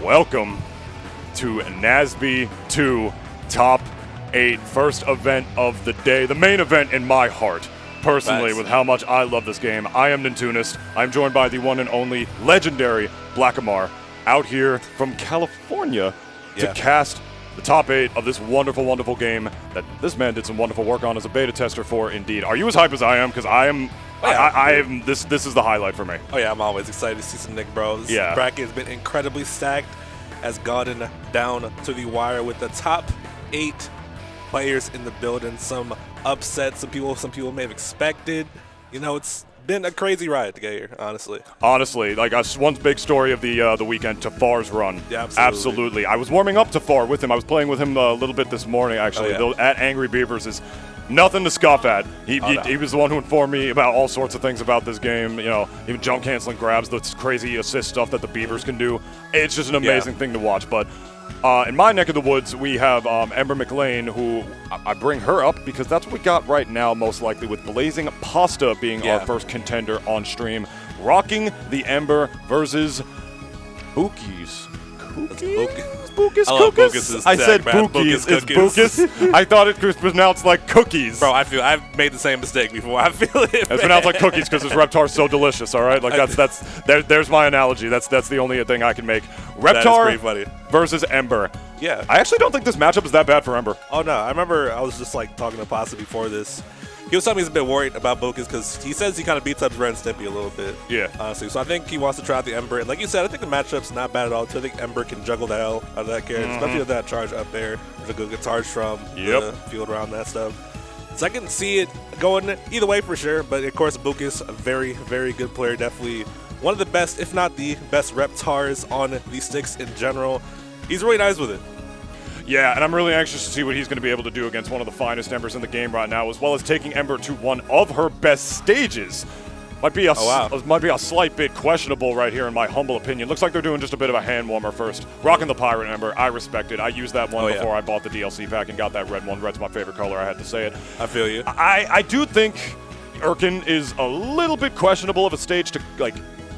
Welcome to NASB 2 Top 8, first event of the day, the main event in my heart, personally, with how much I love this game. I am Nintoonist. I'm joined by the one and only legendary Blackamar, out here from California to cast the top 8 of this wonderful, wonderful game that this man did some wonderful work on as a beta tester for, indeed. Are you as hype as I am? Because I am... I am. This is the highlight for me. Oh yeah, I'm always excited to see some Nick Bros. This bracket has been incredibly stacked, has gotten down to the wire with the top 8 players in the building. Some upsets, some people may have expected. You know, it's been a crazy ride to get here, honestly. Honestly, like one big story of the weekend, Tfar's run. Yeah, absolutely. I was warming up Tfar with him. I was playing with him a little bit this morning, actually. At Angry Beavers is nothing to scoff at. He was the one who informed me about all sorts of things about this game. You know, even jump canceling grabs, the crazy assist stuff that the Beavers can do. It's just an amazing thing to watch. But in my neck of the woods, we have MkLeo, who I bring her up because that's what we got right now, most likely, with Blazing Pasta being our first contender on stream. Rocking the Ember versus Boies. Bookus? I said Bookies. It's Bookus. I thought it was pronounced like cookies. Bro, I've made the same mistake before. I feel it. It's pronounced like cookies because this Reptar's so delicious. All right, like there's my analogy. That's the only thing I can make. Reptar versus Ember. Yeah. I actually don't think this matchup is that bad for Ember. Oh no, I remember I was just like talking to Pasta before this. He was telling me he's a bit worried about Boies because he says he kind of beats up Ren Stimpy a little bit. Yeah. Honestly. So I think he wants to try out the Ember. And like you said, I think the matchup's not bad at all. So I think Ember can juggle the hell out of that character, especially with that charge up there. There's a good charge from the field around that stuff. So I can see it going either way for sure. But of course, Boies, a very, very good player. Definitely one of the best, if not the best Reptars on these sticks in general. He's really nice with it. Yeah, and I'm really anxious to see what he's going to be able to do against one of the finest Embers in the game right now, as well as taking Ember to one of her best stages. Might be a slight bit questionable right here, in my humble opinion. Looks like they're doing just a bit of a hand warmer first. Rocking the Pirate Ember, I respect it. I used that one before I bought the DLC pack and got that red one. Red's my favorite color, I had to say it. I feel you. I do think Irken is a little bit questionable of a stage to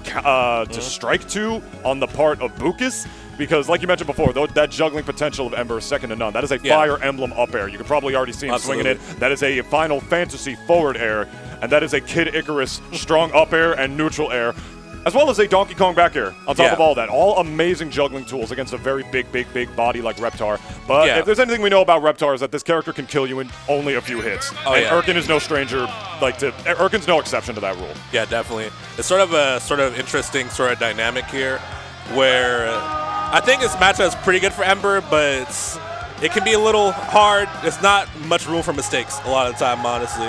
to strike to on the part of Boies. Because, like you mentioned before, that juggling potential of Ember is second to none. That is a Fire Emblem up air. You can probably already see him swinging it. That is a Final Fantasy forward air. And that is a Kid Icarus strong up air and neutral air. As well as a Donkey Kong back air on top of all that. All amazing juggling tools against a very big body like Reptar. But if there's anything we know about Reptar is that this character can kill you in only a few hits. And Irken is no stranger. Irken's no exception to that rule. Yeah, definitely. It's sort of a interesting sort of dynamic here where I think this matchup is pretty good for Ember, but it can be a little hard. There's not much room for mistakes a lot of the time, honestly.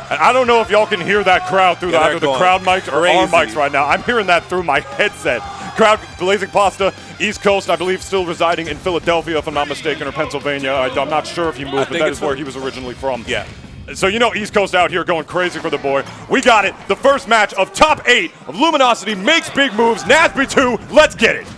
And I don't know if y'all can hear that crowd through either the crowd mics or our mics right now. I'm hearing that through my headset. Crowd, Blazing Pasta, East Coast, I believe still residing in Philadelphia, if I'm not mistaken, or Pennsylvania. I'm not sure if he moved, but that is where he was originally from. Yeah. So you know East Coast out here going crazy for the boy. We got it. The first match of top 8 of Luminosity makes big moves. NASB 2, let's get it.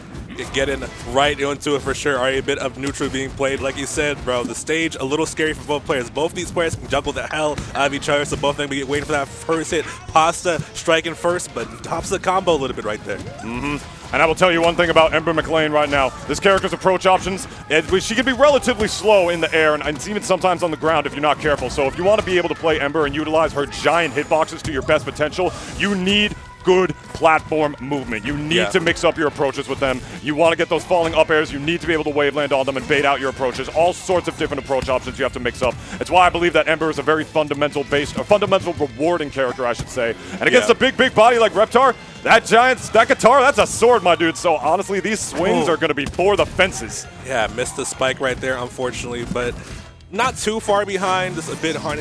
Getting right into it for sure. Already a bit of neutral being played. Like you said, bro, the stage a little scary for both players. Both these players can juggle the hell out of each other, so both of them be waiting for that first hit. Pasta striking first, but tops the combo a little bit right there. And I will tell you one thing about MkLeo right now. This character's approach options, she can be relatively slow in the air and even sometimes on the ground if you're not careful. So if you want to be able to play Ember and utilize her giant hitboxes to your best potential, you need good platform movement. You need to mix up your approaches with them. You want to get those falling up airs. You need to be able to wave land on them and bait out your approaches. All sorts of different approach options you have to mix up. It's why I believe that Ember is a very fundamental rewarding character, I should say. And against a big body like Reptar, that guitar, that's a sword, my dude. So honestly, these swings are going to be for the fences. Yeah, missed the spike right there, unfortunately, but not too far behind, just a bit hard.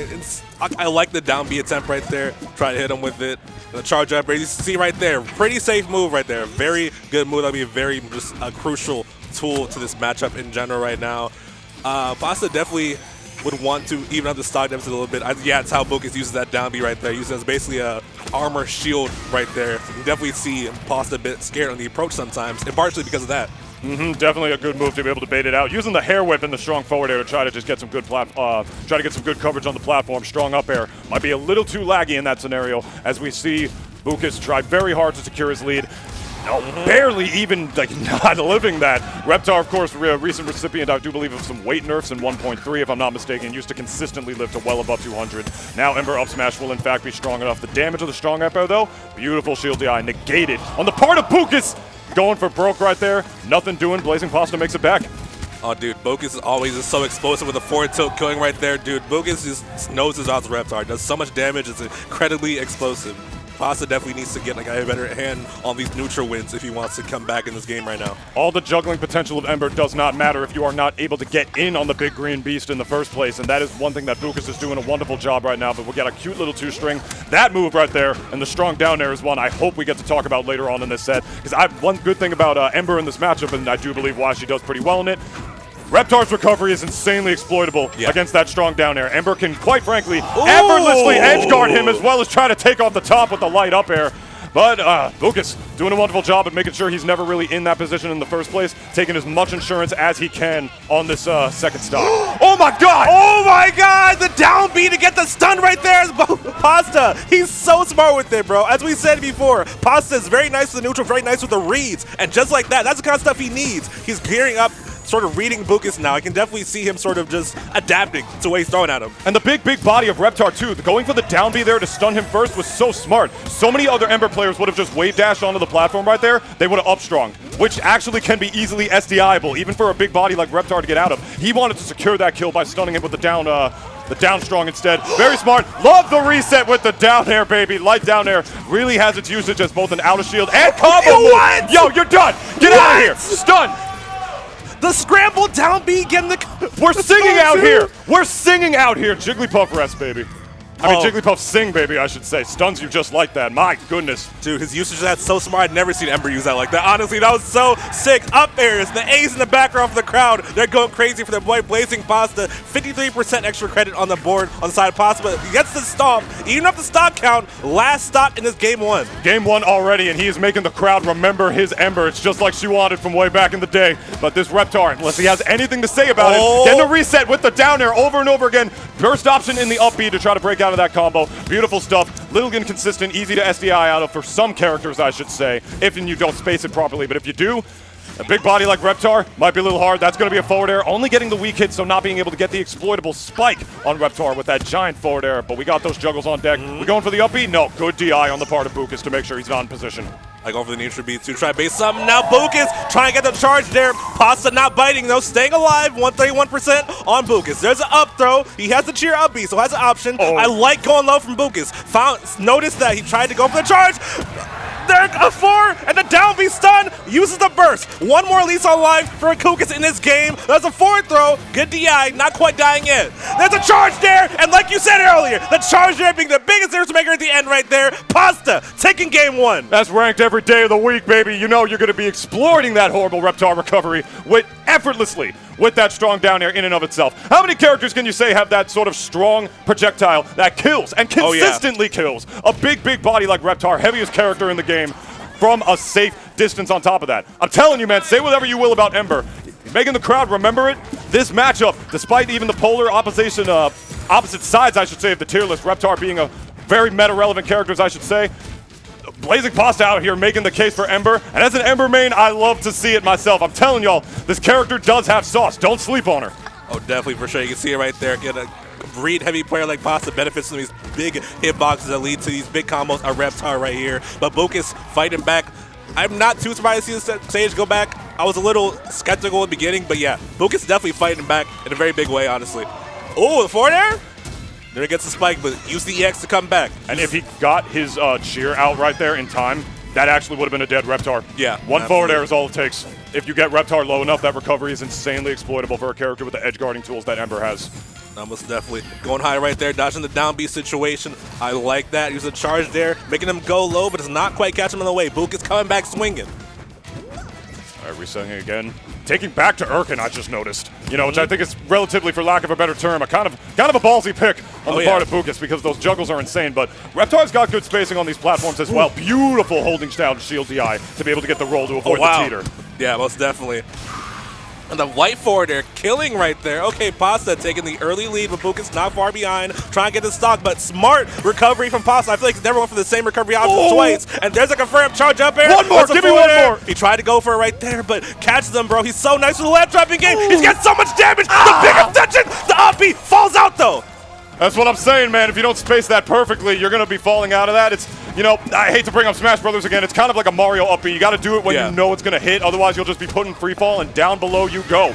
I like the down B attempt right there. Try to hit him with it. The charge up, you see right there, pretty safe move right there. Very good move. That'll be just a crucial tool to this matchup in general right now. Pasta definitely would want to even out the stock deficit a little bit. That's how Boies uses that down B right there. Uses it as basically a armor shield right there. So you can definitely see Pasta a bit scared on the approach sometimes, and partially because of that. Definitely a good move to be able to bait it out. Using the hair whip and the strong forward air to try to just get some good coverage on the platform. Strong up air might be a little too laggy in that scenario, as we see Boies try very hard to secure his lead. Barely even like not living that. Reptar, of course, recent recipient, I do believe, of some weight nerfs in 1.3, if I'm not mistaken. Used to consistently live to well above 200. Now Ember up smash will in fact be strong enough. The damage of the strong Ember, though, beautiful shield DI negated on the part of Bucus. Going for broke right there. Nothing doing. Blazing Pasta makes it back. Oh, dude, Boies is always just so explosive with a forward tilt killing right there. Dude, Boies just knows his odds Reptar. Does so much damage. It's incredibly explosive. Pasta definitely needs to get like a better hand on these neutral wins if he wants to come back in this game right now. All the juggling potential of Ember does not matter if you are not able to get in on the big green beast in the first place, and that is one thing that Bucus is doing a wonderful job right now, but we'll get a cute little two-string. That move right there, and the strong down air is one I hope we get to talk about later on in this set, because one good thing about Ember in this matchup, and I do believe why she does pretty well in it, Reptar's recovery is insanely exploitable against that strong down air. Ember can, quite frankly, effortlessly edge guard him as well as try to take off the top with the light up air. But Bucus doing a wonderful job at making sure he's never really in that position in the first place, taking as much insurance as he can on this second stock. Oh my god! Oh my god! The down B to get the stun right there is Pasta. He's so smart with it, bro. As we said before, Pasta is very nice with the neutral, very nice with the reads. And just like that, that's the kind of stuff he needs. He's gearing up, sort of reading Bucus now. I can definitely see him sort of just adapting to what he's throwing at him. And the big body of Reptar too. Going for the down B there to stun him first was so smart. So many other Ember players would have just wave dashed onto the platform right there. They would have up strong, which actually can be easily SDIable, even for a big body like Reptar to get out of. He wanted to secure that kill by stunning him with the down strong instead. Very smart. Love the reset with the down air, baby. Light down air really has its usage as both an out of shield and combo move. Yo, you're done. Get out of here. Stun. The scramble down B getting the... We're singing out here. We're singing out here. Jigglypuff rest, baby. I mean, Jigglypuff sing, baby, I should say. Stuns you just like that. My goodness. Dude, his usage of that's so smart. I've never seen Ember use that like that. Honestly, that was so sick. Up airs, the A's in the background for the crowd. They're going crazy for the boy Blazing Pasta. 53% extra credit on the board on the side of Pasta, but he gets the stomp. Even up the stock count, last stock in this game one. Game one already, and he is making the crowd remember his Ember. It's just like she wanted from way back in the day. But this Reptar, unless he has anything to say about it, getting a reset with the down air over and over again. Burst option in the up B to try to break out of that combo. Beautiful stuff. Little inconsistent, easy to SDI out of for some characters, I should say, if you don't space it properly. But if you do, a big body like Reptar might be a little hard. That's going to be a forward air, only getting the weak hit, so not being able to get the exploitable spike on Reptar with that giant forward air. But we got those juggles on deck. We going for the up B? No. Good DI on the part of Bucus to make sure he's not in position. I go for the neutral beat to try to base something. Now Bucus trying to get the charge there. Pasta not biting though, staying alive. 131% on Bucus. There's an up throw. He has the cheer up B, so has an option. I like going low from Bucus. Notice that he tried to go for the charge. There, a 4, and the down B stun, uses the burst. One more lease on life for Kukas in this game. There's a forward throw, good DI, not quite dying yet. There's a charge there, and like you said earlier, the charge there being the biggest difference maker at the end right there. Pasta taking game one. That's ranked every day of the week, baby. You know you're going to be exploiting that horrible Reptar recovery effortlessly with that strong down air in and of itself. How many characters can you say have that sort of strong projectile that kills and consistently kills a big body like Reptar, heaviest character in the game, from a safe distance on top of that? I'm telling you, man, say whatever you will about Ember. He's making the crowd remember it. This matchup, despite even the polar opposite sides, I should say, of the tier list, Reptar being a very meta-relevant character, I should say, Blazing Pasta out here making the case for Ember, and as an Ember main, I love to see it myself. I'm telling y'all, this character does have sauce. Don't sleep on her. Oh, definitely, for sure. You can see it right there. Get a read heavy player like Pasta benefits from these big hitboxes that lead to these big combos. A Reptar right here, but Bucus fighting back. I'm not too surprised to see the stage go back. I was a little skeptical in the beginning, but yeah, Bucus definitely fighting back in a very big way, honestly. Oh, the forward air? There he gets the spike, but use the EX to come back. And if he got his cheer out right there in time, that actually would have been a dead Reptar. Yeah. One forward air is all it takes. If you get Reptar low enough, that recovery is insanely exploitable for a character with the edge guarding tools that Ember has. Almost definitely. Going high right there, dodging the down B situation. I like that. Use a charge there, making him go low, but it's not quite catching him on the way. Book is coming back swinging. All right, resetting again. Taking back to Urkin, I just noticed. You know, which I think is relatively, for lack of a better term, a kind of a ballsy pick on the part of Bucus, because those juggles are insane. But Reptar's got good spacing on these platforms as well. Beautiful holding down shield DI to be able to get the roll to avoid the teeter. Yeah, most definitely. And the white forward air killing right there. Okay, Pasta taking the early lead, but Bukas not far behind, trying to get the stock, but smart recovery from Pasta. I feel like he's never went for the same recovery option twice. And there's a confirmed charge up air. One more, give me one more. He tried to go for it right there, but catches him, bro. He's so nice with the lap dropping game. He's got so much damage. The big extension. The up B falls out though. That's what I'm saying, man. If you don't space that perfectly, you're going to be falling out of that. It's, you know, I hate to bring up Smash Brothers again. It's kind of like a Mario up B. You got to do it when you know it's going to hit. Otherwise, you'll just be put in free fall, and down below you go.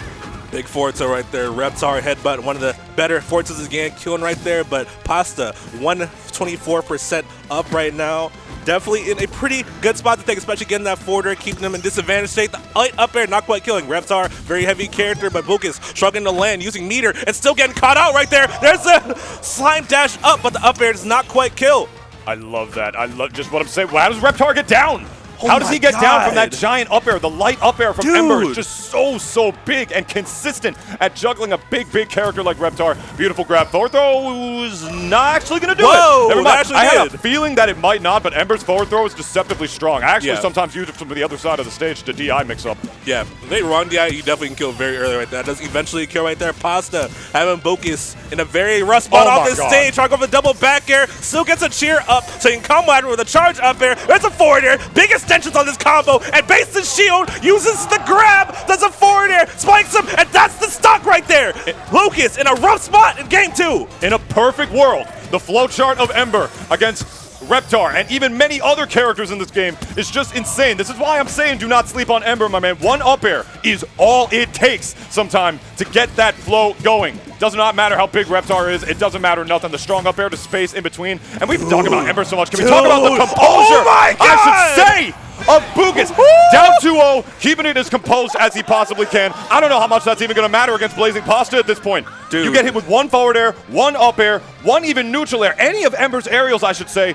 Big Forza right there. Reptar headbutt, one of the better Forzas again, killing right there. But Pasta, 124% up right now. Definitely in a pretty good spot to take, especially getting that forwarder, keeping them in disadvantage state. The light up air, not quite killing. Reptar, very heavy character, but Bukas struggling to land, using meter, and still getting caught out right there. There's a slime dash up, but the up air does not quite kill. I love that. I love just what I'm saying. How does Reptar get down? How does he get down from that giant up air? The light up air from Ember is just so big and consistent at juggling a big character like Reptar. Beautiful grab. forward throw is not actually going to do it. Never mind. I had a feeling that it might not, but Ember's forward throw is deceptively strong. I actually sometimes use it from the other side of the stage to DI mix up. Yeah, late wrong DI, you definitely can kill very early right there. That does eventually kill right there. Pasta having Bukas in a very rough spot off this stage. Trying to go for the double back air. Still gets a cheer up, so he can combo at it with a charge up air. There's a forward air. Big extensions on this combo, and base the shield, uses the grab, does a forward air, spikes him, and that's the stock right there. Lucas in a rough spot in game 2. In a perfect world, the flowchart of Ember against Reptar and even many other characters in this game is just insane. This is why I'm saying do not sleep on Ember, my man. One up air is all it takes sometime to get that flow going. Does not matter how big Reptar is. It doesn't matter nothing. The strong up air to space in between. And we've been talking about Ember so much. Can we talk about the composure? Oh my God! I should say of Bukas. Down 2-0, keeping it as composed as he possibly can. I don't know how much that's even going to matter against Blazing Pasta at this point. Dude. You get hit with one forward air, one up air, one even neutral air. Any of Ember's aerials, I should say.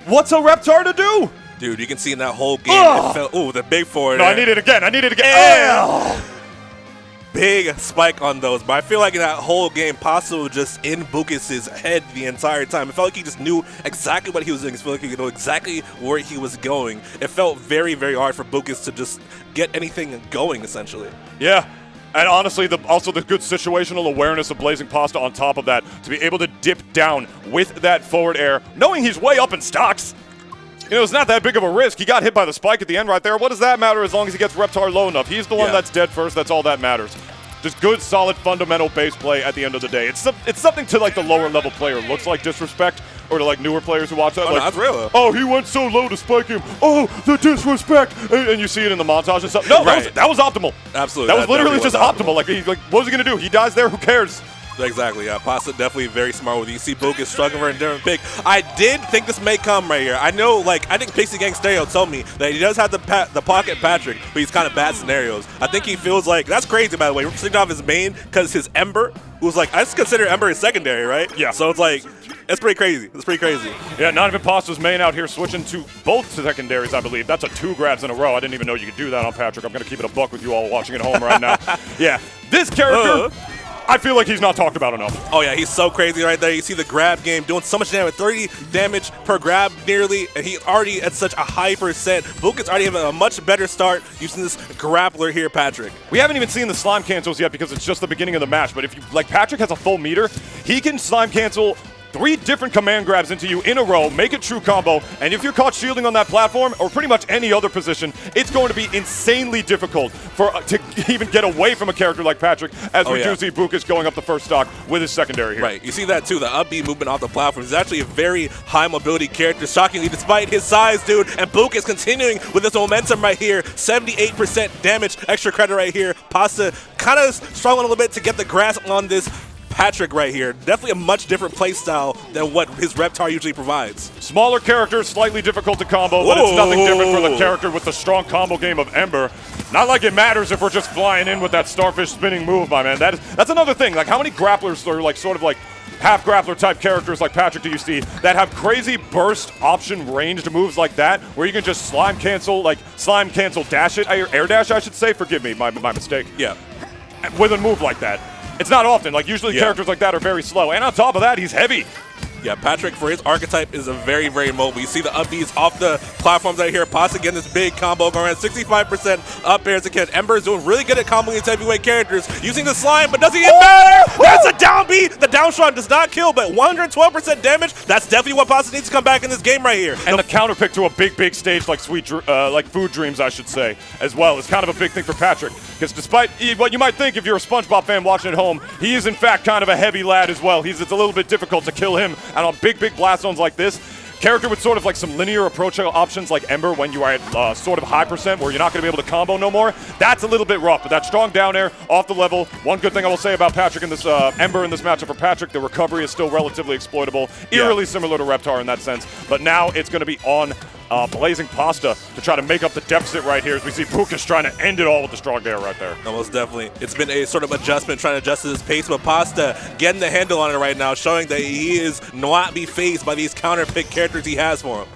What's a Reptar to do? Dude, you can see in that whole game, it felt, the big forward. No, I need it again. I need it again. Big spike on those, but I feel like in that whole game, Pasta was just in Bukas' head the entire time. It felt like he just knew exactly what he was doing. It felt like he knew exactly where he was going. It felt very hard for Bukas to just get anything going, essentially. Yeah. And honestly, also the good situational awareness of Blazing Pasta on top of that, to be able to dip down with that forward air, knowing he's way up in stocks. You know, it's not that big of a risk. He got hit by the spike at the end right there. What does that matter as long as he gets Reptar low enough? He's the one that's dead first. That's all that matters. Just good, solid, fundamental base play at the end of the day. It's something to like the lower level player looks like disrespect, or to like newer players who watch that. Oh, like, no, that's real. Oh, he went so low to spike him. Oh, the disrespect. And you see it in the montage and stuff. No, that was optimal. Absolutely. That was literally just optimal. Like, what was he going to do? He dies there. Who cares? Exactly, yeah. Pasta definitely very smart with it. You see Bukas struggling for a different pick. I did think this may come right here. I know, like, I think Pixie Gang Stereo told me that he does have the pocket Patrick, but he's kind of bad scenarios. I think he feels like, that's crazy, by the way. We're sitting off his main because his Ember, who's like, I just consider Ember his secondary, right? Yeah. So it's like, it's pretty crazy. It's pretty crazy. Yeah, not even Pasta's main out here switching to both secondaries, I believe. That's a 2 grabs in a row. I didn't even know you could do that on Patrick. I'm going to keep it a buck with you all watching at home right now. Yeah, this character, I feel like he's not talked about enough. Oh, yeah, he's so crazy right there. You see the grab game doing so much damage, 30 damage per grab nearly, and he's already at such a high percent. Bukas already having a much better start using this grappler here, Patrick. We haven't even seen the slime cancels yet because it's just the beginning of the match, but if you, like, Patrick has a full meter, he can slime cancel 3 different command grabs into you in a row, make a true combo, and if you're caught shielding on that platform, or pretty much any other position, it's going to be insanely difficult to even get away from a character like Patrick, as we do see Bukas going up the first stock with his secondary here. Right, you see that too, the up B movement off the platform is actually a very high mobility character, shockingly, despite his size, dude, and Bukas continuing with this momentum right here, 78% damage, extra credit right here. Pasta kind of struggling a little bit to get the grasp on this Patrick right here. Definitely a much different playstyle than what his Reptar usually provides. Smaller character, slightly difficult to combo, but it's nothing different for the character with the strong combo game of Ember. Not like it matters if we're just flying in with that starfish spinning move, my man. That's another thing. Like, how many grapplers are like sort of like half grappler type characters like Patrick do you see that have crazy burst option ranged moves like that, where you can just slime cancel dash it, air dash I should say, forgive me, my mistake. Yeah. With a move like that. It's not often. Like, usually characters like that are very slow. And on top of that, he's heavy. Yeah, Patrick, for his archetype, is a very, very mobile. You see the up Bs off the platforms right here. Pasta getting this big combo going around 65% up airs again. Ember is doing really good at comboing these heavyweight characters, using the slime, but doesn't even matter. That's a down B. The down shot does not kill, but 112% damage. That's definitely what Pasta needs to come back in this game right here. And the counter pick to a big stage like like Food Dreams, I should say, as well, is kind of a big thing for Patrick. Because despite what you might think if you're a SpongeBob fan watching at home, he is in fact kind of a heavy lad as well. It's a little bit difficult to kill him. And on big blast zones like this, character with sort of like some linear approach options like Ember when you are at sort of high percent where you're not going to be able to combo no more, that's a little bit rough. But that strong down air off the level, one good thing I will say about Patrick in this Ember in this matchup for Patrick, the recovery is still relatively exploitable, eerily similar to Reptar in that sense. But now it's going to be on Blazing Pasta to try to make up the deficit right here as we see Bukas trying to end it all with the strong air right there. Almost definitely. It's been a sort of adjustment, trying to adjust to his pace, but Pasta getting the handle on it right now, showing that he is not be phased by these counter pick characters he has for him.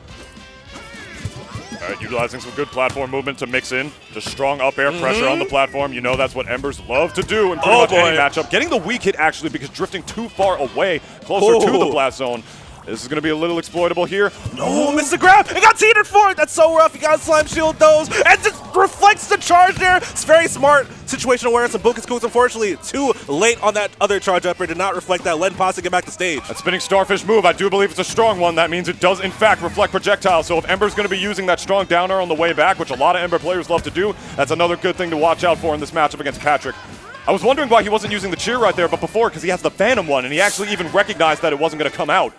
All right, utilizing some good platform movement to mix in. Just strong up air pressure on the platform. You know that's what Embers love to do in pretty much any matchup. Getting the weak hit actually because drifting too far away, closer to the blast zone. This is going to be a little exploitable here. No, missed the grab. It got teetered for it. That's so rough. He got slime shield those. And just reflects the charge there. It's very smart situational awareness. And Bukas Cooks, unfortunately, too late on that other charge upper. Did not reflect that. Letting Pasta get back to stage. That spinning starfish move, I do believe it's a strong one. That means it does, in fact, reflect projectiles. So if Ember's going to be using that strong downer on the way back, which a lot of Ember players love to do, that's another good thing to watch out for in this matchup against Patrick. I was wondering why he wasn't using the cheer right there, but before, because he has the Phantom one, and he actually even recognized that it wasn't going to come out.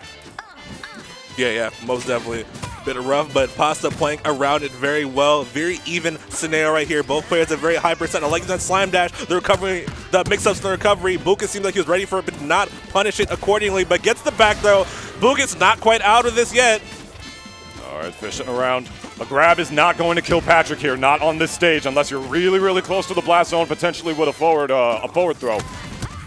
Yeah, most definitely. Bit rough, but Pasta playing around it very well. Very even scenario right here. Both players at very high percent. I like that slime dash, the recovery, the mix-ups in the recovery. Bukas seemed like he was ready for it, but did not punish it accordingly. But gets the back throw. Bukas not quite out of this yet. All right, fishing around. A grab is not going to kill Patrick here, not on this stage, unless you're really close to the blast zone, potentially with a forward throw.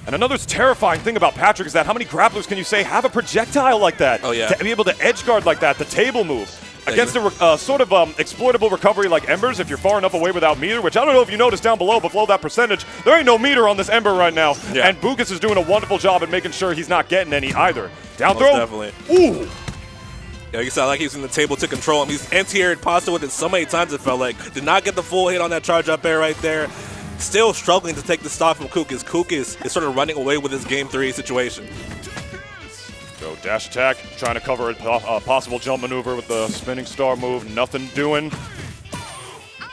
And another terrifying thing about Patrick is that how many grapplers can you say have a projectile like that? Oh, yeah. To be able to edge guard like that, the table move. Against a sort of exploitable recovery like Embers, if you're far enough away without meter, which I don't know if you noticed down below that percentage, there ain't no meter on this Ember right now. Yeah. And Bukas is doing a wonderful job at making sure he's not getting any either. Down throw. Definitely. Ooh. Yeah, like I said, I like using the table to control him. He's anti-aired Pasta with it so many times it felt like. Did not get the full hit on that charge up air right there. Still struggling to take the stock from Kukas. Kukas is sort of running away with his Game 3 situation. Go dash attack, trying to cover a possible jump maneuver with the spinning star move. Nothing doing.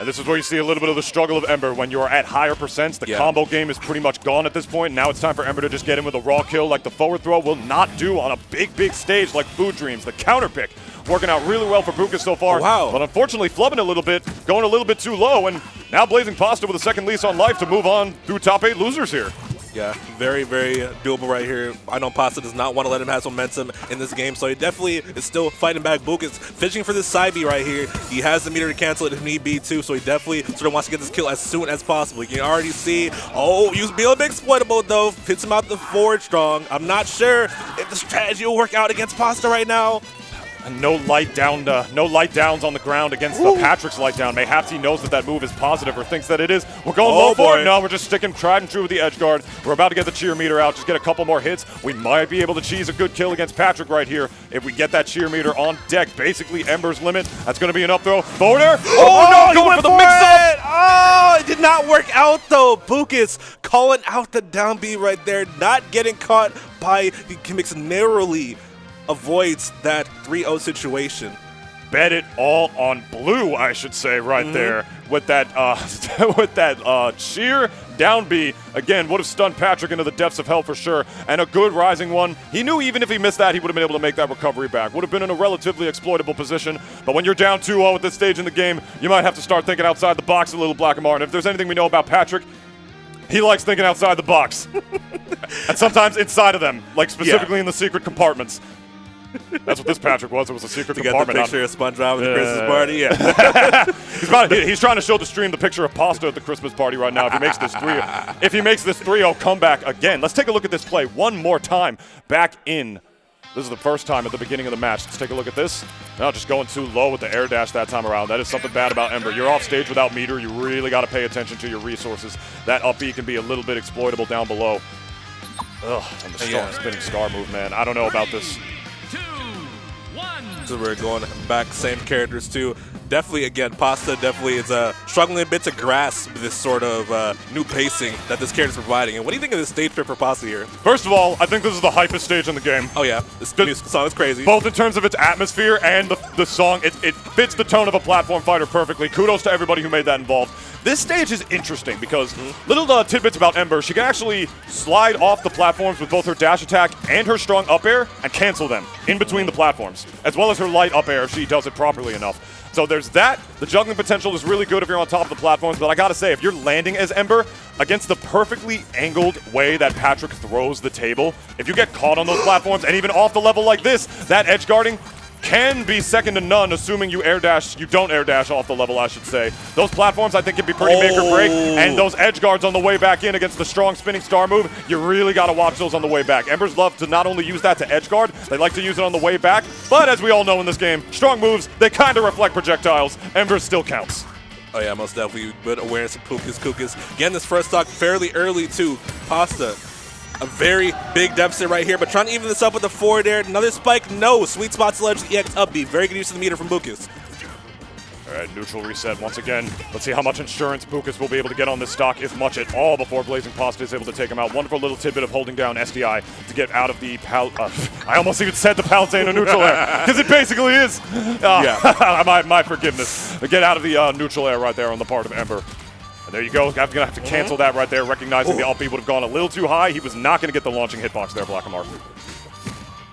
And this is where you see a little bit of the struggle of Ember. When you're at higher percents, the combo game is pretty much gone at this point. Now it's time for Ember to just get in with a raw kill like the forward throw will not do on a big stage like Food Dreams. The counter pick working out really well for Bukas so far. Oh, wow. But unfortunately flubbing a little bit, going a little bit too low, and now Blazing Pasta with a second lease on life to move on through top 8 losers here. Yeah, very doable right here. I know Pasta does not want to let him have some momentum in this game, so he definitely is still fighting back. Bukas fishing for this side B right here. He has the meter to cancel it if need be too, so he definitely sort of wants to get this kill as soon as possible. You can already see, use be a bit exploitable though. Hits him out the forward strong. I'm not sure if the strategy will work out against Pasta right now. And no light downs on the ground against Patrick's light down. Mayhaps he knows that move is positive or thinks that it is. We're going low for it. No, we're just sticking tried and true with the edge guard. We're about to get the cheer meter out. Just get a couple more hits. We might be able to cheese a good kill against Patrick right here if we get that cheer meter on deck. Basically, Ember's limit. That's going to be an up throw. Forward air. Oh, no, going for the mix-up. Oh, it did not work out though. Bukas calling out the down B right there. Not getting caught by the gimmicks narrowly. Avoids that 3-0 situation. Bet it all on blue, I should say, right there. With that sheer down B. Again, would have stunned Patrick into the depths of hell for sure. And a good rising one. He knew even if he missed that, he would have been able to make that recovery back. Would have been in a relatively exploitable position. But when you're down 2-0 at this stage in the game, you might have to start thinking outside the box a little, Black and Martin. If there's anything we know about Patrick, he likes thinking outside the box. And sometimes inside of them, like specifically in the secret compartments. That's what this Patrick was. It was a secret compartment. Got the picture of SpongeBob at the Christmas party. Yeah. He's trying to show the stream the picture of Pasta at the Christmas party right now. If he makes this 3-0 comeback again, let's take a look at this play one more time. Back in. This is the first time at the beginning of the match. Let's take a look at this. No, just going too low with the air dash that time around. That is something bad about Ember. You're off stage without meter. You really got to pay attention to your resources. That up B can be a little bit exploitable down below. Ugh, and the spinning star move, man. I don't know about this. So we're going back, same characters too. Definitely, again, Pasta definitely is struggling a bit to grasp this sort of new pacing that this character is providing. And what do you think of this stage pick for Pasta here? First of all, I think this is the hypest stage in the game. Oh yeah, this new song is crazy. Both in terms of its atmosphere and the song, it fits the tone of a platform fighter perfectly. Kudos to everybody who made that involved. This stage is interesting because little tidbits about Ember. She can actually slide off the platforms with both her dash attack and her strong up air and cancel them in between the platforms, as well as her light up air if she does it properly enough. So there's that. The juggling potential is really good if you're on top of the platforms, but I gotta say, if you're landing as Ember against the perfectly angled way that Patrick throws the table, if you get caught on those platforms and even off the level like this, that edge guarding can be second to none, assuming you don't air dash off the level, I should say. Those platforms, I think, can be pretty make or break, and those edge guards on the way back in against the strong spinning star move, you really got to watch those on the way back. Embers love to not only use that to edge guard, they like to use it on the way back, but as we all know in this game, strong moves, they kind of reflect projectiles. Embers still counts. Oh yeah, most definitely good awareness of Kukas. Getting this first stock fairly early too. Pasta. A very big deficit right here, but trying to even this up with the forward air. Another spike, no. Sweet spot ledge, EX up B. Very good use of the meter from Bukas. All right, neutral reset once again. Let's see how much insurance Bukas will be able to get on this stock, if much at all, before Blazing Pasta is able to take him out. Wonderful little tidbit of holding down SDI to get out of the I almost even said the Palisade of neutral air, because it basically is. Yeah. my forgiveness. Get out of the neutral air right there on the part of Ember. And there you go. I'm going to have to cancel that right there, recognizing the up B would have gone a little too high. He was not going to get the launching hitbox there, Blackamar.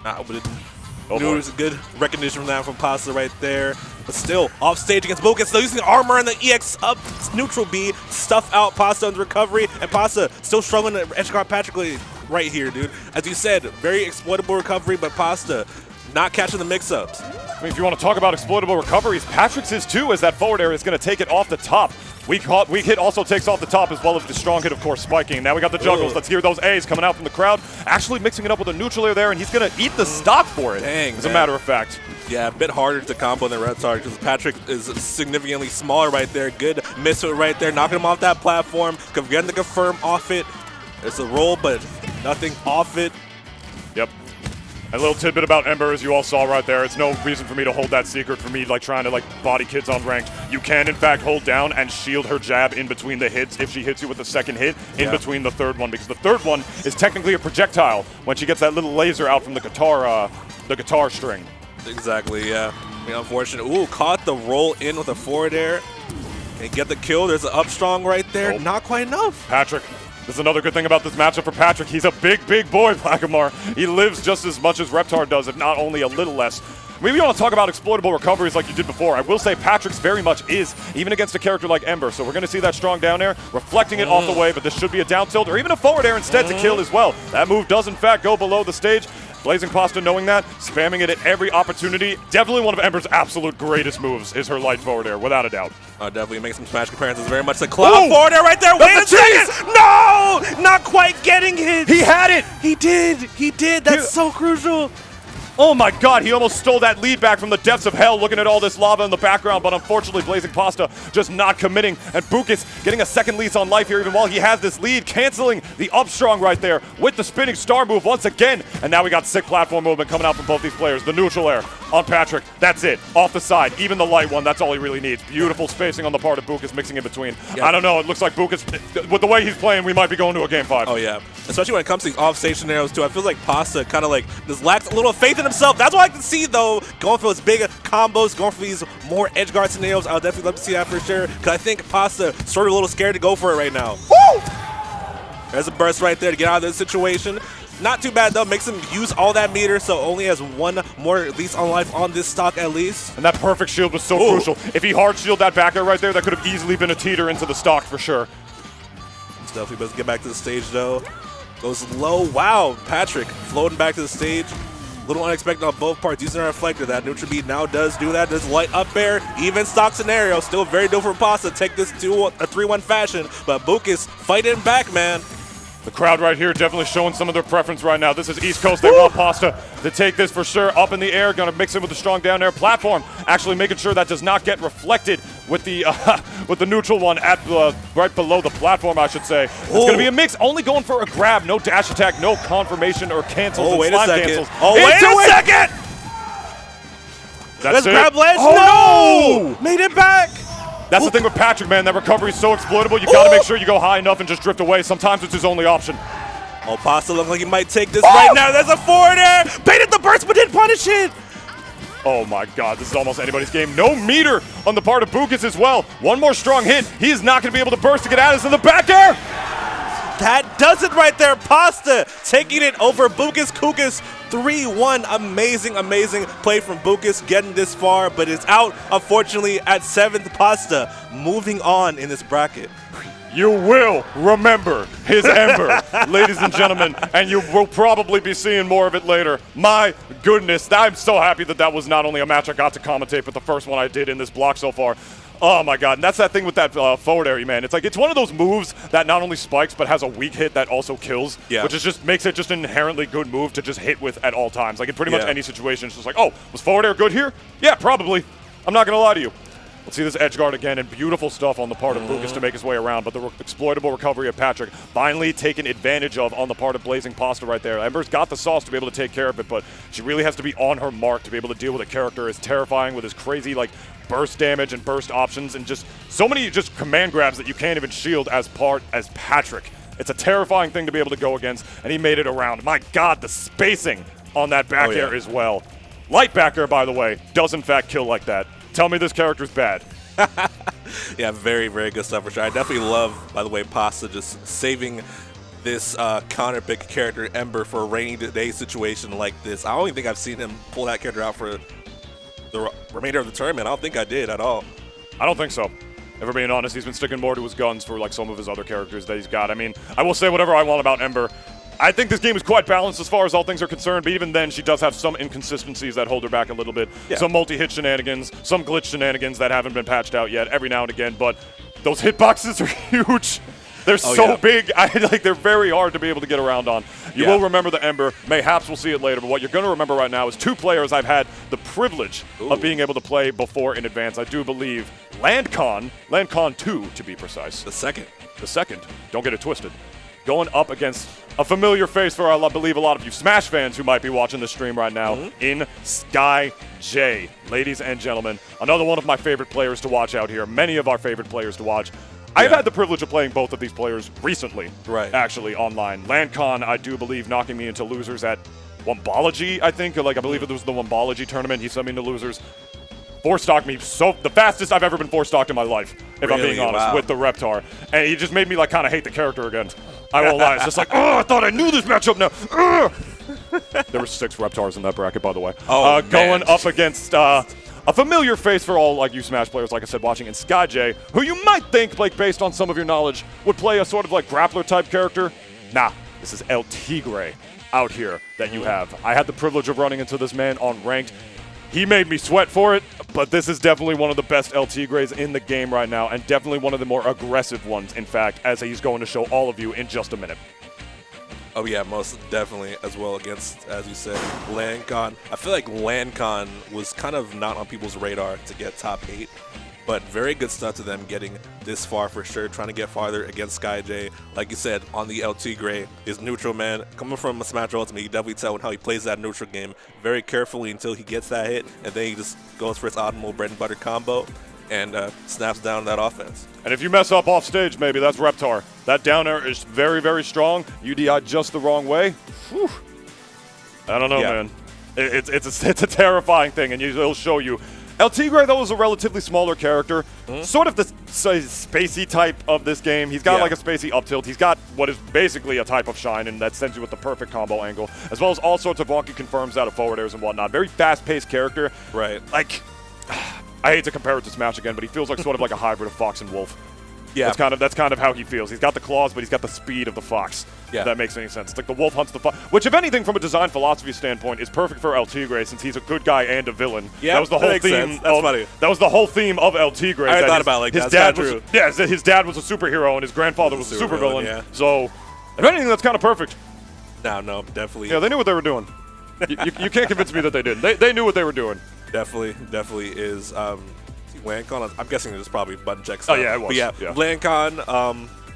But it was a good recognition from that from Pasta right there. But still, off stage against Bukas, still using the armor and the EX up neutral B, stuff out Pasta on the recovery, and Pasta still struggling to edge guard Patrick right here, dude. As you said, very exploitable recovery, but Pasta not catching the mix-ups. I mean, if you want to talk about exploitable recoveries, Patrick's is too, as that forward air is going to take it off the top. Weak hit also takes off the top, as well as the strong hit, of course, spiking. Now we got the juggles. Let's hear those A's coming out from the crowd. Actually mixing it up with a neutral air there, and he's going to eat the stock for it, as a matter of fact. Yeah, a bit harder to combo than Retard, because Patrick is significantly smaller right there. Good miss right there, knocking him off that platform. Getting the confirm off it. There's a roll, but nothing off it. Yep. A little tidbit about Ember, as you all saw right there. It's no reason for me to hold that secret for me, like trying to body kids on ranked. You can, in fact, hold down and shield her jab in between the hits if she hits you with the second hit in between the third one, because the third one is technically a projectile when she gets that little laser out from the guitar string. Exactly, yeah. I mean, unfortunate. Ooh, caught the roll in with a forward air. And get the kill. There's an up strong right there. Nope. Not quite enough. Patrick. This is another good thing about this matchup for Patrick. He's a big, big boy, Blackamar. He lives just as much as Reptar does, if not only a little less. Maybe you want to talk about exploitable recoveries like you did before. I will say Patrick's very much is, even against a character like Ember. So we're going to see that strong down air, reflecting it off the way, but this should be a down tilt or even a forward air instead to kill as well. That move does, in fact, go below the stage. Blazing Pasta knowing that, spamming it at every opportunity. Definitely one of Ember's absolute greatest moves is her light forward air, without a doubt. Definitely make some smash comparisons. Very much like cloud forward air right there. Wait a second! No! Not quite getting hit. He had it! He did. He did. That's so crucial. Oh my god, he almost stole that lead back from the depths of hell, looking at all this lava in the background, but unfortunately Blazing Pasta just not committing, and Bukas getting a second lease on life here even while he has this lead, canceling the up strong right there with the spinning star move once again, and now we got sick platform movement coming out from both these players. The neutral air on Patrick, that's it, off the side, even the light one, that's all he really needs. Beautiful spacing on the part of Bukas, mixing in between. Yep. I don't know, it looks like Bukas, with the way he's playing, we might be going to a game 5. Oh yeah, especially when it comes to these off-stage scenarios too. I feel like Pasta kind of just lacks a little faith in himself. That's what I can see though, going for those big combos, going for these more edge guard scenarios. I'll definitely love to see that for sure, because I think Pasta sort of a little scared to go for it right now. Woo! There's a burst right there to get out of this situation. Not too bad though, makes him use all that meter, so only has one more lease on life on this stock at least. And that perfect shield was so crucial. If he hard shielded that back air right there, that could have easily been a teeter into the stock for sure. It's definitely best to get back to the stage though. Goes low, wow, Patrick floating back to the stage. A little unexpected on both parts, using a reflector. That neutral beat now does do that. Does light up air, even stock scenario. Still very different for Pasta. Take this to a 3-1 fashion, but Bukas fighting back, man. The crowd right here definitely showing some of their preference right now. This is East Coast. They want Pasta to take this for sure. Up in the air, going to mix it with the strong down air platform. Actually making sure that does not get reflected with the neutral one at right below the platform, I should say. It's going to be a mix. Only going for a grab. No dash attack, no confirmation or cancels. Oh, wait a second. Cancels. Oh, wait a second! That's it. grab ledge. Oh, no! Made it back. That's the thing with Patrick, man. That recovery is so exploitable. You got to make sure you go high enough and just drift away. Sometimes it's his only option. Oh, Pasta looks like he might take this right now. There's a forward air. Baited the burst, but didn't punish it. Oh my God, this is almost anybody's game. No meter on the part of Boies as well. One more strong hit. He is not going to be able to burst to get at us in the back air. That does it right there. Pasta taking it over Boies Kukis. 3-1. Amazing, amazing play from Boies getting this far, but is out, unfortunately, at 7th. Pasta moving on in this bracket. You will remember his Ember, ladies and gentlemen, and you will probably be seeing more of it later. My goodness, I'm so happy that that was not only a match I got to commentate, but the first one I did in this block so far. Oh my God, and that's that thing with that forward area, man. It's like, it's one of those moves that not only spikes, but has a weak hit that also kills, which is just makes it just an inherently good move to just hit with at all times. Like in pretty much any situation, it's just like, oh, was forward air good here? Yeah, probably. I'm not gonna lie to you. Let's see this edge guard again, and beautiful stuff on the part of Boies to make his way around, but the exploitable recovery of Patrick finally taken advantage of on the part of Blazing Pasta right there. Ember's got the sauce to be able to take care of it, but she really has to be on her mark to be able to deal with a character as terrifying with his crazy, like, burst damage and burst options, and just so many just command grabs that you can't even shield as Patrick. It's a terrifying thing to be able to go against, and he made it around. My God, the spacing on that back air as well. Light back air, by the way, does in fact kill like that. Tell me this character's bad. Yeah, very, very good stuff for sure. I definitely love, by the way, Pasta just saving this counter pick character Ember for a rainy day situation like this. I don't even think I've seen him pull that character out for the remainder of the tournament. I don't think I did at all. I don't think so. If we're being honest, he's been sticking more to his guns for like some of his other characters that he's got. I mean, I will say whatever I want about Ember. I think this game is quite balanced as far as all things are concerned, but even then, she does have some inconsistencies that hold her back a little bit. Some multi-hit shenanigans, some glitch shenanigans that haven't been patched out yet every now and again, but those hitboxes are huge. They're so big. They're very hard to be able to get around on. You will remember the Ember. Mayhaps we'll see it later, but what you're going to remember right now is two players I've had the privilege of being able to play before in advance. I do believe Lancon 2 to be precise. The second. Don't get it twisted. Going up against a familiar face for, I believe, a lot of you Smash fans who might be watching the stream right now, in Sky J. Ladies and gentlemen, another one of my favorite players to watch out here. Many of our favorite players to watch. I've had the privilege of playing both of these players recently, actually, online. Lancon, I do believe, knocking me into losers at Wombology, I think. I believe it was the Wombology tournament. He sent me into losers. Four-stocked me the fastest I've ever been four-stocked in my life, if I'm being honest, with the Reptar. And he just made me kind of hate the character again. I won't lie. It's just like, oh, I thought I knew this matchup now. There were 6 Reptars in that bracket, by the way. Going up against a familiar face for all you Smash players, like I said, watching in Sky J, who you might think, based on some of your knowledge, would play a sort of grappler-type character. Nah, this is El Tigre out here that you have. I had the privilege of running into this man on ranked. He made me sweat for it, but this is definitely one of the best El Tigres in the game right now, and definitely one of the more aggressive ones, in fact, as he's going to show all of you in just a minute. Oh yeah, most definitely as well against, as you said, Lancon. I feel like Lancon was kind of not on people's radar to get top 8, but very good stuff to them getting this far for sure, trying to get farther against Sky J. Like you said, on the El Tigre, his neutral man, coming from a Smash Ultimate, you definitely tell how he plays that neutral game very carefully until he gets that hit, and then he just goes for his optimal bread and butter combo and snaps down that offense. And if you mess up off stage, maybe that's Reptar. That down air is very, very strong. UDI just the wrong way. Whew. I don't know, man. It's a terrifying thing, and it'll show you. El Tigre, though, is a relatively smaller character. Sort of the spacey type of this game. He's got a spacey up tilt. He's got what is basically a type of shine, and that sends you with the perfect combo angle, as well as all sorts of wonky confirms out of forward airs and whatnot. Very fast-paced character. Right. I hate to compare it to Smash again, but he feels like sort of like a hybrid of Fox and Wolf. Yeah. That's kind of how he feels. He's got the claws, but he's got the speed of the Fox. Yeah. If that makes any sense. It's like the Wolf hunts the Fox, which, if anything, from a design philosophy standpoint, is perfect for El Tigre, since he's a good guy and a villain. Yeah, that was the whole theme. That was the whole theme of El Tigre. I thought about it like that. His dad was a superhero and his grandfather was a supervillain. Yeah. So, if anything, that's kind of perfect. No, definitely. Yeah, they knew what they were doing. you can't convince me that they didn't. They knew what they were doing. Definitely is. Lancon, I'm guessing there's probably button checks. Oh yeah, it was. But yeah, Lancon,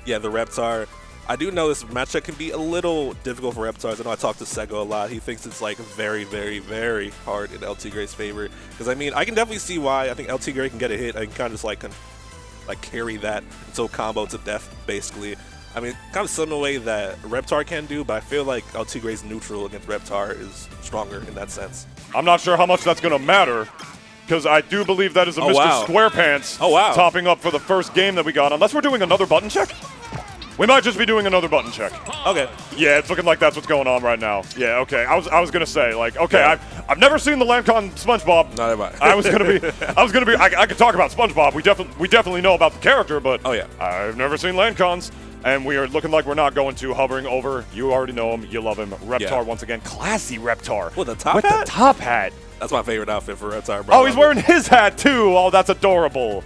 the Reptar, I do know this matchup can be a little difficult for Reptars. I know I talked to Sego a lot. He thinks it's like very, very, very hard in LT Gray's favor. Because I mean, I can definitely see why. I think LT Gray can get a hit. I can kind of just like carry that until combo to death, basically. I mean, kind of similar way that Reptar can do, but I feel like LT Gray's neutral against Reptar is stronger in that sense. I'm not sure how much that's going to matter, because I do believe that is a Mr. SquarePants topping up for the first game that we got, unless we're doing another button check. We might just be doing another button check. Okay. Yeah, it's looking like that's what's going on right now. Yeah, okay. I was gonna say, like, okay, yeah. I've never seen the Lancon SpongeBob. Not have I. I could talk about SpongeBob. We definitely know about the character, but oh yeah, I've never seen Lancons. And we are looking like we're not going to, hovering over. You already know him. You love him. Reptar once again. Classy Reptar. With the top hat? With the top hat. That's my favorite outfit for Reptar, bro. Oh, he's wearing his hat, too. Oh, that's adorable.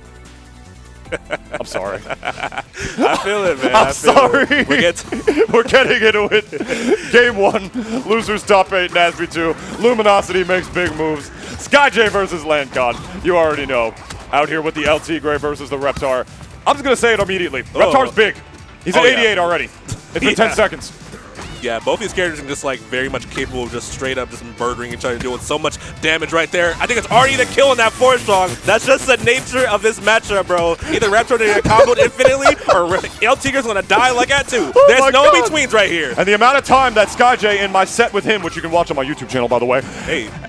I'm sorry. I feel it, man. I'm sorry. We're getting into it. Game 1, losers top 8, Nasby 2. Luminosity makes big moves. SkyJ versus Lancon. You already know. Out here with the LT Gray versus the Reptar. I'm just going to say it immediately. Reptar's big. He's at 88 already. It's been 10 seconds. Yeah, both these characters are just like very much capable of just straight up just murdering each other, doing so much damage right there. I think it's already the kill in that 4-strong. That's just the nature of this matchup, bro. Either Reptar to get comboed infinitely or LT's gonna die like that too. There's no in-betweens right here. And the amount of time that SkyJ in my set with him, which you can watch on my YouTube channel, by the way,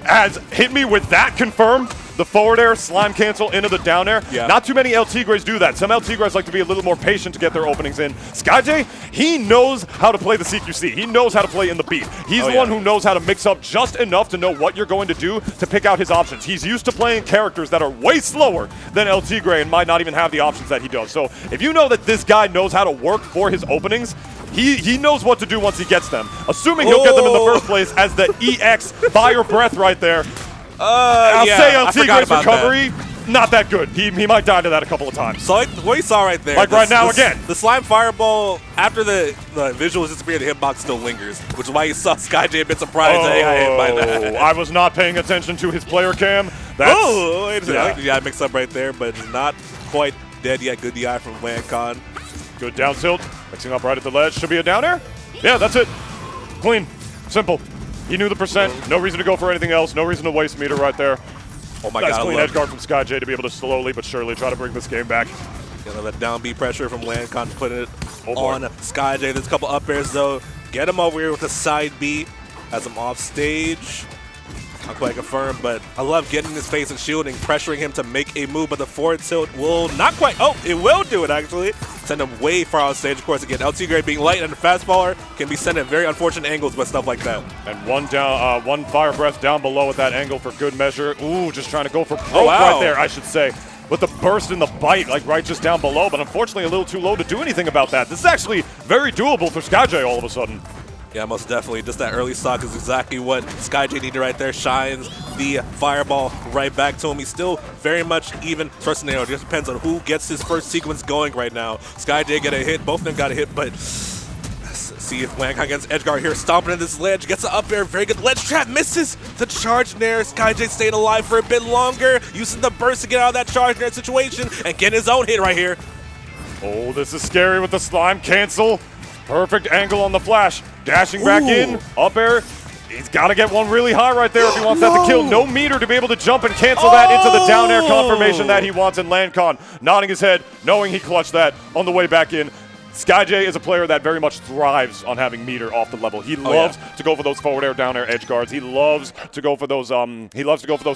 has hit me with that confirmed. The forward air, slime cancel into the down air. Yeah. Not too many LT Grays do that. Some LT Grays like to be a little more patient to get their openings in. SkyJ, he knows how to play the CQC. He knows how to play in the beat. He's the one who knows how to mix up just enough to know what you're going to do to pick out his options. He's used to playing characters that are way slower than LT Gray and might not even have the options that he does. So if you know that this guy knows how to work for his openings, he knows what to do once he gets them. Assuming he'll get them in the first place as the EX Fire Breath right there. I'll say LT Gray's recovery, not that good. He might die to that a couple of times. So like what you saw right there. Like right now again. The slime fireball, after the visuals disappear, the hitbox still lingers, which is why you saw SkyJ a bit surprised that he got hit by that. I was not paying attention to his player cam. Wait a second. I think the DI mixed up right there, but it's not quite dead yet. Good DI from Lancon. Good down tilt, mixing up right at the ledge. Should be a down air? Yeah, that's it. Clean. Simple. He knew the percent. No reason to go for anything else. No reason to waste meter right there. Oh my God. God. Clean edge guard from SkyJ to be able to slowly but surely try to bring this game back. That down B pressure from Lancon, putting it on SkyJ. There's a couple up airs though. Get him over here with a side B. Has him off stage. Not quite confirmed, but I love getting in his face and shielding, pressuring him to make a move, but the forward tilt will not quite. Oh, it will do it actually. Send him way far off stage, of course. Again, LT Gray being light and a fast faller can be sent at very unfortunate angles with stuff like that. And one fire breath down below at that angle for good measure. Ooh, just trying to go for broke right there, I should say. With the burst and the bite, like right just down below, but unfortunately a little too low to do anything about that. This is actually very doable for SkyJ all of a sudden. Yeah, most definitely. Just that early stock is exactly what SkyJ needed right there. Shines the fireball right back to him. He's still very much even first scenario. It just depends on who gets his first sequence going right now. SkyJ get a hit. Both of them got a hit, but let's see if Lancon gets edgeguard here. Stomping in this ledge. Gets the up air. Very good ledge trap. Misses the charge nair. SkyJ staying alive for a bit longer. Using the burst to get out of that charge nair situation and getting his own hit right here. Oh, this is scary with the slime cancel. Perfect angle on the flash. Dashing back in, up air. He's got to get one really high right there if he wants that to kill. No meter to be able to jump and cancel that into the down air confirmation that he wants in Lancon. Nodding his head, knowing he clutched that on the way back in. SkyJ is a player that very much thrives on having meter off the level. He loves to go for those forward air, down air edge guards. He loves to go for those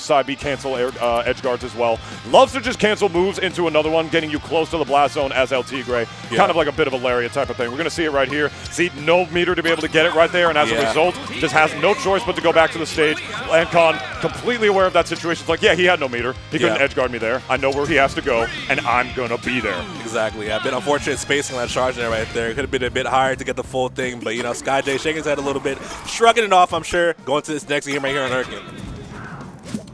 side B cancel air, edge guards as well. Loves to just cancel moves into another one, getting you close to the blast zone as LT Gray. Kind of like a bit of a lariat type of thing. We're going to see it right here. See, no meter to be able to get it right there, and as a result, just has no choice but to go back to the stage. Lancon, completely aware of that situation. It's like, yeah, he had no meter. He couldn't edge guard me there. I know where he has to go, and I'm going to be there. Exactly. A bit unfortunate spacing on that charge there right there. It could have been a bit higher to get the full thing, but, you know, SkyJ shaking his head a little bit, shrugging it off, I'm sure, going to this next game right here on Erkin.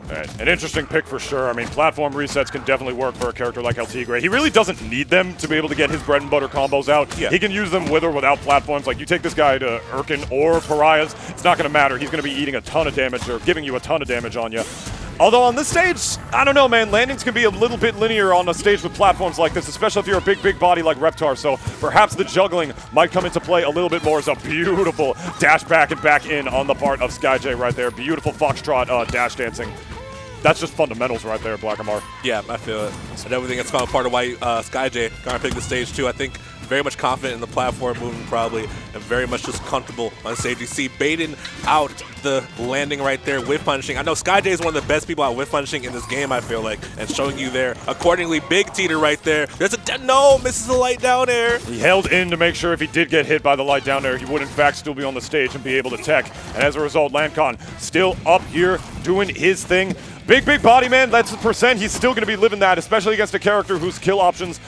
All right, an interesting pick for sure. I mean, platform resets can definitely work for a character like LT Gray. He really doesn't need them to be able to get his bread and butter combos out. He can use them with or without platforms. Like, you take this guy to Erkin or Pariahs, it's not going to matter. He's going to be eating a ton of damage or giving you a ton of damage on you. Although on this stage, I don't know, man. Landings can be a little bit linear on a stage with platforms like this, especially if you're a big body like Reptar. So perhaps the juggling might come into play a little bit more. As a beautiful dash back and back in on the part of SkyJ right there. Beautiful foxtrot dash dancing. That's just fundamentals right there, Black Amar. Yeah, I feel it. And everything that's kind of part of why SkyJ got to pick the stage too. I think very much confident in the platform movement probably, and very much just comfortable on stage. You see baiting out the landing right there, whiff punishing. I know SkyJ is one of the best people at whiff punishing in this game, I feel like, and showing you there. Accordingly, big teeter right there. There's a no, misses the light down air. He held in to make sure if he did get hit by the light down air, he would in fact still be on the stage and be able to tech. And as a result, Lancon still up here doing his thing. Big body, man. That's the percent. He's still going to be living that, especially against a character whose kill options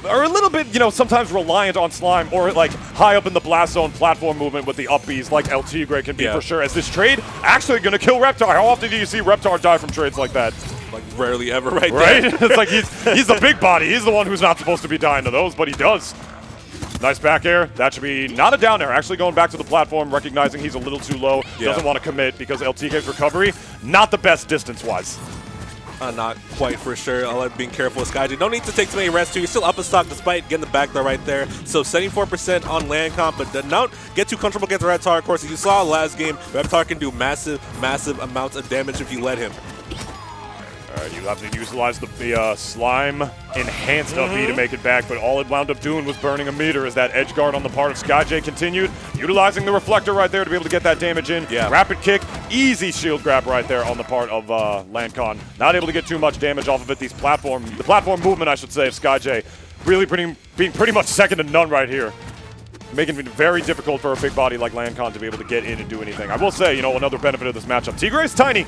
are a little bit, you know, sometimes reliant on slime or like high up in the blast zone platform movement with the up Bs like El Tigre can be for sure. As this trade actually going to kill Reptar. How often do you see Reptar die from trades like that? Like rarely ever right there. Right? It's like he's the big body. He's the one who's not supposed to be dying to those, but he does. Nice back air. That should be not a down air. Actually going back to the platform, recognizing he's a little too low. Doesn't want to commit because LTK's recovery, not the best distance-wise. Not quite for sure. I'll let being careful with SkyJ. No need to take too many rests too. You're still up in stock despite getting the back there right there. So 74% on Lancon, but don't get too comfortable against Reptar. Of course, as you saw last game, Reptar can do massive amounts of damage if you let him. All right, you have to utilize the slime enhanced up B to make it back, but all it wound up doing was burning a meter as that edge guard on the part of SkyJ continued, utilizing the reflector right there to be able to get that damage in. Rapid kick, easy shield grab right there on the part of Lancon. Not able to get too much damage off of it. The platform movement, I should say, of SkyJ really being pretty much second to none right here. Making it very difficult for a big body like Lancon to be able to get in and do anything. I will say, you know, another benefit of this matchup, Tigre's tiny.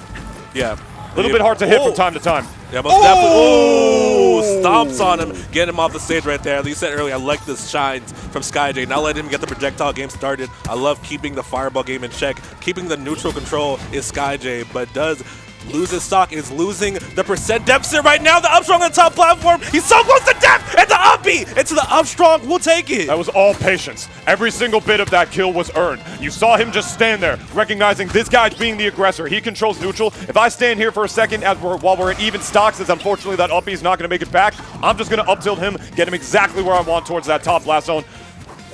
Yeah. A little bit hard to hit from time to time. Yeah, most definitely. Stomps on him, get him off the stage right there. Like you said earlier, I like the shines from SkyJ. Not letting him get the projectile game started. I love keeping the fireball game in check. Keeping the neutral control is SkyJ, but does lose his stock, is losing the percent deficit right now. The up strong on the top platform. He's so close to death, and the up B into the up strong. We'll take it. That was all patience. Every single bit of that kill was earned. You saw him just stand there, recognizing this guy's being the aggressor. He controls neutral. If I stand here for a second while we're at even stocks, as unfortunately that up B is not going to make it back, I'm just going to up tilt him, get him exactly where I want towards that top blast zone.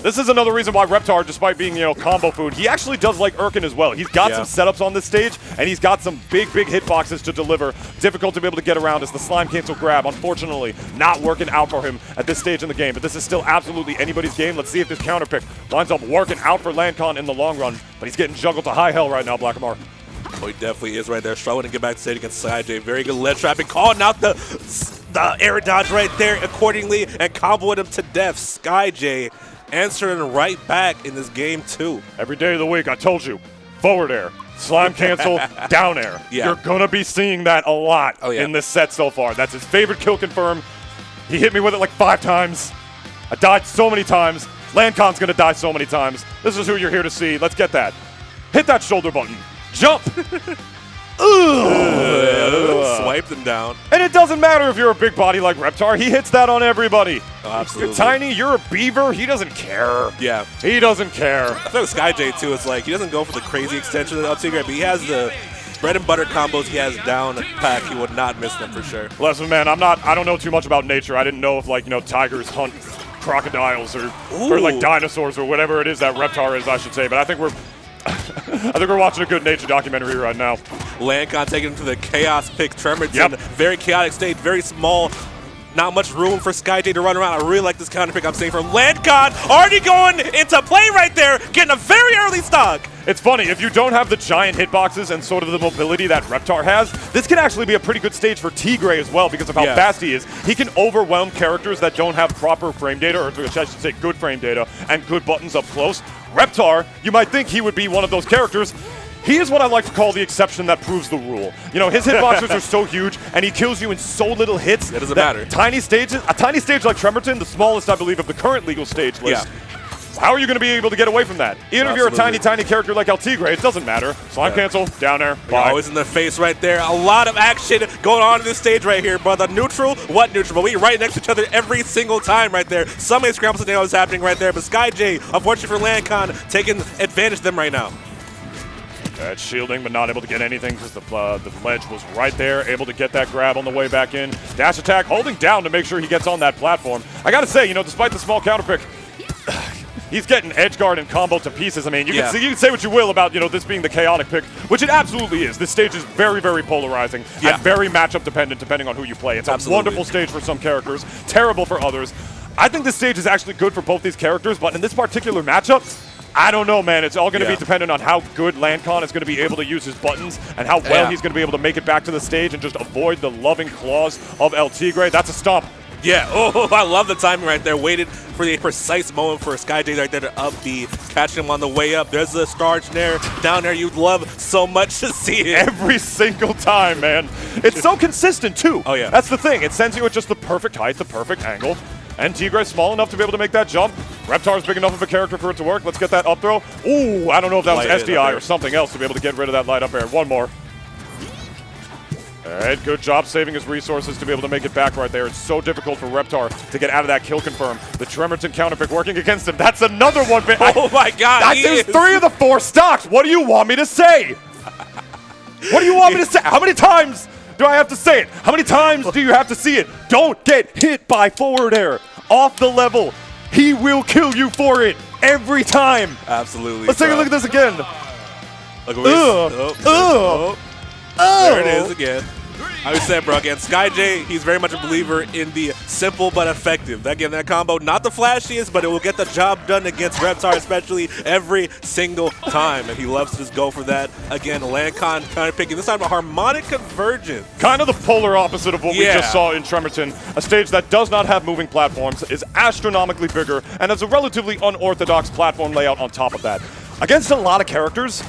This is another reason why Reptar, despite being, you know, combo food, he actually does like Erkin as well. He's got some setups on this stage, and he's got some big hitboxes to deliver. Difficult to be able to get around as the slime cancel grab, unfortunately, not working out for him at this stage in the game. But this is still absolutely anybody's game. Let's see if this counter pick winds up working out for Lancon in the long run. But he's getting juggled to high hell right now, Black Amar. Oh, he definitely is right there. Struggling to get back to stage against SkyJ. Very good ledge trapping. Calling out the air dodge right there accordingly and comboing him to death. SkyJ answering right back in this game too. Every day of the week, I told you, forward air, slime cancel, down air. You're going to be seeing that a lot in this set so far. That's his favorite kill confirm. He hit me with it like 5 times. I died so many times. Lancon's going to die so many times. This is who you're here to see. Let's get that. Hit that shoulder button. Jump. Swipe them down. And it doesn't matter if you're a big body like Reptar. He hits that on everybody. Oh, absolutely. You're tiny, you're a beaver. He doesn't care. Yeah. He doesn't care. I feel like SkyJ, too, it's like he doesn't go for the crazy extension of the up but he has the bread and butter combos he has down pack. He would not miss them for sure. Listen, man, I don't know too much about nature. I didn't know if, like, you know, tigers hunt crocodiles or like dinosaurs or whatever it is that Reptar is, I should say. But I think we're watching a good nature documentary right now. Lancon taking him to the chaos pick. Tremerton, very chaotic state, very small. Not much room for SkyJ to run around. I really like this counter pick I'm seeing from Lancon. Already going into play right there, getting a very early stock. It's funny, if you don't have the giant hitboxes and sort of the mobility that Reptar has, this can actually be a pretty good stage for Tigre as well because of how fast he is. He can overwhelm characters that don't have proper frame data, or I should say good frame data, and good buttons up close. Reptar, you might think he would be one of those characters. He is what I like to call the exception that proves the rule. You know, his hitboxes are so huge, and he kills you in so little hits. It doesn't matter. A tiny stage like Tremerton, the smallest, I believe, of the current legal stage list. How are you going to be able to get away from that? Even if you're a tiny character like El Tigre, it doesn't matter. Slime cancel, down there, bye. Always in the face right there. A lot of action going on in this stage right here, but the neutral, what neutral? But we right next to each other every single time right there. So many scrambles and is happening right there, but SkyJ, unfortunately for Lancon, taking advantage of them right now. Shielding, but not able to get anything because the ledge was right there. Able to get that grab on the way back in. Dash attack, holding down to make sure he gets on that platform. I gotta say, you know, despite the small counter pick, he's getting edge guard and combo to pieces. I mean, you can say what you will about, you know, this being the chaotic pick, which it absolutely is. This stage is very, very polarizing and very matchup dependent depending on who you play. It's a wonderful stage for some characters, terrible for others. I think this stage is actually good for both these characters, but in this particular matchup, I don't know, man. It's all going to be dependent on how good Lancon is going to be able to use his buttons and how well he's going to be able to make it back to the stage and just avoid the loving claws of El Tigre. That's a stomp. Yeah, oh, I love the timing right there. Waited for the precise moment for SkyJ right there to up B, catching him on the way up. There's a Star Snare down there you'd love so much to see it. Every single time, man. It's so consistent, too. Oh, yeah. That's the thing. It sends you at just the perfect height, the perfect angle. And Tigre's small enough to be able to make that jump. Reptar's big enough of a character for it to work. Let's get that up throw. Ooh, I don't know if that was SDI or something else to be able to get rid of that light up air. One more. All right, good job saving his resources to be able to make it back right there. It's so difficult for Reptar to get out of that kill confirm. The Tremerton counter pick working against him. That's another one. Oh my God, there's 3 of the 4 stocks. What do you want me to say? What do you want me to say? How many times do I have to say it? How many times do you have to see it? Don't get hit by forward air. Off the level. He will kill you for it every time. Absolutely. Let's take a look at this again. Look at there it is again. Like I said, bro, again, SkyJ, he's very much a believer in the simple but effective. Again, that combo, not the flashiest, but it will get the job done against Reptar, especially every single time. And he loves to just go for that. Again, Lancon kind of picking this time a harmonic convergence. Kind of the polar opposite of what we just saw in Tremerton. A stage that does not have moving platforms, is astronomically bigger, and has a relatively unorthodox platform layout on top of that. Against a lot of characters,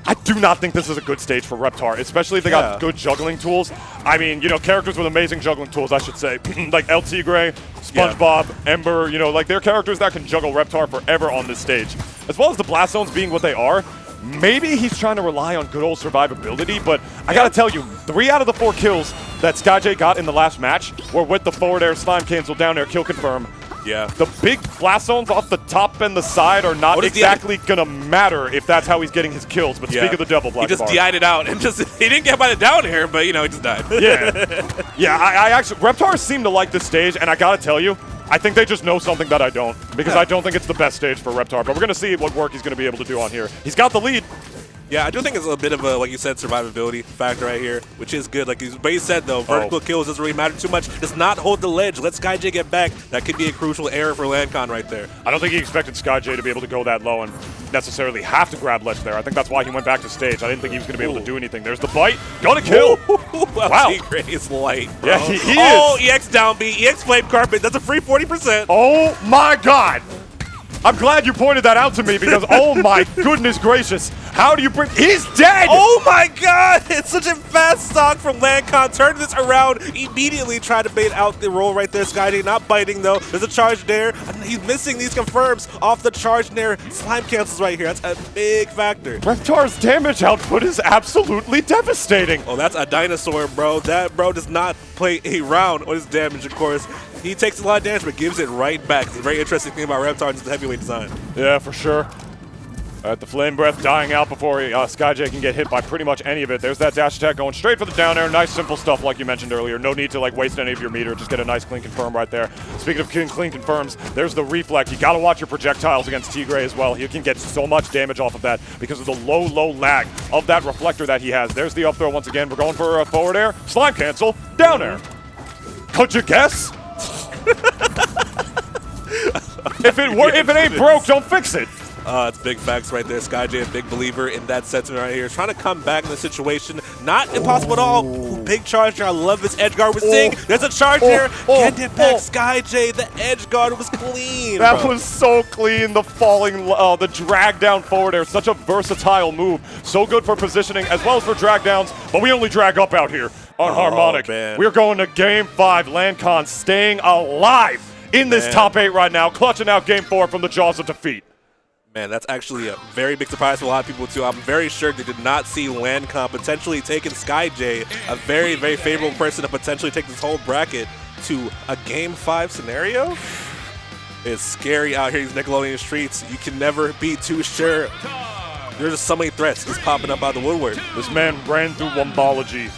I do not think this is a good stage for Reptar, especially if they got good juggling tools. I mean, you know, characters with amazing juggling tools, I should say. Like El Tigre, SpongeBob, Ember, you know, like they're characters that can juggle Reptar forever on this stage. As well as the blast zones being what they are, maybe he's trying to rely on good old survivability, but I gotta tell you, 3 out of the 4 kills that SkyJ got in the last match were with the forward air slime cancel down air kill confirm. Yeah. The big blast zones off the top and the side are not exactly gonna matter if that's how he's getting his kills. But speak of the devil, Black He just DI'd it out and he didn't get by the down here, but you know, he just died. Yeah. I actually, Reptar seem to like this stage, and I gotta tell you, I think they just know something that I don't, because I don't think it's the best stage for Reptar. But we're gonna see what work he's gonna be able to do on here. He's got the lead. Yeah, I do think it's a bit of a, like you said, survivability factor right here, which is good. Like Boies said, though, vertical kills doesn't really matter too much. Does not hold the ledge. Let SkyJ get back. That could be a crucial error for Lancon right there. I don't think he expected SkyJ to be able to go that low and necessarily have to grab ledge there. I think that's why he went back to stage. I didn't think he was going to be able to do anything. There's the bite. Gonna kill. Wow. Tigre is light, bro. Yeah, he is. Oh, EX down B, EX flame carpet. That's a free 40%. Oh, my God. I'm glad you pointed that out to me because, oh my goodness gracious, how do you bring... He's dead! Oh my God! It's such a fast stock from Lancon. Turned this around, immediately tried to bait out the roll right there. SkyJ not biting though. There's a charge there. And he's missing these confirms off the charge there. Slime cancels right here. That's a big factor. Reptar's damage output is absolutely devastating. Oh, that's a dinosaur, bro. That bro does not play a round on his damage, of course. He takes a lot of damage, but gives it right back. It's a very interesting thing about Reptar is the heavyweight design. Yeah, for sure. The Flame Breath dying out before SkyJ can get hit by pretty much any of it. There's that dash attack going straight for the down air. Nice, simple stuff like you mentioned earlier. No need to like waste any of your meter. Just get a nice clean confirm right there. Speaking of clean confirms, there's the reflect. You got to watch your projectiles against Tigre as well. He can get so much damage off of that because of the low lag of that reflector that he has. There's the up throw once again. We're going for a forward air. Slime cancel. Down air. Could you guess? If it ain't broke, don't fix it. It's big facts right there. SkyJ, a big believer in that sentiment right here. Trying to come back in the situation. Not impossible at all. Ooh, big charge there. I love this edge guard we're seeing. There's a charge there. Get it back, SkyJ. The edge guard was clean. That was so clean. The falling, the drag down forward air. Such a versatile move. So good for positioning as well as for drag downs. But we only drag up out here on Harmonic. Man. We're going to Game 5. Lancon staying alive in this top 8 right now. Clutching out Game 4 from the jaws of defeat. Man, that's actually a very big surprise for a lot of people, too. I'm very sure they did not see Lancon potentially taking SkyJ, a very, very favorable person to potentially take this whole bracket to a Game 5 scenario. It's scary out here in these Nickelodeon streets. You can never be too sure. There's just so many threats just popping up out of the woodwork. This man ran through Wombology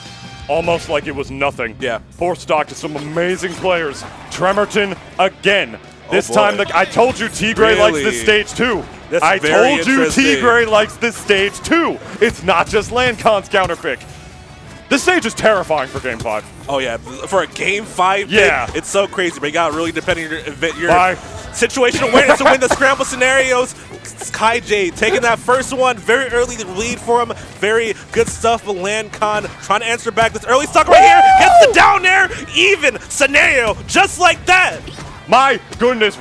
almost like it was nothing. Yeah. Poor stock to some amazing players. Tremerton again. This boy. time, I told you T-Gray likes Really? this stage too. That's I very told you interesting. T-Gray likes this stage too. It's not just Lancon's counterpick. This stage is terrifying for Game 5. Oh yeah, for a Game 5 Yeah. pick, it's so crazy, but you got really depending on your Bye. situational awareness to win the scramble scenarios. SkyJ taking that first one, very early lead for him. Very good stuff, but Lancon trying to answer back this early stock right here. Gets the down air, even scenario, just like that. My goodness,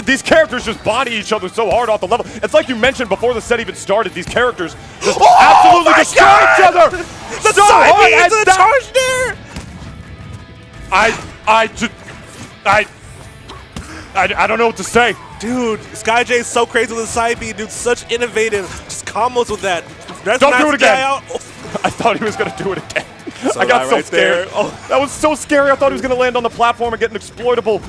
these characters just body each other so hard off the level. It's like you mentioned before the set even started, these characters just absolutely destroy each other. The so side hard B at into the that. charge there. I don't know what to say. Dude, SkyJ is so crazy with the side B, dude. Such innovative just combos with that. Don't do it again. Out. I thought he was going to do it again. So I got so right scared. there. Oh. That was so scary. I thought he was going to land on the platform and get an exploitable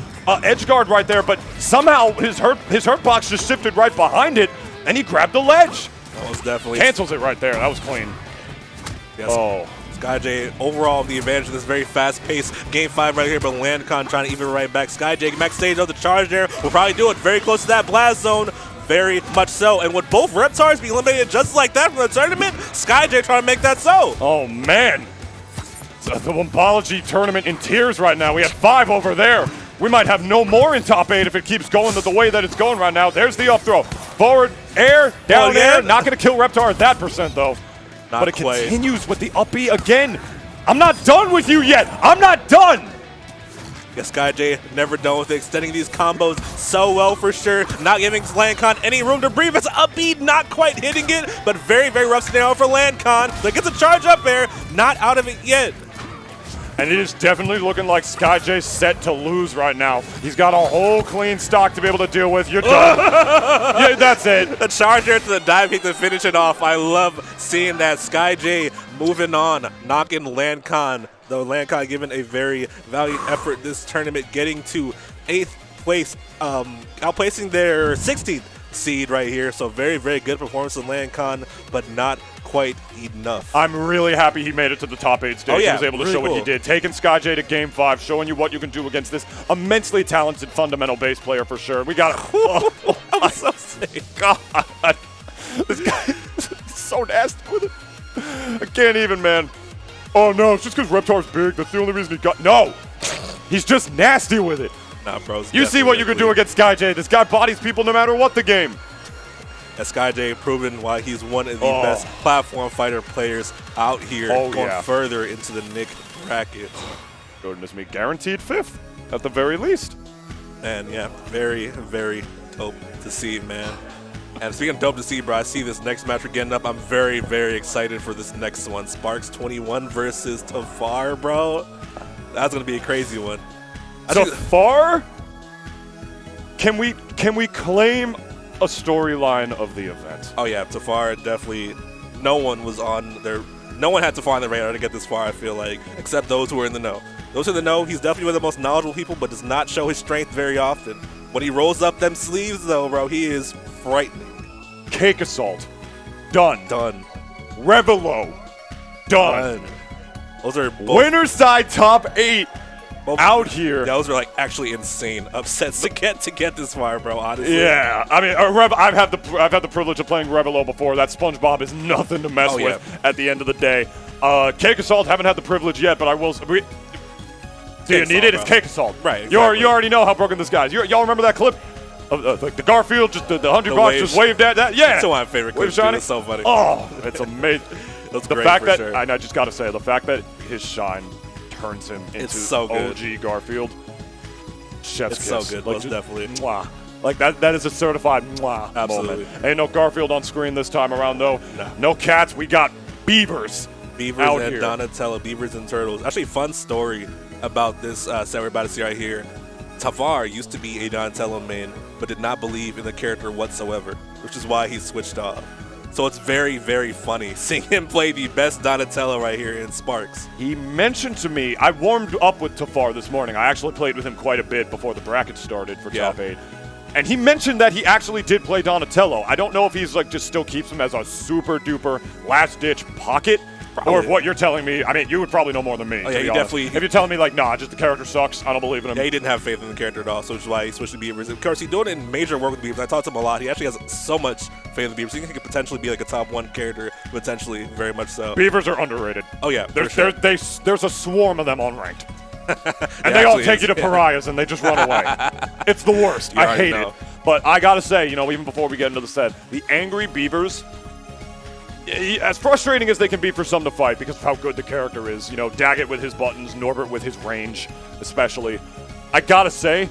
edge guard right there, but somehow his hurt box just shifted right behind it, and he grabbed the ledge. That was definitely Cancels it right there. That was clean. Yes. Oh. SkyJ overall the advantage in this very fast-paced Game 5 right here, but Lancon trying to even right back. SkyJ back stage of the charge there will probably do it. Very close to that blast zone. Very much so. And would both Reptars be eliminated just like that from the tournament? SkyJ trying to make that so. Oh, man. The Wombology tournament in tears right now. We have 5 over there. We might have no more in top 8 if it keeps going the way that it's going right now. There's the up throw. Forward, air, down air. Not going to kill Reptar at that percent, though. Not But it quite. continues with the up B again. I'm not done with you yet. I'm not done. Yeah, SkyJ never done with it, extending these combos so well for sure. Not giving Lancon any room to breathe. It's up B, not quite hitting it, but very, very rough scenario for Lancon. So gets a charge up air, not out of it yet. And it is definitely looking like SkyJ's set to lose right now. He's got a whole clean stock to be able to deal with. You're done. Yeah, that's it. The charge there to the dive kick to finish it off. I love seeing that. SkyJ moving on, knocking Lancon. Though Lancon given a very valiant effort this tournament, getting to 8th place, outplacing their 16th seed right here. So very, very good performance in Lancon, but not quite enough. I'm really happy he made it to the top 8 stage. Oh, yeah, He was able to really show what he cool. did. Taking SkyJ to Game 5, showing you what you can do against this immensely talented fundamental base player for sure. We got That was so sick. God. This guy is so nasty with it. I can't even, man. Oh, no, it's just because Reptar's big. That's the only reason he got... No. He's just nasty with it. Nah, bro. You see what you can do against SkyJ. This guy bodies people no matter what the game. SkyJ proven why he's one of the best platform fighter players out here, going further into the Nick bracket. Goodness me, guaranteed 5th at the very least. And yeah, very, very dope to see, man. And speaking of dope to see, bro, I see this next match we're getting up. I'm very, very excited for this next one. Sparks 21 versus Tfar, bro. That's gonna be a crazy one. Tfar? Can we claim a storyline of the event? Oh yeah, Tfar definitely. No one was on their. No one had Tfar on the radar to get this far. I feel like, except those who were in the know. Those who are in the know, he's definitely one of the most knowledgeable people, but does not show his strength very often. When he rolls up them sleeves, though, bro, he is frightening. Cake Assault, done. Done. Revelo, done. Those are both, Winner's side top 8 out here. Those are like actually insane upsets to get this far, bro. Honestly. Yeah, I mean, I've had the privilege of playing Revelo before. That SpongeBob is nothing to mess with at the end of the day. Cake Assault haven't had the privilege yet, but I will. Do you need it? It's Cake Assault. Right. Exactly. You already know how broken this guy is. Y'all remember that clip of like the Garfield, just the 100 bucks just waved at that? Yeah. It's one of my favorite clips. It's so funny. Oh, it's amazing. That's the great fact for that sure. I just gotta say, the fact that his shine turns him into so good. OG Garfield. Chef's It's kiss. so good, Like, most just definitely. Mwah. Like that is a certified mwah Absolutely. moment. Ain't no Garfield on screen this time around though. No cats. We got beavers. Beavers out and here. Donatello, Beavers and Turtles. Actually, fun story about this set we're about to see right here. Tfar used to be a Donatello main, but did not believe in the character whatsoever, which is why he switched off. So it's very, very funny seeing him play the best Donatello right here in Sparks. He mentioned to me, I warmed up with Tfar this morning. I actually played with him quite a bit before the bracket started for top 8. And he mentioned that he actually did play Donatello. I don't know if he's like just still keeps him as a super duper last ditch pocket. Probably. Or if what you're telling me, I mean, you would probably know more than me. Oh, yeah, he definitely. If you're telling me, like, nah, just the character sucks, I don't believe in him. Yeah, he didn't have faith in the character at all, so which is why he switched to Beavers. Of course, he's doing it in major work with Beavers. I talked to him a lot. He actually has so much faith in the Beavers. He could potentially be like a top 1 character, potentially, very much so. Beavers are underrated. Oh, yeah. There's a swarm of them on ranked. And they all take you to pariahs and they just run away. It's the worst. I hate it. But I gotta say, you know, even before we get into the set, the angry Beavers, as frustrating as they can be for some to fight because of how good the character is, you know, Daggett with his buttons, Norbert with his range, especially, I gotta say,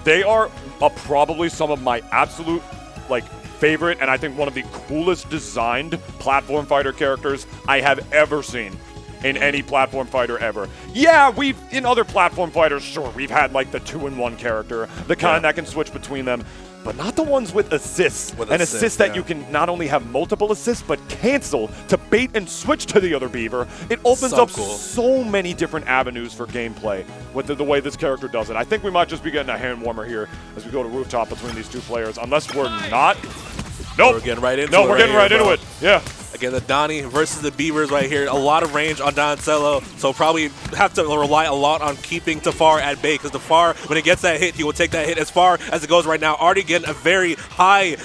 they are probably some of my absolute, like, favorite and I think one of the coolest designed platform fighter characters I have ever seen in any platform fighter ever. Yeah, in other platform fighters, sure, we've had, like, the 2-in-1 character, the kind that can switch between them, but not the ones with assists. Assists that you can not only have multiple assists, but cancel to bait and switch to the other Beaver. It opens up so many different avenues for gameplay with the way this character does it. I think we might just be getting a hand warmer here as we go to rooftop between these two players, unless we're not. Nope. We're getting right into it. No, we're getting right into it. Yeah. Again, the Donnie versus the Beavers right here. A lot of range on Donatello, so probably have to rely a lot on keeping Tfar at bay because Tfar, when he gets that hit, he will take that hit as far as it goes right now. Already getting a very high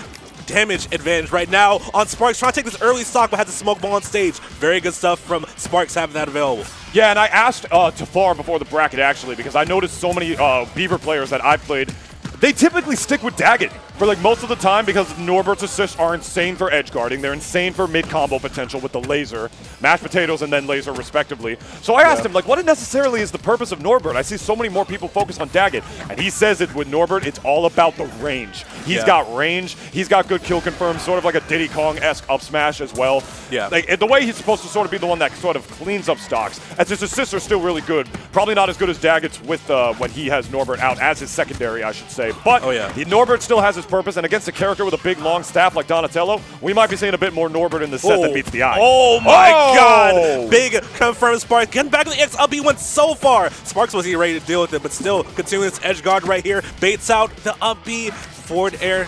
damage advantage right now on Sparks. Trying to take this early stock, but has a smoke ball on stage. Very good stuff from Sparks having that available. Yeah, and I asked Tfar before the bracket, actually, because I noticed so many Beaver players that I've played, they typically stick with Daggett for like most of the time because Norbert's assists are insane for edge guarding. They're insane for mid-combo potential with the laser, mashed potatoes and then laser respectively. So I asked him, like, what necessarily is the purpose of Norbert? I see so many more people focus on Daggett. And he says it with Norbert, it's all about the range. He's got range. He's got good kill confirm, sort of like a Diddy Kong-esque up smash as well. Yeah. Like, the way he's supposed to sort of be the one that sort of cleans up stocks, as his assists are still really good. Probably not as good as Daggett's with when he has Norbert out as his secondary, I should say. But Norbert still has his purpose, and against a character with a big, long staff like Donatello, we might be seeing a bit more Norbert in the set that meets the eye. Oh my God! Big confirmed Sparks. Getting back to the X up, he went so far. Sparks wasn't ready to deal with it, but still continuing this edge guard right here. Baits out the up B, forward air.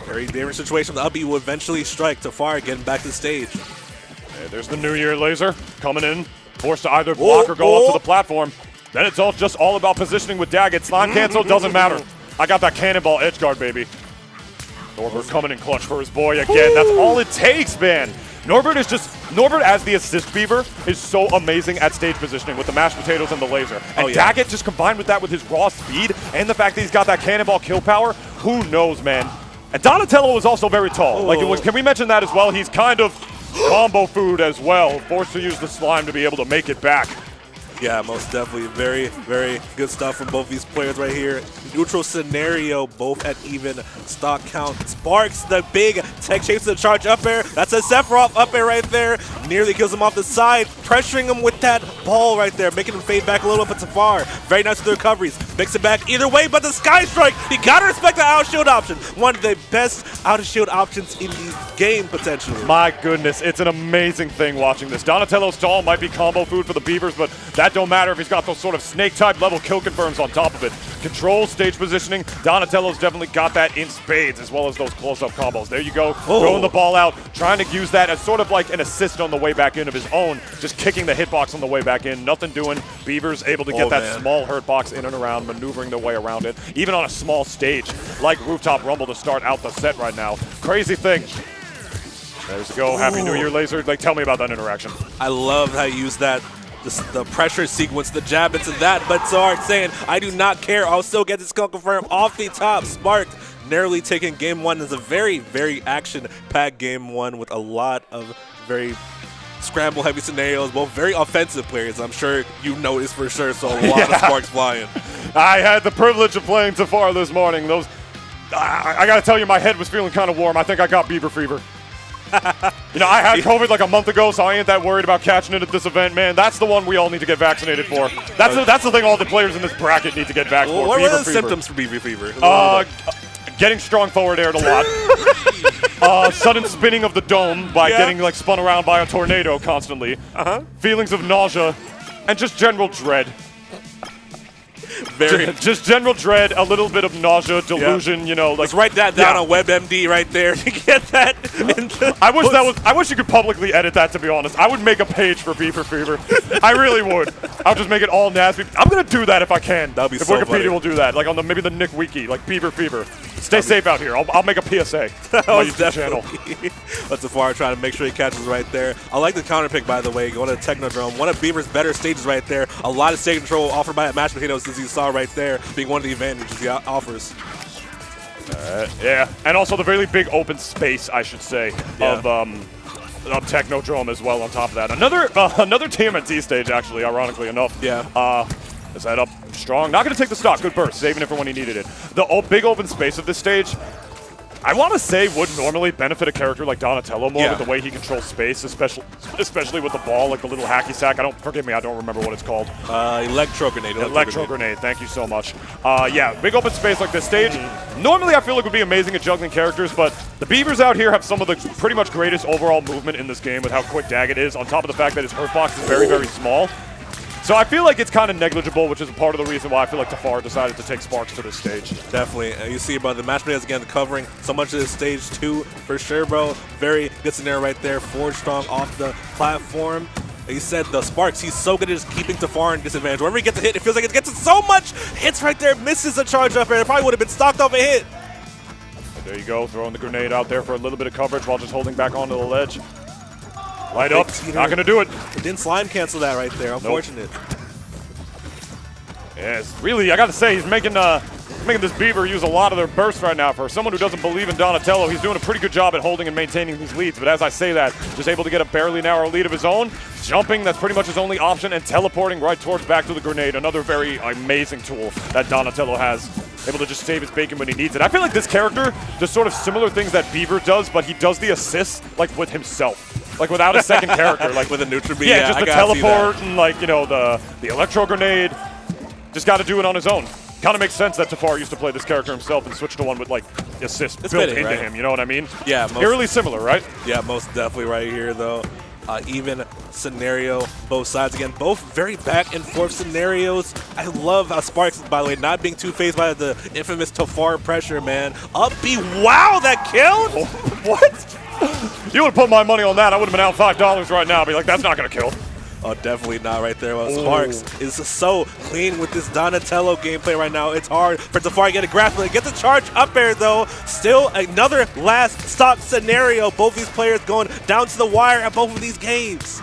Very dangerous situation. The up B will eventually strike. Tfar getting back to the stage. Hey, there's the New Year laser coming in, forced to either block or go up to the platform. Then it's just all about positioning with Daggett. Slime cancel doesn't matter. I got that cannonball edge guard, baby. Norbert coming in clutch for his boy again. That's all it takes, man. Norbert as the assist Beaver is so amazing at stage positioning with the mashed potatoes and the laser. And Daggett just combined with that with his raw speed and the fact that he's got that cannonball kill power, who knows, man. And Donatello is also very tall. Like, can we mention that as well? He's kind of combo food as well, forced to use the slime to be able to make it back. Yeah, most definitely. Very, very good stuff from both these players right here. Neutral scenario, both at even stock count. Sparks, the big tech shapes the charge up air. That's a Sephiroth up air right there. Nearly kills him off the side, pressuring him with that ball right there, making him fade back a little bit. Tfar, very nice with the recoveries. Makes it back either way, but the Sky Strike, you gotta respect the out shield option. One of the best out of shield options in the game, potentially. My goodness, it's an amazing thing watching this. Donatello's stall might be combo food for the Beavers, but that don't matter if he's got those sort of snake-type level kill confirms on top of it. Control, stage positioning, Donatello's definitely got that in spades, as well as those close-up combos. There you go, throwing the ball out, trying to use that as sort of like an assist on the way back in of his own, just kicking the hitbox on the way back in, nothing doing. Beavers able to get that small hurt box in and around, maneuvering their way around it, even on a small stage, like Rooftop Rumble to start out the set right now. Crazy thing. There's the go, Happy New Year laser. Like, tell me about that interaction. I love how you use that. The pressure sequence, the jab into that, but Tfar saying, I do not care, I'll still get this kill confirmed off the top. Spark narrowly taking game one. Is a very, very action-packed game one with a lot of very scramble-heavy scenarios, both very offensive players. I'm sure you noticed for sure, so a lot of Sparks flying. I had the privilege of playing Tfar this morning. Those, I gotta tell you, my head was feeling kind of warm. I think I got Beaver fever. You know, I had COVID like a month ago, so I ain't that worried about catching it at this event, man. That's the one we all need to get vaccinated for. That's the thing all the players in this bracket need to get vaccinated for. What are the symptoms for Beaver fever? Getting strong forward aired a lot. Sudden spinning of the dome by getting like spun around by a tornado constantly. Feelings of nausea, and just general dread. Just general dread, a little bit of nausea, delusion, you know. Like, let's write that down on WebMD right there to get that. I wish you could publicly edit that, to be honest. I would make a page for Beaver Fever. I really would. I'll just make it all nasty. I'm going to do that if I can. That'll be if so Wikipedia funny. will do that, like on maybe the Nick Wiki, like Beaver Fever. Stay safe out here. I'll make a PSA on my YouTube channel. That's Tfar trying to make sure he catches right there. I like the counter pick, by the way, going to Technodrome. One of Beaver's better stages right there. A lot of stage control offered by Match Potatoes, as you saw right there, being one of the advantages he offers. Yeah, and also the really big open space, I should say, of Technodrome as well on top of that. Another TMNT stage, actually, ironically enough. Yeah. Is that up strong? Not going to take the stock. Good burst, saving it for when he needed it. The big open space of this stage, I want to say, would normally benefit a character like Donatello more with the way he controls space, especially with the ball, like the little hacky sack. Forgive me, I don't remember what it's called. Electro Grenade. Electro Grenade, thank you so much. Yeah, big open space like this stage. Normally I feel like would be amazing at juggling characters, but the Beavers out here have some of the pretty much greatest overall movement in this game with how quick Daggett is, on top of the fact that his hurt box is very, very small. So I feel like it's kind of negligible, which is part of the reason why I feel like Tfar decided to take Sparks to this stage. Definitely. You see, bro, the match players again covering so much of this stage 2 for sure, bro. Very good scenario right there. Forward strong off the platform. He said the Sparks, he's so good at just keeping Tfar in disadvantage. Whenever he gets a hit, it feels like it gets so much hits right there. Misses a charge up, and it probably would have been stocked off a hit. And there you go, throwing the grenade out there for a little bit of coverage while just holding back onto the ledge. Light up, not going to do it. It didn't slime cancel that right there. Unfortunate. Nope. Yes, really, I got to say, he's making this Beaver use a lot of their bursts right now. For someone who doesn't believe in Donatello, he's doing a pretty good job at holding and maintaining these leads. But as I say that, just able to get a barely narrow lead of his own. Jumping, that's pretty much his only option, and teleporting right towards back to the grenade. Another very amazing tool that Donatello has. Able to just save his bacon when he needs it. I feel like this character does sort of similar things that Beaver does, but he does the assists like with himself. Like without a second character. Like with a neutral B. Yeah, just the teleport and like, you know, the electro grenade. Just got to do it on his own. Kind of makes sense that Tfar used to play this character himself and switch to one with like assist built into him. You know what I mean? Yeah. Eerily similar, right? Yeah, most definitely right here though. Even scenario, both sides again, both very back and forth scenarios. I love how Sparks, by the way, not being too phased by the infamous Tfar pressure, man. Up B, wow, that killed? Oh, what? You would put my money on that. I would have been out $5 right now. I'd be like, that's not gonna kill. Oh, definitely not right there. Well, Sparks is so clean with this Donatello gameplay right now. It's hard for Tfar to get a grasp. Get the charge up there, though. Still another last stop scenario. Both these players going down to the wire at both of these games.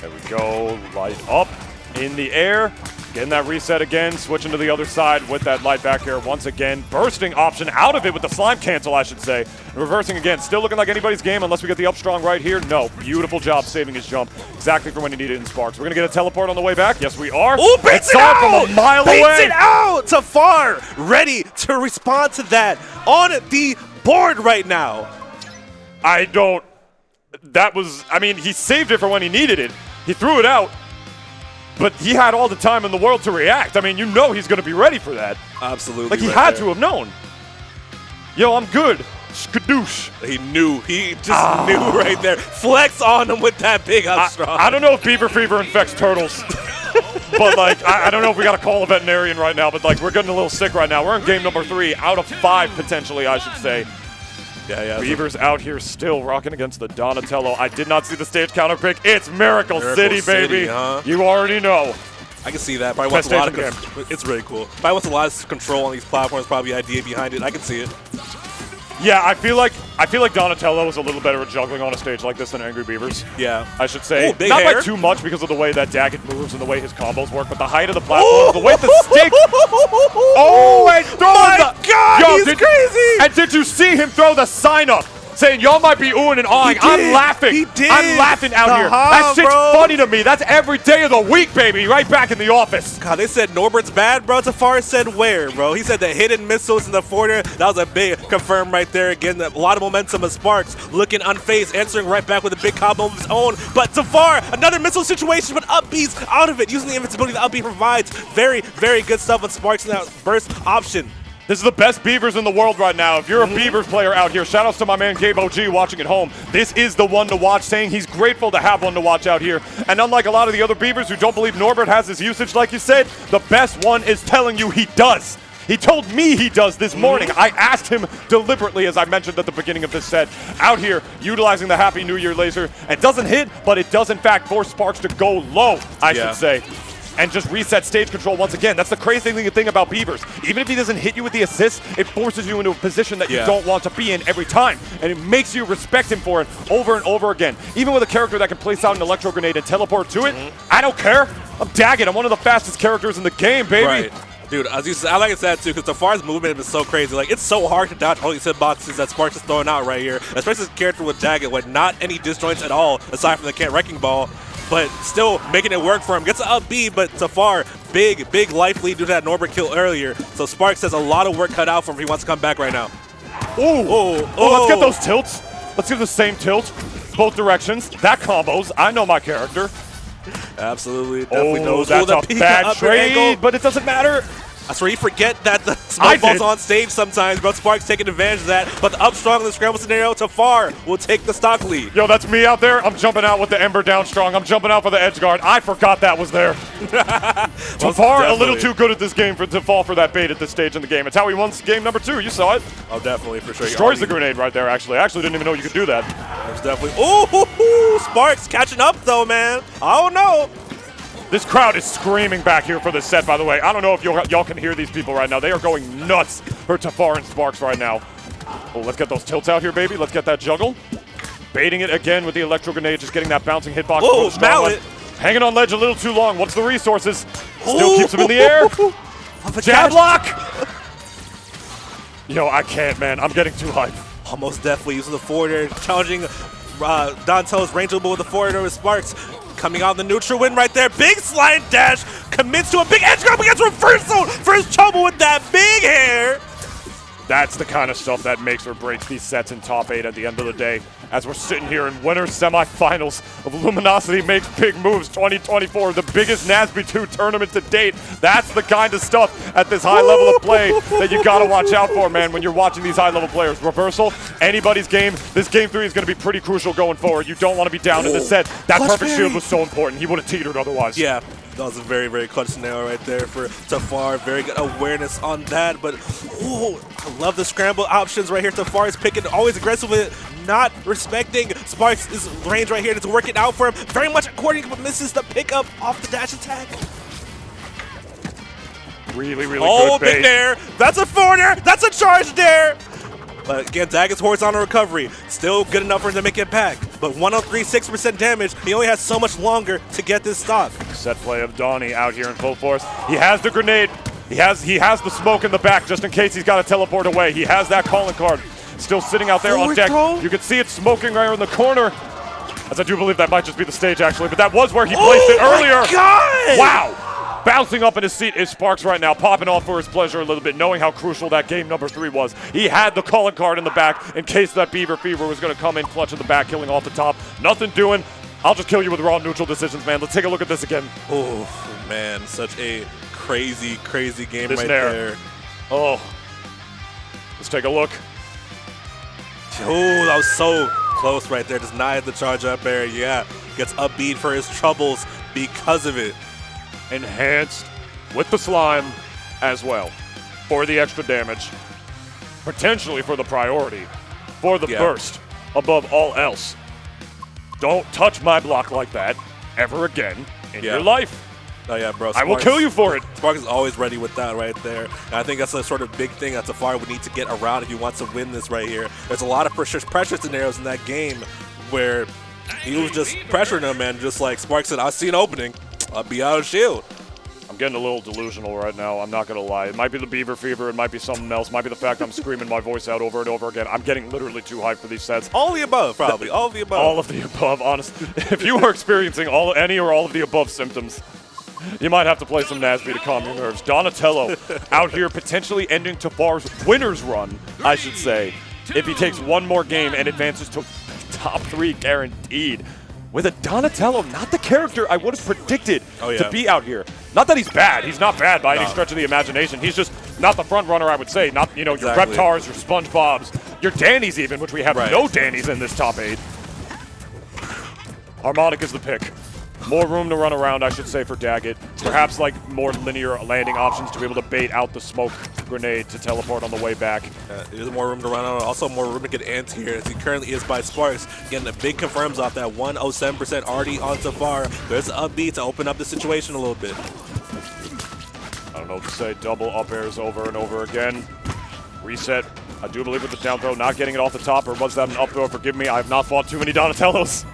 There we go. Light up in the air. Getting that reset again, switching to the other side with that light back air once again. Bursting option out of it with the slime cancel, I should say. And reversing again. Still looking like anybody's game unless we get the up strong right here. No. Beautiful job saving his jump. Exactly for when he needed it in Sparks. We're going to get a teleport on the way back. Yes, we are. Oh, beats it out! From a mile away. Beats it out! Tfar ready to respond to that on the board right now. I mean, he saved it for when he needed it. He threw it out. But he had all the time in the world to react. I mean, you know he's going to be ready for that. Absolutely. Like, he had to have known. Yo, I'm good. Skadoosh. He knew. He just knew right there. Flex on him with that big up strong. I don't know if Beaver Fever infects turtles. But, like, I don't know if we got to call a veterinarian right now. But, like, we're getting a little sick right now. We're in game number 3 out of 5, potentially, I should say. Yeah. Beavers out here still rocking against the Donatello. I did not see the stage counter pick. It's Miracle City, baby. Huh? You already know. I can see that. Probably wants a lot of it's really cool. Probably wants a lot of control on these platforms. Probably the idea behind it. I can see it. Yeah, I feel like Donatello is a little better at juggling on a stage like this than Angry Beavers. Yeah. I should say. Ooh, big not hair. by too much because of the way that Daggett moves and the way his combos work, but the height of the platform, the way the stick. Oh, and my God, he's crazy! And did you see him throw the sign up? Saying y'all might be oohing and awing. I'm laughing. He did. I'm laughing out here. That shit's funny to me. That's every day of the week, baby. Right back in the office. God, they said Norbert's bad, bro. Tfar said where, bro? He said the hidden missiles in the forward. That was a big confirm right there. Again, a lot of momentum of Sparks looking unfazed, answering right back with a big combo of his own. But Tfar, another missile situation, but up B's out of it, using the invincibility that up B provides. Very, very good stuff with Sparks in that burst option. This is the best Beavers in the world right now. If you're a Beavers player out here, shout outs to my man Gabe OG watching at home. This is the one to watch, saying he's grateful to have one to watch out here. And unlike a lot of the other Beavers who don't believe Norbert has his usage like you said, the best one is telling you he does. He told me he does this morning. I asked him deliberately, as I mentioned at the beginning of this set, out here utilizing the Happy New Year laser. It doesn't hit, but it does in fact force Sparks to go low, I should say. And just reset stage control once again. That's the crazy thing about Beavers. Even if he doesn't hit you with the assist, it forces you into a position that you don't want to be in every time. And it makes you respect him for it over and over again. Even with a character that can place out an electro grenade and teleport to it, I don't care. I'm Daggett. I'm one of the fastest characters in the game, baby. Right. Dude, as you said, I like it that too, because Tfar's movement is so crazy. Like, it's so hard to dodge all these hitboxes that Sparks is throwing out right here. Especially this character with Daggett, with not any disjoints at all, aside from the Wrecking Ball. But still making it work for him. Gets an up B, but Tfar, big life lead due to that Norbert kill earlier. So Sparks has a lot of work cut out for him if he wants to come back right now. Let's get those tilts. Let's get the same tilt, both directions. That combos. I know my character. Absolutely, definitely knows. That's a bad trade, but it doesn't matter. That's where you forget that the smoke ball's on stage sometimes, but Sparks taking advantage of that. But the up strong in the scramble scenario, Tfar will take the stock lead. Yo, that's me out there. I'm jumping out with the Ember down strong. I'm jumping out for the edge guard. I forgot that was there. Tfar, a little too good at this game to fall for that bait at this stage in the game. It's how he won game number 2. You saw it. Oh, definitely, for sure. Destroys the grenade right there, actually. I actually didn't even know you could do that. There's definitely. Ooh, Sparks catching up, though, man. I don't know. This crowd is screaming back here for this set, by the way. I don't know if y'all can hear these people right now. They are going nuts for Tfar and Sparks right now. Oh, let's get those tilts out here, baby. Let's get that juggle. Baiting it again with the electro grenade, just getting that bouncing hitbox. Oh, mallet. Hanging on ledge a little too long. What's the resources? Still keeps him in the air. Jab block. Yo, I can't, man. I'm getting too hyped. Almost definitely using the forwarder, challenging Donatello's rangeable with the forwarder with Sparks. Coming out the neutral win right there. Big slide dash. Commits to a big edge grab against reversal for his trouble with that big hair. That's the kind of stuff that makes or breaks these sets in top 8 at the end of the day. As we're sitting here in winners semifinals of Luminosity Makes Big Moves 2024, the biggest NASB 2 tournament to date. That's the kind of stuff at this high level of play that you got to watch out for, man, when you're watching these high level players. Reversal, anybody's game. This game 3 is going to be pretty crucial going forward. You don't want to be down in this set. That perfect shield was so important. He would have teetered otherwise. Yeah. That was a very clutch scenario right there for Tfar. Very good awareness on that. But, ooh, I love the scramble options right here. Tfar is picking, always aggressive with it, not respecting Sparks' range right here. It's working out for him. Very much according, but misses the pickup off the dash attack. Really good bait. Big dare. That's a forwarder. That's a charge dare. But again, Daggett's horizontal recovery, still good enough for him to make it back. But 103, 6% damage, he only has so much longer to get this stock. Set play of Donnie out here in full force. He has the grenade. He has the smoke in the back just in case he's got to teleport away. He has that calling card. Still sitting out there on deck. You can see it smoking right in the corner. As I do believe that might just be the stage actually, but that was where he placed it earlier. My God! Wow! Bouncing up in his seat is Sparks right now, popping off for his pleasure a little bit, knowing how crucial that game number 3 was. He had the calling card in the back in case that Beaver Fever was going to come in clutch in the back, killing off the top. Nothing doing. I'll just kill you with raw neutral decisions, man. Let's take a look at this again. Oh, man. Such a crazy game this right nair. there. Oh. Let's take a look. Oh, that was so close right there. Just denied the charge up air. Yeah. Gets upbeat for his troubles because of it. Enhanced with the slime as well for the extra damage, potentially for the priority, for the burst above all else. Don't touch my block like that ever again in your life. Oh yeah, bro. I will kill you for it. Spark is always ready with that right there. And I think that's a sort of big thing that Tfar would need to get around if he wants to win this right here. There's a lot of pressure scenarios in that game where he was just pressuring him and just like Spark said, I see an opening. I'll be out of shield. I'm getting a little delusional right now. I'm not going to lie. It might be the Beaver Fever. It might be something else. It might be the fact I'm screaming my voice out over and over again. I'm getting literally too hyped for these sets. All of the above, probably. All of the above. All of the above, honestly. If you are experiencing any or all of the above symptoms, you might have to play some NASB to calm your nerves. Donatello out here potentially ending Tfar's winner's run, I should say, if he takes one more game and advances to top 3 guaranteed. With a Donatello, not the character I would have predicted to be out here. Not that he's bad. He's not bad by any stretch of the imagination. He's just not the front runner, I would say. Not, you know, Exactly. your Reptars, your SpongeBobs, your Dannys even, which we have no Dannys in this top 8. Harmonic is the pick. More room to run around, I should say, for Daggett. Perhaps like more linear landing options to be able to bait out the smoke grenade to teleport on the way back. There's more room to run on, also more room to get anti-here as he currently is by Sparks. Getting the big confirms off that 107% already on Tfar. There's an up B to open up the situation a little bit. I don't know what to say. Double up airs over and over again. Reset. I do believe with the down throw, not getting it off the top, or was that an up throw? Forgive me, I have not fought too many Donatellos.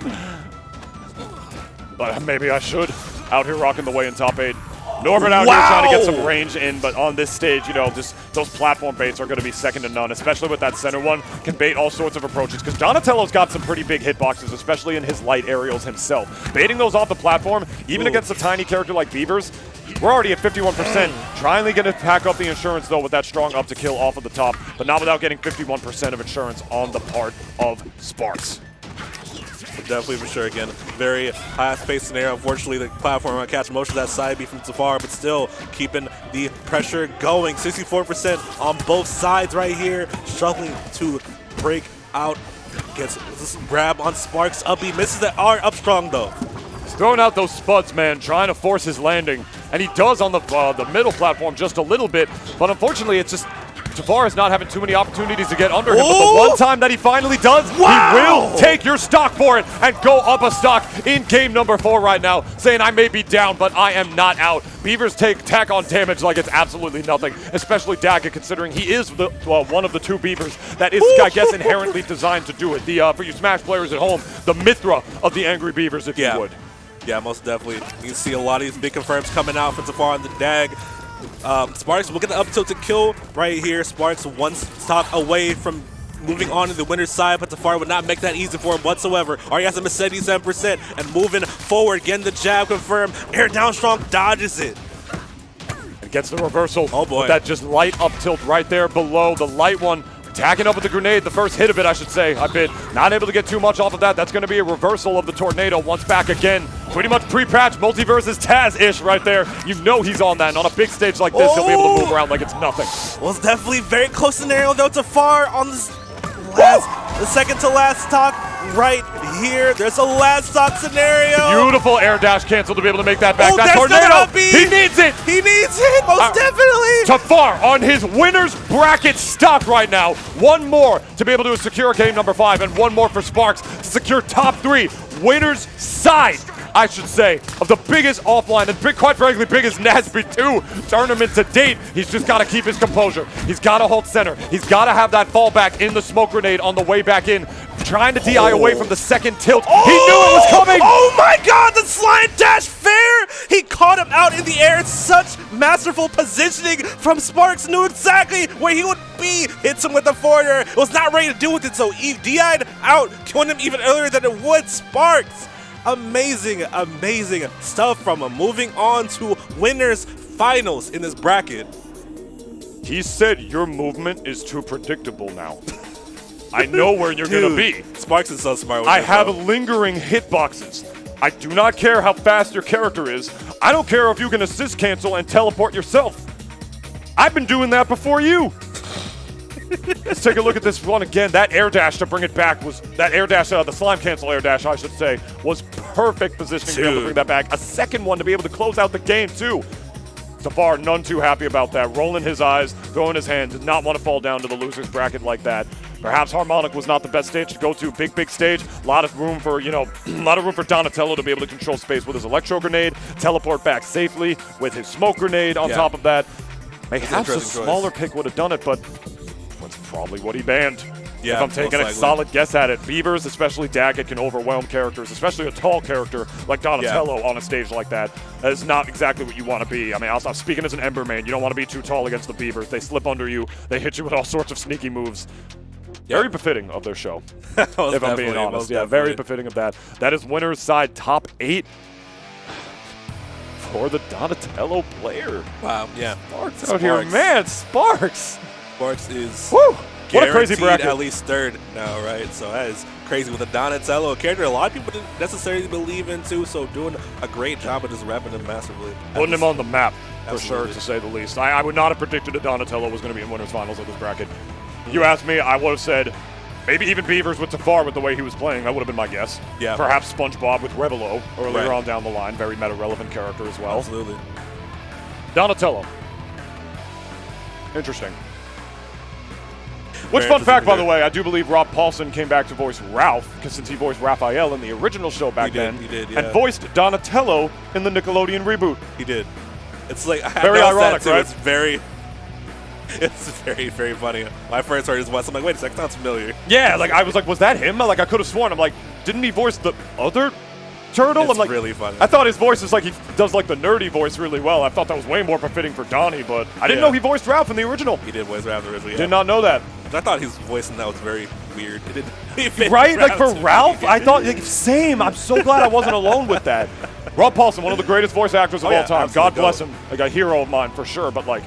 But maybe I should. Out here rocking the way in top 8. Norbert out here trying to get some range in, but on this stage, you know, just those platform baits are going to be second to none, especially with that center one. Can bait all sorts of approaches, because Donatello's got some pretty big hitboxes, especially in his light aerials himself. Baiting those off the platform, even against a tiny character like Beavers, we're already at 51%. Trying to get to pack up the insurance, though, with that strong up to kill off of the top, but not without getting 51% of insurance on the part of Sparks. Definitely for sure. Again, very high-paced scenario. Unfortunately, the platform might catch most of that side B from Tfar, but still keeping the pressure going. 64% on both sides right here. Struggling to break out. Gets this grab on Sparks. Up B misses that R up strong though. He's throwing out those spuds, man, trying to force his landing. And he does on the middle platform just a little bit, but unfortunately it's just Tfar is not having too many opportunities to get under him, but the one time that he finally does, he will take your stock for it and go up a stock in game number 4 right now, saying I may be down, but I am not out. Beavers tack on damage like it's absolutely nothing, especially Daggett, considering he is the one of the 2 Beavers that is, I guess, inherently designed to do it. The for you Smash players at home, the Mithra of the Angry Beavers, if you would. Yeah, most definitely. You can see a lot of these big confirms coming out from Tfar on the Dag. Sparks will get the up tilt to kill right here. Sparks one stock away from moving on to the winner's side, but Tfar would not make that easy for him whatsoever. Already has him at 77% and moving forward, getting the jab confirmed. Air down strong, dodges it. And gets the reversal. Oh boy. With that just light up tilt right there below. The light one tagging up with the grenade, the first hit of it, I should say. I've been not able to get too much off of that. That's going to be a reversal of the tornado once back again. Pretty much pre-patch, multiverses Taz-ish right there. You know he's on that, and on a big stage like this, he'll be able to move around like it's nothing. Well, it's definitely very close scenario, though. Tfar on this the second to last stock right here. There's a last stock scenario. Beautiful air dash cancel to be able to make that back. Oh, that tornado, he needs it. He needs it, most definitely. Tfar on his winner's bracket stock right now. One more to be able to secure game number 5, and one more for Sparks to secure top 3. Winner's side, I should say, of the biggest offline and quite frankly biggest Nasby 2 tournament to date. He's just got to keep his composure. He's got to hold center. He's got to have that fallback in the smoke grenade on the way back in, trying to DI away from the second tilt. He knew it was coming. Oh my god, the slide dash fair! He caught him out in the air. Such masterful positioning from Sparks. Knew exactly where he would be. Hits him with the forwarder. Was not ready to do with it, so he DI'd out, killing him even earlier than it would. Sparks. Amazing, amazing stuff from him. Moving on to winners finals in this bracket. He said your movement is too predictable now. I know where you're going to be. Sparks is so smart with I that, have though. lingering hitboxes. I do not care how fast your character is. I don't care if you can assist cancel and teleport yourself. I've been doing that before you. Let's take a look at this one again. That air dash to bring it back was, that air dash, the slime cancel air dash, I should say, was perfect positioning to be able to bring that back. A second one to be able to close out the game, too. Tfar, none too happy about that. Rolling his eyes, throwing his hands, did not want to fall down to the loser's bracket like that. Perhaps Harmonic was not the best stage to go to. Big stage. A lot of room for, you know, a lot of room for Donatello to be able to control space with his electro grenade, teleport back safely with his smoke grenade on top of that. Perhaps a smaller pick would have done it, but that's probably what he banned. Yeah, if I'm taking a solid guess at it. Beavers, especially Daggett, can overwhelm characters, especially a tall character like Donatello on a stage like that. That is not exactly what you want to be. I mean, I'm speaking as an Ember main. You don't want to be too tall against the Beavers. They slip under you. They hit you with all sorts of sneaky moves. Very befitting of their show, if I'm being honest. Yeah, very befitting of that. That is winner's side top 8 for the Donatello player. Wow, yeah. Sparks out here. Man, Sparks. Sparks is what a crazy bracket. At least third now, right? So that is crazy with a Donatello character a lot of people didn't necessarily believe into, so doing a great job of just repping him massively. Putting him on the map. for sure, to say the least. I would not have predicted that Donatello was going to be in winners finals of this bracket. You asked me, I would have said maybe even Beavers with Tfar with the way he was playing. That would have been my guess. Yeah. Perhaps SpongeBob with Revelo earlier on down the line. Very meta-relevant character as well. Absolutely. Donatello. Interesting. Which, fun fact, by the way, I do believe Rob Paulson came back to voice Ralph, because since he voiced Raphael in the original show back then, he did, yeah. and voiced Donatello in the Nickelodeon reboot. He did. It's like very ironic, right? It's very, very funny. When I first heard his voice, I'm like, wait a second, that sounds familiar. Yeah, like I was like, was that him? Like I could have sworn. I'm like, didn't he voice the other turtle? It's I'm like, really funny. I thought his voice is like he does like the nerdy voice really well. I thought that was way more befitting for Donnie, but I didn't know he voiced Ralph in the original. He did voice Ralph in the original. Did not know that. I thought his voice in that was very weird. It didn't right? Like for Ralph, I thought, like, same. I'm so glad I wasn't alone with that. Rob Paulson, one of the greatest voice actors of all time. God bless him. Like a hero of mine for sure, but like,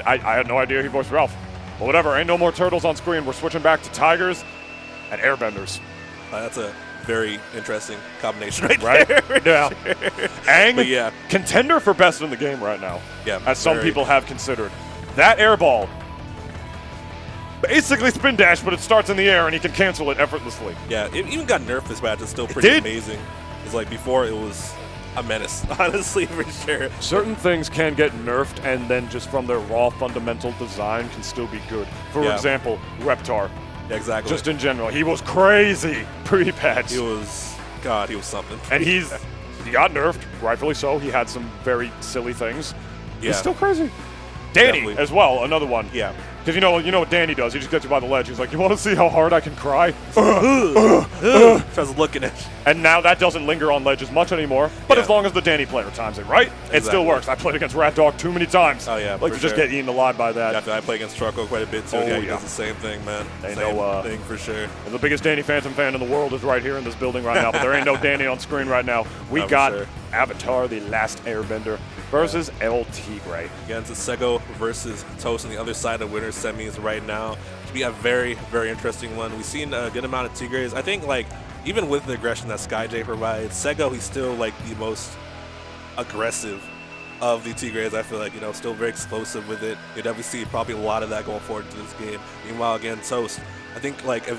I had no idea he voiced Ralph. But whatever, ain't no more turtles on screen. We're switching back to tigers and airbenders. That's a very interesting combination right there. Yeah. Aang, but yeah, contender for best in the game right now. Yeah. As some people have considered. That air ball, basically spin dash, but it starts in the air and he can cancel it effortlessly. Yeah, it even got nerfed this match. It's still pretty amazing. It's like before it was a menace, honestly, for sure. Certain things can get nerfed and then just from their raw fundamental design can still be good. For example, Reptar. Yeah, exactly. Just in general. He was crazy pre-patch. He was, God, he was something. And he got nerfed, rightfully so. He had some very silly things. Yeah. He's still crazy. Danny Definitely. as well, another one. Yeah. Because you know what Danny does? He just gets you by the ledge. He's like, you want to see how hard I can cry? Just looking at you. And now that doesn't linger on ledge as much anymore. But as long as the Danny player times it, right? Exactly. It still works. I played against Rat Dog too many times. Oh, yeah. Like to just get eaten alive by that. Yeah, I play against Trucko quite a bit, too. He does the same thing, man. They same know, thing for sure. The biggest Danny Phantom fan in the world is right here in this building right now, but there ain't no Danny on screen right now. We got Avatar, the Last Airbender, versus El Tigre. Against Sego versus Toast on the other side of winners semis right now. To be a very, very interesting one. We've seen a good amount of Tigres. I think, like, even with the aggression that SkyJ provides, Sego, he's still, like, the most aggressive of the Tigres. I feel like, you know, still very explosive with it. You definitely see probably a lot of that going forward to this game. Meanwhile, again, Toast, I think, like, one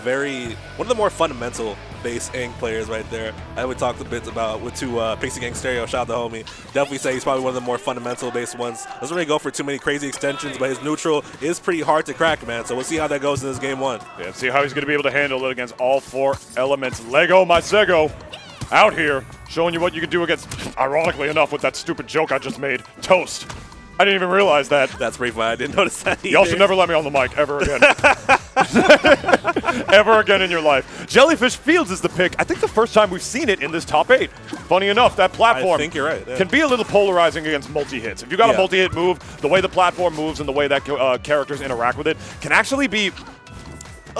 of the more fundamental base Aang players right there. I would talk a bit about with Pixie Gang Stereo, shout out to homie. Definitely say he's probably one of the more fundamental base ones. Doesn't really go for too many crazy extensions, but his neutral is pretty hard to crack, man. So we'll see how that goes in this game one. Yeah, see how he's going to be able to handle it against all four elements. Lego, my Sego, out here showing you what you can do against, ironically enough, with that stupid joke I just made, Toast. I didn't even realize that. That's pretty funny. I didn't notice that either. Y'all should never let me on the mic ever again. Ever again in your life. Jellyfish Fields is the pick. I think the first time we've seen it in this top 8. Funny enough, that platform I think you're right, can be a little polarizing against multi-hits. If you got a multi-hit move, the way the platform moves and the way that characters interact with it can actually be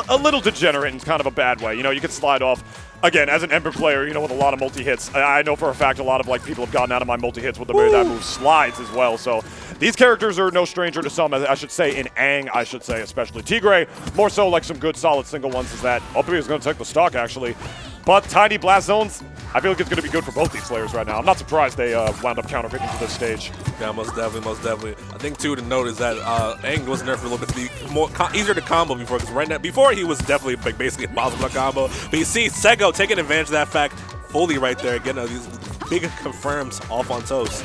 a little degenerate in kind of a bad way. You know, you can slide off. Again, as an Ember player, you know, with a lot of multi-hits, I know for a fact a lot of like people have gotten out of my multi-hits with the way that move slides as well. So these characters are no stranger to some, I should say, in Aang, I should say, especially. Tigre, more so like some good solid single ones is that. Opie is going to take the stock, actually. But tiny blast zones, I feel like it's going to be good for both these players right now. I'm not surprised they wound up counterpicking to this stage. Yeah, most definitely, most definitely. I think, too, to note is that Aang was nerfed for a little bit to be more easier to combo before, because right now, before he was definitely basically impossible to combo. But you see Sego taking advantage of that fact fully right there. Again, these big confirms off on Toast.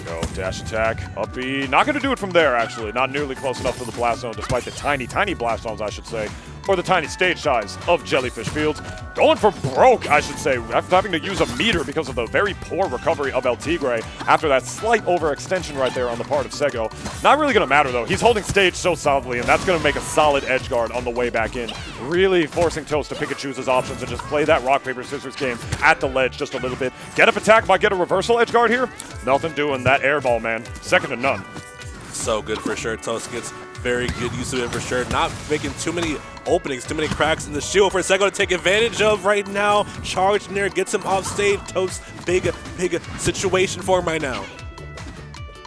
Go, dash attack, up B. Not going to do it from there, actually. Not nearly close enough to the blast zone, despite the tiny, tiny blast zones, I should say. Or the tiny stage size of Jellyfish Fields. Going for broke, I should say, after having to use a meter because of the very poor recovery of El Tigre after that slight overextension right there on the part of Sego. Not really going to matter, though. He's holding stage so solidly, and that's going to make a solid edge guard on the way back in. Really forcing Toast to pick and choose his options and just play that rock, paper, scissors game at the ledge just a little bit. Get up attack, might get a reversal edge guard here. Nothing doing. That air ball, man. Second to none. So good for sure. Toast gets very good use of it for sure. Not making too many openings, too many cracks in the shield for Sego to take advantage of right now. Charge in there, gets him off stage. Toast, big situation for him right now.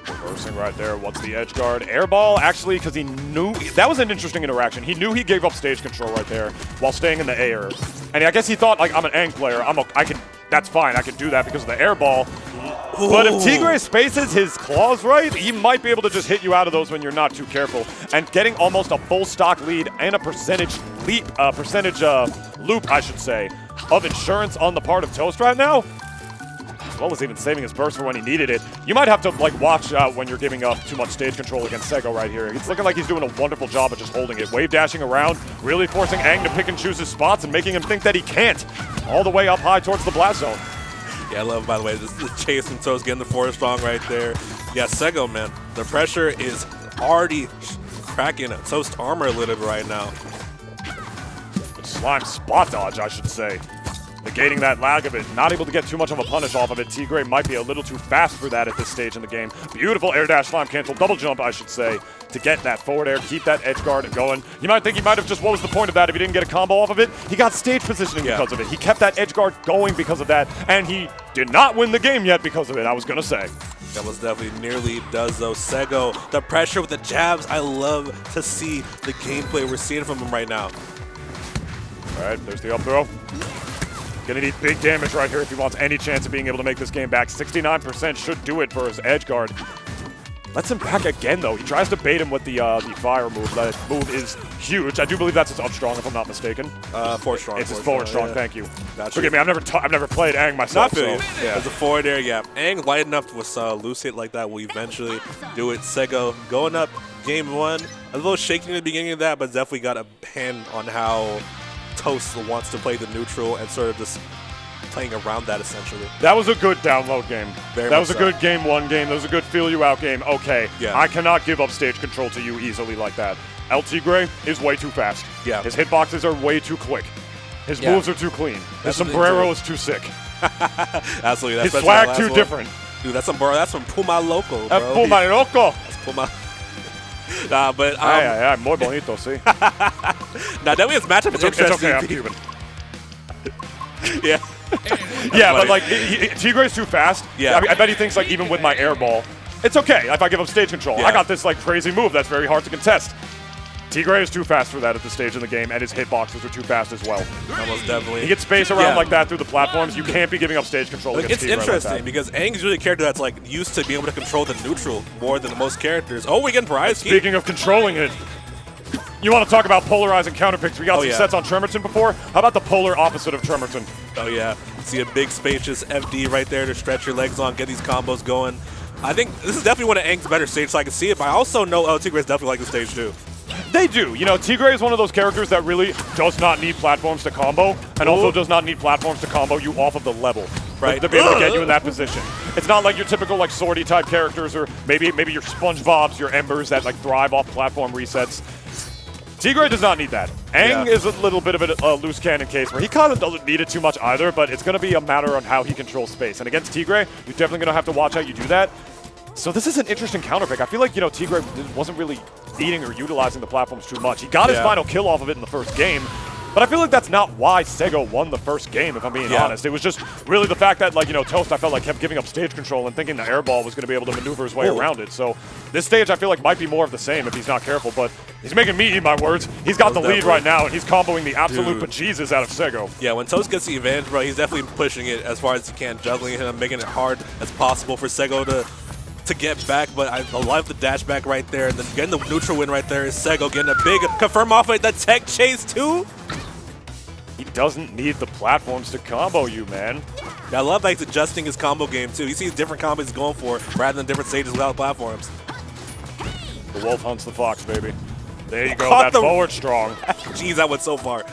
Reversing right there. What's the edge guard? Air ball, actually, because he knew that was an interesting interaction. He knew he gave up stage control right there while staying in the air. And I guess he thought, like, I'm an Aang player. I can. That's fine. I can do that because of the air ball. But if Tigre spaces his claws right, he might be able to just hit you out of those when you're not too careful. And getting almost a full stock lead and a percentage loop, I should say, of insurance on the part of Toast right now, as well as even saving his burst for when he needed it. You might have to like watch out when you're giving up too much stage control against Sego right here. It's looking like he's doing a wonderful job of just holding it. Wave dashing around, really forcing Aang to pick and choose his spots and making him think that he can't. All the way up high towards the blast zone. Yeah, I love, by the way, the chase from Toast getting the forward strong right there. Yeah, Sego, man, the pressure is already cracking Toast armor a little bit right now. Slime spot dodge, I should say. Negating that lag of it. Not able to get too much of a punish off of it. Tigre might be a little too fast for that at this stage in the game. Beautiful air dash slime cancel. Double jump, I should say, to get that forward air, keep that edge guard going. You might think he might have just, what was the point of that if he didn't get a combo off of it? He got stage positioning because of it. He kept that edge guard going because of that, and he did not win the game yet because of it, I was going to say. That was definitely nearly does, though. Sego, the pressure with the jabs. I love to see the gameplay we're seeing from him right now. All right, there's the up throw. Gonna need big damage right here if he wants any chance of being able to make this game back. 69% should do it for his edge guard. Lets him back again, though. He tries to bait him with the fire move. That move is huge. I do believe that's his up strong, if I'm not mistaken. Forward strong. It's his forward strong, yeah. Thank you. Gotcha. Forgive me, I've never played Aang myself. Not so, yeah. There's a forward air, yeah. Aang light enough with loose hit like that will eventually do it. Sego going up game one. A little shaky in the beginning of that, but definitely got a pen on how Toast wants to play the neutral and sort of just playing around that essentially. That was a good download game. That was a good game one game. That was a good feel you out game. Okay, yeah. I cannot give up stage control to you easily like that. El Tigre is way too fast. Yeah. His hitboxes are way too quick. His moves are too clean. His That's sombrero is too sick. Absolutely. His swag too different. Dude, that's from Puma Loco, bro. Puma Loco. That's Puma. Nah, but ay, muy bonito, sí. Now that we have matchup is interesting. It's okay, I'm Cuban. Yeah. Yeah, but like Tigre's too fast. Yeah. I bet he thinks like even with my air ball, it's okay if I give him stage control. Yeah. I got this like crazy move that's very hard to contest. Tigre is too fast for that at this stage in the game, and his hitboxes are too fast as well. Almost definitely. He gets space around like that through the platforms. You can't be giving up stage control Like, against it's Tigre interesting like that. because Aang is really a character that's like used to being able to control the neutral more than most characters. Oh, we getting prize. Speaking of controlling it, you want to talk about polarizing counterpicks. We got some sets on Tremerton before. How about the polar opposite of Tremerton? Oh, yeah. See a big, spacious FD right there to stretch your legs on, get these combos going. I think this is definitely one of Aang's better stages, so I can see it, but I also know Tigre is definitely like the stage, too. They do. You know, Tigre is one of those characters that really does not need platforms to combo, and also does not need platforms to combo you off of the level. Right. To be able to get you in that position. It's not like your typical like swordy type characters, or maybe your SpongeBobs, your Embers that like thrive off platform resets. Tigre does not need that. Aang is a little bit of a loose cannon case where he kind of doesn't need it too much either, but it's going to be a matter on how he controls space. And against Tigre, you're definitely going to have to watch how you do that. So this is an interesting counterpick. I feel like, you know, Tigre wasn't really needing or utilizing the platforms too much. He got his final kill off of it in the first game, but I feel like that's not why Sego won the first game, if I'm being honest. It was just really the fact that, like, you know, Toast, I felt like, kept giving up stage control and thinking the airball was going to be able to maneuver his way around it. So this stage, I feel like, might be more of the same if he's not careful, but he's making me eat my words. He's got the lead right now, and he's comboing the absolute bejesus out of Sego. Yeah, when Toast gets the advantage, bro, he's definitely pushing it as far as he can, juggling him, making it hard as possible for Sego to get back, but I love the dash back right there, and then getting the neutral win right there is Sego getting a big confirm off it, the tech chase too. He doesn't need the platforms to combo you, man. I love like adjusting his combo game too. He sees different combos he's going for rather than different stages without platforms. The wolf hunts the fox, baby. There you go, that forward strong. Jeez, that went so far.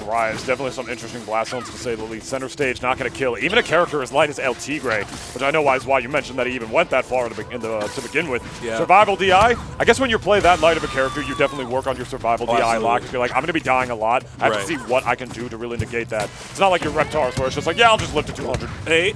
Right, it's definitely some interesting blast zones to say the least. Center stage, not going to kill even a character as light as El Tigre, which I know is why you mentioned that he even went that far to begin with. Yeah. Survival DI, I guess when you play that light of a character, you definitely work on your survival DI lock. You're like, I'm going to be dying a lot. I have to see what I can do to really negate that. It's not like your Reptars where it's just like, yeah, I'll just live to 200. Hey,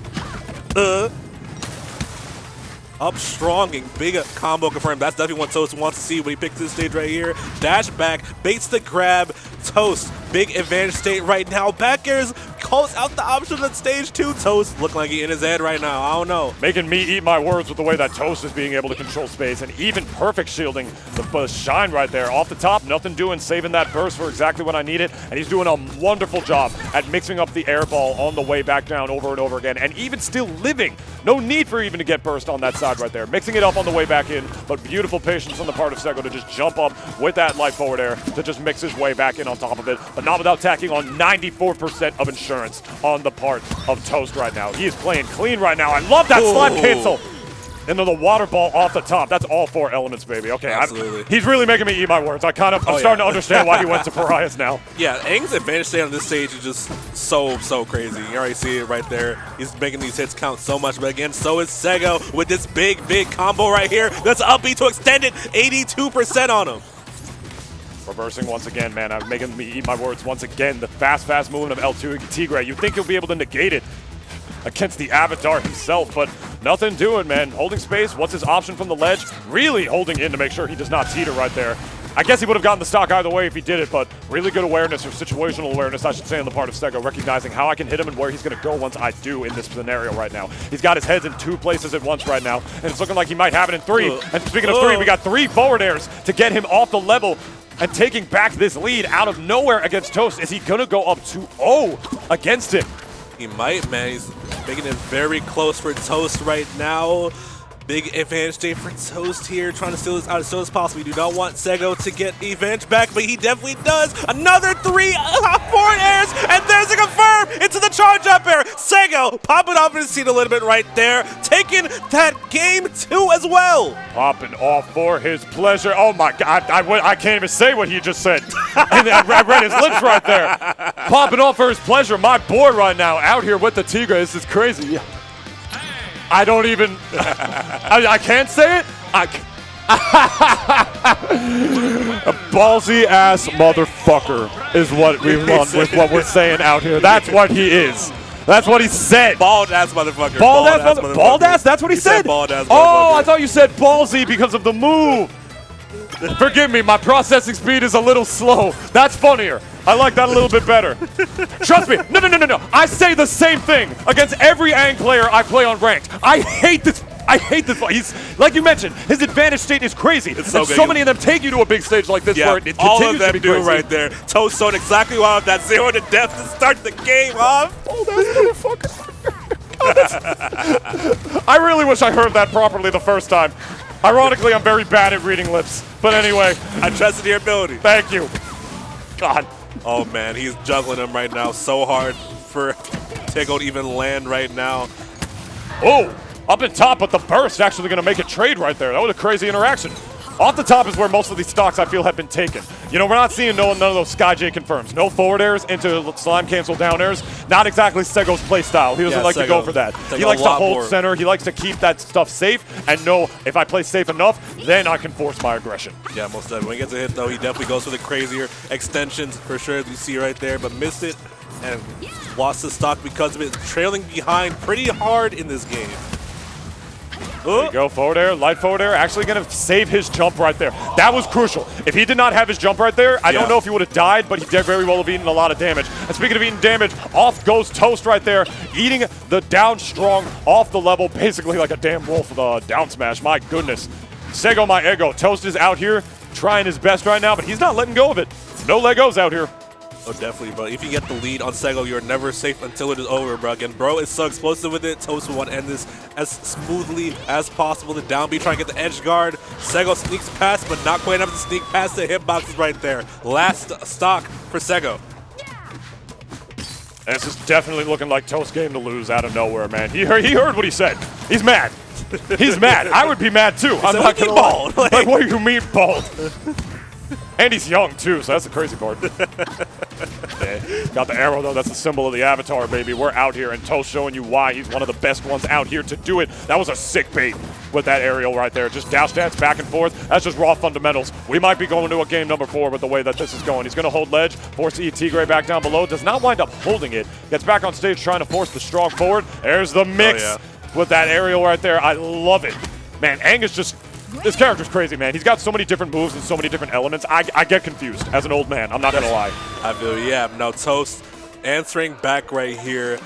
up strong and big combo confirmed. That's definitely what Toast wants to see when he picks this stage right here. Dash back, baits the grab. Toast, big advantage state right now. Back airs calls out the option on stage 2. Toast looking like he in his head right now. I don't know. Making me eat my words with the way that Toast is being able to control space and even perfect shielding the shine right there. Off the top, nothing doing, saving that burst for exactly when I need it. And he's doing a wonderful job at mixing up the air ball on the way back down over and over again. And even still living. No need for even to get burst on that side right there. Mixing it up on the way back in, but beautiful patience on the part of Spargo to just jump up with that light forward air to just mix his way back in on top of it, but not without tacking on 94% of insurance on the part of Toast right now. He is playing clean right now. I love that slime cancel into the water ball off the top. That's all 4 elements, baby. Okay, absolutely. He's really making me eat my words. I'm starting to understand why he went to Pariahs now. Yeah, Aang's advantage state on this stage is just so crazy. You already see it right there. He's making these hits count so much, but again, so is Sego with this big combo right here. That's up B to extend it, 82% on him. Reversing once again, man. I'm making me eat my words once again. The fast movement of L2 Tigre. You think he'll be able to negate it against the Avatar himself, but nothing doing, man. Holding space. What's his option from the ledge? Really holding in to make sure he does not teeter right there. I guess he would have gotten the stock either way if he did it, but really good awareness, or situational awareness, I should say, on the part of Sego, recognizing how I can hit him and where he's going to go once I do in this scenario right now. He's got his heads in 2 places at once right now, and it's looking like he might have it in 3. And speaking of 3, we got 3 forward airs to get him off the level and taking back this lead out of nowhere against Toast. Is he going to go up 2-0 against him? He might, man. He's making it very close for Toast right now. Big advantage day for Toast here, trying to steal this out as soon as possible. We do not want Sego to get the advantage back, but he definitely does. Another 3 forward airs, and there's a confirm into the charge up air. Sego popping off his seat a little bit right there, taking that game 2 as well. Popping off for his pleasure. Oh my God, I can't even say what he just said. I read his lips right there. Popping off for his pleasure. My boy right now out here with the Tigre. This is crazy. I don't even, I can't say it. A ballsy ass motherfucker is what we want with what we're saying out here. That's what he is. That's what he said. Bald ass motherfucker. Bald ass motherfucker. Bald ass? That's what he said? Bald ass oh, I thought you said ballsy because of the move. Forgive me, my processing speed is a little slow. That's funnier. I like that a little bit better. Trust me. No. I say the same thing against every Aang player I play on ranked. I hate this. He's, like you mentioned, his advantage state is crazy. It's so good. So many of them take you to a big stage like this where it all continues of them to be do crazy. right there. Toast on exactly why that 0 to death to start the game off. Oh, that's motherfucker. I really wish I heard that properly the first time. Ironically, I'm very bad at reading lips. But anyway. I trusted your ability. Thank you. God. Oh, man. He's juggling him right now so hard for Tego to even land right now. Oh, up in top, but the burst actually going to make a trade right there. That was a crazy interaction. Off the top is where most of these stocks I feel have been taken. You know, we're not seeing none of those Sky J confirms. No forward airs into slime cancel down airs. Not exactly Sego's play style. He doesn't like to go for that. He likes to hold center. He likes to keep that stuff safe and know if I play safe enough, then I can force my aggression. Yeah, most definitely. When he gets a hit, though, he definitely goes for the crazier extensions for sure, as you see right there, but missed it and lost the stock because of it. Trailing behind pretty hard in this game. There you go, forward air, light forward air, actually going to save his jump right there. That was crucial. If he did not have his jump right there, I don't know if he would have died, but he did very well have eaten a lot of damage. And speaking of eating damage, off goes Toast right there, eating the down strong off the level, basically like a damn wolf with a down smash. My goodness. Sego my ego. Toast is out here trying his best right now, but he's not letting go of it. No Legos out here. Oh, definitely, bro. If you get the lead on Sego, you're never safe until it is over, bro. Again, bro is so explosive with it. Toast will want to end this as smoothly as possible. The down B trying to get the edge guard. Sego sneaks past, but not quite enough to sneak past the hitboxes right there. Last stock for Sego. And this is definitely looking like Toast game to lose out of nowhere, man. He heard what he said. He's mad. He's mad. I would be mad, too. I'm not going to lie. Like, what do you mean, bald? And he's young, too, so that's the crazy part. Yeah. Got the arrow, though. That's the symbol of the Avatar, baby. We're out here, and Toast showing you why he's one of the best ones out here to do it. That was a sick bait with that aerial right there. Just dash dance back and forth. That's just raw fundamentals. We might be going to a game number 4 with the way that this is going. He's going to hold ledge, force the Tigre back down below. Does not wind up holding it. Gets back on stage trying to force the strong forward. There's the mix with that aerial right there. I love it. Man, Aang is just... This character's crazy, man. He's got so many different moves and so many different elements. I get confused as an old man. I'm not going to lie. I feel, yeah. Now, Toast answering back right here.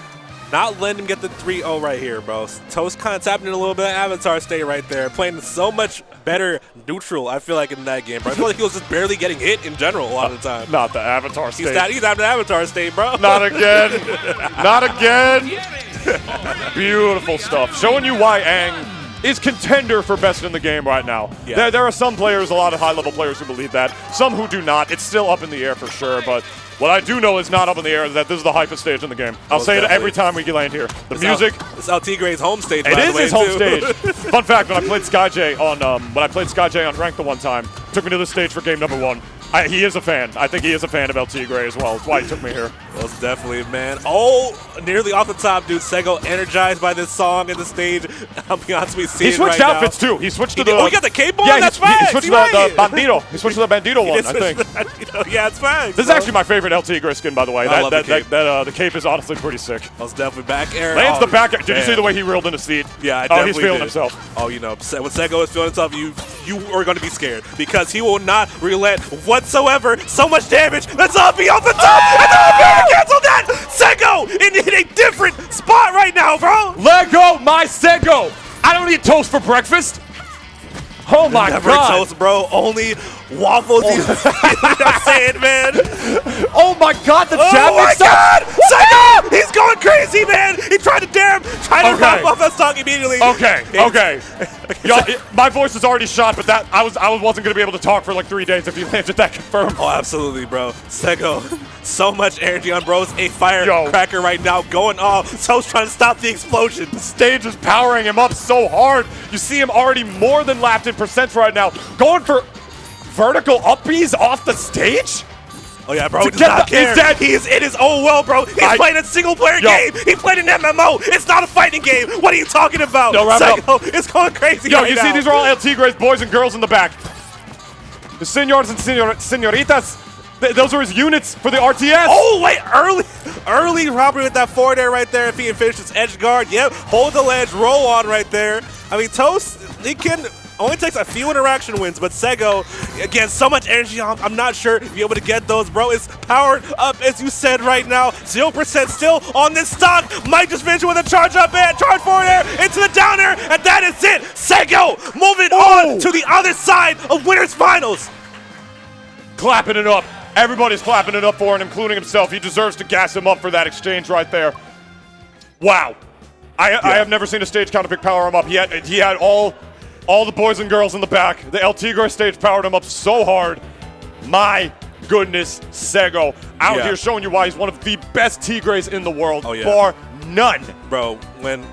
Not letting him get the 3-0 right here, bro. Toast kind of tapping in a little bit of Avatar state right there. Playing so much better neutral, I feel like, in that game, bro. I feel like he was just barely getting hit in general a lot of the time. Not the Avatar state. He's out of the Avatar state, bro. Not again. Not again. Beautiful stuff. Showing you why Aang is contender for best in the game right now. Yeah. There are some players, a lot of high-level players who believe that. Some who do not. It's still up in the air for sure, but what I do know is not up in the air is that this is the hypest stage in the game. I'll say it every time we land here. The music. It's Tigre's home stage, by It the is way, his home too. stage. Fun fact, when I played SkyJ on Ranked the one time, took me to the stage for game number 1. He is a fan. I think he is a fan of El Tigre as well. That's why he took me here. Most definitely, man. Oh, nearly off the top, dude. Sego energized by this song in the stage. I'll be honest with you, He switched outfits too. He switched to the. Oh, he got the cape on? Yeah, That's he facts. switched to the Bandito. He switched to the Bandito one, I think. Yeah, it's facts. This is actually my favorite El Tigre skin, by the way. I love the cape. The cape is honestly pretty sick. Most definitely back air. Lands the back air. Did man. you see the way he reeled in his seat? Yeah, I Oh, definitely he's feeling did. himself. Oh, you know, when Sego is feeling himself, you are going to be scared because he will not relent whatsoever. So much damage. Let's all be off the top. And the cancel that. Sego in a different spot right now, bro. Let go, my Sego. I don't eat toast for breakfast. Oh my Never God. toast, bro. Only waffles. You know what I'm saying, man? Oh my God, the jab Oh my mix up. God! Sego! He's going crazy, man! He tried to dare him, trying to wrap off that song immediately. Okay. Y'all, my voice is already shot, but that I wasn't gonna be able to talk for like 3 days if you landed that confirmed. Oh, absolutely, bro. Sego, so much energy on bro's a firecracker right now, going off. So's trying to stop the explosion. The stage is powering him up so hard. You see him already more than lapped in percents right now, going for vertical uppies off the stage. Oh yeah, bro, does not care. He's dead. He is in his own world, bro. He's playing a single-player game. He played an MMO. It's not a fighting game. What are you talking about? Yo, wrap it up. It's going crazy Yo, right you now. see these are all El Tigre's boys and girls in the back. The senors and senoritas. Those are his units for the RTS. Oh, wait, early robbery with that forward air right there. If he can finish his edge guard, yep, hold the ledge, roll on right there. I mean, Toast, he can only takes a few interaction wins, but Sego, again, so much energy. I'm not sure if you're able to get those, bro. It's powered up, as you said right now. 0% still on this stock. Might just finish with a charge up air, charge forward air, into the down air, and that is it. Sego moving on to the other side of Winners Finals. Clapping it up. Everybody's clapping it up for him, including himself. He deserves to gas him up for that exchange right there. Wow. I have never seen a stage counter pick power him up. He had all the boys and girls in the back. The El Tigre stage powered him up so hard. My goodness, Sego out here showing you why he's one of the best Tigres in the world, bar none. Bro, when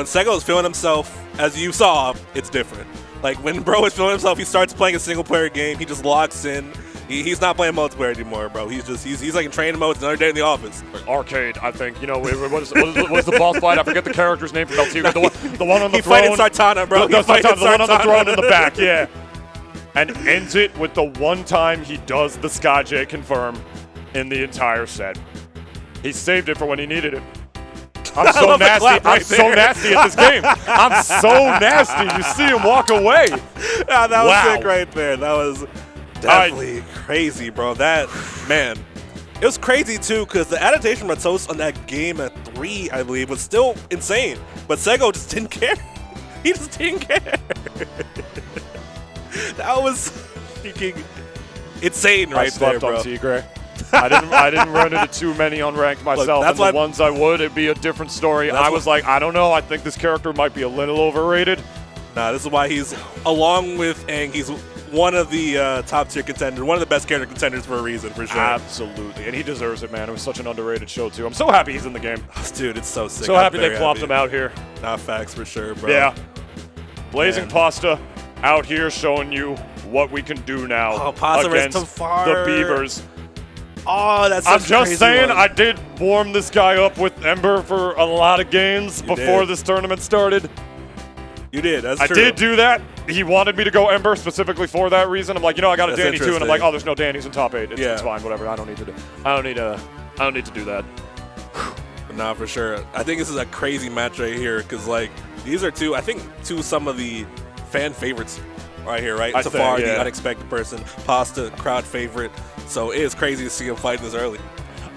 Sego is feeling himself, as you saw, it's different. Like when bro is feeling himself, he starts playing a single player game. He just locks in. He's not playing multiplayer anymore, bro. He's like in training mode. It's another day in the office. Arcade, I think. You know, what is the boss fight? I forget the character's name from El Tigre. The one on the throne. He fighting Sartana, bro. The one on the throne in the back, yeah. And ends it with the one time he does the SkyJ confirm in the entire set. He saved it for when he needed it. I'm so nasty. I'm so nasty at this game. I'm so nasty. You see him walk away. Yeah, that was sick right there. That was definitely crazy, bro. That, man. It was crazy, too, because the adaptation from Toast on that game at 3, I believe, was still insane. But Sego just didn't care. He just didn't care. That was freaking insane right there, bro. I slept on Tigre. I didn't run into too many unranked myself, and the ones I would, it'd be a different story. I was like, I don't know, I think this character might be a little overrated. Nah, this is why he's, along with Aang, he's one of the top tier contenders, one of the best character contenders for a reason, for sure. Absolutely, and he deserves it, man. It was such an underrated show, too. I'm so happy he's in the game. Dude, it's so sick. So happy they plopped him out here. Nah, facts for sure, bro. Yeah. Blazing Pasta out here showing you what we can do now against Tfar. the Beavers. Oh, that's I'm just saying, I did warm this guy up with Ember for a lot of games before this tournament started. You did, that's true. I did do that. He wanted me to go Ember specifically for that reason. I'm like, you know, I got a Danny too, and I'm like, oh, there's no Danny's in top 8. It's fine, whatever. I don't need to do that. Nah, for sure. I think this is a crazy match right here because, like, these are some of the fan favorites right here, right? Tfar, the unexpected person, Pasta, crowd favorite. So it is crazy to see him fighting this early.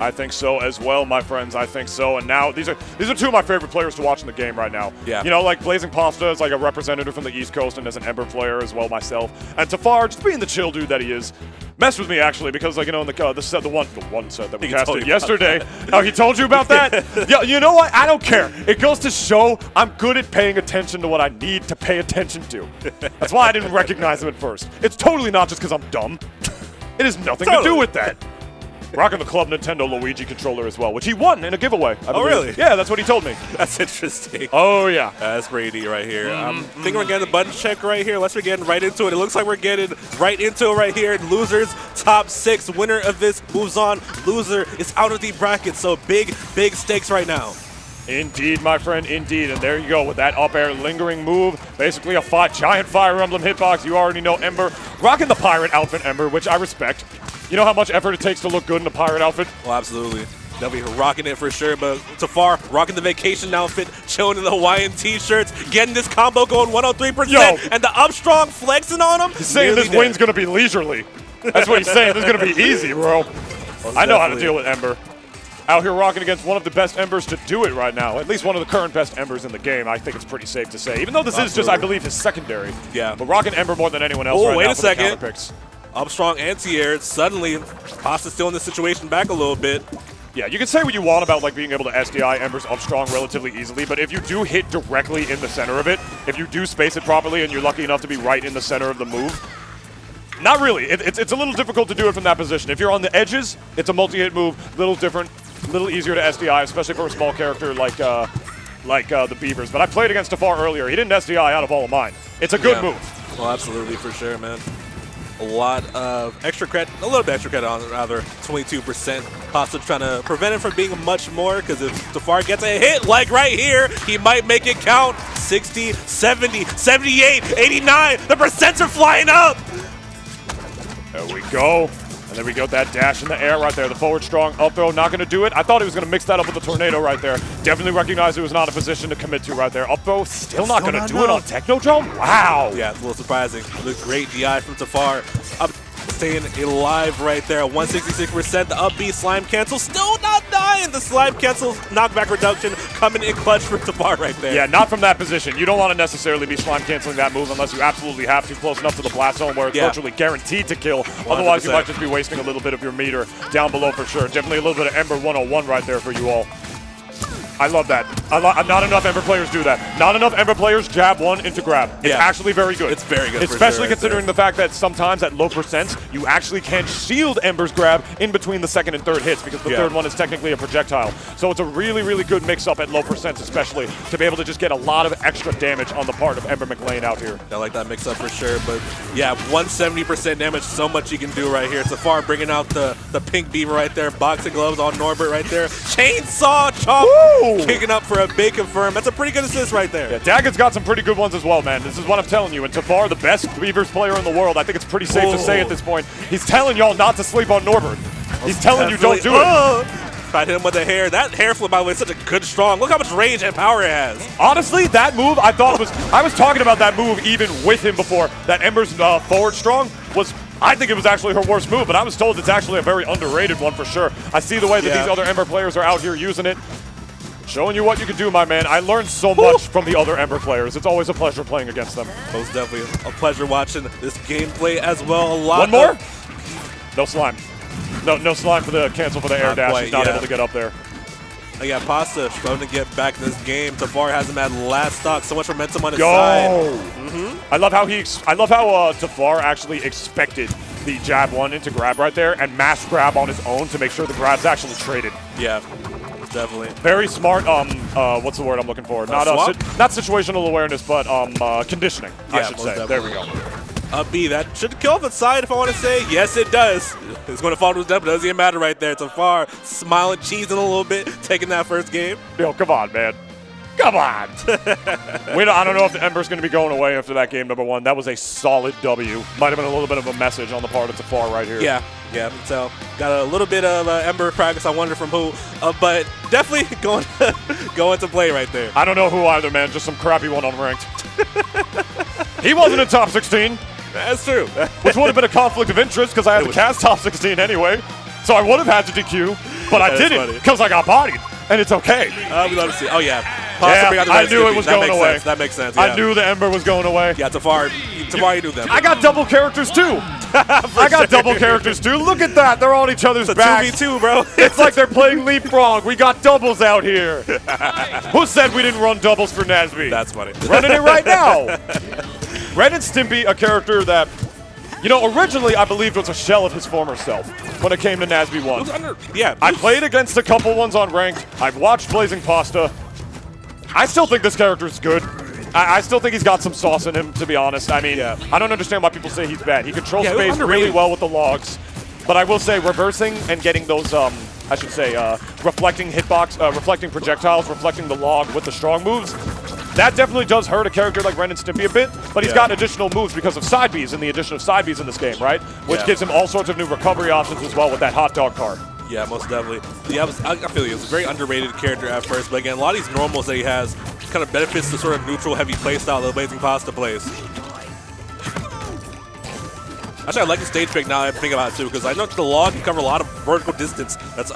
I think so as well, my friends. I think so. And now these are two of my favorite players to watch in the game right now. Yeah. You know, like Blazing Pasta is like a representative from the East Coast and as an Ember player as well myself. And Tfar, just being the chill dude that he is, messed with me actually because like, you know, in the one set that we casted yesterday. Oh, he told you about that? Yeah, you know what? I don't care. It goes to show I'm good at paying attention to what I need to pay attention to. That's why I didn't recognize him at first. It's totally not just because I'm dumb. It has nothing to do with that. Rocking the Club Nintendo Luigi controller as well, which he won in a giveaway. Oh, really? Yeah, that's what he told me. That's interesting. Oh, yeah. That's pretty neat right here. I think we're getting the button check right here. Let's get right into it. It looks like we're getting right into it right here. Losers, top 6. Winner of this moves on. Loser is out of the bracket, so big stakes right now. Indeed, my friend, indeed. And there you go with that up air lingering move. Basically a giant Fire Emblem hitbox. You already know Ember. Rocking the pirate outfit, Ember, which I respect. You know how much effort it takes to look good in a pirate outfit? Well, absolutely. They'll be rocking it for sure, but Tfar rocking the vacation outfit, chilling in the Hawaiian t-shirts, getting this combo going 103%, Yo. And the up strong flexing on him. He's saying this win's going to be leisurely. That's what he's saying. This is going to be easy, bro. I know how to deal with Ember. Out here rocking against one of the best Embers to do it right now. At least one of the current best Embers in the game, I think it's pretty safe to say. Even though this is just, I believe, his secondary. Yeah. But rocking Ember more than anyone else right now. Wait a second. Counter picks. Up strong anti-air. Suddenly, Pasta's stealing the situation back a little bit. Yeah, you can say what you want about like being able to SDI Embers up strong relatively easily, but if you do hit directly in the center of it, if you do space it properly and you're lucky enough to be right in the center of the move, not really. It's a little difficult to do it from that position. If you're on the edges, it's a multi-hit move, little different, little easier to SDI, especially for a small character like the Beavers. But I played against Tfar earlier. He didn't SDI out of all of mine. It's a good move. Well, absolutely, for sure, man. A lot of extra credit, a little bit extra credit on it, rather, 22%. Pasta trying to prevent it from being much more, because if Tfar gets a hit, like right here, he might make it count. 60, 70, 78, 89, the percents are flying up! There we go. And then we got that dash in the air right there. The forward strong up throw, not going to do it. I thought he was going to mix that up with the tornado right there. Definitely recognized he was not in a position to commit to right there. Up throw, still not going to do it on Technodrome? Wow. Yeah, it's a little surprising. The great DI from Tfar. Up, staying alive right there at 166%. The up B slime cancel, still not dying. The slime cancel knockback reduction coming in clutch for Tfar right there. Yeah, not from that position. You don't want to necessarily be slime canceling that move unless you absolutely have to, close enough to the blast zone where it's virtually guaranteed to kill. 100%. Otherwise, you might just be wasting a little bit of your meter down below for sure. Definitely a little bit of Ember 101 right there for you all. I love that. Not enough Ember players do that. Not enough Ember players jab one into grab. It's actually very good. It's very good, especially considering the fact that sometimes at low percents, you actually can shield Ember's grab in between the second and third hits because the third one is technically a projectile. So it's a really, really good mix-up at low percents, especially to be able to just get a lot of extra damage on the part of Ember MkLeo out here. I like that mix-up for sure, but yeah, 170% damage, so much you can do right here. Tfar bringing out the pink beaver right there, boxing gloves on Norbert right there, chainsaw chop. Woo! Kicking up for a big confirm. That's a pretty good assist right there. Yeah, Dagon's got some pretty good ones as well, man. This is what I'm telling you. And Tfar, the best Beavers player in the world, I think it's pretty safe to say at this point. He's telling y'all not to sleep on Norbert. He's telling you don't do it. Tried to hit him with the hair. That hair flip, by the way, is such a good strong. Look how much range and power it has. Honestly, that move, I thought I was talking about that move even with him before. That Ember's forward strong was, I think it was actually her worst move, but I was told it's actually a very underrated one for sure. I see the way that these other Ember players are out here using it. Showing you what you can do, my man. I learned so much from the other Ember players. It's always a pleasure playing against them. Most definitely a pleasure watching this gameplay as well. One more? No slime. No slime for the cancel for the air dash. Quite, he's not able to get up there. Yeah, Pasta struggling to get back in this game. Tfar has him at last stock. So much momentum on his side. I love how Tfar actually expected the jab one into grab right there and mass grab on his own to make sure the grab's actually traded. Yeah. Definitely. Very smart, what's the word I'm looking for? Not situational awareness, but conditioning, I should say. Definitely. There we go. B, that should kill off the side if I want to say. Yes, it does. It's going to fall to his death, but it doesn't even matter right there. Tfar smiling, cheesing a little bit, taking that first game. Yo, come on, man. Come on. I don't know if the Ember's going to be going away after that game number 1. That was a solid W. Might have been a little bit of a message on the part of Tfar right here. Yeah, so got a little bit of Ember practice, I wonder from who, but definitely going to play right there. I don't know who either, man. Just some crappy one unranked. He wasn't in top 16. That's true. Which would have been a conflict of interest because I had to cast top 16 anyway. So I would have had to DQ. but I didn't because I got bodied, and it's okay. We love to see. Oh yeah, I knew it was going away. That makes sense. Yeah. I knew the Ember was going away. Yeah, Tfar, you knew that. I got double characters too. I got double characters too. Look at that. They're on each other's backs. It's a 2v2, bro. It's like they're playing leapfrog. We got doubles out here. Who said we didn't run doubles for Nasby? That's funny. Running it right now. Ren and Stimpy, a character that, you know, originally I believed was a shell of his former self when it came to Nasby 1. Yeah. I played against a couple ones on ranked. I've watched Blazing Pasta. I still think this character is good. I still think he's got some sauce in him, to be honest. I mean, I don't understand why people say he's bad. He controls space really well with the logs. But I will say reversing and getting those, I should say, reflecting hitbox, reflecting projectiles, reflecting the log with the strong moves, that definitely does hurt a character like Ren and Stimpy a bit, but he's got additional moves because of side Bs and the addition of side Bs in this game, right? Which gives him all sorts of new recovery options as well with that hot dog card. Yeah, most definitely. Yeah, I feel you. It's a very underrated character at first, but again, a lot of these normals that he has kind of benefits the sort of neutral, heavy playstyle that Blazing Pasta plays. Actually, I like the stage pick now I think about it too, because I know the log can cover a lot of vertical distance that's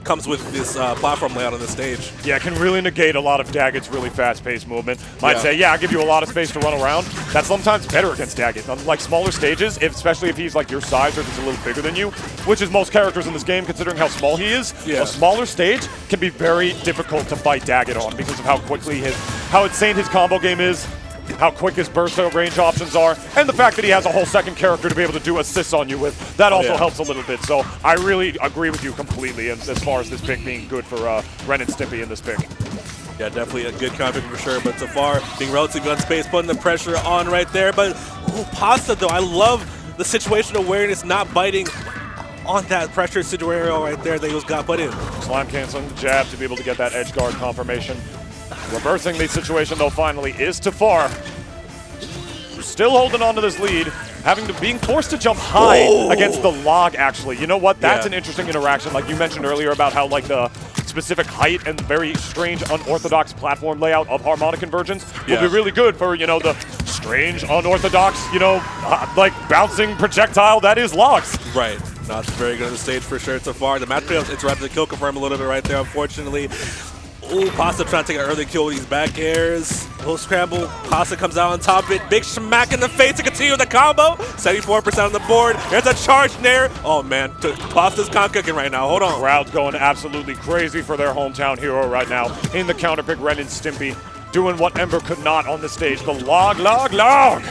comes with this platform layout on the stage. Yeah, it can really negate a lot of Daggett's really fast-paced movement. Might say, yeah, I'll give you a lot of space to run around. That's sometimes better against Daggett. On like smaller stages, especially if he's like your size or if he's a little bigger than you, which is most characters in this game considering how small he is, a smaller stage can be very difficult to fight Daggett on because of how quickly how insane his combo game is, how quick his burst range options are, and the fact that he has a whole second character to be able to do assists on you with. That also helps a little bit. So I really agree with you completely as far as this pick being good for Ren and Stimpy in this pick. Yeah, definitely a good counter for sure. But Tfar being relatively good on space, putting the pressure on right there. But Pasta, though, I love the situational awareness, not biting on that pressure scenario right there that he was got put in. Slime canceling the jab to be able to get that edge guard confirmation. Reversing the situation, though, finally, is Tfar. Still holding on to this lead, being forced to jump high against the log, actually. You know what? That's an interesting interaction. Like you mentioned earlier about how, like, the specific height and very strange, unorthodox platform layout of harmonic convergence will be really good for, you know, the strange, unorthodox, you know, like, bouncing projectile that is logs. Right. No, it's very good on the stage for sure. Tfar, the match play interrupted the kill confirm a little bit right there, unfortunately. Ooh, Pasta trying to take an early kill with these back airs. Little scramble. Pasta comes out on top of it. Big smack in the face to continue the combo. 74% on the board. There's a charge there. Oh, man. Pasta's kind of cooking right now. Hold on. Crowd's going absolutely crazy for their hometown hero right now. In the counter pick, Ren and Stimpy doing what Ember could not on the stage. The log.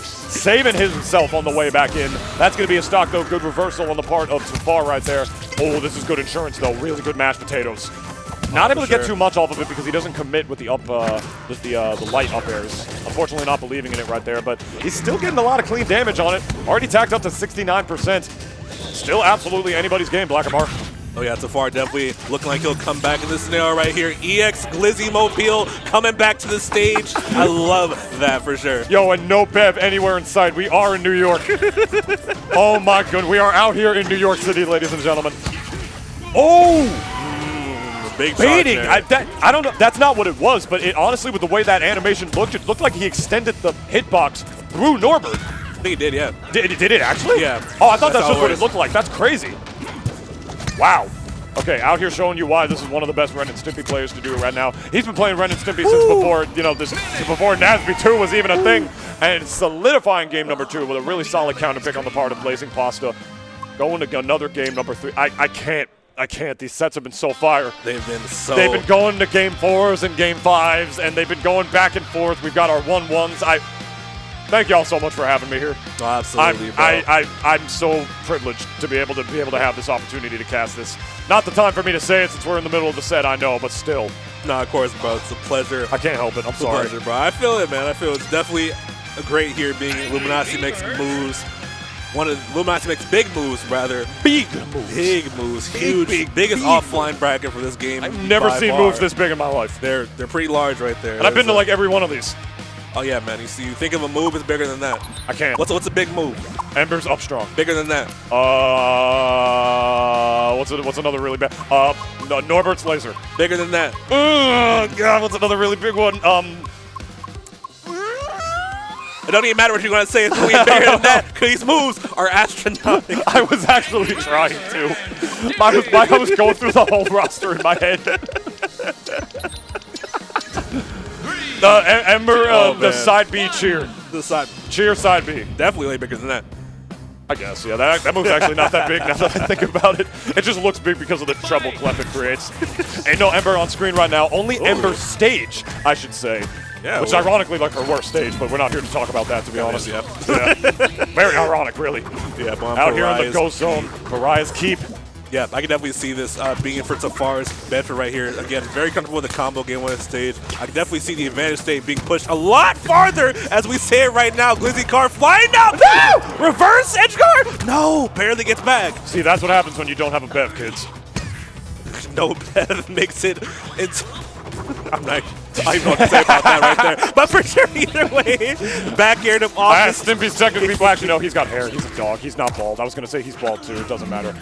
Saving himself on the way back in. That's going to be a stock, though. Good reversal on the part of Tfar right there. Oh, this is good insurance, though. Really good mashed potatoes. Not able to get too much off of it because he doesn't commit with the the light up airs. Unfortunately, not believing in it right there, but he's still getting a lot of clean damage on it. Already tacked up to 69%. Still absolutely anybody's game, Black and Mark. Oh yeah, Tfar definitely looking like he'll come back in this scenario right here. EX Glizzy Mobile coming back to the stage. I love that for sure. Yo, and no Bev anywhere in sight. We are in New York. Oh my goodness, we are out here in New York City, ladies and gentlemen. Oh! Big baiting. I don't know. That's not what it was, but it honestly, with the way that animation looked, it looked like he extended the hitbox through Norbert. I think he did, yeah. Did it actually? Yeah. Oh, I thought that's just what it looked like. That's crazy. Wow. Okay, out here showing you why this is one of the best Ren and Stimpy players to do it right now. He's been playing Ren and Stimpy since before, you know, before Nasby 2 was even a thing, and solidifying game number 2 with a really solid counter pick on the part of Blazing Pasta. Going to another game number 3. I can't. These sets have been so fire. They've been going to game 4s and game 5s, and they've been going back and forth. We've got our 1-1s. Thank y'all so much for having me here. Oh, absolutely, bro. I'm so privileged to be able to have this opportunity to cast this. Not the time for me to say it since we're in the middle of the set, I know, but still. No, of course, bro. It's a pleasure. I can't help it. I'm sorry. It's a pleasure, bro. I feel it, man. I feel it's definitely a great here being Luminosity makes moves. Luminosity makes big moves, rather. Big moves. Big moves. Huge. Biggest offline bracket for this game. I've never seen moves this big in my life. They're pretty large right there. And I've been to like every one of these. Oh yeah, man. You think of a move, it's bigger than that. I can't. What's a big move? Ember's up strong. Bigger than that. What's another really bad? Norbert's laser. Bigger than that. God, what's another really big one? It don't even matter what you're going to say. It's going to be bigger than that because these moves are astronomical. I was actually trying to. I was going through the whole roster in my head. The Ember, the side B cheer. The side. Cheer side B. Definitely way bigger than that. I guess, yeah. That move's actually not that big now that I think about it. It just looks big because of the treble clef it creates. Ain't no Ember on screen right now. Only Ember stage, I should say. Yeah, which ironically like her worst stage, but we're not here to talk about that, to be honest. Yeah. Very ironic, really. Yeah, out here in the ghost zone, Mariah's Keep. Yeah, I can definitely see this being for Tfar's Bedford right here. Again, very comfortable with the combo game on stage. I can definitely see the advantage state being pushed a lot farther as we say it right now. Glizzy Car flying out. No! Reverse edge guard. No, barely gets back. See, that's what happens when you don't have a Bev, kids. No Bev makes it into... I'm not even know what to say about that right there. But for sure, either way, back air to off. Stimpy's technically black. You know, he's got hair. He's a dog. He's not bald. I was going to say he's bald, too. It doesn't matter.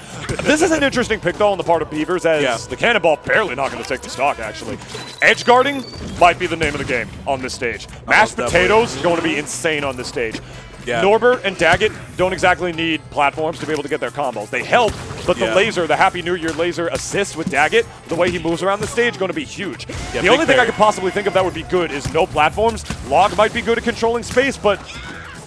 This is an interesting pick, though, on the part of Beavers, as the Cannonball barely not going to take the stock, actually. Edge guarding might be the name of the game on this stage. Mashed potatoes going to be insane on this stage. Yeah. Norbert and Daggett don't exactly need platforms to be able to get their combos. They help, but the laser, the Happy New Year laser assist with Daggett, the way he moves around the stage, going to be huge. Yeah, the only thing I could possibly think of that would be good is no platforms. Log might be good at controlling space, but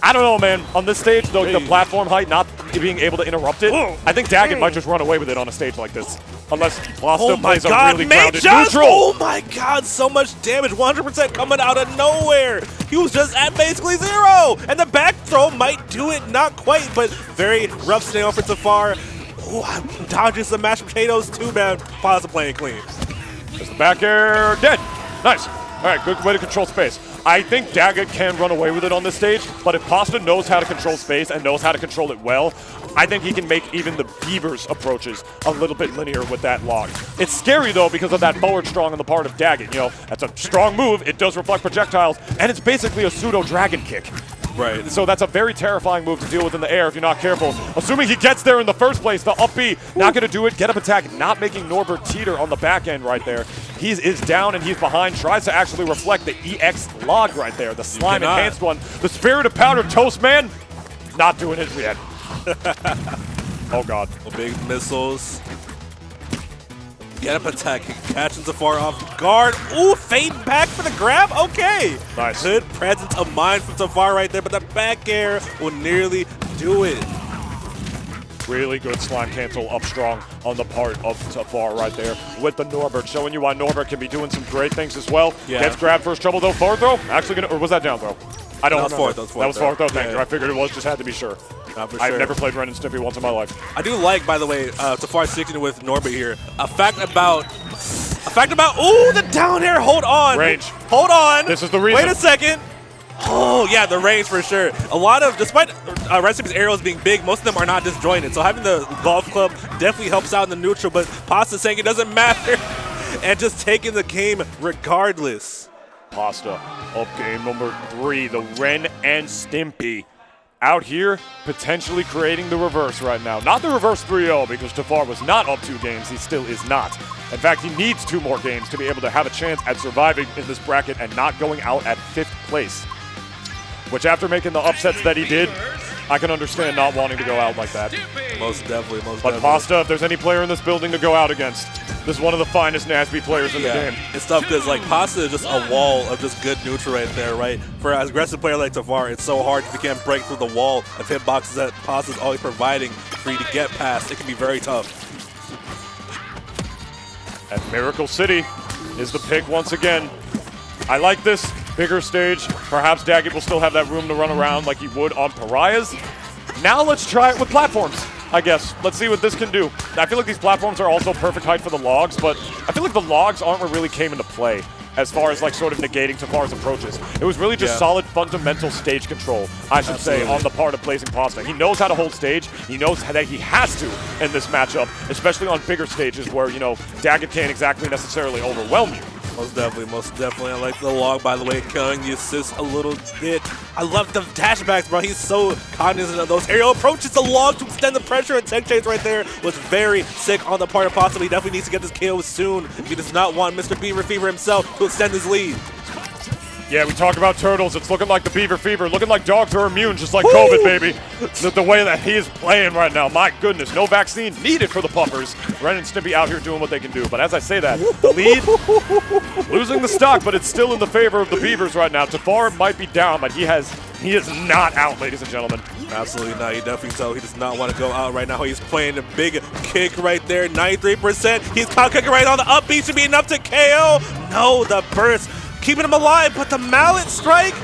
I don't know, man. On this stage, though, the platform height not being able to interrupt it, I think Daggett might just run away with it on a stage like this. Unless Blasta plays a really grounded neutral. Oh my god, so much damage. 100% coming out of nowhere. He was just at basically 0. And the back throw might do it, not quite, but very rough snail for Tfar. Oh, I'm dodging some mashed potatoes too, man. Pasta playing clean. There's the back air, dead. Nice. All right, good way to control space. I think Daggett can run away with it on this stage, but if Pasta knows how to control space and knows how to control it well, I think he can make even the Beavers' approaches a little bit linear with that log. It's scary, though, because of that forward strong on the part of Daggett. You know, that's a strong move. It does reflect projectiles, and it's basically a pseudo-dragon kick. Right. So that's a very terrifying move to deal with in the air if you're not careful. Assuming he gets there in the first place, the up B, not going to do it. Get up attack, not making Norbert teeter on the back end right there. He is down and he's behind. Tries to actually reflect the EX log right there, the slime enhanced one. The Spirit of Powdered Toast, man, not doing it yet. Oh, God. Big missiles. Get up attack, catching Tfar off guard. Ooh, fade back for the grab. Okay. Nice. Good presence of mind from Tfar right there, but the back air will nearly do it. Really good slime cancel up strong on the part of Tfar right there with the Norbert, showing you why Norbert can be doing some great things as well. Yeah. Gets grabbed first trouble though. Forward throw? Actually gonna, or was that down throw? I don't know. That was forward throw. Thank you. I figured it was. Just had to be sure. I've never played Ren and Stimpy once in my life. I do like, by the way, Tfar sticking with Norbert here. A fact about, ooh, the down air. Hold on. Range. Hold on. This is the reason. Wait a second. Oh, yeah, the range for sure. A lot of, despite Recipe's arrows being big, most of them are not disjointed. So having the golf club definitely helps out in the neutral, but Pasta saying it doesn't matter and just taking the game regardless. Pasta of game number 3, the Ren and Stimpy. Out here, potentially creating the reverse right now. Not the reverse 3-0, because Tfar was not up 2 games. He still is not. In fact, he needs 2 more games to be able to have a chance at surviving in this bracket and not going out at 5th place. Which, after making the upsets that he did, I can understand not wanting to go out like that. Most definitely, But Pasta, if there's any player in this building to go out against, this is one of the finest Nasby players in the game. It's tough because, like, Pasta is just a wall of just good neutral right there, right? For an aggressive player like Tfar, it's so hard if you can't break through the wall of hitboxes that Pasta is always providing for you to get past. It can be very tough. And Miracle City is the pick once again. I like this. Bigger stage. Perhaps Daggett will still have that room to run around like he would on Pariahs. Now let's try it with platforms, I guess. Let's see what this can do. I feel like these platforms are also perfect height for the logs, but I feel like the logs aren't what really came into play as far as like sort of negating Tfar's approaches. It was really just solid fundamental stage control, I should say, on the part of Blazing Pasta. He knows how to hold stage. He knows that he has to in this matchup, especially on bigger stages where, you know, Daggett can't exactly necessarily overwhelm you. Most definitely. I like the log, by the way, killing the assist a little bit. I love the dashbacks, bro. He's so cognizant of those aerial approaches. The log to extend the pressure and tech chains right there was very sick on the part of Pasta. He definitely needs to get this KO soon if he does not want Mr. Beaver Fever himself to extend his lead. Yeah, we talk about turtles. It's looking like the beaver fever, looking like dogs are immune, just like COVID, baby. The way that he is playing right now, my goodness, no vaccine needed for the puppers. Ren and Stimpy out here doing what they can do. But as I say that, the lead, losing the stock, but it's still in the favor of the Beavers right now. Tfar might be down, but he is not out, ladies and gentlemen. Absolutely not. You definitely tell he does not want to go out right now. He's playing a big kick right there, 93%. He's kicking right on the up B, should be enough to KO. No, the burst keeping him alive, but the mallet strike,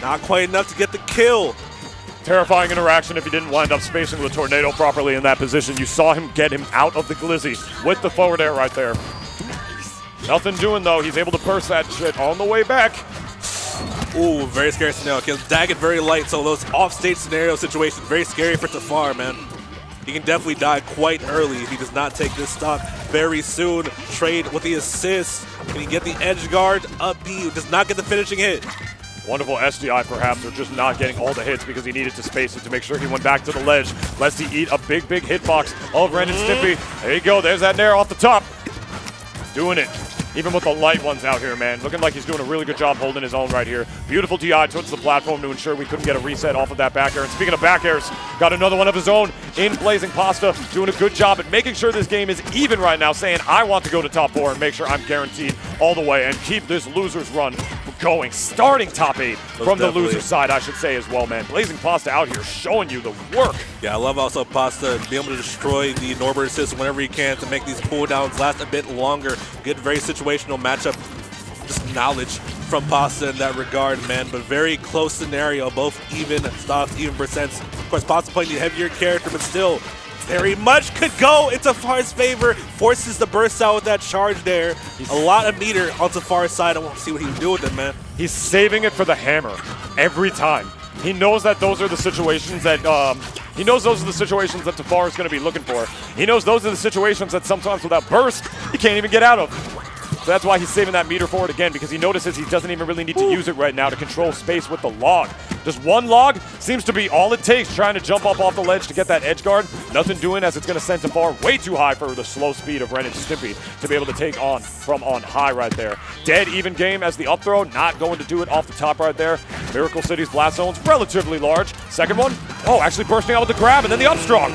not quite enough to get the kill. Terrifying interaction if he didn't wind up spacing the tornado properly in that position. You saw him get him out of the glizzy with the forward air right there. Nothing doing though. He's able to burst that shit on the way back. Ooh, very scary scenario. Kills Daggett very light, so those off-stage scenario situations, very scary for Tfar, man. He can definitely die quite early if he does not take this stock very soon. Trade with the assist. Can he get the edge guard? Up B, does not get the finishing hit. Wonderful SDI perhaps, or just not getting all the hits because he needed to space it to make sure he went back to the ledge, lest he eat a big hitbox of Ren and Stimpy. There you go, there's that nair off the top. Doing it. Even with the light ones out here, man. Looking like he's doing a really good job holding his own right here. Beautiful DI towards the platform to ensure we couldn't get a reset off of that back air. And speaking of back airs, got another one of his own in Blazing Pasta, doing a good job at making sure this game is even right now, saying I want to go to top 4 and make sure I'm guaranteed all the way and keep this loser's run going. Starting top 8 from the loser side, I should say as well, man. Blazing Pasta out here showing you the work. Yeah, I love also Pasta being able to destroy the Norbert assist whenever he can to make these cooldowns last a bit longer. Good, very situational matchup. Just knowledge from Pasta in that regard, man. But very close scenario, both even stocks, even percents. Of course, Pasta playing the heavier character, but still very much could go in Tfar's favor. Forces the burst out with that charge there. A lot of meter on Tfar's side. I want to see what he can do with it, man. He's saving it for the hammer every time. He knows that those are the situations that Tfar is going to be looking for. He knows those are the situations that sometimes without burst, he can't even get out of. So that's why he's saving that meter for it again, because he notices he doesn't even really need to use it right now to control space with the log. Just one log seems to be all it takes, trying to jump up off the ledge to get that edge guard. Nothing doing, as it's going to send Tfar way too high for the slow speed of Ren and Stimpy to be able to take on from on high right there. Dead even game as the up throw, not going to do it off the top right there. Miracle City's blast zone's relatively large. Second one, oh, actually bursting out with the grab and then the up strong.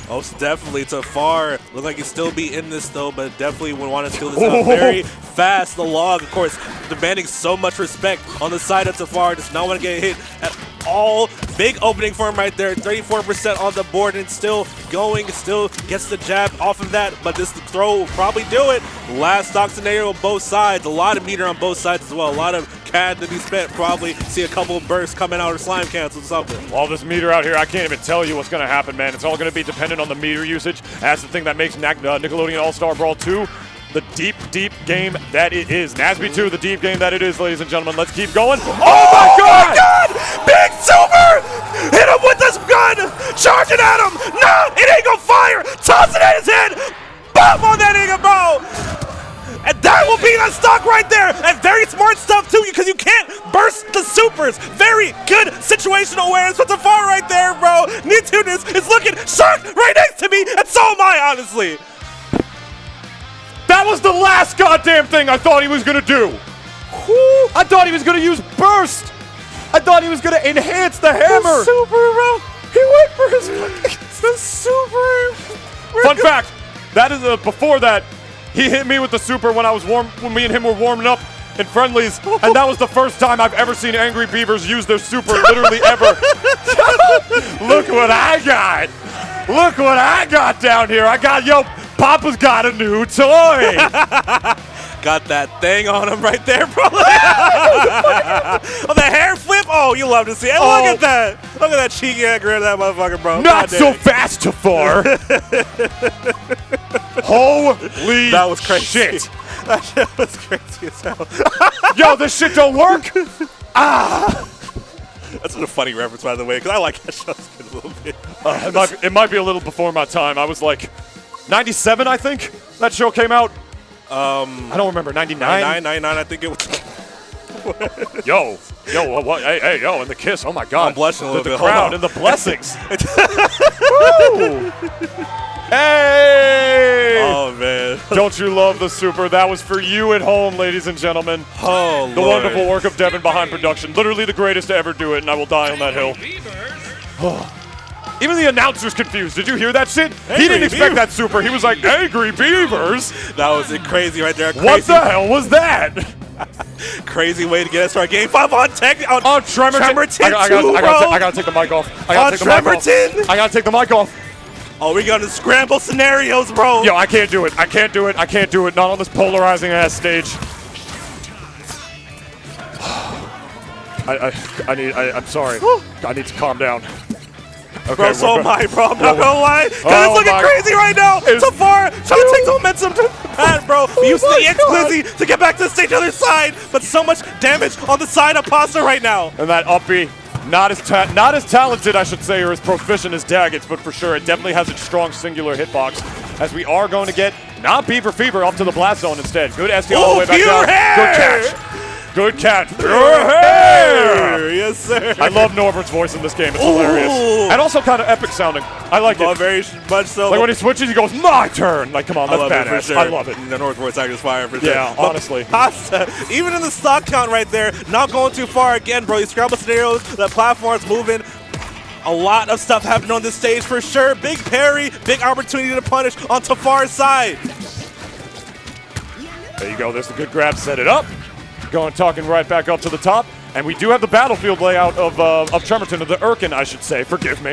Most definitely. Tfar look like he'd still be in this though, but definitely would want to steal this out very fast. The log, of course, demanding so much respect on the side of Tfar. Does not want to get hit at all. Big opening for him right there. 34% on the board and still going. Still gets the jab off of that, but this throw will probably do it. Last stock scenario on both sides. A lot of meter on both sides as well. A lot of CAD to be spent. Probably see a couple of bursts coming out or slime cancel or something. All this meter out here, I can't even tell you what's going to happen, man. It's all going to be dependent on the meter usage. That's the thing that makes Nickelodeon All-Star Brawl 2 the deep game that it is. Nasby 2, the deep game that it is, ladies and gentlemen. Let's keep going. Oh my God! Big Silver! Hit him with this gun! Charging at him! No! It ain't gonna fire! Toss it at his head! Bop on that Inga bro! And that will be the stock right there! And very smart stuff too, because you can't burst the supers! Very good situational awareness with Tfar right there, bro! Nitunis is looking shocked right next to me, and so am I, honestly! That was the last goddamn thing I thought he was gonna do. I thought he was gonna use burst. I thought he was gonna enhance the hammer. The super, bro. He went for his the super. Fun fact, that is before that, he hit me with the super when me and him were warming up in friendlies, and that was the first time I've ever seen Angry Beavers use their super, literally ever. Look what I got. Look what I got down here. I got, yo, Papa's got a new toy. Got that thing on him right there, bro. Oh, the hair flip. Oh, you love to see it. Oh. Look at that. Look at that cheeky grin of that motherfucker, bro. Not so fast, Tfar. Holy that was crazy. Shit. That shit was crazy as hell. Yo, this shit don't work. Ah. That's a funny reference, by the way, because I like that show a little bit. It might be a little before my time. I was like 97, I think, that show came out. I don't remember, 99? 99, I think it was. Yo, what? Hey, yo, and the kiss, oh my God. I'm blushing a little bit. The crowd and the blessings. Woo! Hey! Oh, man. Don't you love the super? That was for you at home, ladies and gentlemen. Oh, The wonderful work of Devin behind production. Literally the greatest to ever do it, and I will die on that hill. Even the announcer's confused. Did you hear that shit? He didn't expect that super. He was like, Angry Beavers? That was crazy right there. What the hell was that? Crazy way to get us to our game 5 on tech. On Tremerton. I gotta take the mic off. I gotta take the mic off. Oh, we got to scramble scenarios, bro. Yo, I can't do it. I can't do it. I can't do it. Not on this polarizing ass stage. I'm sorry. I need to calm down. Okay, bro, so am I, bro. I'm not gonna lie. Cause it's looking crazy right now. Tfar trying to take the momentum to that, bro. Using the X-Glizzy to get back to the stage on the other side, but so much damage on the side of Pasta right now. And that up B, not as talented, I should say, or as proficient as Daggett, but for sure it definitely has a strong singular hitbox. As we are going to get not Beaver Fever up to the blast zone instead. Good SD all the way back down. Good catch. Good catch. Your hair! Yes, sir. I love Norbert's voice in this game. It's hilarious. And also kind of epic sounding. I like it. Very much so. Like when he switches, he goes, my turn. Like, come on, that's badass. For sure. I love it. The North voice actor's fire for sure. Yeah, honestly. Pasta, even in the stock count right there, not going too far again, bro. These scramble scenarios, the platform's moving. A lot of stuff happening on this stage for sure. Big parry, big opportunity to punish on Tfar's side. There you go. There's a good grab. Set it up. Talking right back up to the top. And we do have the battlefield layout of Tremerton, of the Erkin, I should say. Forgive me.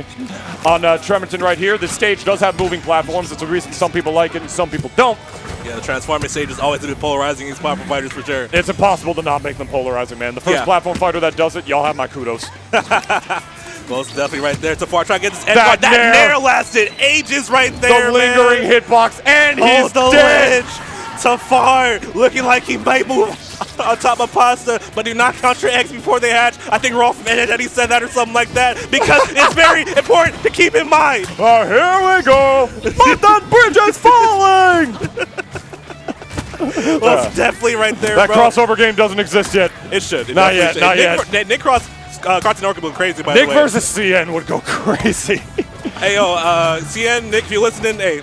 On Tremerton right here, this stage does have moving platforms. It's a reason some people like it and some people don't. Yeah, the transforming stage is always going to be polarizing these platform fighters for sure. It's impossible to not make them polarizing, man. The first platform fighter that does it, y'all have my kudos. Most definitely right there. Tfar trying to get this edge guard. That nair lasted ages right there, the lingering hitbox, and he's dead. Tfar looking like he might move on top of Pasta, but do not count your eggs before they hatch. I think Rolf Eddie said that or something like that because it's very important to keep in mind. Oh, here we go. But that bridge is falling. Well, it's definitely right there, that bro. crossover game doesn't exist yet. It should. Not yet. Not yet. Nick Cross, Cartoon Orca would go crazy, by the the way. Nick versus CN would go crazy. Hey, yo, CN, Nick, if you're listening, hey,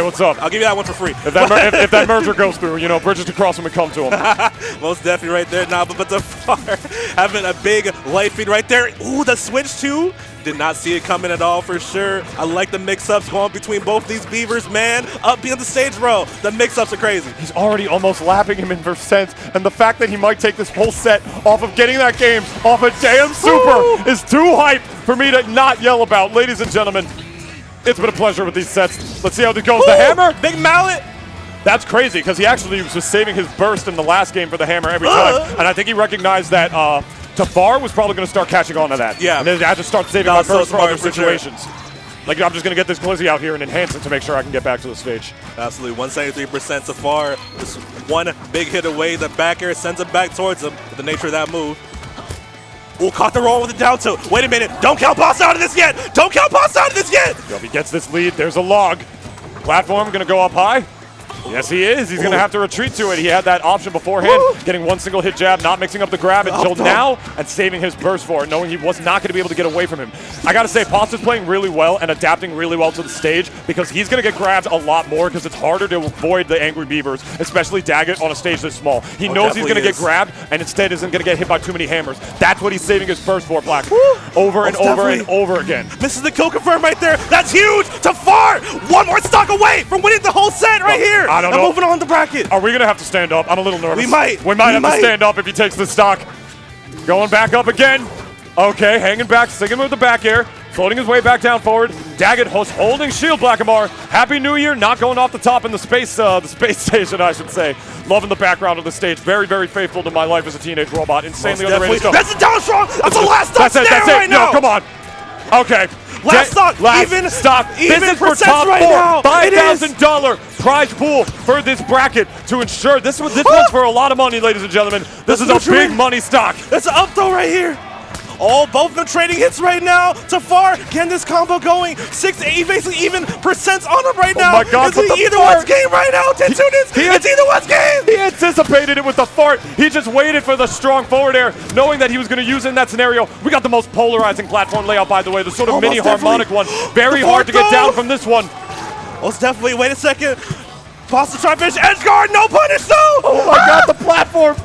what's up? I'll give you that one for free. If that merger goes through, you know, bridges to cross when we come to him. Most definitely right there now, but Tfar having a big light feed right there. Ooh, the switch too. Did not see it coming at all for sure. I like the mix-ups going between both these Beavers, man. Up being the stage row. The mix-ups are crazy. He's already almost lapping him in percent, and the fact that he might take this whole set off of getting that game off a damn super is too hype for me to not yell about. Ladies and gentlemen, it's been a pleasure with these sets. Let's see how this goes. The hammer. Big mallet. That's crazy because he actually was just saving his burst in the last game for the hammer every time. And I think he recognized that Tfar was probably going to start catching on to that. Yeah. And then I had to start saving my burst for other for situations. Sure. Like, I'm just going to get this Glizzy out here and enhance it to make sure I can get back to the stage. Absolutely. 173% Tfar. Just one big hit away. The back air sends him back towards him with the nature of that move. Ooh, caught the roll with the down tilt. Wait a minute. Don't count Pasta out of this yet. Don't count Pasta out of this yet. If he gets this lead, there's a log. Platform going to go up high. Yes, he is. He's going to have to retreat to it. He had that option beforehand, getting one single hit jab, not mixing up the grab until now, and saving his burst for it, knowing he was not going to be able to get away from him. I got to say, Pasta's playing really well and adapting really well to the stage because he's going to get grabbed a lot more because it's harder to avoid the Angry Beavers, especially Daggett on a stage this small. He knows he's going to get grabbed and instead isn't going to get hit by too many hammers. That's what he's saving his burst for, Black. Over and over and over again. Misses the kill confirm right there. That's huge. Tfar, one more stock away from winning the whole set right here. I don't know. Moving on the bracket. Are we going to have to stand up? I'm a little nervous. We might. We might have to stand up if he takes the stock. Going back up again. Okay, hanging back, sticking with the back air. Floating his way back down forward. Daggett holding shield, Blackamar. Happy New Year. Not going off the top in the space station, I should say. Loving the background of the stage. Very, very faithful to my life as a teenage robot. Insanely underrated stuff. That's a down strong. That's the last stock right now. No, come on. Okay. Last stock, even stock. Even this is for top right now. $5,000 prize pool for this bracket to ensure this one's for a lot of money, ladies and gentlemen. This is a big money stock. That's an up throw right here. Oh, both of them trading hits right now. Tfar, can this combo going? 6 to 8, basically even percents on him right now. Oh my God, it's either one's game right now. It's either one's game. He anticipated it with the fart. He just waited for the strong forward air, knowing that he was going to use it in that scenario. We got the most polarizing platform layout, by the way, the sort of mini harmonic one. Very hard to get down from this one. Most definitely. Wait a second. Pasta try to finish edge guard, no punish though! Oh my god, the platform!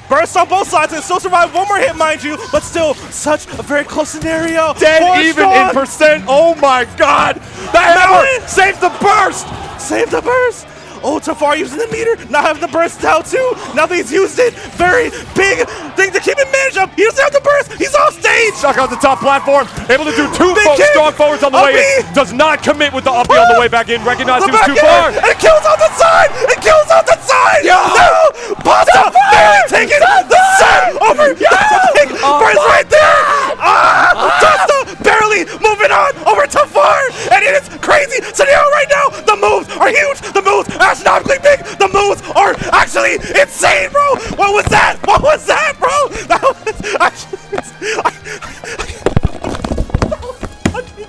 Burst on both sides and still survive one more hit, mind you, but still such a very close scenario. Dead even in percent. Oh my god! The hammer saves the burst! Save the burst! Oh, Tfar using the meter, not having the burst out too. Now that he's used it, very big thing to keep him managed up. He doesn't have the burst, he's off stage! Stuck on the top platform, able to do two strong forwards on the way in. Does not commit with the uppie on the way back in. Recognized he was too far. And it kills out the side! It kills out the side! Yo! No! Pasta barely taking the set over! Burst right there! Pasta barely moving on over Tfar! And it is crazy scenario right now! The moves are huge! The moves astronomically big! The moves are actually insane, bro! What was that? What was that, bro? That was actually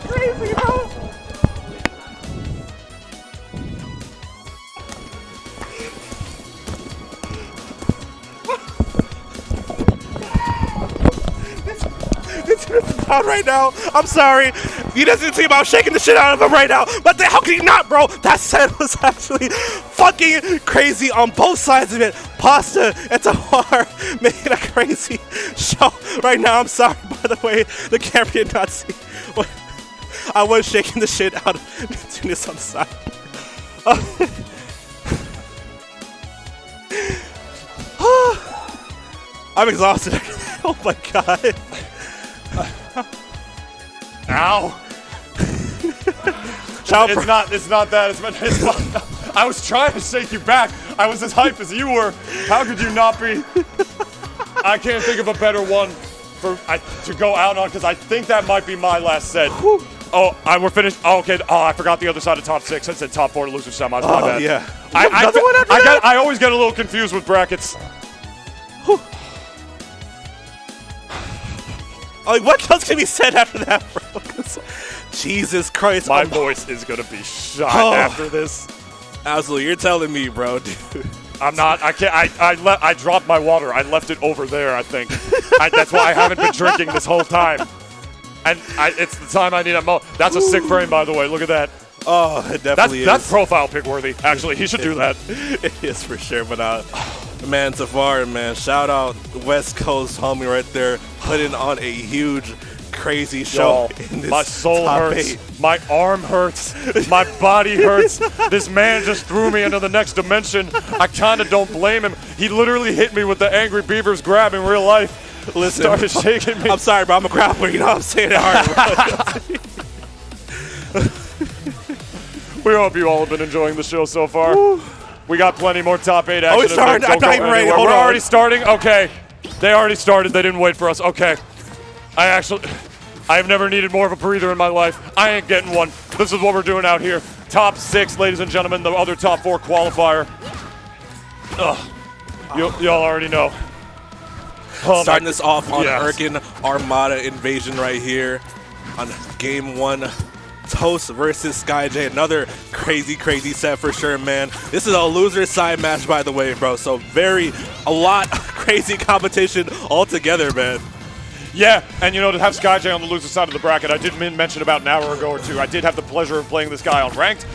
crazy, bro! It's down right now. I'm sorry. He doesn't seem about shaking the shit out of him right now. But how can he not, bro? That set was actually fucking crazy on both sides of it. Pasta and Tfar making a crazy show right now. I'm sorry, by the way. The camera did not see. I was shaking the shit out of Tunis on the side. I'm exhausted. Oh my god. Ow. It's not that. I was trying to shake you back. I was as hyped as you were. How could you not be? I can't think of a better one to go out on, because I think that might be my last set. Oh, we're finished. Oh, okay. Oh, I forgot the other side of top 6. I said top 4 to loser semis. My bad. Yeah. I always get a little confused with brackets. Like, what else can be said after that, bro? Jesus Christ. My voice is going to be shot after this. Absolutely. You're telling me, bro, dude. I'm not. I can't. I dropped my water. I left it over there, I think. That's why I haven't been drinking this whole time. And it's the time I need a mo. That's a sick frame, by the way. Look at that. Oh, it definitely is. That's profile pic worthy. Actually, he should do that. It is for sure. But man, Tfar, man, shout out West Coast homie right there, putting on a huge, crazy show. In this my soul hurts. 8. My arm hurts. My body hurts. This man just threw me into the next dimension. I kind of don't blame him. He literally hit me with the Angry Beavers grab in real life. Listen, started shaking me. I'm sorry, bro. I'm a grappler. You know what I'm saying? It hard. We hope you all have been enjoying the show so far. Woo. We got plenty more top 8 action. Oh, we started. I'm not even ready. Hold on. We're already starting? Okay. They already started. They didn't wait for us. Okay. I have never needed more of a breather in my life. I ain't getting one. This is what we're doing out here. Top 6, ladies and gentlemen. The other top 4 qualifier. Y'all already know. Starting this off on Erkin Armada Invasion right here on game 1. Toast versus SkyJ, another crazy set for sure, man. This is a loser side match, by the way, bro. So a lot of crazy competition altogether, man. Yeah, and you know, to have SkyJ on the loser side of the bracket, I did mention about an hour ago or two, I did have the pleasure of playing this guy on Ranked.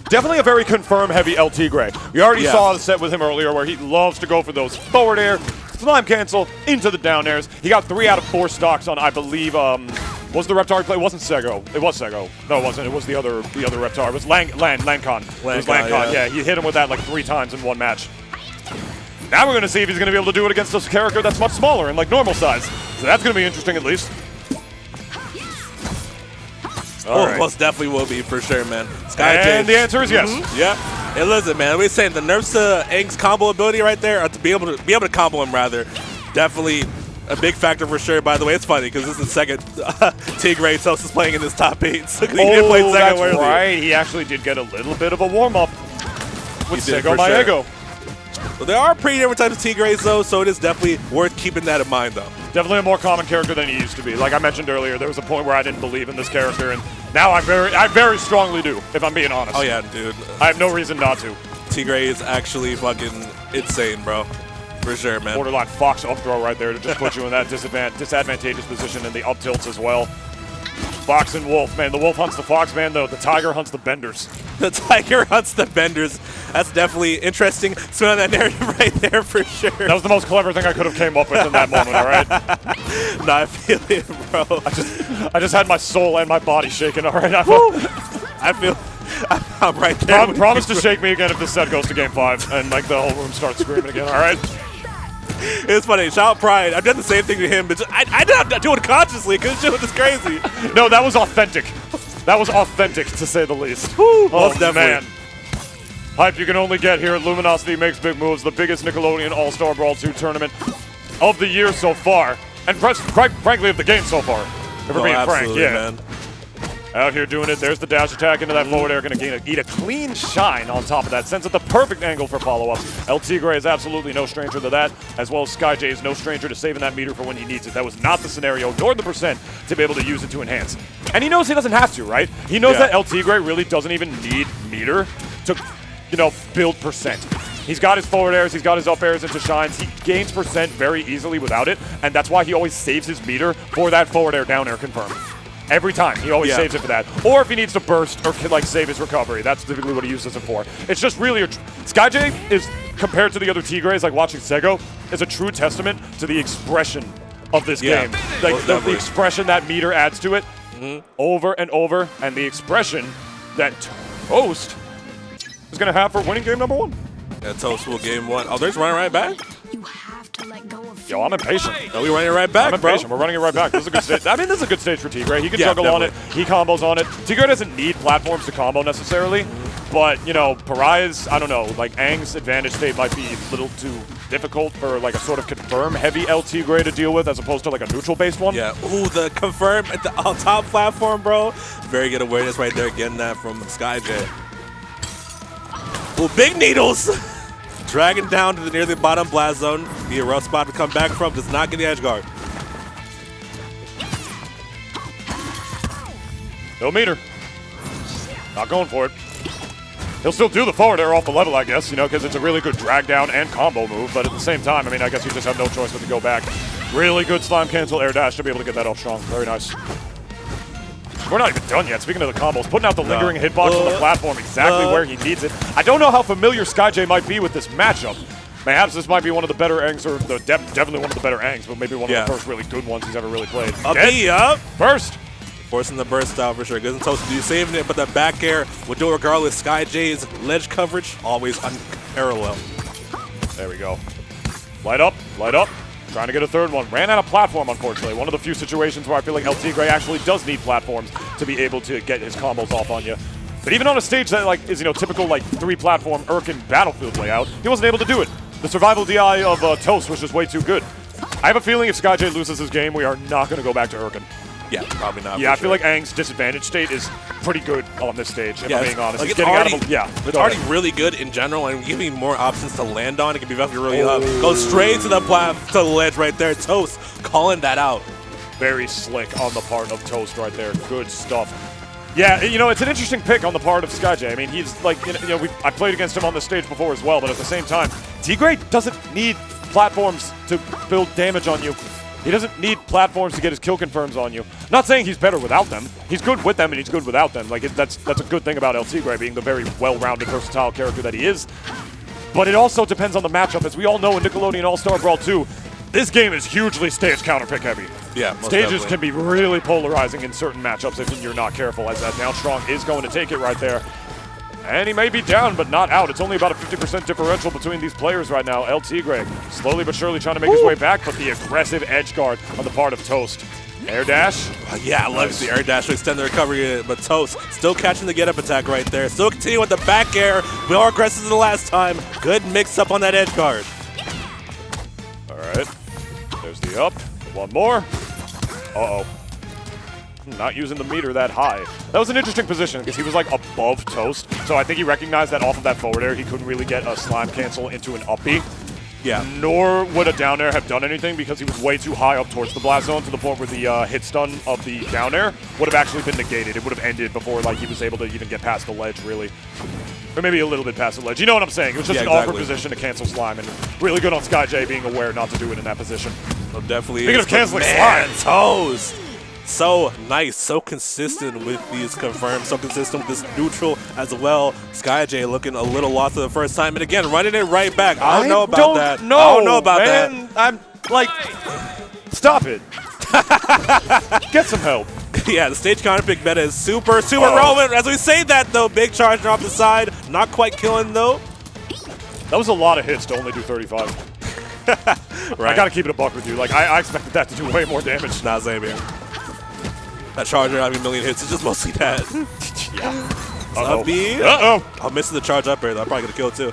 Definitely a very confirm heavy LT Gray. We already saw the set with him earlier where he loves to go for those forward air, slime cancel, into the down airs. He got 3 out of 4 stocks on, I believe, was the Reptar he played? It wasn't Sego. It was Sego. No, it wasn't. It was the other Reptar. It was Lancon. It was Lancon. Yeah, he hit him with that like 3 times in one match. Now we're going to see if he's going to be able to do it against a character that's much smaller and like normal size. So that's going to be interesting at least. Right. Most definitely will be for sure, man. And the answer is yes. Yeah. And listen, man, we're saying the nerfs to Aang's combo ability right there, or to be able to combo him rather, definitely a big factor for sure. By the way, it's funny because this is the second Tigray Toast is playing in this top 8. So he did play second that's earlier. Right. He actually did get a little bit of a warm-up with Sego Maego. Well, there are pretty different types of Tigrays, though, so it is definitely worth keeping that in mind, though. Definitely a more common character than he used to be. Like I mentioned earlier, there was a point where I didn't believe in this character, and now I very strongly do, if I'm being honest. Oh, yeah, dude. I have no reason not to. Tigray is actually fucking insane, bro. For sure, man. Borderline Fox up throw right there to just put you in that disadvantageous position in the up tilts as well. Fox and Wolf, man. The Wolf hunts the Fox, man. The Tiger hunts the Benders. The Tiger hunts the Benders. That's definitely interesting. Spin on that narrative right there for sure. That was the most clever thing I could have came up with in that moment, all right? No, I feel it, bro. I just had my soul and my body shaking, all right? I'm right there. Promise to shake me again if this set goes to game 5 and like the whole room starts screaming again, all right? It's funny. Shout out Pride. I've done the same thing to him, but I did not do it consciously because this shit was crazy. No, that was authentic. That was authentic, to say the least. Woo, oh, man. Hype you can only get here at Luminosity Makes Big Moves, the biggest Nickelodeon All-Star Brawl 2 tournament of the year so far. And frankly, of the game so far. If we're being frank, yeah. Man. Out here doing it. There's the dash attack into that forward air. Going to eat a clean shine on top of that. Sends it the perfect angle for follow-ups. El Tigre is absolutely no stranger to that, as well as SkyJ is no stranger to saving that meter for when he needs it. That was not the scenario, nor the percent, to be able to use it to enhance. And he knows he doesn't have to, right? He knows that El Tigre really doesn't even need meter to, you know, build percent. He's got his forward airs, he's got his up airs into shines. He gains percent very easily without it, and that's why he always saves his meter for that forward air down air confirm. Every time, he always saves it for that. Or if he needs to burst or like save his recovery, that's typically what he uses it for. It's just really SkyJ is, compared to the other Tigres, like watching Sego, is a true testament to the expression of this game. Like the expression that meter adds to it over and over, and the expression that Toast is going to have for winning game number 1. Yeah, Toast will game 1. Oh, there's running right back. You have to let go of Yo, I'm impatient. No, we're running it right back, I'm impatient. We're running it right back. This is a good stage. I mean, this is a good stage for Tigre. He can juggle definitely. on it. He combos on it. Tigre doesn't need platforms to combo necessarily, but, you know, Pariah's, I don't know, like Aang's advantage state might be a little too difficult for like a sort of confirm-heavy El Tigre to deal with as opposed to like a neutral-based one. Yeah. Ooh, the confirm at the top platform, bro. Very good awareness right there, getting that from SkyJ. Ooh, big needles. Dragging down to the near the bottom blast zone. Be a rough spot to come back from. Does not get the edge guard. No meter. Not going for it. He'll still do the forward air off the level, I guess, you know, because it's a really good drag down and combo move. But at the same time, I mean, I guess you just have no choice but to go back. Really good slime cancel air dash to be able to get that off strong. Very nice. We're not even done yet. Speaking of the combos, putting out the lingering hitbox on the platform exactly where he needs it. I don't know how familiar SkyJ might be with this matchup. Perhaps this might be one of the better Aangs, or definitely one of the better Aangs, but maybe one of the first really good ones he's ever really played. Up. First. Forcing the burst out for sure. Good and Toast do saving it, but the back air will do it regardless. SkyJ's ledge coverage, always unparalleled. There we go. Light up, light up. Trying to get a third one. Ran out of platform, unfortunately. One of the few situations where I feel like El Tigre actually does need platforms to be able to get his combos off on you. But even on a stage that like is, you know, typical like 3-platform Urkin Battlefield layout, he wasn't able to do it. The survival DI of Toast was just way too good. I have a feeling if SkyJ loses his game, we are not going to go back to Urkin. Yeah, probably not. Yeah, I feel like Aang's disadvantage state is pretty good on this stage, if I'm being honest. Like He's it's already, it's already ahead. really good in general, and giving more options to land on. It can be really up. Go straight to the to the ledge right there. Toast calling that out. Very slick on the part of Toast right there. Good stuff. Yeah, you know, it's an interesting pick on the part of SkyJ. I mean, he's like, you know, I played against him on this stage before as well, but at the same time, Tigre doesn't need platforms to build damage on you. He doesn't need platforms to get his kill confirms on you. Not saying he's better without them. He's good with them and he's good without them. Like that's a good thing about El Tigre being the very well-rounded, versatile character that he is. But it also depends on the matchup. As we all know in Nickelodeon All-Star Brawl 2, this game is hugely stage counter-pick heavy. Yeah, most Stages definitely. can be really polarizing in certain matchups if you're not careful, as that down strong is going to take it right there. And he may be down, but not out. It's only about a 50% differential between these players right now. El Tigre slowly but surely trying to make his way back, but the aggressive edge guard on the part of Toast. Air dash. Yeah, I love the air dash to extend the recovery, but Toast still catching the get-up attack right there. Still continuing with the back air. More aggressive than the last time. Good mix-up on that edge guard. All right. There's the up. One more. Uh-oh. Not using the meter that high. That was an interesting position because he was like above Toast. So I think he recognized that off of that forward air, he couldn't really get a slime cancel into an up B. Yeah. Nor would a down air have done anything because he was way too high up towards the blast zone to the point where the hit stun of the down air would have actually been negated. It would have ended before like he was able to even get past the ledge, really. Or maybe a little bit past the ledge. You know what I'm saying? It was just an awkward position to cancel slime, and really good on SkyJ being aware not to do it in that position. So definitely. Speaking of canceling slime, Toast. So nice, so consistent with these confirms, so consistent with this neutral as well. SkyJ looking a little lost for the first time, and again, running it right back. I don't know about that. I don't know about man. that. I'm like, stop it. Get some help. Yeah, the stage counter pick meta is super relevant. As we say that, though, big charge off the side. Not quite killing, though. That was a lot of hits to only do 35. Right. I got to keep it a buck with you. Like, I expected that to do way more damage. Nah, same here. That charger having a million hits is just mostly that. Yeah. Up B. Uh-oh. I'm missing the charge up here, though. I'm probably going to kill, too.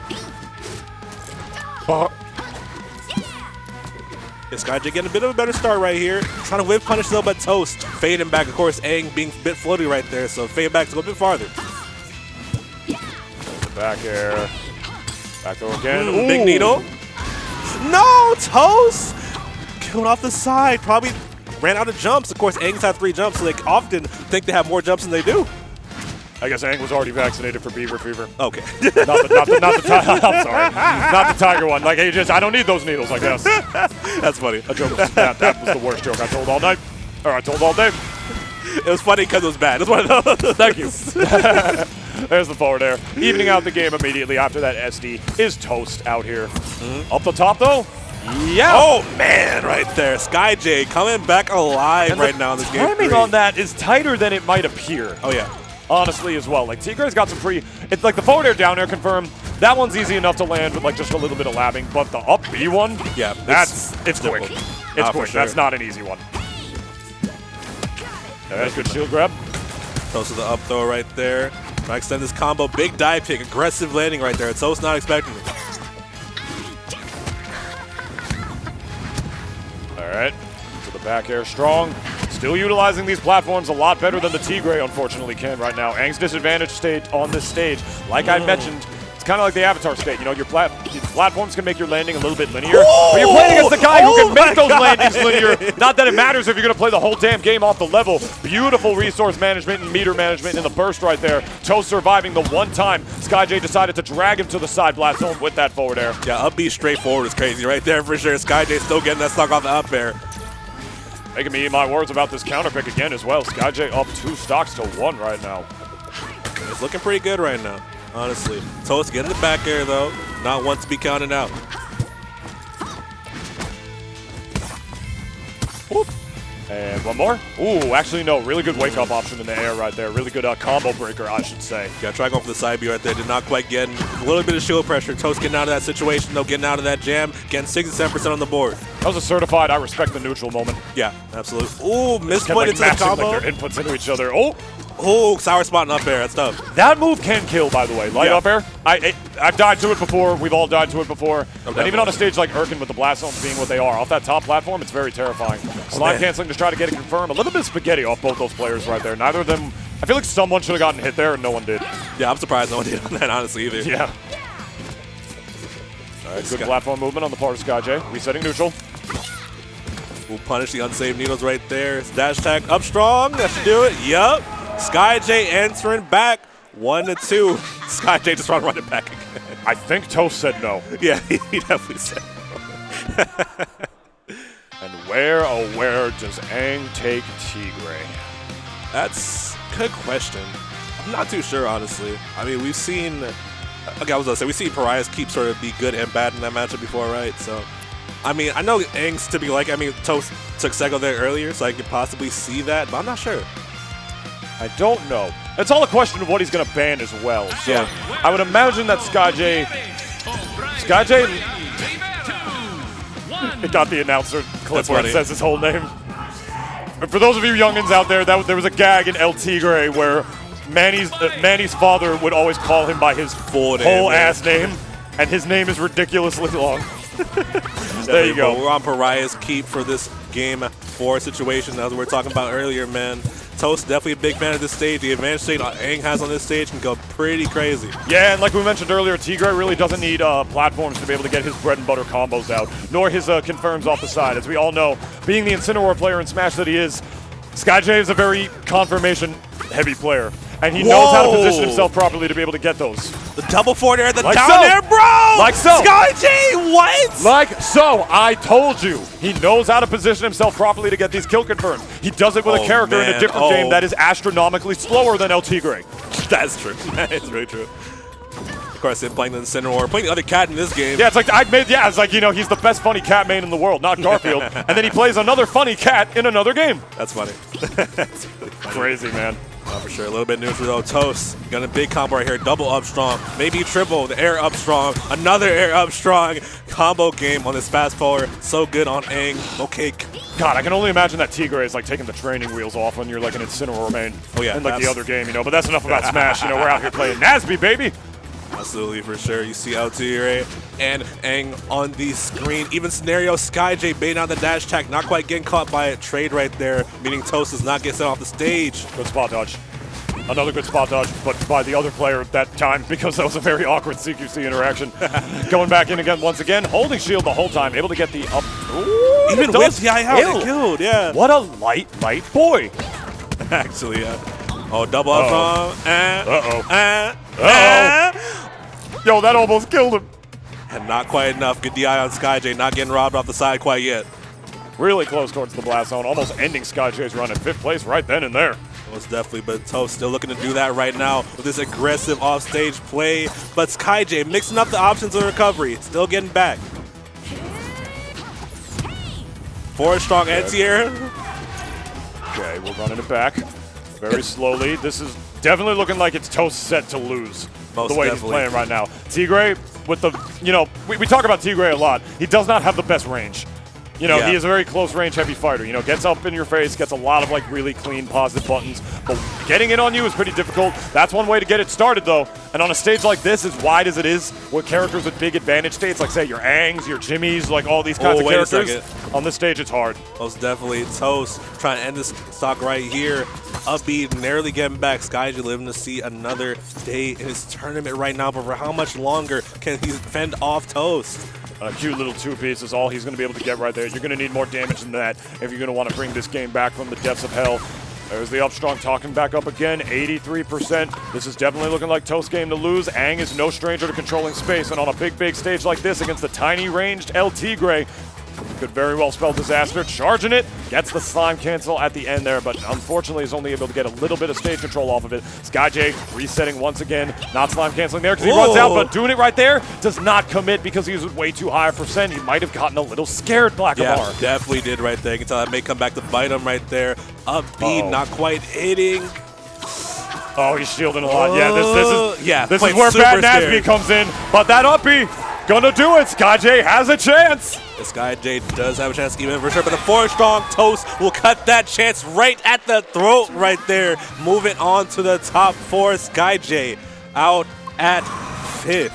This guy getting a bit of a better start right here. Trying to whip punish though, but Toast fading back. Of course, Aang being a bit floaty right there, so fade back to go a bit farther. Back air. Back throw again. Big needle. No, Toast! Killed off the side. Probably ran out of jumps. Of course, Aang's had 3 jumps, so they often think they have more jumps than they do. I guess Aang was already vaccinated for beaver fever. Okay. not the tiger. I'm sorry. Not the tiger one. Like, I don't need those needles, I guess. That's funny. That joke was, that was the worst joke I told all night. Or I told all day. It was funny because it was bad. That's one of those. Thank you. There's the forward air. Evening out the game immediately after that SD is Toast out here. Up the top, though. Yeah. Oh, man, right there. SkyJ coming back alive right now in this game. Timing on that is tighter than it might appear. Oh, yeah. Honestly, as well. Like, Tigre's got some pretty... It's like the forward air, down air confirmed. That one's easy enough to land with, like, just a little bit of labbing. But the up B one? Yeah. It's quick. It's quick. Sure. That's not an easy one. That's good shield grab. Toast to the up throw right there. Trying to extend this combo. Big dive kick. Aggressive landing right there. Toast not expecting it. All right. To the back air strong. Still utilizing these platforms a lot better than the Tigre, unfortunately, can right now. Aang's disadvantage state on this stage, like I mentioned, it's kind of like the Avatar state. You know, your platforms can make your landing a little bit linear, but you're playing against the guy who can make those landings linear. Not that it matters if you're going to play the whole damn game off the level. Beautiful resource management and meter management in the burst right there. Toast surviving the one time SkyJ decided to drag him to the side blast zone with that forward air. Yeah, up B straightforward is crazy right there for sure. SkyJ still getting that stock off the up air. Making me eat my words about this counter pick again as well. SkyJ up 2 stocks to 1 right now. It's looking pretty good right now, honestly. Toast getting the back air though. Not one to be counted out. Whoop. And one more. Ooh, actually no. Really good wake up option in the air right there. Really good combo breaker, I should say. Yeah, try going for the side B right there. Did not quite get a little bit of shield pressure. Toast getting out of that situation though, getting out of that jam, getting 67% on the board. That was a certified I respect the neutral moment. Yeah, absolutely. Ooh, misplay Like, into the combo. like their inputs into each other. Oh! Ooh, sour spot and up air. That's tough. That move can kill, by the way. Light up air. I've died to it before. We've all died to it before. Oh, and even on a stage like Erkin with the blast zones being what they are, off that top platform, it's very terrifying. Slime canceling to try to get it confirmed. A little bit of spaghetti off both those players right there. Neither of them. I feel like someone should have gotten hit there and no one did. Yeah, I'm surprised no one did on that, honestly, either. Yeah. All right, good platform movement on the part of SkyJ. Resetting neutral. We'll punish the unsaved needles right there. Dash tag up strong. That should do it. Yup. SkyJ answering back 1-2. SkyJ just trying to run it back again. I think Toast said no. Yeah, he definitely said no. And where, oh where, does Aang take Tigre? That's a good question. I'm not too sure, honestly. I mean, we've seen... Okay, I was going to say, we've seen Pariahs keep sort of be good and bad in that matchup before, right? So, I mean, I know Aang's to be like... I mean, Toast took Sego there earlier, so I could possibly see that, but I'm not sure. I don't know. It's all a question of what he's going to ban as well. So Yeah. I would imagine that SkyJ it got the announcer clip That's where funny. it says his whole name. And for those of you youngins out there, there was a gag in El Tigre where Manny's father would always call him by his Full name, whole yeah. ass name, and his name is ridiculously long. There you go. We're on Pariah's keep for this game 4 situation as we were talking about earlier, man. Toast definitely a big fan of this stage. The advantage state Aang has on this stage can go pretty crazy. Yeah, and like we mentioned earlier, Tigre really doesn't need platforms to be able to get his bread and butter combos out, nor his confirms off the side. As we all know, being the Incineroar player in Smash that he is, SkyJ is a very confirmation-heavy player, and he knows how to position himself properly to be able to get those. The double forward air, the Like down so. air, bro! Like so. SkyJ What? Like so, I told you. He knows how to position himself properly to get these kill confirmed. He does it with a character in a different game that is astronomically slower than El Tigre. That's true. That is very true. Of course, they're playing the Incineroar, playing the other cat in this game. Yeah, it's like it's like, you know, he's the best funny cat main in the world, not Garfield. And then he plays another funny cat in another game. That's funny. That's really funny. Crazy, man. For sure. A little bit neutral though. Toast got a big combo right here. Double up strong. Maybe triple. The air up strong. Another air up strong. Combo game on this fast forward. So good on Aang. No cake. God, I can only imagine that Tigre is like taking the training wheels off when you're like an Incineroar main. Oh yeah. In like the other game, you know. But that's enough about Smash. You know, we're out here playing Nasby, baby. Absolutely, for sure. You see El Tigre and Aang on the screen. Even scenario, SkyJ baiting out the dash attack, not quite getting caught by a trade right there, meaning Toast does not get sent off the stage. Good spot dodge. Another good spot dodge, but by the other player at that time because that was a very awkward CQC interaction. Going back in again once again, holding shield the whole time, able to get the up. Ooh, even with the it killed, yeah. What a light boy. Actually, yeah. Oh, double up Yo, that almost killed him. And not quite enough. Good DI on SkyJ, not getting robbed off the side quite yet. Really close towards the blast zone, almost ending SkyJ's run in 5th place right then and there. Most definitely, but Toast still looking to do that right now with this aggressive offstage play. But SkyJ mixing up the options of recovery, still getting back. Forward strong anti-air. Okay, we're running it back very slowly. This is definitely looking like it's Toast set to lose. Most the way definitely. He's playing right now. Tigre with the, you know, we talk about Tigre a lot. He does not have the best range. You know, he is a very close range heavy fighter. You know, gets up in your face, gets a lot of like really clean positive buttons. But getting it on you is pretty difficult. That's one way to get it started though. And on a stage like this, as wide as it is, with characters with big advantage states, like say your Aangs, your Jimmys, like all these kinds of characters. On this stage, it's hard. Most definitely. Toast trying to end this stock right here. Upbeat, narrowly getting back. SkyJ living to see another day in his tournament right now. But for how much longer can he fend off Toast? A cute little two-piece is all he's going to be able to get right there. You're going to need more damage than that if you're going to want to bring this game back from the depths of hell. There's the up strong talking back up again, 83%. This is definitely looking like Toast's game to lose. Aang is no stranger to controlling space, and on a big stage like this against the tiny ranged El Tigre, could very well spell disaster. Charging it, gets the slime cancel at the end there, but unfortunately is only able to get a little bit of stage control off of it. SkyJ resetting once again, not slime canceling there because he runs out, but doing it right there does not commit because he was way too high a percent. He might have gotten a little scared, Blackamar. Yeah, definitely did right there. You can tell that may come back to bite him right there. Upbeat, not quite hitting. Oh, he's shielding a lot. Yeah, this is where Bad Nasby comes in, but that uppy gonna do it. SkyJ has a chance. The SkyJ does have a chance to even for sure, but the 4-strong Toast will cut that chance right at the throat right there. Moving on to the top 4. SkyJ out at 5th.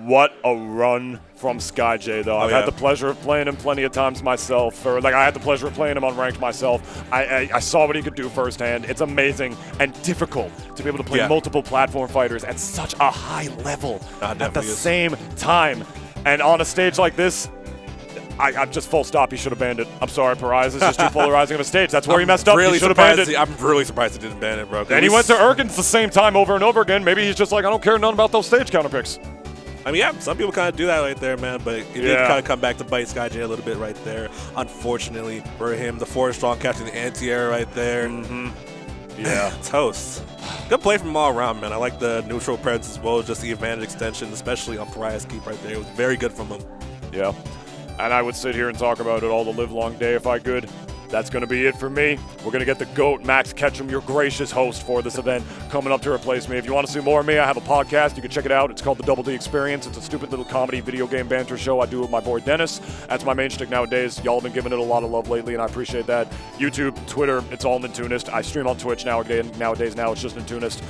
What a run from SkyJ, though. I've had the pleasure of playing him plenty of times myself, or like I had the pleasure of playing him on ranked myself. I saw what he could do firsthand. It's amazing and difficult to be able to play multiple platform fighters at such a high level at the same time. And on a stage like this, I'm just full stop. He should have banned it. I'm sorry, Parais. It's just too polarizing of a stage. That's where he messed up. Really he should have banned it. I'm really surprised he didn't ban it, bro. And he went to Ergens the same time over and over again. Maybe he's just like, I don't care none about those stage counter picks. I mean, yeah, some people kind of do that right there, man, but he did kind of come back to bite SkyJ a little bit right there. Unfortunately for him, the 4-strong catching the anti-air right there. Yeah. Toast. Good play from him all around, man. I like the neutral presence as well as just the advantage extension, especially on Pariah's keep right there. It was very good from him. Yeah. And I would sit here and talk about it all the live long day if I could. That's going to be it for me. We're going to get the GOAT, Max Ketchum, your gracious host for this event, coming up to replace me. If you want to see more of me, I have a podcast. You can check it out. It's called The Double D Experience. It's a stupid little comedy video game banter show I do with my boy Dennis. That's my main shtick nowadays. Y'all have been giving it a lot of love lately, and I appreciate that. YouTube, Twitter, it's all Nintoonist. I stream on Twitch nowadays. Now it's just Nintoonist.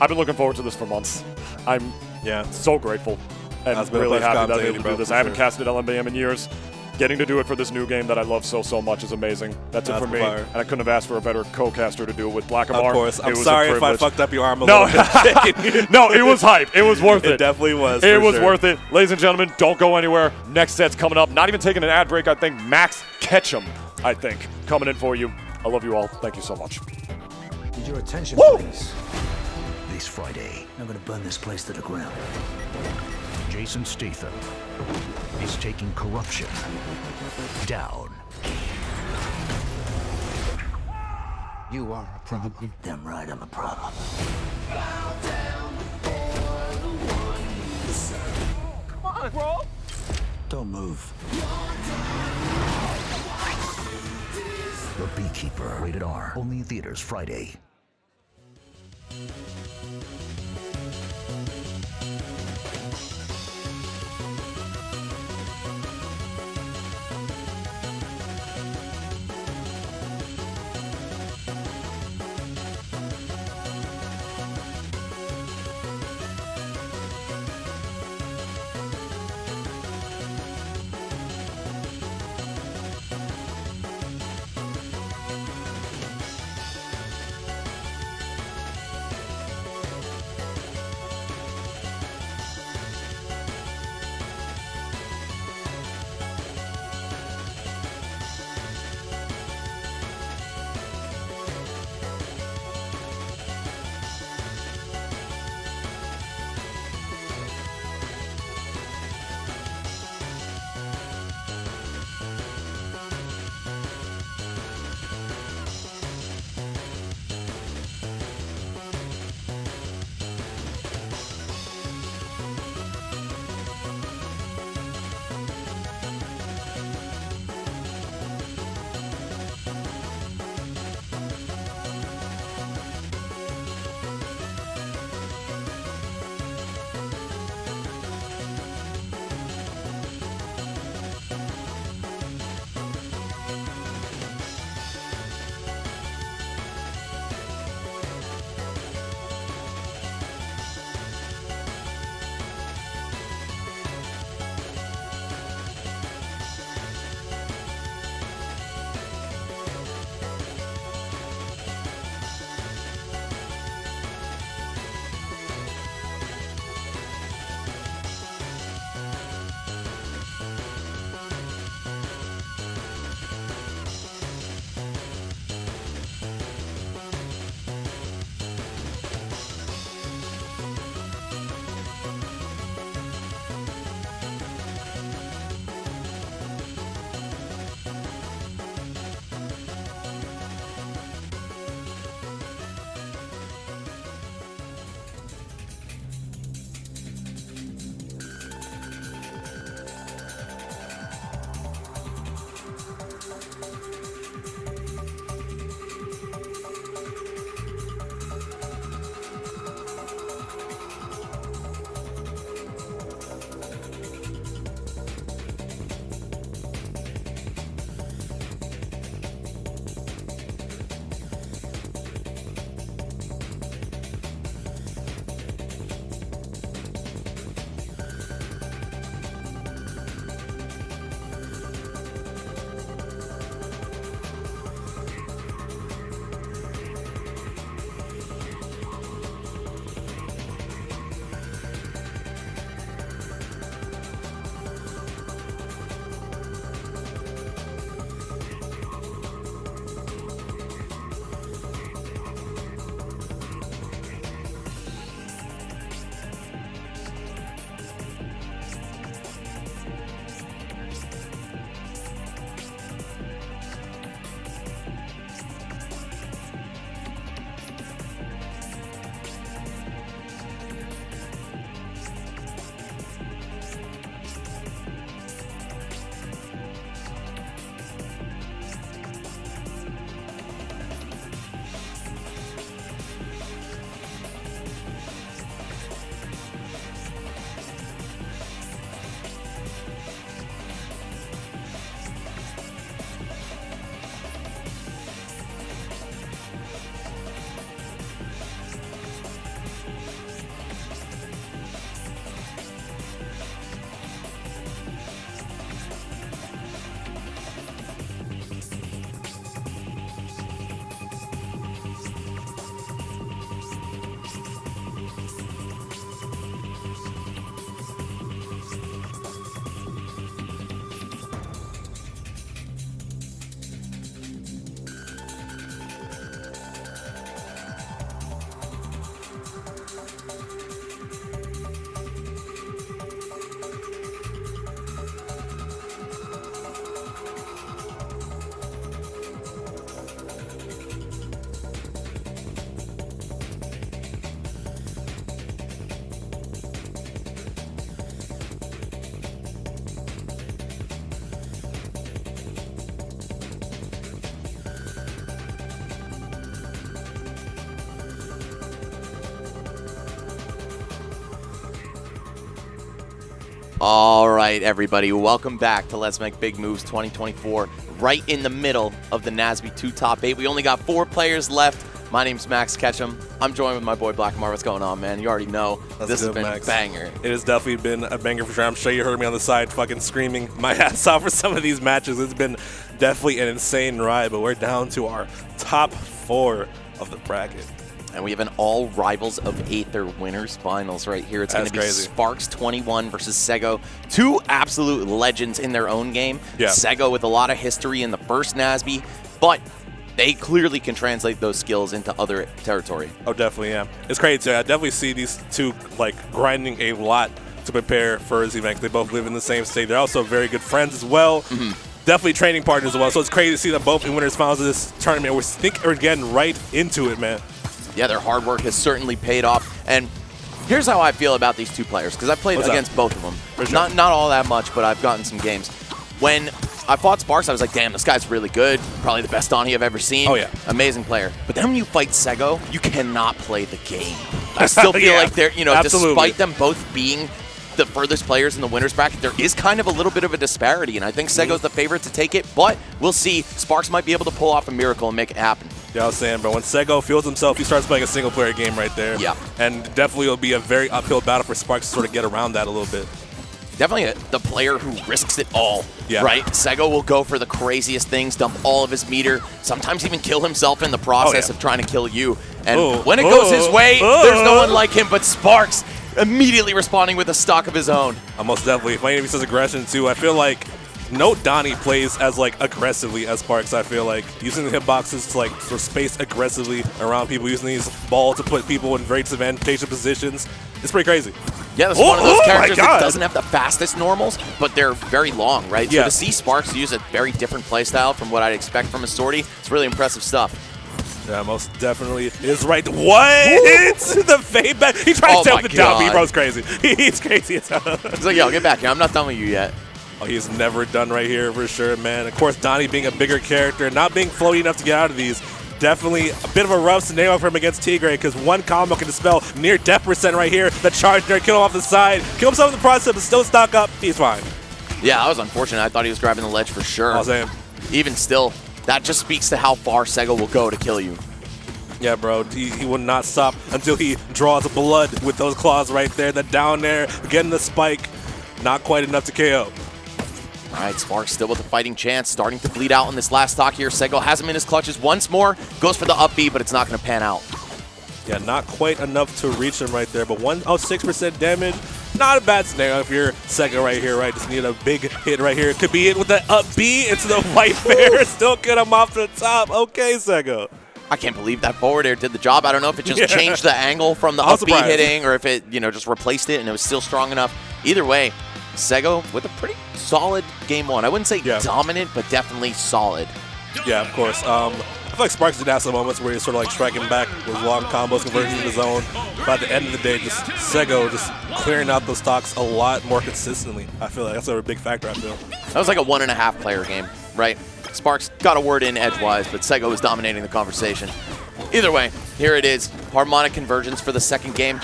I've been looking forward to this for months. I'm so grateful and really happy that I'm able to do this. I haven't casted LMBM in years. Getting to do it for this new game that I love so much is amazing. That's it for me. And I couldn't have asked for a better co-caster to do it with Blackamar. Of course. I'm sorry if I fucked up your arm a little bit. No, it was hype. It was worth it. It definitely was. It was worth it. Ladies and gentlemen, don't go anywhere. Next set's coming up. Not even taking an ad break, I think. Max Ketchum, I think, coming in for you. I love you all. Thank you so much. Need your attention, please. This Friday, I'm going to burn this place to the ground. Jason Statham is taking corruption down. You are a problem. Damn right I'm a problem. Come on, bro. Don't move. The Beekeeper, rated R. Only in theaters Friday. All right, everybody, welcome back to Let's Make Big Moves 2024. Right in the middle of the NASB 2 Top 8. We only got 4 players left. My name's Max Ketchum. I'm joined with my boy Blackmar. What's going on, man? You already know. This has been a banger. It has definitely been a banger for sure. I'm sure you heard me on the side fucking screaming my ass off for some of these matches. It's been definitely an insane ride, but we're down to our top 4 of the bracket. And we have an all rivals of Aether winners finals right here. It's going to be crazy. Sparks 21 versus Sego. 2 absolute legends in their own game. Yeah. Sego with a lot of history in the first NASB, but they clearly can translate those skills into other territory. Oh, definitely, yeah. It's crazy. I definitely see these two like grinding a lot to prepare for this event. They both live in the same state. They're also very good friends as well. Definitely training partners as well. So it's crazy to see them both in winners finals of this tournament. We're getting right into it, man. Yeah, their hard work has certainly paid off. And here's how I feel about these 2 players, because I've played against both of them. Sure. Not all that much, but I've gotten some games. When I fought Sparks, I was like, damn, this guy's really good. Probably the best Donnie I've ever seen. Oh, yeah. Amazing player. But then when you fight Sego, you cannot play the game. I still feel Yeah, like they're, absolutely. despite them both being the furthest players in the winners bracket, there is kind of a little bit of a disparity, and I think Sego's the favorite to take it, but we'll see. Sparks might be able to pull off a miracle and make it happen. Yeah, I was saying, bro, when Sego feels himself, he starts playing a single-player game right there. Yeah. And definitely it'll be a very uphill battle for Sparks to sort of get around that a little bit. Definitely the player who risks it all, Yeah. right? Sego will go for the craziest things, dump all of his meter, sometimes even kill himself in the process of trying to kill you. And when it goes his way, there's no one like him but Sparks, immediately responding with a stock of his own. Most definitely. Playing his aggression, too. I feel like no Donnie plays as aggressively as Sparks. I feel like using the hitboxes to sort of space aggressively around people, using these balls to put people in very disadvantageous positions. It's pretty crazy. Yeah, that's one of those characters that doesn't have the fastest normals, but they're very long, right? Yeah. So to see Sparks use a very different playstyle from what I'd expect from a sortie, it's really impressive stuff. Yeah, most definitely is right. What? The fade back. He tried to take the down B. Bro's crazy. He's crazy as hell. He's like, yo, get back here. I'm not done with you yet. Oh, he's never done right here for sure, man. Of course, Donnie being a bigger character, not being floaty enough to get out of these. Definitely a bit of a rough scenario for him against Tigray because one combo can dispel near death % right here. The charge there, kill him off the side, kill himself in the process, but still stock up. He's fine. Yeah, that was unfortunate. I thought he was grabbing the ledge for sure. I was saying. Even still, that just speaks to how far Sego will go to kill you. Yeah, bro, he will not stop until he draws blood with those claws right there. The down there, getting the spike, not quite enough to KO. All right, Sparks still with a fighting chance, starting to bleed out in this last stock here. Sego has him in his clutches once more, goes for the up B, but it's not going to pan out. Yeah, not quite enough to reach him right there, but 6% damage. Not a bad scenario if you're Sego right here, right? Just need a big hit right here. Could be it with the up B into the white bear. Still get him off to the top. Okay, Sego. I can't believe that forward air did the job. I don't know if it just changed the angle from the up B hitting or if it, just replaced it and it was still strong enough. Either way, Sego with a pretty solid game 1. I wouldn't say dominant, but definitely solid. Yeah, of course. I feel like Sparks did have some moments where he's sort of striking back with long combos, converting to his own. But at the end of the day, just Sego just clearing out those stocks a lot more consistently. I feel like that's a big factor, I feel. That was like a 1.5 player game, right? Sparks got a word in edgewise, but Sego was dominating the conversation. Either way, here it is. Harmonic convergence for the second game.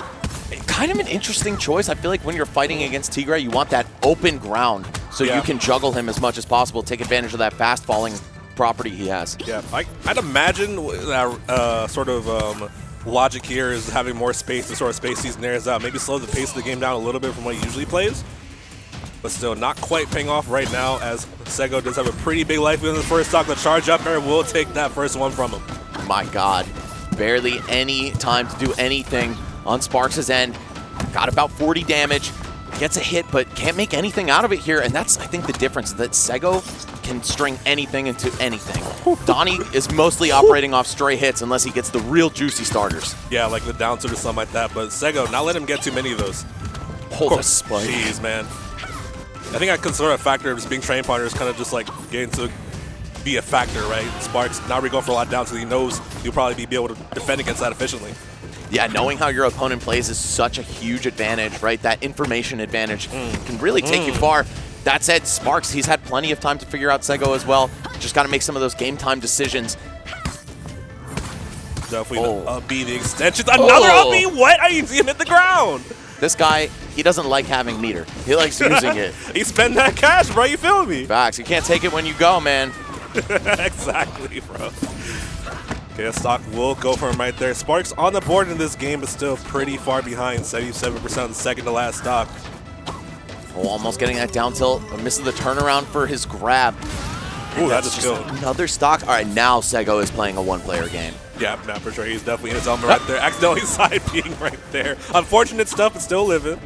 Kind of an interesting choice. I feel like when you're fighting against Tigray, you want that open ground so you can juggle him as much as possible, take advantage of that fast falling property he has. Yeah, I'd imagine that sort of logic here is having more space to sort of space these nairs out. Maybe slow the pace of the game down a little bit from what he usually plays. But still not quite paying off right now as Sego does have a pretty big life in the first stock. The charge up air will take that first one from him. My God. Barely any time to do anything on Sparks' end. Got about 40 damage. Gets a hit, but can't make anything out of it here. And that's, I think, the difference, that Sego can string anything into anything. Donnie is mostly operating off stray hits unless he gets the real juicy starters. Yeah, like the down or something like that. But Sego, not let him get too many of those. Hold the spike. Jeez, man. I think I consider a factor of just being train partners kind of just like getting to be a factor, right? Sparks, now we're going for a lot down, so he knows he'll probably be able to defend against that efficiently. Yeah, knowing how your opponent plays is such a huge advantage, right? That information advantage can really take you far. That said, Sparks, he's had plenty of time to figure out Sego as well. Just got to make some of those game time decisions. Definitely the up B, the extensions. Another up B? What? I see him hit the ground. This guy He doesn't like having meter. He likes using it. He spent that cash, bro. You feel me? Facts. You can't take it when you go, man. Exactly, bro. Okay, that stock will go for him right there. Sparks on the board in this game, but still pretty far behind. 77% of the second to last stock. Oh, almost getting that down tilt, but missing the turnaround for his grab. Ooh, that That's just just killed. another stock. All right, now Sego is playing a one-player game. Yeah, nah, for sure. He's definitely in his element right there. Accidentally side being right there. Unfortunate stuff, but still living.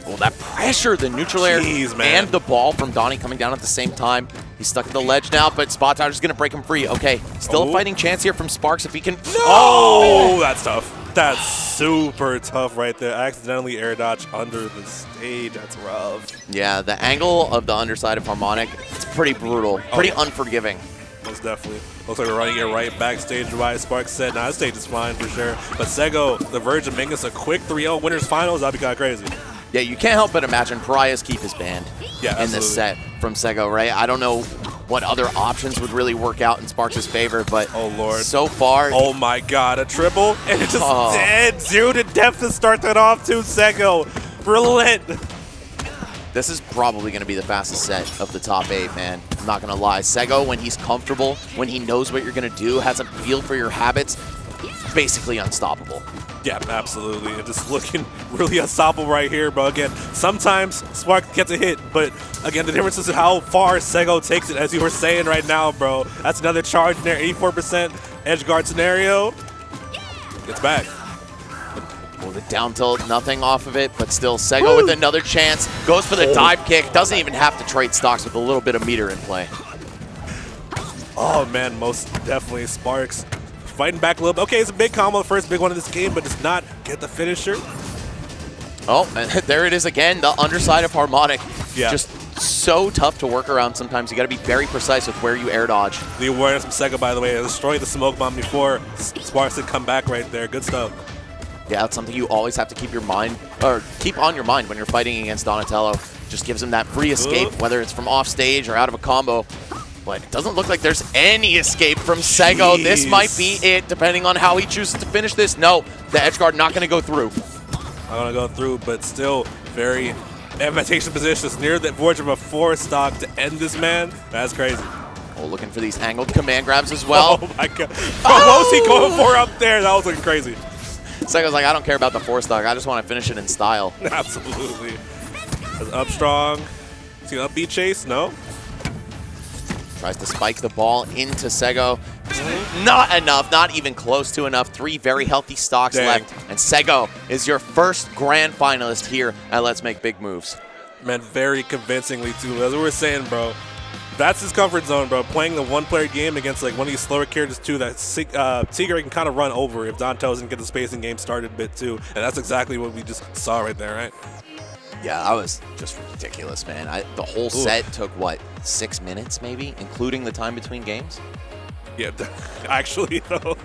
Oh, that pressure, the neutral air Jeez, man. and the ball from Donnie coming down at the same time. He's stuck at the ledge now, but Spot Dodger's going to break him free. Okay, still a fighting chance here from Sparks if he can. Oh, that's tough. That's super tough right there. Accidentally air dodge under the stage. That's rough. Yeah, the angle of the underside of Harmonic, it's pretty brutal, pretty unforgiving. Most definitely. Looks like we're running it right backstage-wise. Sparks said, nah, this stage is fine for sure. But Sego, the verge of making us a quick 3-0 winners finals, that'd be kind of crazy. Yeah, you can't help but imagine Pariah's keep his band Yeah, in this set from Sego, right? I don't know what other options would really work out in Sparks' favor, but Oh, Lord. so far, Oh my God, a triple, and it's just dead. 0 to depth to start that off too. Sego, relent. this is probably going to be the fastest set of the top 8, man. I'm not going to lie. Sego, when he's comfortable, when he knows what you're going to do, has a feel for your habits, basically unstoppable. Yeah, absolutely. And just looking really unstoppable right here, bro. Again, sometimes Spark gets a hit, but again, the difference is how far Sego takes it, as you were saying right now, bro. That's another charge in there, 84% edge guard scenario. Gets back. Well, the down tilt, nothing off of it, but still Sego with another chance. Goes for the dive kick. Doesn't even have to trade stocks with a little bit of meter in play. Oh, man, most definitely Sparks fighting back a little bit. Okay, it's a big combo, the first big one of this game, but does not get the finisher. Oh, and there it is again, the underside of Harmonic. Yeah. Just so tough to work around sometimes. You got to be very precise with where you air dodge. The awareness from Sega, by the way, destroyed the smoke bomb before Sparks had come back right there. Good stuff. Yeah, that's something you always have to keep your mind, or keep on your mind when you're fighting against Donatello. Just gives him that free escape, whether it's from off stage or out of a combo. But it doesn't look like there's any escape from Sego. Jeez. This might be it, depending on how he chooses to finish this. No, the edge guard not going to go through. Not going to go through, but still very advantageous positions near the verge of a 4 stock to end this man. That's crazy. Oh, looking for these angled command grabs as well. Oh my God. What was he going for up there? That was looking crazy. Sego's like, I don't care about the 4 stock. I just want to finish it in style. Absolutely. That's up strong. See an upbeat chase? No. Tries to spike the ball into Sego. Not enough, not even close to enough. 3 very healthy stocks left. And Sego is your first grand finalist here at Let's Make Big Moves. Man, very convincingly too. As we were saying, bro, that's his comfort zone, bro. Playing the one-player game against like one of these slower characters too that Seeker can kind of run over if Donatello doesn't get the spacing game started a bit too. And that's exactly what we just saw right there, right? Yeah, that was just ridiculous, man. The whole set took, what, 6 minutes maybe, including the time between games? Yeah, actually, though.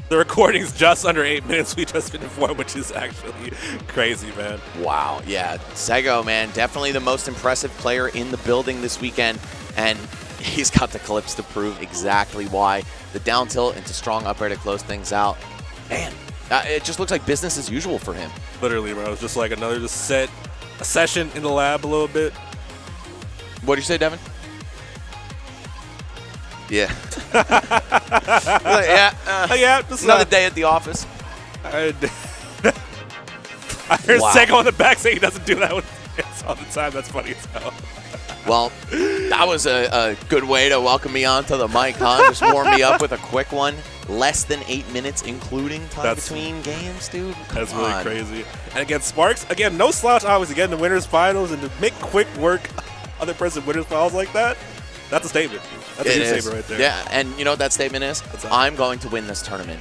The recording's just under 8 minutes, we just been informed, which is actually crazy, man. Wow, yeah. Sego, man, definitely the most impressive player in the building this weekend, and he's got the clips to prove exactly why. The down tilt into strong up air to close things out. Man, it just looks like business as usual for him. Literally, bro. It's just like another a session in the lab a little bit. What did you say, Devin? Yeah. Yeah. Yeah, just Another day at the office. I heard Wow. Sego on the back saying he doesn't do that with hits all the time. That's funny as hell. Well, that was a good way to welcome me onto the mic, huh? Just warm me up with a quick one. Less than 8 minutes, including time between games, dude. That's really crazy. And again, Sparks, again, no slouch, obviously, getting the winners finals and to make quick work other person winners finals like that, that's a statement. That's a huge statement right there. Yeah, and you know what that statement is? I'm going to win this tournament.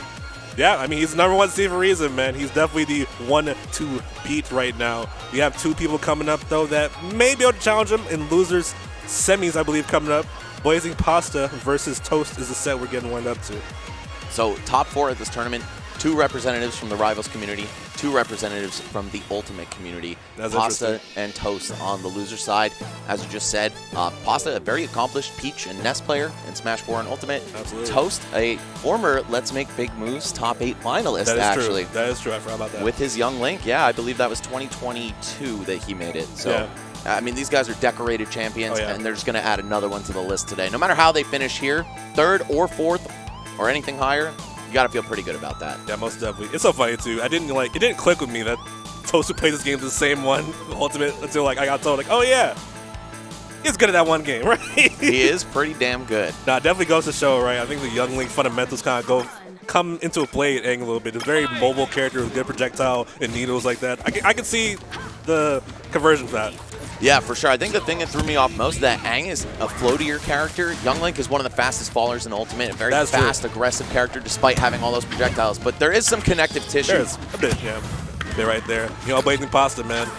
Yeah, I mean, he's the #1 seed for a reason, man. He's definitely the 1-2 beat right now. We have 2 people coming up, though, that may be able to challenge him in losers semis, I believe, coming up. Blazing Pasta versus Toast is the set we're getting warmed up to. So top 4 at this tournament, 2 representatives from the Rivals community, two representatives from the Ultimate community, That's Pasta interesting. and Toast on the loser side. As you just said, Pasta, a very accomplished Peach and Nest player in Smash 4 and Ultimate. Absolutely. Toast, a former Let's Make Big Moves top 8 finalist, That is actually. true. That is true. I forgot about that. With his young Link, yeah, I believe that was 2022 that he made it. So, Yeah. I mean, these guys are decorated champions, Oh, yeah. and they're just going to add another one to the list today. No matter how they finish here, third or fourth or anything higher, you got to feel pretty good about that. Yeah, most definitely. It's so funny too. It didn't click with me that Toast plays this game the same one, Ultimate, until like I got told like, oh yeah, he's good at that one game, right? He is pretty damn good. Nah, it definitely goes to show, right? I think the young Link fundamentals kind of come into a play at Aang a little bit. It's a very mobile character with good projectile and needles like that. I can see the conversion for that. Yeah, for sure. I think the thing that threw me off most is that Aang is a floatier character. Young Link is one of the fastest fallers in Ultimate, a very That's true. fast, aggressive character despite having all those projectiles. But there is some connective tissue. There's a bit, yeah. They're right there. You know, Blazing Pasta, man.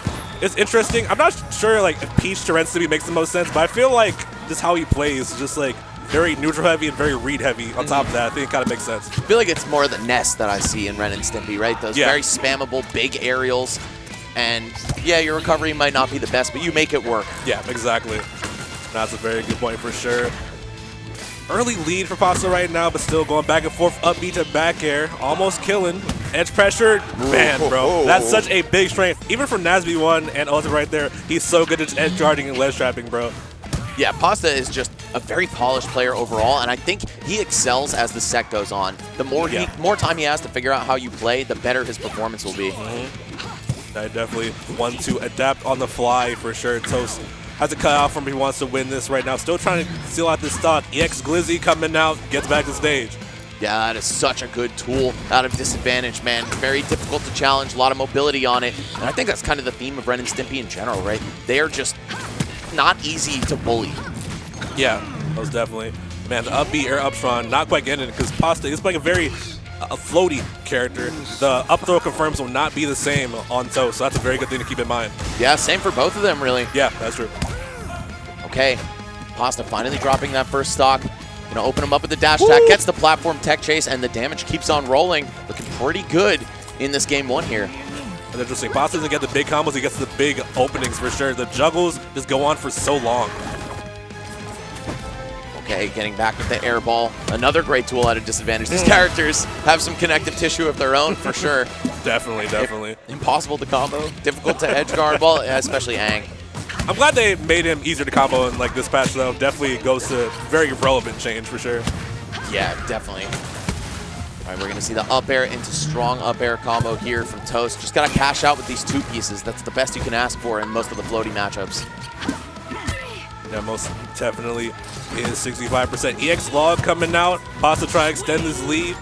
It's interesting. I'm not sure like if Peach to Ren make the most sense, but I feel like just how he plays is just like very neutral heavy and very read heavy. On top of that, I think it kind of makes sense. I feel like it's more the Nest that I see in Ren and Stimpy, right? Those Yeah. very spammable, big aerials. And yeah, your recovery might not be the best, but you make it work. Yeah, exactly. That's a very good point for sure. Early lead for Pasta right now, but still going back and forth, up B to back air, almost killing. Edge pressure, man, bro. That's such a big strength. Even for Nasby1 and Ultimate right there, he's so good at edge guarding and ledge trapping, bro. Yeah, Pasta is just a very polished player overall, and I think he excels as the set goes on. The more more time he has to figure out how you play, the better his performance will be. I definitely want to adapt on the fly for sure. Toast has to cut out from him. He wants to win this right now. Still trying to steal out this stock. EX Glizzy coming out, gets back to stage. Yeah, that is such a good tool out of disadvantage, man. Very difficult to challenge, a lot of mobility on it. And I think that's kind of the theme of Ren and Stimpy in general, right? They are just not easy to bully. Yeah, most definitely. Man, the up B air up strong, not quite getting it because Pasta is playing a very floaty character. The up throw confirms will not be the same on Toast, so that's a very good thing to keep in mind. Yeah, same for both of them, really. Yeah, that's true. Okay, Pasta finally dropping that first stock. Gonna open him up with the dash attack, gets the platform tech chase, and the damage keeps on rolling. Looking pretty good in this game one here. That's interesting. Pasta doesn't get the big combos, he gets the big openings for sure. The juggles just go on for so long. Okay, getting back with the air ball. Another great tool out of disadvantage. These characters have some connective tissue of their own, for sure. Definitely. Impossible to combo, difficult to edge guard, well, especially Aang. I'm glad they made him easier to combo in like this patch though. Definitely goes to very relevant change for sure. Yeah, definitely. All right, we're going to see the up air into strong up air combo here from Toast. Just got to cash out with these two pieces. That's the best you can ask for in most of the floaty matchups. Yeah, most definitely is 65%. EX Log coming out. Pasta try to extend his lead.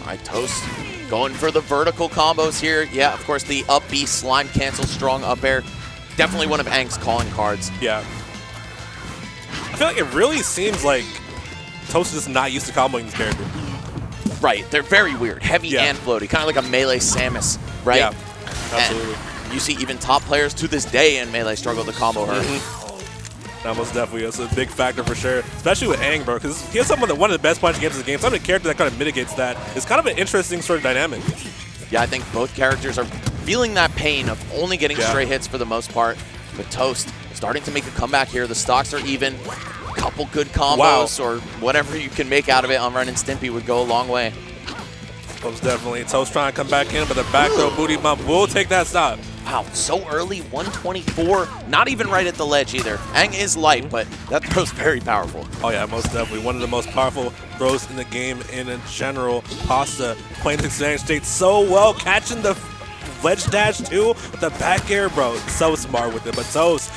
All right, Toast going for the vertical combos here. Yeah, of course, the up B slime cancel strong up air. Definitely one of Aang's calling cards. Yeah. I feel like it really seems like Toast is not used to comboing this character. Right, they're very weird. Heavy and floaty, kind of like a Melee Samus, right? Yeah, absolutely. And you see even top players to this day in Melee struggle to combo her. That most definitely is a big factor for sure, especially with Aang, bro, because he has one of the best punch games in the game. Some of the character that kind of mitigates that. It's kind of an interesting sort of dynamic. Yeah, I think both characters are feeling that pain of only getting straight hits for the most part. But Toast starting to make a comeback here. The stocks are even. A couple good combos or whatever you can make out of it on Ren and Stimpy would go a long way. Most definitely. Toast trying to come back in, but the back throw booty bump will take that stop. Wow, so early, 124, not even right at the ledge either. Aang is light, but that throw's very powerful. Oh yeah, most definitely. One of the most powerful throws in the game in general. Pasta playing the advantage state so well, catching the ledge dash too with the back air, bro. So smart with it, but Toast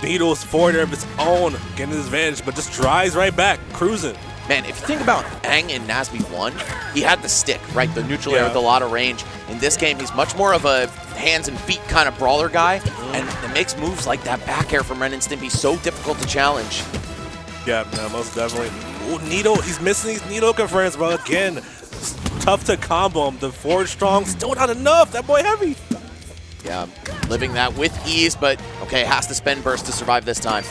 needles forward of its own, getting his advantage, but just drives right back, cruising. Man, if you think about Aang in Nasby 1, he had the stick, right? The neutral air with a lot of range. In this game, he's much more of a hands and feet kind of brawler guy, and it makes moves like that back air from Ren and Stimpy so difficult to challenge. Yeah, no, most definitely. Ooh, Needle, he's missing these Needle confirms, bro. Again, tough to combo him. The forward strong, still not enough. That boy heavy. Yeah, living that with ease, but okay, has to spend burst to survive this time.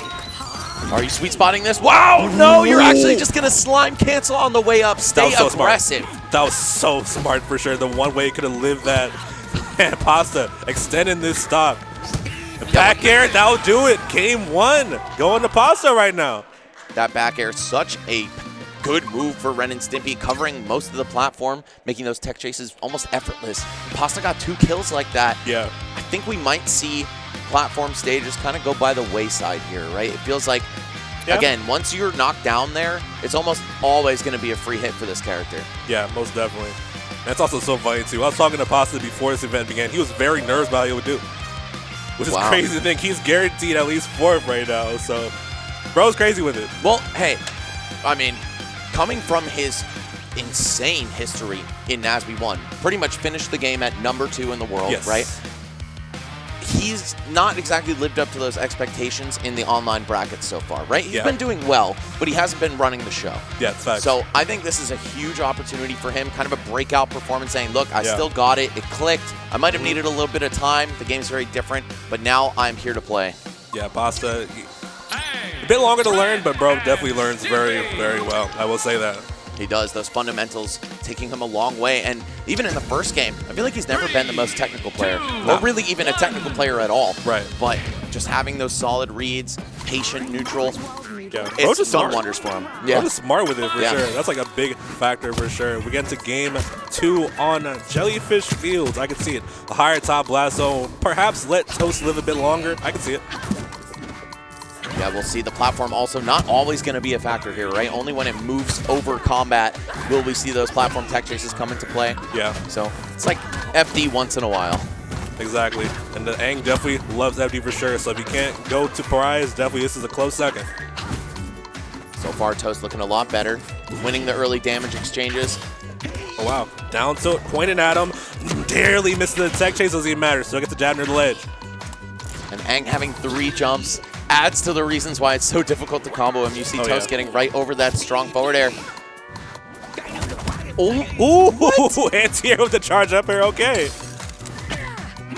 Are you sweet spotting this? Wow, no, you're actually just going to slime cancel on the way up. Stay so aggressive. Smart. That was so smart for sure. The one way he could have lived that. And Pasta extending this stock. Back air, that'll do it. Game 1. Going to Pasta right now. That back air, such a good move for Ren and Stimpy, covering most of the platform, making those tech chases almost effortless. Pasta got 2 kills like that. Yeah. I think we might see platform stages kind of go by the wayside here, right? It feels like, again, once you're knocked down there, it's almost always going to be a free hit for this character. Yeah, most definitely. That's also so funny, too. I was talking to Pasta before this event began. He was very nervous about how he would do, which is crazy to think. He's guaranteed at least 4th right now, so bro's crazy with it. Well, hey, I mean, coming from his insane history in NASB 1, pretty much finished the game at number 2 in the world, right? He's not exactly lived up to those expectations in the online brackets so far, right? He's been doing well, but he hasn't been running the show. Yeah, it's facts. So I think this is a huge opportunity for him, kind of a breakout performance, saying, look, I still got it. It clicked. I might have needed a little bit of time. The game's very different, but now I'm here to play. Yeah, Pasta, a bit longer to learn, but bro definitely learns very, very well. I will say that. He does. Those fundamentals taking him a long way. And even in the first game, I feel like he's never been the most technical player, or really even a technical player at all. Right. But just having those solid reads, patient, neutral, it's done wonders for him. Yeah. Bro's smart with it for sure. That's like a big factor for sure. We get into game 2 on Jellyfish Fields. I can see it. A higher top blast zone. Perhaps let Toast live a bit longer. I can see it. Yeah, we'll see the platform also not always going to be a factor here, right? Only when it moves over combat will we see those platform tech chases come into play. Yeah. So it's like FD once in a while. Exactly. And the Aang definitely loves FD for sure. So if you can't go to Pariahs, definitely this is a close second. So far, Toast looking a lot better. Winning the early damage exchanges. Oh, wow. Down tilt, pointing at him. Barely missing the tech chase, doesn't even matter. So I get the jab near the ledge. And Aang having 3 jumps adds to the reasons why it's so difficult to combo him. You see Toast getting right over that strong forward air. Ooh, anti-air with the charge up air, okay.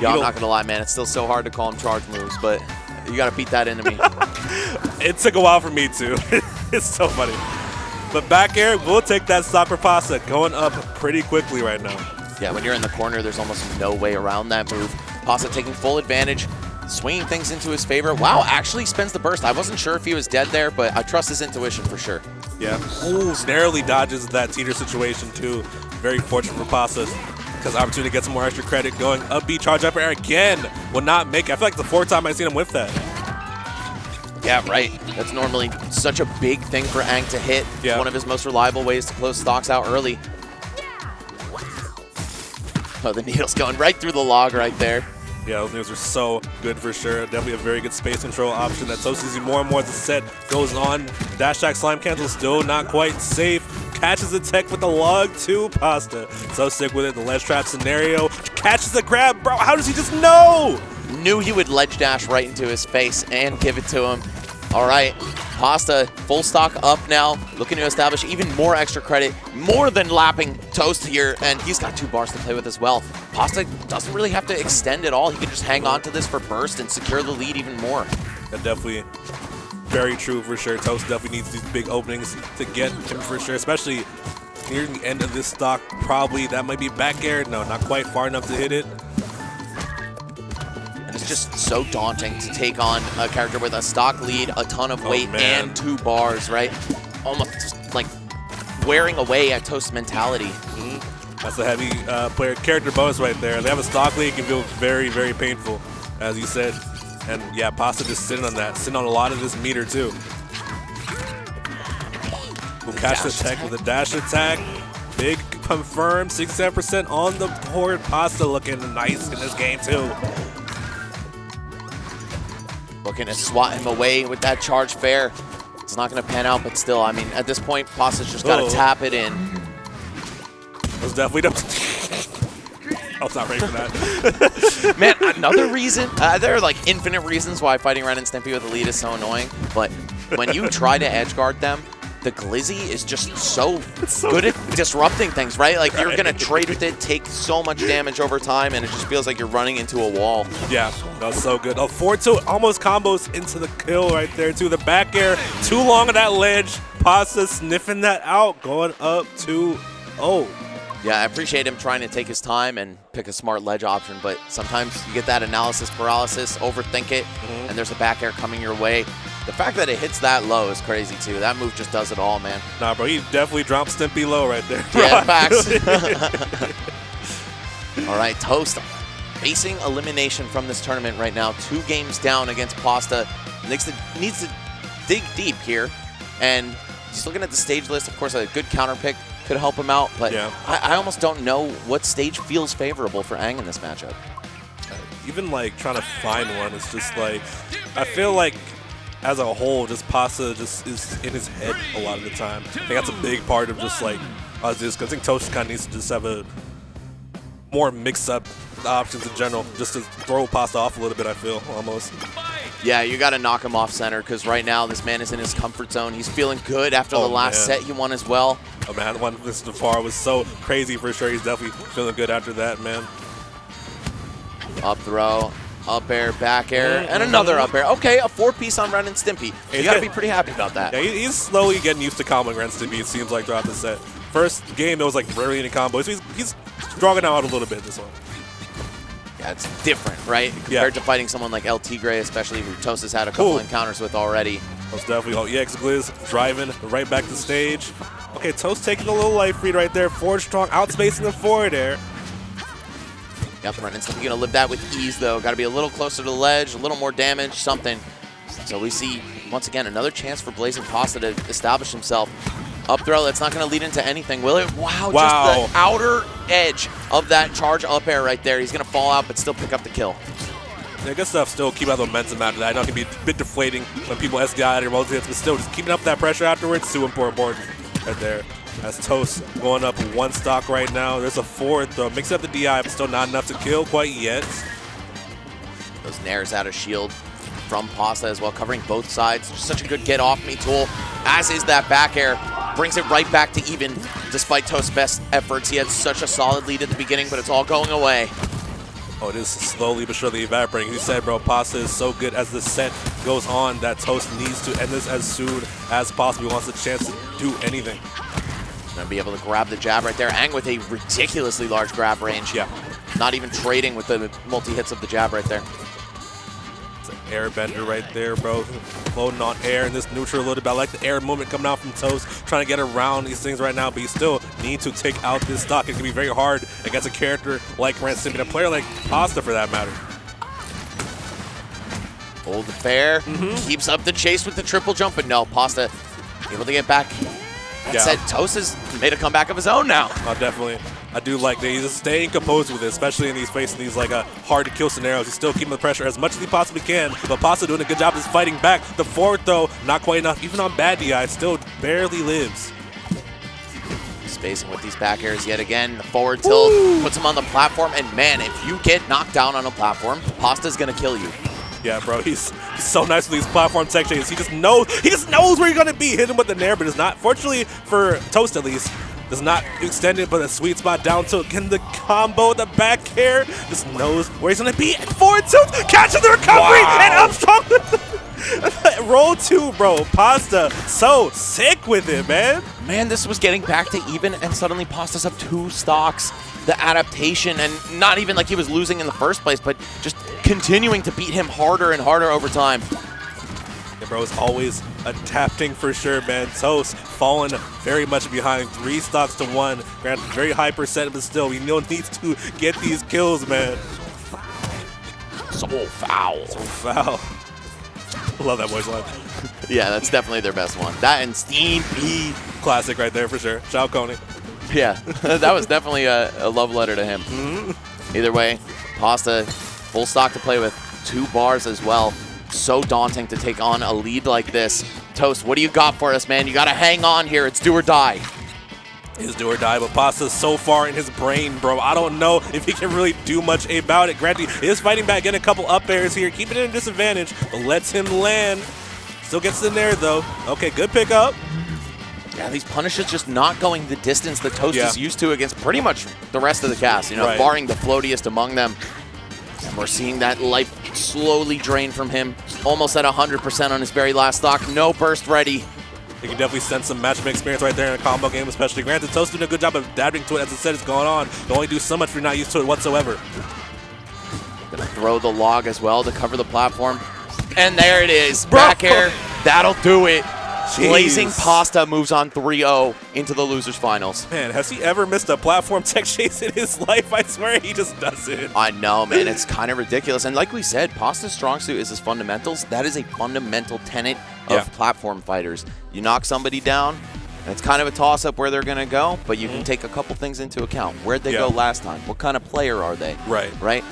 Yeah, I'm not going to lie, man. It's still so hard to call him charge moves, but you got to beat that into me. It took a while for me, too. It's so funny. But back air, we'll take that stop for Pasta, going up pretty quickly right now. Yeah, when you're in the corner, there's almost no way around that move. Pasta taking full advantage, swinging things into his favor. Wow, actually spends the burst. I wasn't sure if he was dead there, but I trust his intuition for sure. Yeah. Ooh, narrowly dodges that teeter situation, too. Very fortunate for Pasta, because opportunity to get some more extra credit. Going up B, charge up air again. Will not make it. I feel like it's the 4th time I've seen him whiff that. Yeah, right. That's normally such a big thing for Aang to hit. Yeah. One of his most reliable ways to close stocks out early. Oh, the needle's going right through the log right there. Yeah, those needles are so good for sure. Definitely a very good space control option that Toast sees more and more as the set goes on. Dash attack slime cancel still not quite safe. Catches the tech with the log to Pasta. So sick with it. The ledge trap scenario. Catches the grab. Bro, how does he just know? Knew he would ledge dash right into his face and give it to him. All right, Pasta full stock up now, looking to establish even more extra credit, more than lapping Toast here, and he's got 2 bars to play with as well. Pasta doesn't really have to extend at all. He can just hang on to this for burst and secure the lead even more. That definitely very true for sure. Toast definitely needs these big openings to get him for sure, especially near the end of this stock. Probably that might be back air. No, not quite far enough to hit it. It's just so daunting to take on a character with a stock lead, a ton of weight, and 2 bars, right? Almost just like wearing away at Toast's mentality. That's a heavy player character bonus right there. They have a stock lead, it can feel very, very painful, as you said. And yeah, Pasta just sitting on that, sitting on a lot of this meter too. We'll catch the tech with a dash attack. Big confirm, 67% on the board. Pasta looking nice in this game too. Looking to swat him away with that charge fair. It's not going to pan out, but still, I mean, at this point, Pasta's just got to tap it in. That's definitely I was not ready for that. Man, another reason, there are like infinite reasons why fighting Ren and Stimpy with the lead is so annoying, but when you try to edge guard them, the Glizzy is just so good at disrupting things, right? Like, you're going to trade with it, take so much damage over time, and it just feels like you're running into a wall. Yeah, that was so good. Oh, 4-2 almost combos into the kill right there, too. The back air, too long on that ledge. Pasta sniffing that out, going up 2-0. Yeah, I appreciate him trying to take his time and pick a smart ledge option, but sometimes you get that analysis paralysis, overthink it, and there's a back air coming your way. The fact that it hits that low is crazy, too. That move just does it all, man. Nah, bro, he definitely dropped Stimpy low right there. Yeah, facts. All right, Toast facing elimination from this tournament right now. 2 games down against Pasta. Needs to dig deep here. And just looking at the stage list, of course, a good counter pick could help him out. But yeah. I almost don't know what stage feels favorable for Aang in this matchup. Even, like, trying to find one, it's just, like, I feel like as a whole, just Pasta just is in his head a lot of the time. I think that's a big part of just, like, because I think Toast kind of needs to just have a more mix-up options in general, just to throw Pasta off a little bit, I feel, almost. Yeah, you got to knock him off center, because right now this man is in his comfort zone. He's feeling good after the last set he won as well. Oh, man, the one with Tfar was so crazy for sure. He's definitely feeling good after that, man. Up throw, up air, back air, and another up air. Okay, a 4-piece on Ren and Stimpy. You got to be pretty happy about that. Yeah, he's slowly getting used to comboing Ren and Stimpy, it seems like, throughout the set. First game, it was like rarely any combos. So he's drawing out a little bit this one. Yeah, it's different, right? Compared to fighting someone like El Tigre, especially who Toast has had a couple encounters with already. Most definitely. EX Glizz driving right back to stage. Okay, Toast taking a little life read right there. Forward strong, outspacing the forward air. Yep, Ren and Stimpy going to live that with ease, though. Got to be a little closer to the ledge, a little more damage, something. So we see, once again, another chance for Blazing Pasta to establish himself. Up throw, that's not going to lead into anything, will it? Wow, just the outer edge of that charge up air right there. He's going to fall out, but still pick up the kill. Yeah, good stuff. Still keep out the momentum after that. I know it can be a bit deflating when people SDI out of their multi-hits, but still just keeping up that pressure afterwards, super important right there. As Toast going up 1 stock right now. There's a 4th, though. Mixing up the DI, but still not enough to kill quite yet. Those nairs out of shield from Pasta as well, covering both sides. Just such a good get-off-me tool, as is that back air. Brings it right back to even, despite Toast's best efforts. He had such a solid lead at the beginning, but it's all going away. Oh, it is slowly but surely evaporating. He said, bro, Pasta is so good as the set goes on that Toast needs to end this as soon as possible. He wants the chance to do anything. Gonna be able to grab the jab right there. Aang with a ridiculously large grab range. Yeah. Not even trading with the multi-hits of the jab right there. It's an airbender right there, bro. Floating on air in this neutral a little bit. I like the air movement coming out from Toast, trying to get around these things right now, but you still need to take out this stock. It can be very hard against a character like Ren and Stimpy, and a player like Pasta for that matter. Hold the fair, keeps up the chase with the triple jump, but no, Pasta able to get back. That said, Toast has made a comeback of his own now. Oh, definitely. I do like that he's staying composed with it, especially in these facing these like hard-to-kill scenarios. He's still keeping the pressure as much as he possibly can, but Pasta doing a good job is fighting back. The forward, though, not quite enough. Even on bad DI, still barely lives. Spacing with these back airs yet again. The forward tilt puts him on the platform, and man, if you get knocked down on a platform, Pasta's going to kill you. Yeah, bro, he's so nice with these platform tech chains. He just knows where you're gonna be. Hit him with the nair, but it's not. Fortunately for Toast, at least, does not extend it, but a sweet spot down tilt. Getting the combo, the back air, just knows where he's gonna be. And forward tilt, catching the recovery, and up strong. Roll 2, bro. Pasta, so sick with it, man. Man, this was getting back to even, and suddenly Pasta's up 2 stocks. The adaptation, and not even like he was losing in the first place, but just continuing to beat him harder and harder over time. Yeah, bro, is always adapting for sure, man. Toast falling very much behind, 3 stocks to 1. Granted, very high percent, but still, he needs to get these kills, man. So foul. So foul. Love that voice line. Yeah, that's definitely their best one. That and Steam P. Classic right there for sure. Shout out Coney. Yeah, that was definitely a love letter to him. Either way, Pasta, full stock to play with, 2 bars as well. So daunting to take on a lead like this. Toast, what do you got for us, man? You got to hang on here. It's do or die. It's do or die, but Pasta's so far in his brain, bro. I don't know if he can really do much about it. Granted, he is fighting back, getting a couple up airs here, keeping it in disadvantage, but lets him land. Still gets in there, though. Okay, good pickup. Yeah, these punishes just not going the distance that Toast is used to against pretty much the rest of the cast, you know, barring the floatiest among them. And we're seeing that life slowly drain from him, almost at 100% on his very last stock. No burst ready. You can definitely sense some matchmaking experience right there in a combo game, especially. Granted, Toast doing a good job of adapting to it. As I said, it's going on. You only do so much if you're not used to it whatsoever. Gonna throw the log as well to cover the platform. And there it is. Back air. That'll do it. Jeez. Blazing Pasta moves on 3-0 into the losers finals. Man, has he ever missed a platform tech chase in his life? I swear he just does it. I know, man. It's kind of ridiculous. And like we said, Pasta's strong suit is his fundamentals. That is a fundamental tenet of platform fighters. You knock somebody down, and it's kind of a toss-up where they're going to go, but you can take a couple things into account. Where'd they go last time? What kind of player are they? Right?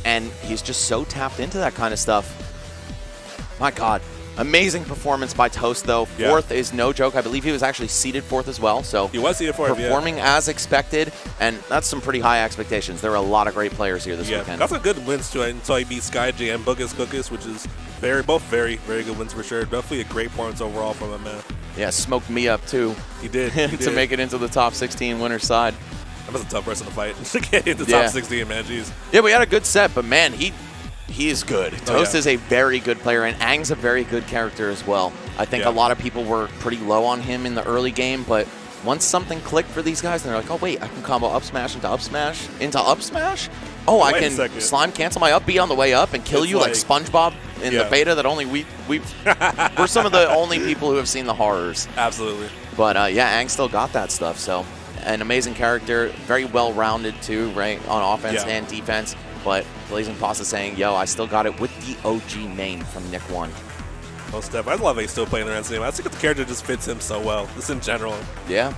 And he's just so tapped into that kind of stuff. My God. Amazing performance by Toast, though. Fourth is no joke. I believe he was actually seeded fourth as well. So he was seeded fourth, performing as expected, and that's some pretty high expectations. There are a lot of great players here this weekend. That's a good wins too until he beat SkyJ and Bookus Cookus, which is both very good wins for sure. Definitely a great performance overall from him, man. Yeah, smoked me up too. He did. To make it into the top 16 winner's side. That was a tough person to fight to get into the top 16, man. Jeez. Yeah, we had a good set, but man, he is good. Toast is a very good player, and Aang's a very good character as well. I think a lot of people were pretty low on him in the early game, but once something clicked for these guys, and they're like, oh, wait, I can combo up smash into up smash into up smash? Oh, I can slime cancel my up B on the way up and kill you like SpongeBob in the beta that only we're some of the only people who have seen the horrors. Absolutely. But yeah, Aang still got that stuff, so an amazing character, very well-rounded too, right, on offense and defense. But Blazing Pasta saying, yo, I still got it with the OG main from Nick 1. Most definitely. I love that he's still playing the Rance name. I think the character just fits him so well, just in general. Yeah.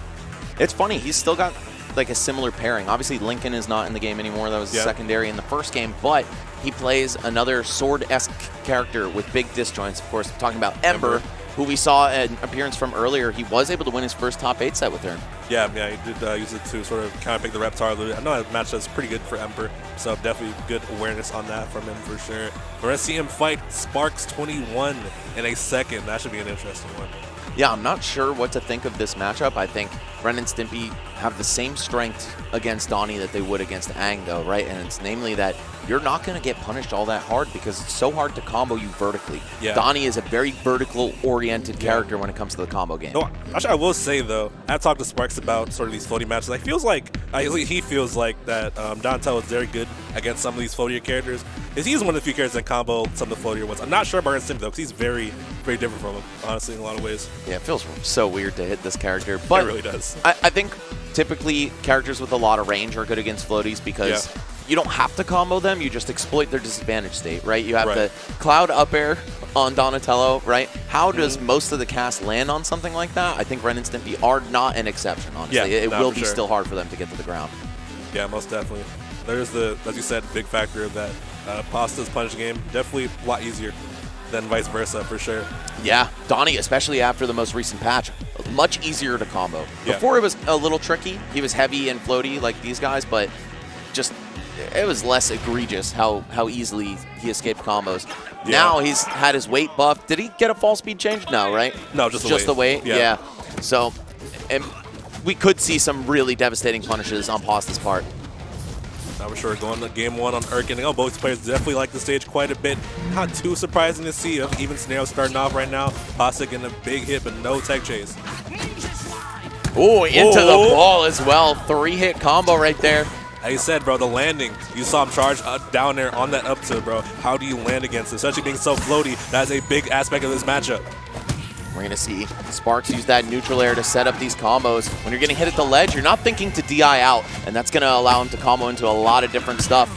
It's funny, he's still got like a similar pairing. Obviously, Lancon is not in the game anymore. That was secondary in the first game, but he plays another sword-esque character with big disjoints. Of course, talking about Ember, who we saw an appearance from earlier. He was able to win his first top 8 set with her. Yeah, he did use it to sort of kind of pick the Reptar a little bit. I know that match is pretty good for Ember, so definitely good awareness on that from him for sure. We're going to see him fight Sparks 21 in a second. That should be an interesting one. Yeah, I'm not sure what to think of this matchup. I think Ren and Stimpy have the same strength against Donnie that they would against Aang, though, right? And it's namely that you're not going to get punished all that hard because it's so hard to combo you vertically. Yeah. Donnie is a very vertical-oriented character when it comes to the combo game. No, actually, I will say, though, I talked to Sparks about sort of these floating matches. He feels like that Donatello is very good against some of these floatier characters. He's one of the few characters that combo some of the floatier ones. I'm not sure about Ren and Stimpy, though, because he's very, very different from him, honestly, in a lot of ways. Yeah, it feels so weird to hit this character. But it really does. I think typically characters with a lot of range are good against floaties because you don't have to combo them, you just exploit their disadvantage state, right? You have the cloud up air on Donatello, right? How does most of the cast land on something like that? I think Ren and Stimpy are not an exception, honestly. It will be still hard for them to get to the ground. Yeah, most definitely. There's as you said, big factor of that Pasta's punish game. Definitely a lot easier than vice versa, for sure. Yeah, Donnie, especially after the most recent patch, much easier to combo. Before it was a little tricky. He was heavy and floaty like these guys, but just it was less egregious how easily he escaped combos. Now he's had his weight buffed. Did he get a fall speed change? No, right? No, just the weight. Yeah. So we could see some really devastating punishes on Pasta's part. Now we're sure going to game 1 on Erkin. Both players definitely like the stage quite a bit. Not too surprising to see even scenario starting off right now. Pasta getting a big hit, but no tech chase. Oh, into the ball as well. 3-hit combo right there. Like you said, bro, the landing. You saw him charge down there on that up tilt, bro. How do you land against it? Especially being so floaty. That's a big aspect of this matchup. We're going to see Sparks use that neutral air to set up these combos. When you're getting hit at the ledge, you're not thinking to DI out, and that's going to allow him to combo into a lot of different stuff.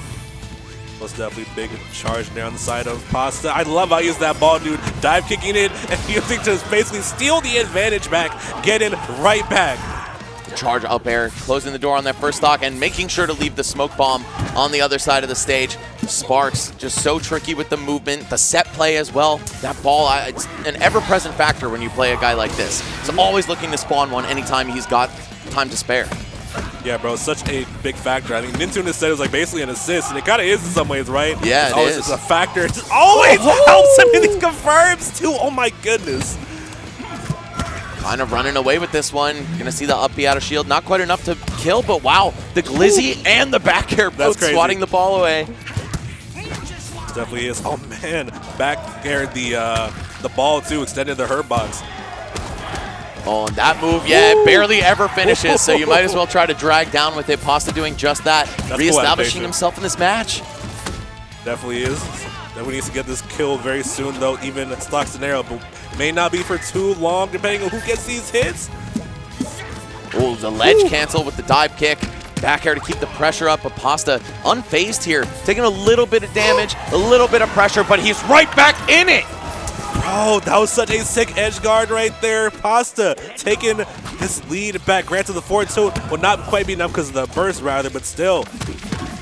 Most definitely big charge there on the side of Pasta. I love how he used that ball, dude. Dive kicking it and using to basically steal the advantage back, get in right back. Charge up air, closing the door on that first stock and making sure to leave the smoke bomb on the other side of the stage. Sparks just so tricky with the movement, the set play as well. That ball, it's an ever-present factor when you play a guy like this. He's always looking to spawn one anytime he's got time to spare. Yeah, bro, such a big factor. I think Nintendo said it was like basically an assist, and it kind of is in some ways, right? Yeah, it is. It's a factor. It just always helps him in these confirms, too. Oh, my goodness. Kind of running away with this one. Gonna see the up B out of shield. Not quite enough to kill, but wow, the glizzy and the back air both swatting the ball away. Definitely is. Oh man, back air the ball too, extended the hurt box. Oh, and that move, yeah, it barely ever finishes, so you might as well try to drag down with it. Pasta doing just that, reestablishing himself in this match. Definitely is. Definitely needs to get this kill very soon, though. Even stock scenario, but may not be for too long, depending on who gets these hits. Oh, the ledge cancel with the dive kick. Back air to keep the pressure up, but Pasta unfazed here, taking a little bit of damage, a little bit of pressure, but he's right back in it. Bro, that was such a sick edge guard right there. Pasta taking this lead back. Granted, the forward tilt will not quite be enough because of the burst, rather, but still,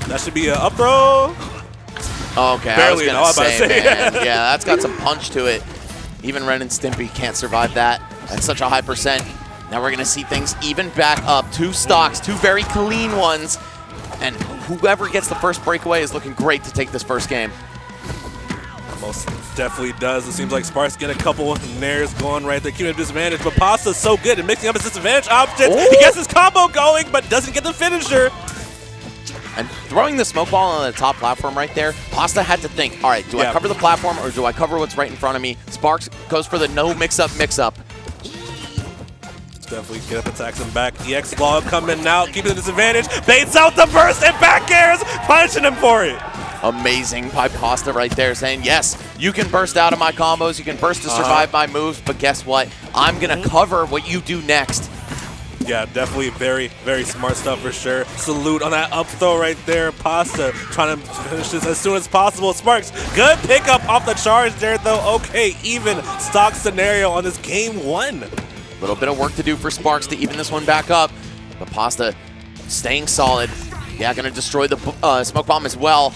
that should be an up throw. Okay, barely, I was gonna say, man. Yeah, that's got some punch to it. Even Ren and Stimpy can't survive that. That's such a high percent. Now we're gonna see things even back up. 2 stocks, 2 very clean ones. And whoever gets the first breakaway is looking great to take this first game. Most definitely does. It seems like Sparks getting a couple nairs going right there, keeping a disadvantage, but Pasta's so good at mixing up his disadvantage options. He gets his combo going, but doesn't get the finisher. And throwing the smoke ball on the top platform right there, Pasta had to think, all right, do I cover the platform or do I cover what's right in front of me? Sparks goes for the no mix-up. Definitely get up, attacks him back. EX log coming out, keeping the disadvantage, baits out the burst, and back airs, punishing him for it. Amazing by Pasta right there, saying, yes, you can burst out of my combos, you can burst to survive my moves, but guess what? I'm going to cover what you do next. Yeah, definitely very, very smart stuff for sure. Salute on that up throw right there. Pasta trying to finish this as soon as possible. Sparks, good pickup off the charge there, though. Okay, even stock scenario on this game 1. A little bit of work to do for Sparks to even this one back up, but Pasta staying solid. Yeah, going to destroy the smoke bomb as well.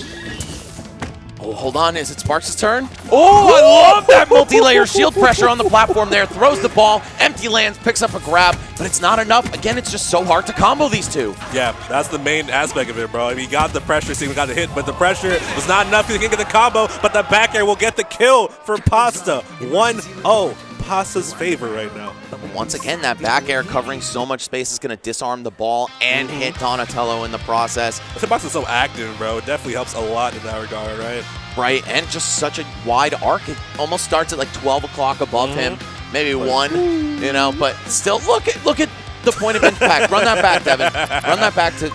Oh, hold on. Is it Sparks' turn? Oh, I love that multi-layer shield pressure on the platform there. Throws the ball. Empty lands, picks up a grab, but it's not enough. Again, it's just so hard to combo these two. Yeah, that's the main aspect of it, bro. I mean, he got the pressure, so he got the hit, but the pressure was not enough because he can't get the combo, but the back air will get the kill for Pasta. 1-0. Pasta's favor right now. Once again, that back air covering so much space is going to disarm the ball and hit Donatello in the process. Pasta's so active, bro. It definitely helps a lot in that regard, right? Right, and just such a wide arc. It almost starts at like 12 o'clock above him, maybe 1, you know, but still, look at the point of impact. Run that back, Devin. Run that back to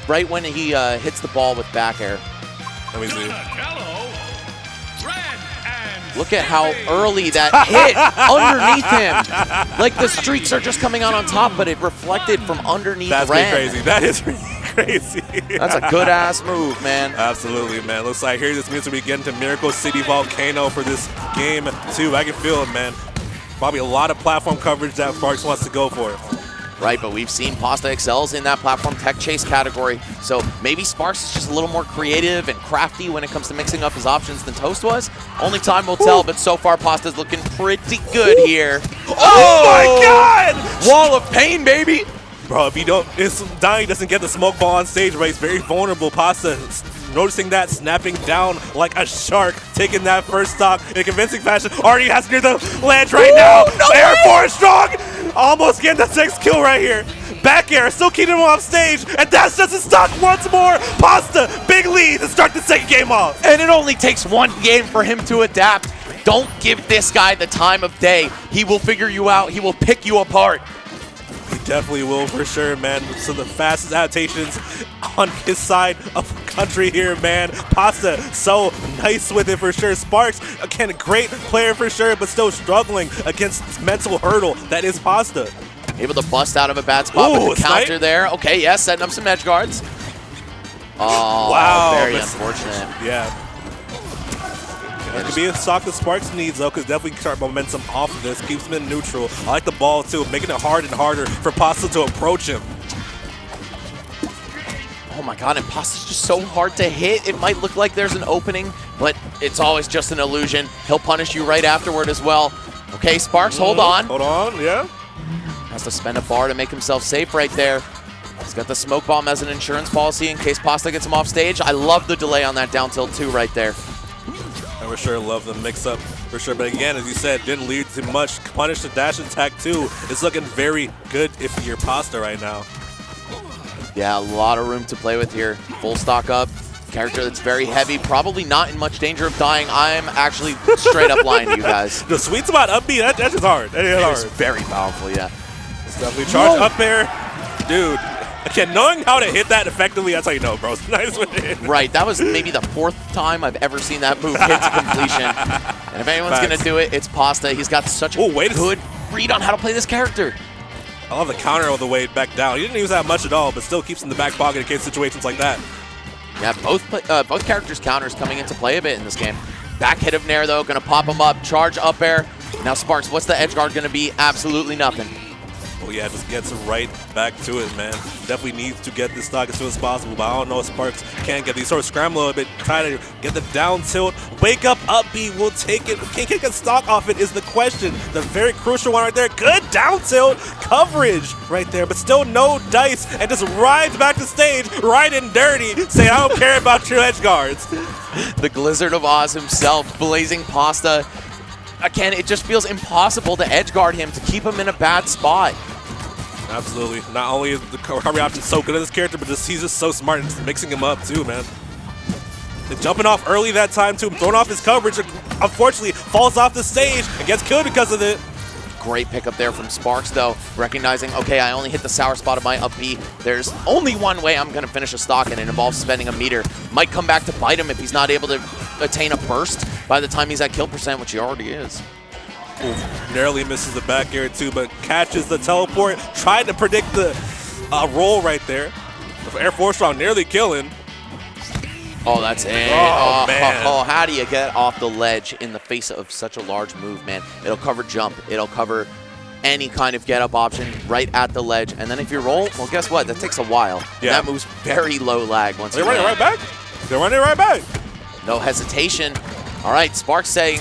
right when he hits the ball with back air. Let me see. Look at how early that hit underneath him. Like the streaks are just coming out on top, but it reflected from underneath That's Ren. crazy. That is really crazy. That's a good-ass move, man. Absolutely, man. Looks like here this means we get into Miracle City Volcano for this game 2. I can feel it, man. Probably a lot of platform coverage that Sparks wants to go for. Right, but we've seen Pasta excels in that platform tech chase category, so maybe Sparks is just a little more creative and crafty when it comes to mixing up his options than Toast was. Only time will tell, but so far Pasta's looking pretty good here. Oh my God! Wall of pain, baby! Bro, if you don't, if Dying doesn't get the smoke ball on stage, right, it's very vulnerable. Pasta noticing that, snapping down like a shark, taking that first stock in a convincing fashion. Already has near the ledge right now. No Air 4 strong! Almost getting the 6th kill right here. Back air, still keeping him off stage, and that's just a stock once more. Pasta, big lead to start the second game off. And it only takes 1 game for him to adapt. Don't give this guy the time of day. He will figure you out. He will pick you apart. He definitely will for sure, man. So the fastest adaptations on his side of the country here, man. Pasta, so nice with it for sure. Sparks, again, a great player for sure, but still struggling against this mental hurdle that is Pasta. Able to bust out of a bad spot with the counter snipe there. Okay, yes, setting up some edge guards. Oh, wow, very unfortunate. Yeah. It could be a stock that Sparks needs, though, because definitely start momentum off of this. Keeps him in neutral. I like the ball, too, making it hard and harder for Pasta to approach him. Oh my God, and Pasta's just so hard to hit. It might look like there's an opening, but it's always just an illusion. He'll punish you right afterward as well. Okay, Sparks, hold on. Hold on, yeah. Has to spend a bar to make himself safe right there. He's got the smoke bomb as an insurance policy in case Pasta gets him off stage. I love the delay on that down tilt, too, right there. I for sure love the mix-up, for sure. But again, as you said, didn't lead to much. Punish the dash attack, too. It's looking very good if you're Pasta right now. Yeah, a lot of room to play with here. Full stock up. Character that's very heavy, probably not in much danger of dying. I'm actually straight up lying to you guys. The sweet spot up B, that's just hard. That is hard. It's very powerful, yeah. It's definitely charge up air. Dude, again, knowing how to hit that effectively, that's how you know, bro. It's nice with it. Right, that was maybe the 4th time I've ever seen that move hit to completion. And if anyone's going to do it, it's Pasta. He's got such a good read on how to play this character. I love the counter all the way back down. He didn't use that much at all, but still keeps in the back pocket in case situations like that. Yeah, both characters' counters coming into play a bit in this game. Back hit of Nair, though, going to pop him up. Charge up air. Now, Sparks, what's the edge guard going to be? Absolutely nothing. Well, yeah, just gets right back to it, man. Definitely needs to get this stock as soon as possible, but I don't know if Sparks can get these. Sort of scramble a bit, try to get the down tilt. Wake up, up B will take it. Can get stock off it is the question. The very crucial one right there. Good down tilt coverage right there, but still no dice, and just rides back to stage, right and dirty, saying, I don't care about your edge guards. The Blizzard of Oz himself, blazing Pasta. Again, it just feels impossible to edge guard him, to keep him in a bad spot. Absolutely. Not only is the recovery option so good at this character, but he's just so smart and just mixing him up too, man. And jumping off early that time too, throwing off his coverage, unfortunately falls off the stage and gets killed because of it. Great pickup there from Sparks, though, recognizing, okay, I only hit the sour spot of my up B. There's only one way I'm going to finish a stock, and it involves spending a meter. Might come back to bite him if he's not able to attain a burst by the time he's at kill percent, which he already is. Ooh, narrowly misses the back air too, but catches the teleport. Tried to predict the roll right there. Air Force strong, nearly killing. Oh, that's it. Oh, man. Oh, how do you get off the ledge in the face of such a large move, man? It'll cover jump. It'll cover any kind of get-up option right at the ledge. And then if you roll, well, guess what? That takes a while. Yeah. And that move's very low lag once you They're running right back. They're running right back. No hesitation. All right, Sparks saying,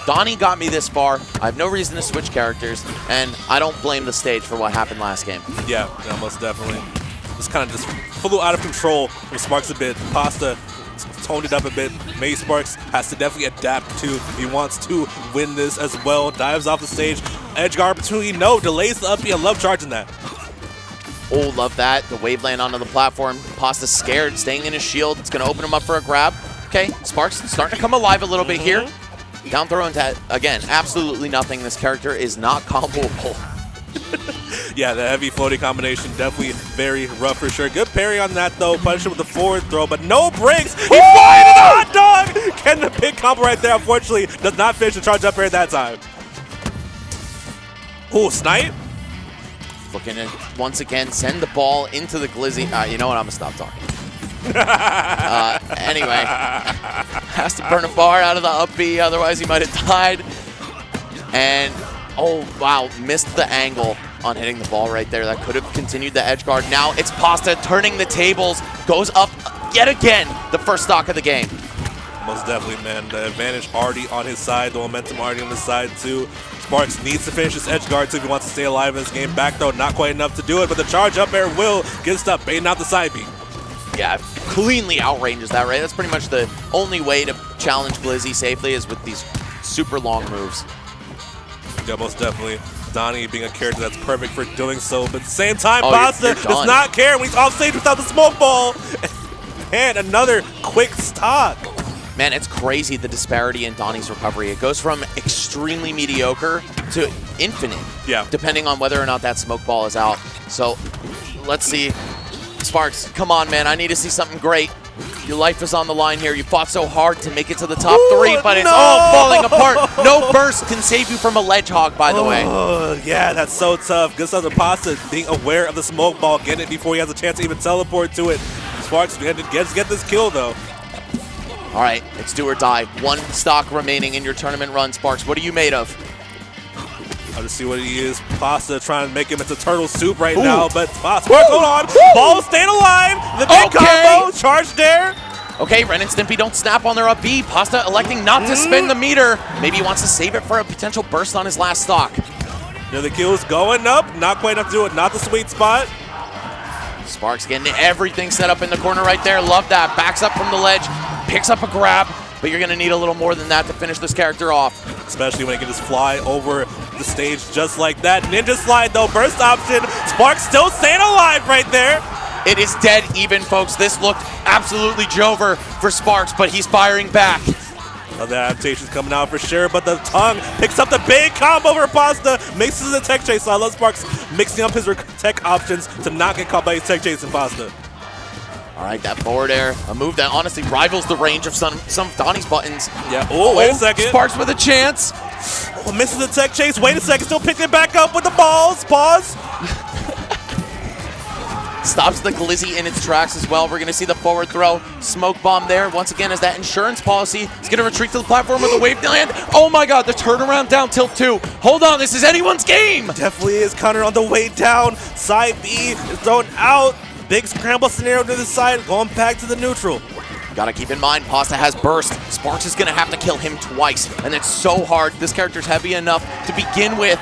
Donnie got me this far. I have no reason to switch characters, and I don't blame the stage for what happened last game. Yeah, most definitely. Just kind of just a little out of control from Sparks a bit. Pasta toned it up a bit. May Sparks has to definitely adapt to if he wants to win this as well. Dives off the stage. Edge guard opportunity, no. Delays the up B. I love charging that. Oh, love that. The wave land onto the platform. Pasta's scared, staying in his shield. It's going to open him up for a grab. Okay, Sparks starting to come alive a little bit here. Down throw into, again, absolutely nothing. This character is not comboable. Yeah, the heavy floating combination definitely very rough for sure. Good parry on that though. Punish him with the forward throw, but no breaks. He's flying to the hot dog. Getting the big combo right there. Unfortunately, does not finish the charge up air that time. Oh, snipe. Looking to once again send the ball into the glizzy. You know what? I'm gonna stop talking. Anyway, has to burn a bar out of the up B, otherwise he might have died. And oh wow, missed the angle on hitting the ball right there. That could have continued the edge guard. Now it's Pasta turning the tables, goes up yet again, the first stock of the game. Most definitely, man. The advantage already on his side, the momentum already on his side too. Sparks needs to finish his edge guard too if he wants to stay alive in this game. Back throw, not quite enough to do it, but the charge up air will get stuck, baiting out the side B. Yeah, cleanly outranges that, right? That's pretty much the only way to challenge Glizzy safely is with these super long moves. Yeah, most definitely. Donnie being a character that's perfect for doing so, but at the same time, Oh, Pasta you're does not care when he's off stage without the smoke ball. And another quick stock. Man, it's crazy the disparity in Donnie's recovery. It goes from extremely mediocre to infinite, depending on whether or not that smoke ball is out. So let's see. Sparks, come on, man. I need to see something great. Your life is on the line here. You fought so hard to make it to the top three, but it's all falling apart. No burst can save you from a ledge hog, by the way. Yeah, that's so tough. Good stuff to Pasta being aware of the smoke ball, getting it before he has a chance to even teleport to it. Sparks gets get this kill, though. All right, it's do or die. One stock remaining in your tournament run, Sparks. What are you made of? I'll just see what he is. Pasta trying to make him into turtle soup right now, but Sparks, hold on. Ball staying alive. The big combo, charge there. Okay, Ren and Stimpy don't snap on their up B. Pasta electing not to spend the meter. Maybe he wants to save it for a potential burst on his last stock. Now the kill's going up. Not quite enough to do it. Not the sweet spot. Sparks getting everything set up in the corner right there. Love that. Backs up from the ledge. Picks up a grab. but you're going to need a little more than that to finish this character off. Especially when he can just fly over the stage just like that. Ninja slide though, burst option. Sparks still staying alive right there. It is dead even, folks. This looked absolutely Jover for Sparks, but he's firing back. Other adaptations coming out for sure, but the tongue picks up the big combo for Pasta, mixes the tech chase. So I love Sparks mixing up his tech options to not get caught by his tech chase and Pasta. All right, that forward air, a move that honestly rivals the range of some of Donnie's buttons. Yeah, oh, wait a second. Sparks with a chance. Oh, misses the tech chase, wait a second, still picking it back up with the balls, pause. Stops the Glizzy in its tracks as well. We're going to see the forward throw. Smoke bomb there. Once again, as that insurance policy is going to retreat to the platform with a wave land. Oh my god, the turnaround down tilt 2. Hold on, this is anyone's game. Definitely is. Counter on the way down. Side B is thrown out. Big scramble scenario to the side, going back to the neutral. Gotta keep in mind, Pasta has burst. Sparks is going to have to kill him twice, and it's so hard. This character's heavy enough to begin with.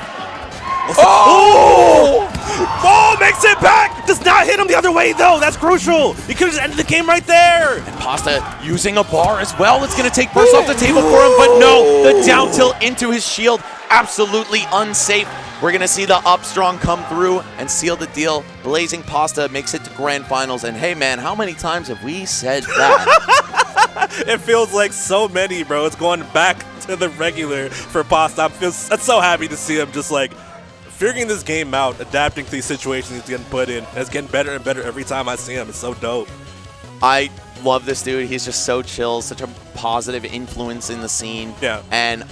Oh! Oh, makes it back! Does not hit him the other way, though. That's crucial. He could have just ended the game right there. And Pasta using a bar as well. It's going to take burst off the table for him, but no, the down tilt into his shield. Absolutely unsafe. We're going to see the up strong come through and seal the deal. Blazing Pasta makes it to grand finals. And hey, man, how many times have we said that? It feels like so many, bro. It's going back to the regular for Pasta. I'm so happy to see him just like figuring this game out, adapting to these situations he's getting put in. And it's getting better and better every time I see him. It's so dope. I love this dude. He's just so chill, such a positive influence in the scene. Yeah. And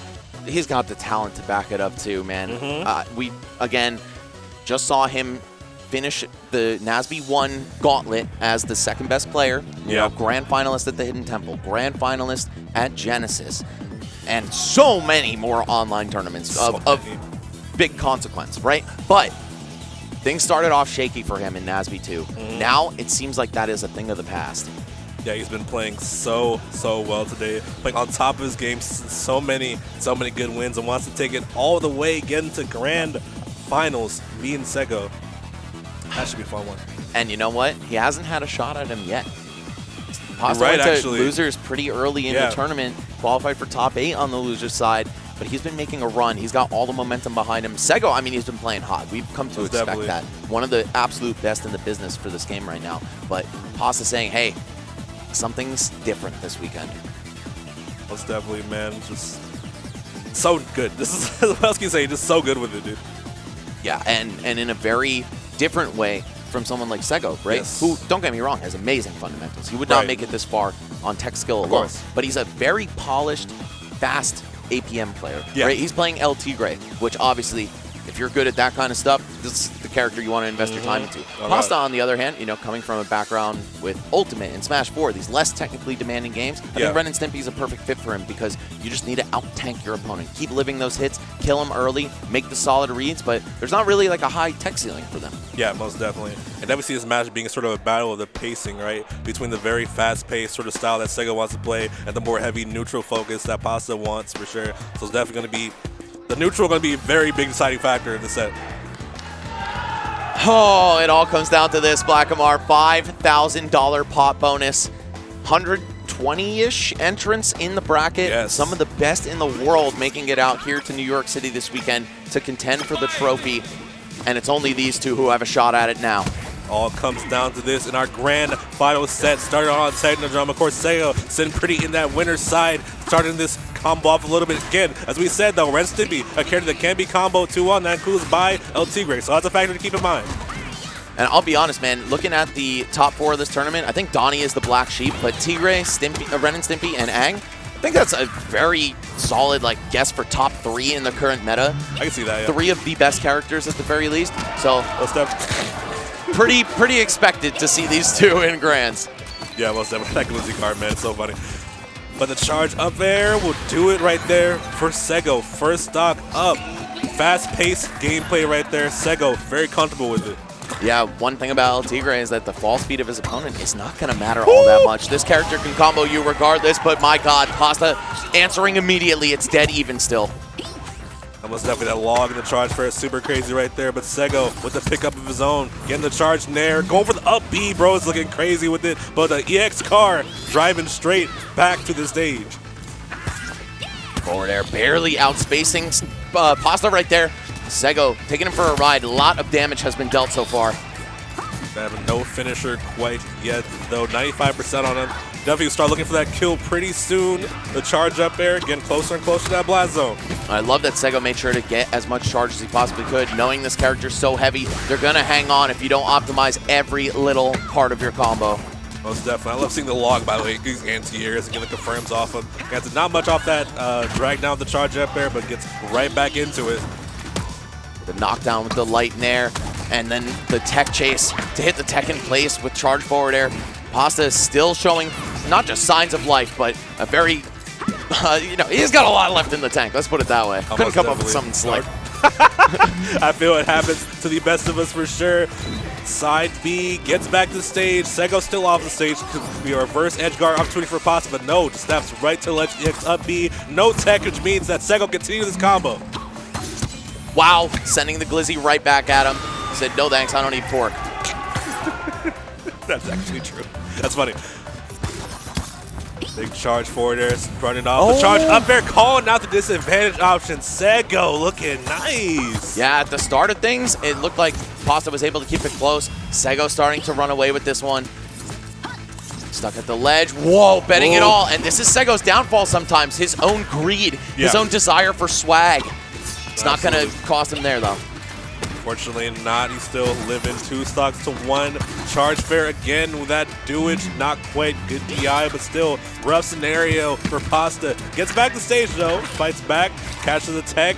he's got the talent to back it up too, man. We, again, just saw him finish the NASB 1 gauntlet as the second best player. You know, grand finalist at the Hidden Temple, grand finalist at Genesis, and so many more online tournaments of big consequence, right? But things started off shaky for him in NASB 2. Now it seems like that is a thing of the past. Yeah, he's been playing so well today. Playing on top of his game, so many good wins, and wants to take it all the way, get into grand finals, beating Sego. That should be a fun one. And you know what? He hasn't had a shot at him yet. Pasta Right, went to actually. losers pretty early in the tournament, qualified for top 8 on the loser's side, but he's been making a run. He's got all the momentum behind him. Sego, I mean, he's been playing hot. We've come to expect definitely that. One of the absolute best in the business for this game right now. But Pasta saying, hey, something's different this weekend. Most definitely, man. Just so good. This is what else can you say? Just so good with it, dude. Yeah, and in a very different way from someone like Sego, right? Yes. Who, don't get me wrong, has amazing fundamentals. He would not make it this far on tech skill alone, but he's a very polished, fast APM player, right? He's playing LT Gray, which obviously, if you're good at that kind of stuff, this is the character you want to invest your time into. Pasta, on the other hand, you know, coming from a background with Ultimate and Smash 4, these less technically demanding games, I think Ren and Stimpy is a perfect fit for him because you just need to out-tank your opponent. Keep living those hits, kill them early, make the solid reads, but there's not really like a high tech ceiling for them. Yeah, most definitely. And then we see this match being sort of a battle of the pacing, right? Between the very fast-paced sort of style that Sego wants to play and the more heavy neutral focus that Pasta wants, for sure. So it's definitely going to be the neutral going to be a very big deciding factor in the set. Oh, it all comes down to this, Blackamar. $5,000 pot bonus. 120-ish entrants in the bracket. Some of the best in the world making it out here to New York City this weekend to contend for the trophy. And it's only these two who have a shot at it now. All comes down to this in our grand final set. Started on Technodrome. Of course, Sego sitting pretty in that winner's side. Starting this combo off a little bit. Again, as we said, though, Ren Stimpy, a character that can be combo 2-1. That includes by LT Gray. So that's a factor to keep in mind. And I'll be honest, man, looking at the top 4 of this tournament, I think Donnie is the black sheep, but Tigray, Ren and Stimpy, and Aang, I think that's a very solid guess for top 3 in the current meta. I can see that, yeah. 3 of the best characters at the very least. So pretty expected to see these two in grands. Yeah, most definitely. That Glizzy card, man. It's so funny. But the charge up there will do it right there for Sego. First stock up. Fast-paced gameplay right there. Sego, very comfortable with it. Yeah, one thing about El Tigre is that the fall speed of his opponent is not going to matter all that much. This character can combo you regardless, but my god, Pasta answering immediately. It's dead even still. Almost definitely that log in the charge first. Super crazy right there, but Sego with the pickup of his own. Getting the charge nair. Going for the up B, bro. Is looking crazy with it. But the EX car driving straight back to the stage. Forward air barely outspacing Pasta right there. Sego taking him for a ride. A lot of damage has been dealt so far. They have no finisher quite yet, though. 95% on him. Definitely start looking for that kill pretty soon. The charge up air, getting closer and closer to that blast zone. I love that Sego made sure to get as much charge as he possibly could. Knowing this character's so heavy, they're going to hang on if you don't optimize every little part of your combo. Most definitely. I love seeing the log, by the way. These anti-airs and getting the confirms off him. Gets not much off that drag down the charge up air, but gets right back into it. The knockdown with the light in air, and then the tech chase to hit the tech in place with charge forward air. Pasta is still showing not just signs of life, but a very, he's got a lot left in the tank. Let's put it that way. Couldn't come up with something slick. I feel it happens to the best of us for sure. Side B gets back to the stage. Sego still off the stage. Could be a reverse edge guard opportunity for Pasta, but no, just snaps right to ledge X up B. No tech, which means that Sego continues this combo. Wow, sending the glizzy right back at him. He said, no thanks, I don't eat pork. That's actually true. That's funny. Big charge forward there, running off. The charge up there, calling out the disadvantage option. Sego looking nice. Yeah, at the start of things, it looked like Pasta was able to keep it close. Sego starting to run away with this one. Stuck at the ledge. Whoa, betting it all. And this is Sego's downfall sometimes. His own greed, his own desire for swag. It's not going to cost him there, though. Fortunately not. He's still living 2 stocks to 1. Charge fair again with that doage. Not quite good DI, but still rough scenario for Pasta. Gets back to stage, though. Fights back. Catches the tech.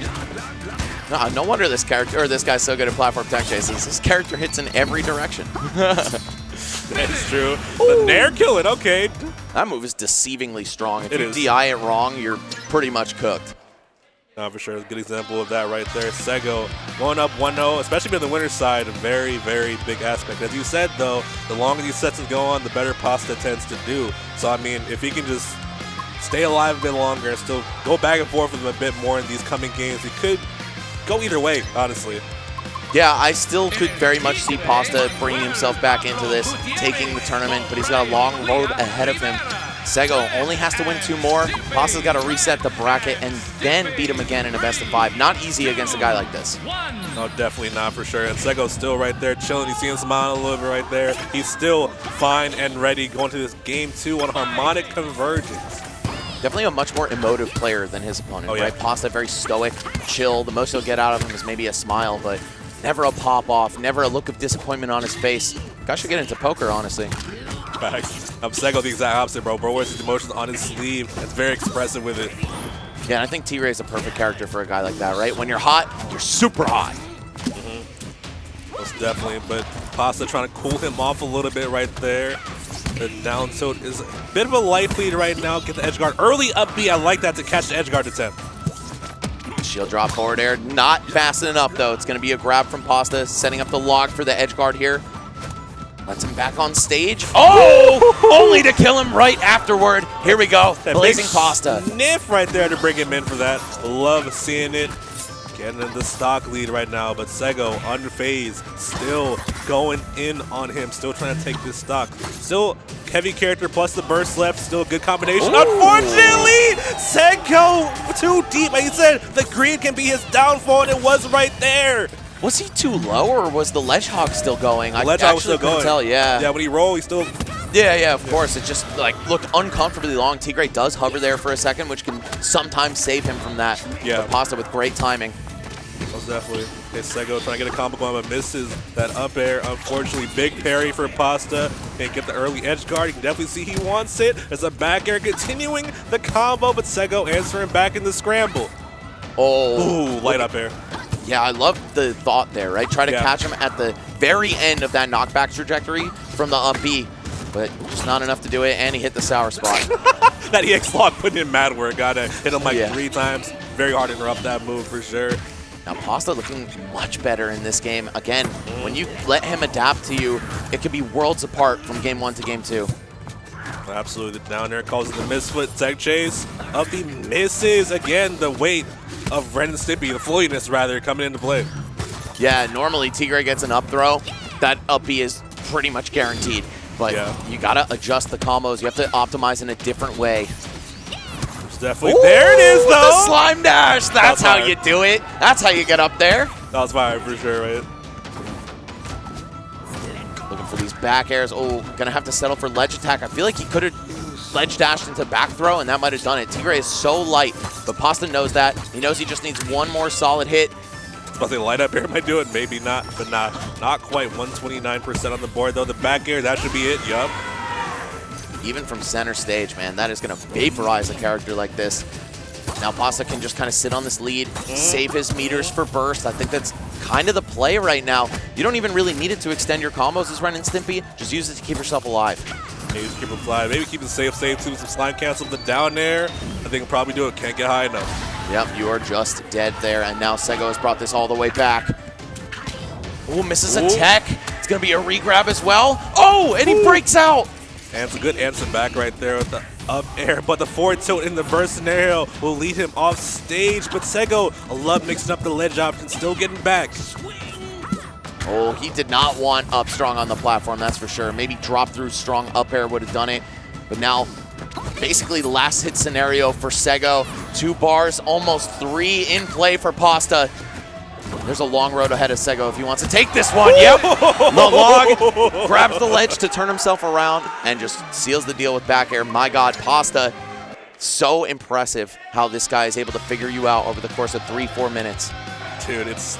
No wonder this guy's so good at platform tech chases. This character hits in every direction. That's true. The Nair killing. Okay. That move is deceivingly strong. If you DI it wrong, you're pretty much cooked. For sure, a good example of that right there. Sego going up 1-0, especially on the winner's side, a very, very big aspect. As you said, though, the longer these sets go on, the better Pasta tends to do. So, I mean, if he can just stay alive a bit longer and still go back and forth with him a bit more in these coming games, he could go either way, honestly. Yeah, I still could very much see Pasta bringing himself back into this, taking the tournament, but he's got a long road ahead of him. Sego only has to win 2 more. Pasta's got to reset the bracket and then beat him again in a best of 5. Not easy against a guy like this. No, definitely not for sure. And Sego's still right there chilling. You see him smile a little bit right there. He's still fine and ready going to this game 2 on harmonic convergence. Definitely a much more emotive player than his opponent, right? Pasta very stoic, chill. The most he'll get out of him is maybe a smile, but never a pop-off, never a look of disappointment on his face. Guy should get into poker, honestly. Facts. Sego the exact opposite, bro. Bro wears his emotions on his sleeve. It's very expressive with it. Yeah, and I think T-Ray is a perfect character for a guy like that, right? When you're hot, you're super hot. Most definitely, but Pasta trying to cool him off a little bit right there. The down tilt is a bit of a light lead right now. Get the edge guard. Early up B, I like that to catch the edge guard attempt. Shield drop forward air, not fast enough though. It's going to be a grab from Pasta, setting up the log for the edge guard here. Lets him back on stage. Oh! Only to kill him right afterward. Here we go. Blazing Pasta. Sniff right there to bring him in for that. Love seeing it. Getting in the stock lead right now, but Sego under phase, still going in on him, still trying to take this stock. Still heavy character plus the burst left, still a good combination. Ooh. Unfortunately, Sego too deep. Like you said, the green can be his downfall, and it was right there. Was he too low, or was the ledge hog still going? The ledge hog was still going. Tell, yeah. Yeah, when he rolled, he still... Yeah, of course. It just like looked uncomfortably long. T-Gray does hover there for a second, which can sometimes save him from that. Yeah. But Pasta with great timing. Most definitely. Okay, Sego trying to get a combo going, but misses that up air. Unfortunately, big parry for Pasta. Can't get the early edge guard. You can definitely see he wants it. There's a back air continuing the combo, but Sego answering back in the scramble. Oh. Ooh, light up air. Yeah, I love the thought there, right? Try to catch him at the very end of that knockback trajectory from the up B, but just not enough to do it, and he hit the sour spot. That EX lock put in mad work. Gotta hit him like 3 times. Very hard to interrupt that move for sure. Now, Pasta looking much better in this game. Again, when you let him adapt to you, it could be worlds apart from game 1 to game 2. Absolutely. The down air calls it the misfoot tech chase. Up B misses. Again, the weight of Ren and Stimpy, the floatiness rather, coming into play. Yeah, normally T-Gray gets an up throw. That up B is pretty much guaranteed. But you gotta adjust the combos. You have to optimize in a different way. definitely. Ooh, there it is, though. The slime dash. That's how you do it. That's how you get up there. That was fire for sure, right? Looking for these back airs. Oh, gonna have to settle for ledge attack. I feel like he could have ledge dashed into back throw, and that might have done it. Tigray is so light, but Pasta knows that. He knows he just needs one more solid hit. I think light up air might do it, maybe not, but not quite. 129% on the board, though. The back air, that should be it, yup. Even from center stage, man, that is going to vaporize a character like this. Now Pasta can just kind of sit on this lead, save his meters for burst. I think that's kind of the play right now. You don't even really need it to extend your combos as Ren and Stimpy. Just use it to keep yourself alive. Maybe keep him fly. Maybe keep it safe too with some slime cancel. The down air, I think he'll probably do it. Can't get high enough. Yep, you are just dead there, and now Sego has brought this all the way back. Oh, misses a tech. It's going to be a regrab as well. Oh, and he breaks out. And it's a good answer back right there with the up air, but the forward tilt in the burst scenario will lead him off stage. But Sego, I love mixing up the ledge option, still getting back. Oh, he did not want up strong on the platform, that's for sure. Maybe drop through strong up air would have done it, but now basically the last hit scenario for Sego. 2 bars, almost 3 in play for Pasta. There's a long road ahead of Sego if he wants to take this one. Yep. The log grabs the ledge to turn himself around and just seals the deal with back air. My God, Pasta, so impressive how this guy is able to figure you out over the course of 3-4 minutes. Dude, it's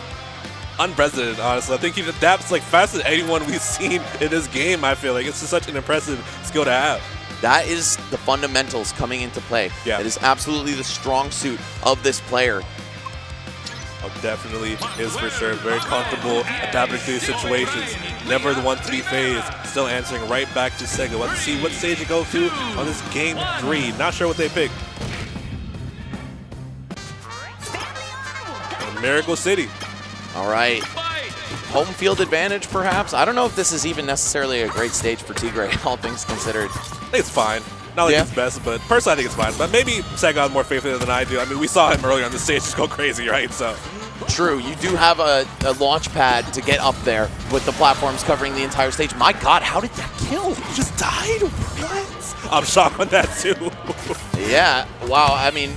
unprecedented, honestly. I think he adapts like faster than anyone we've seen in this game, I feel like. It's just such an impressive skill to have. That is the fundamentals coming into play. Yeah. It is absolutely the strong suit of this player. Oh, definitely is for sure. Very comfortable adapting to these situations. Never the one to be phased. Still answering right back to Sego. Let's see what stage it goes to on this game 3. Not sure what they pick. Miracle City. All right. Home field advantage, perhaps? I don't know if this is even necessarily a great stage for Tigray, all things considered. I think it's fine. Not like it's best, but personally I think it's fine. But maybe Sego has more faith in it than I do. I mean, we saw him earlier on the stage just go crazy, right? So true. You do have a launch pad to get up there with the platforms covering the entire stage. My God, how did that kill? He just died? What? I'm shocked on that too. Yeah. Wow. I mean,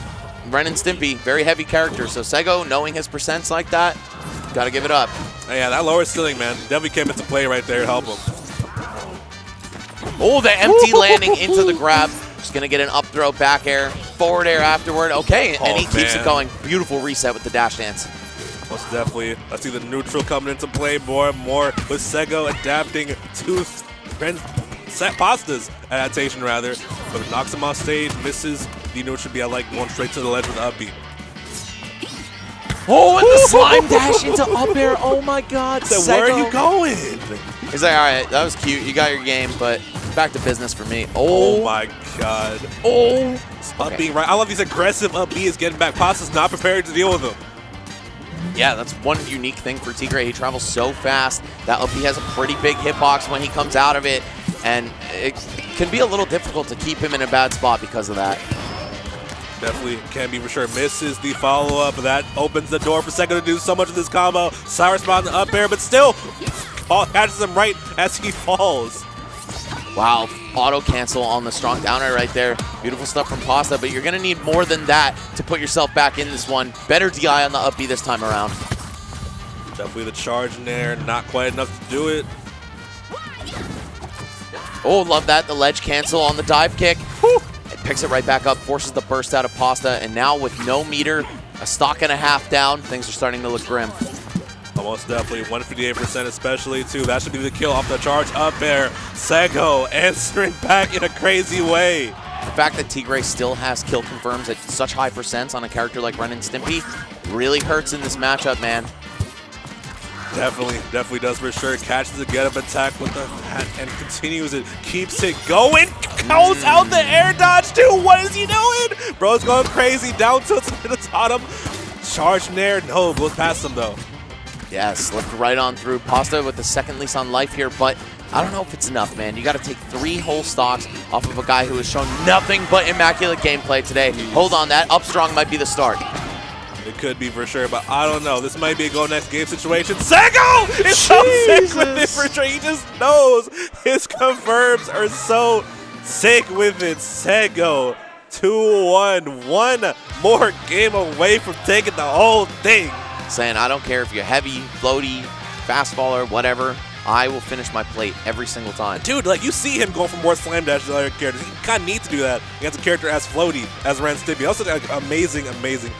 Ren and Stimpy, very heavy characters. So Sego, knowing his percents like that, got to give it up. Yeah, that lower ceiling, man, definitely came into play right there to help him. Oh, the empty landing into the grab. Just going to get an up throw, back air, forward air afterward. Okay, and he keeps it going. Beautiful reset with the dash dance. Most definitely. Let's see the neutral coming into play more and more with Sego adapting to Pasta's adaptation, rather. But it knocks him off stage, misses the neutral B. I like going straight to the ledge with the up B. Oh, and the slime dash into up air. Oh my God, So where are you going? He's like, all right, that was cute. You got your game, but back to business for me. Oh my God. Oh. Up B, right? I love these aggressive up B is getting back. Pasta's not prepared to deal with him. Yeah, that's one unique thing for Tigray. He travels so fast. That up B has a pretty big hitbox when he comes out of it, and it can be a little difficult to keep him in a bad spot because of that. Definitely can be for sure. Misses the follow-up. That opens the door for Sego to do so much of this combo. Cyrus on the up air, but still catches him right as he falls. Wow, auto cancel on the strong down air right there. Beautiful stuff from Pasta, but you're going to need more than that to put yourself back in this one. Better DI on the up B this time around. Definitely the charge in there. Not quite enough to do it. Oh, love that. The ledge cancel on the dive kick. Whew. It picks it right back up, forces the burst out of Pasta, and now with no meter, a stock and a half down, things are starting to look grim. Almost definitely 158% especially too. That should be the kill off the charge up there. Sego answering back in a crazy way. The fact that Tigray still has kill confirms at such high percents on a character like Ren and Stimpy really hurts in this matchup, man. Definitely does for sure. Catches the get-up attack with the hat and continues it. Keeps it going. Goes out the air dodge too. What is he doing? Bro's going crazy. Down tilts to the bottom. Charge in there. No, goes past him though. Yeah, slipped right on through. Pasta with the second lease on life here, but I don't know if it's enough, man. You got to take 3 whole stocks off of a guy who has shown nothing but immaculate gameplay today. Hold on, that up strong might be the start. It could be for sure, but I don't know. This might be a go next game situation. Sego is so sick with it for sure. He just knows his confirms are so sick with it. Sego 2-1. One more game away from taking the whole thing. Saying, I don't care if you're heavy, floaty, fastballer, whatever. I will finish my plate every single time. Dude, like, you see him going for more slam dash than other characters. He kind of needs to do that against a character as floaty as Ren Stimpy. Also, like, amazing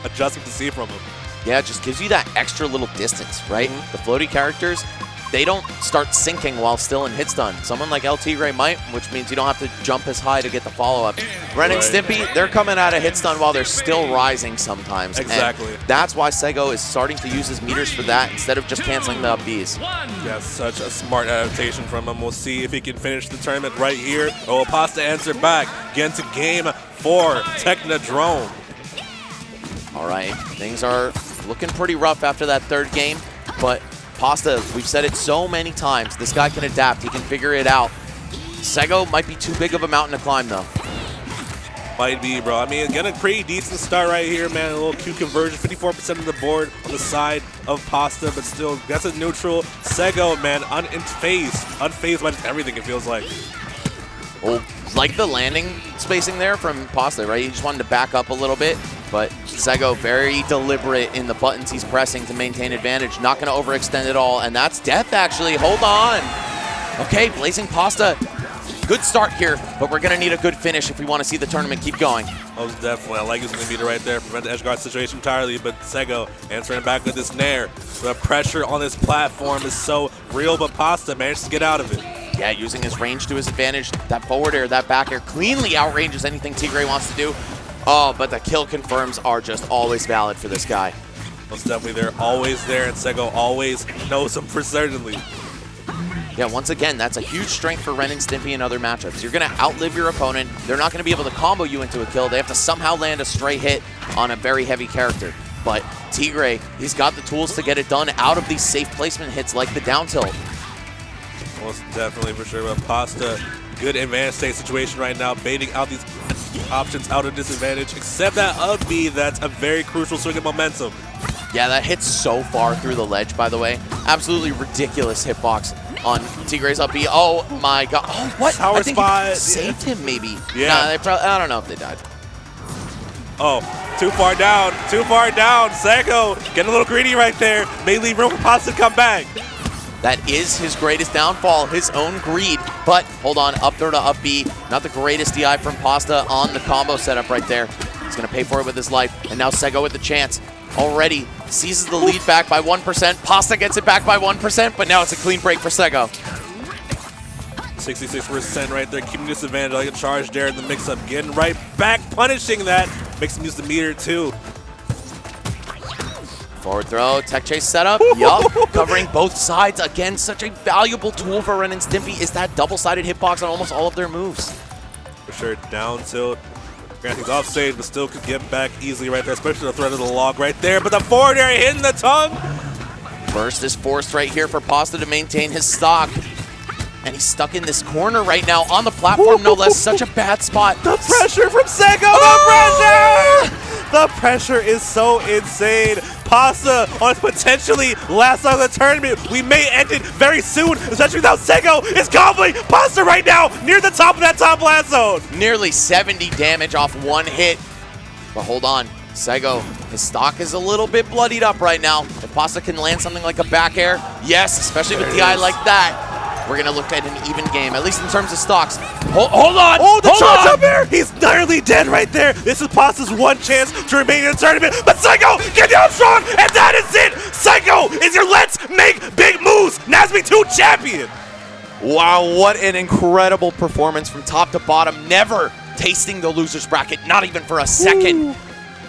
adjustment to see from him. Yeah, it just gives you that extra little distance, right? Mm-hmm. The floaty characters, they don't start sinking while still in hit stun. Someone like El Tigre might, which means you don't have to jump as high to get the follow-up. Ren and Stimpy, they're coming out of hit stun while they're still rising sometimes. Exactly. And that's why Sego is starting to use his meters for that instead of just canceling the up Bs. Yeah, such a smart adaptation from him. We'll see if he can finish the tournament right here. Oh, Pasta answer back. Get into game 4, Technodrome. All right, things are looking pretty rough after that third game, but Pasta, we've said it so many times, this guy can adapt, he can figure it out. Sego might be too big of a mountain to climb though. Might be, bro. I mean, getting a pretty decent start right here, man. A little Q conversion, 54% of the board on the side of Pasta, but still, that's a neutral. Sego, man, unfazed by just everything, it feels like. Well, like the landing spacing there from Pasta, right? He just wanted to back up a little bit, but Sego very deliberate in the buttons he's pressing to maintain advantage. Not going to overextend at all, and that's death, actually. Hold on. Okay, Blazing Pasta. Good start here, but we're going to need a good finish if we want to see the tournament keep going. Most definitely. I like using the meter right there, prevent the edge guard situation entirely, but Sego answering back with this Nair. The pressure on this platform is so real, but Pasta managed to get out of it. Yeah, using his range to his advantage. That forward air, that back air cleanly outranges anything Tigre wants to do. Oh, but the kill confirms are just always valid for this guy. Most definitely, they're always there, and Sego always knows them for certainly. Yeah, once again, that's a huge strength for Ren and Stimpy in other matchups. You're going to outlive your opponent. They're not going to be able to combo you into a kill. They have to somehow land a stray hit on a very heavy character. But Tigre, he's got the tools to get it done out of these safe placement hits like the down tilt. Most definitely, for sure. But Pasta, good advanced state situation right now, baiting out these options out of disadvantage, except that up B, that's a very crucial swing of momentum. Yeah, that hits so far through the ledge, by the way. Absolutely ridiculous hitbox on Tigre's up B. Oh my god. Oh, what? Tower I think spot. it saved him, maybe. Yeah. Nah, they probably, I don't know if they died. Oh, too far down, too far down. Sego getting a little greedy right there. May leave room for Pasta to come back. That is his greatest downfall, his own greed. But hold on, up throw to up B. Not the greatest DI from Pasta on the combo setup right there. He's going to pay for it with his life. And now Sego with the chance. Already seizes the lead back by 1%. Pasta gets it back by 1%, but now it's a clean break for Sego. 66% right there, keeping this advantage like a charge there in the mix-up. Getting right back, punishing that. Makes him use the meter too. Forward throw, tech chase setup, yup, covering both sides. Again, such a valuable tool for Ren and Stimpy is that double-sided hitbox on almost all of their moves. For sure, down tilt. Granted, he's off stage, but still could get back easily right there, especially the threat of the log right there. But the forward air hitting the tongue. Burst is forced right here for Pasta to maintain his stock. And he's stuck in this corner right now on the platform, no less. Such a bad spot. The pressure from Sego, the pressure! The pressure is so insane. Pasta on his potentially last song of the tournament. We may end it very soon, especially without Sego. Is comboing Pasta right now near the top of that top blast zone. Nearly 70 damage off one hit. But hold on, Sego, his stock is a little bit bloodied up right now. If Pasta can land something like a back air, yes, especially with DI like that, we're going to look at an even game, at least in terms of stocks. Hold on! Oh, the charge up air! He's nearly dead right there. This is Pasta's one chance to remain in the tournament. But Sego get down strong, and that is it! Sego is your Let's Make Big Moves Nasby 2 champion! Wow, what an incredible performance from top to bottom. Never tasting the loser's bracket, not even for a second. Ooh.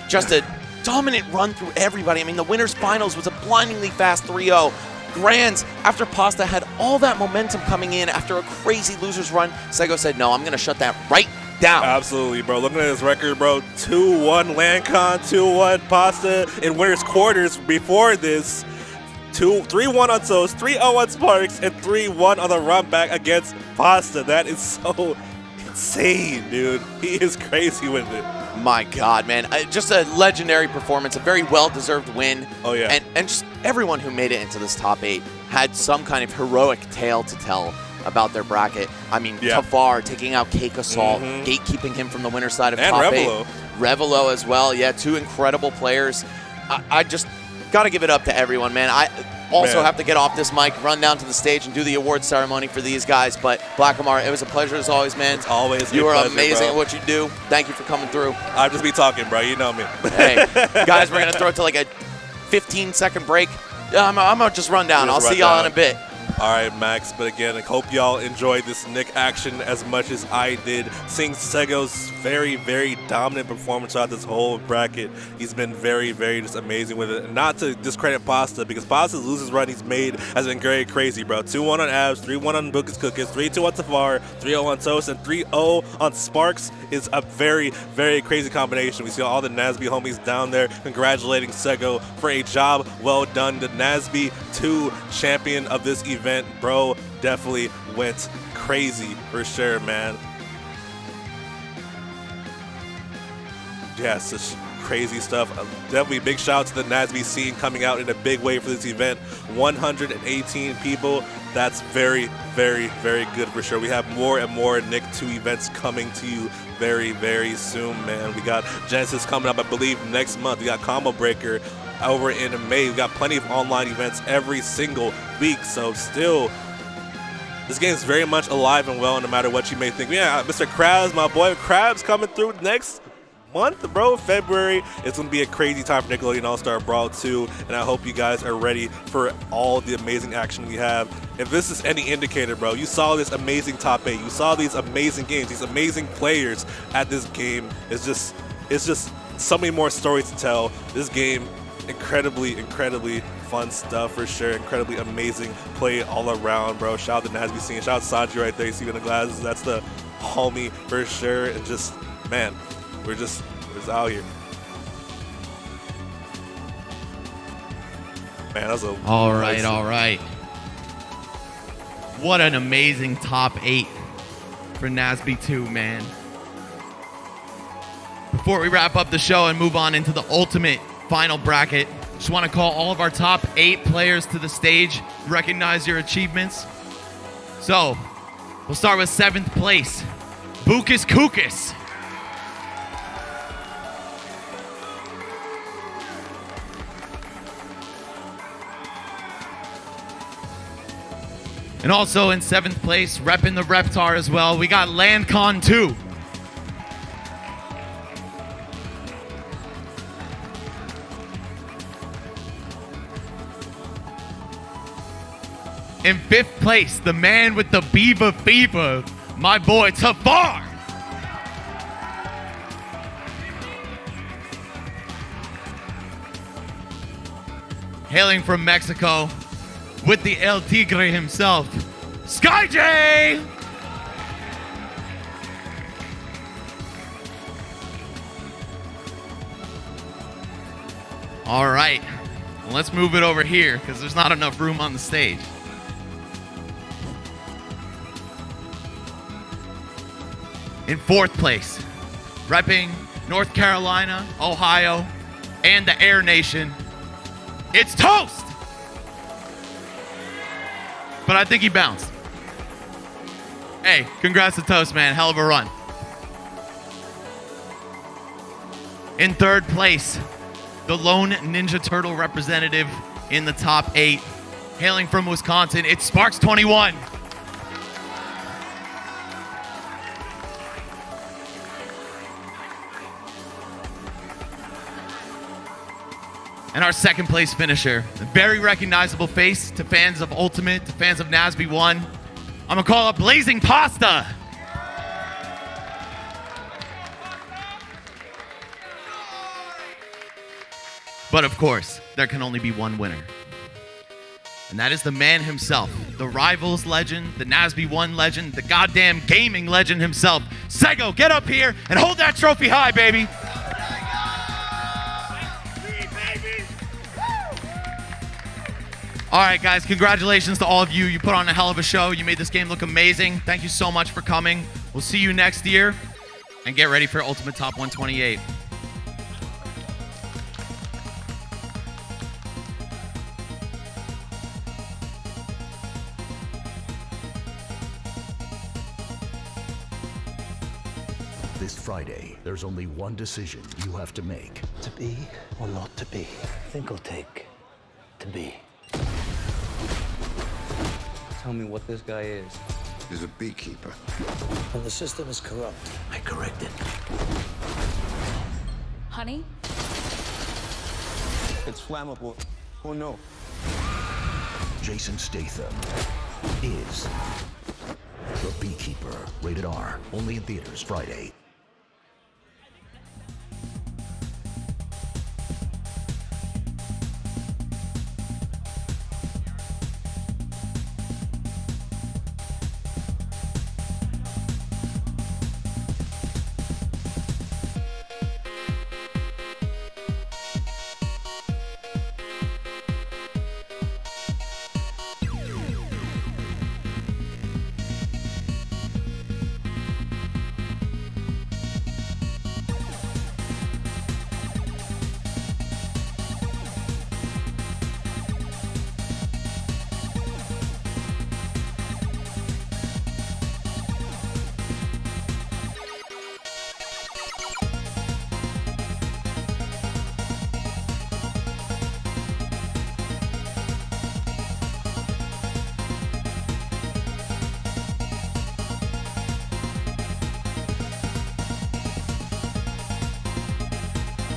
Just a dominant run through everybody. I mean, the winner's finals was a blindingly fast 3-0. Grands, after Pasta had all that momentum coming in after a crazy loser's run, Sego said, no, I'm going to shut that right down. Absolutely, bro. Looking at his record, bro, 2-1 Lancon, 2-1 Pasta in winner's quarters before this. 3-1 on Toast, 3-0 on Sparks, and 3-1 on the run back against Pasta. That is so insane, dude. He is crazy with it. My God, man. Just a legendary performance, a very well-deserved win. Oh, yeah. And just everyone who made it into this top 8 had some kind of heroic tale to tell. about their bracket. I mean, Yeah. Tfar taking out Cake Assault, gatekeeping him from the winner's side of And top Revelo. 8. Revelo as well. Yeah, 2 incredible players. I just got to give it up to everyone, man. I also have to get off this mic, run down to the stage, and do the award ceremony for these guys. But Blackamar, it was a pleasure as always, man. It's always You a are pleasure, amazing bro. at what you do. Thank you for coming through. I'll just be talking, bro. You know me. Hey, guys, we're going to throw it to like a 15-second break. I'm going to just run down. I'll see y'all in a bit. All right, Max. But again, I hope y'all enjoyed this Nick action as much as I did. Seeing Sego's very, very dominant performance throughout this whole bracket. He's been very, very just amazing with it. And not to discredit Pasta, because Pasta's losers run he's made has been very crazy, bro. 2-1 on Abs, 3-1 on Bookie's Cookies, 3-2 on Tfar, 3-0 on Toast, and 3-0 on Sparks is a very, very crazy combination. We see all the Nasby homies down there congratulating Sego for a job well done. The Nasby 2 champion of this event, bro, definitely went crazy for sure, man. Yeah, such crazy stuff. Definitely big shout out to the Nasby scene coming out in a big way for this event. 118 people. That's very, very, very good for sure. We have more and more Nick 2 events coming to you very, very soon, man. We got Genesis coming up, I believe, next month. We got Combo Breaker over in May. We got plenty of online events every single week. So still, this game is very much alive and well, no matter what you may think. Yeah, Mr. Krabs, my boy Krabs coming through next month, bro. February. It's going to be a crazy time for Nickelodeon All-Star Brawl 2, and I hope you guys are ready for all the amazing action we have. If this is any indicator, bro, you saw this amazing top 8. You saw these amazing games, these amazing players at this game. It's just so many more stories to tell. This game, incredibly fun stuff for sure. Incredibly amazing play all around, bro. Shout out to Nasby scene. Shout out to Sanji right there. You see in the glasses. That's the homie for sure. And just, man, we're just out here. Man, that's a all right. What an amazing top 8 for Nasby 2, man. Before we wrap up the show and move on into the ultimate final bracket, just want to call all of our top 8 players to the stage, recognize your achievements. So, we'll start with 7th place, Bukus Kukus. And also in 7th place, repping the Reptar as well, we got Lancon 2. In 5th place, the man with the Beaver Fever, my boy Tfar. Hailing from Mexico, with the El Tigre himself, Sky J! All right, well, let's move it over here because there's not enough room on the stage. In 4th place, repping North Carolina, Ohio, and the Air Nation, it's Toast! But I think he bounced. Hey, congrats to Toast, man. Hell of a run. In 3rd place, the lone Ninja Turtle representative in the top 8, hailing from Wisconsin, it's Sparks 21. And our 2nd place finisher, a very recognizable face to fans of Ultimate, to fans of Nasby 1. I'm gonna call up Blazing Pasta. But of course, there can only be one winner. And that is the man himself, the Rivals legend, the Nasby 1 legend, the goddamn gaming legend himself. Sego, get up here and hold that trophy high, baby. All right, guys, congratulations to all of you. You put on a hell of a show. You made this game look amazing. Thank you so much for coming. We'll see you next year, and get ready for Ultimate Top 128. This Friday, there's only one decision you have to make. To be or not to be? I think I'll take to be. Tell me what this guy is. He's a beekeeper. And the system is corrupt. I correct it. Honey? It's flammable. Oh no. Jason Statham is The Beekeeper. Rated R. Only in theaters Friday.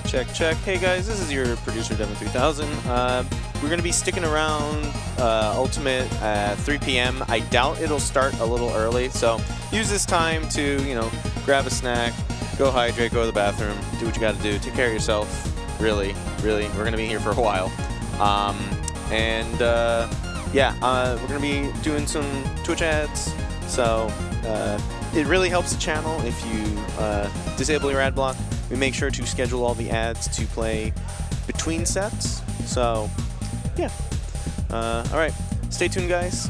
Check, check. Hey guys, this is your producer, Devin 3000. We're going to be sticking around Ultimate at 3 p.m. I doubt it'll start a little early, so use this time to, you know, grab a snack, go hydrate, go to the bathroom, do what you got to do, take care of yourself. Really, really, we're going to be here for a while. Yeah, we're going to be doing some Twitch ads, so it really helps the channel if you disable your ad block. We make sure to schedule all the ads to play between sets. So, yeah. All right. Stay tuned, guys.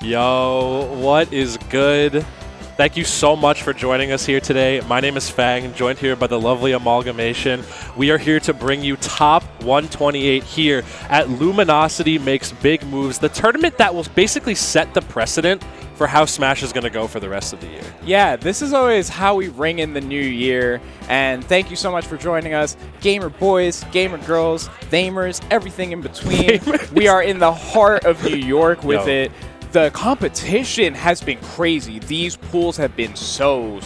Yo, what is good? Thank you so much for joining us here today. My name is Fang, joined here by the lovely Amalgamation. We are here to bring you top 128 here at Luminosity Makes Big Moves, the tournament that will basically set the precedent for how Smash is going to go for the rest of the year. Yeah, this is always how we ring in the new year. And thank you so much for joining us. Gamer boys, gamer girls, gamers, everything in between. We are in the heart of New York with it. The competition has been crazy. These pools have been so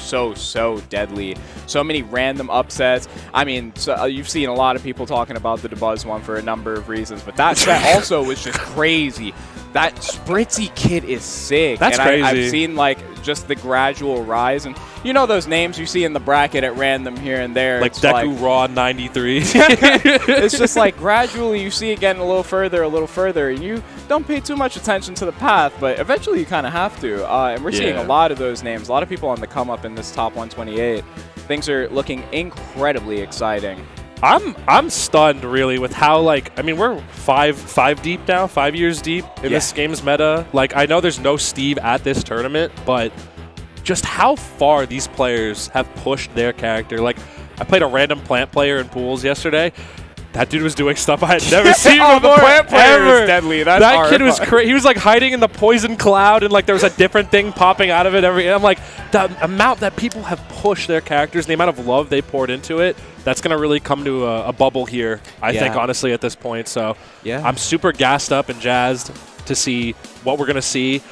deadly. So many random upsets. I mean, you've seen a lot of people talking about the DeBuzz one for a number of reasons, but that set also was just crazy. That Spritzy kid is sick. That's crazy. I've seen like just the gradual rise, and you know those names you see in the bracket at random here and there. Like Deku Raw 93. It's just like gradually you see it getting a little further. You don't pay too much attention to the path, but eventually you kind of have to. And we're seeing a lot of those names. A lot of people on the come up in this top 128. Things are looking incredibly exciting. I'm stunned really with how, like, I mean, we're five deep now, 5 years deep in this game's meta. Like, I know there's no Steve at this tournament, but just how far these players have pushed their character. Like, I played a random plant player in pools yesterday. That dude was doing stuff I had never seen before. The plant player ever. is deadly. That's that kid was crazy. He was like hiding in the poison cloud, and like there was a different thing popping out of it every. And I'm like, the amount that people have pushed their characters, the amount of love they poured into it, that's gonna really come to a bubble here. I think honestly at this point. So I'm super gassed up and jazzed to see what we're gonna see.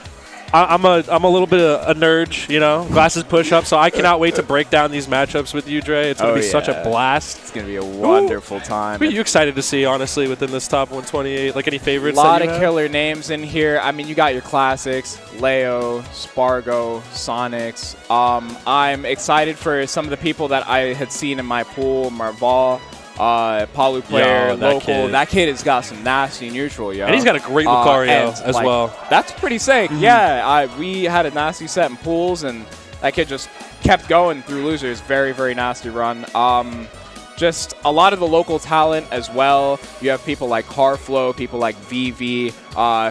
I'm a little bit of a nerd, you know, glasses push up, so I cannot wait to break down these matchups with you, Dre. It's going to be such a blast. It's going to be a wonderful time. What are you excited to see, honestly, within this top 128? Like, any favorites? A lot of killer names in here. I mean, you got your classics, Leo, Spargo, Sonics. I'm excited for some of the people that I had seen in my pool, Marval. Palu player, local. That kid has got some nasty neutral, yo. And he's got a great Lucario as well. That's pretty sick. Yeah, we had a nasty set in pools, and that kid just kept going through losers. Very, very nasty run. Just a lot of the local talent as well. You have people like Carflow, people like VV,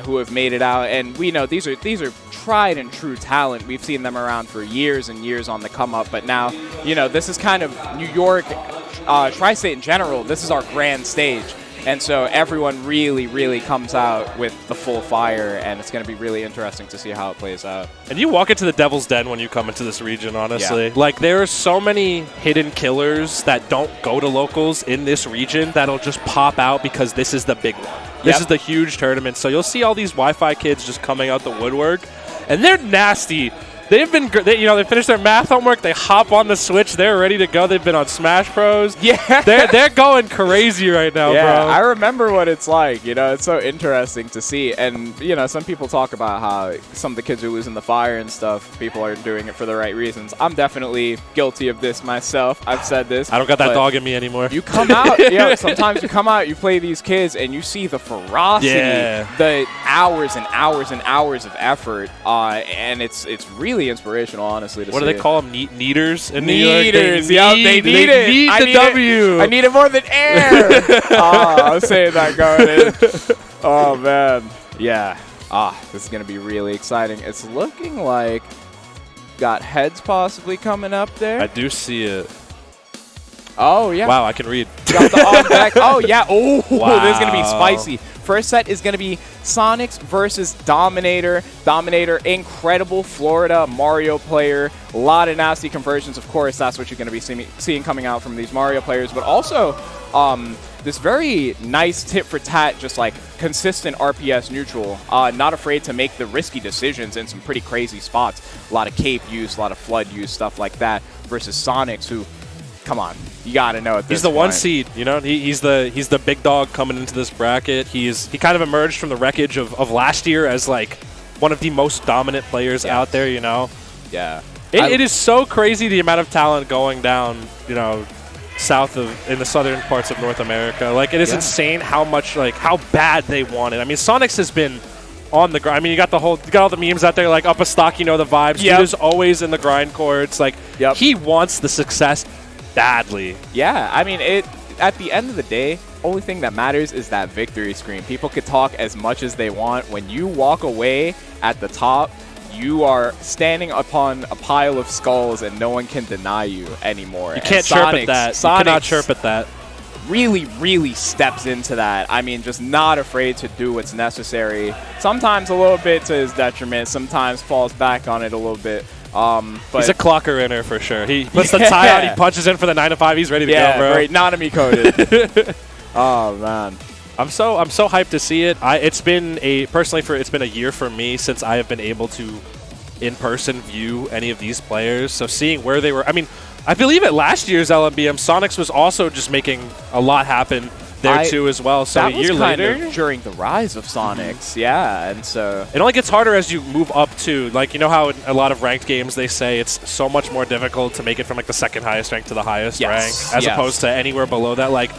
who have made it out, and we know these are tried and true talent. We've seen them around for years and years on the come up, but now, you know, this is kind of New York. Tri-State in general, this is our grand stage. And so everyone really, really comes out with the full fire, and it's going to be really interesting to see how it plays out. And you walk into the Devil's Den when you come into this region, honestly. Like, there are so many hidden killers that don't go to locals in this region that'll just pop out because this is the big one. This is the huge tournament. So you'll see all these Wi-Fi kids just coming out the woodwork, and they're nasty. They've been, they finished their math homework. They hop on the Switch. They're ready to go. They've been on Smash Bros. Yeah, they're going crazy right now, bro. I remember what it's like. You know, it's so interesting to see. And you know, some people talk about how some of the kids are losing the fire and stuff. People are doing it for the right reasons. I'm definitely guilty of this myself. I've said this. I don't got that dog in me anymore. You come out, sometimes you come out, you play these kids, and you see the ferocity, the hours and hours and hours of effort, and it's really inspirational, honestly. What do they call them? Neaters in New York? Neaters, they need it. Need the W. I need it more than air. I was saying that going in. Oh, man. Yeah. This is going to be really exciting. It's looking like got heads possibly coming up there. I do see it. Oh, yeah. Wow, I can read. Got the on deck. Oh, yeah. Oh, wow. This is going to be spicy. First set is going to be Sonics versus Dominator. Dominator, incredible Florida Mario player. A lot of nasty conversions, of course. That's what you're going to be seeing coming out from these Mario players. But also, this very nice tit for tat, just like consistent RPS neutral. Not afraid to make the risky decisions in some pretty crazy spots. A lot of cape use, a lot of flood use, stuff like that. Versus Sonics, who, come on, you gotta know at this He's the point. 1 seed, you know. He's the big dog coming into this bracket. He kind of emerged from the wreckage of last year as like one of the most dominant players out there, you know. Yeah. It is so crazy the amount of talent going down, you know, in the southern parts of North America. Like, it is insane how much, like, how bad they want it. I mean, Sonics has been on the grind. I mean, you got all the memes out there like up a stock, you know the vibes. Dude is always in the grind courts. Like, he wants the success badly. Yeah, I mean, at the end of the day, only thing that matters is that victory screen. People could talk as much as they want. When you walk away at the top, you are standing upon a pile of skulls and no one can deny you anymore. You can't chirp at that. You cannot chirp at that. Really, really steps into that. I mean, just not afraid to do what's necessary. Sometimes a little bit to his detriment. Sometimes falls back on it a little bit. But he's a clocker inner for sure. He puts the tie on, he punches in for the 9 to 5. He's ready to go, bro. Yeah, very Nanami coded. Oh man, I'm so hyped to see it. It's been a year for me since I have been able to in person view any of these players. So seeing where they were, I mean, I believe at last year's LMBM, Sonics was also just making a lot happen there too as well. So that a year was later, during the rise of Sonics, yeah, and so it only gets harder as you move up too. Like, you know how in a lot of ranked games they say it's so much more difficult to make it from like the second highest rank to the highest rank, as opposed to anywhere below that. Like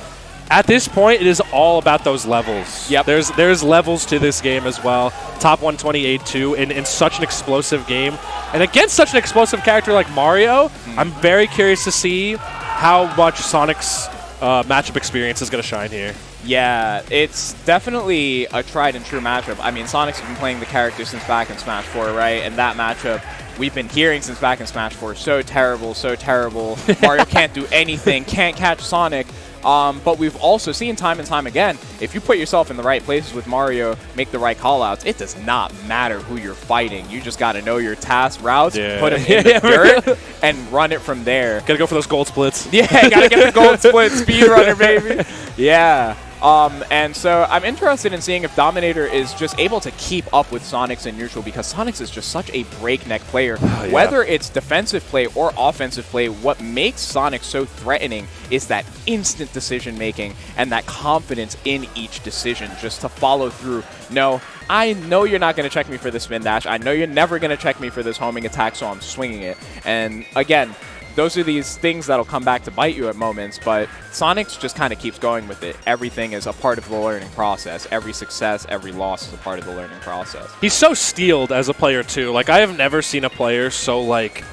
at this point, it is all about those levels. Yep. There's levels to this game as well. Top 128 too, in such an explosive game, and against such an explosive character like Mario, I'm very curious to see how much Sonic's matchup experience is going to shine here. Yeah, it's definitely a tried and true matchup. I mean, Sonic's been playing the character since back in Smash 4, right? And that matchup we've been hearing since back in Smash 4, so terrible, so terrible. Mario can't do anything, can't catch Sonic. But we've also seen time and time again, if you put yourself in the right places with Mario, make the right callouts, it does not matter who you're fighting. You just got to know your task routes, put them in the dirt, and run it from there. Gotta go for those gold splits. Yeah, gotta get the gold split, speedrunner, baby. Yeah. And so I'm interested in seeing if Dominator is just able to keep up with Sonics in neutral, because Sonics is just such a breakneck player. Whether it's defensive play or offensive play, what makes Sonic so threatening is that instant decision making and that confidence in each decision, just to follow through. No, I know you're not going to check me for the spin dash. I know you're never going to check me for this homing attack, so I'm swinging it. And again, those are these things that'll come back to bite you at moments, but Sonics just kind of keeps going with it. Everything is a part of the learning process. Every success, every loss is a part of the learning process. He's so steeled as a player too. Like, I have never seen a player so like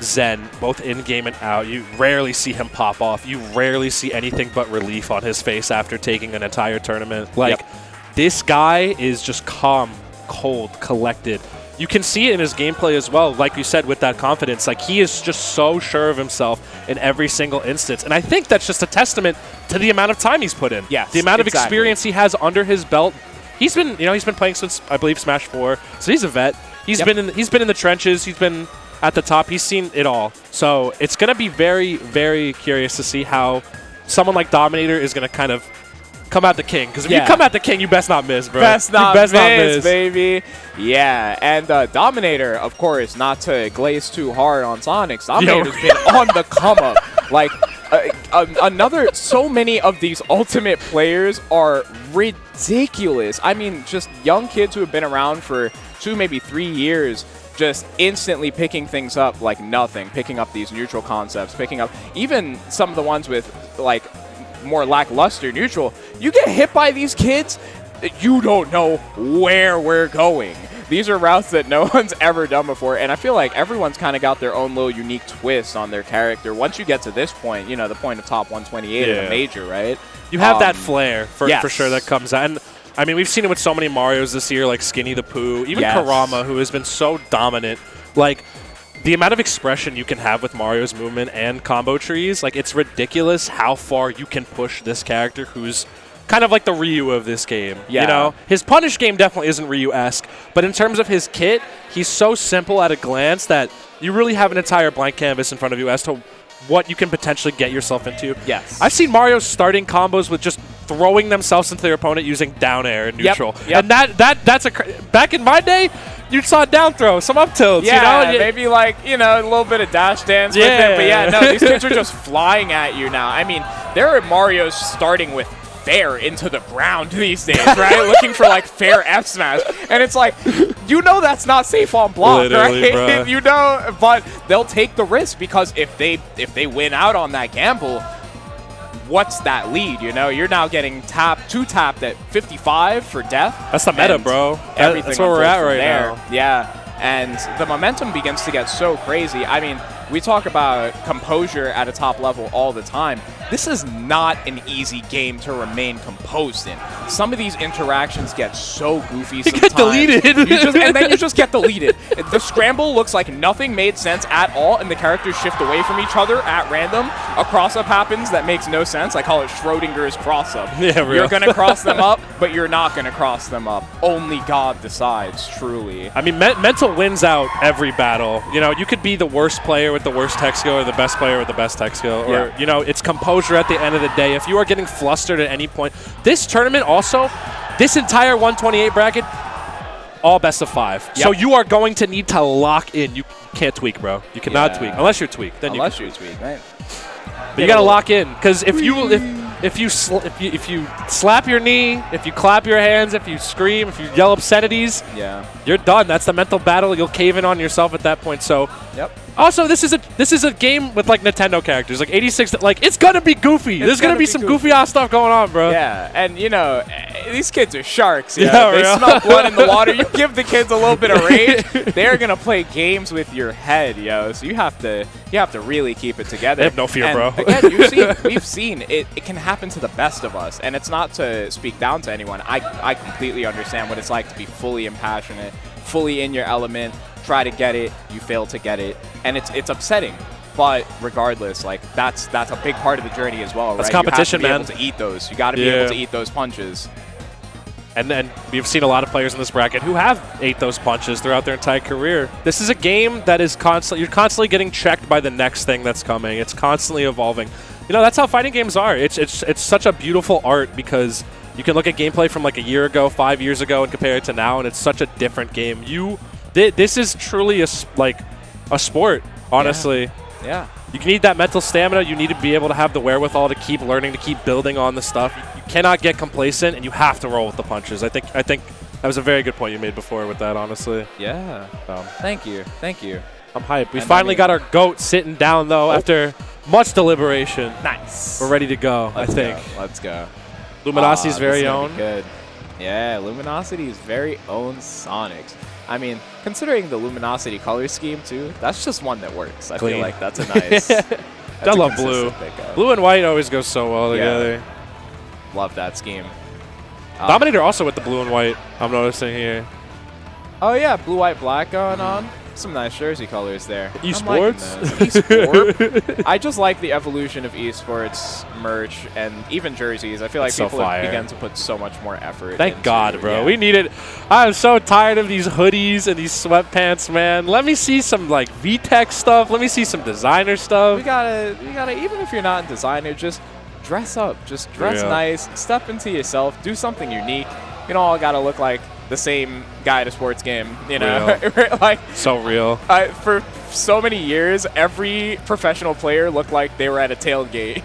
zen, both in-game and out. You rarely see him pop off. You rarely see anything but relief on his face after taking an entire tournament. Like, this guy is just calm, cold, collected. You can see it in his gameplay as well, like you said, with that confidence. Like, he is just so sure of himself in every single instance. And I think that's just a testament to the amount of time he's put in. Yes, the amount of experience he has under his belt. He's been playing since, I believe, Smash 4. So he's a vet. He's been in the trenches. He's been at the top. He's seen it all. So it's going to be very, very curious to see how someone like Dominator is going to kind of come at the king. Because if you come at the king, you best not miss, bro. Best not miss, baby. Yeah, and Dominator, of course, not to glaze too hard on Sonics, Dominator's been on the come up. Like, so many of these Ultimate players are ridiculous. I mean, just young kids who have been around for 2, maybe 3 years, just instantly picking things up like nothing, picking up these neutral concepts, picking up even some of the ones with, like, more lackluster neutral. You get hit by these kids, you don't know where we're going. These are routes that no one's ever done before, and I feel like everyone's kind of got their own little unique twist on their character. Once you get to this point, you know, the point of top 128 in a major, right? You have that flair for sure that comes out. And I mean, we've seen it with so many Marios this year, like Skinny the Pooh, even Karama, who has been so dominant. Like, the amount of expression you can have with Mario's movement and combo trees, like, it's ridiculous how far you can push this character who's kind of like the Ryu of this game. Yeah. You know? His punish game definitely isn't Ryu-esque, but in terms of his kit, he's so simple at a glance that you really have an entire blank canvas in front of you as to what you can potentially get yourself into. Yes. I've seen Mario starting combos with just throwing themselves into their opponent using down air and neutral. And that's back in my day, you saw down throw, some up tilts, you know? Maybe like, you know, a little bit of dash dance with it. But yeah, no, these kids are just flying at you now. I mean, there are Marios starting with fair into the ground these days, right? Looking for like fair F smash. And it's like, you know that's not safe on block, literally, right? You know, but they'll take the risk because if they win out on that gamble, what's that lead, you know? You're now getting two-tapped at 55 for death. That's the meta, bro. That's where we're at right now. Yeah, and the momentum begins to get so crazy. I mean, we talk about composure at a top level all the time. This is not an easy game to remain composed in. Some of these interactions get so goofy sometimes. You get deleted. And then you just get deleted. The scramble looks like nothing made sense at all, and the characters shift away from each other at random. A cross-up happens that makes no sense. I call it Schrodinger's cross-up. Yeah, real. You're going to cross them up, but you're not going to cross them up. Only God decides, truly. I mean, mental wins out every battle. You know, you could be the worst player with the worst tech skill or the best player with the best tech skill. Or, you know, it's composure at the end of the day. If you are getting flustered at any point. This tournament also, this entire 128 bracket, all best of 5. Yep. So you are going to need to lock in. You can't tweak, bro. You cannot tweak. Unless you're tweaked. Then Unless you you're tweaked, right? But you got to lock in. Because if you slap your knee, if you clap your hands, if you scream, if you yell obscenities, you're done. That's the mental battle. You'll cave in on yourself at that point. So, also, this is a game with like Nintendo characters, like 86. Like it's gonna be goofy. There's gonna be some goofy ass stuff going on, bro. Yeah, and you know, these kids are sharks. You Yeah, know? They real. smell blood in the water. You give the kids a little bit of rage, they're gonna play games with your head, yo. So you have to really keep it together. They have no fear, and bro. Again, we've seen it. It can happen to the best of us, and it's not to speak down to anyone. I completely understand what it's like to be fully impassionate, fully in your element. Try to get it, you fail to get it, and it's upsetting. But regardless, like that's a big part of the journey as well, right? That's competition, you have man. to be able to eat those. You got to be able to eat those punches. And then we've seen a lot of players in this bracket who have ate those punches throughout their entire career. This is a game that is you're constantly getting checked by the next thing that's coming. It's constantly evolving. You know, that's how fighting games are. It's such a beautiful art because you can look at gameplay from like a year ago, 5 years ago, and compare it to now, and it's such a different game. This is truly a sport, honestly. Yeah. You need that mental stamina. You need to be able to have the wherewithal to keep learning, to keep building on the stuff. You cannot get complacent, and you have to roll with the punches. I think that was a very good point you made before with that, honestly. Yeah. Thank you. I'm hyped. We finally got our GOAT sitting down, though, after much deliberation. Nice. We're ready to go, I think. Let's go. Luminosity's very own. Good. Yeah, Luminosity's very own Sonics. I mean, considering the Luminosity color scheme, too, that's just one that works. I feel like that's a nice... I love blue. Blue and white always go so well together. Love that scheme. Dominator also with the blue and white, I'm noticing here. Oh, yeah, blue, white, black going on. Some nice jersey colors there. Esports? Esport. I just like the evolution of esports merch and even jerseys. I feel like people have begun to put so much more effort. Thank God, bro. We need it. I'm so tired of these hoodies and these sweatpants, man. Let me see some like VTech stuff. Let me see some designer stuff. We gotta. Even if you're not a designer, just dress up. Just dress nice. Step into yourself. Do something unique. You don't all gotta look like the same guy at a sports game, you know. Like so real. For so many years, every professional player looked like they were at a tailgate.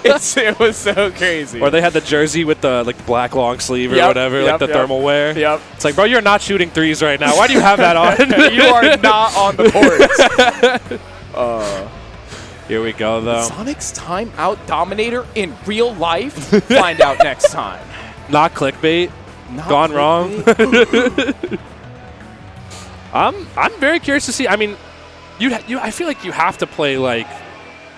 It was so crazy. Or they had the jersey with the like black long sleeve or whatever, like the thermal wear. Yep. It's like, bro, you're not shooting threes right now. Why do you have that on? You are not on the court. Here we go, though. Sonic's time out Dominator in real life? Find out next time. Not clickbait. Gone wrong. I'm very curious to see. I mean, I feel like you have to play like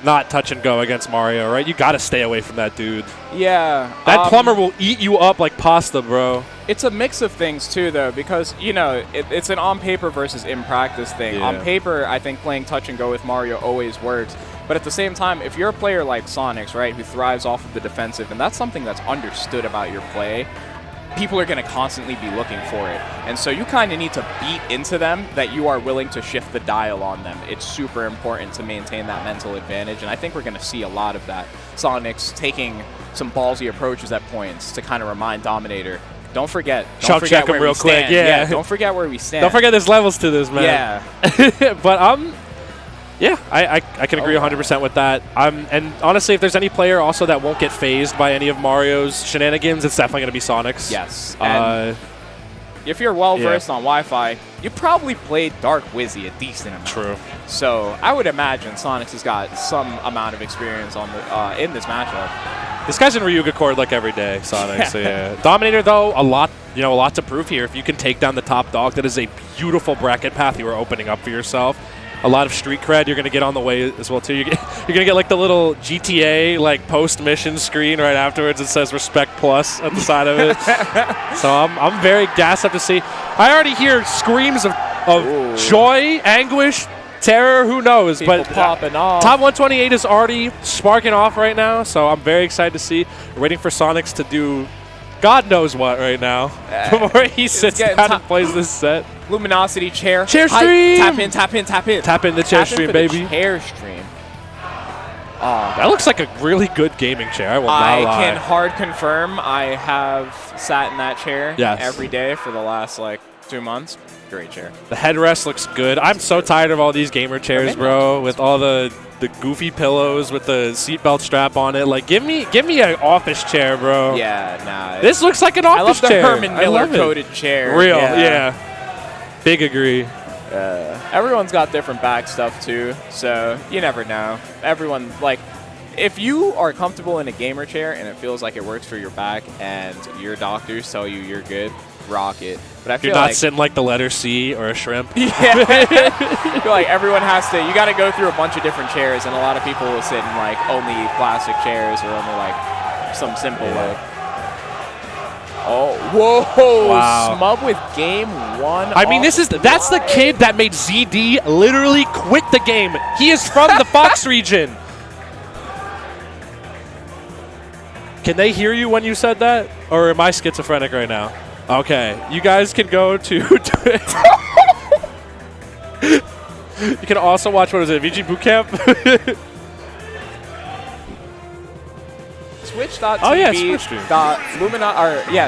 not touch and go against Mario, right? You got to stay away from that dude. Yeah. That plumber will eat you up like pasta, bro. It's a mix of things too, though, because you know it's an on paper versus in practice thing. On paper, I think playing touch and go with Mario always works. But at the same time, if you're a player like Sonics, right, who thrives off of the defensive, and that's something that's understood about your play, people are going to constantly be looking for it. And so you kind of need to beat into them that you are willing to shift the dial on them. It's super important to maintain that mental advantage, and I think we're going to see a lot of that. Sonics taking some ballsy approaches at points to kind of remind Dominator, don't forget Check him real quick. Yeah, don't forget where we stand. Don't forget there's levels to this, man. Yeah. But yeah, I can agree 100% with that. And honestly, if there's any player also that won't get phased by any of Mario's shenanigans, it's definitely going to be Sonic's. Yes. If you're well-versed on Wi-Fi, you probably played Dark Wizzy a decent amount. True. So I would imagine Sonics has got some amount of experience on the in this matchup. This guy's in Ryuga Court like every day, Sonic. So yeah. Dominator though, a lot to prove here. If you can take down the top dog, that is a beautiful bracket path you are opening up for yourself. a lot of street cred you're going to get on the way as well too. You're going to get like the little GTA like post-mission screen right afterwards. It says Respect Plus at the side of it. So I'm very gassed up to see. I already hear screams of joy, anguish, terror, who knows. People but popping off. Top 128 is already sparking off right now, so I'm very excited to see. We're waiting for Sonics to do God knows what right now before he sits down and plays this set. Luminosity chair. Chair stream! Tap in, tap in, tap in. Tap in the chair stream, baby. Chair stream. That looks like a really good gaming chair, I will not lie. I can hard confirm I have sat in that chair Yes. every day for the last, like, 2 months. Great chair. The headrest looks good. I'm so tired of all these gamer chairs, bro, with all the goofy pillows with the seatbelt strap on it. Like, give me an office chair, bro. Yeah, nah. This looks like an office chair. I love the Herman Miller coated chair. Real, yeah. Big agree. Everyone's got different back stuff, too, so you never know. Everyone, like, if you are comfortable in a gamer chair and it feels like it works for your back and your doctors tell you you're good, rock it. But I feel You're not like sitting like the letter C or a shrimp. Yeah. I feel like everyone has to, you got to go through a bunch of different chairs, and a lot of people will sit in like only plastic chairs or only like some simple like. Oh, whoa! Wow. Smub with game 1. I mean, that's the kid that made ZD literally quit the game. He is from the Fox region. Can they hear you when you said that? Or am I schizophrenic right now? Okay, you guys can go to... You can also watch, what is it, VG Bootcamp? Twitch.tv Oh, yeah, Twitch stream.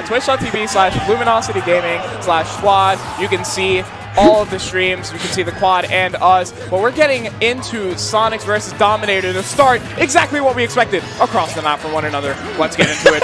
Twitch.tv/Luminosity Gaming/squad. You can see all of the streams. You can see the quad and us. But we're getting into Sonics versus Dominator to start exactly what we expected across the map from one another. Let's get into it.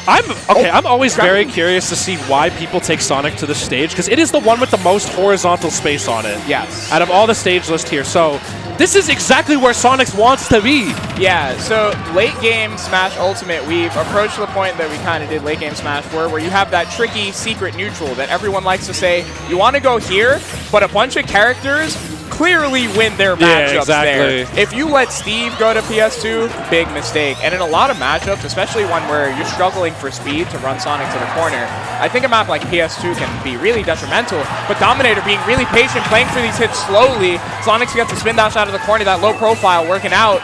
I'm always very curious to see why people take Sonic to the stage, because it is the one with the most horizontal space on it. Yes. Out of all the stage list here. So this is exactly where Sonic wants to be. Yeah, so late game Smash Ultimate, we've approached the point that we kind of did late game Smash 4, where you have that tricky secret neutral that everyone likes to say, you want to go here, but a bunch of characters clearly win their matchups there. If you let Steve go to PS2, big mistake. And in a lot of matchups, especially one where you're struggling for speed to run Sonic to the corner, I think a map like PS2 can be really detrimental. But Dominator being really patient, playing through these hits slowly. Sonic gets the spin dash out of the corner, that low profile working out.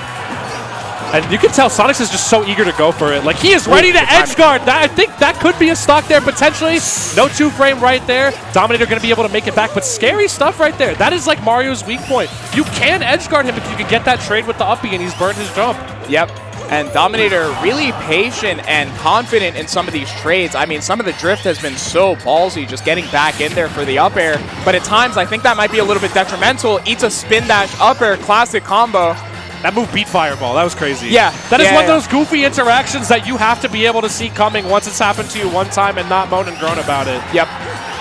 And you can tell Sonics is just so eager to go for it. Like, he is ready to edge guard. I think that could be a stock there potentially. No 2-frame right there. Dominator going to be able to make it back, but scary stuff right there. That is like Mario's weak point. You can edge guard him if you can get that trade with the uppie, and he's burned his jump. Yep. And Dominator really patient and confident in some of these trades. I mean, some of the drift has been so ballsy, just getting back in there for the up air. But at times, I think that might be a little bit detrimental. Eats a spin dash up air, classic combo. That move beat Fireball. That was crazy. Yeah. That is one of those goofy interactions that you have to be able to see coming once it's happened to you one time and not moan and groan about it. Yep.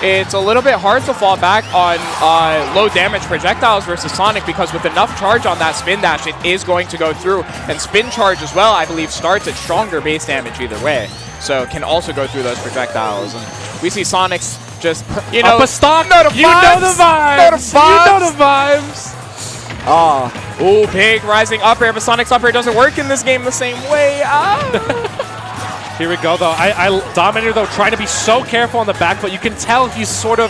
It's a little bit hard to fall back on low damage projectiles versus Sonic, because with enough charge on that spin dash, it is going to go through. And spin charge as well, I believe, starts at stronger base damage either way. So can also go through those projectiles. And we see Sonic's just, you know, up a stock. Know the vibes. You know the vibes. Know the vibes. You know the vibes. Ooh, big rising up air, but Sonic's up air doesn't work in this game the same way. Here we go, though. Dominator, though, trying to be so careful on the back foot. You can tell he's sort of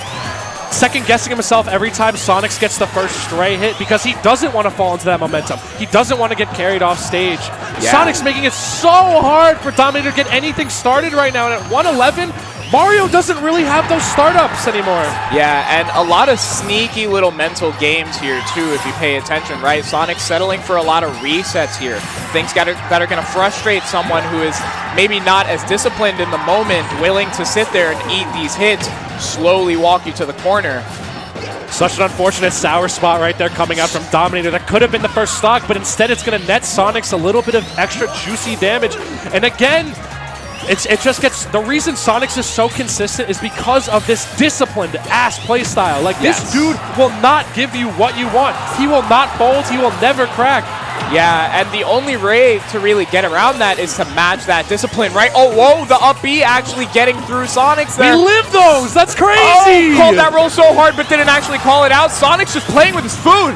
second-guessing himself every time Sonics gets the first stray hit, because he doesn't want to fall into that momentum. He doesn't want to get carried off stage. Yeah. Sonic's making it so hard for Dominator to get anything started right now, and at 111, Mario doesn't really have those startups anymore. Yeah, and a lot of sneaky little mental games here, too, if you pay attention, right? Sonic's settling for a lot of resets here. Things that are going to frustrate someone who is maybe not as disciplined in the moment, willing to sit there and eat these hits, slowly walk you to the corner. Such an unfortunate sour spot right there coming out from Dominator. That could have been the first stock, but instead it's going to net Sonics a little bit of extra juicy damage. And again, it just gets, the reason Sonics is so consistent is because of this disciplined ass playstyle. Like, this dude will not give you what you want. He will not fold. He will never crack. Yeah, and the only way to really get around that is to match that discipline, right? Oh, whoa, the up B actually getting through Sonics there. We live those. That's crazy. Oh, called that roll so hard but didn't actually call it out. Sonic's just playing with his food.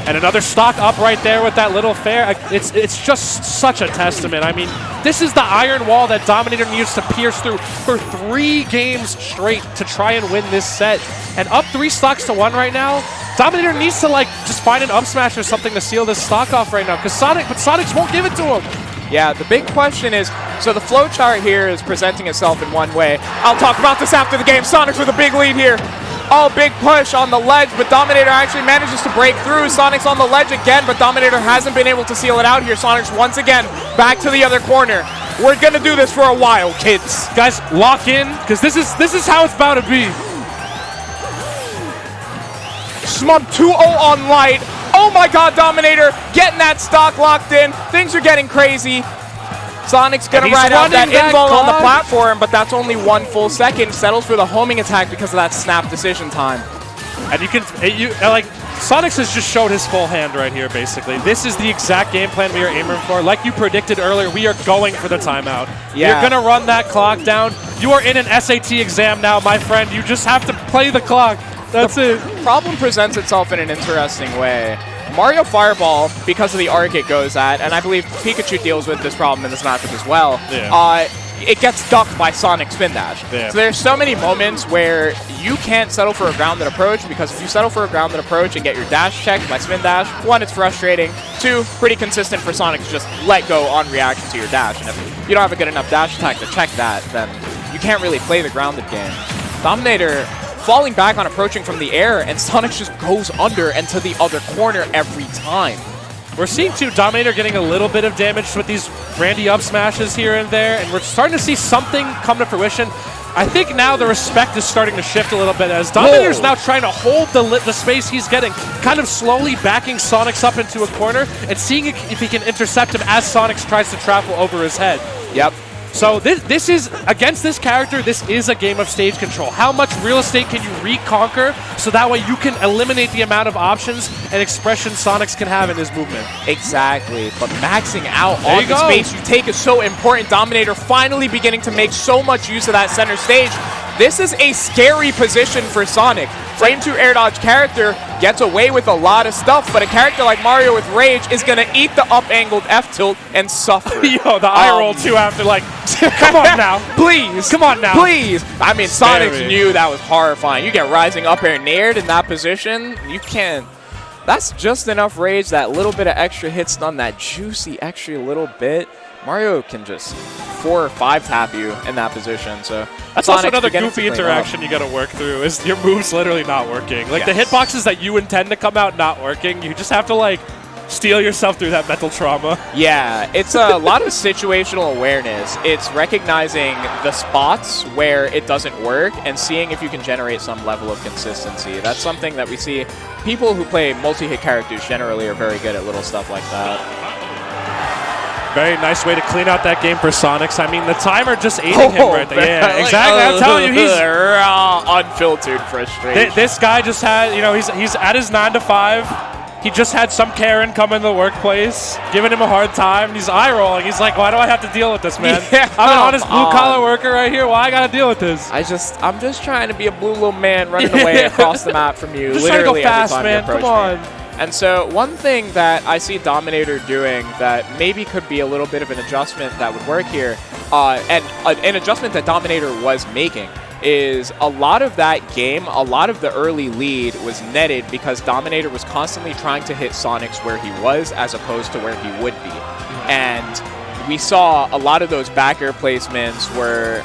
And another stock up right there with that little fair. It's just such a testament. I mean, this is the iron wall that Dominator needs to pierce through for 3 games straight to try and win this set. And up 3 stocks to 1 right now. Dominator needs to like just find an up smash or something to seal this stock off right now, because Sonics won't give it to him. Yeah, the big question is, so the flowchart here is presenting itself in one way. I'll talk about this after the game. Sonics with a big lead here. Oh, big push on the ledge, but Dominator actually manages to break through. Sonics on the ledge again, but Dominator hasn't been able to seal it out here. Sonics once again back to the other corner. We're gonna do this for a while, kids. Guys, lock in, because this is how it's about to be. Smub 2-0 on light. Oh my god, Dominator getting that stock locked in. Things are getting crazy. Sonic's gonna ride out that invul on the platform, but that's only 1 full second. Settles for the homing attack because of that snap decision time. And like, Sonics has just showed his full hand right here, basically. This is the exact game plan we are aiming for. Like you predicted earlier, we are going for the timeout. Yeah. You're gonna run that clock down. You are in an SAT exam now, my friend. You just have to play the clock. That's it. The problem presents itself in an interesting way. Mario Fireball, because of the arc it goes at, and I believe Pikachu deals with this problem in this matchup as well, it gets ducked by Sonic Spin Dash. Yeah. So there's so many moments where you can't settle for a grounded approach, because if you settle for a grounded approach and get your dash checked by Spin Dash, 1, it's frustrating, 2, pretty consistent for Sonic to just let go on reaction to your dash. And if you don't have a good enough dash attack to check that, then you can't really play the grounded game. Dominator falling back on approaching from the air, and Sonic just goes under and to the other corner every time. We're seeing, too, Dominator getting a little bit of damage with these Randy up smashes here and there, and we're starting to see something come to fruition. I think now the respect is starting to shift a little bit as Dominator's now trying to hold the space he's getting, kind of slowly backing Sonics up into a corner and seeing if he can intercept him as Sonics tries to travel over his head. Yep. So this is, against this character, this is a game of stage control. How much real estate can you reconquer so that way you can eliminate the amount of options and expression Sonics can have in his movement? Exactly, but maxing out on the space you take is so important. Dominator finally beginning to make so much use of that center stage. This is a scary position for Sonic. Frame 2 air dodge character gets away with a lot of stuff, but a character like Mario with Rage is going to eat the up-angled F-tilt and suffer. Yo, the eye roll too after, like, come on now. Please. Come on now. Please. I mean, Sonic knew that was horrifying. You get rising up air nared in that position, you can't. That's just enough Rage, that little bit of extra hit stun, that juicy extra little bit. Mario can just 4 or 5 tap you in that position, so that's Sonic's also another goofy interaction you got to work through, is your moves literally not working. Like the hitboxes that you intend to come out not working, you just have to like steel yourself through that mental trauma. Yeah, it's a lot of situational awareness. It's recognizing the spots where it doesn't work and seeing if you can generate some level of consistency. That's something that we see. People who play multi-hit characters generally are very good at little stuff like that. Very nice way to clean out that game for Sonics. I mean, the timer just aiding him right there. Yeah, exactly. I'm telling you, he's unfiltered frustration. This guy just had, you know, he's at his 9 to 5. He just had some Karen come in the workplace, giving him a hard time. He's eye rolling. He's like, why do I have to deal with this, man? Yeah, I'm an honest blue-collar worker right here. Why I got to deal with this? I'm just trying to be a blue little man running away across the map from you. Just literally trying to go fast, every time man. you approach Come on. me. And so one thing that I see Dominator doing that maybe could be a little bit of an adjustment that would work here, and an adjustment that Dominator was making, is a lot of that game, a lot of the early lead was netted because Dominator was constantly trying to hit Sonics where he was as opposed to where he would be. And we saw a lot of those back air placements were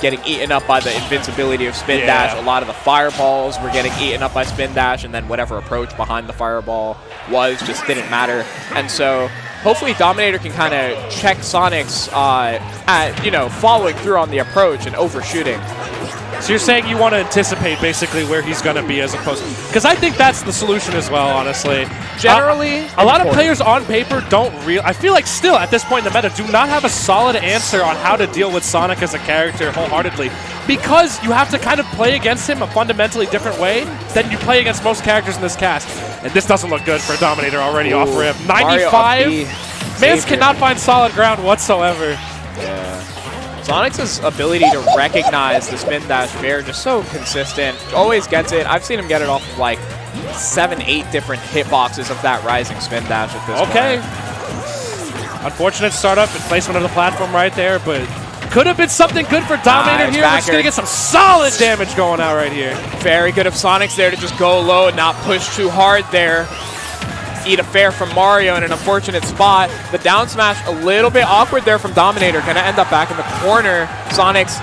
getting eaten up by the invincibility of Spin Dash. A lot of the fireballs were getting eaten up by Spin Dash, and then whatever approach behind the fireball was just didn't matter. And so hopefully Dominator can kind of check Sonic's at, you know, following through on the approach and overshooting. So you're saying you want to anticipate basically where he's going to be as opposed to... Because I think that's the solution as well, honestly. Generally, a lot of players on paper don't I feel like still at this point in the meta do not have a solid answer on how to deal with Sonic as a character wholeheartedly. Because you have to kind of play against him a fundamentally different way than you play against most characters in this cast. And this doesn't look good for Dominator already off ramp. 95? Mans cannot find solid ground whatsoever. Yeah. Sonic's ability to recognize the spin dash fair just so consistent. Always gets it. I've seen him get it off of like 7, 8 different hitboxes of that rising spin dash at this point. Unfortunate startup and placement of the platform right there, but could have been something good for Dominator here. We're just going to get some solid damage going out right here. Very good of Sonic's there to just go low and not push too hard there. Eat a fair from Mario in an unfortunate spot. The down smash a little bit awkward there from Dominator. Gonna end up back in the corner. Sonic's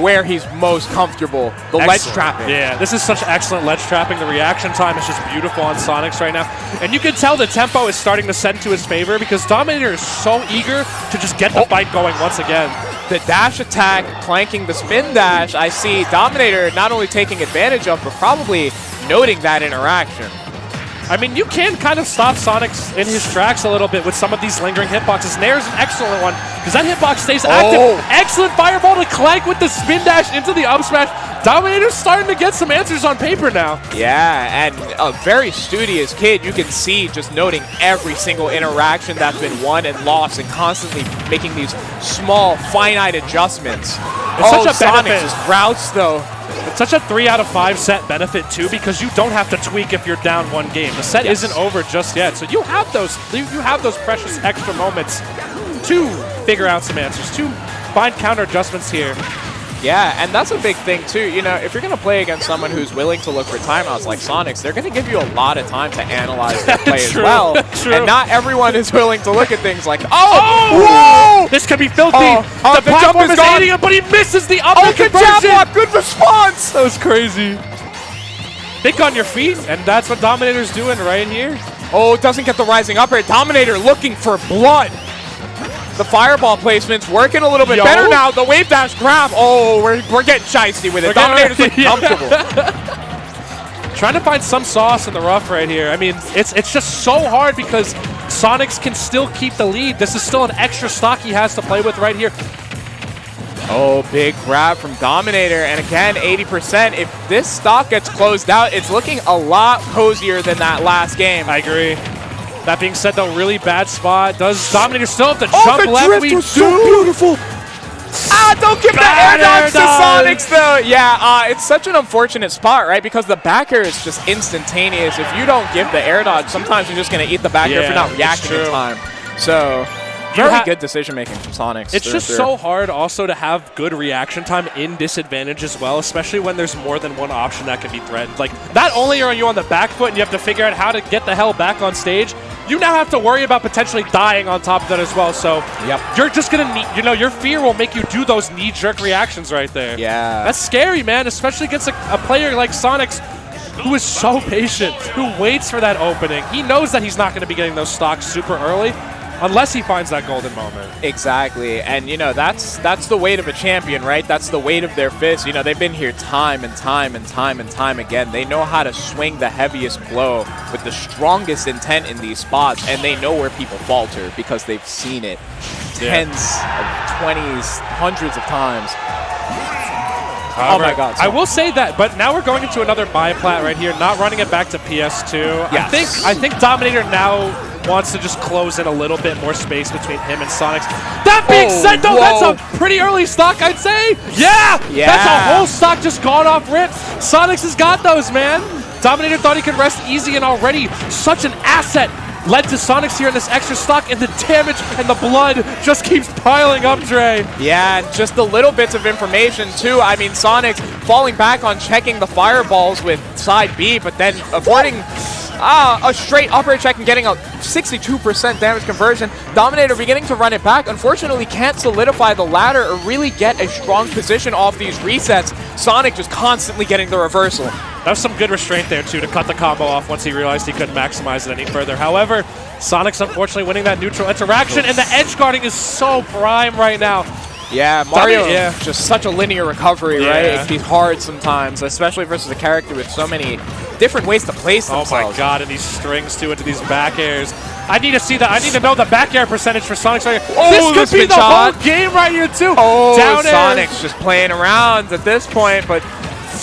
where he's most comfortable. The ledge trapping. Yeah, this is such excellent ledge trapping. The reaction time is just beautiful on Sonic's right now. And you can tell the tempo is starting to set into his favor because Dominator is so eager to just get the fight going once again. The dash attack clanking the spin dash. I see Dominator not only taking advantage of, but probably noting that interaction. I mean, you can kind of stop Sonic in his tracks a little bit with some of these lingering hitboxes. Nair's an excellent one because that hitbox stays active. Excellent fireball to clank with the spin dash into the up smash. Dominator's starting to get some answers on paper now. Yeah, and a very studious kid. You can see just noting every single interaction that's been won and lost and constantly making these small, finite adjustments. It's such a Sonic benefit. just routes, though. It's such a 3 out of 5 set benefit, too, because you don't have to tweak if you're down one game. The set isn't over just yet, so you have those precious extra moments to figure out some answers, to find counter adjustments here. Yeah, and that's a big thing, too. You know, if you're going to play against someone who's willing to look for timeouts like Sonic's, they're going to give you a lot of time to analyze their play as well. True. And not everyone is willing to look at things like, whoa! This could be filthy. The platform is gone. aiding him, but he misses the up Good jab block, good response! That was crazy. Think on your feet, and that's what Dominator's doing right here. Oh, doesn't get the rising up air. Dominator looking for blood. The fireball placement's working a little bit better now. The wave dash grab. Oh, we're getting shiesty with it. Dominator's looking comfortable. Trying to find some sauce in the rough right here. I mean, it's just so hard because Sonics can still keep the lead. This is still an extra stock he has to play with right here. Oh, big grab from Dominator. And again, 80%. If this stock gets closed out, it's looking a lot cozier than that last game. I agree. That being said, though, really bad spot. Does Dominator still have to jump the left? drift We was so beautiful. Don't give that air dodge to Sonics, though. Yeah, it's such an unfortunate spot, right? Because the back air is just instantaneous. If you don't give the air dodge, sometimes you're just going to eat the back air for not reacting in time. So, very good decision-making from Sonics. It's just so hard also to have good reaction time in disadvantage as well, especially when there's more than one option that can be threatened. Like, not only are you on the back foot and you have to figure out how to get the hell back on stage, you now have to worry about potentially dying on top of that as well. So you're just going to need, you know, your fear will make you do those knee-jerk reactions right there. Yeah. That's scary, man, especially against a player like Sonics who is so patient, who waits for that opening. He knows that he's not going to be getting those stocks super early unless he finds that golden moment. Exactly. And, you know, that's the weight of a champion, right? That's the weight of their fist. You know, they've been here time and time and time and time again. They know how to swing the heaviest blow with the strongest intent in these spots, and they know where people falter because they've seen it tens of 20s, hundreds of times. Oh my God! I will say that, but now we're going into another biplat right here, not running it back to PS2. Yes. I think Dominator now wants to just close in a little bit more space between him and Sonics. That being said, though, that's a pretty early stock, I'd say. Yeah, that's a whole stock just gone off rip. Sonics has got those, man. Dominator thought he could rest easy, and already such an asset led to Sonics here in this extra stock, and the damage and the blood just keeps piling up, Dre. Yeah, and just the little bits of information, too. I mean, Sonics falling back on checking the fireballs with side B, but then avoiding a straight up air check and getting a 62% damage conversion. Dominator beginning to run it back. Unfortunately, can't solidify the ladder or really get a strong position off these resets. Sonic just constantly getting the reversal. That was some good restraint there, too, to cut the combo off once he realized he couldn't maximize it any further. However, Sonic's unfortunately winning that neutral interaction, and the edge guarding is so prime right now. Yeah, Mario, just such a linear recovery, right? It can be hard sometimes, especially versus a character with so many different ways to place themselves. Oh my God, and these strings, too, into these back airs. I need to see that. I need to know the back air percentage for Sonic's right here. Oh, this could be the whole game right here, too. Oh, down Sonic's just playing around at this point, but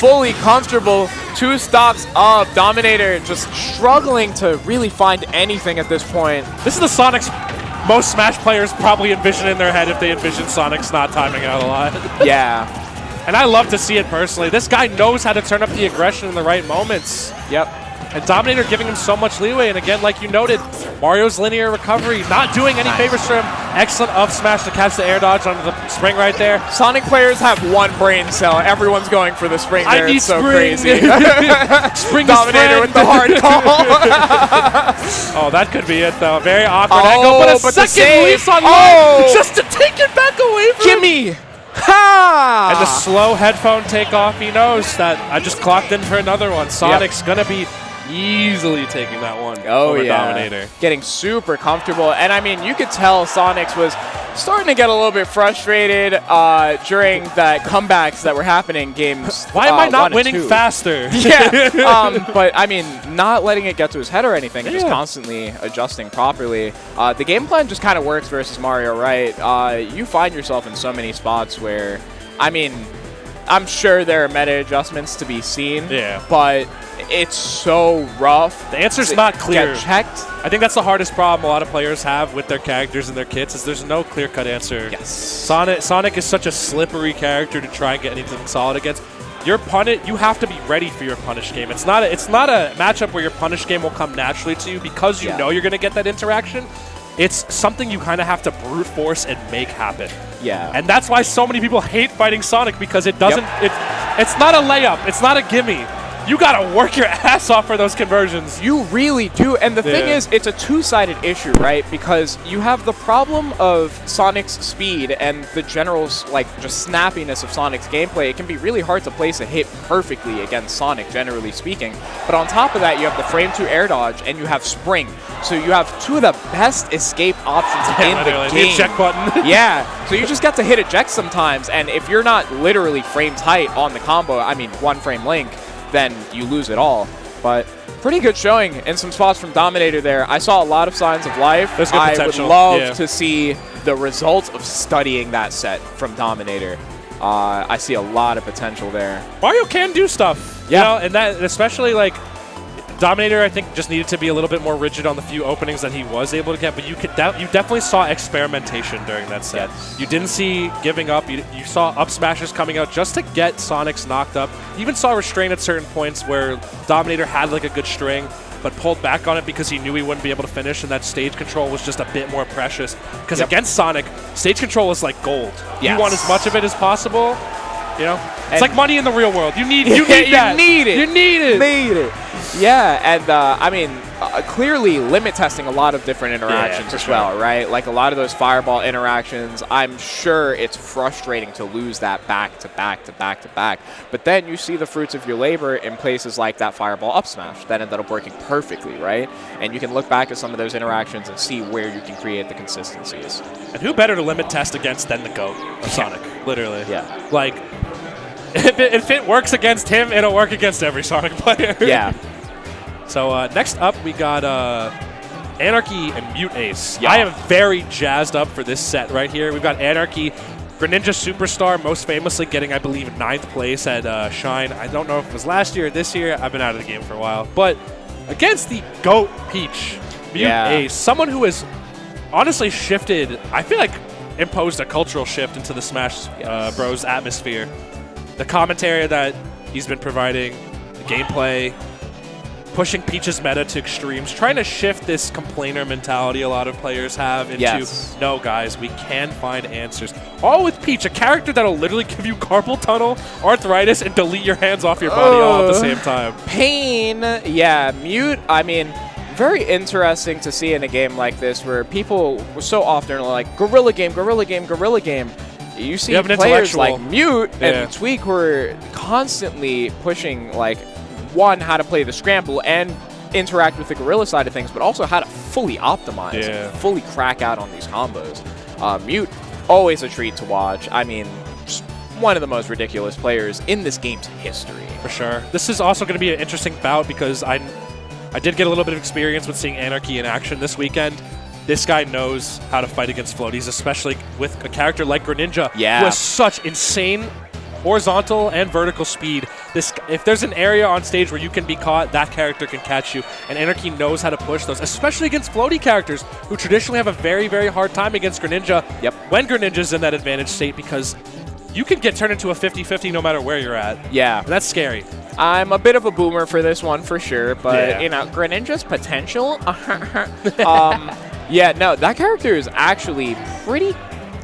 fully comfortable. 2 stocks up. Dominator just struggling to really find anything at this point. This is the Sonic's most Smash players probably envision in their head if they envision Sonic's not timing out a lot. Yeah. And I love to see it personally. This guy knows how to turn up the aggression in the right moments. Yep. And Dominator giving him so much leeway. And again, like you noted, Mario's linear recovery, not doing any favors for him. Excellent up smash to catch the air dodge onto the spring right there. Sonic players have one brain cell. Everyone's going for the spring there. It's so crazy. Spring Dominator with the hard call. Oh, that could be it, though. Very awkward Oh, angle, but a but the second save. release on Oh. low just to take it back away from him. Gimme! Ha! And the slow headphone takeoff, he knows that I just clocked in for another one. Sonic's going to be easily taking that one over Dominator. Getting super comfortable. And I mean, you could tell Sonics was starting to get a little bit frustrated during the comebacks that were happening games. Why am I not 1 and winning 2. faster? Yeah. But I mean, not letting it get to his head or anything, just constantly adjusting properly. The game plan just kind of works versus Mario, right? You find yourself in so many spots where, I mean, I'm sure there are meta adjustments to be seen, but it's so rough. The answer's not clear. Get checked. I think that's the hardest problem a lot of players have with their characters and their kits is there's no clear-cut answer. Yes. Sonic is such a slippery character to try and get anything solid against. Your punish, you have to be ready for your punish game. It's not a matchup where your punish game will come naturally to you because you know you're going to get that interaction. It's something you kind of have to brute force and make happen. Yeah. And that's why so many people hate fighting Sonic because it doesn't. It's not a layup. It's not a gimme. You gotta work your ass off for those conversions. You really do. And the thing is, it's a two-sided issue, right? Because you have the problem of Sonic's speed and the general, like, just snappiness of Sonic's gameplay. It can be really hard to place a hit perfectly against Sonic, generally speaking. But on top of that, you have the frame 2 air dodge and you have spring. So you have two of the best escape options in the game. The eject button. Yeah. So you just get to hit eject sometimes. And if you're not literally frame tight on the combo, I mean, one frame link, then you lose it all. But pretty good showing in some spots from Dominator there. I saw a lot of signs of life. There's good potential. I would love to see the results of studying that set from Dominator. I see a lot of potential there. Mario can do stuff. Yeah. You know, and that especially like Dominator, I think, just needed to be a little bit more rigid on the few openings that he was able to get, but you definitely saw experimentation during that set. Yes. You didn't see giving up. You saw up smashes coming out just to get Sonics knocked up. You even saw restraint at certain points where Dominator had like a good string, but pulled back on it because he knew he wouldn't be able to finish, and that stage control was just a bit more precious. Because against Sonic, stage control is like gold. You want as much of it as possible. You know, it's like money in the real world. You need that. You need it. You need it. Need it. Yeah, and I mean, clearly limit testing a lot of different interactions as well, right? Like a lot of those fireball interactions, I'm sure it's frustrating to lose that back to back to back to back. But then you see the fruits of your labor in places like that fireball up smash that ended up working perfectly, right? And you can look back at some of those interactions and see where you can create the consistencies. And who better to limit test against than the GOAT of Sonic, literally. Yeah. Like, if it works against him, it'll work against every Sonic player. Yeah. So next up, we got Anarchy and Mute Ace. Yeah. I am very jazzed up for this set right here. We've got Anarchy, Greninja Superstar, most famously getting, I believe, 9th place at Shine. I don't know if it was last year or this year. I've been out of the game for a while. But against the GOAT Peach, Mute Ace, someone who has honestly shifted, I feel like imposed a cultural shift into the Smash Bros. Atmosphere. The commentary that he's been providing, the gameplay, pushing Peach's meta to extremes, trying to shift this complainer mentality a lot of players have into, no, guys, we can find answers. All with Peach, a character that'll literally give you carpal tunnel, arthritis, and delete your hands off your body all at the same time. Pain. Yeah, Mute, I mean, very interesting to see in a game like this where people so often are like, Gorilla Game, Gorilla Game, Gorilla Game. You see players like Mute and Tweak who are constantly pushing, like, one, how to play the scramble and interact with the gorilla side of things, but also how to fully optimize and fully crack out on these combos. Mute, always a treat to watch. I mean, just one of the most ridiculous players in this game's history. For sure. This is also going to be an interesting bout because I did get a little bit of experience with seeing Anarchy in action this weekend. This guy knows how to fight against floaties, especially with a character like Greninja, who has such insane horizontal and vertical speed. If there's an area on stage where you can be caught, that character can catch you. And Anarchy knows how to push those, especially against floaty characters who traditionally have a very, very hard time against Greninja. Yep. When Greninja's in that advantage state, because you can get turned into a 50-50 no matter where you're at. Yeah. And that's scary. I'm a bit of a boomer for this one for sure, but Yeah. you know, Greninja's potential. Yeah, no, that character is actually pretty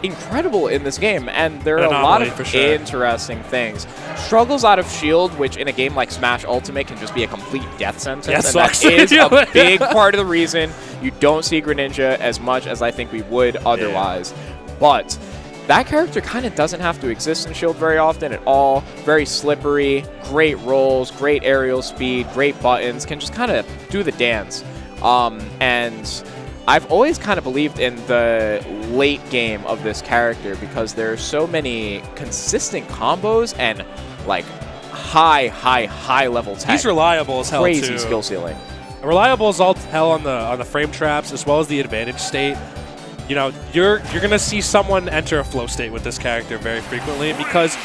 incredible in this game, and there are a lot of for sure. interesting things. Struggles out of shield, which in a game like Smash Ultimate can just be a complete death sentence, Yeah, and sucks. that is a big part of the reason you don't see Greninja as much as I think we would otherwise. But that character kind of doesn't have to exist in shield very often at all. Very slippery, great rolls, great aerial speed, great buttons, can just kind of do the dance. And I've always kind of believed in the late game of this character because there are so many consistent combos and like high level tech. He's reliable as hell Crazy too. skill ceiling. Reliable as all hell on the frame traps as well as the advantage state. You know, you're gonna see someone enter a flow state with this character very frequently because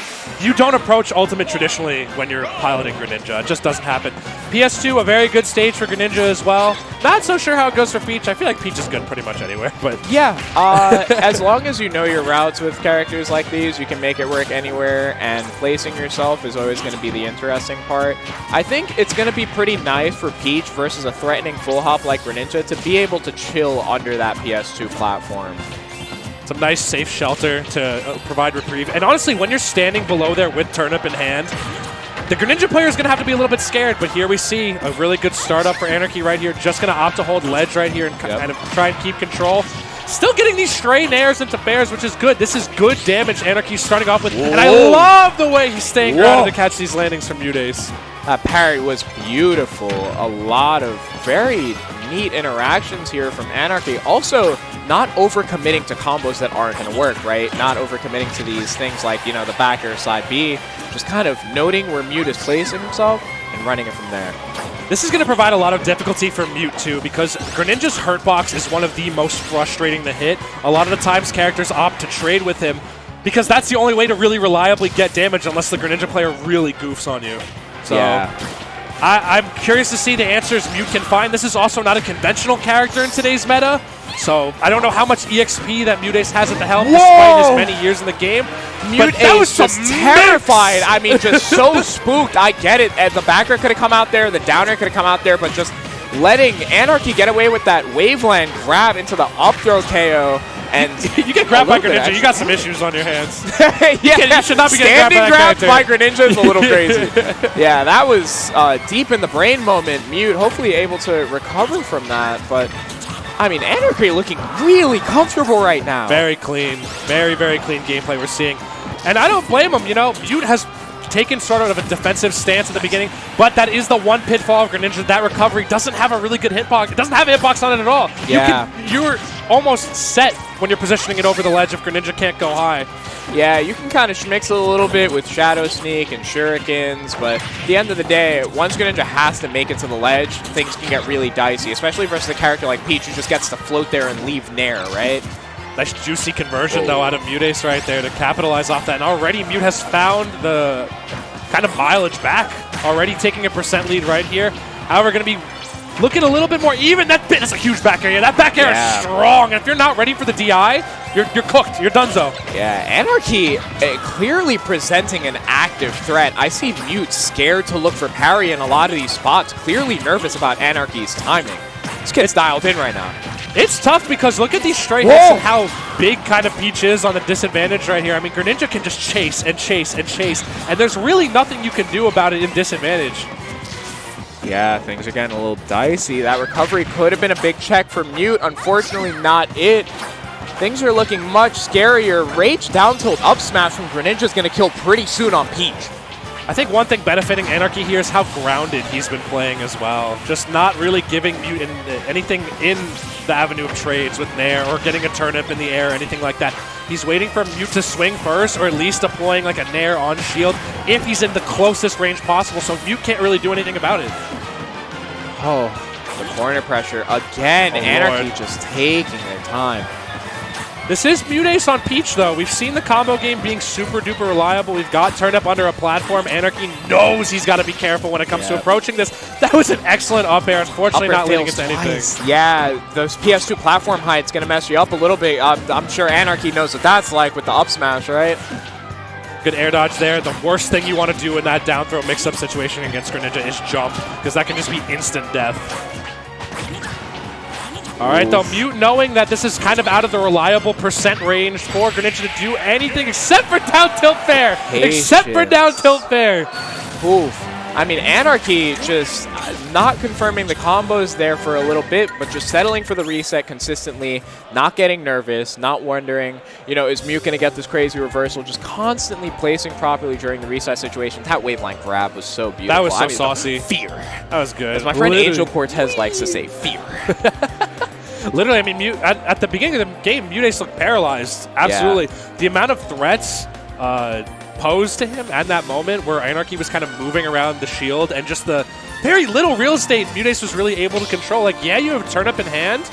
you don't approach Ultimate traditionally when you're piloting Greninja. It just doesn't happen. PS2, a very good stage for Greninja as well. Not so sure how it goes for Peach. I feel like Peach is good pretty much anywhere, but yeah, as long as you know your routes with characters like these, you can make it work anywhere, and placing yourself is always going to be the interesting part. I think it's going to be pretty nice for Peach versus a threatening full hop like Greninja to be able to chill under that PS2 platform. Some nice safe shelter to provide reprieve. And honestly, when you're standing below there with turnip in hand, the Greninja player is going to have to be a little bit scared, but here we see a really good startup for Anarchy right here. Just going to opt to hold ledge right here and kind of try and keep control. Still getting these stray nairs into bears, which is good. This is good damage Anarchy's starting off with. Whoa. And I love the way he's staying grounded to catch these landings from Mudace. That parry was beautiful. A lot of very neat interactions here from Anarchy. Also, not overcommitting to combos that aren't going to work, right? Not overcommitting to these things like, you know, the back air side B. Just kind of noting where Mute is placing himself and running it from there. This is going to provide a lot of difficulty for Mute, too, because Greninja's hurt box is one of the most frustrating to hit. A lot of the times, characters opt to trade with him because that's the only way to really reliably get damage unless the Greninja player really goofs on you. So yeah. I'm curious to see the answers Mute can find. This is also not a conventional character in today's meta, so I don't know how much EXP that Mudace has at the helm despite his many years in the game. Mudace was just terrified. I mean, just so spooked. I get it. And the back air could have come out there, the down air could have come out there, but just letting Anarchy get away with that waveland grab into the up throw KO. And you get grabbed by Greninja, you got some issues on your hands. Yeah, you should not be standing getting grabbed by Greninja is a little crazy. Yeah, that was deep in the brain moment. Mute hopefully able to recover from that, but I mean, Anarchy looking really comfortable right now. Very clean, very clean gameplay we're seeing. And I don't blame him, you know, Mute has taken sort of a defensive stance at the beginning, but that is the one pitfall of Greninja. That recovery doesn't have a really good hitbox. It doesn't have a hitbox on it at all. Yeah. You're almost set when you're positioning it over the ledge if Greninja can't go high. Yeah, you can kind of schmix a little bit with Shadow Sneak and Shurikens, but at the end of the day, once Greninja has to make it to the ledge, things can get really dicey, especially versus a character like Peach who just gets to float there and leave Nair, right? Nice juicy conversion, though, out of Mudace right there to capitalize off that. And already Mute has found the kind of mileage back, already taking a % lead right here. However, going to be looking a little bit more even. That's a huge back area. That back air is strong. And if you're not ready for the DI, you're cooked. You're donezo. Yeah, Anarchy clearly presenting an active threat. I see Mute scared to look for parry in a lot of these spots, clearly nervous about Anarchy's timing. This kid's dialed in right now. It's tough because look at these stray hits and how big kind of Peach is on the disadvantage right here. I mean, Greninja can just chase and chase and chase, and there's really nothing you can do about it in disadvantage. Yeah, things are getting a little dicey. That recovery could have been a big check for Mute. Unfortunately, not it. Things are looking much scarier. Rage down tilt up smash from Greninja is going to kill pretty soon on Peach. I think one thing benefiting Anarchy here is how grounded he's been playing as well. Just not really giving Mute anything in the avenue of trades with Nair or getting a turnip in the air or anything like that. He's waiting for Mute to swing first or at least deploying like a Nair on shield if he's in the closest range possible, so Mute can't really do anything about it. Oh, the corner pressure again. Anarchy just taking their time. This is Mute Ace on Peach, though. We've seen the combo game being super duper reliable. We've got turned up under a platform. Anarchy knows he's got to be careful when it comes to approaching this. That was an excellent up air. Unfortunately, not leading into anything. Yeah, those PS2 platform height's going to mess you up a little bit. I'm sure Anarchy knows what that's like with the up smash, right? Good air dodge there. The worst thing you want to do in that down throw mix-up situation against Greninja is jump, because that can just be instant death. All right, though, Mute knowing that this is kind of out of the reliable percent range for Greninja to do anything except for down tilt fair. Except for down tilt fair. Oof. I mean, Anarchy just not confirming the combos there for a little bit, but just settling for the reset consistently, not getting nervous, not wondering, you know, is Mute going to get this crazy reversal, just constantly placing properly during the reset situation. That wave line grab was so beautiful. That was so saucy. Fear. That was good. As my friend Angel Cortez likes to say, fear. Literally, I mean, Mute, at the beginning of the game, Mute Ace looked paralyzed. Absolutely. Yeah. The amount of threats posed to him at that moment where Anarchy was kind of moving around the shield and just the very little real estate Mute Ace was really able to control. Like, yeah, you have turn up in hand,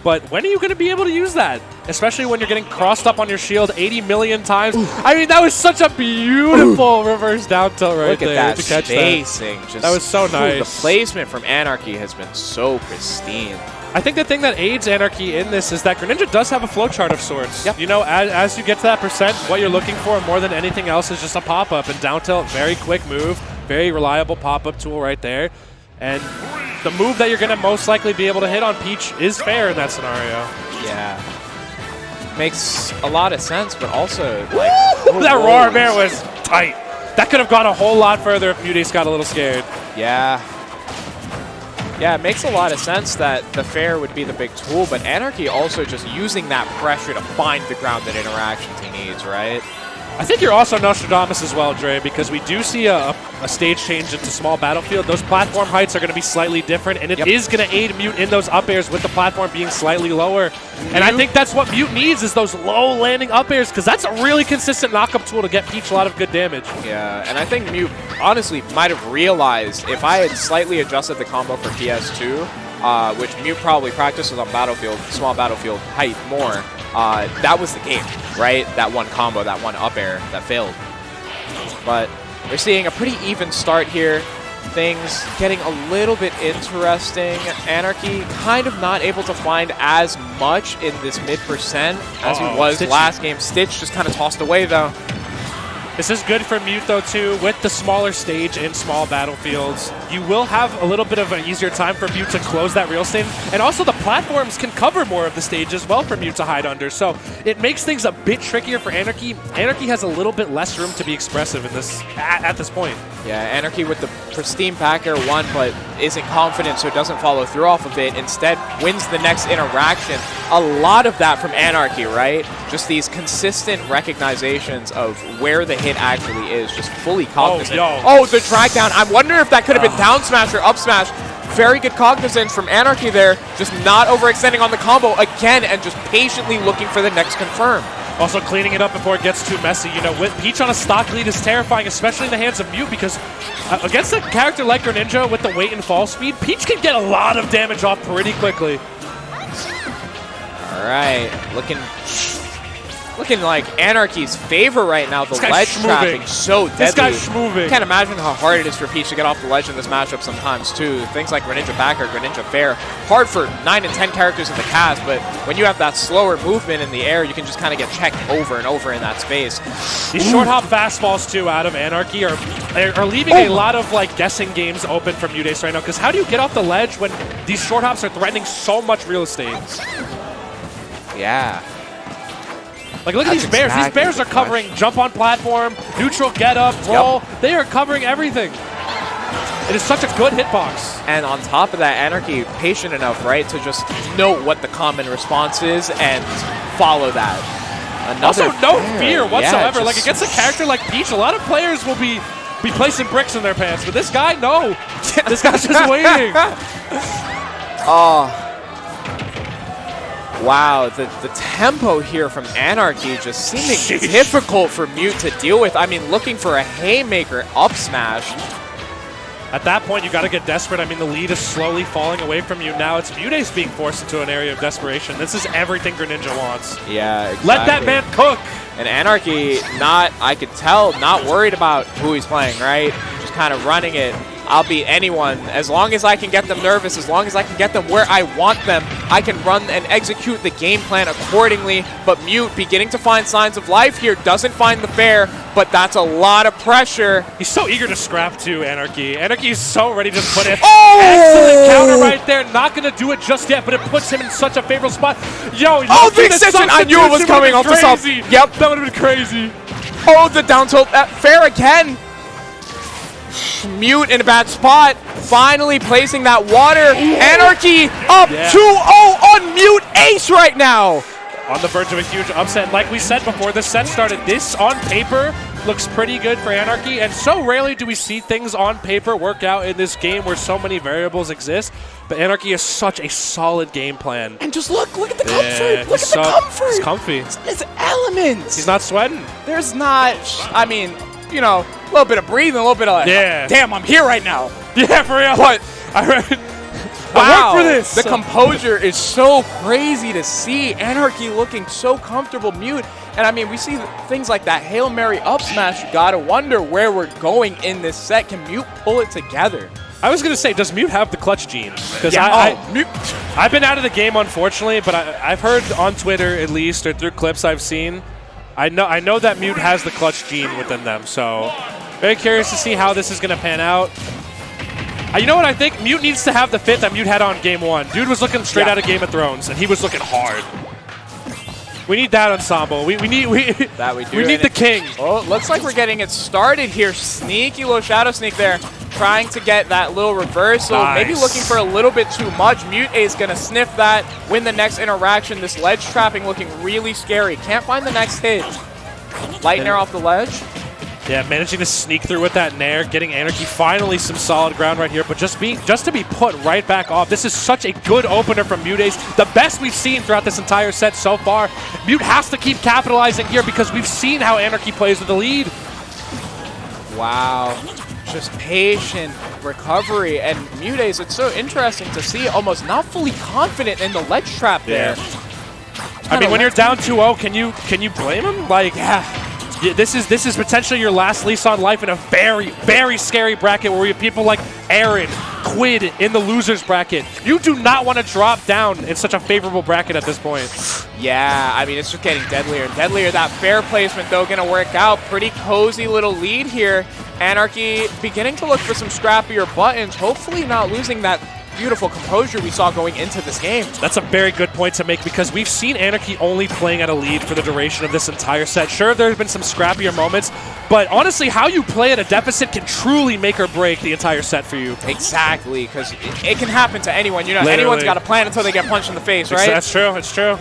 but when are you going to be able to use that? Especially when you're getting crossed up on your shield 80 million times. Ooh. I mean, that was such a beautiful reverse down tilt right there. Look at that spacing. That was so nice. The placement from Anarchy has been so pristine. I think the thing that aids Anarchy in this is that Greninja does have a flowchart of sorts. Yep. You know, as you get to that percent, what you're looking for more than anything else is just a pop-up. And down tilt, very quick move, very reliable pop-up tool right there. And the move that you're going to most likely be able to hit on Peach is fair in that scenario. Yeah. Makes a lot of sense, but also, like... that roar bear was tight. That could have gone a whole lot further if Mute Ace got a little scared. Yeah. Yeah, it makes a lot of sense that the fair would be the big tool, but Anarchy also just using that pressure to find the grounded interactions he needs, right? I think you're also Nostradamus as well, Dre, because we do see a stage change into small battlefield. Those platform heights are going to be slightly different, and it is going to aid Mute in those up airs with the platform being slightly lower. And I think that's what Mute needs is those low landing up airs, because that's a really consistent knock-up tool to get Peach a lot of good damage. Yeah, and I think Mute honestly might have realized if I had slightly adjusted the combo for PS2, which Mute probably practices on battlefield, small battlefield height more, that was the game, right? That one combo, that one up air that failed. But we're seeing a pretty even start here. Things getting a little bit interesting. Anarchy kind of not able to find as much in this mid-percent as he was last game. Stitch just kind of tossed away, though. This is good for Mute, though, too. With the smaller stage in small battlefields, you will have a little bit of an easier time for Mute to close that real estate. And also, the platforms can cover more of the stage as well for Mute to hide under. So it makes things a bit trickier for Anarchy. Anarchy has a little bit less room to be expressive in this at this point. Yeah, Anarchy with the pristine back air one, but isn't confident, so doesn't follow through off of it. Instead, wins the next interaction. A lot of that from Anarchy, right? Just these consistent recognizations of where the hit actually is, just fully cognizant. Oh, the drag down. I wonder if that could have been down smash or up smash. Very good cognizance from Anarchy there, just not overextending on the combo again and just patiently looking for the next confirm. Also cleaning it up before it gets too messy. You know, with Peach on a stock lead is terrifying, especially in the hands of Mute, because against a character like Greninja with the weight and fall speed, Peach can get a lot of damage off pretty quickly. All right, looking like Anarchy's favor right now. The ledge trapping so deadly. This guy's schmoving. Can't imagine how hard it is for Peach to get off the ledge in this matchup sometimes too. Things like Greninja back or Greninja fair, hard for 9 and 10 characters in the cast, but when you have that slower movement in the air, you can just kind of get checked over and over in that space. These short hop fastballs too out of Anarchy are leaving a lot of like guessing games open for Mute Ace right now, because how do you get off the ledge when these short hops are threatening so much real estate? Yeah. Like, look at these bears. These bears are covering jump on platform, neutral get up, roll. Yep. They are covering everything. It is such a good hitbox. And on top of that, Anarchy patient enough, right, to just know what the common response is and follow that. Also, no fear whatsoever. Like, against a character like Peach, a lot of players will be placing bricks in their pants. But this guy, no. This guy's just waiting. Oh. Wow, the tempo here from Anarchy just seeming difficult for Mute to deal with. I mean, looking for a haymaker up smash. At that point, you got to get desperate. I mean, the lead is slowly falling away from you. Now it's MkLeo being forced into an area of desperation. This is everything Greninja wants. Yeah, exactly. Let that man cook. And Anarchy, I could tell, not worried about who he's playing, right? Just kind of running it. I'll beat anyone. As long as I can get them nervous, as long as I can get them where I want them, I can run and execute the game plan accordingly. But Mute, beginning to find signs of life here, doesn't find the fair, but that's a lot of pressure. He's so eager to scrap too, Anarchy. Anarchy is so ready to put it. Oh! Excellent counter right there. Not going to do it just yet, but it puts him in such a favorable spot. Yo, oh, the extension! I knew it was coming off the sub. Yep, that would have been crazy. Oh, the down tilt. Fair again. Mute in a bad spot, finally placing that water. Anarchy up 2-0 on Mute Ace right now. On the verge of a huge upset. Like we said before the set started, this on paper looks pretty good for Anarchy, and so rarely do we see things on paper work out in this game where so many variables exist. But Anarchy is such a solid game plan. And just look at the comfort. Look at the comfort. He's comfy. His elements. He's not sweating. There's not, I mean, you know, a little bit of breathing, a little bit of like, damn, I'm here right now. Yeah, for real. But I work for this. The composure is so crazy to see. Anarchy looking so comfortable. Mute. And I mean, we see things like that Hail Mary up smash. You gotta wonder where we're going in this set. Can Mute pull it together? I was going to say, does Mute have the clutch gene? Because I've been out of the game, unfortunately, but I've heard on Twitter, at least, or through clips I've seen, I know that Mute has the clutch gene within them. So very curious to see how this is going to pan out. You know what I think? Mute needs to have the fit that Mute had on Game 1. Dude was looking straight out of Game of Thrones, and he was looking hard. We need that ensemble. We need the king. Oh, looks like we're getting it started here. Sneaky little shadow sneak there. Trying to get that little reversal. Nice. Maybe looking for a little bit too much. Mute is going to sniff that, win the next interaction. This ledge trapping looking really scary. Can't find the next hit. Light Nair off the ledge. Yeah, managing to sneak through with that Nair, getting Anarchy finally some solid ground right here, but just to be put right back off. This is such a good opener from Mute Ace, the best we've seen throughout this entire set so far. Mute has to keep capitalizing here because we've seen how Anarchy plays with the lead. Wow, just patient recovery, and Mute Ace, it's so interesting to see almost not fully confident in the ledge trap there. I mean, when you're down 2-0, can you blame him? Like, this is potentially your last lease on life in a very, very scary bracket where we have people like Aaron, Quid in the losers bracket. You do not want to drop down in such a favorable bracket at this point. Yeah, I mean, it's just getting deadlier and deadlier. That fair placement, though, going to work out. Pretty cozy little lead here. Anarchy beginning to look for some scrappier buttons, hopefully not losing that beautiful composure we saw going into this game. That's a very good point to make because we've seen Anarchy only playing at a lead for the duration of this entire set. Sure, there have been some scrappier moments, but honestly, how you play at a deficit can truly make or break the entire set for you. Exactly, because it can happen to anyone. You know, anyone's got a plan until they get punched in the face, right? That's true. It's true.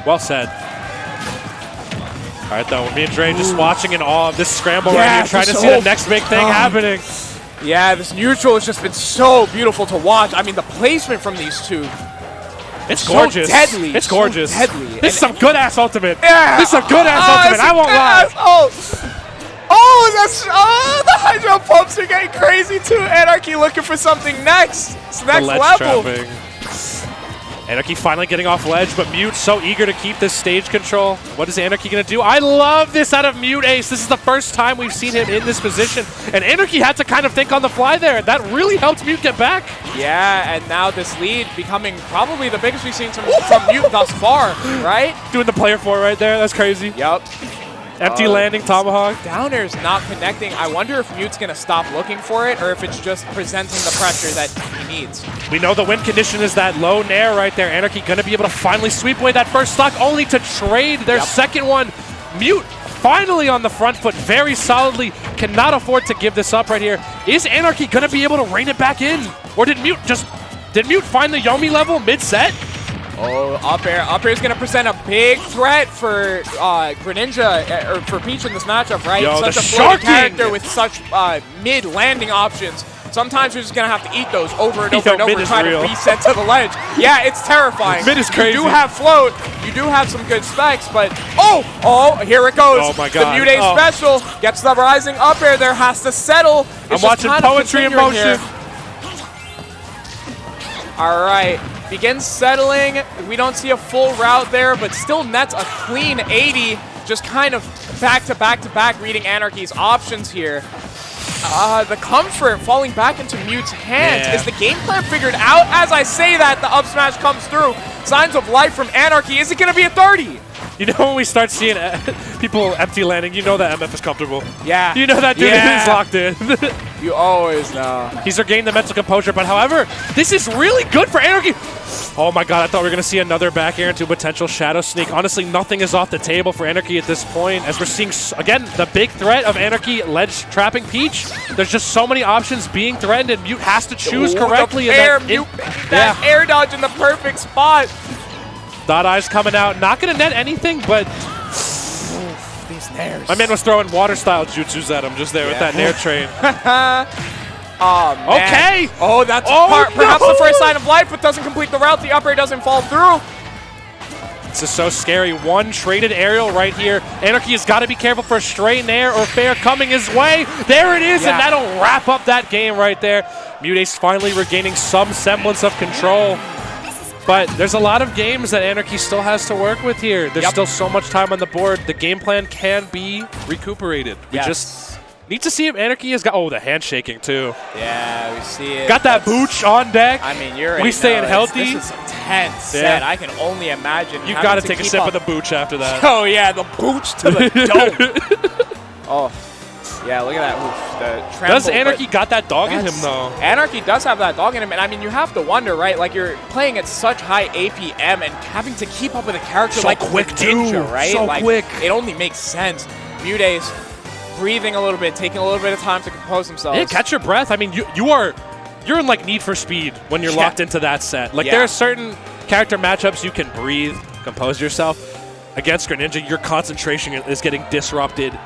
Well said. All right, though, me and Dre just watching in awe of this scramble right here, trying to see the next big thing happening. Yeah, this neutral has just been so beautiful to watch. I mean, the placement from these two. It's gorgeous. So deadly. It's gorgeous. So deadly. This is some good-ass ultimate. Yeah. This is some good-ass ultimate. I won't lie. The hydro pumps are getting crazy, too. Anarchy looking for something next. It's next level. Trapping. Anarchy finally getting off ledge, but Mute so eager to keep this stage control. What is Anarchy going to do? I love this out of Mute Ace. This is the first time we've seen him in this position, and Anarchy had to kind of think on the fly there. That really helped Mute get back. Yeah, and now this lead becoming probably the biggest we've seen from Mute thus far, right? Doing the player 4 right there. That's crazy. Yup. Empty landing, tomahawk. Down air's not connecting. I wonder if Mute's going to stop looking for it or if it's just presenting the pressure that he needs. We know the win condition is that low nair right there. Anarchy going to be able to finally sweep away that first stock, only to trade their second one. Mute finally on the front foot, very solidly. Cannot afford to give this up right here. Is Anarchy going to be able to rein it back in? Or did Mute find the Yomi level mid-set? Oh, up air. Up air is going to present a big threat for Greninja, or for Peach in this matchup, right? Yo, such a floating character with such mid-landing options. Sometimes you're just going to have to eat those over and Yo, over and over, mid is trying real. to reset to the ledge. Yeah, it's terrifying. Mid is crazy. You do have float. You do have some good specs, but here it goes. Oh my God. The Mute special gets the rising up air there, has to settle. I'm watching poetry in motion. All right, begins settling. We don't see a full route there, but still nets a clean 80. Just kind of back to back reading Anarchy's options here. The comfort falling back into Mute's hands. Yeah. Is the game plan figured out? As I say that, the up smash comes through. Signs of life from Anarchy. Is it going to be a 30? You know when we start seeing people empty landing, you know that MF is comfortable. Yeah. You know that dude is locked in. You always know. He's regaining the mental composure, but however, this is really good for Anarchy. Oh my God, I thought we were going to see another back air into a potential Shadow Sneak. Honestly, nothing is off the table for Anarchy at this point, as we're seeing, again, the big threat of Anarchy ledge trapping Peach. There's just so many options being threatened, and Mute has to choose correctly. That air dodge in the perfect spot. Dot Eye's coming out, not going to net anything, but these nairs. My man was throwing water-style jutsus at him just there with that nair train. Oh, man. Okay. Oh, that's perhaps the first sign of life, but doesn't complete the route. The up air doesn't fall through. This is so scary. One traded aerial right here. Anarchy has got to be careful for a stray nair or fair coming his way. There it is, and that'll wrap up that game right there. Mute's finally regaining some semblance of control. But there's a lot of games that Anarchy still has to work with here. There's still so much time on the board. The game plan can be recuperated. We just need to see if Anarchy has got... Oh, the handshaking, too. Yeah, we see it. Got that booch on deck. I mean, you're we staying healthy. This is a tense set. I can only imagine. You got to take a sip of the booch after that. Oh, yeah, the booch to the dome. Oh. Yeah, look at that. Oof, the tremble, does Anarchy got that dog in him, though? Anarchy does have that dog in him, and I mean, you have to wonder, right? Like, you're playing at such high APM and having to keep up with a character like quick Ninja, right? So like, quick. It only makes sense. Mute's breathing a little bit, taking a little bit of time to compose themselves. Yeah, catch your breath. I mean, you're in like Need for Speed when you're locked into that set. Like, there are certain character matchups you can breathe, compose yourself. Against Greninja, your concentration is getting disrupted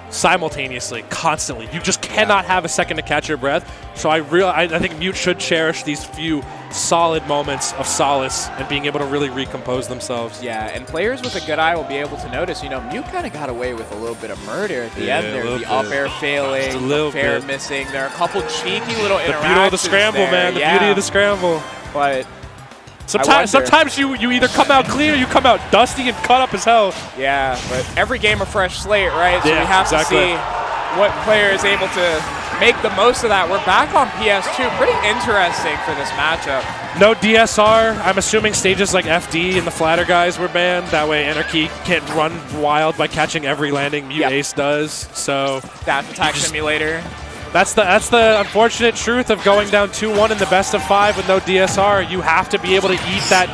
simultaneously, constantly. You just cannot have a second to catch your breath. So I think Mute should cherish these few solid moments of solace and being able to really recompose themselves. Yeah, and players with a good eye will be able to notice, you know, Mute kind of got away with a little bit of murder at the end there. The up air failing, the fair missing. There are a couple cheeky little interactions. The beauty of the scramble, man. The beauty of the scramble. But Sometimes you either come out clean or you come out dusty and cut up as hell. Yeah, but every game a fresh slate, right? So we have to see what player is able to make the most of that. We're back on PS2. Pretty interesting for this matchup. No DSR. I'm assuming stages like FD and the flatter guys were banned. That way Anarchy can't run wild by catching every landing Mute Ace does. So Dash attack simulator. That's the unfortunate truth of going down 2-1 in the best of 5 with no DSR. You have to be able to eat that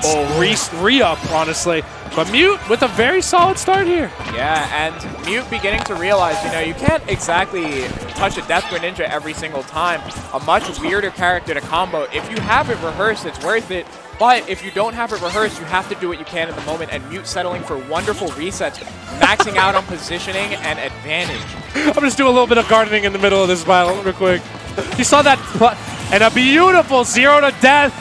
re-up, honestly. But Mute with a very solid start here. Yeah, and Mute beginning to realize, you know, you can't exactly touch a Death Greninja every single time. A much weirder character to combo. If you have it rehearsed, it's worth it. But if you don't have it rehearsed, you have to do what you can in the moment, and Mute settling for wonderful resets, maxing out on positioning and advantage. I'm just doing a little bit of gardening in the middle of this battle real quick. You saw that, and a beautiful 0 to death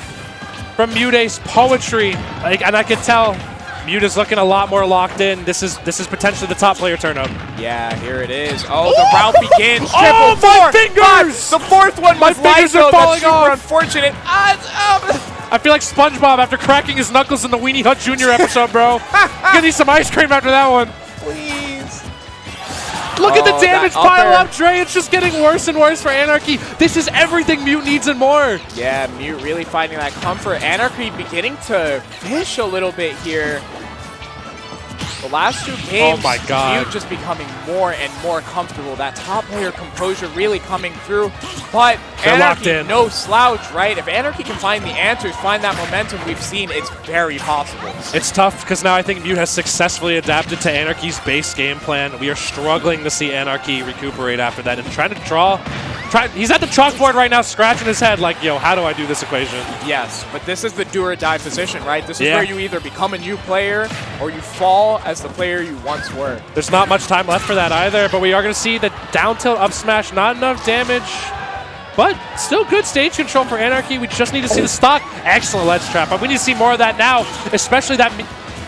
from Mute's poetry. And I can tell Mute is looking a lot more locked in. This is potentially the top player turn up. Yeah, here it is. Oh, the route begins. Oh, my fingers! The fourth one, my fingers are falling off. Unfortunate. I feel like SpongeBob after cracking his knuckles in the Weenie Hut Jr. episode, bro. Gonna need some ice cream after that one. Please. Look at the damage pile up, Dre. It's just getting worse and worse for Anarchy. This is everything Mute needs and more. Yeah, Mute really finding that comfort. Anarchy beginning to fish a little bit here. The last two games, Mute just becoming more and more comfortable. That top player composure really coming through. But Anarchy, no slouch, right? If Anarchy can find the answers, find that momentum we've seen, it's very possible. It's tough because now I think Mute has successfully adapted to Anarchy's base game plan. We are struggling to see Anarchy recuperate after that and trying to draw. He's at the chalkboard right now, scratching his head like, yo, how do I do this equation? Yes, but this is the do or die position, right? This is where you either become a new player or you fall as the player you once were. There's not much time left for that either, but we are going to see the down tilt up smash, not enough damage. But still good stage control for Anarchy. We just need to see the stock. Excellent ledge trap. But we need to see more of that now, especially that.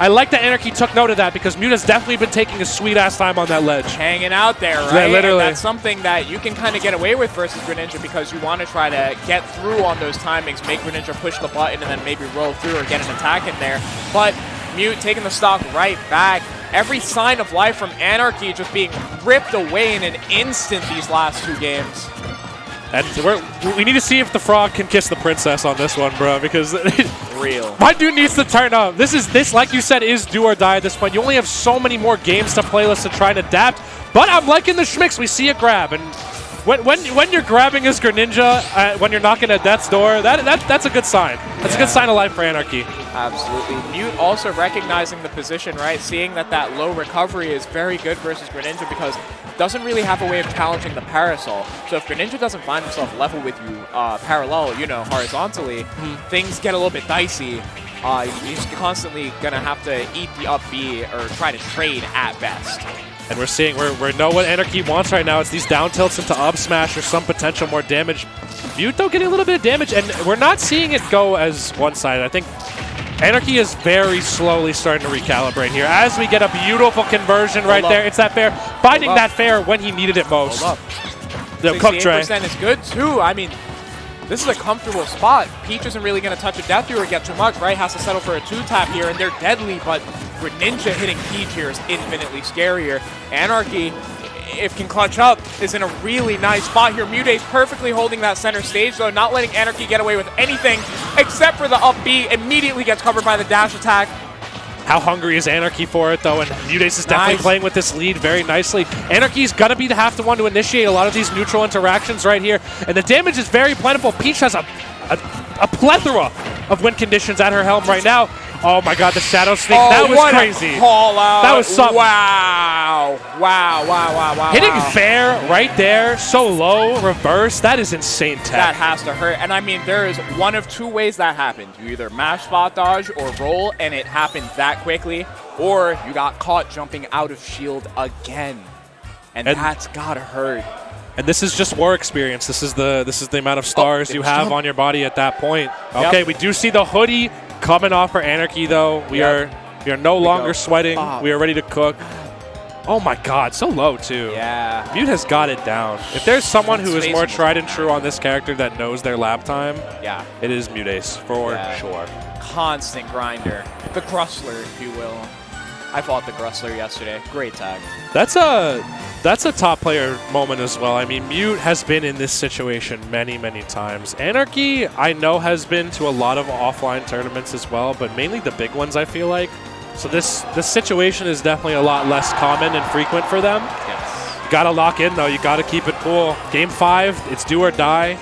I like that Anarchy took note of that because Mute has definitely been taking a sweet-ass time on that ledge. Hanging out there, right? Yeah, literally. And that's something that you can kind of get away with versus Greninja because you want to try to get through on those timings, make Greninja push the button, and then maybe roll through or get an attack in there. But Mute taking the stock right back. Every sign of life from Anarchy just being ripped away in an instant these last 2 games. And we need to see if the frog can kiss the princess on this one, bro, because real. My dude needs to turn up. This, like you said, is do or die at this point. You only have so many more games to playlist to try and adapt. But I'm liking the schmicks. We see a grab, and when you're grabbing as Greninja, when you're knocking at death's door, that's a good sign. That's a good sign of life for Anarchy. Absolutely. Mute also recognizing the position, right? Seeing that low recovery is very good versus Greninja because doesn't really have a way of challenging the parasol. So if Greninja doesn't find himself level with you parallel, horizontally, things get a little bit dicey. He's constantly going to have to eat the up B or try to trade at best. And we're seeing, we know what Anarchy wants right now. It's these down tilts into up smash or some potential more damage. Mute, though, getting a little bit of damage, and we're not seeing it go as one-sided. I think Anarchy is very slowly starting to recalibrate here as we get a beautiful conversion right there. It's that fair, finding that fair when he needed it most. The cook tray. 68% is good, too. I mean, this is a comfortable spot. Peach isn't really going to touch a death through or get too much, right? Has to settle for a 2-tap here, and they're deadly, but Greninja hitting Peach here is infinitely scarier. Anarchy, if can clutch up, is in a really nice spot here. Mute's perfectly holding that center stage, though, not letting Anarchy get away with anything except for the up B. Immediately gets covered by the dash attack. How hungry is Anarchy for it, though? And Mute's is definitely playing with this lead very nicely. Anarchy's going to be the one to initiate a lot of these neutral interactions right here. And the damage is very plentiful. Peach has a plethora of win conditions at her helm right now. Oh my god, the Shadow Sneak. Oh, that was crazy. Call out. That was something. Wow. Hitting fair right there, so low, reverse. That is insane tech. That has to hurt. And I mean, there is one of 2 ways that happened. You either mash spot dodge or roll, and it happened that quickly, or you got caught jumping out of shield again. And that's gotta hurt. And this is just war experience. This is the amount of stars you have on your body at that point. Okay, we do see the hoodie coming off for Anarchy, though. We are no longer sweating. We are ready to cook. Oh my god, so low too. Yeah. Mute has got it down. If there's someone who is more tried and true on this character that knows their lap time, it is Mute for sure. Constant grinder. The Grustler, if you will. I fought the Grustler yesterday. Great tag. That's a top player moment as well. I mean, Mute has been in this situation many, many times. Anarchy, I know, has been to a lot of offline tournaments as well, but mainly the big ones, I feel like. So this situation is definitely a lot less common and frequent for them. Yes. You gotta lock in, though. You gotta keep it cool. Game 5, it's do or die.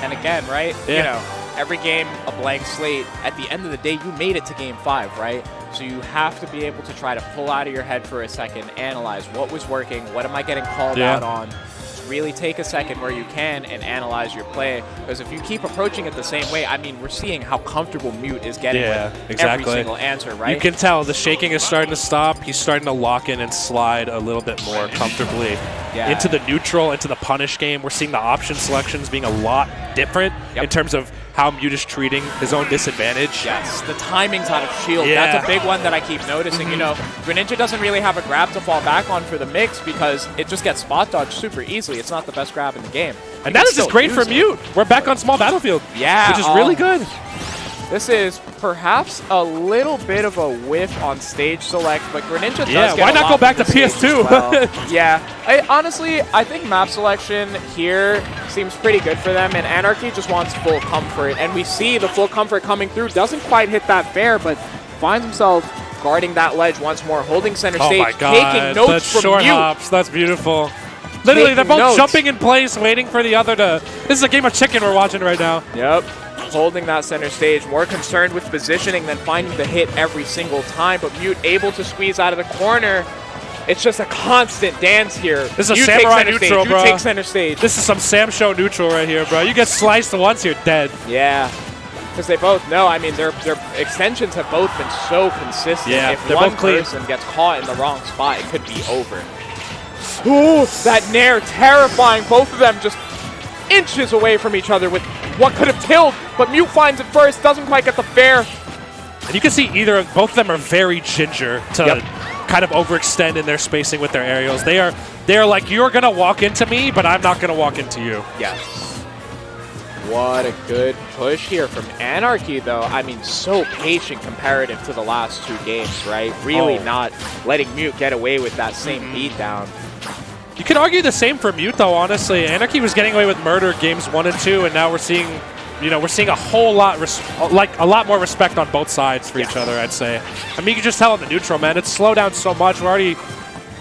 And again, right? Yeah. Every game, a blank slate. At the end of the day, you made it to game 5, right? So you have to be able to try to pull out of your head for a second, analyze what was working, what am I getting called out on. Just really take a second where you can and analyze your play. Because if you keep approaching it the same way, I mean, we're seeing how comfortable Mute is getting with every single answer, right? You can tell the shaking is starting to stop. He's starting to lock in and slide a little bit more comfortably into the neutral, into the punish game. We're seeing the option selections being a lot different in terms of how Mute is treating his own disadvantage. Yes, the timing's out of shield. That's a big one that I keep noticing. Greninja doesn't really have a grab to fall back on for the mix because it just gets spot dodged super easily. It's not the best grab in the game. And that is just great for Mute. We're back on small battlefield. Yeah. Which is really good. This is perhaps a little bit of a whiff on stage select, but Greninja does get why not go back to PS2? Well. Honestly, I think map selection here seems pretty good for them, and Anarchy just wants full comfort, and we see the full comfort coming through. Doesn't quite hit that fair, but finds himself guarding that ledge once more, holding center stage, taking notes from short Mute. hops. That's beautiful. Literally, they're both jumping in place, waiting for the other to... This is a game of chicken we're watching right now. Yep. Holding that center stage, more concerned with positioning than finding the hit every single time, but Mute able to squeeze out of the corner. It's just a constant dance here. This is a samurai neutral, bro. You take center stage. This is some Sam Show neutral right here, bro. You get sliced once, you're dead. Yeah. Because they both know, I mean, their extensions have both been so consistent. Yeah, if they're one both clean. person gets caught in the wrong spot, it could be over. Ooh, that Nair, terrifying. Both of them just inches away from each other with what could have killed, but Mute finds it first, doesn't quite get the fair. And you can see both of them are very ginger to kind of overextend in their spacing with their aerials. They are like, you're gonna walk into me, but I'm not gonna walk into you. Yes. What a good push here from Anarchy, though. I mean, so patient comparative to the last 2 games, right? Really not letting Mute get away with that same beatdown. You could argue the same for Mute, though, honestly. Anarchy was getting away with murder games 1 and 2, and now we're seeing a whole lot, a lot more respect on both sides for each other, I'd say. I mean, you can just tell in the neutral, man. It's slowed down so much. We're already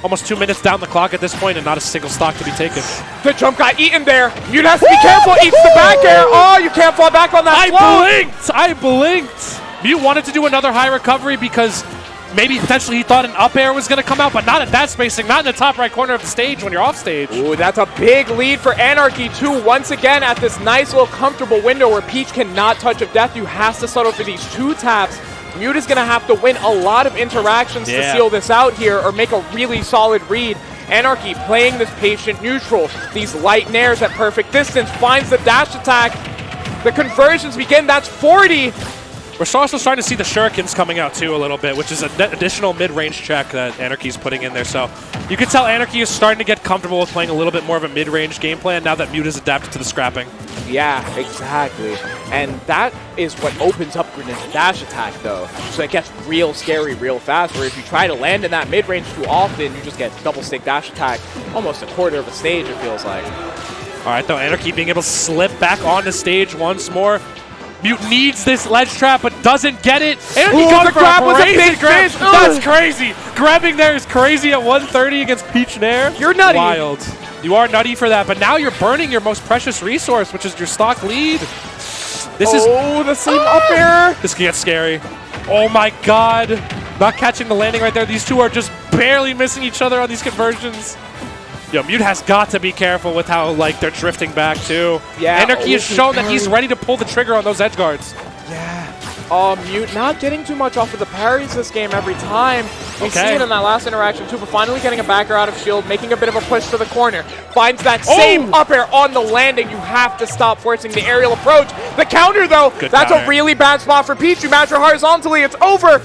almost 2 minutes down the clock at this point and not a single stock to be taken. The jump got eaten there. Mute has to be careful. Eats the back air. Oh, you can't fall back on that float. I blinked. Mute wanted to do another high recovery because maybe potentially he thought an up air was going to come out, but not at that spacing, not in the top right corner of the stage when you're off stage. Ooh, that's a big lead for Anarchy, too. Once again, at this nice little comfortable window where Peach cannot touch of death, you have to settle for these 2 taps. Mute is going to have to win a lot of interactions to seal this out here or make a really solid read. Anarchy playing this patient neutral. These light nairs at perfect distance, finds the dash attack. The conversions begin. That's 40. We're also starting to see the shurikens coming out too a little bit, which is an additional mid-range check that Anarchy's putting in there. So you can tell Anarchy is starting to get comfortable with playing a little bit more of a mid-range game plan now that Mute has adapted to the scrapping. Yeah, exactly. And that is what opens up Greninja's dash attack, though. So it gets real scary real fast, where if you try to land in that mid-range too often, you just get double stick dash attack almost a quarter of the stage, it feels like. All right, though, Anarchy being able to slip back on the stage once more. Mute needs this ledge trap, but doesn't get it. Anarchy the grab was a big grab. fish. That's crazy. Grabbing there is crazy at 130 against Peach Nair. You're nutty. Wild. You are nutty for that, but now you're burning your most precious resource, which is your stock lead. This is the same up air. This can get scary. Oh my god. Not catching the landing right there. These two are just barely missing each other on these conversions. Yo, Mute has got to be careful with how, like, they're drifting back, too. Yeah. Anarchy has shown that he's ready to pull the trigger on those edge guards. Yeah. Mute not getting too much off of the parries this game every time. We see it in that last interaction, too, but finally getting a back air out of shield, making a bit of a push to the corner. Finds that same up air on the landing. You have to stop forcing the aerial approach. The counter, though, that's a really bad spot for Peach. You match her horizontally. It's over.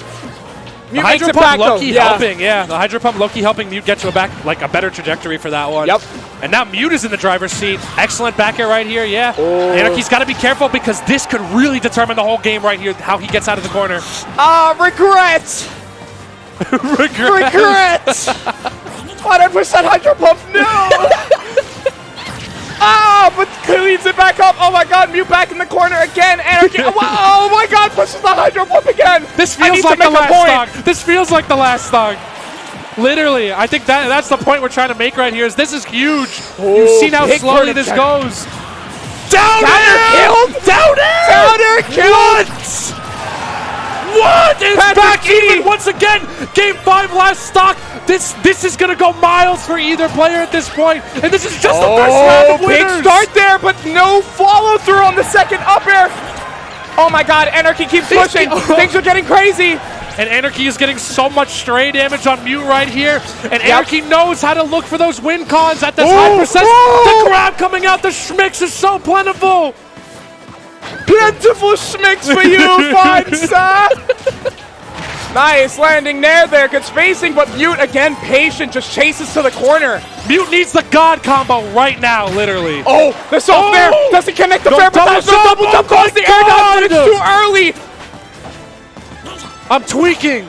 Mute the makes Hydro it Pump back, low-key though. helping, the Hydro Pump low-key helping Mute get to a better trajectory for that one. Yep. And now Mute is in the driver's seat. Excellent back air right here, Anarchy's got to be careful because this could really determine the whole game right here, how he gets out of the corner. Regret! Regret! Why'd I push that Hydro Pump? No! But cleans it back up. Oh my god, Mute back in the corner again. Anarchy. Oh my god, pushes the Hydro Pump again. This feels like the last stock. This feels like the last stock. Literally, I think that's the point we're trying to make right here. Is this is huge. You've seen how slowly this goes. Down killed. Downer killed. What is back even once again? Game 5 last stock. This is gonna go miles for either player at this point, and this is just the first round of winners. Big start there, but no follow through on the second up air. Oh my god, Anarchy keeps pushing. Things are getting crazy. And Anarchy is getting so much stray damage on Mute right here. And Anarchy knows how to look for those win cons at this high percent. The grab coming out, the schmicks is so plentiful. Plentiful schmicks for you, fine sir. Nice landing there, good spacing, but Mute again patient, just chases to the corner. Mute needs the God combo right now, literally. Oh, the soft fair doesn't connect the fair, but there's no double jump, calls the air down, but it's too early. I'm tweaking.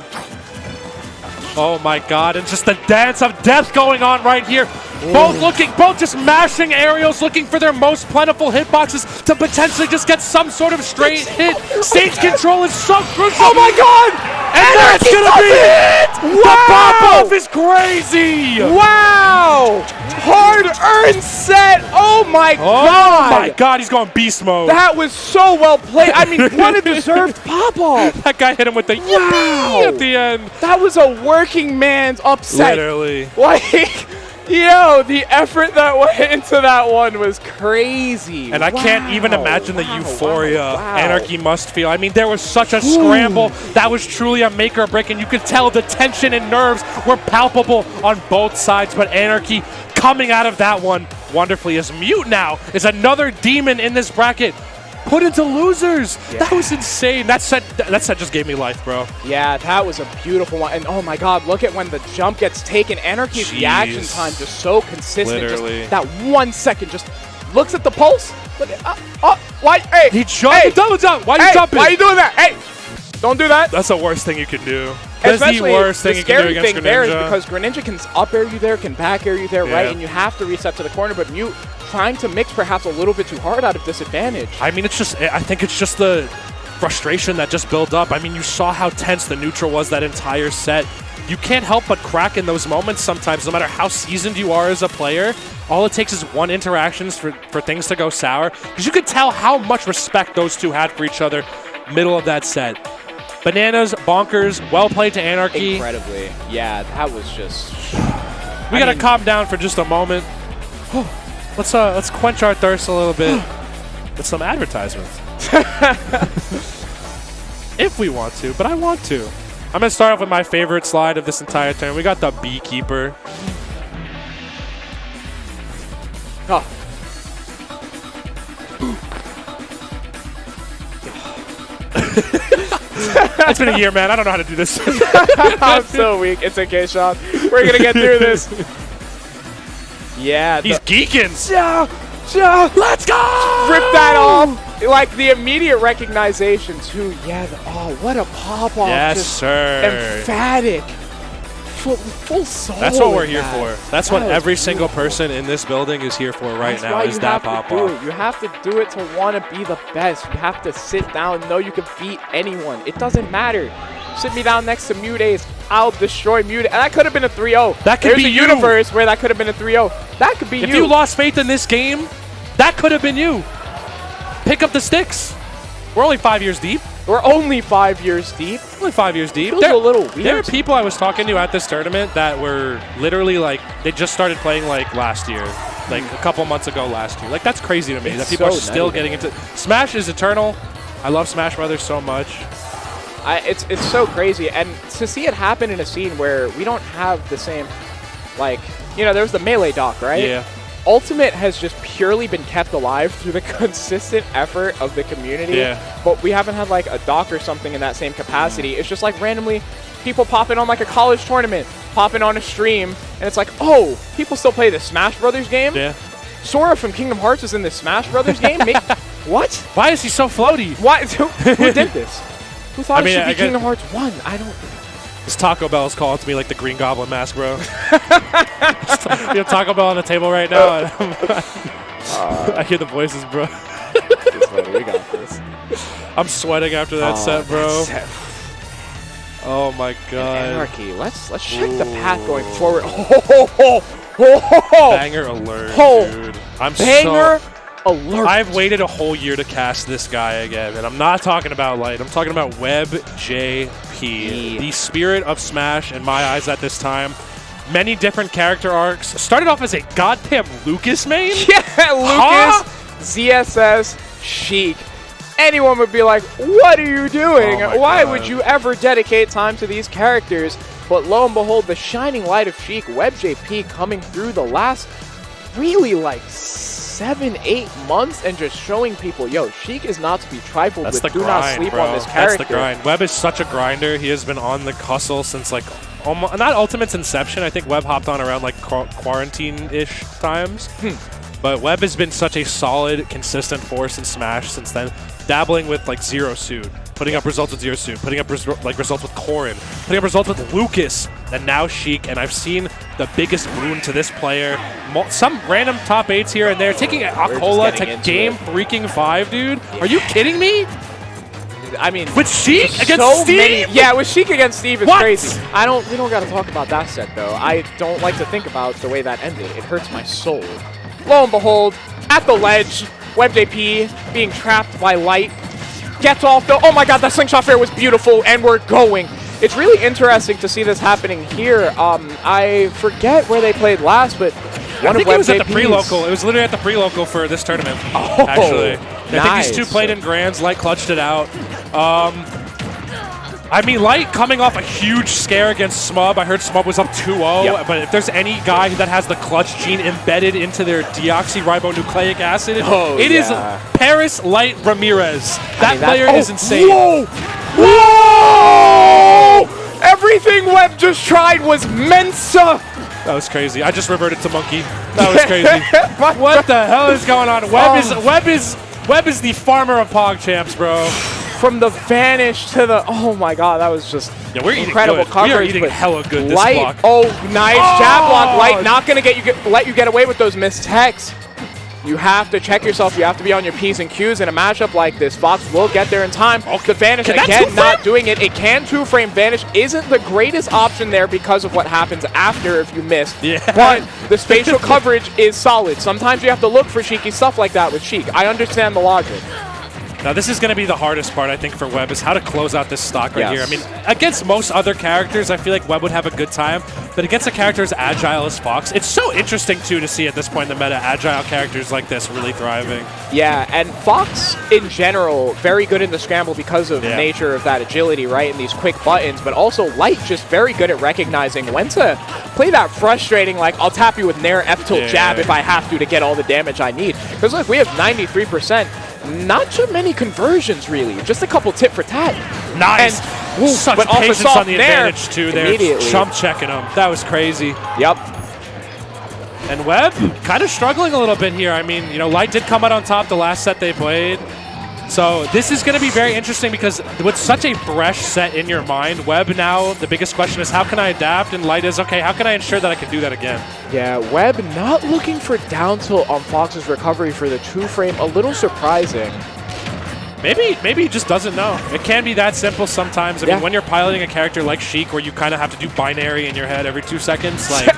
Oh my god, and just the dance of death going on right here. Both just mashing aerials, looking for their most plentiful hitboxes to potentially just get some sort of straight hit. Stage control is so crucial. Oh my god! And that's gonna be it! Wow! The pop-off is crazy! Wow! Hard-earned set! Oh my god! Oh my god, he's going beast mode. That was so well played. I mean, what a deserved pop-off. That guy hit him with the yippee at the end. That was a working man's upset. Literally. Like, yo, the effort that went into that one was crazy. And I can't even imagine the euphoria Anarchy must feel. I mean, there was such a scramble. That was truly a make or break, and you could tell the tension and nerves were palpable on both sides. But Anarchy coming out of that one wonderfully as Mute now is another demon in this bracket. Put into losers. Yeah. That was insane. That set just gave me life, bro. Yeah, that was a beautiful one. And oh my god, look at when the jump gets taken. Anarchy's reaction time just so consistent. Literally. Just that 1 second, just looks at the pulse. Look at, why? Hey, he jumped. Hey, double jump. Why are you jumping? Why are you doing that? Hey, don't do that. That's the worst thing you can do. That's the worst thing you can do against Greninja. There is because Greninja can up air you there, can back air you there, right? And you have to reset to the corner, but Mute trying to mix perhaps a little bit too hard out of disadvantage. I mean, I think it's just the frustration that just built up. I mean, you saw how tense the neutral was that entire set. You can't help but crack in those moments sometimes, no matter how seasoned you are as a player. All it takes is one interaction for things to go sour. Because you could tell how much respect those two had for each other middle of that set. Bananas, bonkers, well played to Anarchy. Incredibly. Yeah, that was just... We got to calm down for just a moment. Let's quench our thirst a little bit with some advertisements. If we want to, but I want to. I'm going to start off with my favorite slide of this entire turn. We got the Beekeeper. Oh. It's been a year, man. I don't know how to do this. I'm so weak. It's okay, Sean. We're going to get through this. Yeah. He's geeking. Let's go! Rip that off. Like the immediate recognition too. Yeah. Oh, what a pop off. Yes, just sir. Emphatic. Full soul. That's what we're here for. That's what every single person in this building is here for right now, is that pop off. You have to do it to want to be the best. You have to sit down and know you can beat anyone. It doesn't matter. Sit me down next to Mute Ace. I'll destroy Mute. And that could have been a 3-0. That could be a universe where that could have been a 3-0. That could be you. If you lost faith in this game, that could have been you. Pick up the sticks. We're only 5 years deep. We're only 5 years deep. Only 5 years deep. Feels a little weird. There are people I was talking to at this tournament that were literally like, they just started playing like last year. Like a couple months ago last year. Like that's crazy to me that people are still getting into Smash is eternal. I love Smash Brothers so much. It's so crazy, and to see it happen in a scene where we don't have the same, like, you know, there was the Melee doc, right? Yeah. Ultimate has just purely been kept alive through the consistent effort of the community. Yeah. But we haven't had like a doc or something in that same capacity. It's just like randomly people popping on like a college tournament, popping on a stream, and it's like, oh, people still play the Smash Brothers game? Yeah. Sora from Kingdom Hearts is in the Smash Brothers game? What? Why is he so floaty? Why? Who did this? Who thought it should be Kingdom Hearts 1? I don't... This Taco Bell's calling to me like the Green Goblin mask, bro. You have Taco Bell on the table right now. And I hear the voices, bro. We got this. I'm sweating after that set, bro. Oh my god. Anarchy. Let's check the path going forward. Banger alert, dude. Banger alert. I've waited a whole year to cast this guy again, and I'm not talking about Light. I'm talking about Web JP, the spirit of Smash in my eyes at this time. Many different character arcs. Started off as a goddamn Lucas main. Yeah, Lucas, ZSS, Sheik. Anyone would be like, what are you doing? Why would you ever dedicate time to these characters? But lo and behold, the shining light of Sheik, Web JP coming through the last really like 7-8 months and just showing people, yo, Sheik is not to be trifled with. Do not sleep on this character. That's the grind. Web is such a grinder. He has been on the hustle since like almost, not Ultimate's inception. I think Web hopped on around like quarantine-ish times. But Web has been such a solid, consistent force in Smash since then. Dabbling with like Zero Suit, putting up results with Zero Suit, putting up results with Corrin, putting up results with Lucas, and now Sheik. And I've seen the biggest boon to this player. Some random top 8s here and there, taking Akola to game freaking 5, dude. Are you kidding me? I mean, with Sheik against Steve? Yeah, with Sheik against Steve is crazy. We don't got to talk about that set though. I don't like to think about the way that ended. It hurts my soul. Lo and behold, at the ledge, WebJP being trapped by Light. Gets off though. Oh my god, that slingshot fair was beautiful, and we're going. It's really interesting to see this happening here. I forget where they played last, but I think it was at the pre-local. It was literally at the pre-local for this tournament, actually. Nice. I think these two played in Grands. Light clutched it out. I mean, Light coming off a huge scare against Smub. I heard Smub was up 2-0, but if there's any guy that has the clutch gene embedded into their deoxyribonucleic acid, it is Paris Light Ramirez. That player is insane. Whoa! Whoa! Everything Webb just tried was Mensa. That was crazy. I just reverted to Monkey. That was crazy. What the hell is going on? Webb is the farmer of PogChamps, bro. From the vanish to the, oh my god, that was just incredible coverage. We are eating hella good this Light, block. oh, nice jab block. Light not going to let you get away with those missed techs. You have to check yourself. You have to be on your P's and Q's in a matchup like this. Fox will get there in time. The Vanish, again, not doing it. It can two-frame. Vanish isn't the greatest option there because of what happens after if you miss. But the spatial coverage is solid. Sometimes you have to look for cheeky stuff like that with Sheik. I understand the logic. Now, this is going to be the hardest part, I think, for Webb, is how to close out this stock right here. I mean, against most other characters, I feel like Webb would have a good time, but against a character as agile as Fox, it's so interesting, too, to see at this point in the meta agile characters like this really thriving. Yeah, and Fox, in general, very good in the scramble because of the nature of that agility, right, and these quick buttons, but also Light just very good at recognizing when to play that frustrating, like, I'll tap you with Nair F-tilt jab if I have to get all the damage I need. Because, look, we have 93%. Not too many conversions, really. Just a couple tit for tat. Nice. And, such patience on the advantage, too, there. Chump checking him. That was crazy. Yep. And Webb kind of struggling a little bit here. I mean, you know, Light did come out on top the last set they played. So this is going to be very interesting because with such a fresh set in your mind, Webb now, the biggest question is how can I adapt? And Light is, okay, how can I ensure that I can do that again? Yeah, Webb not looking for down tilt on Fox's recovery for the two-frame. A little surprising. Maybe he just doesn't know. It can be that simple sometimes. I mean, when you're piloting a character like Sheik where you kind of have to do binary in your head every 2 seconds, like...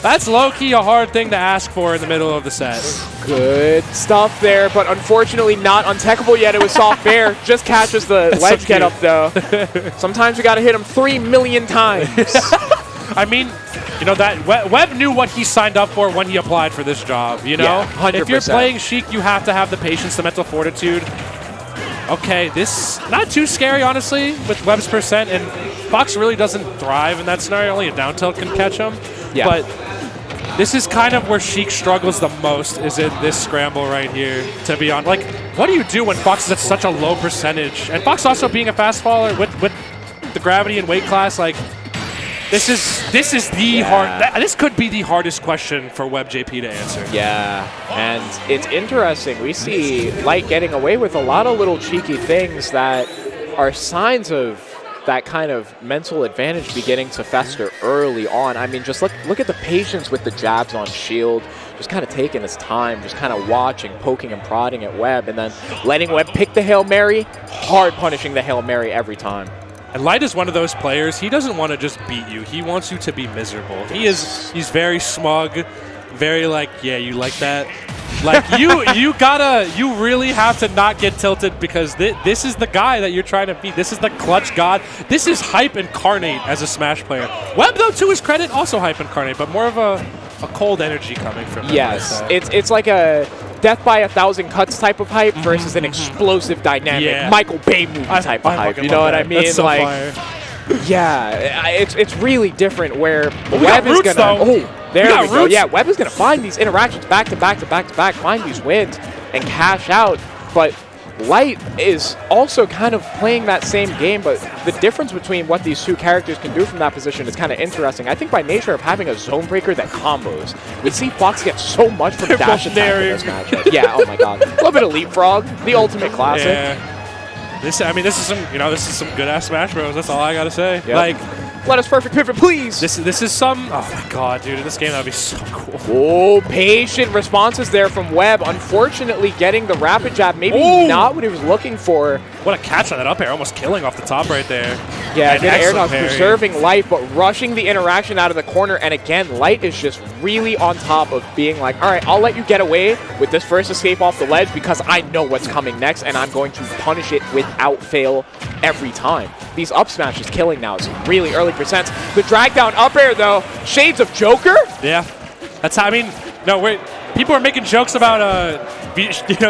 That's low-key a hard thing to ask for in the middle of the set. Good stuff there, but unfortunately not untechable yet. It was soft air. Just catches the ledge get up, though. Sometimes you got to hit him 3 million times. I mean, you know, that Webb knew what he signed up for when he applied for this job, you know? Yeah, 100%. If you're playing Sheik, you have to have the patience, the mental fortitude. Okay, this not too scary, honestly, with Webb's percent, and Fox really doesn't thrive in that scenario. Only a down tilt can catch him. Yeah. But this is kind of where Sheik struggles the most, is in this scramble right here, to be honest. Like, what do you do when Fox is at such a low percentage? And Fox also being a fast faller with the gravity and weight class, like, this is the hard. This could be the hardest question for Webb JP to answer. Yeah, and it's interesting. We see Light getting away with a lot of little cheeky things that are signs of that kind of mental advantage beginning to fester early on. I mean, just look at the patience with the jabs on shield, just kind of taking his time, just kind of watching, poking and prodding at Webb, and then letting Webb pick the Hail Mary, hard punishing the Hail Mary every time. And Light is one of those players, he doesn't want to just beat you, he wants you to be miserable. He's very smug, very like, yeah, you like that? Like, you really have to not get tilted because this is the guy that you're trying to beat. This is the clutch god. This is hype incarnate as a Smash player. Webb, though, to his credit, also hype incarnate, but more of a cold energy coming from him. Yes, it's like a death by 1,000 cuts type of hype versus an explosive, dynamic Michael Bay movie type of hype. You know what I mean? That's so like, fire. Yeah, it's really different where Webb is gonna. Though. There we go. Yeah, Webb is going to find these interactions back to back to back to back, find these wins, and cash out. But Light is also kind of playing that same game, but the difference between what these two characters can do from that position is kind of interesting. I think by nature of having a zone breaker that combos, we see Fox get so much from dash attack in this matchup. Yeah, oh my god. A little bit of leapfrog, the ultimate classic. Yeah. This is some good ass Smash Bros. That's all I gotta say. Yep. Like, let us perfect pivot, please. This is some. Oh my god, dude! In this game, that'd be so cool. Oh, patient responses there from Webb. Unfortunately, getting the rapid jab, maybe not what he was looking for. What a catch on that up air, almost killing off the top right there. Yeah, good air dodge, preserving life, but rushing the interaction out of the corner. And again, Light is just really on top of being like, all right, I'll let you get away with this first escape off the ledge because I know what's coming next, and I'm going to punish it without fail every time. These up smashes killing now. Some really early percents. The drag down up air, though, shades of Joker. Yeah, that's how, I mean, no, wait. People are making jokes about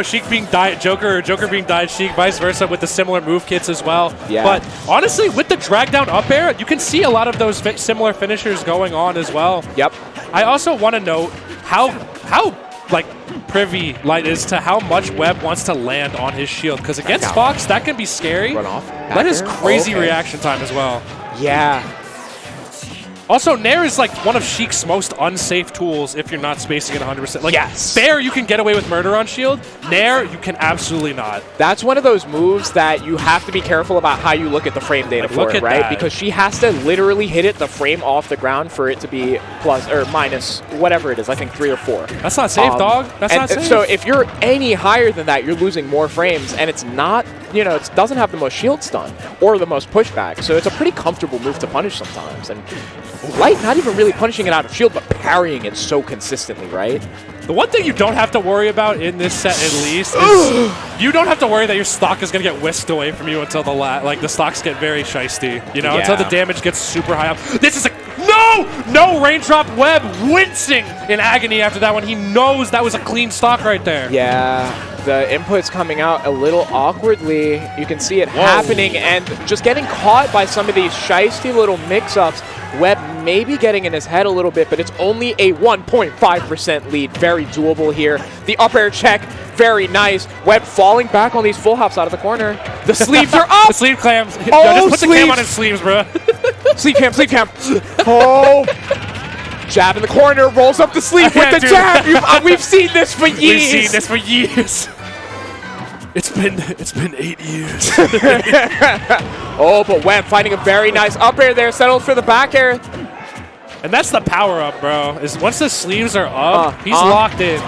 Sheik being Diet Joker or Joker being Diet Sheik, vice versa with the similar move kits as well. Yeah. But honestly, with the drag down up air, you can see a lot of those similar finishers going on as well. Yep. I also want to note how like privy Light is to how much Webb wants to land on his shield, because against Fox that can be scary. Run off. Light has crazy reaction time as well. Yeah. Also, Nair is like one of Sheik's most unsafe tools if you're not spacing it 100%. Like, yes. Fair, you can get away with murder on shield. Nair, you can absolutely not. That's one of those moves that you have to be careful about how you look at the frame data for it, right? Because she has to literally hit it the frame off the ground for it to be plus or minus whatever it is. I think 3 or 4. That's not safe, dog. That's not safe. So if you're any higher than that, you're losing more frames, and it's not, it doesn't have the most shield stun or the most pushback. So it's a pretty comfortable move to punish sometimes. And Light not even really punishing it out of shield, but parrying it so consistently, right? The one thing you don't have to worry about in this set, at least, is you don't have to worry that your stock is going to get whisked away from you until the stocks get very shisty, until the damage gets super high up. This is no raindrop. Webb wincing in agony after that one. He knows that was a clean stock right there. Yeah, the input's coming out a little awkwardly. You can see it happening, and just getting caught by some of these shisty little mix-ups. Webb maybe getting in his head a little bit, but it's only a 1.5% lead. Very doable here. The up air check, very nice. Webb falling back on these full hops out of the corner. The sleeves are up! The sleeve clams. Oh, just put the cam on his sleeves, bro. Sleeve cam, sleeve cam. Oh! Jab in the corner, rolls up the sleeve with the jab. We've seen this for years. We've seen this for years. It's been 8 years. Oh, but Webb finding a very nice up air there, settled for the back air. And that's the power up, bro. Is once the sleeves are up, he's locked in.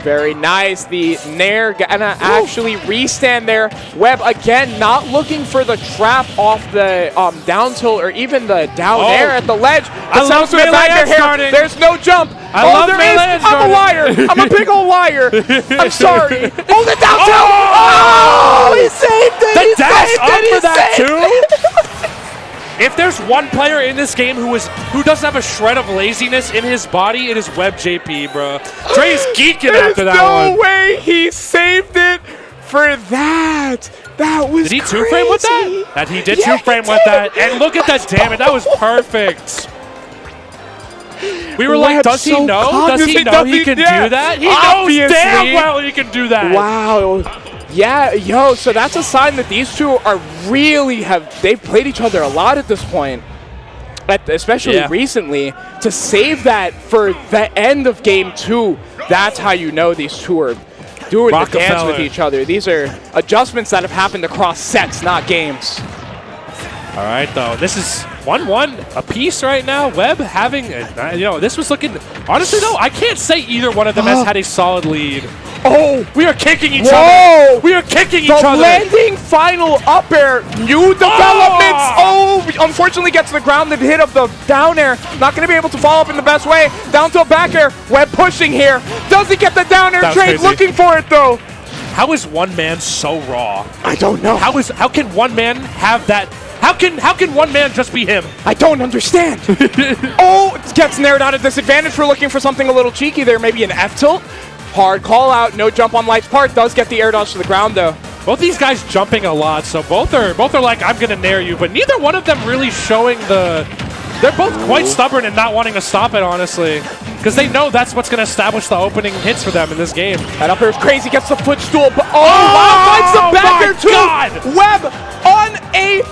Very nice. The Nair gonna actually restand there. Webb again not looking for the trap off the down tilt or even the down air at the ledge. I love the back air starting. There's no jump. I love there melee is. I'm a liar. I'm a big old liar. I'm sorry. Oh, the down tilt. Oh, he saved it. The dash up for that too. If there's one player in this game who doesn't have a shred of laziness in his body, it is Webb JP, bro. Dre's geeking after that one. No way he saved it for that. That was Did he two-frame with that? That he did two-frame with that. And look at that damage. That was perfect. We were like, does he know? Does he know he can do that? He knows damn well he can do that. Wow. Yeah, so that's a sign that these two are really they've played each other a lot at this point, especially recently. To save that for the end of game 2, that's how you know these two are doing the dance with each other. These are adjustments that have happened across sets, not games. All right, though. This is 1-1 apiece right now. Webb having, this was looking, honestly, though, I can't say either one of them has had a solid lead. Oh, we are kicking each other. We are kicking each other. The landing final up air, new developments. Oh, unfortunately gets the grounded hit of the down air. Not going to be able to follow up in the best way. Down to a back air. Webb pushing here. Does he get the down air trade? Looking for it, though. How is one man so raw? I don't know. How can one man have that? How can one man just be him? I don't understand. Oh, gets narrowed out at disadvantage. We're looking for something a little cheeky there. Maybe an F tilt. Hard call out. No jump on Light's part. Does get the air dodge to the ground though. Both these guys jumping a lot, so both are like, I'm gonna nair you, but neither one of them really showing they're both quite stubborn and not wanting to stop it, honestly. Because they know that's what's going to establish the opening hits for them in this game. And up here's Crazy, gets the footstool. Finds the back there too. Webb on a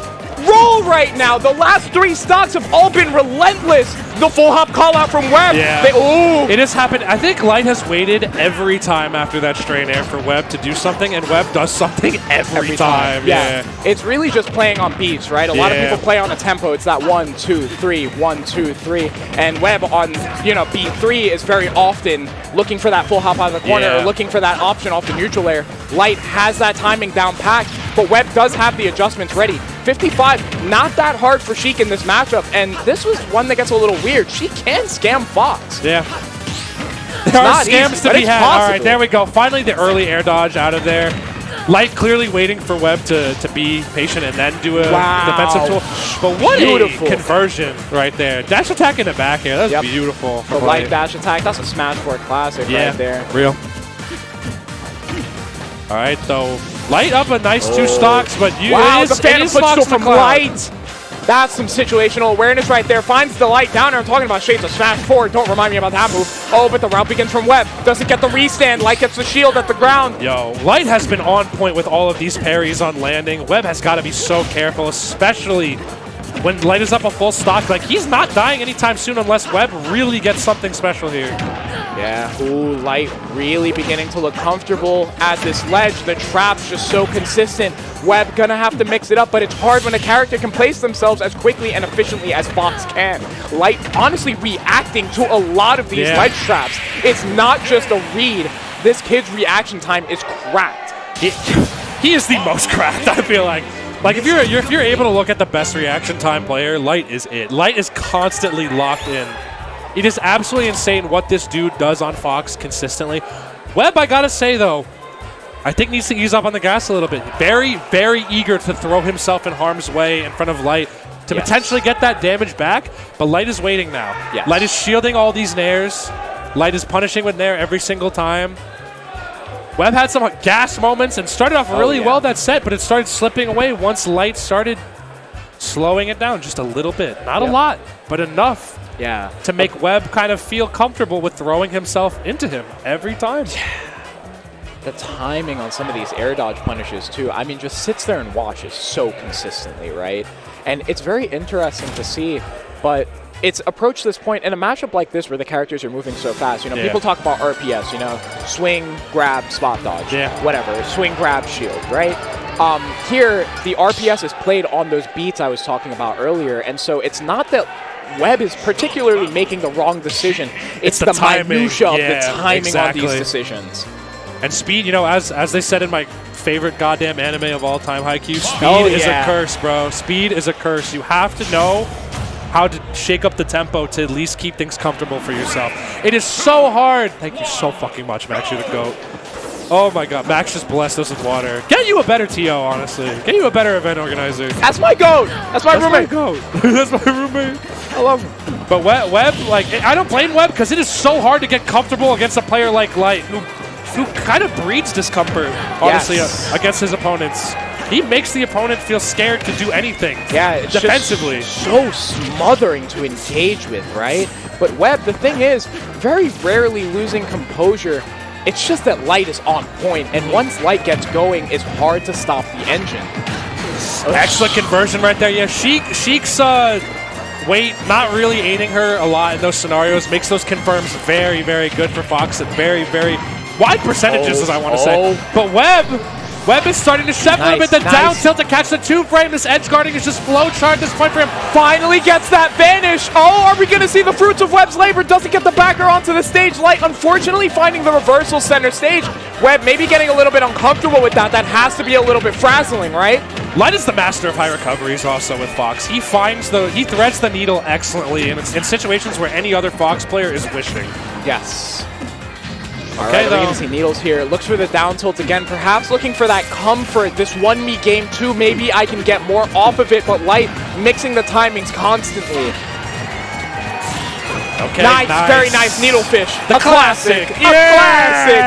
roll right now. The last 3 stocks have all been relentless. The full hop call out from Webb. Yeah. It has happened. I think Light has waited every time after that strain air for Webb to do something, and Webb does something every time. Yeah. It's really just playing on beats, right? A lot of people play on a tempo. It's that 1, 2, 3, 1, 2, 3. And Webb on, beat 3 is very often looking for that full hop out of the corner or looking for that option off the neutral air. Light has that timing down packed, but Webb does have the adjustments ready. 55, not that hard for Sheik in this matchup, and this was one that gets a little weird. She can scam Fox. Yeah. There are scams to be had. All right, there we go. Finally, the early air dodge out of there. Light clearly waiting for Webb to be patient and then do a defensive tool. But what a conversion right there. Dash attack in the back here. That was beautiful. The Light dash attack, that's a Smash 4 classic right there. Real. All right, though. Light up a nice 2 stocks, but Wow, the Phantom footstool from MkLeo. Light. That's some situational awareness right there. Finds the Light down there. I'm talking about shades of smash forward. Don't remind me about that move. Oh, but the route begins from Webb. Doesn't get the restand. Light gets the shield at the ground. Yo, Light has been on point with all of these parries on landing. Webb has got to be so careful, especially when Light is up a full stock. Like, he's not dying anytime soon unless Webb really gets something special here. Yeah, ooh, Light really beginning to look comfortable at this ledge. The trap's just so consistent. Webb gonna have to mix it up, but it's hard when a character can place themselves as quickly and efficiently as Fox can. Light honestly reacting to a lot of these ledge traps. It's not just a read. This kid's reaction time is cracked. He is the most cracked, I feel like. Like, if you're able to look at the best reaction time player, Light is it. Light is constantly locked in. It is absolutely insane what this dude does on Fox consistently. Webb, I gotta say, though, I think needs to ease up on the gas a little bit. Very, very eager to throw himself in harm's way in front of Light to potentially get that damage back, but Light is waiting now. Yes. Light is shielding all these nairs. Light is punishing with nair every single time. Webb had some gas moments and started off really well that set, but it started slipping away once Light started slowing it down just a little bit. Not a lot, but enough to make Webb kind of feel comfortable with throwing himself into him every time. The timing on some of these air dodge punishes, too. I mean, just sits there and watches so consistently, right? And it's very interesting to see, but it's approached this point in a matchup like this where the characters are moving so fast. You know, people talk about RPS, you know, swing, grab, spot dodge, whatever, swing, grab, shield, right? Here, the RPS is played on those beats I was talking about earlier, and so it's not that Webb is particularly making the wrong decision. It's the minutia of the timing on these decisions. And speed, you know, as they said in my favorite goddamn anime of all time, Haikyuu, speed is a curse, bro. Speed is a curse. You have to know how to shake up the tempo to at least keep things comfortable for yourself. It is so hard. Thank you so fucking much, Max. You're the GOAT. Oh my god, Max just blessed us with water. Get you a better TO, honestly. Get you a better event organizer. That's my GOAT. That's my roommate. That's my roommate. I love him. But Webb, like, I don't blame Webb because it is so hard to get comfortable against a player like Light who kind of breeds discomfort, honestly, against his opponents. He makes the opponent feel scared to do anything defensively. Just so smothering to engage with, right? But Webb, the thing is, very rarely losing composure. It's just that Light is on point, and once Light gets going, it's hard to stop the engine. Excellent conversion right there. Yeah, Sheik's weight not really aiding her a lot in those scenarios. Makes those confirms very, very good for Fox at very, very wide percentages, as I want to say. But Webb is starting to chef a little bit. The down tilt to catch the 2-frame. This edge guarding is just flowchart at this point for him. Finally gets that vanish. Oh, are we going to see the fruits of Webb's labor? Doesn't get the backer onto the stage. Light, unfortunately, finding the reversal center stage. Webb maybe getting a little bit uncomfortable with that. That has to be a little bit frazzling, right? Light is the master of high recoveries also with Fox. He threads the needle excellently in situations where any other Fox player is wishing. Yes. Okay, we're gonna see Needles here. Looks for the down tilt again, perhaps looking for that comfort. This 1-me game too, maybe I can get more off of it, but Light mixing the timings constantly. Okay, nice, very nice needlefish. The classic. A classic.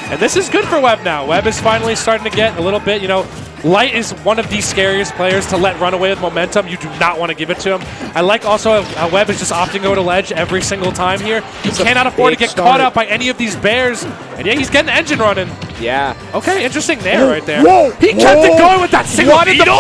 And this is good for Webb now. Webb is finally starting to get a little bit, you know, Light is one of the scariest players to let run away with momentum. You do not want to give it to him. I like also how Webb is just opting to go to ledge every single time here. He cannot afford to get caught out by any of these bears. And yeah, he's getting the engine running. Yeah. Okay, interesting there right there. Whoa! He kept it going with that single needle.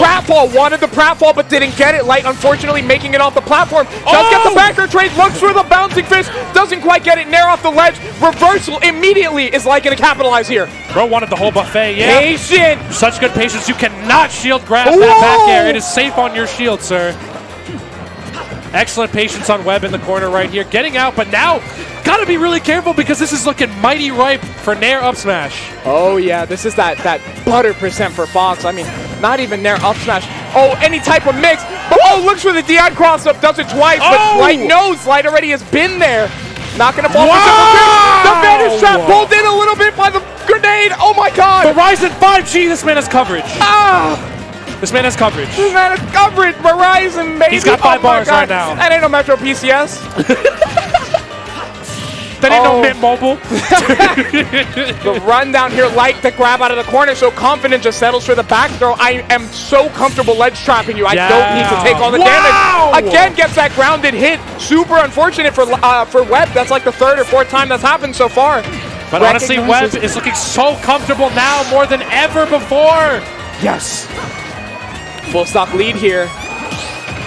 Wanted the pratfall, but didn't get it. Light, unfortunately, making it off the platform. Does get the backer trade, looks for the bouncing fist, doesn't quite get it. Nair off the ledge. Reversal immediately is Light going to capitalize here. Bro wanted the whole buffet, yeah. Patient. Such good patience. You cannot shield grab that back air. It is safe on your shield, sir. Excellent patience on Webb in the corner right here. Getting out, but now gotta be really careful because this is looking mighty ripe for Nair up smash. Oh yeah, this is that butter percent for Fox. I mean, not even Nair up smash. Oh, any type of mix. Oh, looks for the Dion cross up, does it twice, but Light knows. Light already has been there. Not gonna fall for the vanish trap pulled in a little bit by the grenade. Oh my god. Verizon 5G, this man has coverage. This man has coverage. This man has coverage. Verizon, baby. He's got 5 bars right now. That ain't no Metro PCS. That ain't no Mint Mobile. The run down here, Light the grab out of the corner, so confident just settles for the back throw. I am so comfortable ledge trapping you. I don't need to take all the damage. Again, gets that grounded hit. Super unfortunate for Webb. That's like the third or fourth time that's happened so far. But honestly, Webb is looking so comfortable now more than ever before. Yes. Full stock lead here.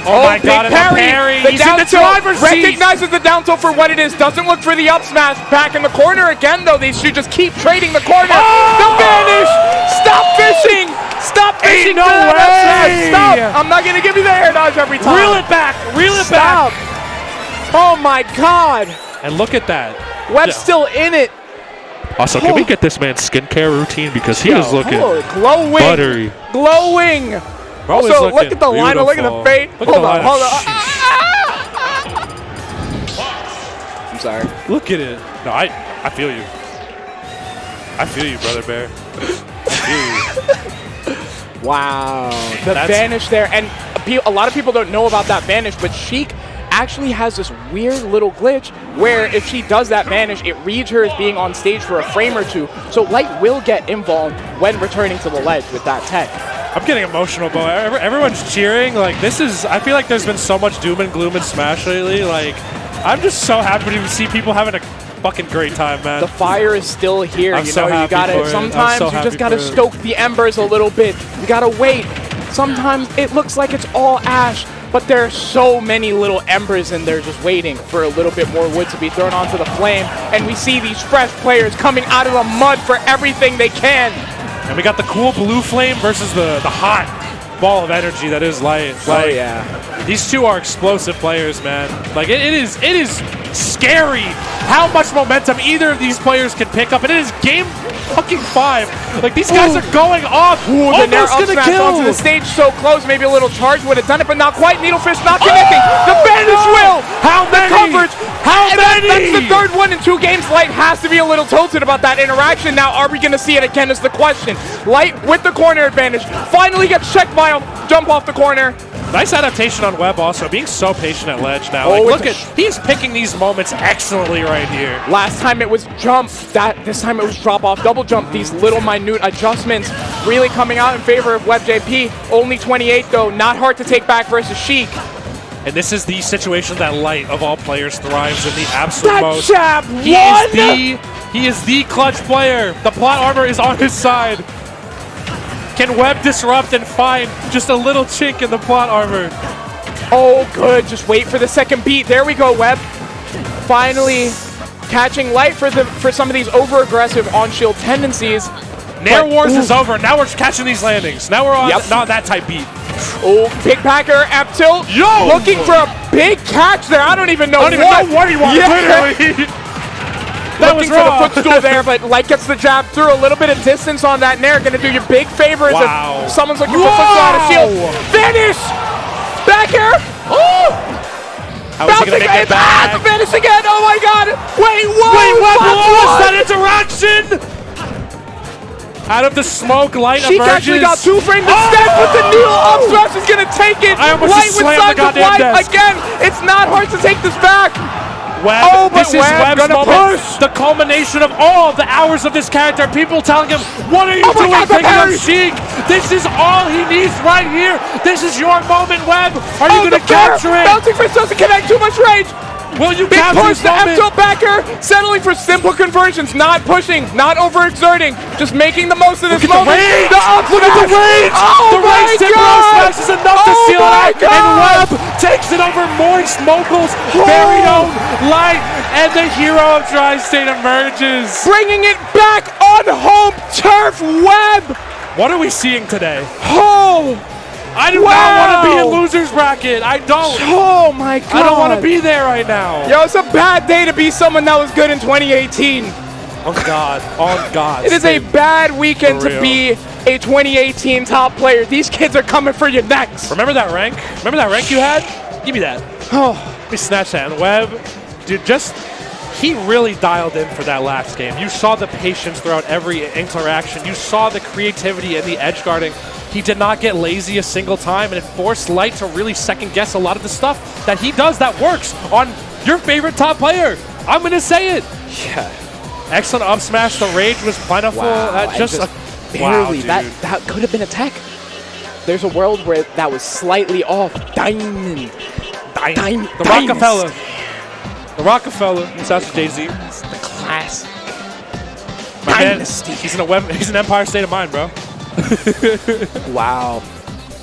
Oh my God, and the parry. The He's down in the tilt, driver's seat. recognizes the down tilt for what it is. Doesn't look for the up smash. Back in the corner again, though. They should just keep trading the corner. The vanish. Stop fishing. Stop fishing. No way. Stop. I'm not going to give you the air dodge every time. Reel it back. Reel it Stop. back. Oh my God. And look at that. Webb's still in it. Also, can we get this man's skincare routine? Because he is looking glowing. buttery. Glowing. Bro is Also, looking look at the line. Look at the face. Hold on. I'm sorry. Look at it. No, I feel you. I feel you, Brother Bear. I feel you. Wow. The vanish there. And a lot of people don't know about that vanish, but Sheik actually has this weird little glitch where if she does that vanish, it reads her as being on stage for a frame or two. So Light will get involved when returning to the ledge with that tech. I'm getting emotional, Bo. Everyone's cheering. Like, this is, I feel like there's been so much doom and gloom in Smash lately. Like, I'm just so happy to see people having a fucking great time, man. The fire is still here. I'm so happy you gotta, for it. sometimes so you just happy gotta for it. stoke the embers a little bit. You gotta wait. Sometimes it looks like it's all ash, but there are so many little embers in there just waiting for a little bit more wood to be thrown onto the flame. And we see these fresh players coming out of the mud for everything they can. And we got the cool blue flame versus the hot ball of energy that is Light. Oh yeah. These two are explosive players, man. Like it is scary how much momentum either of these players can pick up, and it is game fucking 5. Like these guys are going off. The nair up Almost gonna smash kill. onto the stage so close. Maybe a little charge would have done it, but not quite. Needlefish not connecting. The vanish will. How many? The coverage. How many? That's the third one in 2 games. Light has to be a little tilted about that interaction. Now, are we going to see it again is the question. Light with the corner advantage. Finally gets checked by a jump off the corner. Nice adaptation on Webb also, being so patient at ledge now. Oh, Like, look at, he's picking these moments excellently right here. Last time it was jump, this time it was drop off, double jump. These little minute adjustments really coming out in favor of Webb JP. Only 28 though, not hard to take back versus Sheik. And this is the situation that Light of all players thrives in the absolute most. Jab He is the clutch player. The plot armor is on his side. Can Webb disrupt and find just a little chink in the plot armor? Oh, good. Just wait for the second beat. There we go, Webb. Finally catching Light for some of these over-aggressive on-shield tendencies. Nair Wars is over. Now we're catching these landings. Now we're on not that type beat. Oh, big packer, up tilt. Yo! Looking for a big catch there. I don't even know what he wants, literally. That Looking was for wrong. the footstool there, but Light gets the jab through. A little bit of distance on that Nair. Going to do you big favors if someone's looking for footstool out of shield. Vanish! Back here! Oh! How is he going to make it back? Vanish again! Oh my god! Wait, whoa! Wait, what was that interaction? Out of the smoke, Light Sheik emerges. actually got 2 frames instead, but the Neil up smash is going to take it. I almost Light just with slammed signs the of goddamn life desk. again. It's not hard to take this back. Webb, but this is Webb Webb's gonna moment. push. The culmination of all the hours of this character. People telling him, what are you doing picking up Sheik? This is all he needs right here. This is your moment, Webb. Are you going to capture it? Bouncing Fist doesn't connect, too much range. Will you Big capture push, this the moment? F-tilt backer, settling for simple conversions, not pushing, not overexerting, just making the most of this moment. The up Look at the range! Oh the my range Simple god! smash is enough to seal it out, and Webb takes it over Moist Moguls, very own Light, and the hero of Tri-State emerges. Bringing it back on home turf, Webb! What are we seeing today? Oh! I do not want to be in loser's bracket. I don't. Oh my god. I don't want to be there right now. Yo, it's a bad day to be someone that was good in 2018. On God. On God. It is a bad weekend to be a 2018 top player. These kids are coming for you next. Remember that rank? Remember that rank you had? Give me that. Oh. Let me snatch that. And Webb, dude, he really dialed in for that last game. You saw the patience throughout every interaction. You saw the creativity and the edge guarding. He did not get lazy a single time, and it forced Light to really second guess a lot of the stuff that he does that works on your favorite top player. I'm going to say it. Yeah. Excellent up smash. The rage was plentiful. Wow, That and just barely. Wow, that could have been a tech. There's a world where that was slightly off. Diamond. The Rockefeller. The Rockefeller. It's out to Jay-Z. The classic. My man, Dynasty. he's an Empire State of Mind, bro. Wow.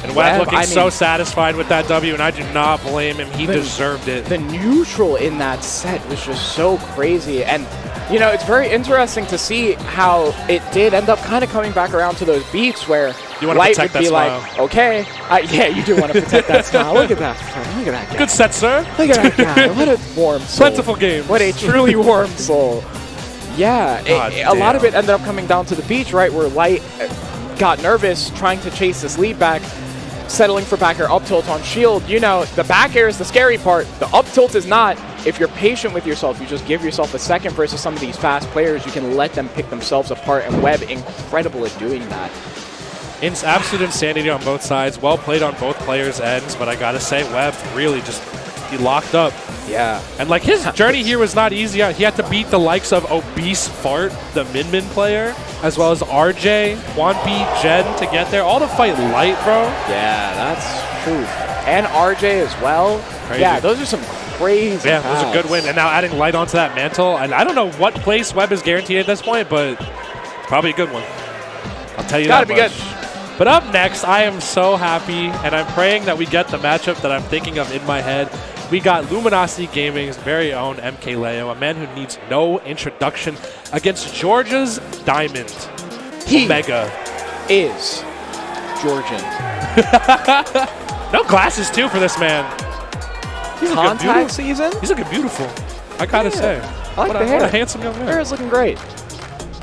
And Webb looking so satisfied with that W, and I do not blame him. He deserved it. The neutral in that set was just so crazy. And, you know, it's very interesting to see how it did end up kind of coming back around to those beats where Light would be like, okay, yeah, you do want to protect that smile. Look at that. Look at that guy. Good set, sir. Look at that guy. What a warm soul. Plentiful game. What a truly warm soul. Yeah, a lot of it ended up coming down to the beach, right, where Light got nervous trying to chase this lead back, settling for back air up tilt on shield. You know, the back air is the scary part. The up tilt is not. If you're patient with yourself, you just give yourself a second versus some of these fast players, you can let them pick themselves apart, and Webb incredible at doing that. It's absolute insanity on both sides. Well played on both players' ends, but I gotta say, Webb really just, he locked up. Yeah. And like his journey here was not easy. He had to beat the likes of Obese Fart, the Min player, as well as RJ, Juanpi, Jen to get there. All to fight Light, bro. Yeah, that's true. And RJ as well. Crazy. Yeah, those are some crazy Yeah, it was a good win. And now adding Light onto that mantle. And I don't know what place Webb is guaranteed at this point, but probably a good one. I'll tell you that much. Gotta be good. But up next, I am so happy, and I'm praying that we get the matchup that I'm thinking of in my head. We got Luminosity Gaming's very own MkLeo, a man who needs no introduction, against Georgia's Diamond, Omega. Is Georgian. No glasses, too, for this man. He's Contact season? He's looking beautiful, I gotta say. I like the hair. What a handsome young man. Hair is looking great.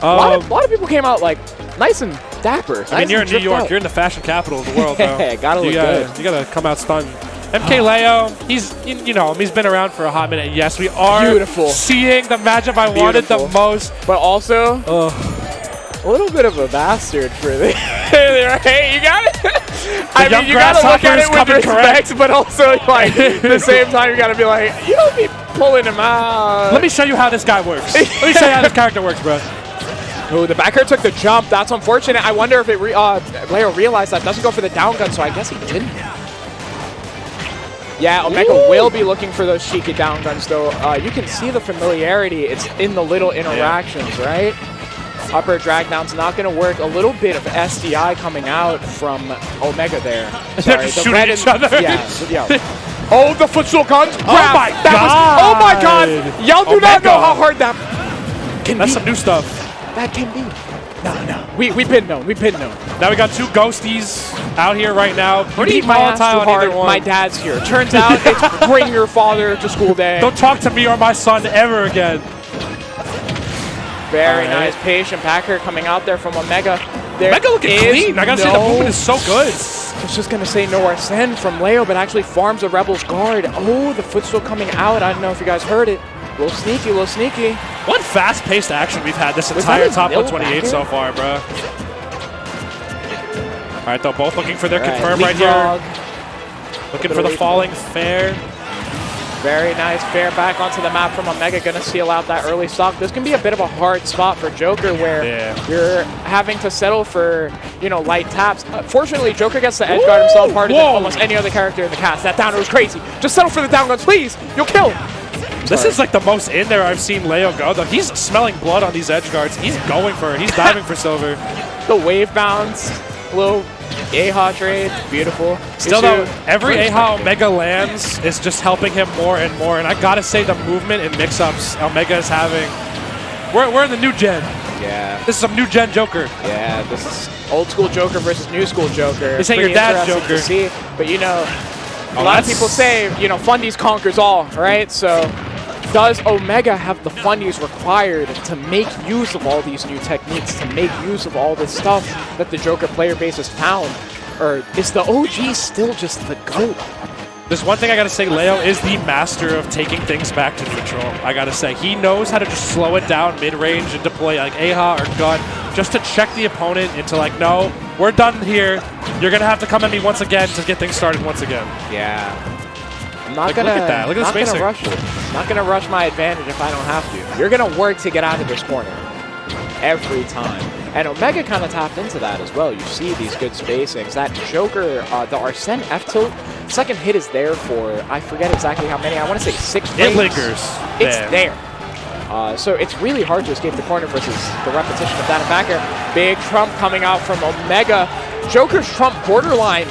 A lot of people came out like nice and dapper. I mean, you're in New York. You're in the fashion capital of the world, bro. Gotta look good. You gotta come out stunned. MkLeo, he's, you know, he's been around for a hot minute. Yes, we are seeing the matchup I wanted the most. But also, a little bit of a bastard for the hey, you got it. I mean, you gotta look at it with respect, but also like at the same time, you gotta be like, you don't be pulling him out. Let me show you how this guy works. Let me show you how this character works, bro. Oh, the back air took the jump. That's unfortunate. I wonder if Leo realized that. Doesn't go for the down gun, so I guess he didn't. Yeah, Omega will be looking for those cheeky down guns, though. You can see the familiarity. It's in the little interactions, right? Upper drag down's not going to work. A little bit of SDI coming out from Omega there. Sorry, the red each other. Yeah. Oh, the footstool guns. Oh my god. Oh my god. Y'all do not know how hard that can be. That's some new stuff. That can be. No. We've been known. We've been known. Now we got two ghosties out here right now. Pretty volatile on either one. My dad's here. Turns out it's bring your father to school day. Don't talk to me or my son ever again. Very nice. Patient Packer coming out there from Omega. Omega looking clean. I gotta say, the movement is so good. I was just going to say no Arsene from Leo, but actually farms a Rebel's guard. Oh, the footstool coming out. I don't know if you guys heard it. A little sneaky, a little sneaky. What fast-paced action we've had this entire top 128 so far, bro. All right, though, both looking for their confirm right here. Looking for the falling fair. Very nice fair back onto the map from Omega, going to seal out that early stock. This can be a bit of a hard spot for Joker where you're having to settle for, you know, light taps. Fortunately, Joker gets to edge guard himself harder than almost any other character in the cast. That downer was crazy. Just settle for the down guns, please. You'll kill. This is like the most in there I've seen Leo go, though. He's smelling blood on these edge guards. He's going for it. He's diving for silver. The wave bounce, little AHA trade, beautiful. Still though, every AHA Omega lands is just helping him more and more. And I gotta say, the movement and mix-ups Omega is having. We're in the new gen. Yeah. This is some new gen Joker. Yeah, this is old school Joker versus new school Joker. This ain't your dad's Joker. To see, but you know, a lot of people say, you know, fundies conquers all, right? So does Omega have the fundies required to make use of all these new techniques, to make use of all this stuff that the Joker player base has found? Or is the OG still just the GOAT? There's one thing I gotta say, Leo is the master of taking things back to neutral. I gotta say, he knows how to just slow it down mid-range and deploy like AHA or gun just to check the opponent into like, no, we're done here. You're gonna have to come at me once again to get things started once again. Yeah. I'm not gonna, look at that. Look at this basic. Rush it. not going to rush my advantage if I don't have to. You're going to work to get out of this corner every time. And Omega kind of tapped into that as well. You see these good spacings. That Joker, the Arsene F-tilt, second hit is there for, I forget exactly how many. I want to say 6 frames. It lingers. It's there. So it's really hard to escape the corner versus the repetition of that backer. Big trump coming out from Omega. Joker's trump borderline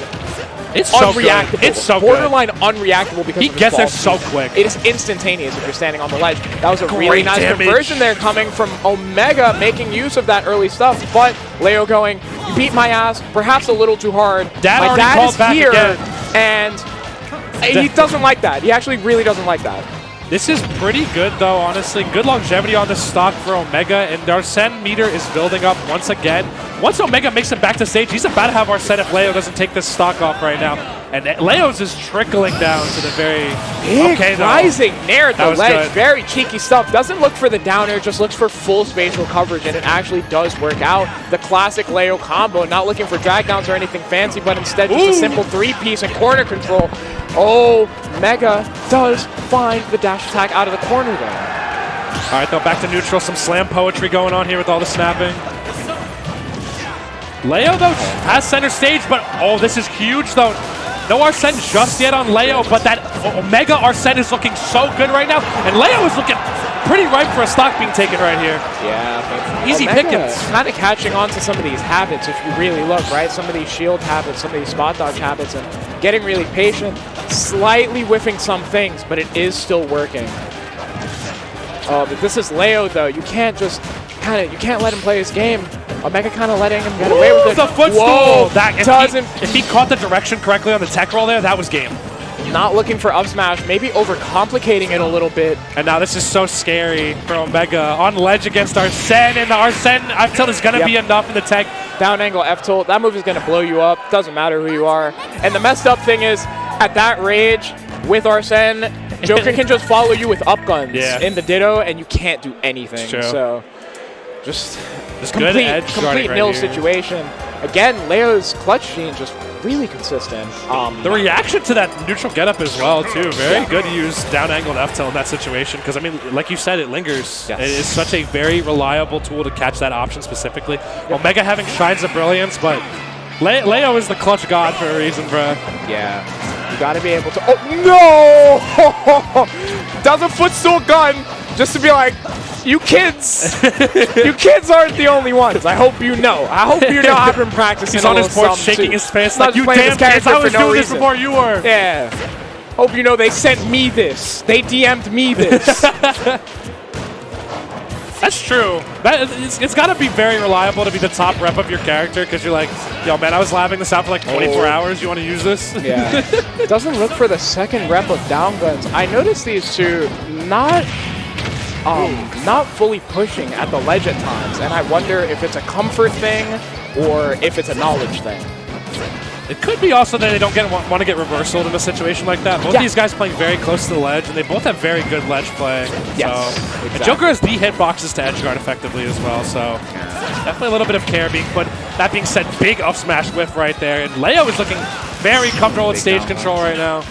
It's so unreactable. good. It's so borderline unreactable because he of his gets there ball so speed. quick. It is instantaneous if you're standing on the ledge. That was a really nice damage. conversion there coming from Omega, making use of that early stuff. But Leo going, you beat my ass, perhaps a little too hard. My dad is here, and he doesn't like that. He actually really doesn't like that. This is pretty good, though, honestly. Good longevity on this stock for Omega, and the Arsene meter is building up once again. Once Omega makes it back to stage, he's about to have Arsene if Leo doesn't take this stock off right now. And Leo's is trickling down to the very... Big rising nair at the ledge. Good. Very cheeky stuff. Doesn't look for the down air, just looks for full spatial coverage, and it actually does work out. The classic Leo combo, not looking for drag downs or anything fancy, but instead just a simple 3-piece and corner control. Oh, Mega does find the dash attack out of the corner there. All right, though, back to neutral. Some slam poetry going on here with all the snapping. Leo, though, has center stage, but oh, this is huge, though. No Arsene just yet on Leo, but that Omega Arsene is looking so good right now, and Leo is looking pretty ripe for a stock being taken right here. Yeah, but easy pickings. Kind of catching on to some of these habits if you really look, right? Some of these shield habits, some of these spot dodge habits, and getting really patient, slightly whiffing some things, but it is still working. But this is Leo, though. You can't just you can't let him play his game. Omega kind of letting him get away with it. The footstool! Whoa, That doesn't... If he caught the direction correctly on the tech roll there, that was game. Not looking for up smash, maybe overcomplicating it a little bit. And now this is so scary for Omega. On ledge against Arsene, and the Arsene F-tilt is going to be enough in the tech. Down angle F-tilt, that move is going to blow you up. Doesn't matter who you are. And the messed up thing is, at that rage, with Arsene, Joker can just follow you with up guns in the Ditto, and you can't do anything. So, just complete nil situation. Again, Leo's clutch gene just really consistent. The reaction to that neutral getup as well, too. Very good to use down angled F-tilt in that situation, because, I mean, like you said, it lingers. Yes. It is such a very reliable tool to catch that option specifically. Omega having shines of brilliance, but Leo is the clutch god for a reason, bro. Yeah. You got to be able to... Oh, no! Does a footstool gun just to be like, you kids aren't the only ones. I hope you know. I hope you know I've been practicing. He's on his porch shaking his face like, you damn kids, I was doing this before you were. Yeah. Hope you know they sent me this. They DM'd me this. That's true. It's got to be very reliable to be the top rep of your character, because you're like, yo, man, I was labbing this out for like 24 hours. You want to use this? Yeah. Doesn't look for the second rep of down guns. I noticed these two not fully pushing at the ledge at times, and I wonder if it's a comfort thing or if it's a knowledge thing. It could be also that they don't want to get reversaled in a situation like that. Both these guys playing very close to the ledge, and they both have very good ledge play. Yes, so. exactly. And Joker has the hitboxes to edge guard effectively as well, so definitely a little bit of care being put. That being said, big up smash whiff right there, and Leo is looking very comfortable with stage control right now.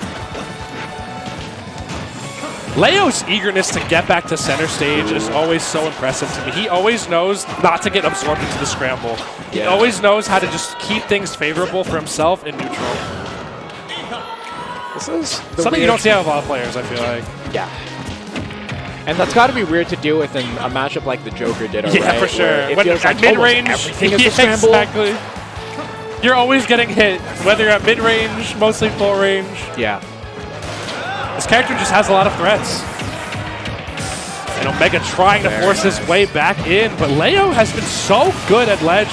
Leo's eagerness to get back to center stage is always so impressive to me. He always knows not to get absorbed into the scramble. He always knows how to just keep things favorable for himself in neutral. This is something you don't see out of a lot of players, I feel like. Yeah. And that's got to be weird to deal with in a matchup like the Joker did, right? Yeah, for sure. It feels like mid-range, everything is a scramble. Exactly. You're always getting hit, whether you're at mid-range, mostly full range. Yeah. This character just has a lot of threats. And Omega trying to force his way back in, but Leo has been so good at ledge.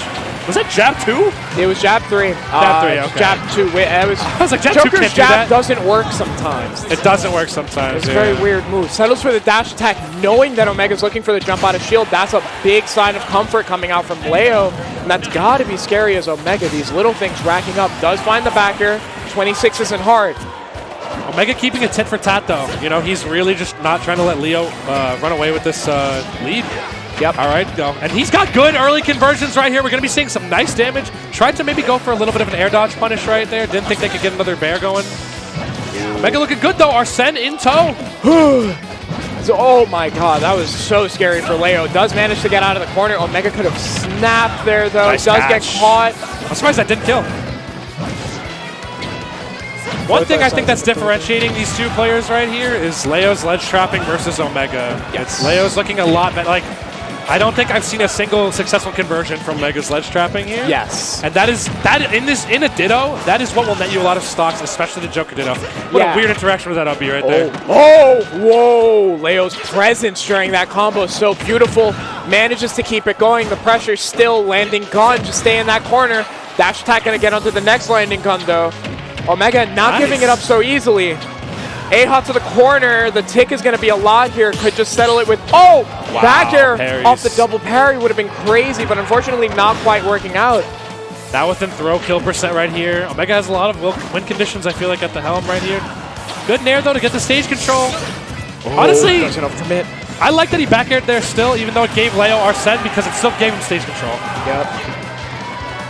Was that jab 2? It was jab 3. Jab 3, okay. Jab 2. I was like, jab 2 Joker's can't do jab that. doesn't work sometimes. It doesn't work sometimes. It's a very weird move. Settles for the dash attack, knowing that Omega's looking for the jump out of shield. That's a big sign of comfort coming out from Leo, and that's got to be scary as Omega. These little things racking up. Does find the backer. 26 isn't hard. Omega keeping a tit for tat, though. You know, he's really just not trying to let Leo run away with this lead. Yep. All right, go. And he's got good early conversions right here. We're going to be seeing some nice damage. Tried to maybe go for a little bit of an air dodge punish right there. Didn't think they could get another bear going. Omega looking good, though. Arsene in tow. So, oh my god, that was so scary for Leo. Does manage to get out of the corner. Omega could have snapped there, though. Nice Does catch. get caught. I'm surprised that didn't kill. One thing I think that's differentiating these two players right here is Leo's ledge trapping versus Omega. Yes. Leo's looking a lot better. Like, I don't think I've seen a single successful conversion from Omega's ledge trapping here. Yes. And that in a Ditto, that is what will net you a lot of stocks, especially the Joker Ditto. What a weird interaction with that up B right there. Oh, whoa! Leo's presence during that combo is so beautiful. Manages to keep it going. The pressure still. Landing gun, just stay in that corner. Dash attack gonna get onto the next landing gun though. Omega not giving it up so easily. A-hot to the corner. The tick is going to be a lot here. Could just settle it with, back air parries. off the double parry would have been crazy, but unfortunately not quite working out. Now within throw kill percent right here. Omega has a lot of win conditions, I feel like, at the helm right here. Good nair, though, to get the stage control. Honestly, doesn't overcommit. I like that he back aired there still, even though it gave Leo Arsene, because it still gave him stage control. Yep.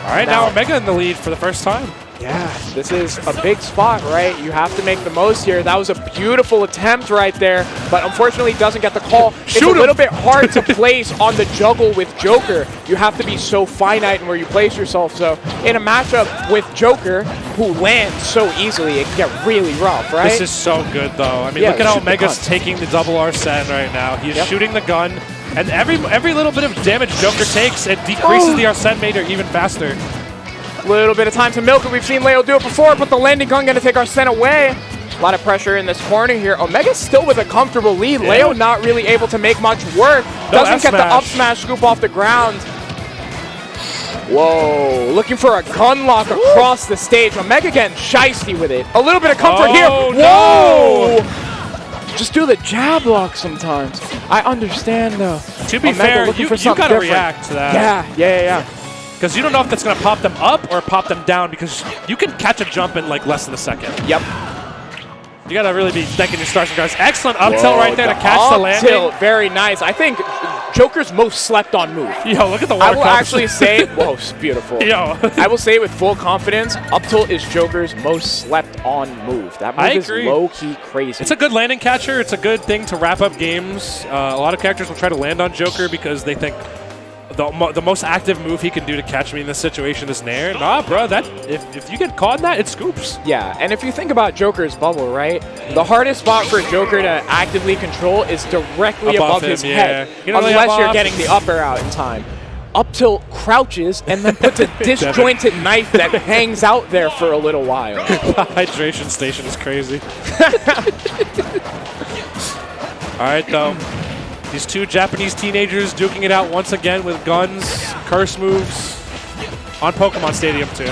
All right, now Omega in the lead for the first time. Yeah, this is a big spot, right? You have to make the most here. That was a beautiful attempt right there, but unfortunately doesn't get the call. It's a little bit hard to place on the juggle with Joker. You have to be so finite in where you place yourself. So in a matchup with Joker, who lands so easily, it can get really rough, right? This is so good, though. I mean, Yeah, look at how shoot the Omega's gun. taking the double Arsene right now. He's shooting the gun, and every little bit of damage Joker takes, it decreases the Arsene meter even faster. Little bit of time to milk it. We've seen Leo do it before, but the landing gun going to take Arsene away. A lot of pressure in this corner here. Omega's still with a comfortable lead. Yeah. Leo not really able to make much work. Doesn't get the up smash scoop off the ground. Whoa, looking for a gun lock across the stage. Omega getting shiesty with it. A little bit of comfort here. Whoa! No. Just do the jab lock sometimes. I understand though. To be Omega fair, looking you for something gotta different. react to that. Yeah. Because you don't know if that's going to pop them up or pop them down, because you can catch a jump in like less than a second. Yep. You got to really be thanking your stars and guys. Excellent up tilt right there to catch the landing. Tilt, very nice. I think Joker's most slept on move. Yo, look at the water I will cups. actually say, whoa, it's beautiful. Yo. I will say with full confidence, up tilt is Joker's most slept on move. That move is low-key crazy. It's a good landing catcher. It's a good thing to wrap up games. A lot of characters will try to land on Joker because they think the most active move he can do to catch me in this situation is nair. Nah, bro, that if you get caught in that, it scoops. Yeah, and if you think about Joker's bubble, right? The hardest spot for Joker to actively control is directly above him, his head, You know, unless you're getting the up air out in time. Up tilt crouches and then puts a disjointed knife that hangs out there for a little while. The hydration station is crazy. All right, though. These two Japanese teenagers duking it out once again with guns, curse moves on Pokemon Stadium 2.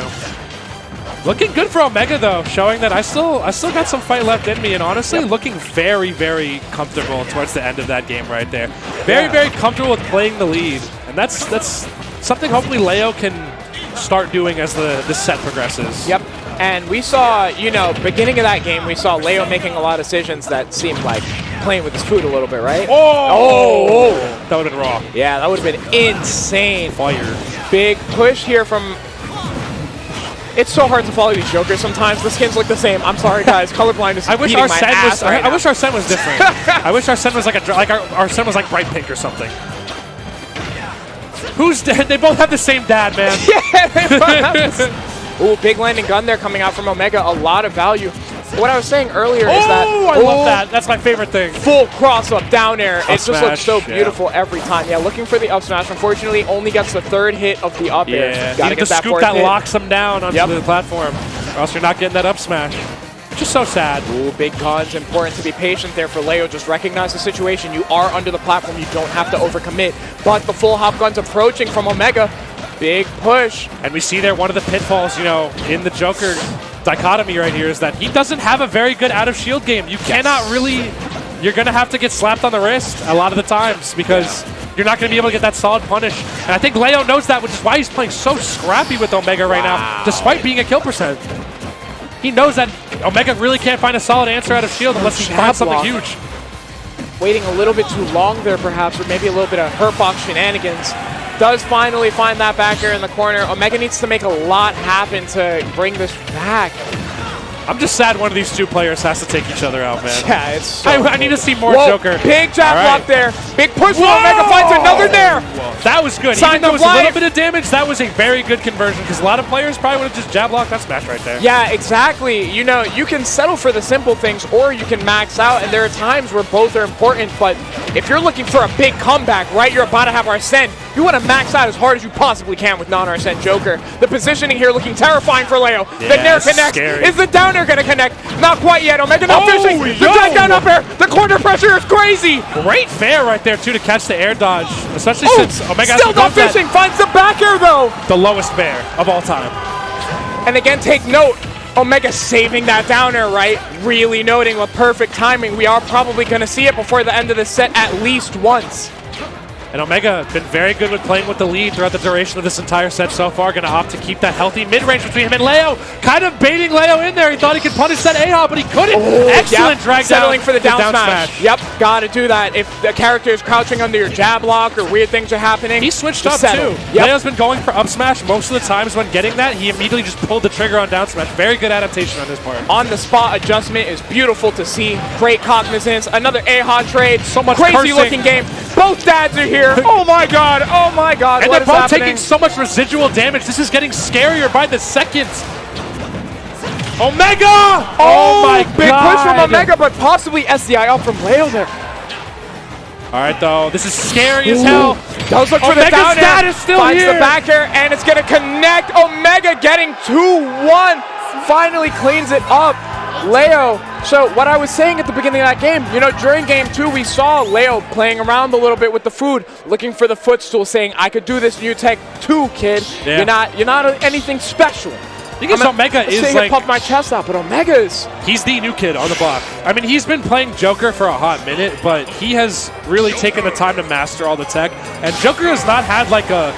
Looking good for Omega, though, showing that I still got some fight left in me, and honestly looking very, very comfortable towards the end of that game right there. Very, very comfortable with playing the lead, and that's something hopefully Leo can start doing as the set progresses. Yep. And we saw, beginning of that game, we saw Leo making a lot of decisions that seemed like playing with his food a little bit, right? Oh! That would have been raw. Yeah, that would have been insane. Fire. Big push here from... It's so hard to follow these Jokers sometimes. The skins look the same. I'm sorry, guys. Colorblind is beating my ass right now. I wish Arsene was different. I wish Arsene was Arsene was like bright pink or something. Who's dead? They both have the same dad, man. Yeah, they both have this. Ooh, big landing gun there coming out from Omega. A lot of value. What I was saying earlier is that... I love that. That's my favorite thing. Full cross-up down air. It just looks so smash, beautiful every time. Yeah, looking for the up smash. Unfortunately, only gets the third hit of the up air. Yeah, Gotta need get the that scoop fourth that hit. locks them down onto the platform, or else you're not getting that up smash. Just so sad. Ooh, big guns. Important to be patient there for Leo. Just recognize the situation. You are under the platform. You don't have to overcommit. But the full hop gun's approaching from Omega. Big push. And we see there one of the pitfalls, in the Joker dichotomy right here is that he doesn't have a very good out-of-shield game. You cannot really... You're going to have to get slapped on the wrist a lot of the times because you're not going to be able to get that solid punish. And I think Leo knows that, which is why he's playing so scrappy with Omega right now, despite being a kill percent. He knows that Omega really can't find a solid answer out of shield unless he finds something huge. Waiting a little bit too long there, perhaps, or maybe a little bit of hurt box shenanigans. Does finally find that back air in the corner. Omega needs to make a lot happen to bring this back. I'm just sad one of these two players has to take each other out, man. Yeah, it's so I need to see more Whoa, Joker. Big jab All right. block there. Big push from Omega, finds another there. That was good. Signs Even though it of was a little life. bit of damage, that was a very good conversion because a lot of players probably would have just jab blocked that smash right there. Yeah, exactly. You know, you can settle for the simple things or you can max out, and there are times where both are important, but if you're looking for a big comeback, right, you're about to have Arsene, you want to max out as hard as you possibly can with non-Arsene Joker. The positioning here looking terrifying for Leo. Yeah, the Nair this is connects. scary. Is the down air going to connect? Not quite yet. Omega not Oh, finishing. The yo. drag down up air. The corner pressure is crazy. Great fair right there, too, to catch the air dodge, especially Oh, since Omega still hasn't not gone finishing. Finds the back air, though. the lowest bear of all time. And again, take note, Omega saving that down air, right? Really noting with perfect timing. We are probably going to see it before the end of the set at least once. And Omega been very good with playing with the lead throughout the duration of this entire set so far. Going to opt to keep that healthy mid-range between him and Leo. Kind of baiting Leo in there. He thought he could punish that A-hop, but he couldn't. Excellent drag Settling down. for the down down smash. Yep, got to do that. If the character is crouching under your jab lock or weird things are happening, He switched just up settle. too. Yep. Leo's been going for up smash most of the times when getting that. He immediately just pulled the trigger on down smash. Very good adaptation on his part. On the spot adjustment is beautiful to see. Great cognizance. Another A-Hot trade. So much crazy cursing. looking game. Both dads are here. Oh my god. Oh my god. And What they're is both happening? taking so much residual damage. This is getting scarier by the seconds. Omega! Oh my big god! push from Omega, but possibly SDI up from Leo there. All right, though. This is scary as hell. Does look for the Omega's down air. dad is still Finds here. the back air, and it's going to connect. Omega getting 2-1. Finally cleans it up. Leo. So what I was saying at the beginning of that game, you know, during game 2, we saw Leo playing around a little bit with the food, looking for the footstool, saying, I could do this new tech too, kid. Yeah. You're not anything special. Because Omega is saying like, it puffed my chest out, but Omega's. he's the new kid on the block. I mean, he's been playing Joker for a hot minute, but he has really taken the time to master all the tech. And Joker has not had like a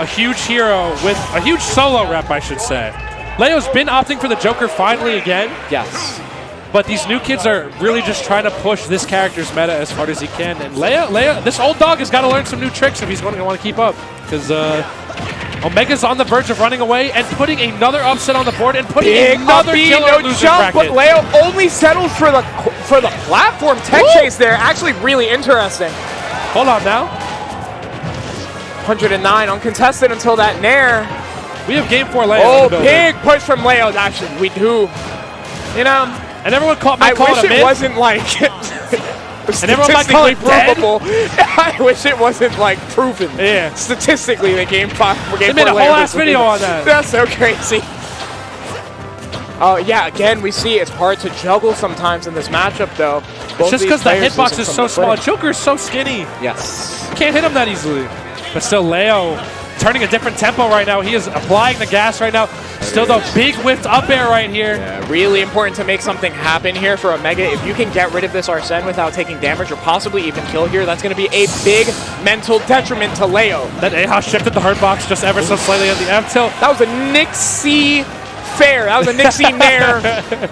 huge hero with a huge solo rep, I should say. Leo's been opting for the Joker finally again. Yes. But these new kids are really just trying to push this character's meta as hard as he can. And Leo, this old dog has got to learn some new tricks if he's going to want to keep up. Because Omega's on the verge of running away and putting another upset on the board and putting Big another upbeat, killer no loser jump, bracket. but Leo only settles for the platform tech chase there. Actually, really interesting. Hold on now. 109 uncontested until that Nair. We have game 4 Leo. Oh, in the building. big push from Leo. Actually, we do. You know, And everyone I call wish it a it mid. wasn't like And everyone might call it dead. provable. I wish it wasn't like proven. Yeah. Statistically, the game 5. They made a whole ass video on that. That's so crazy. Oh yeah, again we see it's hard to juggle sometimes in this matchup though. It's just because the hitbox is so small. Joker is so skinny. Yes. Can't hit him that easily. But still, Leo turning a different tempo right now. He is applying the gas right now. Still the big whipped up air right here. Yeah, really important to make something happen here for Omega. If you can get rid of this Arsene without taking damage or possibly even kill here, that's going to be a big mental detriment to Leo. That A-House shifted the hurt box just ever so slightly on the F tilt. That was a Nixie fair. That was a Nixie Nair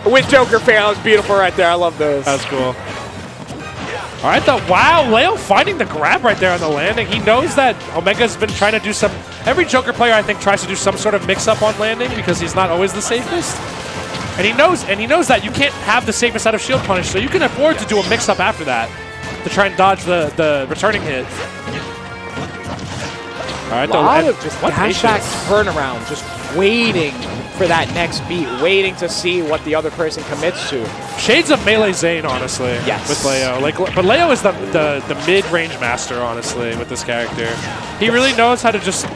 with Joker fair. That was beautiful right there. I love those. That's cool. All right, though. Wow, Leo finding the grab right there on the landing. He knows that Omega's been trying to do some... Every Joker player, I think, tries to do some sort of mix-up on landing because he's not always the safest. And he knows that you can't have the safest out of shield punish, so you can afford to do a mix-up after that to try and dodge the returning hit. All right, a lot of just what dash back turnaround, just waiting for that next beat, waiting to see what the other person commits to. Shades of Melee Zane, honestly. Yes. With Leo. But Leo is the mid-range master, honestly, with this character. He really knows how to just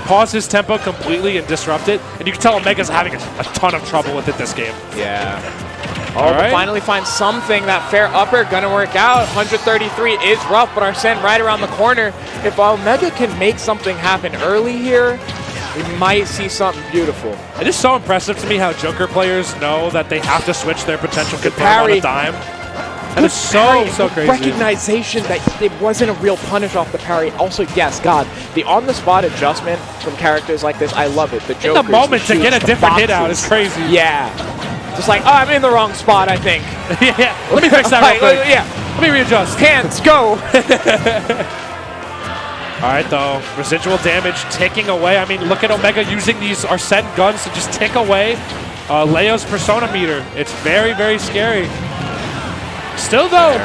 pause his tempo completely and disrupt it. And you can tell Omega's having a ton of trouble with it this game. Yeah. All right. Finally find something. That fair upper gonna work out. 133 is rough, but Arsene right around the corner. If Omega can make something happen early here, we might see something beautiful. It is so impressive to me how Joker players know that they have to switch their potential confirm on parry. a dime. And it's so crazy. Recognition that it wasn't a real punish off the parry. Also, yes, God, the on-the-spot adjustment from characters like this, I love it. The In Jokers, the moment to shoots, get a the different hit out boxes. is crazy. Yeah. Just like, oh, I'm in the wrong spot, I think. Yeah. Let me fix that real quick. Yeah. Let me readjust. Hands, go. All right, though. Residual damage ticking away. I mean, look at Omega using these Arsene guns to just tick away Leo's persona meter. It's very, very scary. Still though,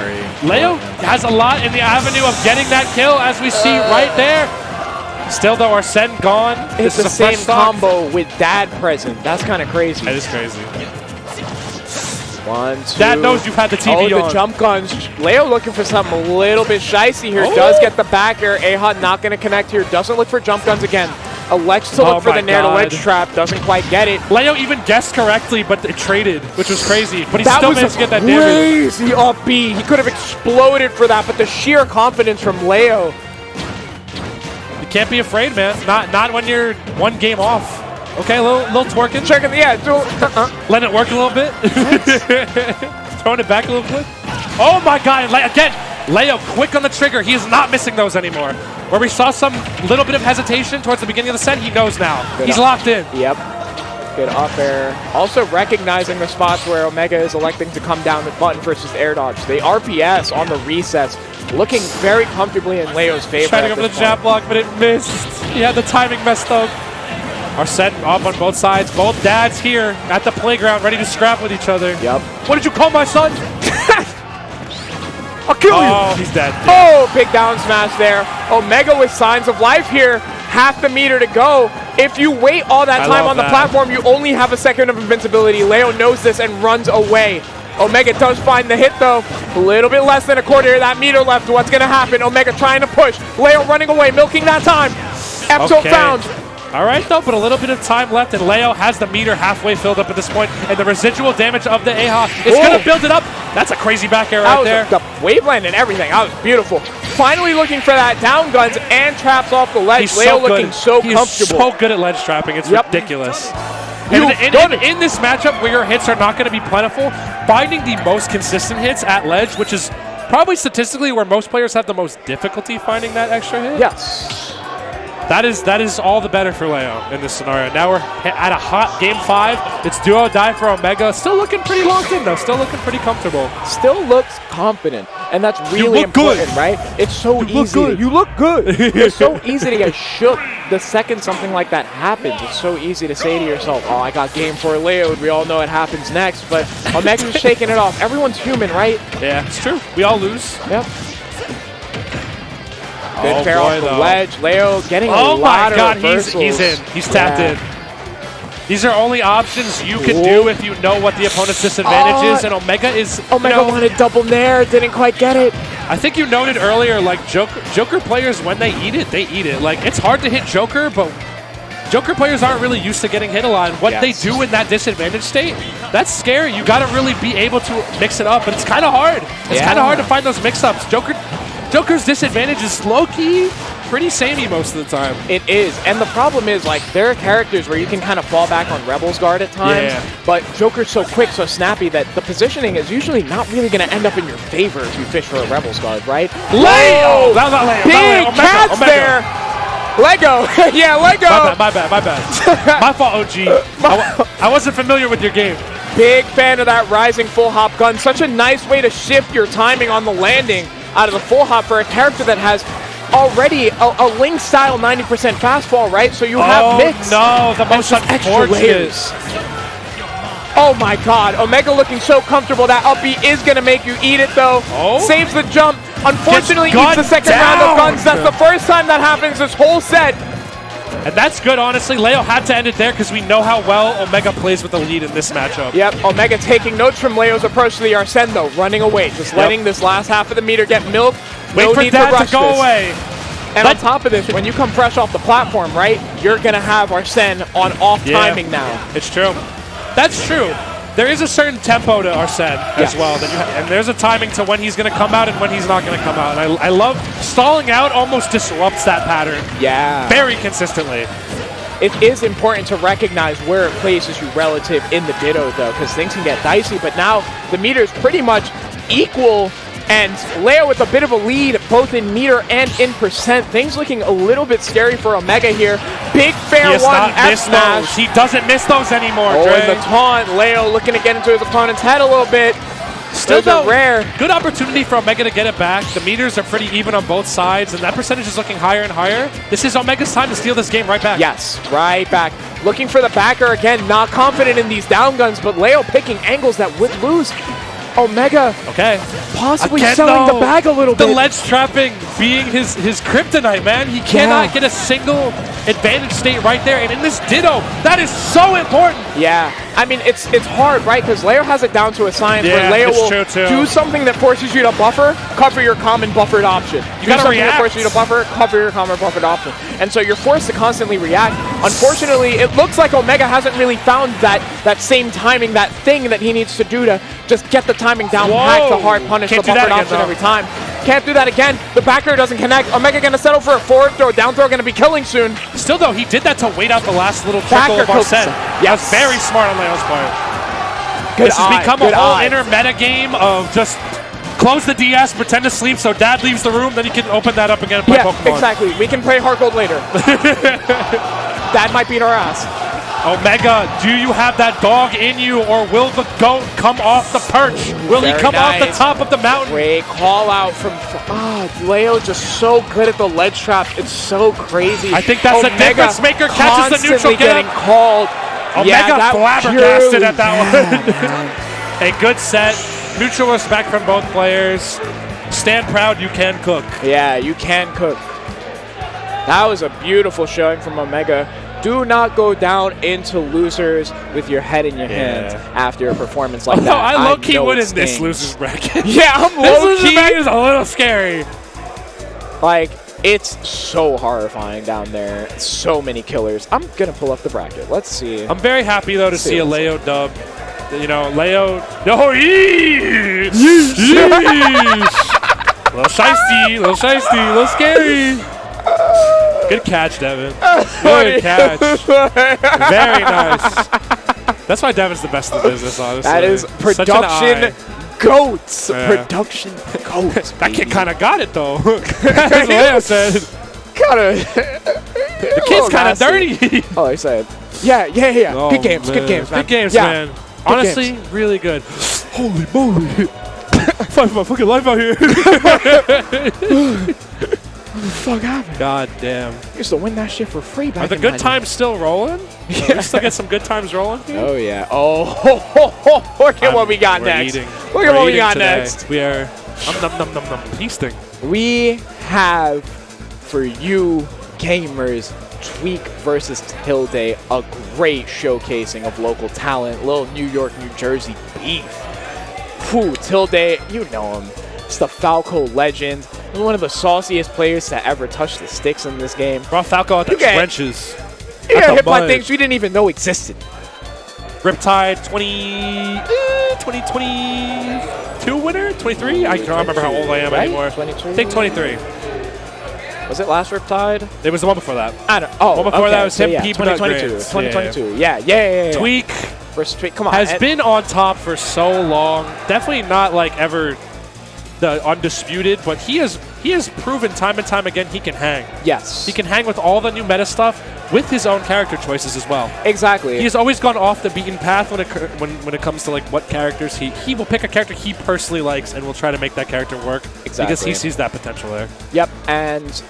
Leo has a lot in the avenue of getting that kill, as we see right there. Still though, Arsene gone. It's the same combo with Dad present. That's kind of crazy. That is crazy. 1, 2. Dad knows you've had the TV the on. jump guns. Leo looking for something a little bit shicey here. Does get the back air. Ahad not going to connect here. Doesn't look for jump guns again. Elects to look for the nair to ledge trap. Doesn't quite get it. Leo even guessed correctly, but it traded, which was crazy. But he still managed to get that damage. Crazy up B. He could have exploded for that, but the sheer confidence from Leo. You can't be afraid, man. Not when you're one game off. Okay, a little twerking. Checking, yeah. Letting it work a little bit. Throwing it back a little bit. Oh my God! Again, Leo quick on the trigger. He is not missing those anymore. Where we saw some little bit of hesitation towards the beginning of the set, he knows now. He's locked in. Yep. Good up air. Also recognizing the spots where Omega is electing to come down with button versus air dodge. The RPS on the resets looking very comfortably in Leo's favor. Trying to go for the jab block, but it missed. He had the timing messed up. Arsene up on both sides. Both dads here at the playground ready to scrap with each other. Yep. What did you call my son? I'll kill you. Oh, he's dead. Oh, big down smash there. Omega with signs of life here. Half the meter to go. If you wait all that time on the platform, you only have a second of invincibility. Leo knows this and runs away. Omega does find the hit, though. A little bit less than a quarter of that meter left. What's going to happen? Omega trying to push. Leo running away, milking that time. Epso found. All right, though, but a little bit of time left, and Leo has the meter halfway filled up at this point, and the residual damage of the AHA is going to build it up. That's a crazy back air right there. The waveland and everything. That was beautiful. Finally looking for that down guns and traps off the ledge. He's Leo so looking so comfortable. He's so good at ledge trapping. It's ridiculous. In this matchup where your hits are not going to be plentiful, finding the most consistent hits at ledge, which is probably statistically where most players have the most difficulty finding that extra hit. Yes. That is all the better for Leo in this scenario. Now we're at a hot game 5. It's duo die for Omega. Still looking pretty locked in, though. Still looking pretty comfortable. Still looks confident, and that's really important, right? It's so easy. You look good. It's so easy to get shook the second something like that happens. It's so easy to say to yourself, oh, I got game 4 Leo. We all know it happens next, but Omega's shaking it off. Everyone's human, right? Yeah, it's true. We all lose. Yep. Good fair off the ledge. Leo getting a lot of reversals. He's in. He's tapped in. These are only options you can do if you know what the opponent's disadvantage is, and Omega is... Omega wanted double nair, didn't quite get it. I think you noted earlier, like, Joker players, when they eat it, they eat it. Like, it's hard to hit Joker, but Joker players aren't really used to getting hit a lot. And what they do in that disadvantage state, that's scary. You got to really be able to mix it up, and it's kind of hard. It's kind of hard to find those mix-ups. Joker's disadvantage is low-key pretty samey most of the time. It is, and the problem is, like, there are characters where you can kind of fall back on Rebel's guard at times, but Joker's so quick, so snappy that the positioning is usually not really going to end up in your favor if you fish for a Rebel's guard, right? Leo! That was not Leo. Big cats there! Lego! Yeah, Lego! My bad. My fault, OG. I wasn't familiar with your game. Big fan of that rising full hop gun. Such a nice way to shift your timing on the landing out of the full hop for a character that has already a Link style 90% fastfall, right? So you have mix. No, the most unfortunate. Oh my God, Omega looking so comfortable. That up B is going to make you eat it though. Saves the jump. Unfortunately, eats the second round of guns. That's the first time that happens this whole set. And that's good, honestly. Leo had to end it there because we know how well Omega plays with the lead in this matchup. Yep, Omega taking notes from Leo's approach to the Arsene, though, running away. Just letting this last half of the meter get milked. Wait for Dad to go away. And on top of this, when you come fresh off the platform, right, you're going to have Arsene on off timing now. It's true. That's true. There is a certain tempo to Arsene as well. And there's a timing to when he's going to come out and when he's not going to come out. And I love stalling out almost disrupts that pattern. Yeah. Very consistently. It is important to recognize where it places you relative in the Ditto, though, because things can get dicey. But now the meter is pretty much equal. And Leo with a bit of a lead, both in meter and in percent. Things looking a little bit scary for Omega here. Big fair one F smash. He doesn't miss those anymore. And the taunt. Leo looking to get into his opponent's head a little bit. Still Those are though, rare. good opportunity for Omega to get it back. The meters are pretty even on both sides, and that percentage is looking higher and higher. This is Omega's time to steal this game right back. Yes, right back. Looking for the backer again, not confident in these down guns, but Leo picking angles that would lose. Omega possibly Again, selling though, the bag a little bit. The ledge trapping being his kryptonite, man. He cannot get a single advantage state right there. And in this Ditto, that is so important. Yeah, I mean, it's hard, right? Because Leo has it down to a science where Leo it's will true, too. do something that forces you to buffer, cover your common buffered option. You do gotta something that react. forces you to buffer, cover your common buffered option. And so you're forced to constantly react. Unfortunately, it looks like Omega hasn't really found that same timing, that thing that he needs to do to just get the timing down, pack the hard punish, Can't the do that buffered again, option though. every time. Can't do that again. The backer doesn't connect. Omega gonna settle for a forward throw, down throw gonna be killing soon. Still though, he did that to wait out the last little trickle of Backer Arsene. Yes. That's very smart on Leo's part. Good This has eye, become a good whole eye. inner meta game of just close the DS, pretend to sleep so dad leaves the room, then you can open that up again and play Pokemon. Exactly. We can play Heart Gold later. Dad might beat our ass. Omega, do you have that dog in you, or will the goat come off the perch? Will he Very come off the nice. top of the mountain? Great call out from Leo, just so good at the ledge trap. It's so crazy. I think that's the Omega difference maker. Catches the neutral constantly getting get. called. Omega that flabbergasted purely- at that one. A good set. Mutual respect from both players. Stand proud, you can cook. Yeah, you can cook. That was a beautiful showing from Omega. Do not go down into losers with your head in your hands after a performance like Although that. I low-key know would it in this stings. losers bracket. Yeah, I'm This losers low-key. bracket is a little scary. Like, it's so horrifying down there. So many killers. I'm going to pull up the bracket. Let's see. I'm very happy, though, to see a what's Leo dub. You know, Leo... No, yeesh! Little shiesty, little scary. Good catch, Devin. Good catch. Very nice. That's why Devin's the best in the business, honestly. That is Such an production eye. goats. Yeah. Production goats. That kid kind of got it, though. As Leo said. The kid's kind of dirty. Oh, I said. Yeah. Oh, good games, man. Good games, Yeah. man. Honestly, games. really good. Holy moly. Fighting my fucking life out here. What the fuck happened? God damn. I used to win that shit for free back Are the in good my times still rolling? Yeah. We still get some good times rolling here? Oh, yeah. Look at what we got We're next. eating. Look We're at what we eating got today. next. We are nom feasting. We have, for you gamers, Tweak versus Tilde, a great showcasing of local talent, little New York, New Jersey beef. Whew, Tilde, you know him. It's the Falco legend. He's one of the sauciest players to ever touch the sticks in this game. Brought Falco out the You get- trenches. You At got the hit by mud. things we didn't even know existed. Riptide 2022 winner? 23? I don't remember how old I am Right? anymore. 23? I think 23. Was it last Riptide? It was the one before that. I don't. Oh, One before okay, that was so him, yeah, Peanut 2022. Grants. 2022. Yeah. Tweak Versus Tweak. Come on. has and- been on top for so long. Definitely not like ever the undisputed, but he has proven time and time again he can hang. Yes. He can hang with all the new meta stuff with his own character choices as well. Exactly. He has always gone off the beaten path when it comes to like what characters he will pick a character he personally likes and will try to make that character work because Exactly. he sees that potential there. Yep, and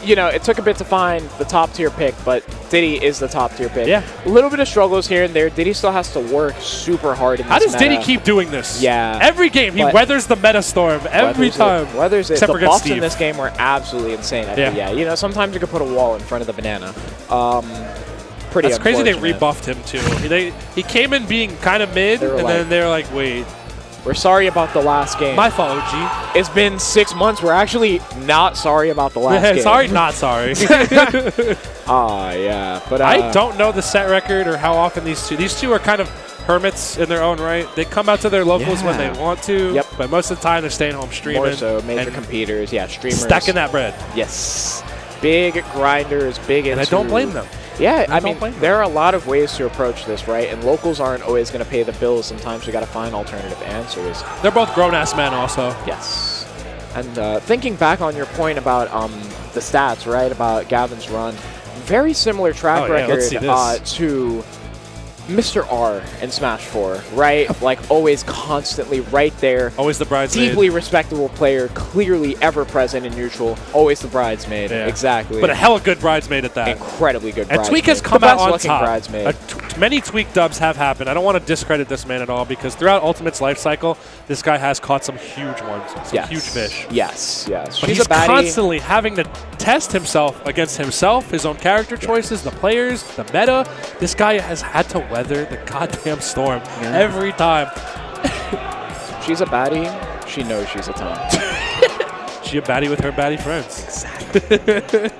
you know, it took a bit to find the top tier pick, but Diddy is the top tier pick. Yeah. A little bit of struggles here and there. Diddy still has to work super hard in this How does meta. Diddy keep doing this? Yeah. Every game he But- weathers the meta storm every time. Weathers it. Except The for against buffs in Steve. this game were absolutely insane. Yeah. You know, sometimes you could put a wall in front of the banana. Pretty That's crazy they unfortunate. rebuffed him too. He came in being kind of mid, They were and like- then they're like, wait. We're sorry about the last game. My fault, OG. It's been 6 months. We're actually not sorry about the last game. Sorry, not sorry. Yeah. But I don't know the set record or how often these two are kind of hermits in their own right. They come out to their locals when they want to, Yep. but most of the time they're staying home streaming. More so, major and competitors, streamers. stacking that bread. Yes. Big grinders, big And I don't blame them. Yeah, I don't mean, blame them. there are a lot of ways to approach this, right? And locals aren't always going to pay the bills. Sometimes we got to find alternative answers. They're both grown-ass men also. Yes. And thinking back on your point about the stats, right, about Gavin's run, very similar track Oh, yeah, record let's see this. to Mr. R in Smash 4, right? Like, always constantly right there. Always the bridesmaid. Deeply respectable player, clearly ever present in neutral. Always the bridesmaid. Yeah. Exactly. But a hella good bridesmaid at that. Incredibly good and bridesmaid. Tweak has come the out best on looking top. Bridesmaid. Many Tweak dubs have happened. I don't want to discredit this man at all because throughout Ultimate's life cycle, this guy has caught some huge ones, some huge fish. Yes, yes. But She's he's a baddie. constantly having to test himself against himself, his own character choices, the players, the meta. This guy has had to weather the goddamn storm every time. She's a baddie. She knows she's a ton. She a baddie with her baddie friends. Exactly.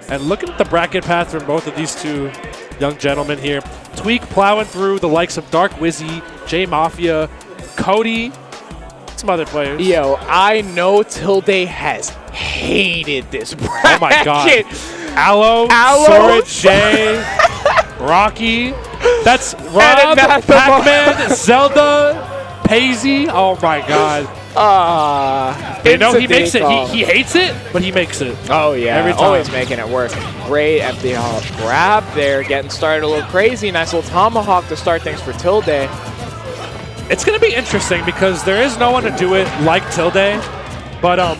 And looking at the bracket path from both of these two young gentlemen here, Tweak plowing through the likes of Dark Wizzy, J Mafia, Cody, some other players. Yo, I know Tilde has hated this bracket. Oh my god. Aloe, Sword, Jay, Rocky. That's Rob, Pac-Man, Zelda, Paisy. Oh my god. You know, he makes it. He hates it, but he makes it. Oh, yeah. Every time. Always making it work. Great empty grab there. Getting started a little crazy. Nice little tomahawk to start things for Tilde. It's going to be interesting because there is no one to do it like Tilde, but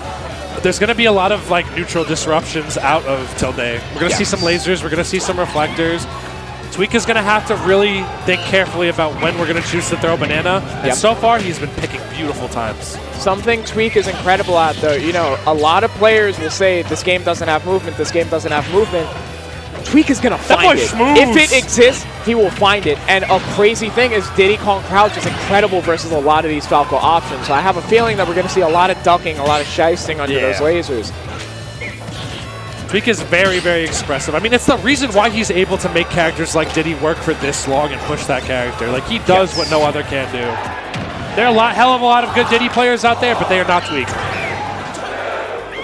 there's going to be a lot of like neutral disruptions out of Tilde. We're going to see some lasers. We're going to see some reflectors. Tweak is going to have to really think carefully about when we're going to choose to throw banana. And so far, he's been picking beautiful times. Something Tweak is incredible at, though. You know, a lot of players will say this game doesn't have movement, this game doesn't have movement. Tweak is going to find it. If it exists, he will find it. And a crazy thing is Diddy Kong Crouch is incredible versus a lot of these Falco options. So I have a feeling that we're going to see a lot of ducking, a lot of shysting under those lasers. Tweak is very, very expressive. I mean, it's the reason why he's able to make characters like Diddy work for this long and push that character. Like, he does what no other can do. There are a hell of a lot of good Diddy players out there, but they are not Tweak.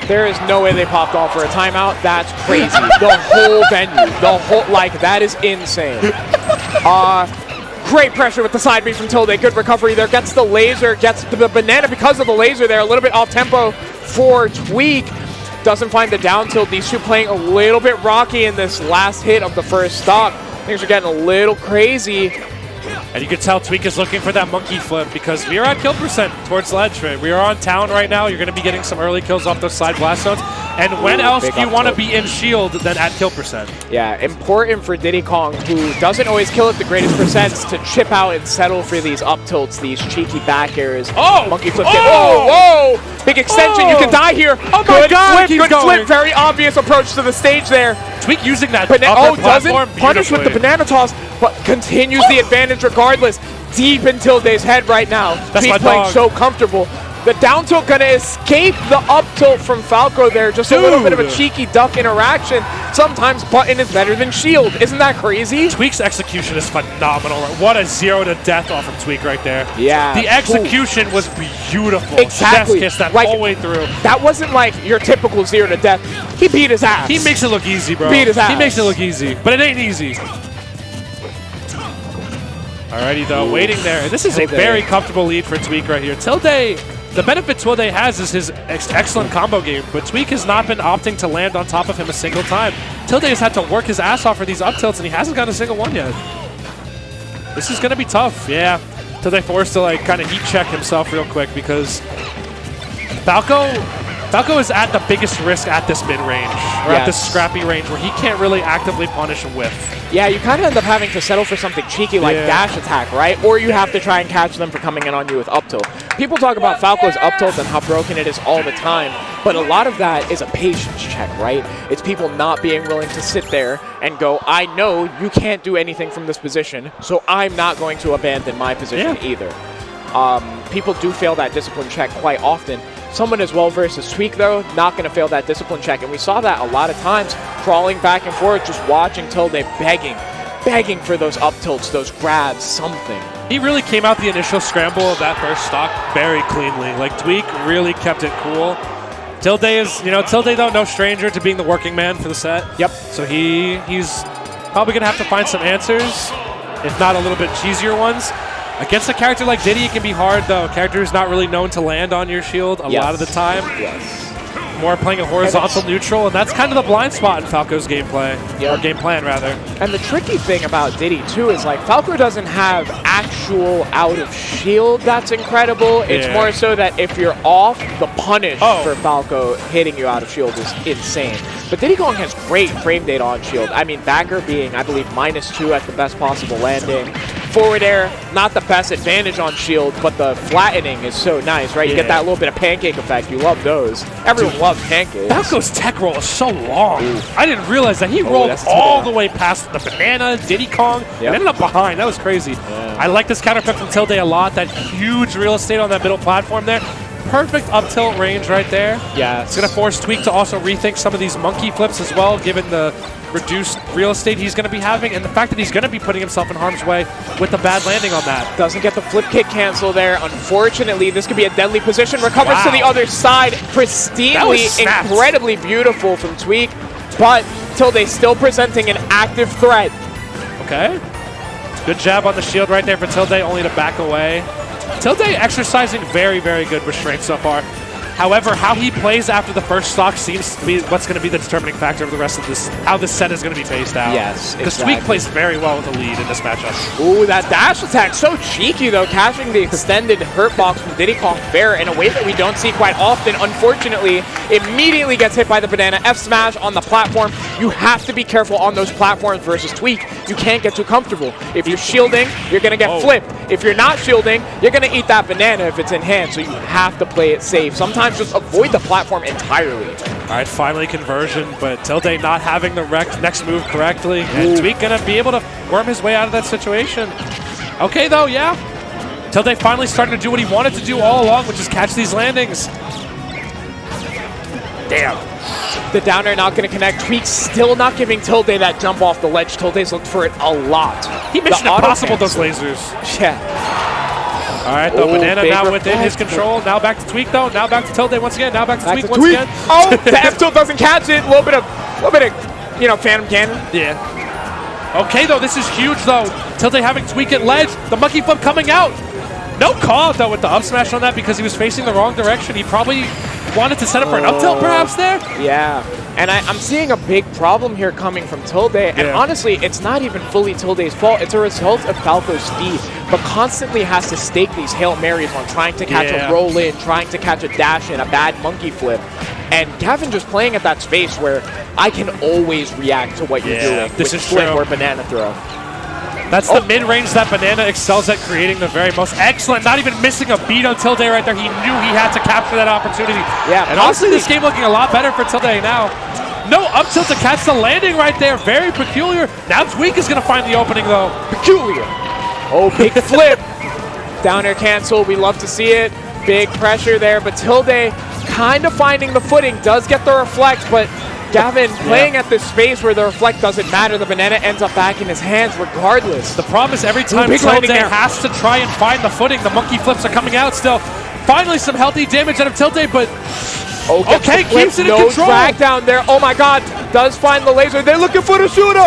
There is no way they popped off for a timeout. That's crazy. The whole venue. Like, that is insane. Great pressure with the side B from Tilde. Good recovery there. Gets the laser, gets the banana because of the laser there. A little bit off tempo for Tweak. Doesn't find the down tilt. These two playing a little bit rocky in this last hit of the first stock. Things are getting a little crazy. And you can tell Tweak is looking for that monkey flip because we are at kill percent towards ledge. We are on town right now. You're going to be getting some early kills off those side blast zones. And when else do you want to be in shield than at kill percent? Yeah, important for Diddy Kong, who doesn't always kill at the greatest percents, to chip out and settle for these up tilts, these cheeky back airs. Monkey flip. Whoa! Big extension. You can die here. Oh my god! Good flip. Very obvious approach to the stage there. Tweak using that doesn't punish with the banana toss, but continues the advantage regardless. Deep in Tilde's head right now. He's playing so comfortable. The down tilt gonna escape the up tilt from Falco there. Just a little bit of a cheeky duck interaction. Sometimes button is better than shield. Isn't that crazy? Tweak's execution is phenomenal. What a 0 to death off of Tweak right there. Yeah. The execution was beautiful. Exactly. Chef's kiss that like, whole way through. That wasn't like your typical 0 to death. He beat his ass. He makes it look easy, bro. Beat his ass. He makes it look easy, but it ain't easy. Alrighty though, waiting there. This is a very comfortable lead for Tweak right here. Tilde, the benefit Tilde has is his excellent combo game, but Tweak has not been opting to land on top of him a single time. Tilde has had to work his ass off for these up tilts, and he hasn't gotten a single one yet. This is going to be tough, yeah. Tilde forced to like kind of heat check himself real quick because Falco is at the biggest risk at this mid-range, or at this scrappy range where he can't really actively punish and whiff. Yeah, you kind of end up having to settle for something cheeky like dash attack, right? Or you have to try and catch them for coming in on you with up tilt. People talk about Falco's up tilt and how broken it is all the time, but a lot of that is a patience check, right? It's people not being willing to sit there and go, I know you can't do anything from this position, so I'm not going to abandon my position either. People do fail that discipline check quite often. Someone as well versus Tweak, though, not going to fail that discipline check. And we saw that a lot of times, crawling back and forth, just watching Tilde begging for those up tilts, those grabs, something. He really came out the initial scramble of that first stock very cleanly. Like, Tweak really kept it cool. Tilde is, Tilde, though, no stranger to being the working man for the set. Yep. So he's probably going to have to find some answers, if not a little bit cheesier ones. Against a character like Diddy, it can be hard, though. A character who's not really known to land on your shield a lot of the time. Yes. more playing a horizontal neutral, and that's kind of the blind spot in Falco's gameplay, or game plan, rather. And the tricky thing about Diddy, too, is like Falco doesn't have actual out of shield that's incredible. It's more so that if you're off, the punish for Falco hitting you out of shield is insane. But Diddy Kong has great frame data on shield. I mean, backer being, I believe, -2 at the best possible landing. Forward air, not the best advantage on shield, but the flattening is so nice, right? You get that little bit of pancake effect. You love those. Everyone loves pancakes. Falco's tech roll is so long. I didn't realize that he rolled all the way past the banana, Diddy Kong, and ended up behind. That was crazy. I like this counter pick from Tilde a lot. That huge real estate on that middle platform there. Perfect up tilt range right there. Yeah. It's going to force Tweak to also rethink some of these monkey flips as well, given the reduced real estate he's going to be having, and the fact that he's going to be putting himself in harm's way with the bad landing on that. Doesn't get the flip kick cancel there. Unfortunately, this could be a deadly position. Recovers to the other side pristinely, incredibly beautiful from Tweak, but Tilde still presenting an active threat. Okay. Good jab on the shield right there for Tilde, only to back away. Tilde exercising very, very good restraint so far. However, how he plays after the first stock seems to be what's going to be the determining factor of the rest of this, how this set is going to be phased out. Yes, because Tweak plays very well with the lead in this matchup. Ooh, that dash attack, so cheeky though, catching the extended hurt box from Diddy Kong fair in a way that we don't see quite often. Unfortunately, immediately gets hit by the banana. F smash on the platform. You have to be careful on those platforms versus Tweak. You can't get too comfortable. If you're shielding, you're going to get flipped. If you're not shielding, you're going to eat that banana if it's in hand, so you have to play it safe. Sometimes just avoid the platform entirely. All right, finally conversion, but Tilde not having the next move correctly, and Tweak going to be able to worm his way out of that situation. Okay, though, yeah. Tilde finally starting to do what he wanted to do all along, which is catch these landings. Damn. The down air not going to connect. Tweak still not giving Tilde that jump off the ledge. Tilde's looked for it a lot. He Mission Impossible those lasers. Yeah. All right, the banana now within his control. Now back to Tweak, though. Now back to Tilde once again. Now back to Tweak once again. Oh, the F tilt doesn't catch it. A little bit of, you know, phantom cannon. Yeah. Okay, though, this is huge, though. Tilde having Tweak at ledge. The monkey flip coming out. No call, though, with the up smash on that because he was facing the wrong direction. He probably wanted to set up for an up tilt, perhaps, there. Yeah. And I'm seeing a big problem here coming from Tilde. And honestly, it's not even fully Tilde's fault. It's a result of Falco's speed, but constantly has to stake these Hail Marys on trying to catch a roll in, trying to catch a dash in, a bad monkey flip. And Gavin just playing at that space where I can always react to what you're doing this with is flip true. or banana throw. That's the mid-range that Banana excels at creating the very most. Excellent. Not even missing a beat on Tilde right there. He knew he had to capture that opportunity. Yeah, and honestly, this game looking a lot better for Tilde now. No up tilt to catch the landing right there. Very peculiar. Now Tweak is going to find the opening, though. Peculiar. Oh, big flip. Down air cancel. We love to see it. Big pressure there, but Tilde kind of finding the footing. Does get the reflect, but Gavin playing at this space where the reflect doesn't matter. The banana ends up back in his hands regardless. The problem is every time Tilde has to try and find the footing, the monkey flips are coming out still. Finally, some healthy damage out of Tilde, but okay, keeps it in control. No drag down there. Oh my god, does find the laser. They're looking for the shooter.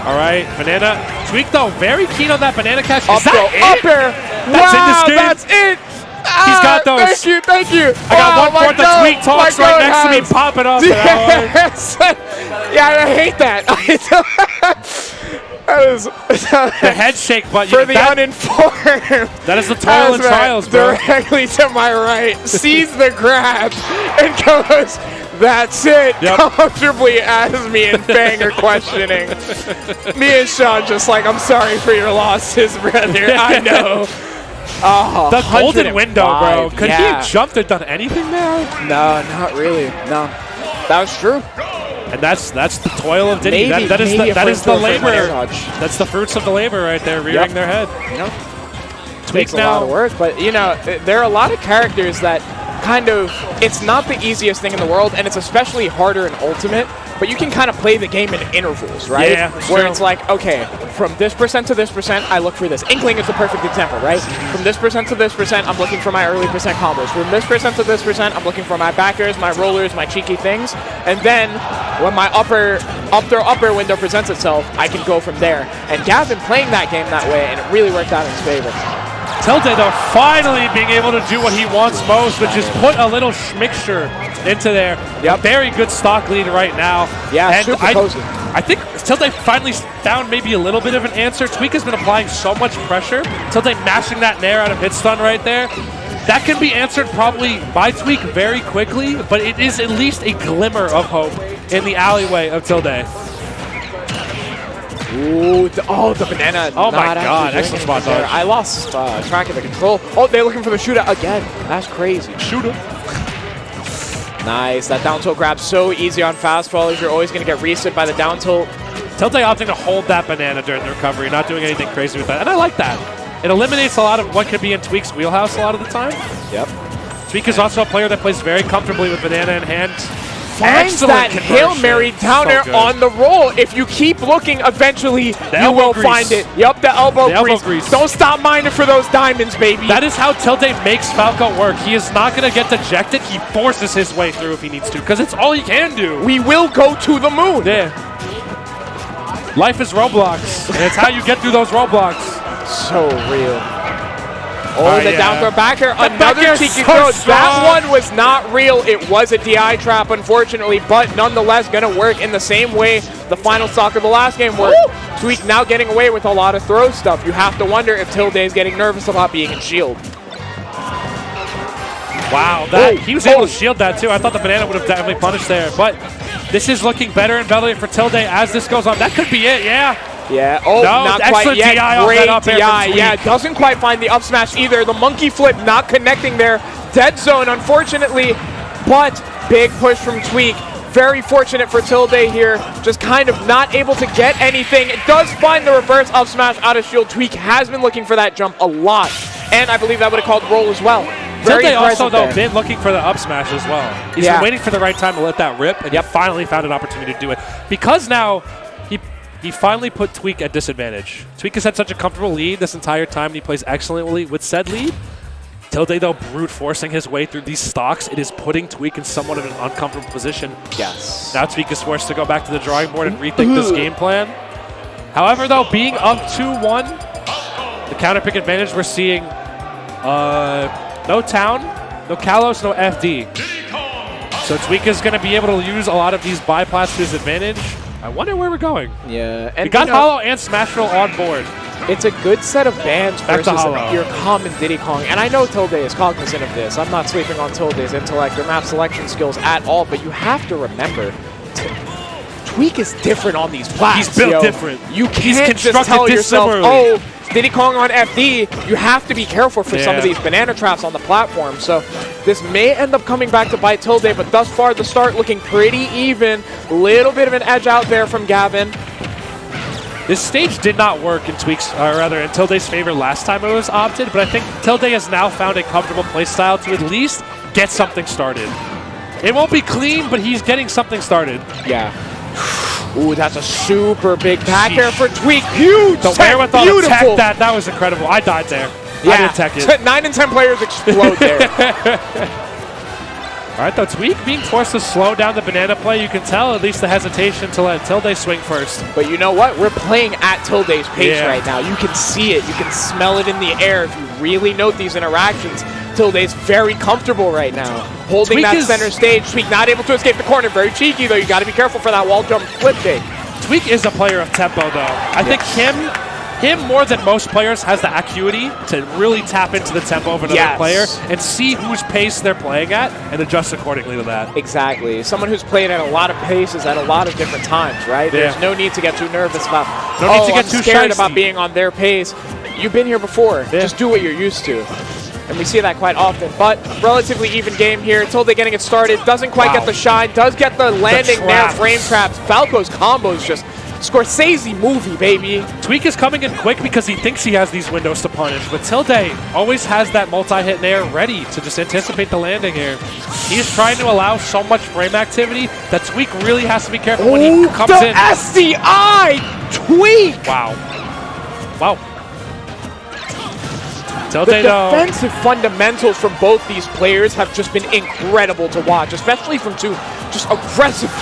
All right, banana. Tweak, though, very keen on that banana catch. Up air. That's in this game. That's it. He's got those. Thank you. I got 1/4 the Tweak talks right next to me, popping off. Yes. Yeah, I hate that. That is the head shake button. For the uninformed. That is the toil and trials, bro. Directly to my right, sees the grab, and goes, that's it. Comfortably as me and Fang are questioning. Me and Sean just like, I'm sorry for your losses, brother. I know. Oh, the golden window, bro. Could he have jumped or done anything there? No, not really. No. That was true. And that's the toil of Diddy. That is the labor. That's the fruits of the labor right there, rearing their head. You know, takes a lot of work, but you know, there are a lot of characters that kind of, it's not the easiest thing in the world, and it's especially harder in Ultimate, but you can kind of play the game in intervals, right? Yeah, where it's like, okay, from this percent to this percent, I look for this. Inkling is the perfect example, right? From this percent to this percent, I'm looking for my early percent combos. From this percent to this percent, I'm looking for my backers, my rollers, my cheeky things. And then when my upper window presents itself, I can go from there. And Gavin playing that game that way, and it really worked out in his favor. Tilde, though, finally being able to do what he wants most, which is put a little mixture into there. Yep. Very good stock lead right now. Yeah, and super cozy. I think Tilde finally found maybe a little bit of an answer. Tweak has been applying so much pressure. Tilde mashing that nair out of hit stun right there. That can be answered probably by Tweak very quickly, but it is at least a glimmer of hope in the alleyway of Tilde. Ooh, the banana. Oh my not God, actually excellent doing spot anything there. dodge. I lost track of the control. Oh, they're looking for the shootout again. That's crazy. Shooter. Nice. That down tilt grab so easy on fast followers. You're always going to get reset by the down tilt. Tilde opting to hold that banana during the recovery, not doing anything crazy with that. And I like that. It eliminates a lot of what could be in Tweak's wheelhouse a lot of the time. Yep. Tweak is also a player that plays very comfortably with banana in hand. Finds that Hail Mary down there on the roll. If you keep looking, eventually you will find it. Yep, the elbow grease. Don't stop mining for those diamonds, baby. That is how Tilde makes Falco work. He is not going to get dejected. He forces his way through if he needs to, because it's all he can do. We will go to the moon. Yeah. Life is Roblox, and it's how you get through those Roblox. So real. Oh, the down throw back here. Another cheeky throw. That one was not real. It was a DI trap, unfortunately, but nonetheless going to work in the same way the final stock of the last game worked. Tweak now getting away with a lot of throw stuff. You have to wonder if Tilde is getting nervous about being in shield. Wow, he was able to shield that too. I thought the banana would have definitely punished there, but this is looking better and better for Tilde as this goes on. That could be it, yeah. Yeah, oh, no, not quite yet. DI Great up DI, yeah, doesn't quite find the up smash either. The monkey flip not connecting there. Dead zone, unfortunately, but big push from Tweak. Very fortunate for Tilde here, just kind of not able to get anything. It does find the reverse up smash out of shield. Tweak has been looking for that jump a lot, and I believe that would have called roll as well. Tilde also, though, been looking for the up smash as well. He's been waiting for the right time to let that rip, and he finally found an opportunity to do it. Because now, he finally put Tweak at disadvantage. Tweak has had such a comfortable lead this entire time, and he plays excellently with said lead. Tilde, though, brute forcing his way through these stocks. It is putting Tweak in somewhat of an uncomfortable position. Yes. Now Tweak is forced to go back to the drawing board and rethink this game plan. However, though, being up 2-1, the counter pick advantage we're seeing, no Town, no Kalos, no FD. So Tweak is going to be able to use a lot of these bypass to his advantage. I wonder where we're going. Yeah. And we got Hollow and Smashville on board. It's a good set of bands Back versus to your common Diddy Kong. And I know Tilde is cognizant of this. I'm not sleeping on Tilde's intellect or map selection skills at all, but you have to remember, Tweak is different on these plats. He's built different. You can't just tell yourself, oh, Diddy Kong on FD. You have to be careful for some of these banana traps on the platform. So this may end up coming back to bite Tilde, but thus far the start looking pretty even. Little bit of an edge out there from Gavin. This stage did not work in Tweak's, or rather in Tilde's favor last time it was opted, but I think Tilde has now found a comfortable playstyle to at least get something started. It won't be clean, but he's getting something started. Yeah. Ooh, that's a super big back air for Tweak. Huge! The wherewithal to tech that was incredible. I died there. Yeah. I didn't tech it. 9 and 10 players explode there. All right, though, Tweak being forced to slow down the banana play, you can tell at least the hesitation to let Tilde swing first. But you know what? We're playing at Tilde's pace right now. You can see it. You can smell it in the air. If you really note these interactions, Tilde's very comfortable right now. Holding Tweak that center stage. Tweak not able to escape the corner. Very cheeky, though. You got to be careful for that wall jump flip kick. Tweak is a player of tempo, though. I think him more than most players has the acuity to really tap into the tempo of another player and see whose pace they're playing at and adjust accordingly to that. Exactly. Someone who's played at a lot of paces at a lot of different times, right? There's no need to get too nervous about, I'm scared about being on their pace. You've been here before. Just do what you're used to. And we see that quite often. But relatively even game here. Tilde getting it started. Doesn't quite get the shine. Does get the landing there. Frame traps. Falco's combos just Scorsese movie, baby. Tweak is coming in quick because he thinks he has these windows to punish, but Tilde always has that multi-hit nair ready to just anticipate the landing here. He's trying to allow so much frame activity that Tweak really has to be careful when he comes in. SDI! Tweak! Wow. Wow. Tilde, the defensive fundamentals from both these players have just been incredible to watch, especially from two just aggressive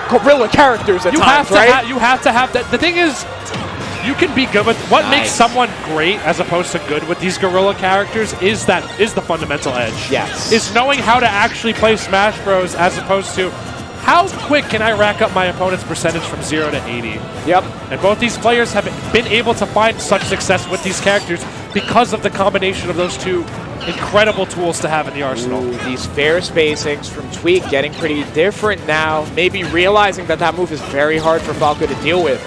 gorilla characters at times, right? You have to have that. The thing is, You can be good with what makes someone great as opposed to good with these Gorilla characters is the fundamental edge. Yes. Is knowing how to actually play Smash Bros. As opposed to how quick can I rack up my opponent's percentage from 0 to 80. Yep. And both these players have been able to find such success with these characters because of the combination of those two incredible tools to have in the arsenal. Ooh, these fair spacings from Tweak getting pretty different now. Maybe realizing that move is very hard for Falco to deal with.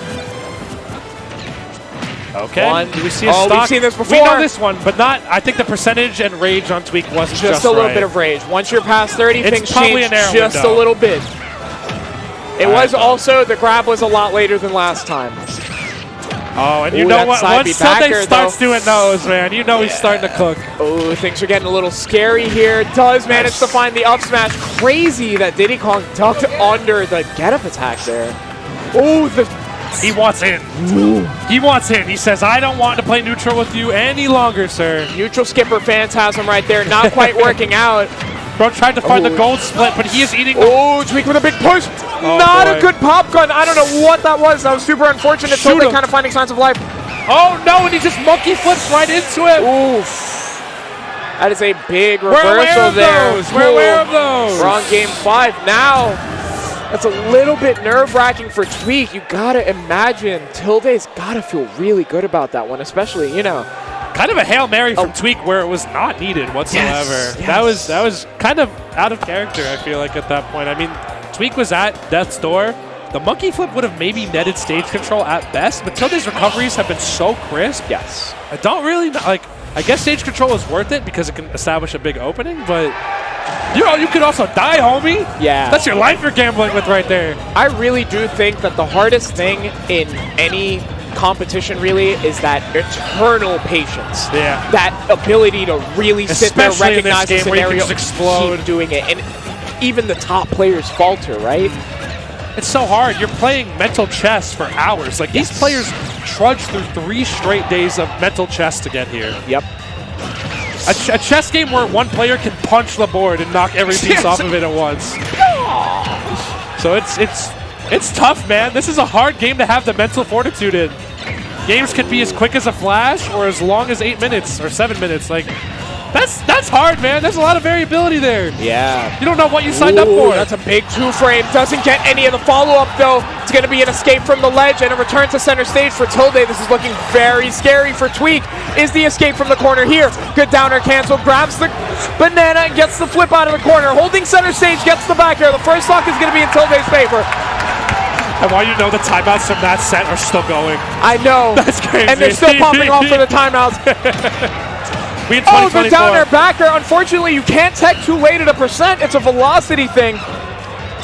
Okay. Do we see a stock? We've seen this before. We know this one, but not. I think the percentage and rage on Tweak wasn't just a little right. bit of rage. Once you're past 30, It's things probably change an air just window. a little bit. It was also, the grab was a lot later than last time. Oh, and you Ooh, know that what? side Once B Sunday backer, starts though. doing those, man, you know he's starting to cook. Oh, things are getting a little scary here. Does manage to find the up smash. Crazy that Diddy Kong ducked under the get-up attack there. Oh, He wants in. Ooh. He wants in. He says, I don't want to play neutral with you any longer, sir. Neutral skipper phantasm right there. Not quite working out. Bro tried to find the gold split, but he is eating the... Oh, Tweak with a big push. Oh, Not boy. a good pop gun. I don't know what that was. That was super unfortunate. Shoot Totally him. kind of finding signs of life. Oh, no, and he just monkey flips right into it. Oof. That is a big We're aware reversal of there. those. We're aware of those. We're on game 5 now. That's a little bit nerve-wracking for Tweak. You gotta imagine Tilde's gotta feel really good about that one, especially, you know. Kind of a Hail Mary from Tweak where it was not needed whatsoever. Yes. That was kind of out of character, I feel like, at that point. I mean, Tweak was at death's door. The monkey flip would have maybe netted stage control at best, but Tilde's recoveries have been so crisp. Yes. I don't really, like, I guess stage control is worth it because it can establish a big opening, but you could also die, homie. Yeah. That's your life you're gambling with right there. I really do think that the hardest thing in any competition really is that eternal patience. Yeah. That ability to really sit there, Especially in this recognize the game where you can scenario, just explode. keep doing it. And even the top players falter, right? It's so hard. You're playing mental chess for hours. Like, these players trudge through 3 straight days of mental chess to get here. Yep. A chess game where one player can punch the board and knock every piece off of it at once. So it's tough, man. This is a hard game to have the mental fortitude in. Games could be as quick as a flash or as long as 8 minutes or 7 minutes. Like, that's hard, man. There's a lot of variability there. Yeah. You don't know what you signed up for. That's a big 2-frame. Doesn't get any of the follow-up, though. It's going to be an escape from the ledge and a return to center stage for Tilde. This is looking very scary for Tweak. Is the escape from the corner here. Good downer cancel. Grabs the banana and gets the flip out of the corner. Holding center stage, gets the back air. The first stock is going to be in Tilde's favor. And while you know the timeouts from that set are still going. I know. That's crazy. And they're still popping off for the timeouts. Oh, the downer backer. Unfortunately, you can't tech too late at a percent. It's a velocity thing.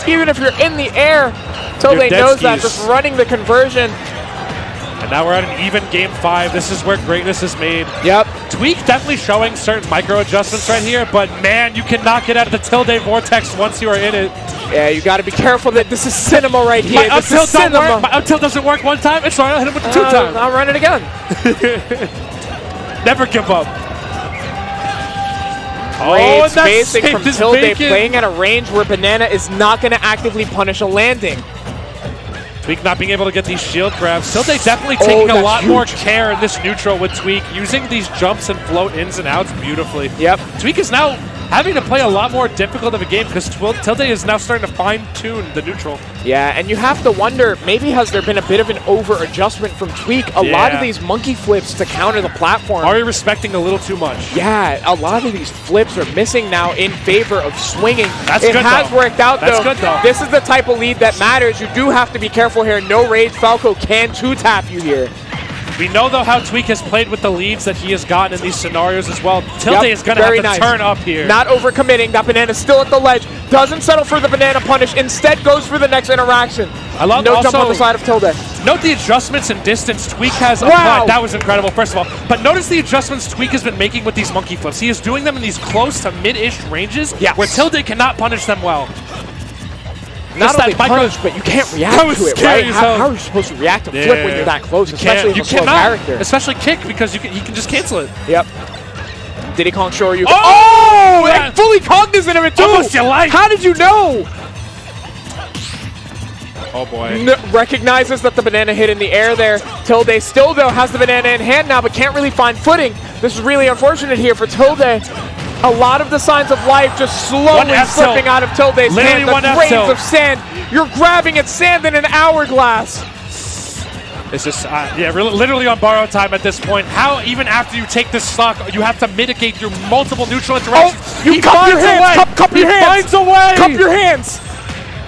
Even if you're in the air, Tilde knows that, just running the conversion. And now we're at an even game 5. This is where greatness is made. Yep. Tweak definitely showing certain micro adjustments right here, but man, you cannot get out of the Tilde vortex once you are in it. Yeah, you got to be careful that this is cinema right here. My up tilt don't work. My up tilt doesn't work one time. It's fine. I'll hit him with the 2 times. I'll run it again. Never give up. Great spacing from Tilde, playing at a range where Banana is not going to actively punish a landing. Tweak not being able to get these shield grabs. Tilde definitely taking a lot more care in this neutral with Tweak, using these jumps and float ins and outs beautifully. Yep. Tweak is now having to play a lot more difficult of a game because Tilde is now starting to fine-tune the neutral. Yeah, and you have to wonder, maybe has there been a bit of an over-adjustment from Tweak? A lot of these monkey flips to counter the platform. Are you respecting a little too much? Yeah, a lot of these flips are missing now in favor of swinging. That's it good, has though. worked out, That's though. good, though. This is the type of lead that matters. You do have to be careful here. No rage. Falco can 2-tap you here. We know, though, how Tweak has played with the leads that he has gotten in these scenarios as well. Tilde is going to have to turn up here. Not overcommitting. That banana still at the ledge. Doesn't settle for the banana punish. Instead goes for the next interaction. I love no also, jump on the side of Tilde. Note the adjustments in distance Tweak has applied. That was incredible, first of all. But notice the adjustments Tweak has been making with these monkey flips. He is doing them in these close to mid-ish ranges where Tilde cannot punish them well. Not only punish, but you can't react to it, right? How are you supposed to react to flip when you're that close, especially with a slow character? Especially kick, because he can just cancel it. Yep. Diddy Kong Shore you. Oh! And fully cognizant of it too! Almost your life. How did you know? Oh boy. Recognizes that the banana hit in the air there. Tilde still, though, has the banana in hand now, but can't really find footing. This is really unfortunate here for Tilde. A lot of the signs of life just slowly slipping out of Tilde's hand. The grains of sand. You're grabbing at sand in an hourglass. It's just, yeah, literally on borrowed time at this point. How, even after you take this stock, you have to mitigate through multiple neutral interactions. Oh, you cup your hands! Cup your hands! Finds a way! Cup your hands!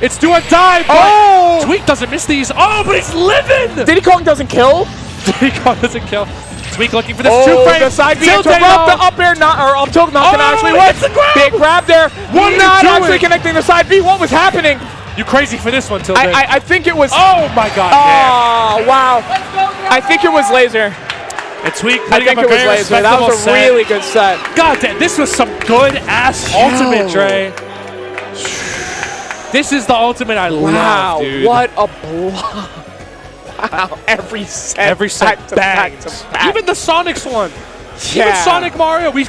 It's do or die, but Tweak doesn't miss these. Oh, but he's living! Diddy Kong doesn't kill. Diddy Kong doesn't kill. Tweak looking for this true frame. The side B interrupt the up air, or up tilt not gonna actually work. Big grab there. Not actually connecting the side B. What was happening? You crazy for this one, Tilde. I think it was. Oh my god. Oh, wow. I think it was laser. And Tweak I think it was laser. That was a really good set. God damn, this was some good ass ultimate, Dre. This is the ultimate I love, dude. What a block. Wow, every set bangs. Even the Sonics one. Yeah. Even Sonic Mario, we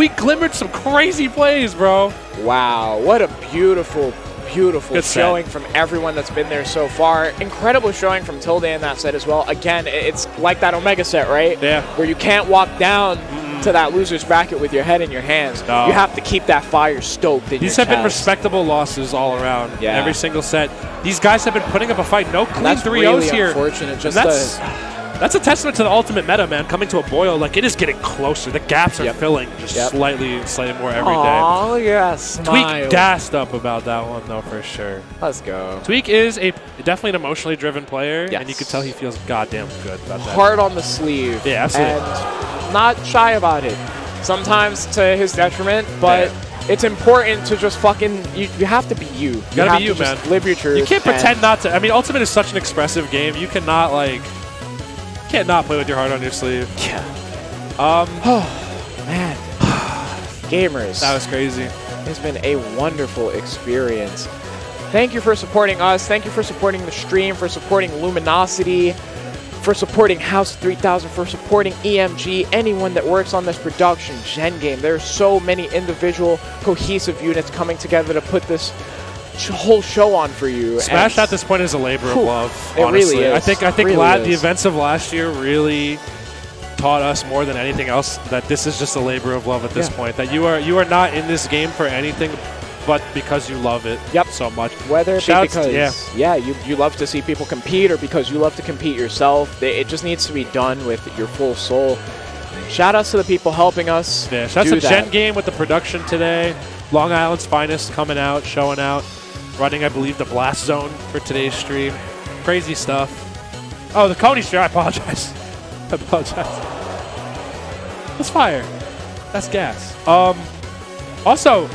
glimmered some crazy plays, bro. Wow, what a beautiful good showing from everyone that's been there so far. Incredible showing from Tilde in that set as well. Again, it's like that Omega set, right? Yeah. Where you can't walk down to that loser's bracket with your head in your hands. No. You have to keep that fire stoked in These your have been chest. respectable losses all around. Yeah. Every single set. These guys have been putting up a fight. No clean That's 3-0s really here. Unfortunate. Just that's a testament to the ultimate meta, man. Coming to a boil, like it is getting closer. The gaps are filling just slightly more every day. Oh yes. Tweak gassed up about that one though, for sure. Let's go. Tweak is definitely an emotionally driven player, Yes. and you can tell he feels goddamn good about that. Hard on the sleeve. Yeah, absolutely. And not shy about it. Sometimes to his detriment, but it's important to just fucking, you have to be you. You gotta be you, to man. Just live your truth. You can't pretend not to. I mean, Ultimate is such an expressive game. You cannot, can't not play with your heart on your sleeve. Yeah. Man. Gamers. That was crazy. It's been a wonderful experience. Thank you for supporting us. Thank you for supporting the stream, for supporting Luminosity, for supporting House 3000, for supporting EMG, anyone that works on this production, Gen Game. There are so many individual cohesive units coming together to put this whole show on for you. Smash at this point is a labor of love. It honestly. really is. I think really the events of last year really taught us more than anything else that this is just a labor of love at this point. That you are not in this game for anything but because you love it so much. Whether it be because you love to see people compete or because you love to compete yourself, it just needs to be done with your full soul. Shout outs to the people helping us. Yeah, shout out to Gen Game with the production today. Long Island's finest coming out, showing out. Running, I believe, the Blast Zone for today's stream. Crazy stuff. Oh, the Coney stream. I apologize. I apologize. That's fire. That's gas. Also,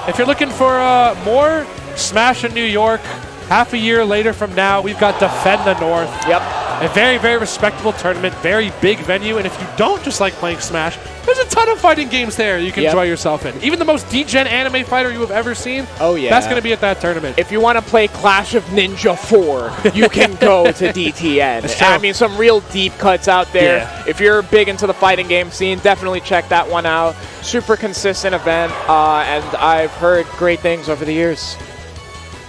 if you're looking for more Smash in New York, half a year later from now, we've got Defend the North. Yep. A very, very respectable tournament, very big venue, and if you don't just like playing Smash, there's a ton of fighting games there you can enjoy yourself in. Even the most degen anime fighter you have ever seen, that's going to be at that tournament. If you want to play Clash of Ninja 4, you can go to DTN. I mean, some real deep cuts out there. Yeah. If you're big into the fighting game scene, definitely check that one out. Super consistent event, and I've heard great things over the years.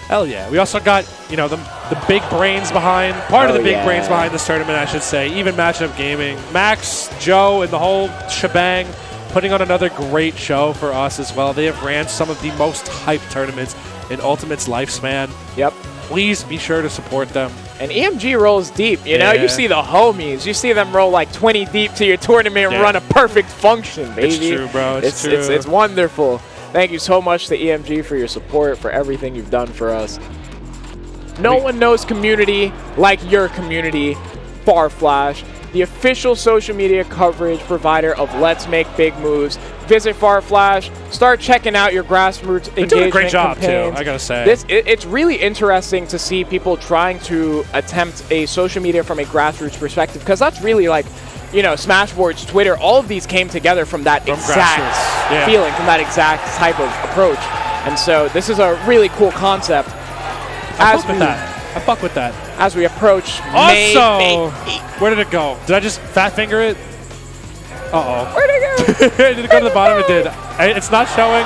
Hell yeah. We also got, the big brains behind, part of the big brains behind this tournament, I should say. Even Matchup Gaming. Max, Joe, and the whole shebang putting on another great show for us as well. They have ran some of the most hyped tournaments in Ultimate's lifespan. Yep. Please be sure to support them. And EMG rolls deep, you know? You see the homies. You see them roll like 20 deep to your tournament and run a perfect function, baby. It's true, bro. It's true. It's wonderful. Thank you so much to EMG for your support, for everything you've done for us. No one knows community like your community, Farflash, the official social media coverage provider of Let's Make Big Moves. Visit Farflash. Start checking out your grassroots engagement. They're doing a great job, campaigns. too, I gotta say. It's really interesting to see people trying to attempt a social media from a grassroots perspective, because that's really like, Smashboards, Twitter, all of these came together from that exact feeling, from that exact type of approach. And so this is a really cool concept. I fuck with that. As we approach Also, where did it go? Did I just fat finger it? Uh-oh. Where'd it go? Did it go to the bottom? It did. It's not showing.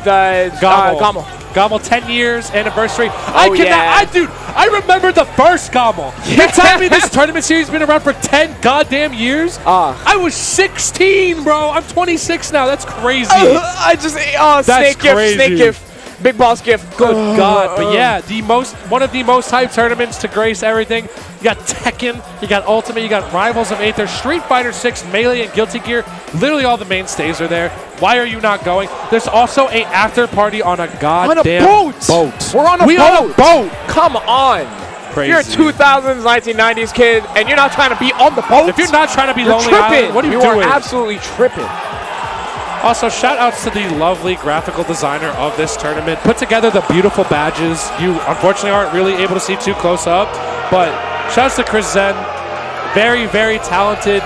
The Gommel. Gommel. Gommel 10 years anniversary. Dude, I remember the first Gommel. You're telling me this tournament series has been around for 10 goddamn years? I was 16, bro. I'm 26 now. That's crazy. That's snake crazy. gift. Big boss gift. Good God. But yeah, one of the most hyped tournaments to grace everything. You got Tekken, you got Ultimate, you got Rivals of 8. There's Street Fighter 6, Melee, and Guilty Gear. Literally all the mainstays are there. Why are you not going? There's also a after party on a goddamn boat. We're on a boat. Come on. Crazy. You're a 2000s, 1990s kid, and you're not trying to be on the boat. If you're not trying to be you're Lonely tripping. Island, what are you doing? doing? You are absolutely tripping. Also, shout outs to the lovely graphical designer of this tournament. Put together the beautiful badges. You unfortunately aren't really able to see too close up, but shout outs to Chris Zen. Very, very talented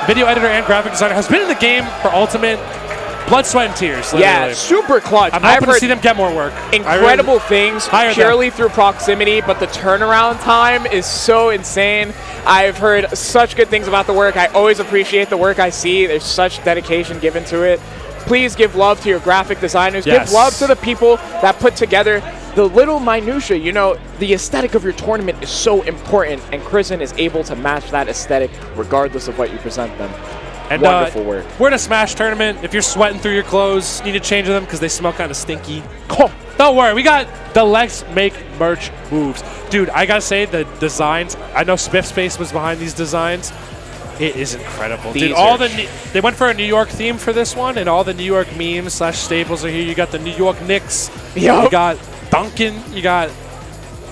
video editor and graphic designer. Has been in the game for Ultimate. Blood, sweat, and tears. Literally. Yeah, super clutch. I'm hoping to see them get more work. Incredible things purely through proximity, but the turnaround time is so insane. I've heard such good things about the work. I always appreciate the work I see. There's such dedication given to it. Please give love to your graphic designers. Yes. Give love to the people that put together the little minutia. You know, the aesthetic of your tournament is so important, and Kristen is able to match that aesthetic regardless of what you present them. And wonderful work. We're in a Smash tournament. If you're sweating through your clothes, you need to change them because they smell kind of stinky. Don't worry, we got the Let's Make merch moves. Dude, I gotta say, the designs, I know Spiff Space was behind these designs. It is incredible. Dude, they went for a New York theme for this one, and all the New York memes / staples are here. You got the New York Knicks. Yep. You got Duncan. You got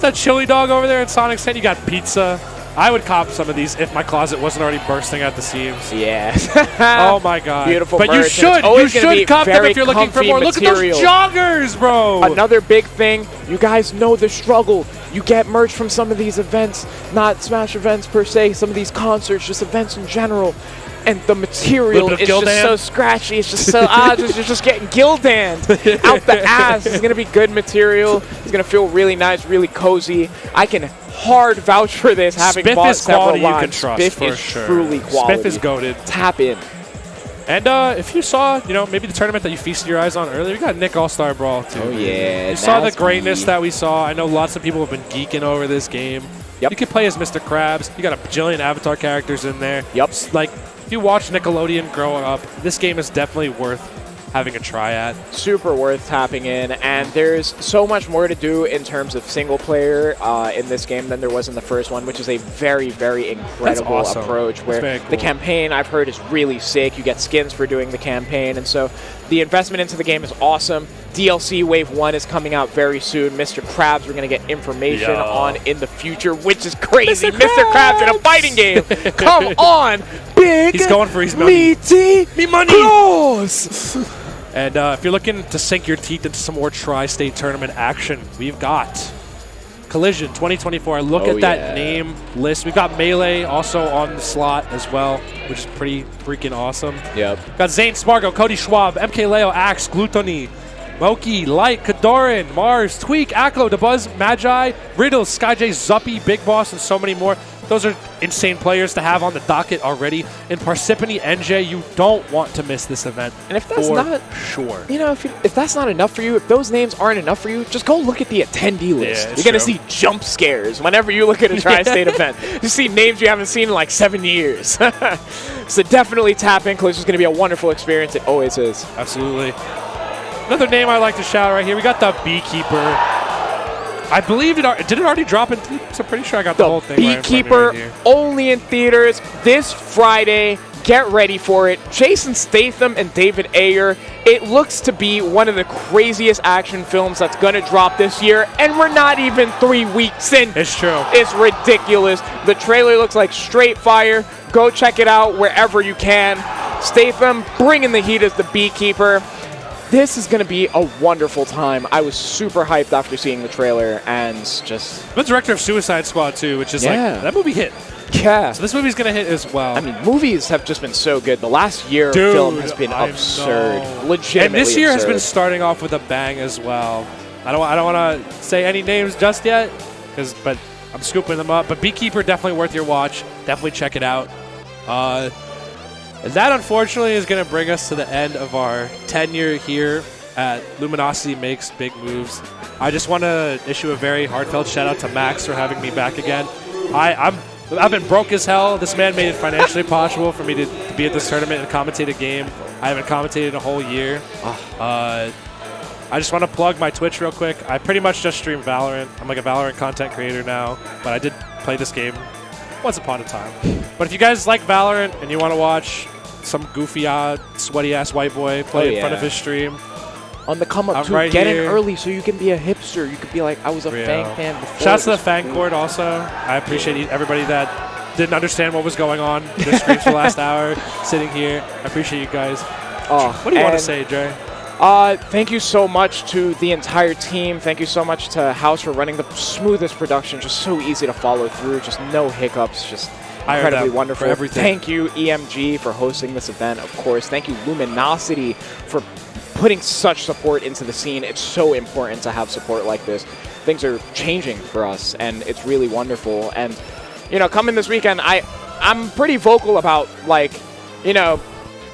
that chili dog over there in Sonic's head. You got pizza. I would cop some of these if my closet wasn't already bursting at the seams. Yeah. Oh my God. Beautiful But merch. you should cop them if you're looking for more. Look at those joggers, bro. Another big thing, you guys know the struggle. You get merch from some of these events, not Smash events per se, some of these concerts, just events in general. And the material is just so scratchy. It's just so you're just getting Gildan out the ass. It's gonna be good material. It's gonna feel really nice, really cozy. I can hard vouch for this, having Spiff bought is several quality lines. you can trust. Spiff for is sure. truly quality. Spiff is goated. Tap in. And if you saw, maybe the tournament that you feasted your eyes on earlier, we got Nick All-Star Brawl too. Oh yeah. You saw the greatness that we saw. I know lots of people have been geeking over this game. Yep. You can play as Mr. Krabs. You got a bajillion avatar characters in there. Yep. Like, if you watch Nickelodeon growing up, this game is definitely worth having a try at. Super worth tapping in, and there's so much more to do in terms of single player in this game than there was in the first one, which is a very, very incredible approach where the campaign I've heard is really sick. You get skins for doing the campaign, and so the investment into the game is awesome. DLC Wave 1 is coming out very soon. Mr. Krabs, we're going to get information on in the future, which is crazy. Mr. Krabs in a fighting game. Come on. Big He's going for his money. Me money. Close. And if you're looking to sink your teeth into some more tri-state tournament action, we've got Collision 2024. Look at that name list. We've got Melee also on the slot as well, which is pretty freaking awesome. Yep. Got Zane, Spargo, Cody Schwab, MkLeo, Axe, Gluttony, Moki, Light, Kadoran, Mars, Tweak, Aklo, DeBuzz, Magi, Riddles, SkyJ, Zuppy, Big Boss, and so many more. Those are insane players to have on the docket already. In Parsippany, NJ, you don't want to miss this event. And if that's not sure, if that's not enough for you, if those names aren't enough for you, just go look at the attendee list. You're gonna see jump scares whenever you look at a tri-state event. You see names you haven't seen in like 7 years. So definitely tap in, because it's gonna be a wonderful experience. It always is. Absolutely. Another name I like to shout right here. We got the Beekeeper. I believe did it already drop in theaters? I'm pretty sure I got the whole thing. Beekeeper right only in theaters this Friday. Get ready for it. Jason Statham and David Ayer. It looks to be one of the craziest action films that's going to drop this year, and we're not even 3 weeks in. It's true. It's ridiculous. The trailer looks like straight fire. Go check it out wherever you can. Statham bringing the heat as the Beekeeper. This is going to be a wonderful time. I was super hyped after seeing the trailer, and just... I'm the director of Suicide Squad, too, which is like, that movie hit. Yeah. So this movie's going to hit as well. I mean, movies have just been so good. The last year film has been absurd. Legitimately And this year has absurd. been starting off with a bang as well. I don't want to say any names just yet, but I'm scooping them up. But Beekeeper, definitely worth your watch. Definitely check it out. And that, unfortunately, is going to bring us to the end of our tenure here at Luminosity Makes Big Moves. I just want to issue a very heartfelt shout out to Max for having me back again. I've been broke as hell. This man made it financially possible for me to be at this tournament and commentate a game. I haven't commentated in a whole year. I just want to plug my Twitch real quick. I pretty much just stream Valorant. I'm like a Valorant content creator now, but I did play this game once upon a time. But if you guys like Valorant and you want to watch some goofy, sweaty-ass white boy play in front of his stream, on the come up too, right get here. in early so you can be a hipster. You could be like, I was a Fang fan before. Shouts to the Fang Court also. I appreciate everybody that didn't understand what was going on in the stream for the last hour, sitting here. I appreciate you guys. What do you want to say, Dre? Thank you so much to the entire team. Thank you so much to House for running the smoothest production. Just so easy to follow through. Just no hiccups. Just incredibly wonderful. Thank you, EMG, for hosting this event, of course. Thank you, Luminosity, for putting such support into the scene. It's so important to have support like this. Things are changing for us, and it's really wonderful. And, you know, coming this weekend, I'm pretty vocal about, like, you know,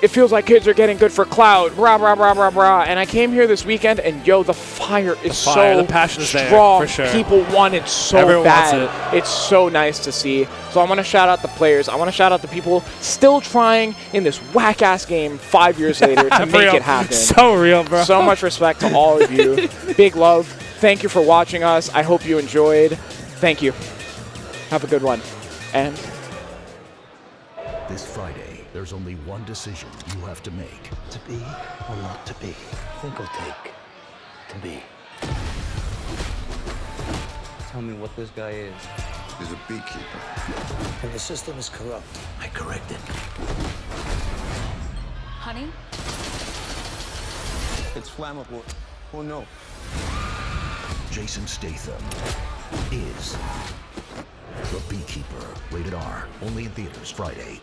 it feels like kids are getting good for Cloud, rah, rah, rah, rah, rah. And I came here this weekend, and, yo, the fire is so the passion is strong. there, for sure. People want it so Everyone bad. wants it. It's so nice to see. So I want to shout out the players. I want to shout out the people still trying in this whack-ass game 5 years later to make it happen. So real, bro. So much respect to all of you. Big love. Thank you for watching us. I hope you enjoyed. Thank you. Have a good one. And This Friday, there's only one decision you have to make. To be or not to be? I think I'll take to be. Tell me what this guy is. He's a beekeeper. And the system is corrupt. I correct it. Honey? It's flammable. Oh no. Jason Statham is the Beekeeper. Rated R. Only in theaters Friday.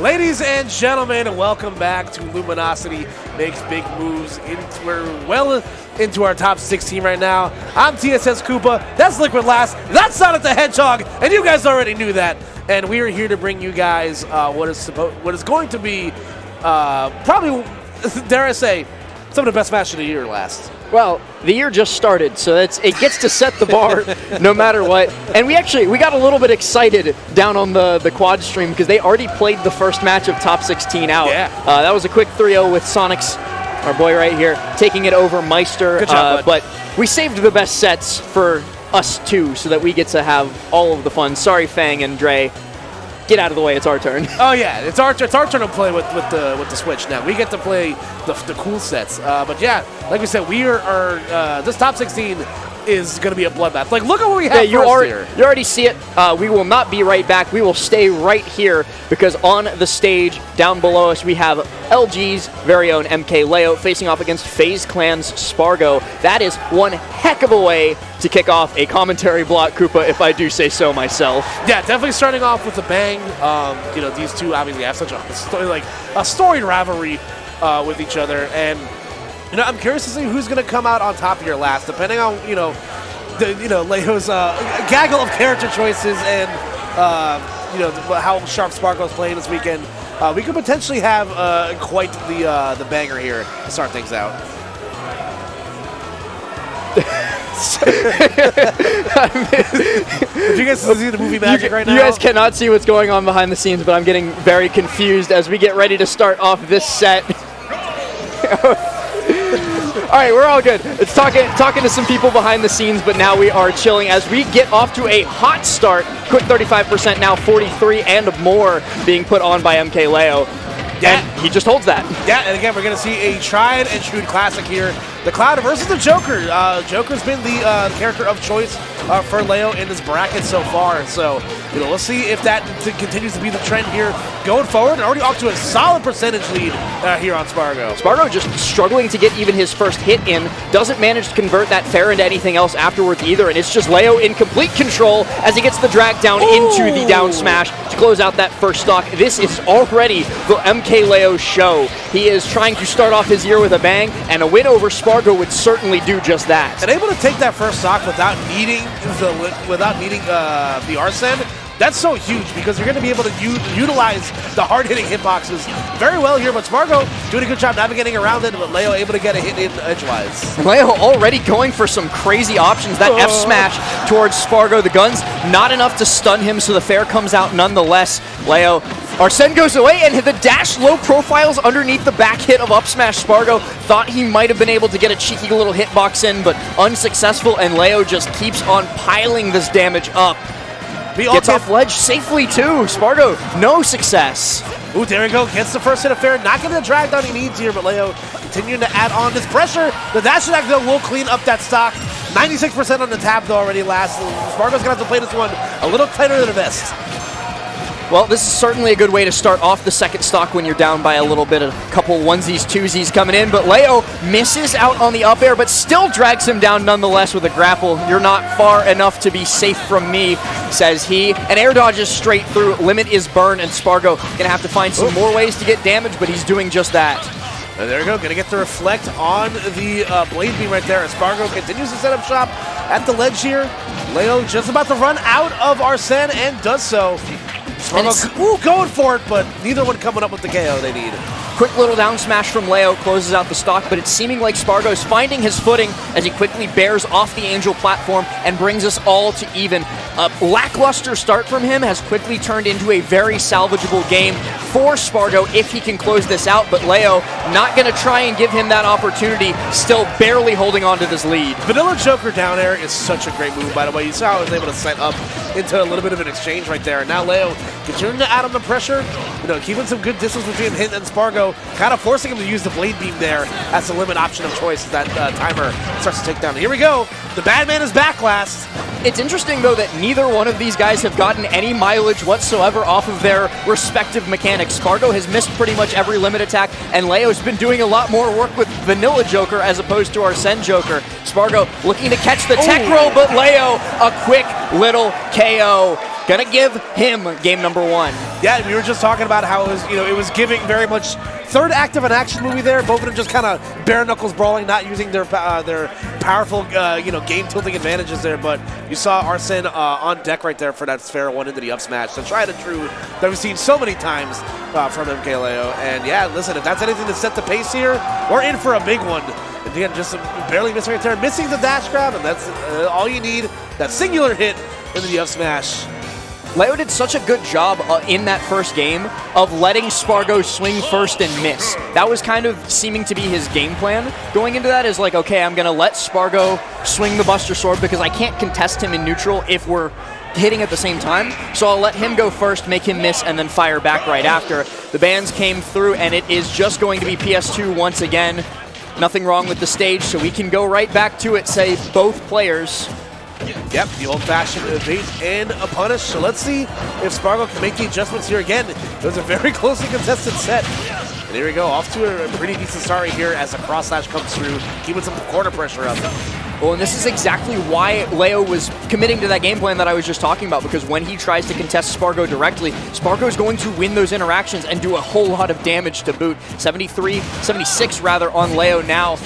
Ladies and gentlemen, welcome back to Luminosity Makes Big Moves. We're well into our top 16 right now. I'm TSS Koopa, that's Liquid Last, that's Sonic the Hedgehog, and you guys already knew that. And we are here to bring you guys what is going to be probably, dare I say, some of the best match of the year last. Well, the year just started, so it gets to set the bar no matter what. And we got a little bit excited down on the quad stream because they already played the first match of top 16 out. Yeah. That was a quick 3-0 with Sonic's, our boy right here, taking it over Meister. Good job, but we saved the best sets for us too, so that we get to have all of the fun. Sorry, Fang and Dre. Get out of the way, it's our turn. Oh yeah, it's our turn to play with the Switch now. We get to play the cool sets. But yeah, like we said, we are this top 16 is going to be a bloodbath. Like, look at what we have you already see it. We will not be right back. We will stay right here because on the stage down below us we have LG's very own MkLeo facing off against FaZe Clan's Spargo. That is one heck of a way to kick off a commentary block, Koopa, if I do say so myself. Yeah, definitely starting off with a bang. You know, these two obviously have such a storied rivalry with each other, and you know, I'm curious to see who's going to come out on top here last, depending on Leo's gaggle of character choices and how sharp Spargo's playing this weekend. We could potentially have quite the banger here to start things out. If you guys see the movie magic right now, you guys cannot see what's going on behind the scenes, but I'm getting very confused as we get ready to start off this set. All right, we're all good. It's talking to some people behind the scenes, but now we are chilling as we get off to a hot start. Quick 35%, now 43 and more being put on by MkLeo. Yeah. And he just holds that. Yeah, and again, we're going to see a tried and true classic here. The Cloud versus the Joker. Joker's been the character of choice for Leo in this bracket so far. So, let's see if that continues to be the trend here going forward. And already off to a solid percentage lead here on Spargo. Spargo just struggling to get even his first hit in. Doesn't manage to convert that fair into anything else afterwards either. And it's just Leo in complete control as he gets the drag down into the down smash to close out that first stock. This is already the MkLeo show. He is trying to start off his year with a bang, and a win over Spargo would certainly do just that. And able to take that first stock without needing the Arsene, that's so huge because you're going to be able to utilize the hard-hitting hitboxes very well here. But Spargo doing a good job navigating around it, but Leo able to get a hit in edgewise. Leo already going for some crazy options. That F smash towards Spargo. The gun's not enough to stun him, so the fair comes out nonetheless. Leo, Arsene goes away, and the dash low profiles underneath the back hit of up smash. Spargo thought he might have been able to get a cheeky little hitbox in, but unsuccessful, and Leo just keeps on piling this damage up. Gets off ledge safely too. Spargo, no success. Ooh, there we go. Gets the first hit of fair. Not getting the drag down he needs here, but Leo continuing to add on this pressure. The dash attack though will clean up that stock. 96% on the tap though already last. Spargo's gonna have to play this one a little tighter than the best. Well, this is certainly a good way to start off the second stock when you're down by a little bit. A couple onesies, twosies coming in, but Leo misses out on the up air, but still drags him down nonetheless with a grapple. You're not far enough to be safe from me, says he, and air dodges straight through. Limit is burned, and Spargo gonna have to find some more ways to get damage, but he's doing just that. And there we go, gonna get the reflect on the blade beam right there as Spargo continues to set up shop at the ledge here. Leo just about to run out of Arsene and does so. Spargo going for it, but neither one coming up with the KO they need. Quick little down smash from Leo closes out the stock, but it's seeming like Spargo's finding his footing as he quickly bears off the Angel platform and brings us all to even. A lackluster start from him has quickly turned into a very salvageable game for Spargo if he can close this out, but Leo not going to try and give him that opportunity, still barely holding on to this lead. Vanilla Joker down air is such a great move, by the way. You saw how I was able to set up into a little bit of an exchange right there. And now Leo continuing to add on the pressure, keeping some good distance between him and Spargo, kind of forcing him to use the blade beam there as the limit option of choice as that timer starts to take down. Here we go. The bad man is back last. It's interesting, though, that neither one of these guys have gotten any mileage whatsoever off of their respective mechanics. Spargo has missed pretty much every limit attack, and Leo's been doing a lot more work with Vanilla Joker as opposed to Arsene Joker. Spargo looking to catch the tech roll, but Leo, a quick little KO. Gonna give him game number 1. Yeah, we were just talking about how it was, it was giving very much third act of an action movie there. Both of them just kind of bare knuckles brawling, not using their powerful, game tilting advantages there. But you saw Arsene on deck right there for that fair one into the up smash. The tried and true that we've seen so many times from MkLeo. And yeah, listen, if that's anything to set the pace here, we're in for a big one. And again, just barely missing right there, missing the dash grab, and that's all you need. That singular hit into the up smash. Leo did such a good job in that first game of letting Spargo swing first and miss. That was kind of seeming to be his game plan. Going into that is like, okay, I'm going to let Spargo swing the Buster Sword because I can't contest him in neutral if we're hitting at the same time. So I'll let him go first, make him miss, and then fire back right after. The bans came through, and it is just going to be PS2 once again. Nothing wrong with the stage, so we can go right back to it, say both players. Yep, the old-fashioned evade and a punish. So let's see if Spargo can make the adjustments here again. It was a very closely contested set. And here we go, off to a pretty decent start right here as the cross slash comes through, keeping some corner pressure up. Well, and this is exactly why Leo was committing to that game plan that I was just talking about, because when he tries to contest Spargo directly, Spargo is going to win those interactions and do a whole lot of damage to boot. 76 rather on Leo now.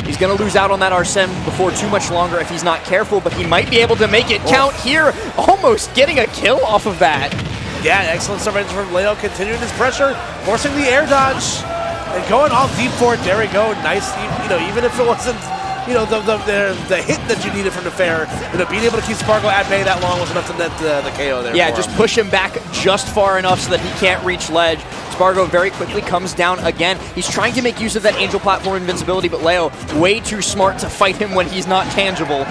He's going to lose out on that Arsene before too much longer if he's not careful, but he might be able to make it count here, almost getting a kill off of that. Yeah, excellent surveillance from Leo, continuing his pressure, forcing the air dodge, and going all deep for it. There we go, nice, even if it wasn't, the hit that you needed from the fair, being able to keep Spargo at bay that long was enough to net the KO there. Yeah, just push him back just far enough so that he can't reach ledge. Spargo very quickly comes down again. He's trying to make use of that Angel Platform invincibility, but Leo way too smart to fight him when he's not tangible.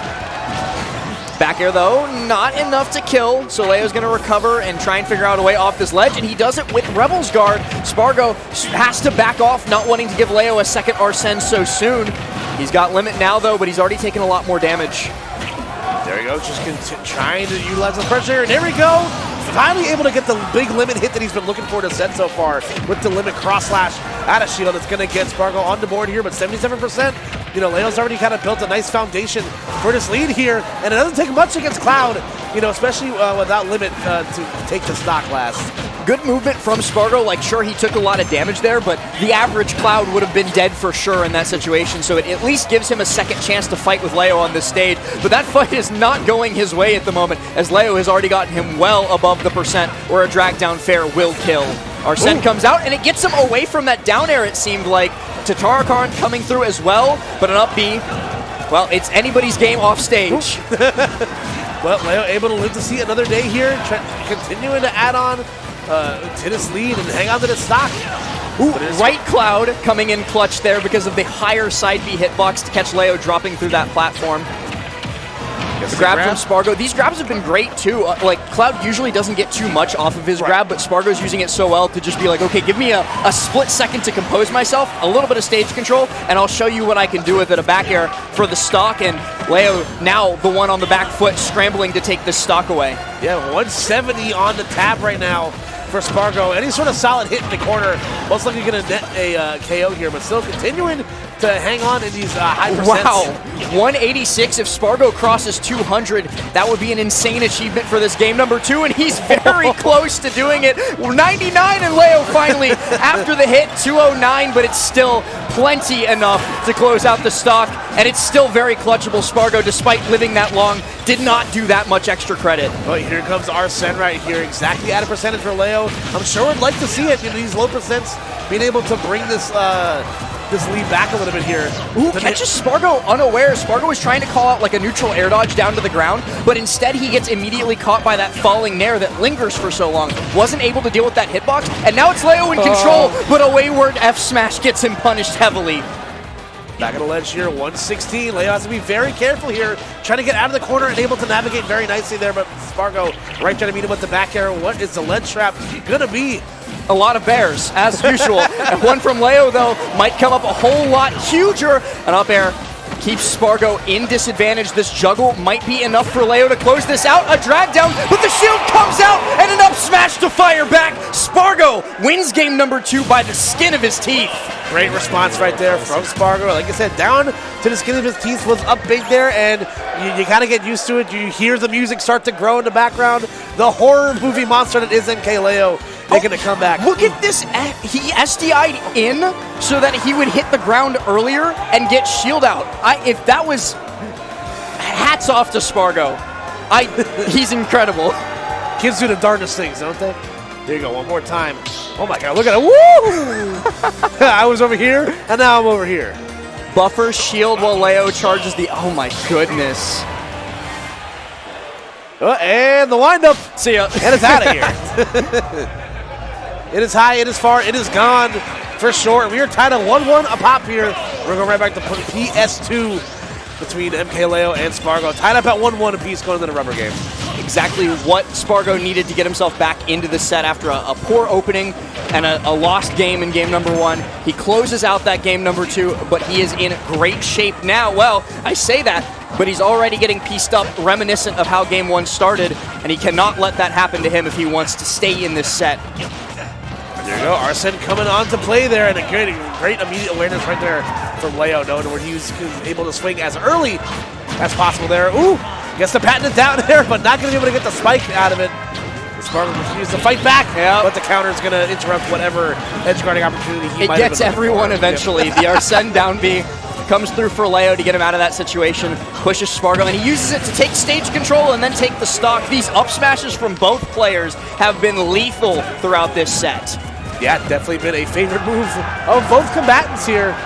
Back air, though, not enough to kill, so Leo's going to recover and try and figure out a way off this ledge, and he does it with Rebel's Guard. Spargo has to back off, not wanting to give Leo a second Arsene so soon. He's got limit now, though, but he's already taken a lot more damage. There we go, just trying to utilize the pressure, and there we go! Finally able to get the big limit hit that he's been looking for to set so far with the limit cross slash out of shield. That's going to get Spargo on the board here, but 77%. Leo's already kind of built a nice foundation for this lead here, and it doesn't take much against Cloud, especially without limit to take the stock last. Good movement from Spargo. Like, sure, he took a lot of damage there, but the average Cloud would have been dead for sure in that situation, so it at least gives him a second chance to fight with Leo on this stage. But that fight is not going his way at the moment, as Leo has already gotten him well above the percent where a drag down fair will kill. Arsene comes out, and it gets him away from that down air, it seemed like. Tfar coming through as well, but an up B. Well, it's anybody's game off stage. Well, Leo able to live to see another day here, continuing to add on to this lead and hang on to the stock. Ooh, right Cloud coming in clutch there because of the higher side B hitbox to catch Leo dropping through that platform. The grab from Spargo. These grabs have been great too. Like, Cloud usually doesn't get too much off of his grab, but Spargo's using it so well to just be like, okay, give me a split second to compose myself, a little bit of stage control, and I'll show you what I can do with it. A back air for the stock, and Leo now the one on the back foot scrambling to take this stock away. Yeah, 170 on the tab right now for Spargo. Any sort of solid hit in the corner, most likely going to net a KO here, but still continuing to hang on in these high percents. Wow, 186. If Spargo crosses 200, that would be an insane achievement for this game number 2, and he's very close to doing it. 99, and Leo finally, after the hit, 209, but it's still plenty enough to close out the stock, and it's still very clutchable. Spargo, despite living that long, did not do that much extra credit. Well, here comes Arsene right here, exactly at a percentage for Leo. I'm sure we'd like to see it in these low percents, being able to bring this this lead back a little bit here. Ooh, catches Spargo unaware. Spargo was trying to call out like a neutral air dodge down to the ground, but instead he gets immediately caught by that falling nair that lingers for so long. Wasn't able to deal with that hitbox, and now it's Leo in control, but a wayward F smash gets him punished heavily. Back at the ledge here, 116. Leo has to be very careful here, trying to get out of the corner and able to navigate very nicely there, but Spargo right trying to meet him with the back air. What is the ledge trap gonna be? A lot of bears, as usual. And one from Leo, though, might come up a whole lot huger. An up air keeps Spargo in disadvantage. This juggle might be enough for Leo to close this out. A drag down, but the shield comes out and an up smash to fire back. Spargo wins game number 2 by the skin of his teeth. Great response right there from Spargo. Like I said, down to the skin of his teeth was up big there, and you kind of get used to it. You hear the music start to grow in the background. The horror movie monster that is MkLeo making a comeback. Look at this. He SDI'd in so that he would hit the ground earlier and get shield out. If that was... Hats off to Spargo. He's incredible. Kids do the darndest things, don't they? There you go, one more time. Oh my god, look at it. Woo! I was over here, and now I'm over here. Buffer shield while Leo charges the... Oh my goodness. And the windup. See ya. And it's out of here. It is high, it is far, it is gone for sure. We are tied at 1-1 a pop here. We're going right back to PS2 between MkLeo and Spargo. Tied up at 1-1 apiece going into the rubber game. Exactly what Spargo needed to get himself back into the set after a poor opening and a lost game in game number 1. He closes out that game number 2, but he is in great shape now. Well, I say that, but he's already getting pieced up, reminiscent of how game 1 started, and he cannot let that happen to him if he wants to stay in this set. There you go, Arsene coming on to play there, and a great immediate awareness right there from Leo, knowing where he was able to swing as early as possible there. Ooh, gets the patent down there, but not going to be able to get the spike out of it. Spargo continues to fight back, but the counter is going to interrupt whatever edge guarding opportunity he might have. It gets everyone eventually. The Arsene down B comes through for Leo to get him out of that situation, pushes Spargo, and he uses it to take stage control and then take the stock. These up smashes from both players have been lethal throughout this set. Yeah, definitely been a favorite move of both combatants here.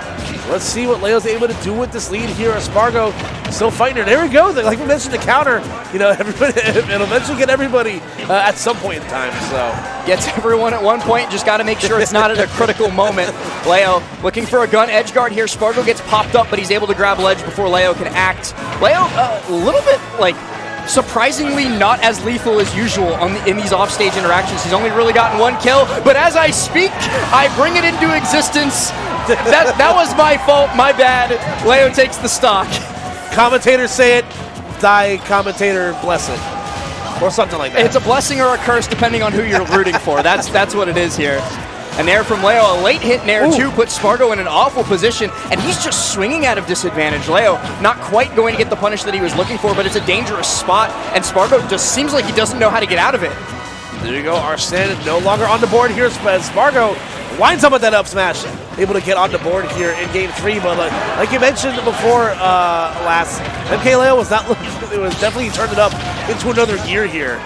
Let's see what Leo's able to do with this lead here. Spargo still fighting her. There we go. Like we mentioned, the counter, everybody, it'll eventually get everybody at some point in time. So gets everyone at one point. Just got to make sure it's not at a critical moment. Leo looking for a gun edge guard here. Spargo gets popped up, but he's able to grab ledge before Leo can act. Leo, a little bit like surprisingly not as lethal as usual in these offstage interactions. He's only really gotten 1 kill, but as I speak, I bring it into existence. That was my fault, my bad. Leo takes the stock. Commentators say it, thy commentator bless it. Or something like that. It's a blessing or a curse depending on who you're rooting for. That's what it is here. An air from Leo, a late hit nair too, puts Spargo in an awful position, and he's just swinging out of disadvantage. Leo not quite going to get the punish that he was looking for, but it's a dangerous spot, and Spargo just seems like he doesn't know how to get out of it. There you go, Arsene no longer on the board here, but Spargo winds up with that up smash, able to get on the board here in game 3, but like you mentioned before last, MkLeo was not looking, it was definitely turned it up into another gear here.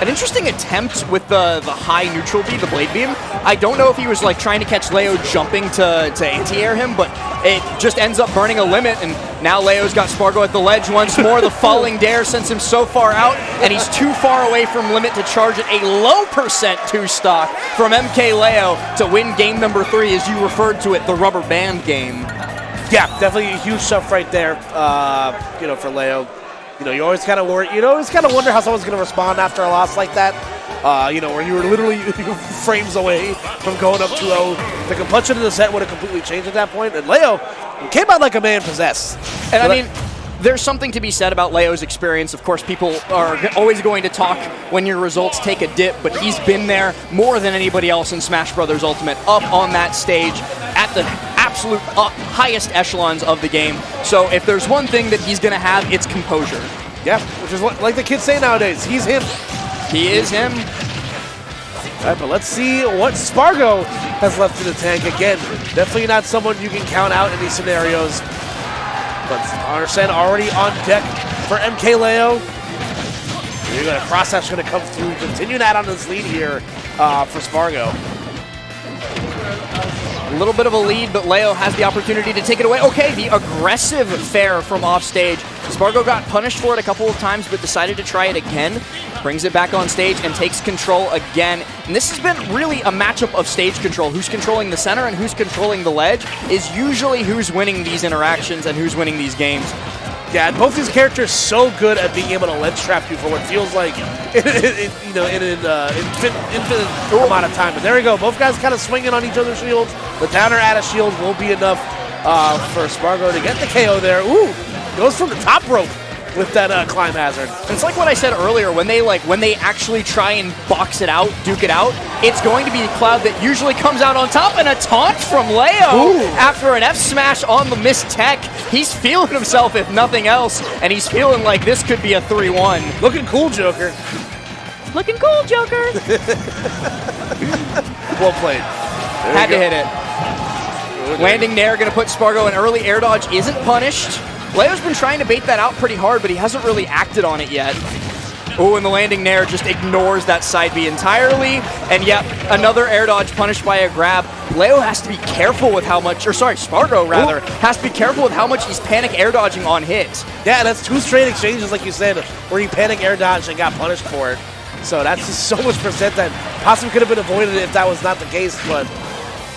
An interesting attempt with the high neutral B, the blade beam. I don't know if he was like trying to catch Leo jumping to anti-air him, but it just ends up burning a limit, and now Leo's got Spargo at the ledge once more. The falling dare sends him so far out, and he's too far away from limit to charge at a low percent 2 stock from MkLeo to win game number 3, as you referred to it, the rubber band game. Yeah, definitely a huge stuff right there, for Leo. You always kind of worry. You always kind of wonder how someone's going to respond after a loss like that. Where you were literally frames away from going up 2-0. The complexion of the set would have completely changed at that point. And Leo came out like a man possessed. And I mean, there's something to be said about Leo's experience. Of course, people are always going to talk when your results take a dip, but he's been there more than anybody else in Smash Bros. Ultimate, up on that stage at the absolute highest echelons of the game. So if there's one thing that he's going to have, it's composure. Yeah, which is what, like the kids say nowadays, he's him. He is him. All right, but let's see what Spargo has left in the tank. Again, definitely not someone you can count out in these scenarios. But Arsene already on deck for MkLeo. You're going to cross-hatch going to come through, continue that on this lead here for Spargo. A little bit of a lead, but Leo has the opportunity to take it away. Okay, the aggressive fair from offstage. Spargo got punished for it a couple of times, but decided to try it again. Brings it back on stage and takes control again. And this has been really a matchup of stage control. Who's controlling the center and who's controlling the ledge is usually who's winning these interactions and who's winning these games. Yeah, and both these characters so good at being able to ledge trap you for what feels like in an infinite amount of time. But there we go. Both guys kind of swinging on each other's shields. The downer at a shield will be enough for Spargo to get the KO there. Ooh, goes from the top rope with that climb hazard. It's like what I said earlier, when they actually try and box it out, duke it out, it's going to be Cloud that usually comes out on top, and a taunt from Leo after an F smash on the missed tech. He's feeling himself, if nothing else, and he's feeling like this could be a 3-1. Looking cool, Joker. Looking cool, Joker. Well played. Had to hit it. Landing Nair going to put Spargo in early. Air dodge isn't punished. Leo's been trying to bait that out pretty hard, but he hasn't really acted on it yet. Oh, and the landing Nair just ignores that side B entirely. And yep, another air dodge punished by a grab. Leo has to be careful with how much, or sorry, Spargo rather, has to be careful with how much he's panic air dodging on hits. Yeah, that's 2 straight exchanges, like you said, where he panic air dodged and got punished for it. So that's just so much percent that possibly could have been avoided if that was not the case. But,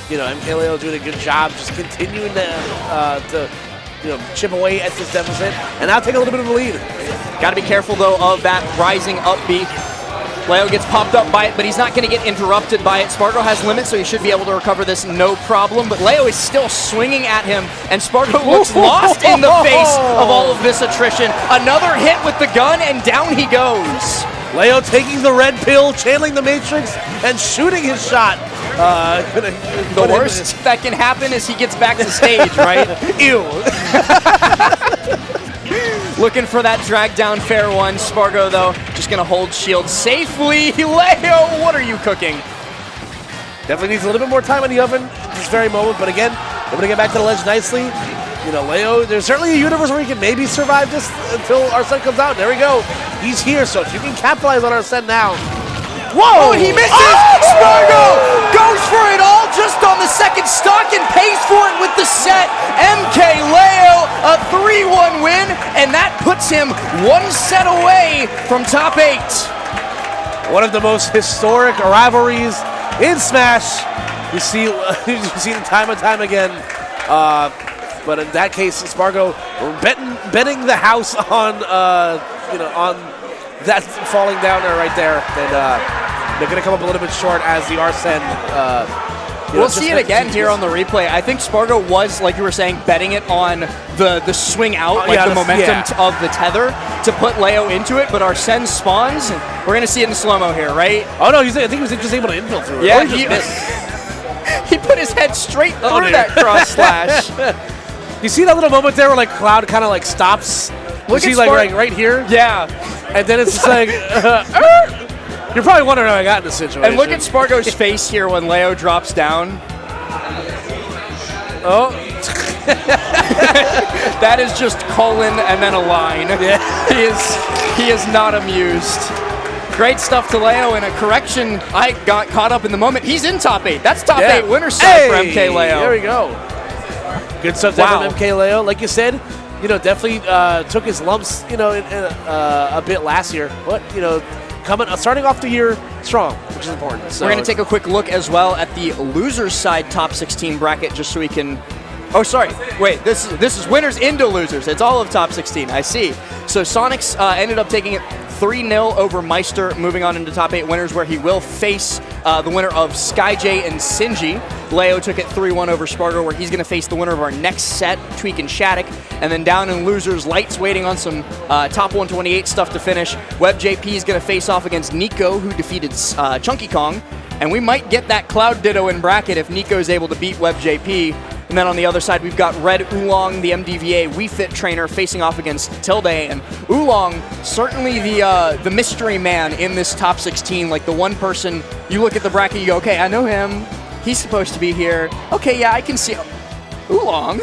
you know, MkLeo doing a good job just continuing to chip away at this deficit and now take a little bit of a lead. Got to be careful, though, of that rising up beak. Leo gets popped up by it, but he's not going to get interrupted by it. Spargo has limits, so he should be able to recover this no problem. But Leo is still swinging at him, and Spargo looks lost in the face of all of this attrition. Another hit with the gun, and down he goes. Leo taking the red pill, channeling the Matrix, and shooting his shot. The worst that can happen is he gets back to stage, right? Ew. Looking for that drag down fair one. Spargo, though, just going to hold shield safely. Leo, what are you cooking? Definitely needs a little bit more time in the oven at this very moment, but again, able to get back to the ledge nicely. You know, Leo, there's certainly a universe where he can maybe survive this until Arsene comes out. There we go. He's here, so if you can capitalize on Arsene now. Whoa! He misses! Spargo goes for it all just on the second stock and pays for it with the set. MkLeo, a 3-1 win, and that puts him 1 set away from top 8. One of the most historic rivalries in Smash. You see it time and time again. But in that case, Spargo betting the house on on that falling down there right there. And they're going to come up a little bit short as the Arsene. We'll see it again here on the replay. I think Spargo was, like you were saying, betting it on the swing out, the momentum of the tether to put Leo into it, but Arsene spawns. And we're going to see it in slow-mo here, right? Oh, no, I think he was just able to infill through it. Yeah, he put his head straight through that cross slash. You see that little moment there where like Cloud kind of like stops? Look you see like right here? Yeah. And then it's just like, you're probably wondering how I got in this situation. And look at Spargo's face here when Leo drops down. Oh. That is just colon and then a line. Yeah. He is not amused. Great stuff to Leo, and a correction, I got caught up in the moment. He's in top 8. That's top 8 winner side for MkLeo. There we go. Good stuff there from MkLeo. Like you said, definitely took his lumps, a bit last year. But, starting off the year strong, which is important. So we're going to take a quick look as well at the losers side top 16 bracket just so we can... Oh, sorry. Wait, this is winners into losers. It's all of top 16. I see. So Sonics ended up taking it 3-0 over Meister, moving on into top 8 winners, where he will face the winner of SkyJ and Sinji. Leo took it 3-1 over Spargo, where he's going to face the winner of our next set, Tweak and Shattuck. And then down in losers, Lights waiting on some top 128 stuff to finish. WebJP is going to face off against Nico, who defeated Chunky Kong. And we might get that Cloud Ditto in bracket if Nico is able to beat WebJP. And then on the other side, we've got Red Oolong, the MDVA Wii Fit trainer, facing off against Tilde. And Oolong, certainly the mystery man in this top 16. Like the one person, you look at the bracket, you go, okay, I know him. He's supposed to be here. Okay, yeah, I can see Oolong.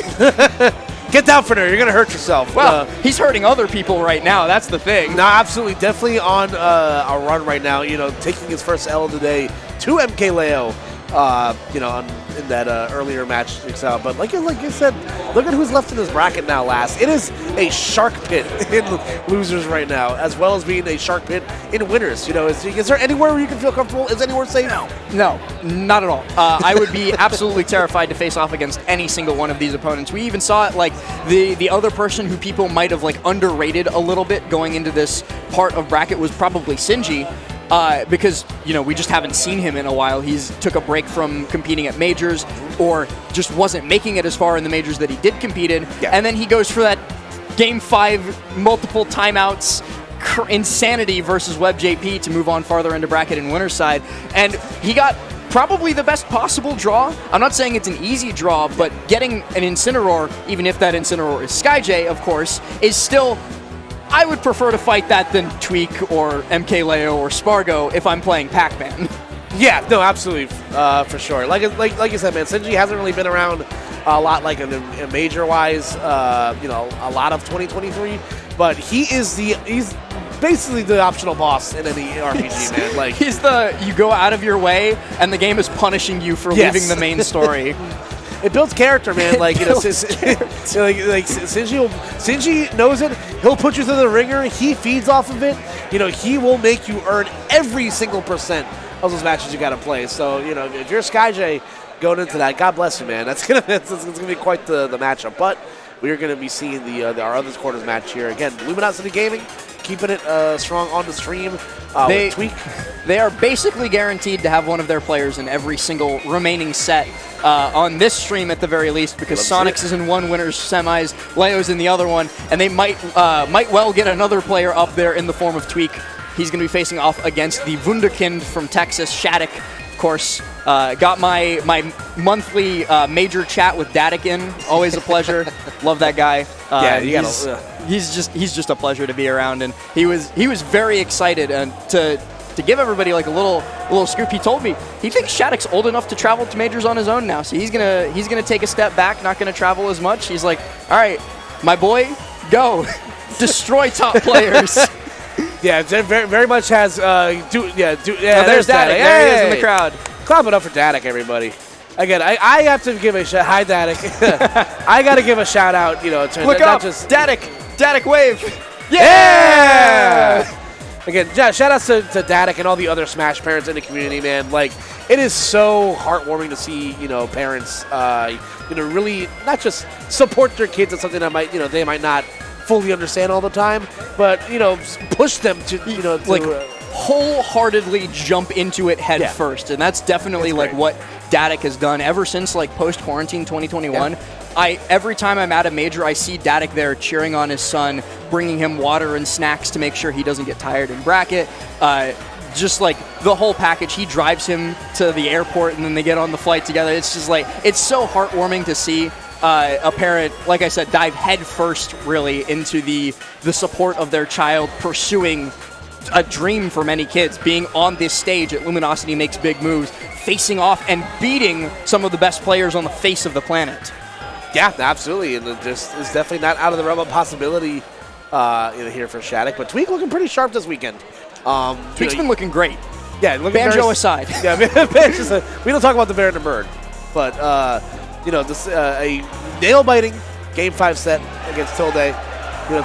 Get down for there. You're going to hurt yourself. Well, he's hurting other people right now. That's the thing. No, absolutely. Definitely on a run right now. Taking his first L of the day to MkLeo. In that earlier match. But like you said, look at who's left in this bracket now last. It is a shark pit in losers right now, as well as being a shark pit in winners. Is there anywhere where you can feel comfortable? Is anywhere safe? No, not at all. I would be absolutely terrified to face off against any single one of these opponents. We even saw it, like, the other person who people might have, like, underrated a little bit going into this part of bracket was probably Sinji. because, we just haven't seen him in a while. He's took a break from competing at majors or just wasn't making it as far in the majors that he did compete in. Yeah. And then he goes for that Game 5 multiple timeouts insanity versus WebJP to move on farther into bracket and winner's side. And he got probably the best possible draw. I'm not saying it's an easy draw, but getting an Incineroar, even if that Incineroar is SkyJ, of course, is still... I would prefer to fight that than Tweak or MkLeo or Spargo if I'm playing Pac-Man. Yeah, no, absolutely, for sure. Like you said, man, Sinji hasn't really been around a lot, like in major-wise, a lot of 2023. But he's basically the optional boss in any RPG, man. Like he's you go out of your way, and the game is punishing you for leaving the main story. It builds character, man. Like Sinji knows it. He'll put you through the ringer. He feeds off of it. He will make you earn every single % of those matches you got to play. So if you're SkyJ going into that, God bless you, man. It's gonna be quite the matchup. But we are gonna be seeing our other quarters match here again. Luminosity Gaming keeping it strong on the stream. With Tweak. They are basically guaranteed to have one of their players in every single remaining set on this stream at the very least, because Sonics is in one winner's semis, Leo's in the other one, and they might well get another player up there in the form of Tweak. He's going to be facing off against the Wunderkind from Texas, Shattuck. Of course, got my monthly major chat with Dadik in. Always a pleasure. Love that guy. He's just a pleasure to be around, and he was very excited and to give everybody like a little scoop. He told me he thinks Shattuck's old enough to travel to majors on his own now, so he's gonna take a step back, not gonna travel as much. He's like, all right, my boy, go destroy top players. Yeah, very, very much has. There's Dadik. Hey! There he is in the crowd. Clap it up for Dadik, everybody. Again, I have to give a shout. Hi, Dadik. I got to give a shout out. To look not up, just Dadik wave. Yeah! Again, shout outs to Dadik and all the other Smash parents in the community, man. Like, it is so heartwarming to see, parents, really not just support their kids in something that might, they might not fully understand all the time, but, push them to, wholeheartedly jump into it head first. And that's definitely what Dadik has done ever since post-quarantine 2021. Yeah. Every time I'm at a major, I see Dadik there cheering on his son, bringing him water and snacks to make sure he doesn't get tired in bracket. Just the whole package. He drives him to the airport and then they get on the flight together. It's just it's so heartwarming to see a parent, like I said, dive head first really into the support of their child pursuing a dream for many kids, being on this stage at Luminosity Makes Big Moves, facing off and beating some of the best players on the face of the planet. Yeah, absolutely, and it's definitely not out of the realm of possibility here for Shattuck. But Tweak looking pretty sharp this weekend. Tweak's been looking great. Yeah, Banjo aside. Yeah, we don't talk about the Bear and the Bird, but this a nail-biting Game 5 set against Tilde.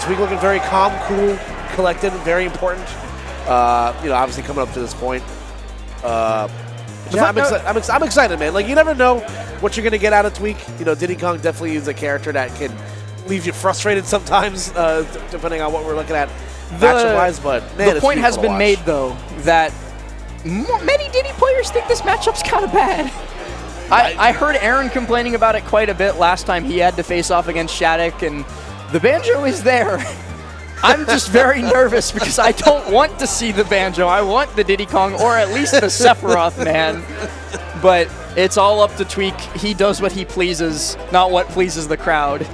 Tweak looking very calm, cool, collected, very important. Obviously coming up to this point. I'm excited, man. You never know what you're going to get out of Tweak. Diddy Kong definitely is a character that can leave you frustrated sometimes, depending on what we're looking at matchup-wise. But, man, the point has been made, though, that many Diddy players think this matchup's kind of bad. I heard Aaron complaining about it quite a bit last time he had to face off against Shattuck, and the Banjo is there. I'm just very nervous because I don't want to see the Banjo. I want the Diddy Kong or at least the Sephiroth, man. But it's all up to Tweak. He does what he pleases, not what pleases the crowd.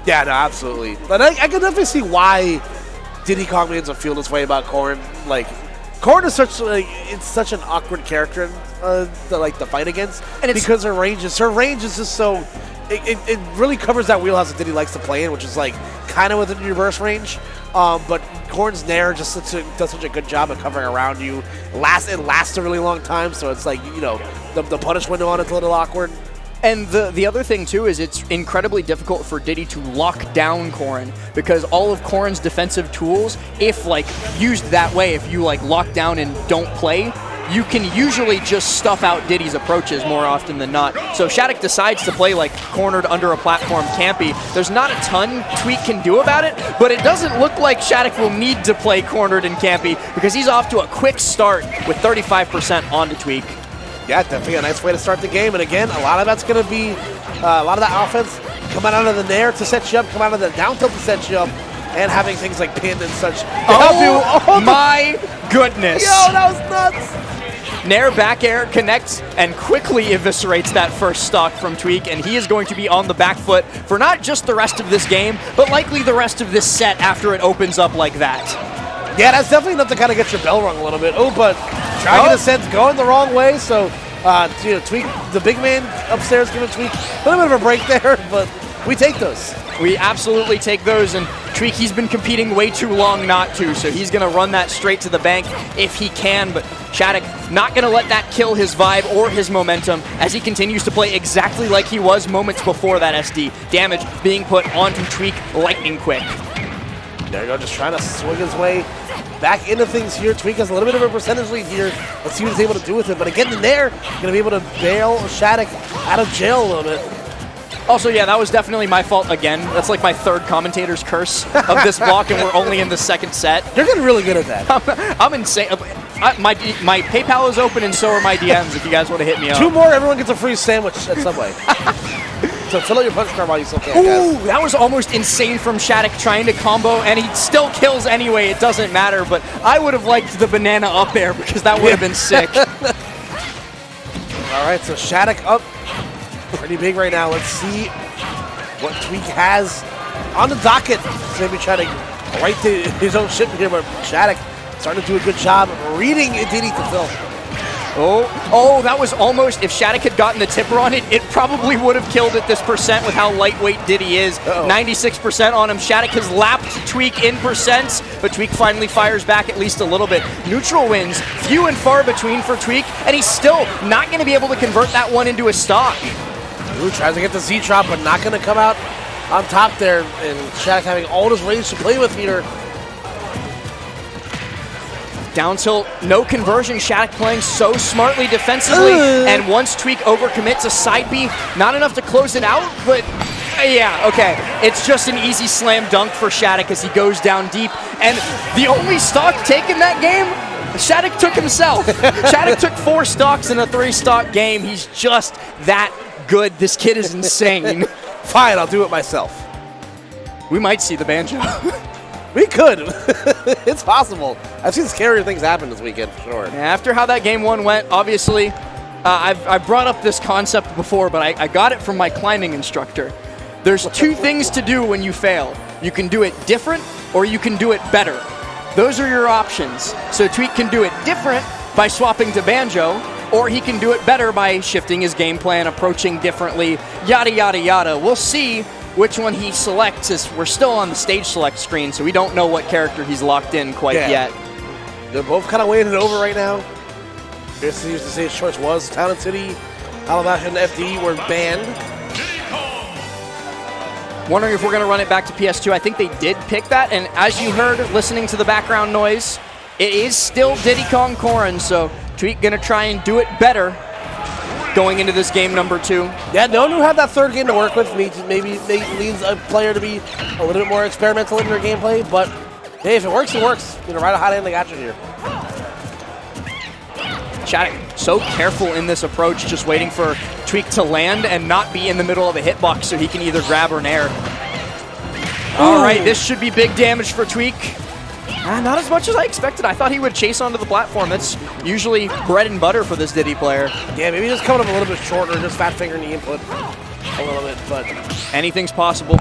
Yeah, no, absolutely. But I can definitely see why Diddy Kong fans will feel this way about Corrin. Corrin is such an awkward character to fight against, and because her range is just so. It really covers that wheelhouse that Diddy likes to play in, which is kind of within your burst range. But Corrin's Nair just does such a good job of covering around you. It lasts a really long time, so it's the punish window on it's a little awkward. And the other thing, too, is it's incredibly difficult for Diddy to lock down Corrin, because all of Corrin's defensive tools, if, used that way, if you, lock down and don't play, you can usually just stuff out Diddy's approaches more often than not. So Shattuck decides to play like cornered under a platform campy. There's not a ton Tweak can do about it, but it doesn't look like Shattuck will need to play cornered and campy because he's off to a quick start with 35% onto Tweak. Yeah, definitely a nice way to start the game. And again, a lot of that's going to be, a lot of that offense coming out of the nair to set you up, come out of the down tilt to set you up, and having things like pin and such. Oh my goodness. Yo, that was nuts. Nair back air connects and quickly eviscerates that first stock from Tweak, and he is going to be on the back foot for not just the rest of this game, but likely the rest of this set after it opens up like that. Yeah, that's definitely enough to kind of get your bell rung a little bit. Oh, but Dragon Ascent's going the wrong way, so Tweak, the big man upstairs, giving Tweak a little bit of a break there, but we take those. We absolutely take those, and Tweak, he's been competing way too long not to, so he's going to run that straight to the bank if he can, but Shattuck not going to let that kill his vibe or his momentum as he continues to play exactly like he was moments before that SD. Damage being put onto Tweak lightning quick. There you go, just trying to swing his way back into things here. Tweak has a little bit of a percentage lead here. Let's see what he's able to do with it, but again in there, going to be able to bail Shattuck out of jail a little bit. Also, yeah, that was definitely my fault again. That's like my third commentator's curse of this block, and we're only in the second set. You're getting really good at that. I'm insane. My PayPal is open, and so are my DMs if you guys want to hit me up. 2 more, everyone gets a free sandwich at Subway. So fill out your punch card while you still can, guys. Ooh, that was almost insane from Shattuck trying to combo, and he still kills anyway. It doesn't matter, but I would have liked the banana up air because that would have been sick. All right, so Shattuck up pretty big right now. Let's see what Tweak has on the docket. Maybe try to right to his own ship here, but Shattuck starting to do a good job of reading Diddy to Phil. Oh, that was almost, if Shattuck had gotten the tipper on it, it probably would have killed it this percent with how lightweight Diddy is. 96% on him. Shattuck has lapped Tweak in percents, but Tweak finally fires back at least a little bit. Neutral wins, few and far between for Tweak, and he's still not going to be able to convert that one into a stock. Ooh, tries to get the Z-Drop, but not going to come out on top there, and Shattuck having all his range to play with here. Down tilt, no conversion. Shattuck playing so smartly defensively, and once Tweak overcommits a side B, not enough to close it out, but yeah, okay. It's just an easy slam dunk for Shattuck as he goes down deep, and the only stock taken that game, Shattuck took himself. Shattuck took 4 stocks in a 3-stock game. He's just that good. This kid is insane. Fine, I'll do it myself. We might see the banjo. We could. It's possible. I've seen scarier things happen this weekend for sure. After how that game 1 went, obviously, I've brought up this concept before, but I got it from my climbing instructor. There's 2 things to do when you fail. You can do it different, or you can do it better. Those are your options. So Tweak can do it different by swapping to banjo, or he can do it better by shifting his game plan, approaching differently, yada, yada, yada. We'll see which one he selects, as we're still on the stage select screen, so we don't know what character he's locked in quite yet. They're both kind of waiting it over right now. Here's to say his choice was Talent City, Alabash, and FD were banned. Wondering if we're going to run it back to PS2. I think they did pick that, and as you heard listening to the background noise, it is still Diddy Kong Corrin, so Tweak going to try and do it better going into this game number 2. Yeah, no one who had that third game to work with. Maybe leads a player to be a little bit more experimental in their gameplay, but hey, if it works, it works. You know, right a hot end, they got you here. Shattuck so careful in this approach, just waiting for Tweak to land and not be in the middle of a hitbox so he can either grab or nair. All right, this should be big damage for Tweak. Not as much as I expected. I thought he would chase onto the platform. That's usually bread and butter for this Diddy player. Yeah, maybe just coming up a little bit shorter, just fat fingering the input a little bit, but anything's possible.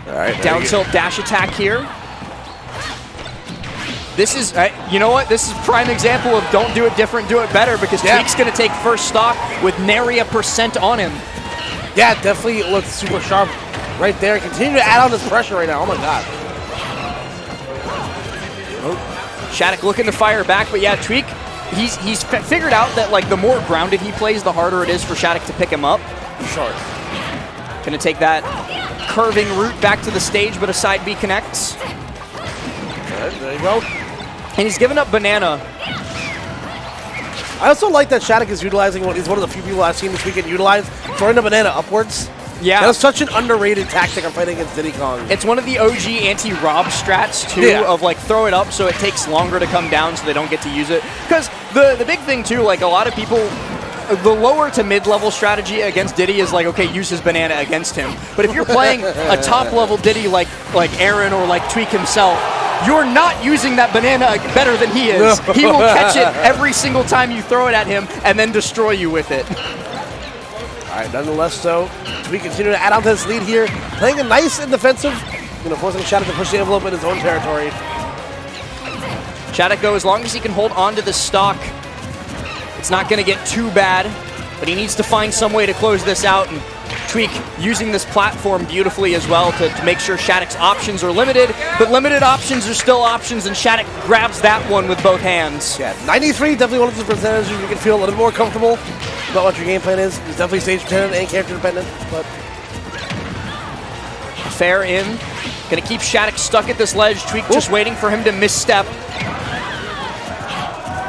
All right, down tilt dash attack here. This is, you know what? This is a prime example of don't do it different, do it better, because Tweak's going to take first stock with nary a percent on him. Yeah, definitely looks super sharp right there. Continue to add on this pressure right now. Oh my god. Shattuck looking to fire back, but yeah, Tweak, he's figured out that like the more grounded he plays, the harder it is for Shattuck to pick him up. Sure. Gonna take that curving route back to the stage, but a side B connects. All right, there you go. And he's given up banana. I also like that Shattuck is utilizing he's one of the few people I've seen this weekend utilize throwing the banana upwards. Yeah. That's such an underrated tactic on fighting against Diddy Kong. It's one of the OG anti-rob strats, too, of like throw it up so it takes longer to come down so they don't get to use it. Because the big thing, too, like a lot of people, the lower to mid-level strategy against Diddy is like, okay, use his banana against him. But if you're playing a top-level Diddy like Aaron or like Tweak himself, you're not using that banana better than he is. He will catch it every single time you throw it at him and then destroy you with it. All right, nonetheless, though, we continue to add on to this lead here, playing a nice and defensive, forcing Shattuck to push the envelope in his own territory. Shattuck, though, as long as he can hold on to the stock, it's not going to get too bad, but he needs to find some way to close this out, and Tweak using this platform beautifully as well to make sure Shattuck's options are limited, but limited options are still options, and Shattuck grabs that one with both hands. Yeah, 93, definitely one of those percentages you can feel a little more comfortable about what your game plan is. It's definitely stage dependent and character dependent, but fair in. Gonna keep Shattuck stuck at this ledge. Tweak just waiting for him to misstep.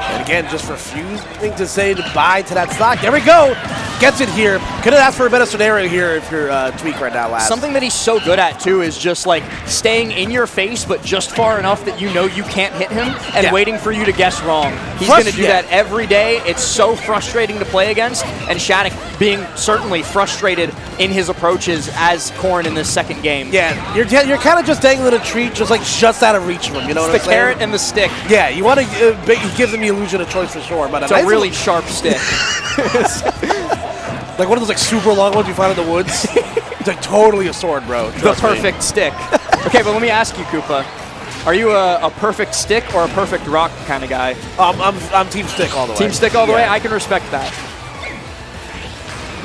And again, just refusing to say goodbye to that stock. There we go. Gets it here. Could have asked for a better scenario here if you're Tweak right now last. Something that he's so good at, too, is just like staying in your face, but just far enough that you know you can't hit him and waiting for you to guess wrong. He's going to do that every day. It's so frustrating to play against, and Shattuck being certainly frustrated in his approaches as Corrin in this second game. Yeah, you're kind of just dangling a treat just out of reach of him, you know what I'm saying? The carrot and the stick. Yeah, you want to he gives them the illusion of choice for sure, but it's a really sharp stick. Like one of those like super long ones you find in the woods. It's like totally a sword, bro. The perfect stick. Okay, but let me ask you, Koopa. Are you a perfect stick or a perfect rock kind of guy? I'm team stick all the way. Team stick all the way? I can respect that.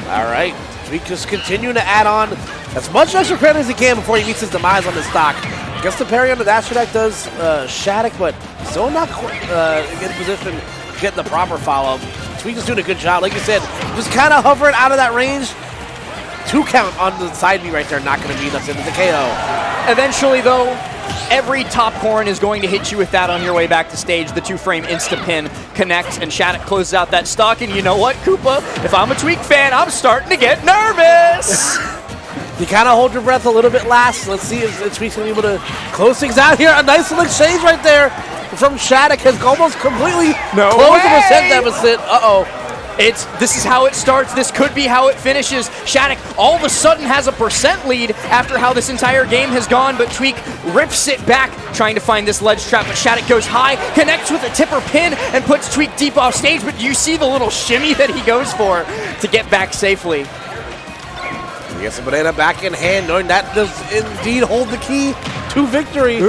All right. We just continue to add on as much extra credit as he can before he meets his demise on the stock. Gets the parry on the dash attack does Shattuck, but still not in position to get the proper follow. Tweak is doing a good job. Like you said, just kind of hovering out of that range. 2 count on the side B right there, not going to be enough into the KO. Eventually, though, every top Corrin is going to hit you with that on your way back to stage. The 2-frame insta-pin connects, and Shattuck closes out that stock. And you know what, Koopa? If I'm a Tweak fan, I'm starting to get nervous. You kind of hold your breath a little bit last. Let's see if Tweak's going to be able to close things out here. A nice little exchange right there from Shattuck has almost completely closed the percent deficit. This is how it starts. This could be how it finishes. Shattuck all of a sudden has a percent lead after how this entire game has gone, but Tweak rips it back trying to find this ledge trap, but Shattuck goes high, connects with a tipper pin, and puts Tweak deep off stage, but you see the little shimmy that he goes for to get back safely. He gets the banana back in hand, knowing that does indeed hold the key to victory.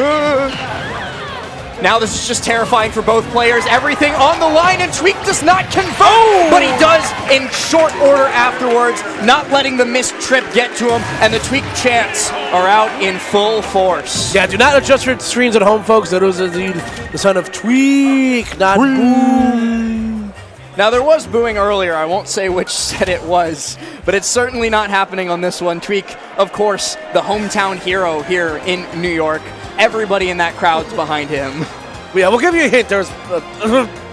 Now this is just terrifying for both players. Everything on the line, and Tweak does not convert, but he does in short order afterwards, not letting the missed trip get to him, and the Tweak chants are out in full force. Yeah, do not adjust your screens at home, folks. That was indeed the son of Tweak, not Boo. Now there was booing earlier. I won't say which set it was, but it's certainly not happening on this one. Tweak, of course, the hometown hero here in New York. Everybody in that crowd's behind him. Yeah, we'll give you a hint. There's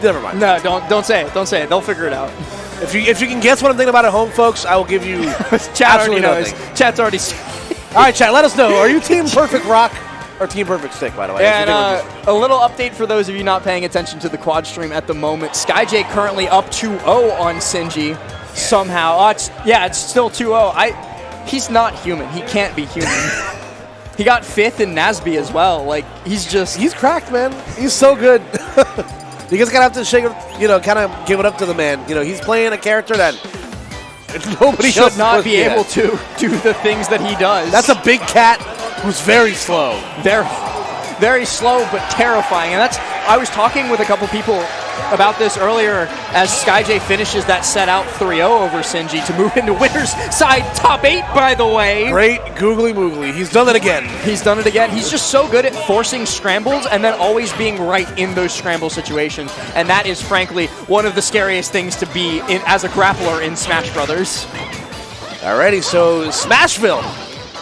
never mind. No, don't say it. Don't say it. They'll figure it out. If you can guess what I'm thinking about at home, folks, I will give you Chat already knows. Chat's already. All right, chat. Let us know. Are you Team Perfect Rock or Team Perfect Stick? By the way. And a little update for those of you not paying attention to the quad stream at the moment. SkyJ currently up 2-0 on Sinji. Somehow, it's still 2-0. He's not human. He can't be human. He got 5th in Nasby as well. Like, he's cracked, man. He's so good. You guys gotta have to shake it, kind of give it up to the man. He's playing a character that nobody should else not be able to do the things that he does. That's a big cat who's very slow. Very slow, but terrifying. And I was talking with a couple people about this earlier as SkyJ finishes that set out 3-0 over Sinji to move into winner's side top 8, by the way. Great googly moogly. He's done it again. He's done it again. He's just so good at forcing scrambles and then always being right in those scramble situations. And that is, frankly, one of the scariest things to be in as a grappler in Smash Brothers. Alrighty, so Smashville.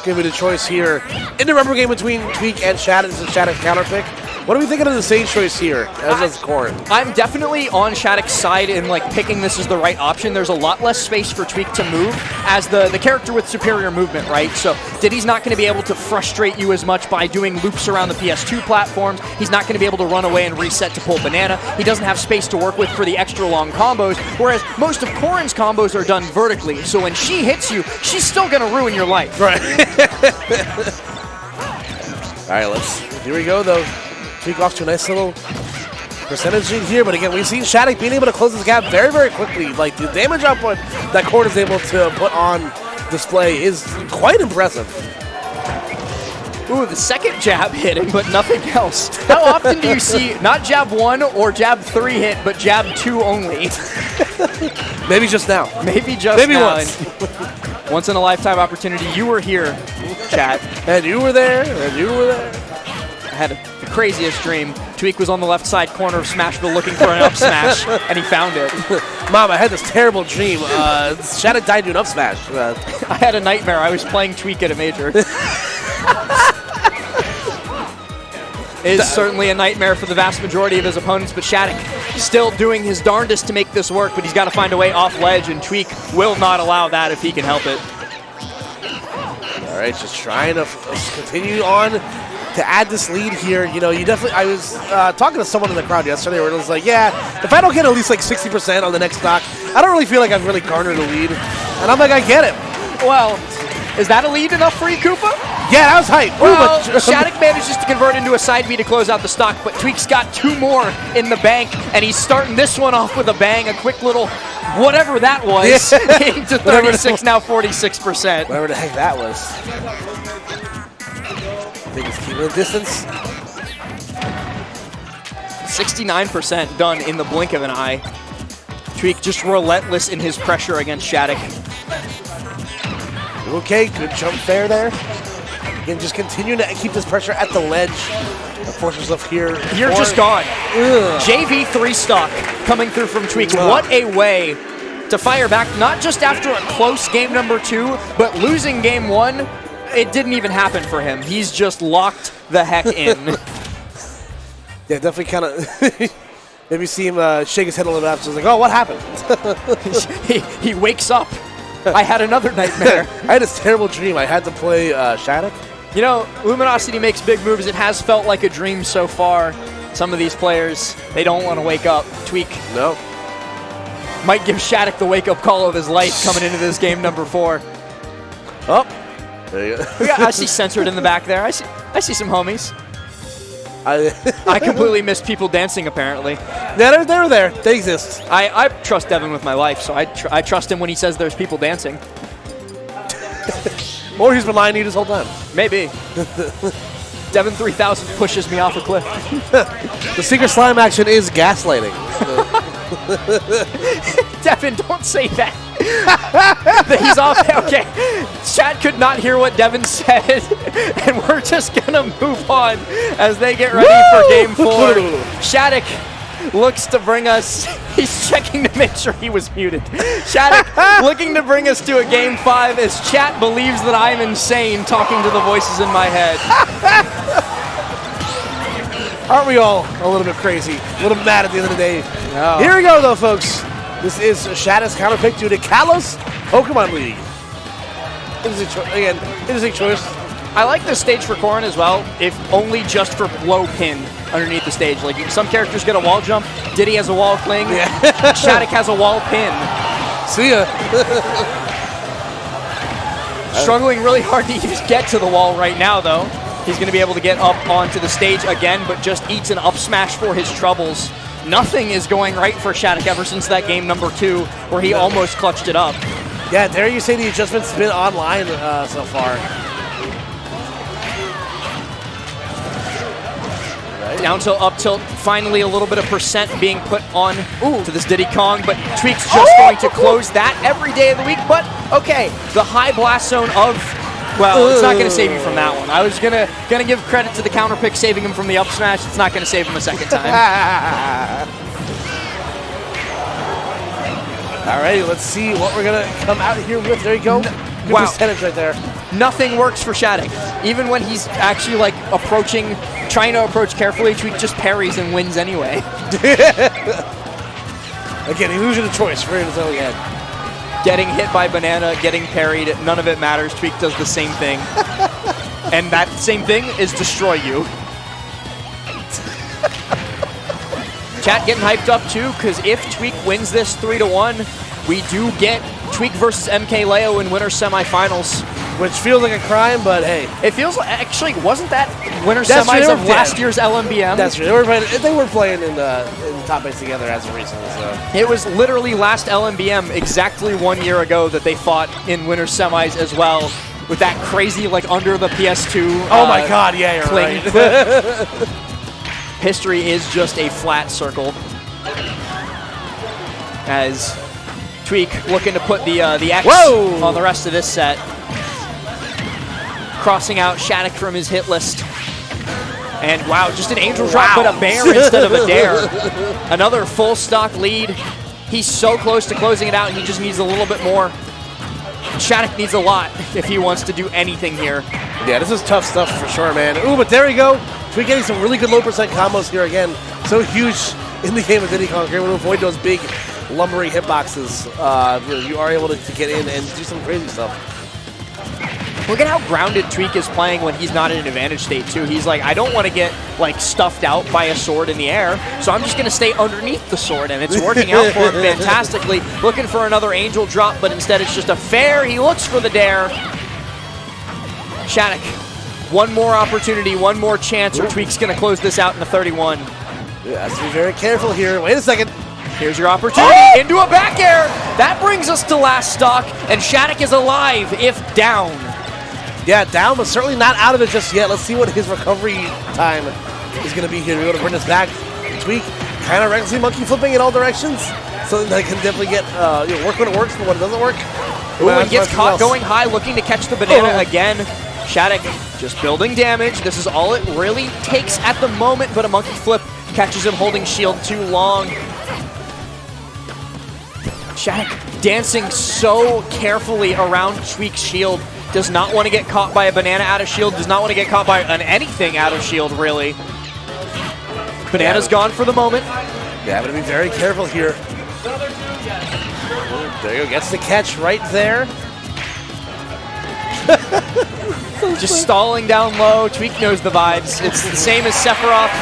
Give me the choice here in the rubber game between Tweak and Shattuck. This is Shattuck's counter pick. What are we thinking of the sage choice here as Corrin? I'm definitely on Shattuck's side in like picking this as the right option. There's a lot less space for Tweak to move as the character with superior movement, right? So Diddy's not going to be able to frustrate you as much by doing loops around the PS2 platforms. He's not going to be able to run away and reset to pull banana. He doesn't have space to work with for the extra long combos, whereas most of Corrin's combos are done vertically. So when she hits you, she's still going to ruin your life. Right. All right, here we go, though. Tweak off to a nice little percentage lead here, but again, we've seen Shattuck being able to close this gap very, very quickly. Like, the damage output that Corrin is able to put on display is quite impressive. Ooh, the second jab hitting, but nothing else. How often do you see not jab 1 or jab 3 hit, but jab 2 only? Maybe just now. Maybe just Maybe now. once. Once in a lifetime opportunity. You were here, chat. And you were there, and you were there. I had the craziest dream. Tweak was on the left side corner of Smashville looking for an up smash, and he found it. Mom, I had this terrible dream. Shattuck died to an up smash. I had a nightmare. I was playing Tweak at a major. Is certainly a nightmare for the vast majority of his opponents, but Shattuck still doing his darndest to make this work, but he's got to find a way off ledge, and Tweak will not allow that if he can help it. All right, just trying to continue on to add this lead here. You know, you definitely, I was talking to someone in the crowd yesterday where it was like, yeah, if I don't get at least like 60% on the next stock, I don't really feel like I've really garnered a lead. And I'm like, I get it. Well, is that a lead enough for you, Koopa? Yeah, that was hype. Well, Shattuck manages to convert into a side B to close out the stock, but Tweak's got 2 more in the bank, and he's starting this one off with a bang, a quick little whatever that was, into 36, now 46%. Whatever the heck that was. I think it's keeping the distance. 69% done in the blink of an eye. Tweak just relentless in his pressure against Shattuck. Okay, good jump fair there. Again, just continuing to keep this pressure at the ledge. Force yourself here. You're just gone. JV 3 stock coming through from Tweak. What a way to fire back, not just after a close game number 2, but losing game 1. It didn't even happen for him. He's just locked the heck in. Yeah, definitely kind of maybe see him shake his head a little bit after. Like, oh, what happened? he wakes up. I had another nightmare. I had this terrible dream. I had to play Shattuck. You know, Luminosity makes big moves. It has felt like a dream so far. Some of these players, they don't want to wake up. Tweak. No. Might give Shattuck the wake-up call of his life coming into this game number 4. Oh. There you go. I see Censored in the back there. I see some homies. I completely missed people dancing, apparently. Yeah, they're there. They exist. I trust Devin with my life, so I trust him when he says there's people dancing. Or he's been lying to you this whole time. Maybe. Devin 3000 pushes me off a cliff. The secret slime action is gaslighting. Devin, don't say that. He's off. Okay. Chat could not hear what Devin said, and we're just going to move on as they get ready for game 4. Shattuck looks to bring us, he's checking to make sure he was muted. Shattuck looking to bring us to a game 5 as chat believes that I'm insane talking to the voices in my head. Aren't we all a little bit crazy? A little mad at the end of the day. No. Here we go, though, folks. This is Shattuck's counter pick to the Kalos Pokemon League. Interesting choice. I like this stage for Corrin as well, if only just for low pin underneath the stage. Like, some characters get a wall jump, Diddy has a wall cling, Shattuck has a wall pin. See ya. Struggling really hard to even get to the wall right now, though. He's going to be able to get up onto the stage again, but just eats an up smash for his troubles. Nothing is going right for Shattuck ever since that game number 2, where he almost clutched it up. Yeah, dare you say the adjustment's been online so far. Down tilt, up tilt, finally a little bit of percent being put on to this Diddy Kong, but Tweak's just going to close that every day of the week. But, okay, the high blast zone of, well, it's not going to save you from that one. I was gonna give credit to the counter pick saving him from the up smash. It's not going to save him a second time. All right, let's see what we're going to come out here with. There you go. Good percentage right there. Nothing works for Shattuck. Even when he's actually like trying to approach carefully, Tweak just parries and wins anyway. Again, illusion of choice for his own head. Getting hit by Banana, getting parried, none of it matters. Tweak does the same thing. And that same thing is destroy you. Chat getting hyped up too, because if Tweak wins this 3-1, we do get Tweak versus MkLeo in winter semifinals. Which feels like a crime, but hey. It feels like, actually, wasn't that winter semis of last year's LMBM? That's true. They were playing in top 8 together as of recently. So. It was literally last LMBM exactly 1 year ago that they fought in winter semis as well, with that crazy like under the PS2. Oh my God! Yeah, you're right. History is just a flat circle. As Tweak looking to put the X on the rest of this set. Crossing out Shattuck from his hit list. And wow, just an angel drop, but a bear instead of a dare. Another full stock lead. He's so close to closing it out, he just needs a little bit more. Shattuck needs a lot if he wants to do anything here. Yeah, this is tough stuff for sure, man. Ooh, but there we go. Tweak getting some really good low percent combos here again. So huge in the game of Diddy Kong. You're able to avoid those big lumbering hitboxes. You are able to get in and do some crazy stuff. Look at how grounded Tweak is playing when he's not in an advantage state, too. He's like, I don't want to get, like, stuffed out by a sword in the air, so I'm just going to stay underneath the sword, and it's working out for him fantastically. Looking for another angel drop, but instead it's just a fair. He looks for the dare. Shattuck, one more opportunity, one more chance, or Tweak's going to close this out in the 31. Yeah, has to be very careful here. Wait a second. Here's your opportunity into a back air. That brings us to last stock, and Shattuck is alive if down. Yeah, down, but certainly not out of it just yet. Let's see what his recovery time is going to be here to be able to bring this back. Tweak kind of recklessly monkey flipping in all directions, so that can definitely get work when it works, but when it doesn't work. Ooh, and gets caught going high, looking to catch the banana again. Shattuck just building damage. This is all it really takes at the moment, but a monkey flip catches him holding shield too long. Shattuck dancing so carefully around Tweak's shield. Does not want to get caught by a banana out of shield. Does not want to get caught by anything out of shield, really. Banana's gone for the moment. Yeah, but be very careful here. There you go. Gets the catch right there. Just stalling down low. Tweak knows the vibes. It's the same as Sephiroth.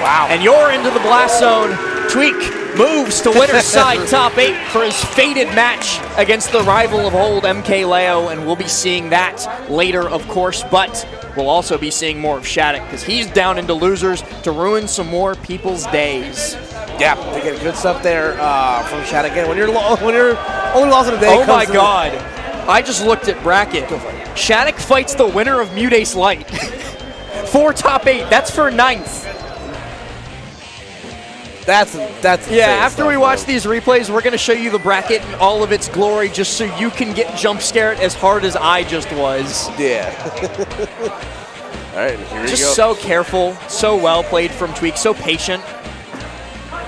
Wow. And you're into the blast zone. Tweak moves to winner's side top 8 for his fated match against the rival of old, MkLeo, and we'll be seeing that later, of course, but we'll also be seeing more of Shattuck because he's down into losers to ruin some more people's days. Yeah, they get good stuff there from Shattuck. Again, when you're only lost in a day. Oh my God! I just looked at bracket. Shattuck fights the winner of Mute Light for top 8. That's for 9th. That's yeah, after we watch these replays, we're going to show you the bracket in all of its glory just so you can get jump scared as hard as I just was. Yeah. All right, here we go. Just so careful, so well played from Tweak, so patient.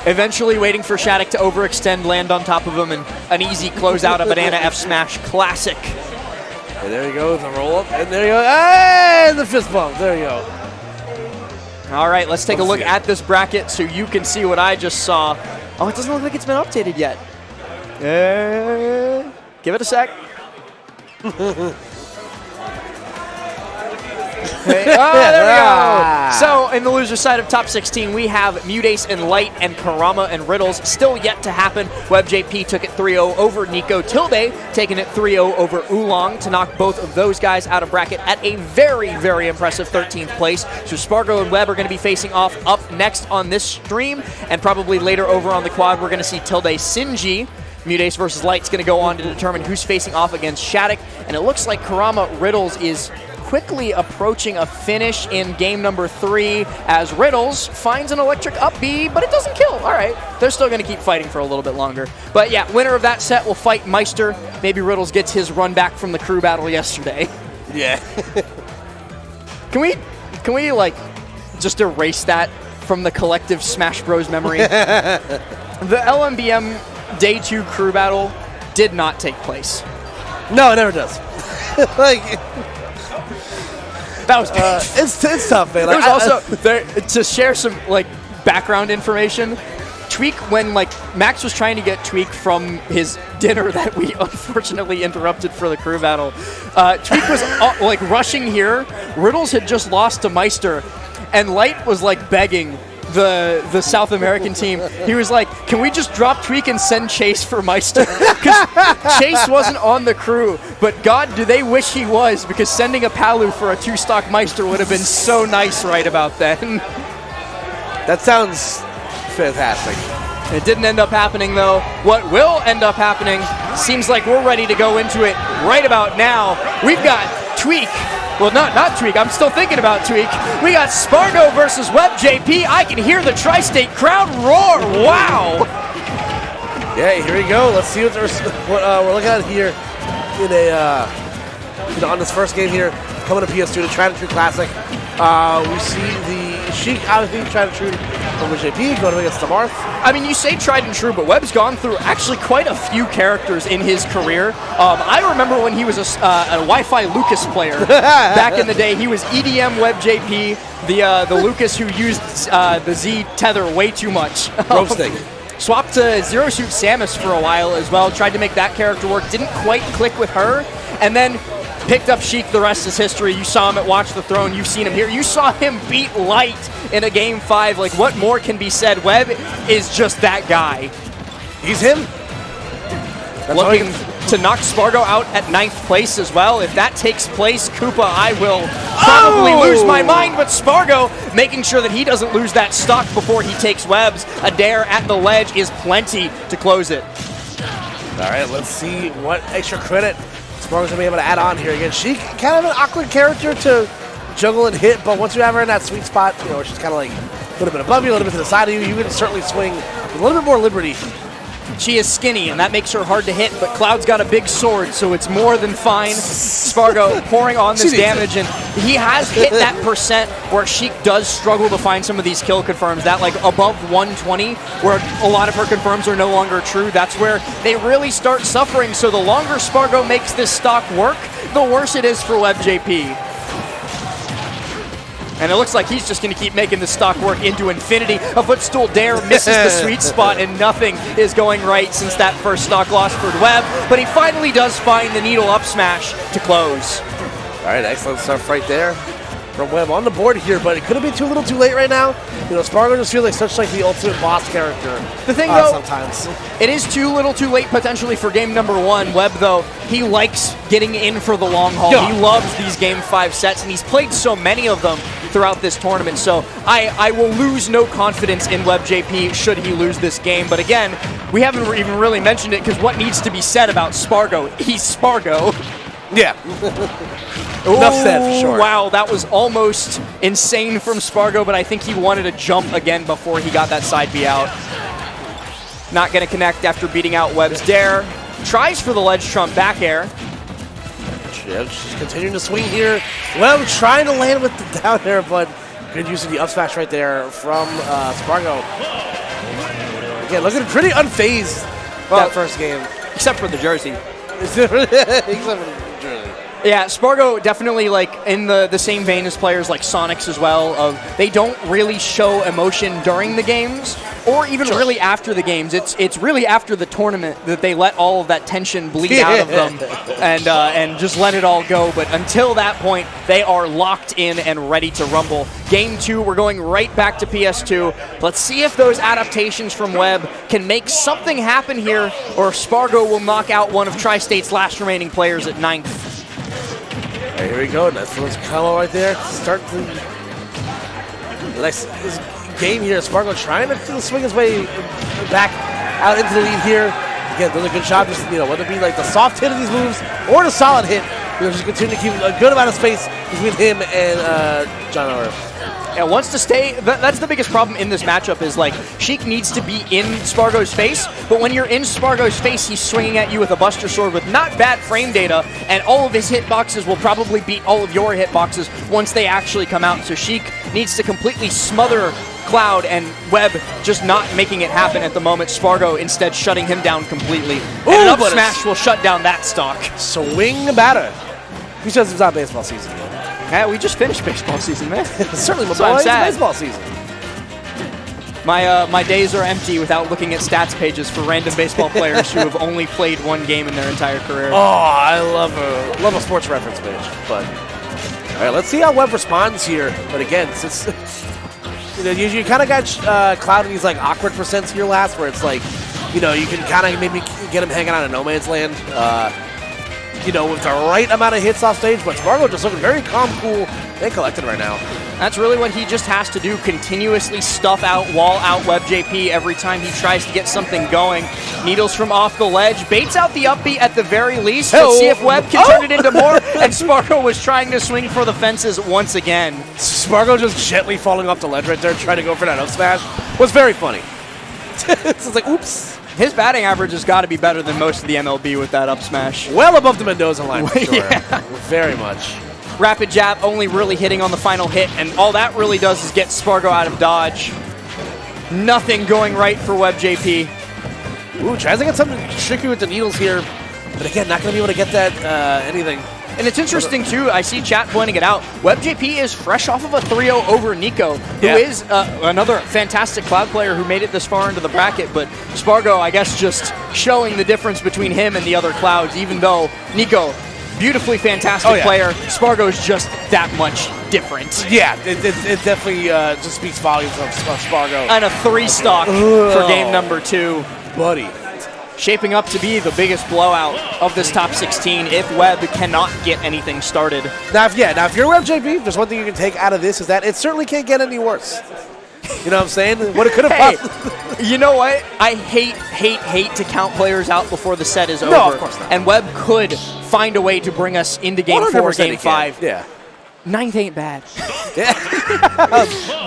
Eventually waiting for Shattuck to overextend, land on top of him, and an easy closeout, a banana F smash classic. And there you go, the roll up, and there you go, and the fist bump, there you go. All right, let's take a look at this bracket so you can see what I just saw. Oh, it doesn't look like it's been updated yet. Give it a sec. There we go. So, in the loser side of top 16, we have Mutace and Light and Karama and Riddles. Still yet to happen. WebJP took it 3-0 over Nico Tilde, taking it 3-0 over Oolong to knock both of those guys out of bracket at a very, very impressive 13th place. So Spargo and Webb are going to be facing off up next on this stream, and probably later over on the quad, we're going to see Tilde Sinji. Mutace versus Light's going to go on to determine who's facing off against Shattuck, and it looks like Karama Riddles is quickly approaching a finish in game number 3 as Riddles finds an electric up B, but it doesn't kill. All right, they're still going to keep fighting for a little bit longer. But yeah, winner of that set will fight Meister. Maybe Riddles gets his run back from the crew battle yesterday. Yeah. Can we like just erase that from the collective Smash Bros memory? The LMBM Day 2 crew battle did not take place. No, it never does. Like That was it's tough, man. There's also to share some like background information. Tweak, when like Max was trying to get Tweak from his dinner that we unfortunately interrupted for the crew battle, Tweak was like rushing here. Riddles had just lost to Meister, and Light was like begging the South American team. He was like, "Can we just drop Tweak and send Chase for Meister?" Because Chase wasn't on the crew, but God, do they wish he was, because sending a Palu for a 2-stock Meister would have been so nice right about then. That sounds fantastic. It didn't end up happening, though. What will end up happening seems like we're ready to go into it right about now. We've got Tweak. Well, not Tweak. I'm still thinking about Tweak. We got Spargo versus WebJP. I can hear the Tri-State crowd roar. Wow. Yeah, here we go. Let's see what we're looking at here in a on this first game here, coming to PS2, the Tried and True Classic. We see the Sheik, obviously, Tried and True from JP going against the Marth. I mean, you say tried and true, but Webb's gone through actually quite a few characters in his career. I remember when he was a Wi-Fi Lucas player back in the day. He was EDM WebJP, the Lucas who used the Z tether way too much. Roasting. Swapped to Zero Suit Samus for a while as well. Tried to make that character work. Didn't quite click with her. And then picked up Sheik. The rest is history. You saw him at Watch the Throne. You've seen him here. You saw him beat Light in a Game 5. Like, what more can be said? Webb is just that guy. He's him. Looking to knock Spargo out at 9th place as well. If that takes place, Koopa, I will probably lose my mind. But Spargo making sure that he doesn't lose that stock before he takes Webb's. A dare at the ledge is plenty to close it. All right, let's see what extra credit Spargo's going to be able to add on here. Again, she kind of an awkward character to juggle and hit, but once you have her in that sweet spot, you know, she's kind of like a little bit above you, a little bit to the side of you, you can certainly swing with a little bit more liberty. She is skinny, and that makes her hard to hit, but Cloud's got a big sword, so it's more than fine. Spargo pouring on this damage, and he has hit that percent where Sheik does struggle to find some of these kill confirms. That, like, above 120, where a lot of her confirms are no longer true, that's where they really start suffering. So the longer Spargo makes this stock work, the worse it is for WebJP. And it looks like he's just going to keep making the stock work into infinity. A footstool dare misses the sweet spot, and nothing is going right since that first stock loss for Webb. But he finally does find the needle up smash to close. All right, excellent stuff right there from Webb on the board here, but it could have been too little too late right now. You know, Spargo just feels like such like the ultimate boss character. The thing, though, sometimes it is too little too late potentially for game number 1. Webb, though, he likes getting in for the long haul. Yeah. He loves these game 5 sets, and he's played so many of them throughout this tournament. So I will lose no confidence in WebJP should he lose this game. But again, we haven't even really mentioned it, because what needs to be said about Spargo? He's Spargo. Yeah. Enough said, for sure. Wow, that was almost insane from Spargo, but I think he wanted to jump again before he got that side B out. Not going to connect after beating out Webb's dare. Tries for the ledge trump back air. She's continuing to swing here. Webb trying to land with the down air, but good use of the up smash right there from Spargo. Again, looking pretty unfazed that first game. Except for the jersey. Except for the jersey. Yeah, Spargo definitely like in the same vein as players like Sonics as well. They don't really show emotion during the games or even really after the games. It's really after the tournament that they let all of that tension bleed out of them and just let it all go. But until that point, they are locked in and ready to rumble. Game 2, we're going right back to PS2. Let's see if those adaptations from Webb can make something happen here, or Spargo will knock out one of Tri-State's last remaining players at 9th. Here we go. That's the combo right there. Start the next game here. Spargo trying to swing his way back out into the lead here. Again, doing a good job. Just, you know, whether it be like the soft hit of these moves or the solid hit, you know, just continue to keep a good amount of space between him and John Orr. Yeah, wants to stay. That's the biggest problem in this matchup is, like, Sheik needs to be in Spargo's face, but when you're in Spargo's face, he's swinging at you with a Buster Sword with not bad frame data, and all of his hitboxes will probably beat all of your hitboxes once they actually come out. So Sheik needs to completely smother Cloud, and Webb just not making it happen at the moment. Spargo instead shutting him down completely. And an up smash will shut down that stock. Swing the batter. He says it's not baseball season yet. Yeah, we just finished baseball season, man. Certainly, That's why I'm it's sad. baseball season. My days are empty without looking at stats pages for random baseball players who have only played one game in their entire career. Oh, I love a sports reference page. But all right, let's see how Webb responds here. But again, since you kind of got Cloud in these like awkward percents here last, where it's like, you can kind of maybe get him hanging out in no man's land. With the right amount of hits off stage, but Spargo just looking very calm, cool, and collected right now. That's really what he just has to do, continuously stuff out, wall out WebJP every time he tries to get something going. Needles from off the ledge, baits out the up B at the very least. Let's see if Webb can turn it into more, and Spargo was trying to swing for the fences once again. Spargo just gently falling off the ledge right there, trying to go for that up smash, was very funny. It's like, oops. His batting average has got to be better than most of the MLB with that up smash. Well above the Mendoza line, for sure. Yeah. Very much. Rapid jab only really hitting on the final hit, and all that really does is get Spargo out of dodge. Nothing going right for WebJP. Ooh, tries to get something tricky with the needles here, but again, not going to be able to get that anything. And it's interesting, too, I see chat pointing it out. WebJP is fresh off of a 3-0 over Nico, who is another fantastic Cloud player who made it this far into the bracket, but Spargo, I guess, just showing the difference between him and the other Clouds, even though Nico, beautifully fantastic player, Spargo's just that much different. Yeah, it definitely just speaks volumes of Spargo. And a 3-stock for game number 2. Buddy. Shaping up to be the biggest blowout of this top 16 if Webb cannot get anything started. Now, if you're WebJP, there's one thing you can take out of this is that it certainly can't get any worse. You know what I'm saying? What it could have possibly. You know what? I hate to count players out before the set is over. No, of course not. And Webb could find a way to bring us into game 4, game 5. Yeah. 9th ain't bad.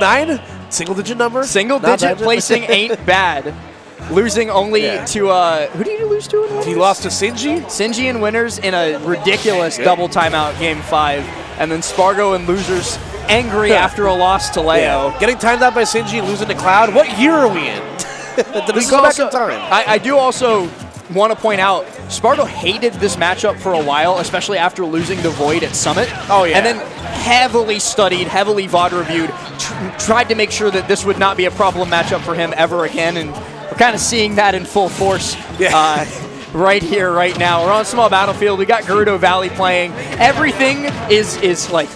9? Single-digit number? Single-digit placing ain't bad. Losing only to, who did you lose to in winners? He lost to Sinji. Sinji in winners in a ridiculous double timeout game 5. And then Spargo and losers angry after a loss to Leo. Yeah. Getting timed out by Sinji and losing to Cloud. What year are we in? Did we go back in time? I do also want to point out, Spargo hated this matchup for a while, especially after losing to Void at Summit. Oh, yeah. And then heavily studied, heavily VOD reviewed, tried to make sure that this would not be a problem matchup for him ever again, and we're kind of seeing that in full force right here, right now. We're on small battlefield. We got Gerudo Valley playing. Everything is like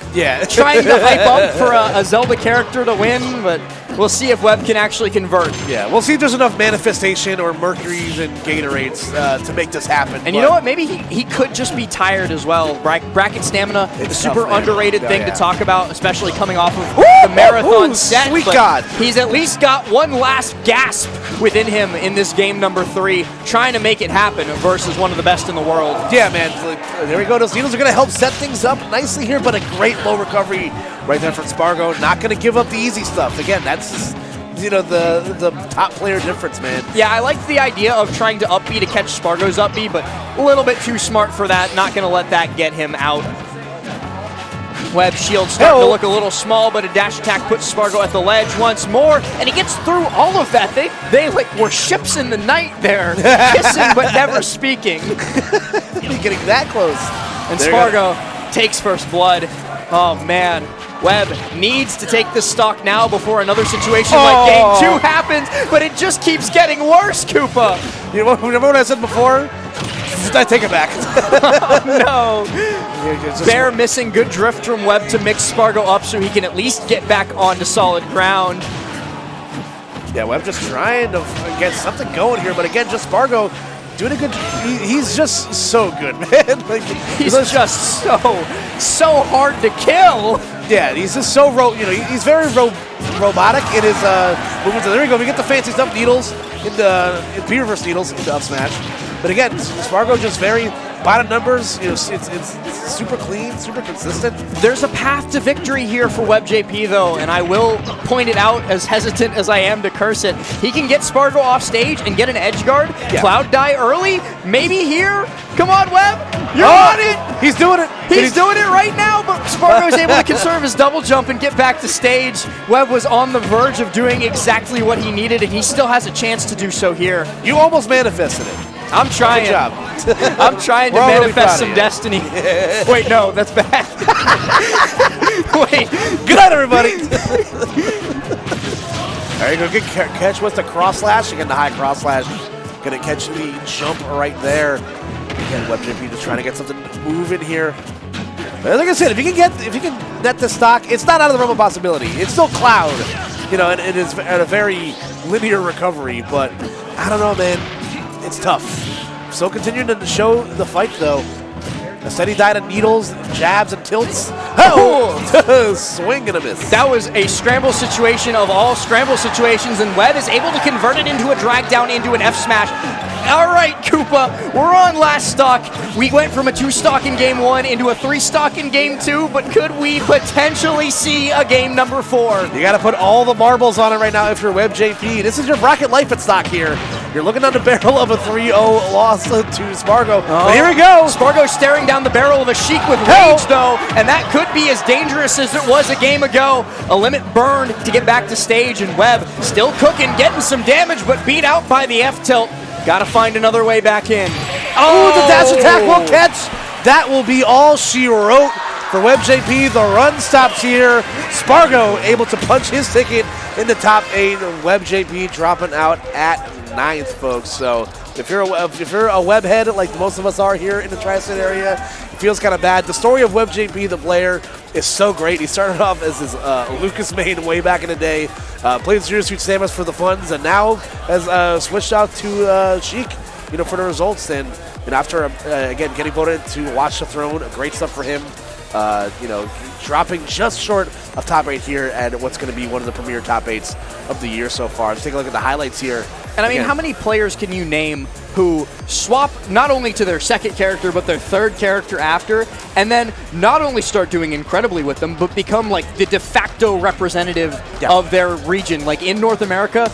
trying to hype up for a Zelda character to win, but we'll see if Webb can actually convert. Yeah, we'll see if there's enough manifestation or Mercuries and Gatorades to make this happen. And you know what? Maybe he could just be tired as well. Bracket stamina, a super underrated thing to talk about, especially coming off of the marathon set. Sweet God. He's at least got one last gasp within him in this game number 3, trying to make it happen versus one of the best in the world. Yeah, man. There we go. Those needles are going to help set things up nicely here, but a great low recovery right there from Spargo. Not going to give up the easy stuff. Again, that's just, the top player difference, man. Yeah, I like the idea of trying to up B to catch Spargo's up B, but a little bit too smart for that. Not going to let that get him out. Webb shield starting to look a little small, but a dash attack puts Spargo at the ledge once more, and he gets through all of that. They like were ships in the night there, kissing but never speaking. Getting that close. And Spargo takes first blood. Oh, man. Webb needs to take this stock now before another situation like game 2 happens, but it just keeps getting worse, Koopa. You remember what I said before? I take it back. No. Bear missing good drift from Webb to mix Spargo up so he can at least get back onto solid ground. Yeah, Webb just trying to get something going here, but again, just Spargo doing a good. He's just so good, man. He's just so hard to kill. Yeah, he's just so he's very robotic in his movements. There we go. We get the fancy stuff needles in P-reverse needles into up smash. But again, Spargo just very bottom numbers. It's super clean, super consistent. There's a path to victory here for WebJP though, and I will point it out, as hesitant as I am to curse it. He can get Spargo off stage and get an edge guard. Yeah. Cloud die early, maybe here. Come on, Webb, you're on it. He's doing it. He's doing it right now, but Spargo is able to conserve his double jump and get back to stage. Webb was on the verge of doing exactly what he needed, and he still has a chance to do so here. You almost manifested it. I'm trying. Good job. I'm trying to We're all really manifest proud some of you. destiny. Wait, no, that's bad. Wait. Good night, everybody. There you go. Good catch with the cross slash. Again, the high cross slash. Gonna catch the jump right there. Again, WebJP just trying to get something moving here. But like I said, if you can net the stock, it's not out of the realm of possibility. It's still Cloud, and it is at a very linear recovery. But I don't know, man. It's tough. Still continuing to show the fight, though. A steady diet of needles, jabs, and tilts. Oh! Swing and a miss. That was a scramble situation of all scramble situations, and Webb is able to convert it into a drag down into an F smash. All right, Koopa, we're on last stock. We went from a 2-stock in game 1 into a 3-stock in game 2, but could we potentially see a game number 4? You got to put all the marbles on it right now if you're WebJP. This is your bracket life at stock here. You're looking on the barrel of a 3-0 loss to Spargo. But here we go. Spargo staring down the barrel of a Sheik with rage, though, and that could be as dangerous as it was a game ago. A limit burned to get back to stage, and Webb still cooking, getting some damage, but beat out by the F-tilt. Got to find another way back in. Oh, the dash attack will catch. That will be all she wrote for WebJP. The run stops here. Spargo able to punch his ticket in the top 8. WebJP dropping out at 9th, folks. So if you're a web head like most of us are here in the Tri-State area, it feels kind of bad. The story of WebJP, the player, is so great. He started off as his Lucas main way back in the day, played Zero Suit Samus for the funds, and now has switched out to Sheik, for the results. And after again getting voted to Watch the Throne, great stuff for him. Dropping just short of top 8 here at what's going to be one of the premier top 8s of the year so far. Let's take a look at the highlights here. And I mean, how many players can you name who swap not only to their second character, but their third character after, and then not only start doing incredibly with them, but become like the de facto representative of their region? Like in North America,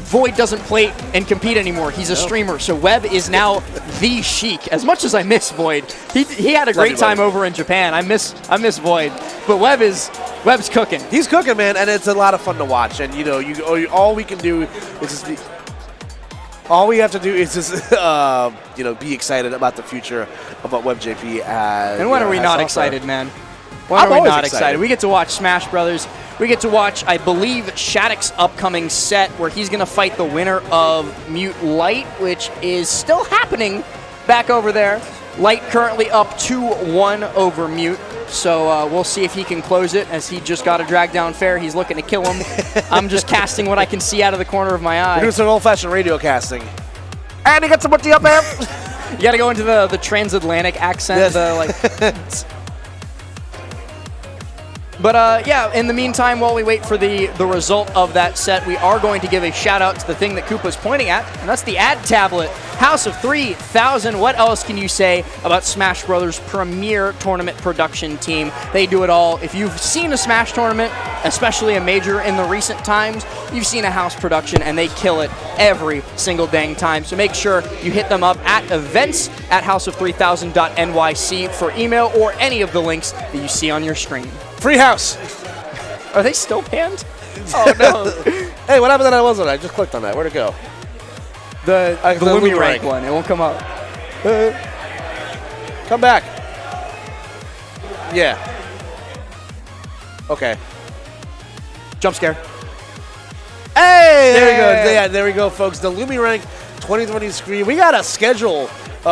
Void doesn't play and compete anymore. He's a streamer. So Webb is now the Sheik. As much as I miss Void, he had a great time over in Japan. I miss Void, but Webb's cooking. He's cooking, man, and it's a lot of fun to watch. And all we can do is just all we have to do is just be excited about the future of what WebJP has. And when are we not excited, man? When are we not excited? We get to watch Smash Brothers. We get to watch, I believe, Shattuck's upcoming set where he's going to fight the winner of Mute Light, which is still happening back over there. Light currently up 2-1 over Mute, so we'll see if he can close it, as he just got a drag down fair. He's looking to kill him. I'm just casting what I can see out of the corner of my eye. We're doing some old-fashioned radio casting. And he got some up there. You got to go into the transatlantic accent. Yes. But yeah, in the meantime, while we wait for the result of that set, we are going to give a shout out to the thing that Koopa's pointing at, and that's the ad tablet. House of 3000. What else can you say about Smash Brothers' premier tournament production team? They do it all. If you've seen a Smash tournament, especially a major in the recent times, you've seen a house production, and they kill it every single dang time. So make sure you hit them up at events@houseof3000.nyc for email or any of the links that you see on your screen. Free house. Are they still banned? Oh, no. Hey, what happened to that wasn't? I just clicked on that. Where'd it go? The Lumi rank one. It won't come up. Come back. Yeah. Okay. Jump scare. Hey! There we go. Yeah, there we go, folks. The Lumi rank 2020 screen. We got a schedule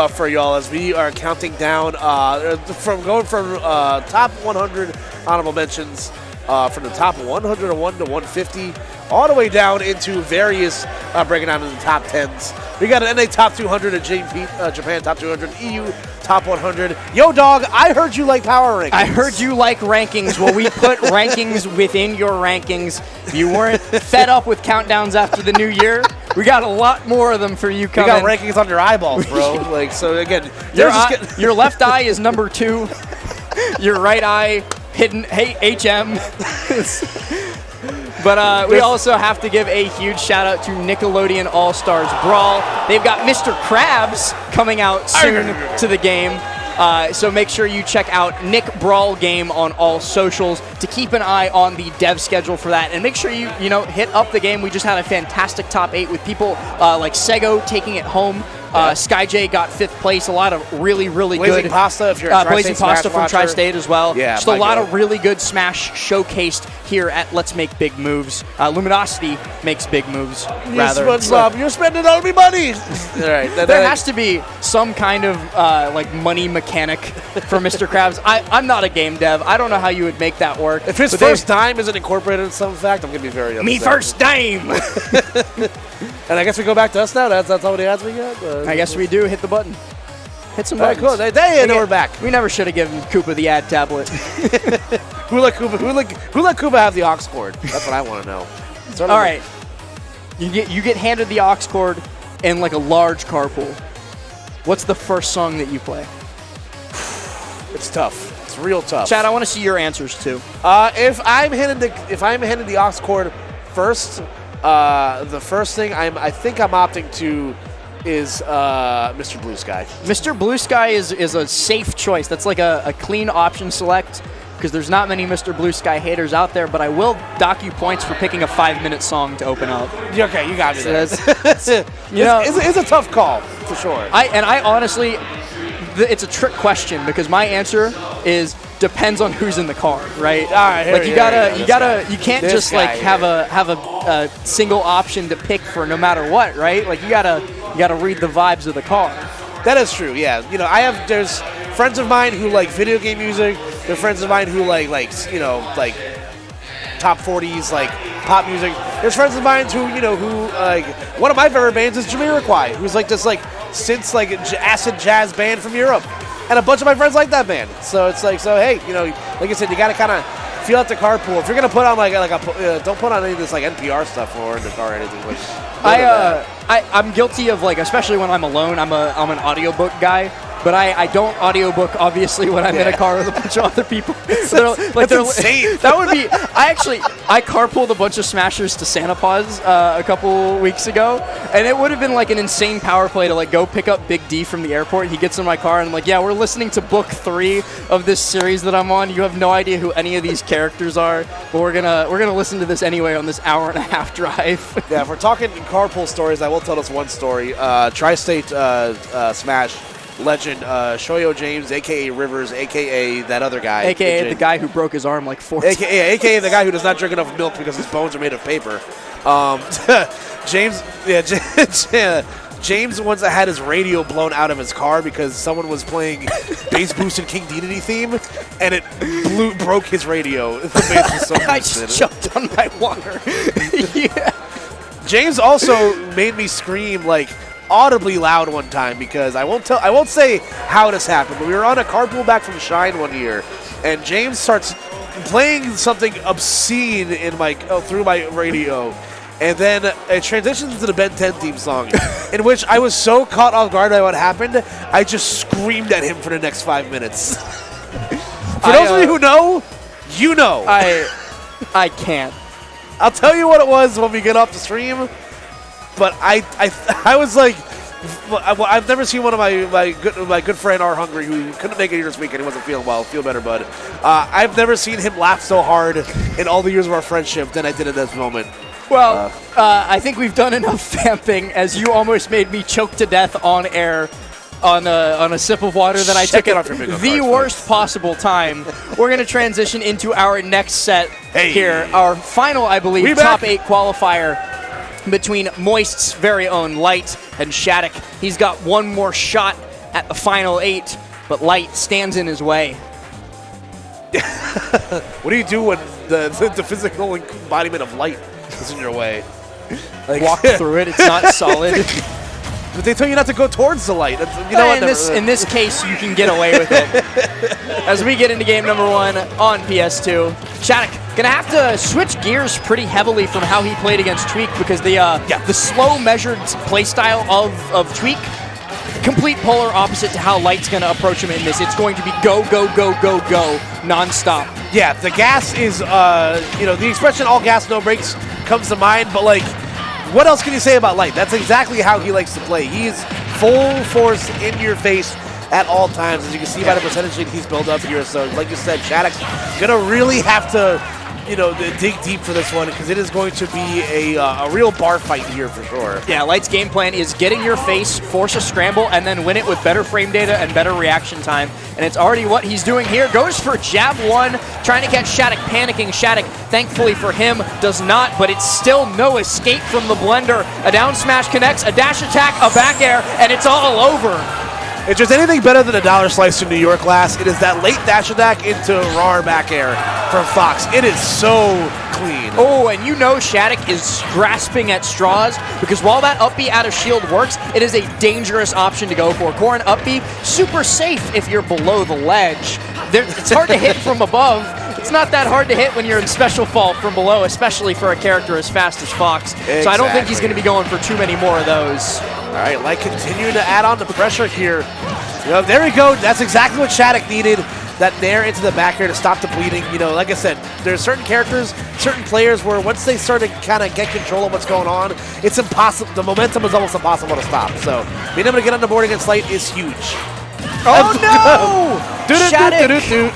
for y'all as we are counting down from top 100 honorable mentions, from the top 101 to 150, all the way down into various breaking down in the top 10s. We got an NA top 200, a Japan top 200, EU top 100. Yo, dog, I heard you like power rankings. I heard you like rankings. Well, we put rankings within your rankings. If you weren't fed up with countdowns after the new year, we got a lot more of them for you coming. We got rankings on your eyeballs, bro. So again, your left eye is number 2. Your right eye hidden HM. But we also have to give a huge shout out to Nickelodeon All-Stars Brawl. They've got Mr. Krabs coming out soon to the game. So make sure you check out Nick Brawl Game on all socials to keep an eye on the dev schedule for that. And make sure you hit up the game. We just had a fantastic top 8 with people like Sego taking it home SkyJ got 5th place. A lot of really, really Blazing good. Pasta, if you're a Blazing Tri-State Pasta Smash from watcher. Tri-State as well. Yeah, just a my lot God. of really good Smash showcased here at Let's Make Big Moves. Luminosity makes big moves, rather. SpongeBob, you're spending all my money. All right. There has to be some kind of like money mechanic for Mr. Krabs. I'm not a game dev. I don't know how you would make that work. If his But first dime isn't incorporated in some fact, I'm going to be very upset. me first dime. And I guess we go back to us now. That's all the ads we got? I guess we do. Hit the button. Hit some All right, buttons. cool. Hey, we're back. We never should have given Koopa the ad tablet. Who let Koopa have the aux cord? That's what I want to know. All right. You get handed the aux cord in like a large carpool. What's the first song that you play? It's tough. It's real tough. Chad, I want to see your answers too. If I'm handed the aux cord first, the first thing I think I'm opting to is Mr. Blue Sky. Mr. Blue Sky is a safe choice. That's like a clean option select because there's not many Mr. Blue Sky haters out there, but I will dock you points for picking a 5-minute song to open up. Okay, you got me there. It's a tough call, for sure. I honestly, it's a trick question because my answer is depends on who's in the car, right? All right, like you can't just like have a single option to pick for no matter what, right? Like you gotta read the vibes of the car. That is true, yeah. There's friends of mine who like video game music. There are friends of mine who like top 40s, like pop music. There's friends of mine who like one of my favorite bands is Jamiroquai, who's like this like synth like acid jazz band from Europe, and a bunch of my friends like that band. So it's like, hey, like I said, you got to kind of feel out the carpool. If you're gonna put on don't put on any of this like NPR stuff or in the car or anything. Like, I'm guilty of like, especially when I'm alone. I'm an audiobook guy. But I don't audiobook, obviously, when I'm in a car with a bunch of other people. That's insane. That would be... I carpooled a bunch of Smashers to Santa Paws a couple weeks ago, and it would have been like an insane power play to like go pick up Big D from the airport. He gets in my car, and I'm like, yeah, we're listening to book 3 of this series that I'm on. You have no idea who any of these characters are, but we're gonna listen to this anyway on this hour-and-a-half drive. Yeah, if we're talking carpool stories, I will tell us one story. Tri-State Smash legend Shoyo James, a.k.a. Rivers, a.k.a. that other guy. A.k.a. the guy who broke his arm like 4 times. A.k.a. the guy who does not drink enough milk because his bones are made of paper. James once had his radio blown out of his car because someone was playing Bass Boosted King Dedede theme, and it broke his radio. The bass was so I just jumped on my water. Yeah. James also made me scream like audibly loud one time because I won't say how this happened, but we were on a carpool back from Shine one year, and James starts playing something obscene in through my radio, and then it transitions to the Ben 10 theme song, in which I was so caught off guard by what happened, I just screamed at him for the next 5 minutes. For those of you who know, you know. I can't. I'll tell you what it was when we get off the stream. But I was like, I've never seen one of my good friend R Hungry, who couldn't make it here this weekend. He wasn't feeling well. Feel better, bud. I've never seen him laugh so hard in all the years of our friendship than I did at this moment. Well, I think we've done enough vamping, as you almost made me choke to death on air on a sip of water that I took at the worst possible time. We're going to transition into our next set here. Our final, I believe, top 8 qualifier between Moist's very own Light and Shattuck. He's got one more shot at the final 8, but Light stands in his way. What do you do when the physical embodiment of light is in your way? Like, walk through it. It's not solid. But they tell you not to go towards the light. In this case, you can get away with it. As we get into game number 1 on PS2, Shattuck gonna have to switch gears pretty heavily from how he played against Tweak, because the slow measured playstyle of Tweak, complete polar opposite to how Light's gonna approach him in this. It's going to be go, go, go, go, go, non-stop. Yeah, the gas is, the expression all gas, no brakes comes to mind, but like, what else can you say about Light? That's exactly how he likes to play. He's full force in your face at all times, as you can see by the percentage lead he's built up here. So, like you said, Shattuck's gonna really have to dig deep for this one because it is going to be a real bar fight here for sure. Yeah, Light's game plan is get in your face, force a scramble, and then win it with better frame data and better reaction time. And it's already what he's doing here. Goes for jab one, trying to catch Shattuck, panicking. Shattuck, thankfully for him, does not, but it's still no escape from the blender. A down smash connects, a dash attack, a back air, and it's all over. If there's anything better than a dollar slice in New York last, it is that late dash attack into RAR back air from Fox. It is so clean. Oh, and you know Shattuck is grasping at straws because while that up B out of shield works, it is a dangerous option to go for. Corrin up B, super safe if you're below the ledge. It's hard to hit from above. It's not that hard to hit when you're in special fault from below, especially for a character as fast as Fox. Exactly. So I don't think he's going to be going for too many more of those. All right, Light continuing to add on the pressure here. There we go. That's exactly what Shattuck needed. That nair into the back air to stop the bleeding. Like I said, there's certain characters, certain players where once they start to kind of get control of what's going on, it's impossible. The momentum is almost impossible to stop. So being able to get on the board against Light is huge. Oh no! Shattuck.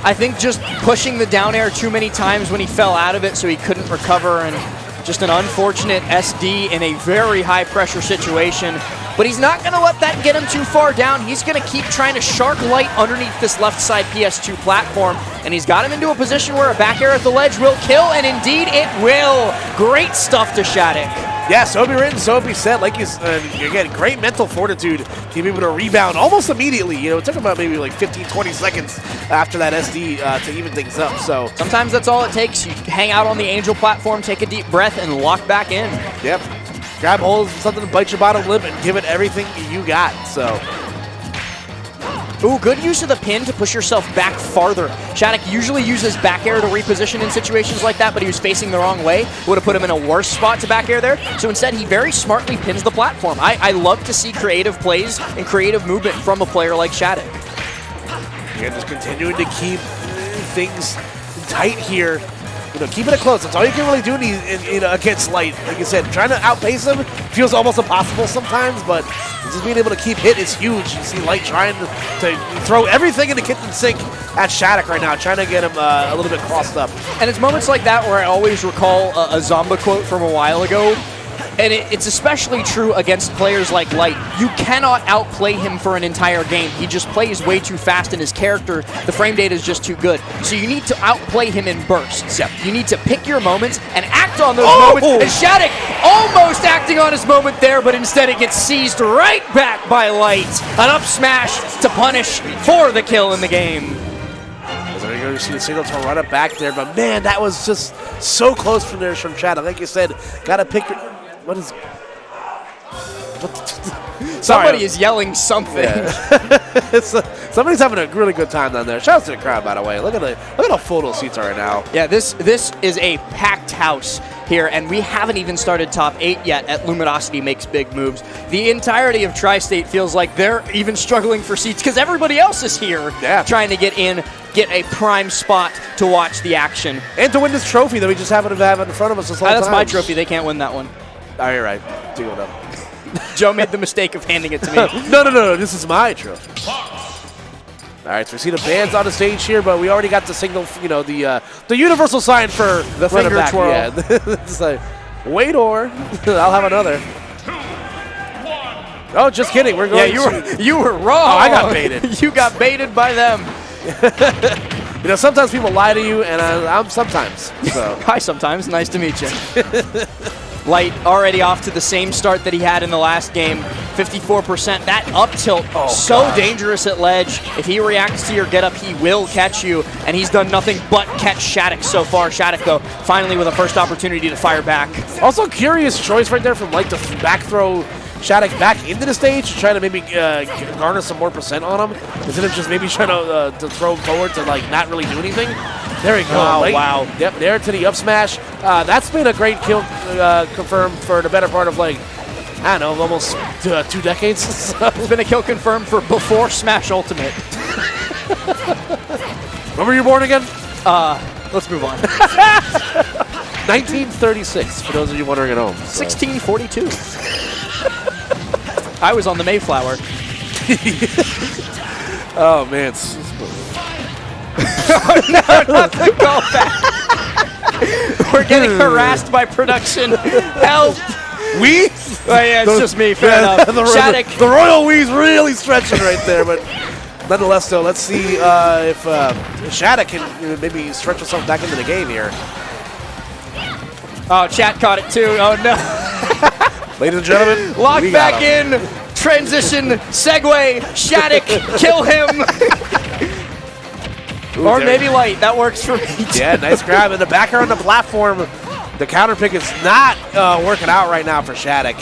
I think just pushing the down air too many times when he fell out of it so he couldn't recover, and just an unfortunate SD in a very high pressure situation. But he's not going to let that get him too far down. He's going to keep trying to shark Light underneath this left side PS2 platform, and he's got him into a position where a back air at the ledge will kill, and indeed it will. Great stuff to Shattuck. Yeah, so be written, so be said. Like again, great mental fortitude to be able to rebound almost immediately. It took about maybe like 15, 20 seconds after that SD to even things up. So sometimes that's all it takes. You hang out on the Angel platform, take a deep breath, and lock back in. Yep. Grab hold of something to bite your bottom lip and give it everything you got. So. Ooh, good use of the pin to push yourself back farther. Shattuck usually uses back air to reposition in situations like that, but he was facing the wrong way. Would have put him in a worse spot to back air there. So instead, he very smartly pins the platform. I love to see creative plays and creative movement from a player like Shattuck. Again, just continuing to keep things tight here. Keeping it close. That's all you can really do against Light. Like you said, trying to outpace him feels almost impossible sometimes, but just being able to keep hit is huge. You see Light trying to throw everything in the kitchen sink at Shattuck right now, trying to get him a little bit crossed up. And it's moments like that where I always recall a Zomba quote from a while ago. And it's especially true against players like Light. You cannot outplay him for an entire game. He just plays way too fast, and his character, the frame data is just too good. So you need to outplay him in bursts. Yep. You need to pick your moments and act on those moments. And Shattuck almost acting on his moment there, but instead it gets seized right back by Light. An up smash to punish for the kill in the game. There you go, you see the signal to run it back there, but man, that was just so close from there from Shattuck. Like you said, gotta pick your... What is... Somebody is yelling something. Yeah. Somebody's having a really good time down there. Shout out to the crowd, by the way. Look at how full those seats are right now. Yeah, this is a packed house here, and we haven't even started top 8 yet at Luminosity Makes Big Moves. The entirety of Tri-State feels like they're even struggling for seats because everybody else is here trying to get in, get a prime spot to watch the action. And to win this trophy that we just happen to have in front of us this whole time. That's my trophy. They can't win that one. Oh, you're right. Deal with them. Joe made the mistake of handing it to me. No. This is my trophy. All right, so we see the bands on the stage here, but we already got the signal, the universal sign for the finger back. twirl. Yeah. It's like, wait, or I'll have another. Oh, just kidding. We're going. Yeah, you were wrong. Oh, I got baited. You got baited by them. Sometimes people lie to you, and I'm sometimes. So. Hi, sometimes. Nice to meet you. Light already off to the same start that he had in the last game, 54%. That up tilt, so dangerous at ledge. If he reacts to your getup, he will catch you, and he's done nothing but catch Shattuck so far. Shattuck, though, finally with a first opportunity to fire back. Also, curious choice right there from Light to back throw Shattuck back into the stage, trying to maybe garner some more percent on him, instead of just maybe trying to throw him forward to not really do anything. There we go. Wow. Yep, there to the up smash. That's been a great kill confirmed for the better part of I don't know, almost 2 decades. It's been a kill confirmed for before Smash Ultimate. When were you born again? Let's move on. 1936, for those of you wondering at home. 1642. I was on the Mayflower. Oh, man. No, not the callback. We're getting harassed by production. Help! We? Oh, yeah, it's just me. Fair enough. Shattuck. The royal we's really stretching right there, but nonetheless, though, let's see if Shattuck can maybe stretch himself back into the game here. Oh, chat caught it too. Oh, no. Ladies and gentlemen, lock we back got him. in. Transition. Segue. Shattuck. Kill him. Ooh, or maybe Light. That works for me, too. Yeah, nice grab. In the back air on the platform, the counter pick is not working out right now for Shattuck.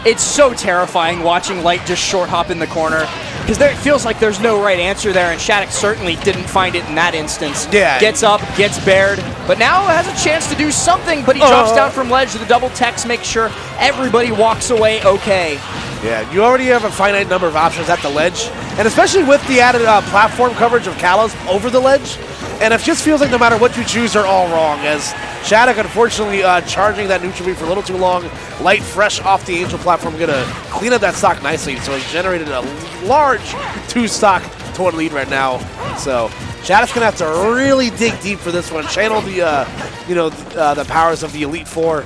It's so terrifying watching Light just short hop in the corner because it feels like there's no right answer there, and Shattuck certainly didn't find it in that instance. Yeah. Gets up, gets bared, but now has a chance to do something, but he drops down from ledge. The double text makes sure everybody walks away okay. Yeah, you already have a finite number of options at the ledge, and especially with the added platform coverage of Kalos over the ledge, and it just feels like no matter what you choose, they're all wrong, as Shattuck, unfortunately, charging that neutral beam for a little too long. Light, fresh off the Angel platform, going to clean up that stock nicely, so he's generated a large 2-stock to 1 lead right now. So Shattuck's going to have to really dig deep for this one, channel the powers of the Elite Four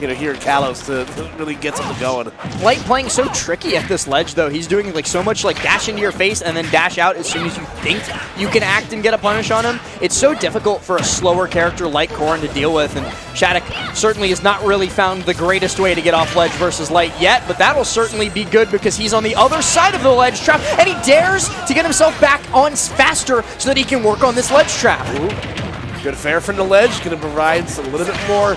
here at Kalos to really get something going. Light playing so tricky at this ledge, though. He's doing like so much like dash into your face and then dash out as soon as you think you can act and get a punish on him. It's so difficult for a slower character like Corrin to deal with, and Shattuck certainly has not really found the greatest way to get off ledge versus Light yet, but that'll certainly be good because he's on the other side of the ledge trap, and he dares to get himself back on faster so that he can work on this ledge trap. Ooh. Good fair from the ledge, going to provide a little bit more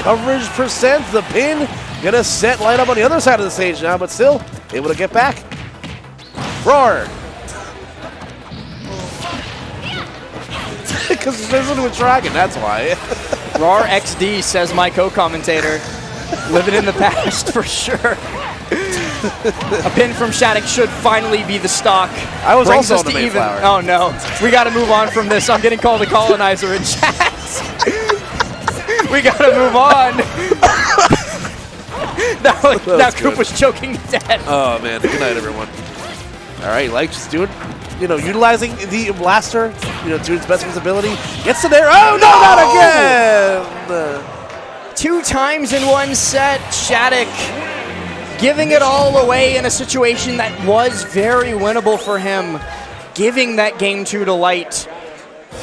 coverage percent. The pin going to set Light up on the other side of the stage now, but still able to get back. Roar. Because he's visiting with Dragon, that's why. Roar XD, says my co-commentator. Living in the past for sure. A pin from Shattuck should finally be the stock. I was Brings also us on the to main even. flower. Oh no, we got to move on from this. I'm getting called a colonizer in chat. We got to move on. now Coop was choking to death. Oh man, good night everyone. All right, Light just doing, utilizing the blaster, to its best of his ability. Gets to there. Oh no, not again! 2 times in 1 set, Shattuck giving it all away in a situation that was very winnable for him. Giving that game 2 to Light.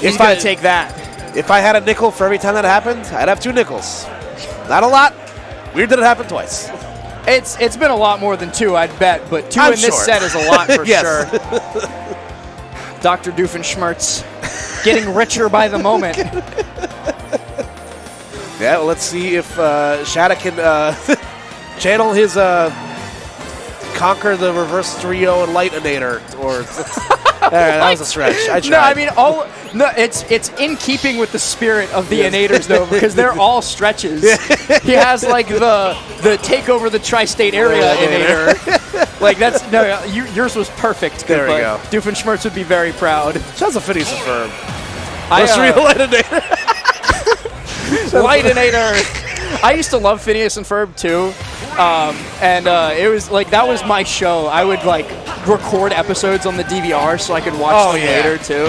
He's going to take that. If I had a nickel for every time that happened, I'd have 2 nickels. Not a lot. Weird that it happened twice. It's been a lot more than 2, I'd bet, but 2 I'm in this sure. set is a lot for Yes. sure. Dr. Doofenshmirtz getting richer by the moment. Yeah, well, let's see if Shattuck can channel his conquer the reverse 3-0 and Lightinator, or that was a stretch. I tried. No, I mean it's in keeping with the spirit of the Innators though, because they're all stretches. He has like the take over the tri-state area Innator. Like that's yours was perfect. There we go. Doofenshmirtz would be very proud. That's a Phineas and Ferb. Lightinator. I used to love Phineas and Ferb too. And it was like, that was my show. I would like record episodes on the DVR so I could watch them later too.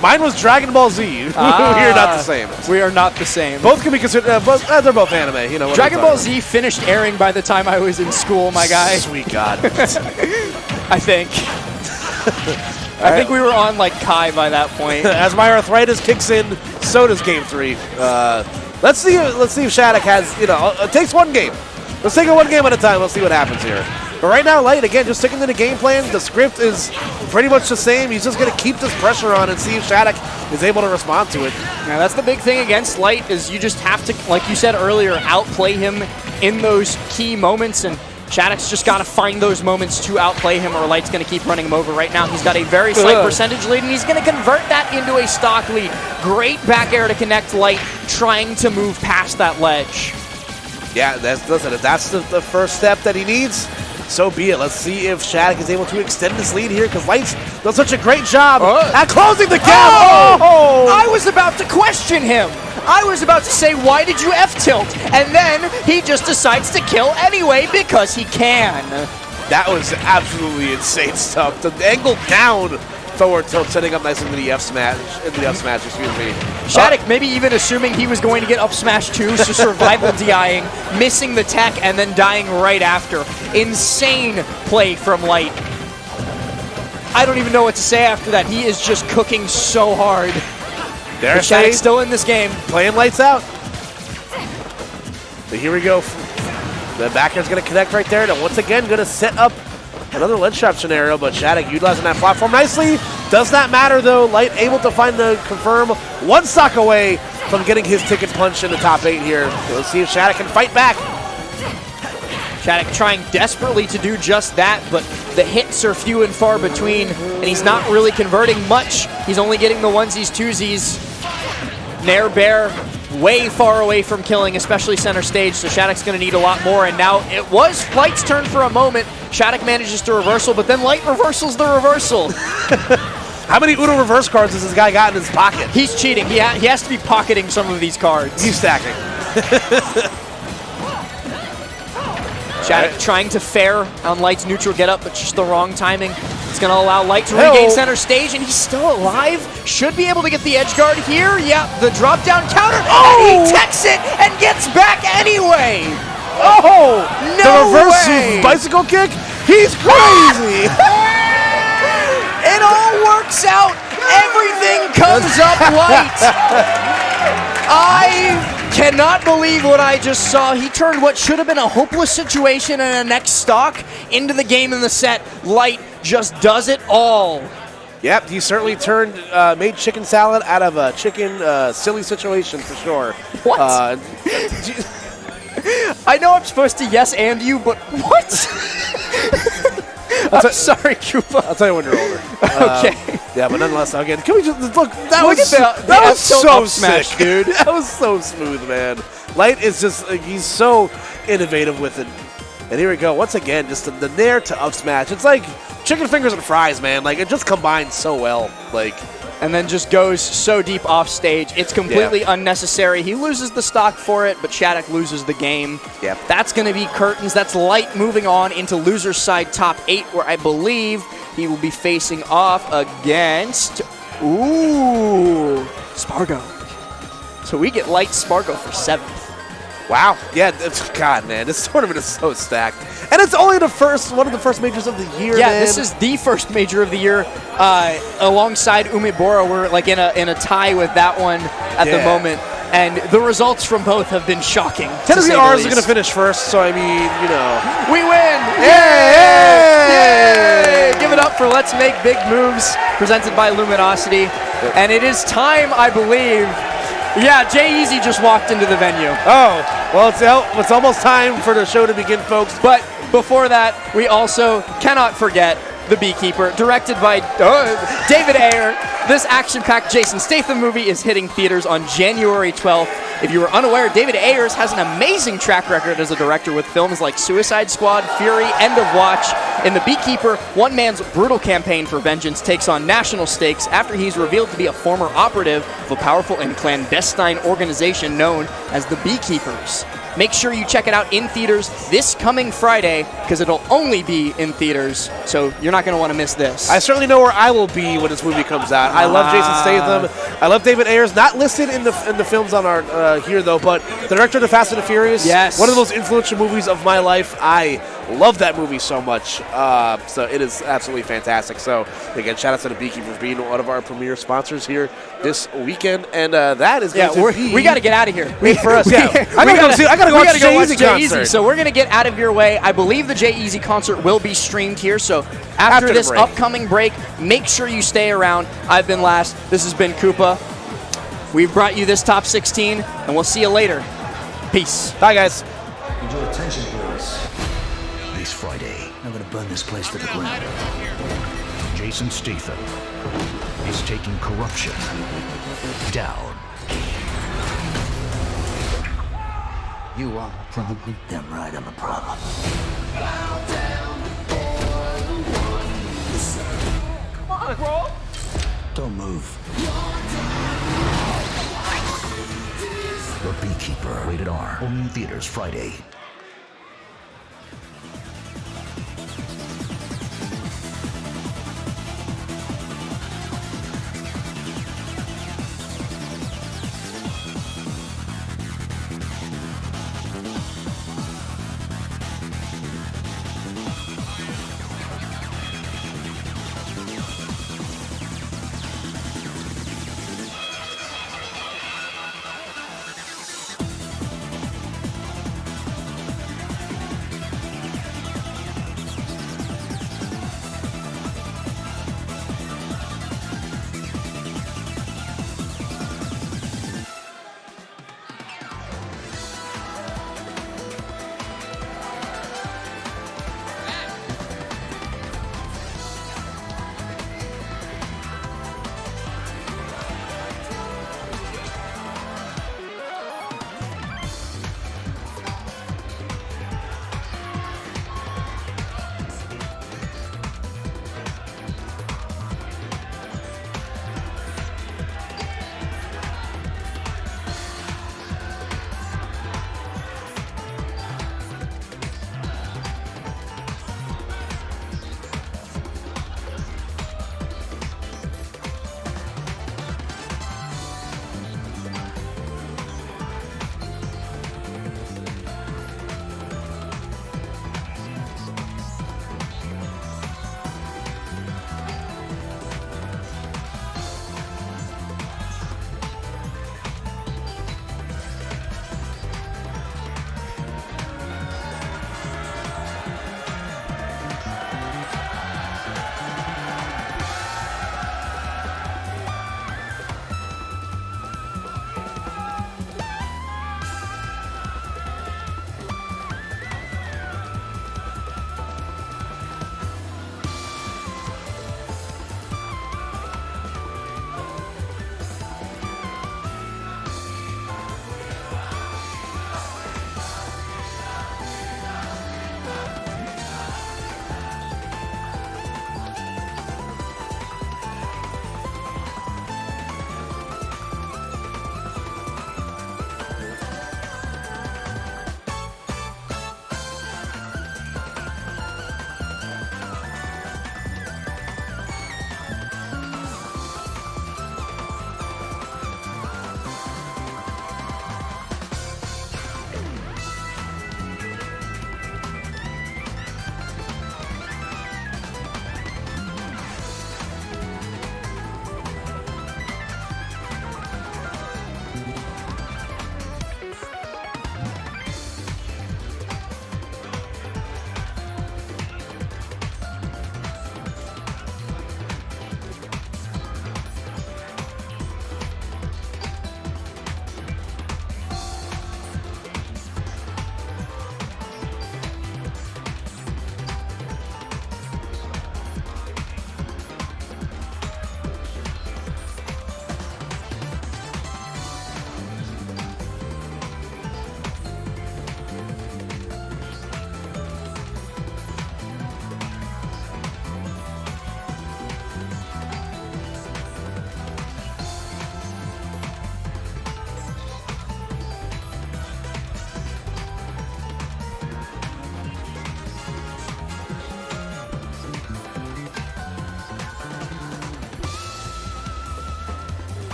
Mine was Dragon Ball Z. We are not the same. We are not the same. Both can be considered, they're both anime. Dragon Ball Z finished airing by the time I was in school, my guy. Sweet God. I think. I think we were on like Kai by that point. As my arthritis kicks in, so does Game 3. Let's see if Shattuck has, it takes 1 game. Let's take it 1 game at a time. Let's see what happens here. But right now, Light, again, just sticking to the game plan. The script is pretty much the same. He's just going to keep this pressure on and see if Shattuck is able to respond to it. Now, that's the big thing against Light is you just have to, like you said earlier, outplay him in those key moments, and Shattuck's just got to find those moments to outplay him, or Light's going to keep running him over. Right now, he's got a very slight percentage lead, and he's going to convert that into a stock lead. Great back air to connect Light, trying to move past that ledge. Yeah, listen, if that's the first step that he needs, so be it. Let's see if Shattuck is able to extend this lead here, because Light's done such a great job at closing the gap. I was about to question him. I was about to say, why did you F-tilt? And then he just decides to kill anyway because he can. That was absolutely insane stuff. The angle down forward tilt, setting up nice into the F smash, excuse me. Shattuck maybe even assuming he was going to get up smash 2, so survival DIing, missing the tech, and then dying right after. Insane play from Light. I don't even know what to say after that. He is just cooking so hard. There's Shattuck's still in this game. Playing lights out. But here we go. The back air's going to connect right there. And once again, going to set up another ledge trap scenario, but Shattuck utilizing that platform nicely. Does not matter, though. Light able to find the confirm. One stock away from getting his ticket punch in the top 8 here. So let's see if Shattuck can fight back. Shattuck trying desperately to do just that, but the hits are few and far between, and he's not really converting much. He's only getting the onesies, twosies. Nair Bear way far away from killing, especially center stage, so Shattuck's going to need a lot more, and now it was Light's turn for a moment. Shattuck manages to reversal, but then Light reversals the reversal. How many Uno reverse cards has this guy got in his pocket? He's cheating. He has to be pocketing some of these cards. He's stacking. Shattuck trying to fair on Light's neutral get up, but just the wrong timing. It's going to allow Light to regain center stage, and he's still alive. Should be able to get the edge guard here. Yeah, the drop down counter. And he techs it and gets back anyway. Oh! No the reverse way. bicycle kick? He's crazy! It all works out. Everything comes up Light. I cannot believe what I just saw. He turned what should have been a hopeless situation in a next stock into the game in the set. Light just does it all. Yep, he certainly turned, made chicken salad out of a chicken silly situation for sure. What? I know I'm supposed to yes and you, but what? I'm sorry, Koopa. I'll tell you when you're older. Okay. Yeah, but nonetheless, again, can we just look? That Look was at the that was tilt so up smash, sick, dude. That was so smooth, man. Light is just he's so innovative with it. And here we go once again, just the nair to up smash. It's like chicken fingers and fries, man. Like it just combines so well. Like. And then just goes so deep off stage. It's completely unnecessary. He loses the stock for it, but Shattuck loses the game. Yep. That's going to be curtains. That's Light moving on into loser's side top 8, where I believe he will be facing off against, Spargo. So we get Light Spargo for 7th. Wow. Yeah, God, man, this tournament is so stacked. And it's only one of the first majors of the year, Yeah, man. this is the first major of the year. Alongside Umebora, we're like in a tie with that one at the moment. And the results from both have been shocking. Technically ours is going to finish first, so I mean, you know. We win! Yay! Yay! Give it up for Let's Make Big Moves, presented by Luminosity. And it is time, I believe. Yeah, Jay Easy just walked into the venue. Oh, well, it's almost time for the show to begin, folks. But before that, we also cannot forget The Beekeeper, directed by David Ayer. This action-packed Jason Statham movie is hitting theaters on January 12th. If you were unaware, David Ayers has an amazing track record as a director with films like Suicide Squad, Fury, End of Watch. In The Beekeeper, one man's brutal campaign for vengeance takes on national stakes after he's revealed to be a former operative of a powerful and clandestine organization known as the Beekeepers. Make sure you check it out in theaters this coming Friday, because it'll only be in theaters, so you're not going to want to miss this. I certainly know where I will be when this movie comes out. I love Jason Statham. I love David Ayers. Not listed in the films on our here, though, but the director of The Fast and the Furious. Yes. One of the most influential movies of my life. I love that movie so much. So it is absolutely fantastic. So, again, shout out to The Beekeeper for being one of our premier sponsors here this weekend. And that is going to be... We got to get out of here. for us. I gotta go watch Jay-Eazy concert. So we're going to get out of your way. I believe the Jay-Eazy concert will be streamed here. So after this upcoming break, make sure you stay around. I've been Last. This has been Koopa. We've brought you this top 16, and we'll see you later. Peace. Bye, guys. Need your attention, please. This Friday, I'm gonna burn this place to the ground. Jason Statham is taking corruption down. You are the problem. Damn right, I'm the problem. Come on, bro. Don't move. The Beekeeper, rated R. Only in theaters Friday.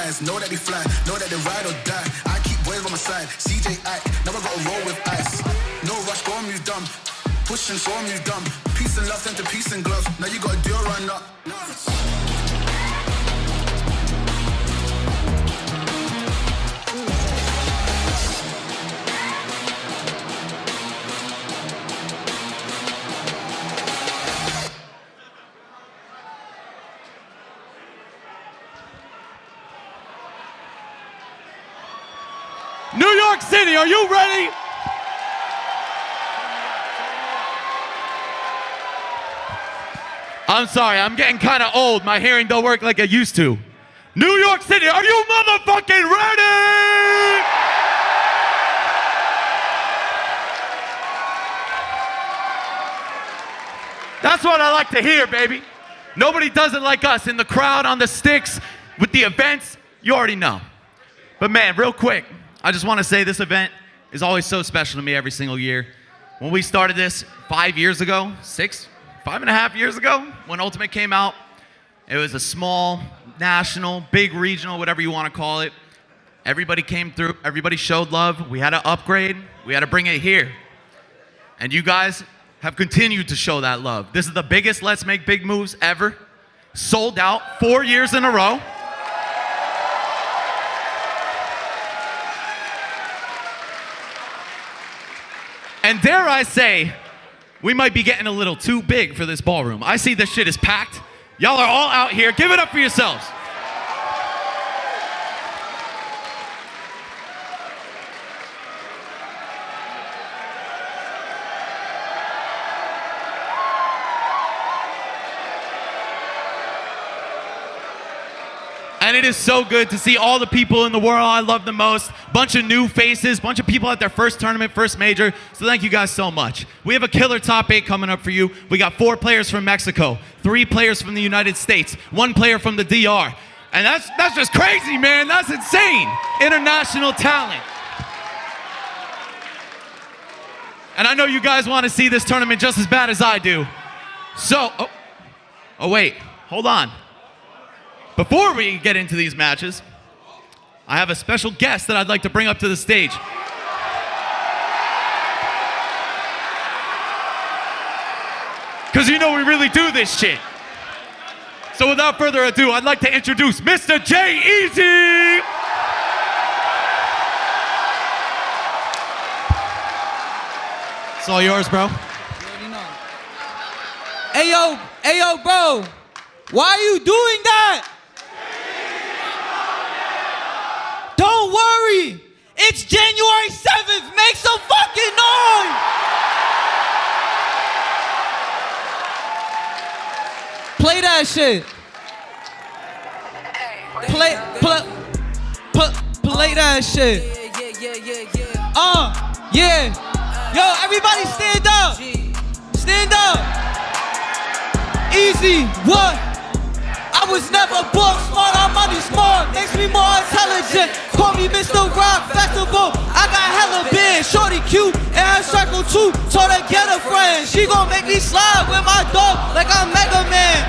guys, know that they fly, know that they ride or die. I keep boys on my side, CJ Ike, never gotta roll with ice. No rush, go on, move dumb. Pushing, so I'm move dumb. Peace and love, sent to peace and gloves. Now you gotta do a run up. New York City, are you ready? I'm sorry, I'm getting kind of old. My hearing don't work like it used to. New York City, are you motherfucking ready? That's what I like to hear, baby. Nobody does it like us. In the crowd, on the sticks, with the events, you already know. But man, real quick, I just want to say this event is always so special to me every single year. When we started this 5 years ago, 5.5 years ago, when Ultimate came out, it was a small, national, big regional, whatever you want to call it. Everybody came through, everybody showed love. We had to upgrade, we had to bring it here. And you guys have continued to show that love. This is the biggest Let's Make Big Moves ever. Sold out 4 years in a row. And dare I say, we might be getting a little too big for this ballroom. I see this shit is packed. Y'all are all out here. Give it up for yourselves. And it is so good to see all the people in the world I love the most. Bunch of new faces, bunch of people at their first tournament, first major. So thank you guys so much. We have a killer top 8 coming up for you. We got 4 players from Mexico, 3 players from the United States, 1 player from the DR. And that's just crazy, man. That's insane. International talent. And I know you guys want to see this tournament just as bad as I do. So, oh wait, hold on. Before we get into these matches, I have a special guest that I'd like to bring up to the stage. Because you know we really do this shit. So without further ado, I'd like to introduce Mr. J-Eazy! It's all yours, bro. Hey yo, bro. Why are you doing that? Don't worry. It's January 7th. Make some fucking noise. Play that shit. Play that shit. Yeah. Yo, everybody stand up. Stand up. Easy, what? I was never born smart, I'm money smart. Makes me more intelligent. Call me Mr. Rock Festival. I got hella big, shorty cute, and I circle too. Told her get a friend. She gon' make me slide with my dog like I'm Mega Man.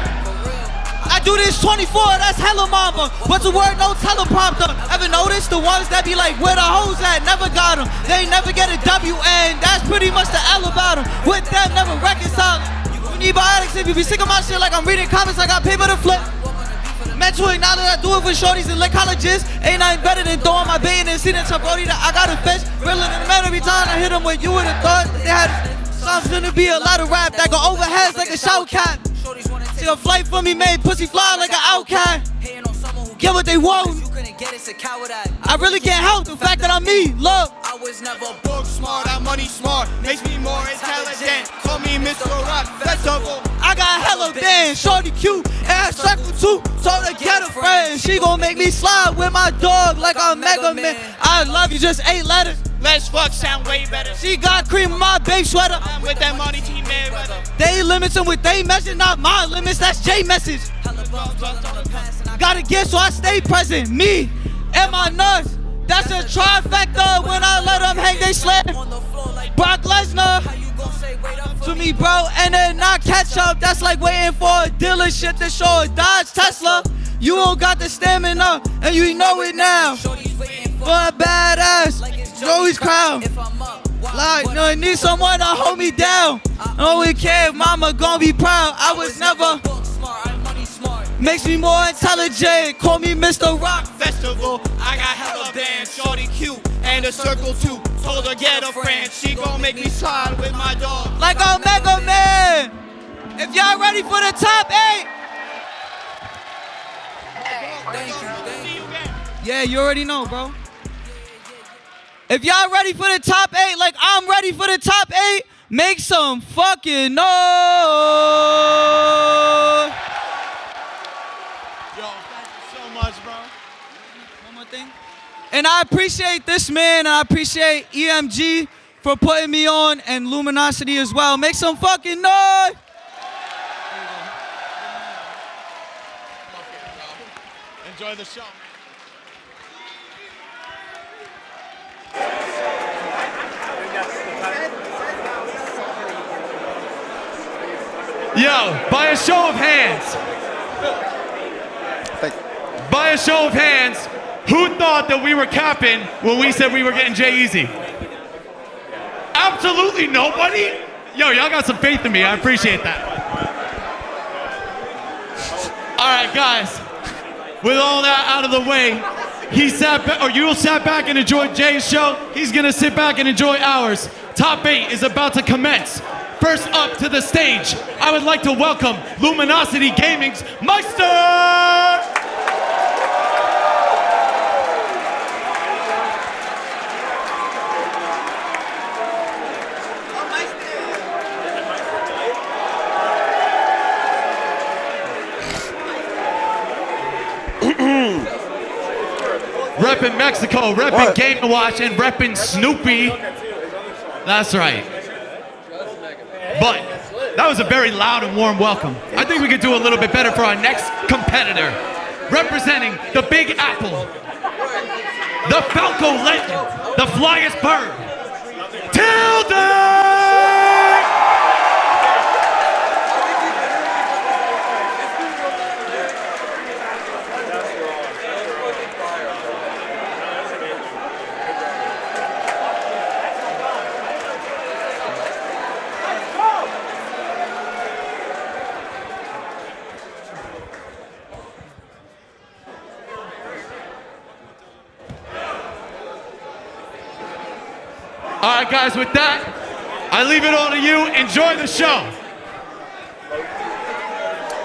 I do this 24, that's hella mama. What's the word? No teleprompter. Ever notice the ones that be like, where the hoes at? Never got them. They never get a W, and that's pretty much the L about them. With them, never reconcile. You need biotics if you be sick of my shit like I'm reading comics, I got paper to flip. Mental now that I do it for shorties and lit colleges. Ain't nothing better than throwing my bait and seeing some brody that I got a fish. Realer than the man every time I hit them when you would have thought they had. Sounds gonna be a lot of rap that go over heads like a shout cat. See a flight for me made pussy fly like an outcast. Get what they want. I really can't help the fact that I'm me. Look, I was never book smart, I'm money smart. Makes me more intelligent. Call me Mr. Rock Festival. I got hella bands, shorty cute, and I circle too. Told her get a friend. She gon' make me slide with my dog like I'm Mega Man. I love you, just 8 letters. Let's fuck sound way better. She got cream in my babe sweater. I'm with that money team man. They limits and with they message, not my limits. That's J message. Gotta get so I stay present. Me and my nuts. That's a trifecta. When I let them hang, they slap. Brock Lesnar to me, bro, and then not catch up. That's like waiting for a dealership to show a Dodge Tesla. You don't got the stamina, and you know it now. For a badass, always crown. Like, no, I need someone to hold me down. Oh, we care, mama gonna be proud. I was never. Makes me more intelligent. Call me Mr. Rock Festival. I got hella bands, shorty cute, and a circle too. Told her get a friend, she gon' make me slide with my dog. Like a Mega Man. If y'all ready for the top 8. Yeah, you already know, bro. If y'all ready for the top 8, like I'm ready for the top 8, make some fucking noise. Yo, thank you so much, bro. One more thing. And I appreciate this man, and I appreciate EMG for putting me on, and Luminosity as well. Make some fucking noise. Enjoy the show, man. Yo, by a show of hands. By a show of hands, who thought that we were capping when we said we were getting J-Eazy? Absolutely nobody? Yo, y'all got some faith in me. I appreciate that. All right, guys. With all that out of the way, you sat back and enjoyed Jay's show. He's gonna sit back and enjoy ours. Top 8 is about to commence. First up to the stage, I would like to welcome Luminosity Gaming's Meister! Reppin' Mexico, reppin' Game & Watch, and reppin' Snoopy. That's right. But that was a very loud and warm welcome. I think we could do a little bit better for our next competitor. Representing the Big Apple, the Falco legend, the flyest bird, Tilde! All right, guys, with that, I leave it all to you. Enjoy the show.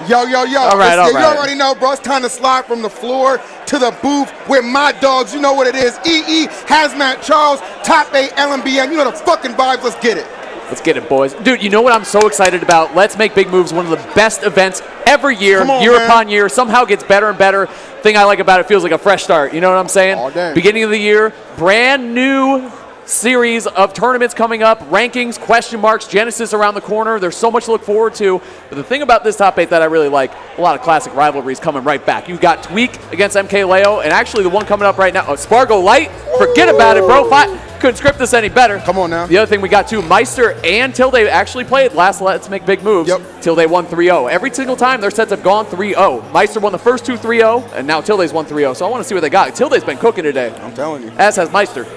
Yo. All right. You already know, bro. It's time to slide from the floor to the booth with my dogs. You know what it is. EE, Hazmat, Charles, Top 8, LMBM. You know the fucking vibes. Let's get it. Let's get it, boys. Dude, you know what I'm so excited about? Let's Make Big Moves, one of the best events every year, year upon year. Somehow gets better and better. Thing I like about it, feels like a fresh start. You know what I'm saying? All day. Beginning of the year, brand new series of tournaments coming up, rankings, question marks, Genesis around the corner. There's so much to look forward to. But the thing about this top 8 that I really like, a lot of classic rivalries coming right back. You've got Tweak against MkLeo, and actually the one coming up right now, Spargo Light. Forget about it, bro. Couldn't script this any better. Come on now. The other thing we got too, Meister and Tilde actually played last Let's Make Big Moves. Yep. Tilde won 3-0. Every single time their sets have gone 3-0. Meister won the first 2 3-0, and now Tilde's won 3-0. So I want to see what they got. Tilde's been cooking today. I'm telling you. As has Meister.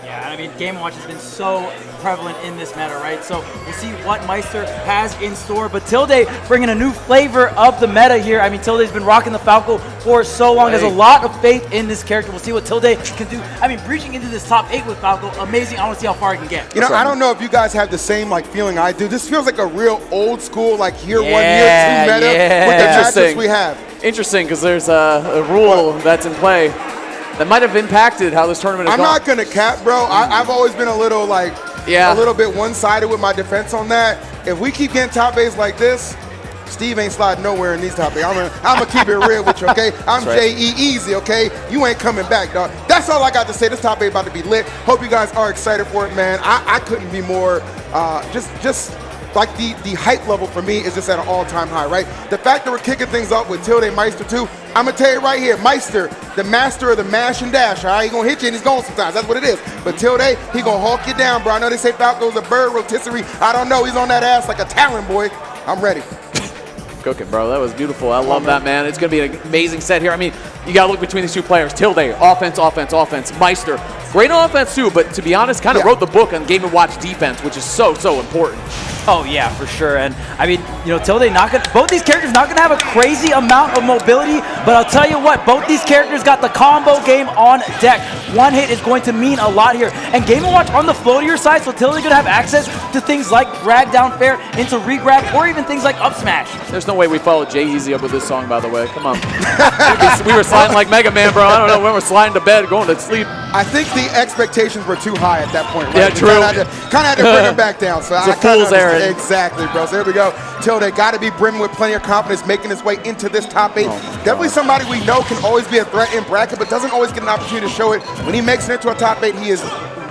Yeah, I mean, Game & Watch has been so prevalent in this meta, right? So we'll see what Meister has in store. But Tilde bringing a new flavor of the meta here. I mean, Tilde's been rocking the Falco for so long. There's a lot of faith in this character. We'll see what Tilde can do. I mean, breaching into this top 8 with Falco, amazing. I want to see how far he can get. You know, I don't know if you guys have the same feeling I do. This feels like a real old school, year 1, year 2 meta with the matchups we have. Interesting, because there's a rule that's in play that might have impacted how this tournament is I'm not going to cap, bro. I've always been a little, a little bit one-sided with my defense on that. If we keep getting top 8s like this, Steve ain't sliding nowhere in these top 8. I'm going to keep it real with you, okay? I'm J.E. Easy, okay? You ain't coming back, dog. That's all I got to say. This top 8 about to be lit. Hope you guys are excited for it, man. I couldn't be more the hype level for me is just at an all-time high, right? The fact that we're kicking things up with Tilde Meister too, I'm going to tell you right here, Meister, the master of the mash and dash, all right? He's going to hit you and he's going sometimes. That's what it is. But Tilde, he going to hawk you down, bro. I know they say Falco's a bird rotisserie. I don't know. He's on that ass like a Talon boy. I'm ready. cooking, bro. That was beautiful. I love that, man. It's going to be an amazing set here. I mean, you got to look between these two players. Tilde, offense, offense, offense. Meister, great on offense too, but to be honest, kind of wrote the book on Game & Watch defense, which is so important. Oh yeah, for sure. And I mean, you know, Tilde both these characters not gonna have a crazy amount of mobility, but I'll tell you what, both these characters got the combo game on deck. One hit is going to mean a lot here. And Game & Watch on the floatier side, so Tilde's gonna have access to things like drag down fair into regrab, or even things like up smash. There's no way we followed Jay Easy up with this song, by the way. Come on. We were sliding like Mega Man, bro. I don't know when we're sliding to bed, going to sleep. I think the expectations were too high at that point, right? Yeah, true. Kind of had to bring them back down. So it's a fool's errand. Exactly, bro. So here we go. Tilde got to be brimming with plenty of confidence, making his way into this top 8. Definitely somebody we know can always be a threat in bracket, but doesn't always get an opportunity to show it. When he makes it into a top 8, he is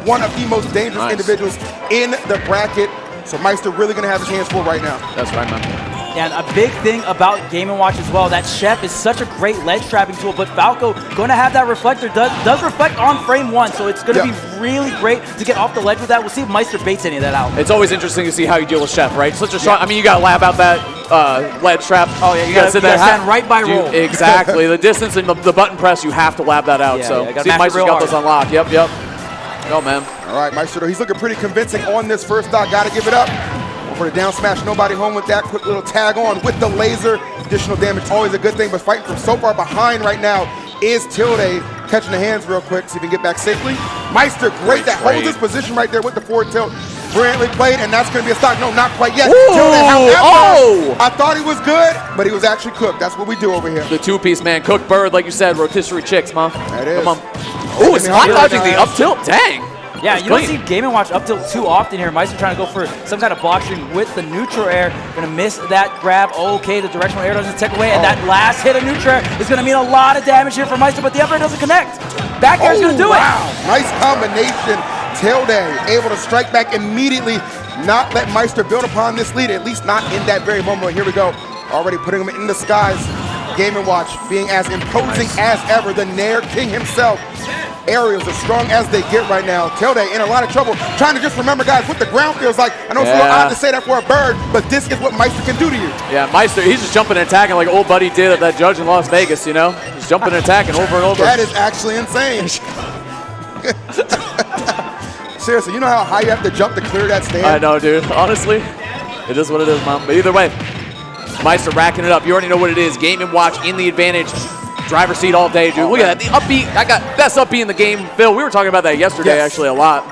one of the most dangerous individuals in the bracket. So Meister really going to have his hands full right now. That's right, man. And a big thing about Game & Watch as well, that Chef is such a great ledge trapping tool, but Falco going to have that reflector, does reflect on frame 1, so it's going to be really great to get off the ledge with that. We'll see if Meister baits any of that out. It's always interesting to see how you deal with Chef, right? Such a strong, I mean, you got to lab out that ledge trap. Oh yeah, you got to stand right by roll. Exactly. The distance and the button press, you have to lab that out. So see if Meister's got those unlocked. Yep. Go, man. All right, Meister, he's looking pretty convincing on this first stock. Got to give it up. For the down smash, nobody home with that. Quick little tag on with the laser. Additional damage, always a good thing, but fighting from so far behind right now is Tilde. Catching the hands real quick, see if he can get back safely. Meister, great that holds his position right there with the forward tilt. Brilliantly played, and that's going to be a stock. No, not quite yet. Tilde, however, I thought he was good, but he was actually cooked. That's what we do over here. The two-piece, man. Cooked bird, like you said, rotisserie chicks, man. That is. Come on. Ooh, it's hot dodging the up tilt. Dang. Yeah, you don't see Game & Watch up tilt too often here. Meister trying to go for some kind of block string with the neutral air. Gonna miss that grab. Okay, the directional air doesn't take away, and that last hit of neutral air is gonna mean a lot of damage here for Meister, but the up air doesn't connect. Back air is gonna do it. Nice combination. Tilde able to strike back immediately, not let Meister build upon this lead, at least not in that very moment. Here we go. Already putting him in the skies. Game & Watch being as imposing as ever. The Nair King himself. Aerials as strong as they get right now. Tilde in a lot of trouble. Trying to just remember, guys, what the ground feels like. I know it's a little odd to say that for a bird, but this is what Meister can do to you. Yeah, Meister, he's just jumping and attacking like old buddy did at that judge in Las Vegas, you know? He's jumping and attacking over and over. That is actually insane. Seriously, you know how high you have to jump to clear that stand? I know, dude. Honestly, it is what it is, Mom. But either way, Meister racking it up. You already know what it is. Game & Watch in the advantage. Driver's seat all day, dude. Look at that. The upbeat. I got best upbeat in the game. Phil, we were talking about that yesterday, actually, a lot.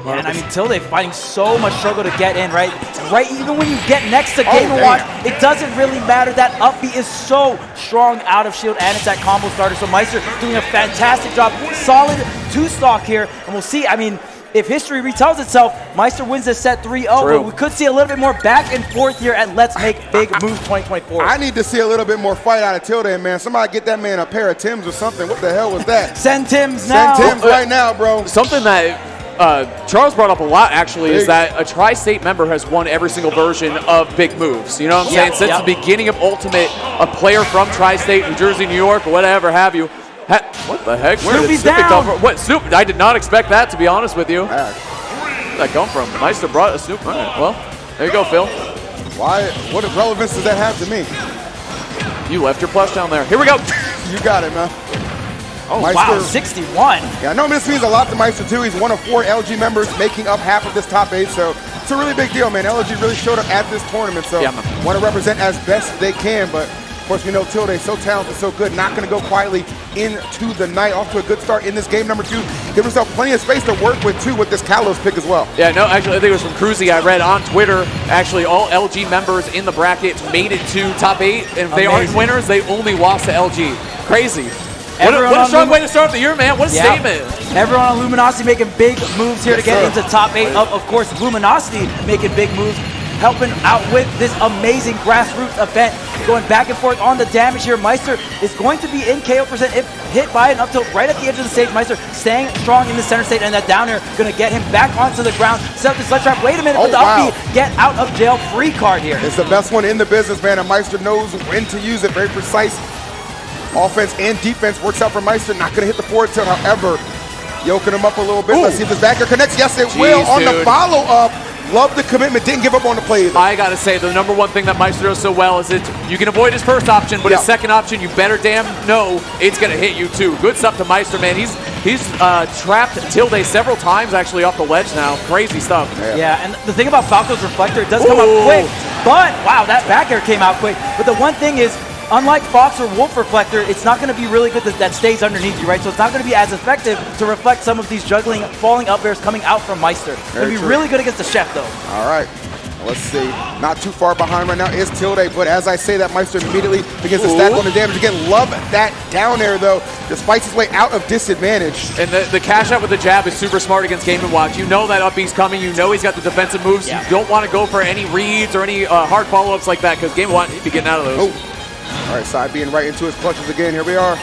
Yeah, and I mean, Tilde fighting so much struggle to get in, right? Even when you get next to Game & Watch, it doesn't really matter. That upbeat is so strong out of shield, and it's that combo starter. So Meister doing a fantastic job. Solid 2-stock here, and we'll see. I mean, if history retells itself, Meister wins this set 3-0, but we could see a little bit more back and forth here at Let's Make Big Moves 2024. I need to see a little bit more fight out of Tilde, man. Somebody get that man a pair of Tims or something. What the hell was that? Send Tims now. Send Tims right now, bro. Something that Charles brought up a lot, actually, is that a Tri-State member has won every single version of Big Moves. You know what I'm saying? Since the beginning of Ultimate, a player from Tri-State, New Jersey, New York, or whatever have you. What the heck? Where did Snoopy come from? What, Snoop? I did not expect that, to be honest with you. Where did that come from? Meister brought a Snoop. All right, well, there you go, Phil. Why? What relevance does that have to me? You left your plush down there. Here we go. You got it, man. Oh, Meister, wow, 61. Yeah, I know this means a lot to Meister, too. He's one of 4 LG members making up half of this top 8, so it's a really big deal, man. LG really showed up at this tournament, so want to represent as best they can, but of course, we know Tilde, so talented, so good, not going to go quietly into the night. Off to a good start in this game number 2. Give himself plenty of space to work with, too, with this Kalos pick as well. Yeah, no, actually, I think it was from Cruzy. I read on Twitter, actually, all LG members in the bracket made it to top 8. And if they aren't winners, they only lost to LG. Crazy. What a strong way to start the year, man. What a statement. Everyone on Luminosity making big moves here to get into top 8. Of course, Luminosity making big moves, helping out with this amazing grassroots event. Going back and forth on the damage here. Meister is going to be in KO percent if hit by an up tilt right at the edge of the stage. Meister staying strong in the center stage, and that down air going to get him back onto the ground. Set up the sledge trap. Wait a minute, but the upbeat get out of jail free card here. It's the best one in the business, man, and Meister knows when to use it. Very precise offense and defense works out for Meister. Not going to hit the forward tilt, however, yoking him up a little bit. Let's see if this back air connects. Yes, it will on the follow-up. Love the commitment. Didn't give up on the play either. I gotta say, the number one thing that Meister does so well is that you can avoid his first option, but his second option, you better damn know it's gonna hit you too. Good stuff to Meister, man. He's trapped Tilde several times actually off the ledge now. Crazy stuff. Yeah, and the thing about Falco's Reflector, it does come up quick, but wow, that back air came out quick. But the one thing is, unlike Fox or Wolf Reflector, it's not going to be really good that stays underneath you, right? So it's not going to be as effective to reflect some of these juggling, falling up airs coming out from Meister. It's going to be really good against the Chef, though. All right. Let's see. Not too far behind right now is Tilde, but as I say that, Meister immediately begins to stack on the damage again. Love that down air, though, despite his way out of disadvantage. And the cash out with the jab is super smart against Game & Watch. You know that up B's coming. You know he's got the defensive moves. You don't want to go for any reads or any hard follow-ups like that because Game & Watch needs to be getting out of those. All right, side being right into his clutches again. Here we are.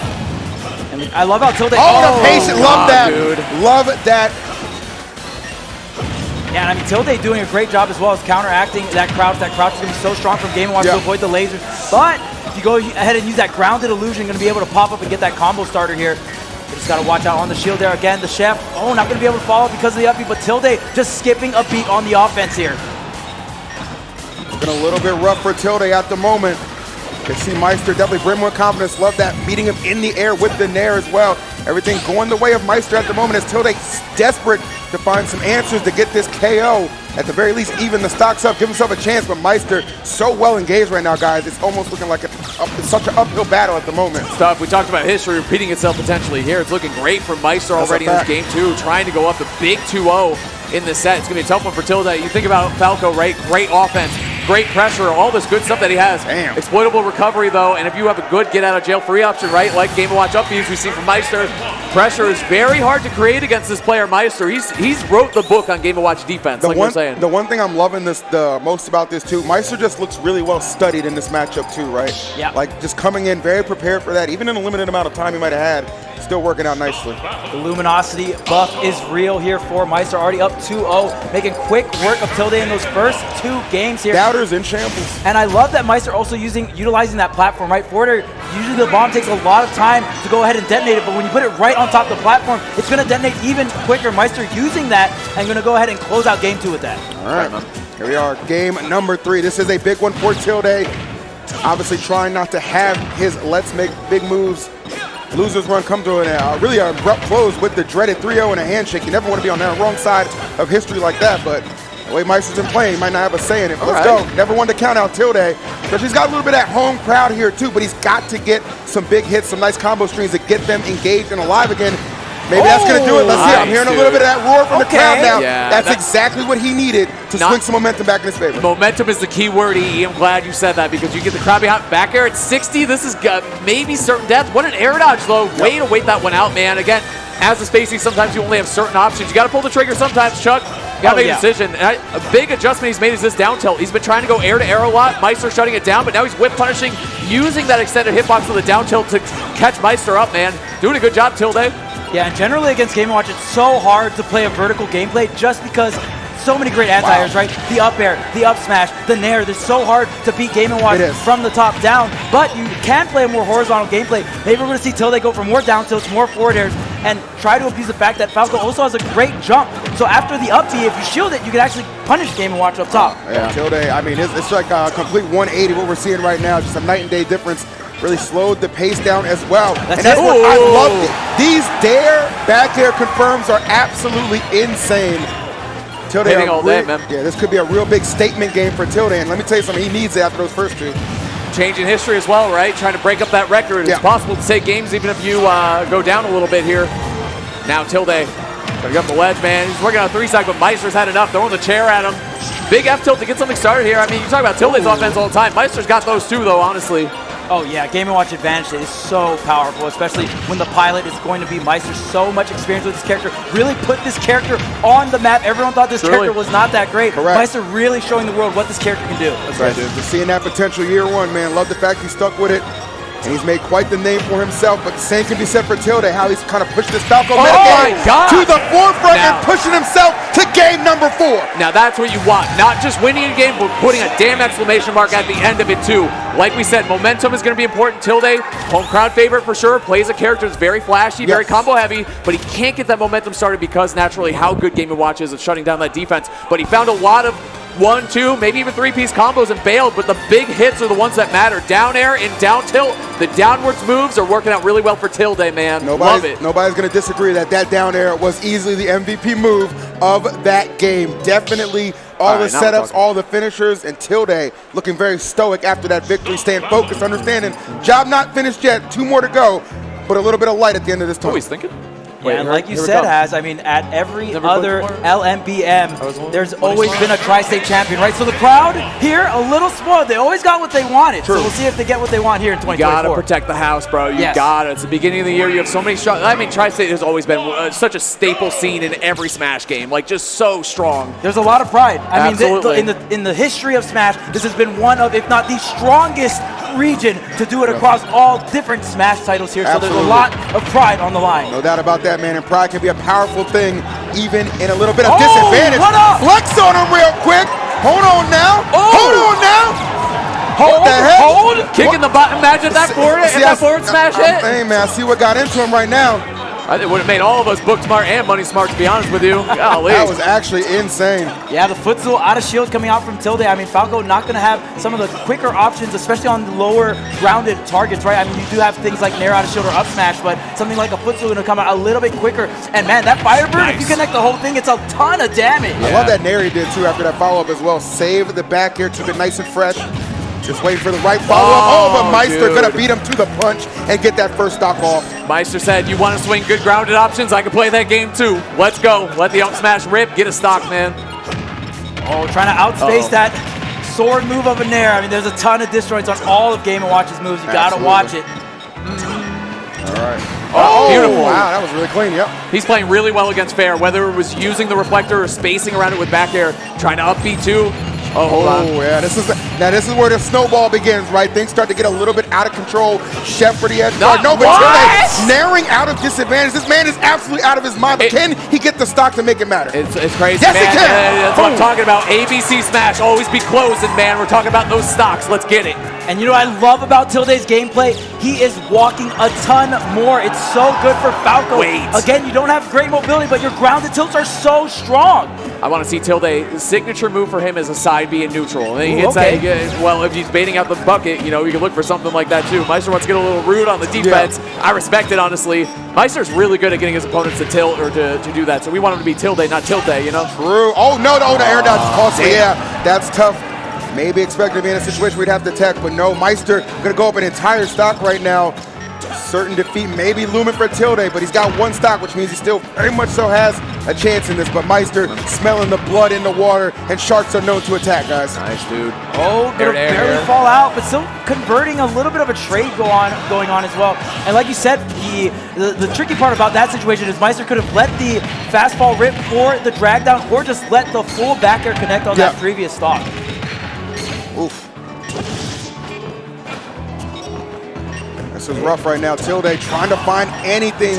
And I love how Tilde. The patient. Love that. Dude. Love that. Yeah, and I mean, Tilde doing a great job as well as counteracting that crouch. That crouch is going to be so strong from Game & Watch to avoid the lasers. But if you go ahead and use that grounded illusion, going to be able to pop up and get that combo starter here. You just got to watch out on the shield there again. The Chef, not going to be able to follow because of the up beat, but Tilde just skipping a beat on the offense here. Been a little bit rough for Tilde at the moment. Can see Meister definitely bring more confidence. Love that, beating him in the air with the Nair as well. Everything going the way of Meister at the moment as Tilde desperate to find some answers to get this KO. At the very least, even the stocks up, give himself a chance, but Meister so well engaged right now, guys. It's almost looking like it's such an uphill battle at the moment. Stuff. We talked about history repeating itself potentially here. It's looking great for Meister already in this game too, trying to go up the big 2-0 in this set. It's going to be a tough one for Tilde. You think about Falco, right? Great offense, great pressure, all this good stuff that he has. Damn. Exploitable recovery though, and if you have a good get-out-of-jail-free option, right, like Game & Watch up views we see from Meister, pressure is very hard to create against this player, Meister. He's wrote the book on Game & Watch defense, like we're saying. The one thing I'm loving the most about this too, Meister just looks really well studied in this matchup too, right? Yeah. Like just coming in very prepared for that, even in a limited amount of time he might have had, still working out nicely. The Luminosity buff is real here for Meister, already up 2-0, making quick work of Tilde in those first 2 games here. Doubters in shambles. And I love that Meister also utilizing that platform, right? Forward air, usually the bomb takes a lot of time to go ahead and detonate it, but when you put it right on top of the platform, it's going to detonate even quicker. Meister using that and going to go ahead and close out game 2 with that. All right, here we are, game number 3. This is a big one for Tilde. Obviously trying not to have his let's make big moves losers run come to really an abrupt close with the dreaded 3-0 and a handshake. You never want to be on that wrong side of history like that, but the way Meister's been playing, he might not have a say in it. Let's go. Never wanted to count out Tilde. But he's got a little bit of that home crowd here too, but he's got to get some big hits, some nice combo strings to get them engaged and alive again. Maybe that's going to do it. Let's see. I'm hearing a little bit of that roar from the crowd now. Yeah, that's exactly what he needed to swing some momentum back in his favor. Momentum is the key word, E. I'm glad you said that because you get the crowd behind. Back air at 60. This is maybe certain death. What an air dodge, though. Way to wait that one out, man. Again, as a spacey, sometimes you only have certain options. You got to pull the trigger sometimes, Chuck. You got to make a decision. And a big adjustment he's made is this down tilt. He's been trying to go air to air a lot. Meister shutting it down, but now he's whip punishing, using that extended hitbox with the down tilt to catch Meister up, man. Doing a good job, Tilde. Yeah, and generally against Game & Watch, it's so hard to play a vertical gameplay just because so many great anti-airs, right? The up air, the up smash, the nair. It's so hard to beat Game & Watch from the top down, but you can play a more horizontal gameplay. Maybe we're going to see Tilde go for more down tilts, more forward airs, and try to abuse the fact that Falco also has a great jump. So after the up B, if you shield it, you can actually punish Game & Watch up top. Yeah, Tilde, I mean, it's like a complete 180 what we're seeing right now, just a night and day difference. Really slowed the pace down as well. That's what I love. These back air confirms are absolutely insane. Tilde, all day, man. Yeah, this could be a real big statement game for Tilde, and let me tell you something, he needs it after those first 2. Changing history as well, right? Trying to break up that record. It's possible to take games even if you go down a little bit here. Now Tilde, trying to get up the ledge, man. He's working on a 3-side, but Meister's had enough. Throwing the chair at him. Big F tilt to get something started here. I mean, you talk about Tilde's offense all the time. Meister's got those too, though, honestly. Oh yeah, Game & Watch advantage is so powerful, especially when the pilot is going to be Meister. So much experience with this character. Really put this character on the map. Everyone thought this character was not that great. Correct. Meister really showing the world what this character can do. That's right, dude. Just seeing that potential year 1, man. Love the fact he stuck with it. and he's made quite the name for himself, but the same can be said for Tilde, how he's kind of pushed this Falco Oh metagame my God. to the forefront Now. and pushing himself to game number 4. Now that's what you want. Not just winning a game, but putting a damn exclamation mark at the end of it too. Like we said, momentum is going to be important. Tilde, home crowd favorite for sure, plays a character that's very flashy, very combo heavy, but he can't get that momentum started because naturally how good Game & Watch is at shutting down that defense. But he found a lot of 1, 2, maybe even 3-piece combos and bailed, but the big hits are the ones that matter. Down air and down tilt, the downwards moves are working out really well for Tilde, man. Love it. Nobody's going to disagree that down air was easily the MVP move of that game. Definitely all the setups, all the finishers, and Tilde looking very stoic after that victory, staying focused, understanding job not finished yet, 2 more to go, but a little bit of light at the end of this tunnel. Oh, he's thinking? Yeah, and like you said, Haz, I mean, at every other LMBM, there's always been a tri-state champion, right? So the crowd here, a little spoiled. They always got what they wanted. True. So we'll see if they get what they want here in 2024. You gotta protect the house, bro. You gotta. It's the beginning of the year. You have so many strong. I mean, Tri-State has always been such a staple scene in every Smash game. Like, just so strong. There's a lot of pride. I Absolutely. mean, in the history of Smash, this has been one of, if not the strongest region to do it across all different Smash titles here. So there's a lot of pride on the line. No doubt about that, man. And pride can be a powerful thing, even in a little bit of disadvantage. What up? Flex on him real quick. Hold on now. Hold on now. Hold, what the heck? hold. Kicking the button. Imagine that forward, if that forward smash hit. Hey, man, I see what got into him right now. I think it would have made all of us book smart and money smart, to be honest with you. Golly. That was actually insane. Yeah, the footstool out of shield coming out from Tilde. I mean, Falco not going to have some of the quicker options, especially on the lower grounded targets, right? I mean, you do have things like Nair out of shield or up smash, but something like a footstool going to come out a little bit quicker. And man, that Firebird, if you connect the whole thing, it's a ton of damage. I love that Nair he did too after that follow-up as well. Saved the back air, took it nice and fresh. Just waiting for the right follow-up. But Meister gonna beat him to the punch and get that first stock off. Meister said, you want to swing good grounded options? I can play that game too. Let's go. Let the up smash rip. Get a stock, man. Oh, trying to outspace that sword move of a Nair. I mean, there's a ton of disjoints on all of Game & Watch's moves. You gotta watch it. All right. Oh, beautiful. Wow, that was really clean, yep. He's playing really well against Fair, whether it was using the reflector or spacing around it with back air, trying to up B too. Oh, hold on. Yeah, this is where the snowball begins, right? Things start to get a little bit out of control. Chef for the edge guard. No, but Tilde naring out of disadvantage. This man is absolutely out of his mind. But can he get the stock to make it matter? It's crazy, yes, man. He can. That's what I'm talking about. ABC Smash, always be closing, man. We're talking about those stocks. Let's get it. And you know what I love about Tilde's gameplay? He is walking a ton more. It's so good for Falco. Wait. Again, you don't have great mobility, but your grounded tilts are so strong. I want to see Tilde's signature move for him is a side B in neutral. And he hits okay. that, well, if he's baiting out the bucket, you know, you can look for something like that too. Meister wants to get a little rude on the defense. Yeah. I respect it, honestly. Meister's really good at getting his opponents to tilt or to do that. So we want him to be Tilde, not Tilde, you know? True. Oh, no, the air dodge is costly. Yeah, that's tough. Maybe expected to be in a situation where we'd have to tech, but no, Meister gonna go up an entire stock right now. Certain defeat, maybe looming for Tilde, but he's got one stock, which means he still very much so has a chance in this. But Meister smelling the blood in the water, and sharks are known to attack, guys. Nice, dude. Oh, gonna barely fall out, but still converting a little bit of a trade going on as well. And like you said, the tricky part about that situation is Meister could have let the fastball rip for the drag down, or just let the full back air connect on that previous stock. Oof. This is rough right now. Tilde trying to find anything,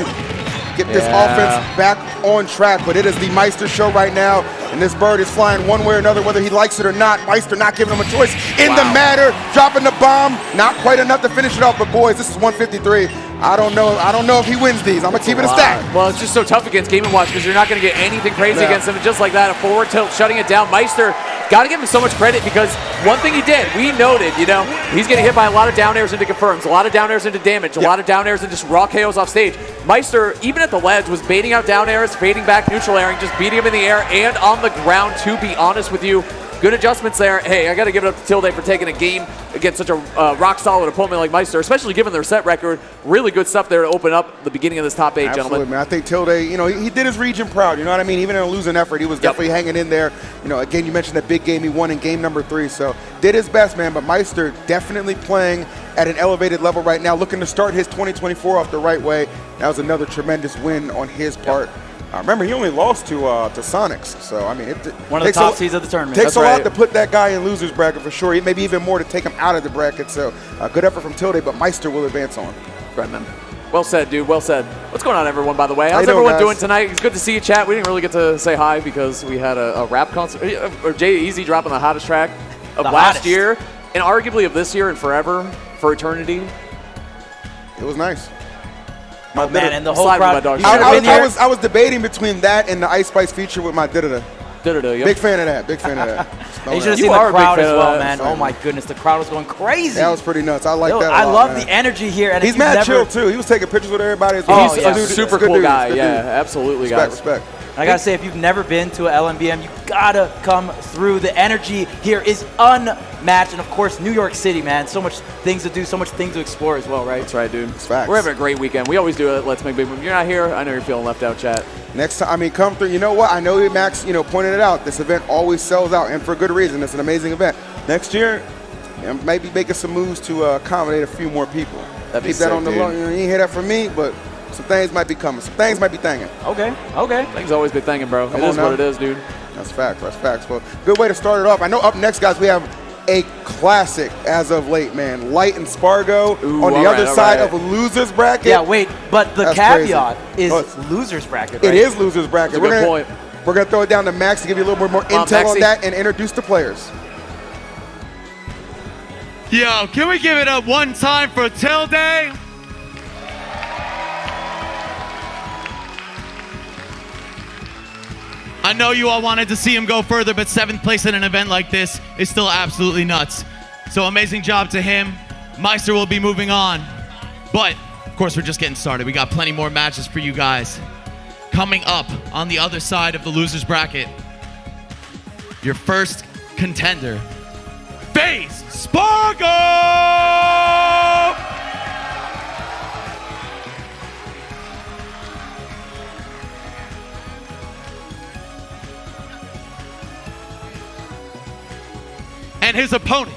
get this offense back on track, but it is the Meister show right now, and this bird is flying one way or another, whether he likes it or not. Meister not giving him a choice in the matter, dropping the bomb, not quite enough to finish it off, but boys, this is 153. I don't know if he wins these. I'm gonna keep it a stack. Well, it's just so tough against Game & Watch because you're not gonna get anything crazy against him. Just like that, a forward tilt, shutting it down. Meister, gotta give him so much credit because one thing he did, we noted, you know, he's getting hit by a lot of down airs into confirms, a lot of down airs into damage, a lot of down airs into just raw KOs off stage. Meister, even at the ledge, was baiting out down airs, fading back, neutral airing, just beating him in the air and on the ground, to be honest with you. Good adjustments there. Hey, I got to give it up to Tilde for taking a game against such a rock-solid opponent like Meister, especially given their set record. Really good stuff there to open up the beginning of this top 8, gentlemen. Man. I think Tilde, you know, he did his region proud. You know what I mean? Even in a losing effort, he was definitely hanging in there. You know, again, you mentioned that big game he won in game number 3, so did his best, man. But Meister definitely playing at an elevated level right now, looking to start his 2024 off the right way. That was another tremendous win on his part. Remember, he only lost to Sonics, so I mean, one of the top seeds of the tournament. Takes a lot to put that guy in losers bracket for sure. Maybe even more to take him out of the bracket. So good effort from Tilde, but Meister will advance on. Right, man. Well said, dude. Well said. What's going on, everyone? By the way, How how's you doing, everyone guys? doing tonight? It's good to see you, chat. We didn't really get to say hi because we had a rap concert, or Jay Easy dropping the hottest track of last year, and arguably of this year and forever, for eternity. It was nice. Oh, man, and the whole Slide with crowd. my dog. I was debating between that and the Ice Spice feature with my Didda. Yep. Big fan of that. Big fan of that. You should have seen the crowd as well, man. Oh my goodness, the crowd was going crazy. That was pretty nuts. I like that. I a lot, love man. the energy here. And He's mad chill too. He was taking pictures with everybody. As well. He's a super cool guy. Yeah, absolutely, guys. Respect. I gotta say, if you've never been to a LMBM, you gotta come through. The energy here is unmatched, and of course, New York City, man. So much things to do, so much things to explore as well, right? That's right, dude. It's facts. We're having a great weekend. We always do it. Let's make big moves. You're not here. I know you're feeling left out, chat. Next time, I mean, come through. You know what? I know Max, pointed it out. This event always sells out, and for good reason. It's an amazing event. Next year, maybe making some moves to accommodate a few more people. That'd be Keep sick, that on the dude. low. You ain't hear that from me, but some things might be coming. Some things might be thanging. Okay. Things always been thinking, bro. Come It on is now. what it is, dude. That's facts. That's facts. Well, good way to start it off. I know up next, guys, we have a classic as of late, man. Light and Spargo on the other side of a loser's bracket. Yeah, wait, but the That's caveat crazy. is losers bracket, right? It is losers bracket. That's a good point. We're going to throw it down to Max to give you a little bit more intel on Maxie. that and introduce the players. Yo, can we give it up one time for Tilde? I know you all wanted to see him go further, but 7th place in an event like this is still absolutely nuts. So amazing job to him. Meister will be moving on. But, of course, we're just getting started. We got plenty more matches for you guys. Coming up on the other side of the loser's bracket, your first contender, face Spargo! And his opponent,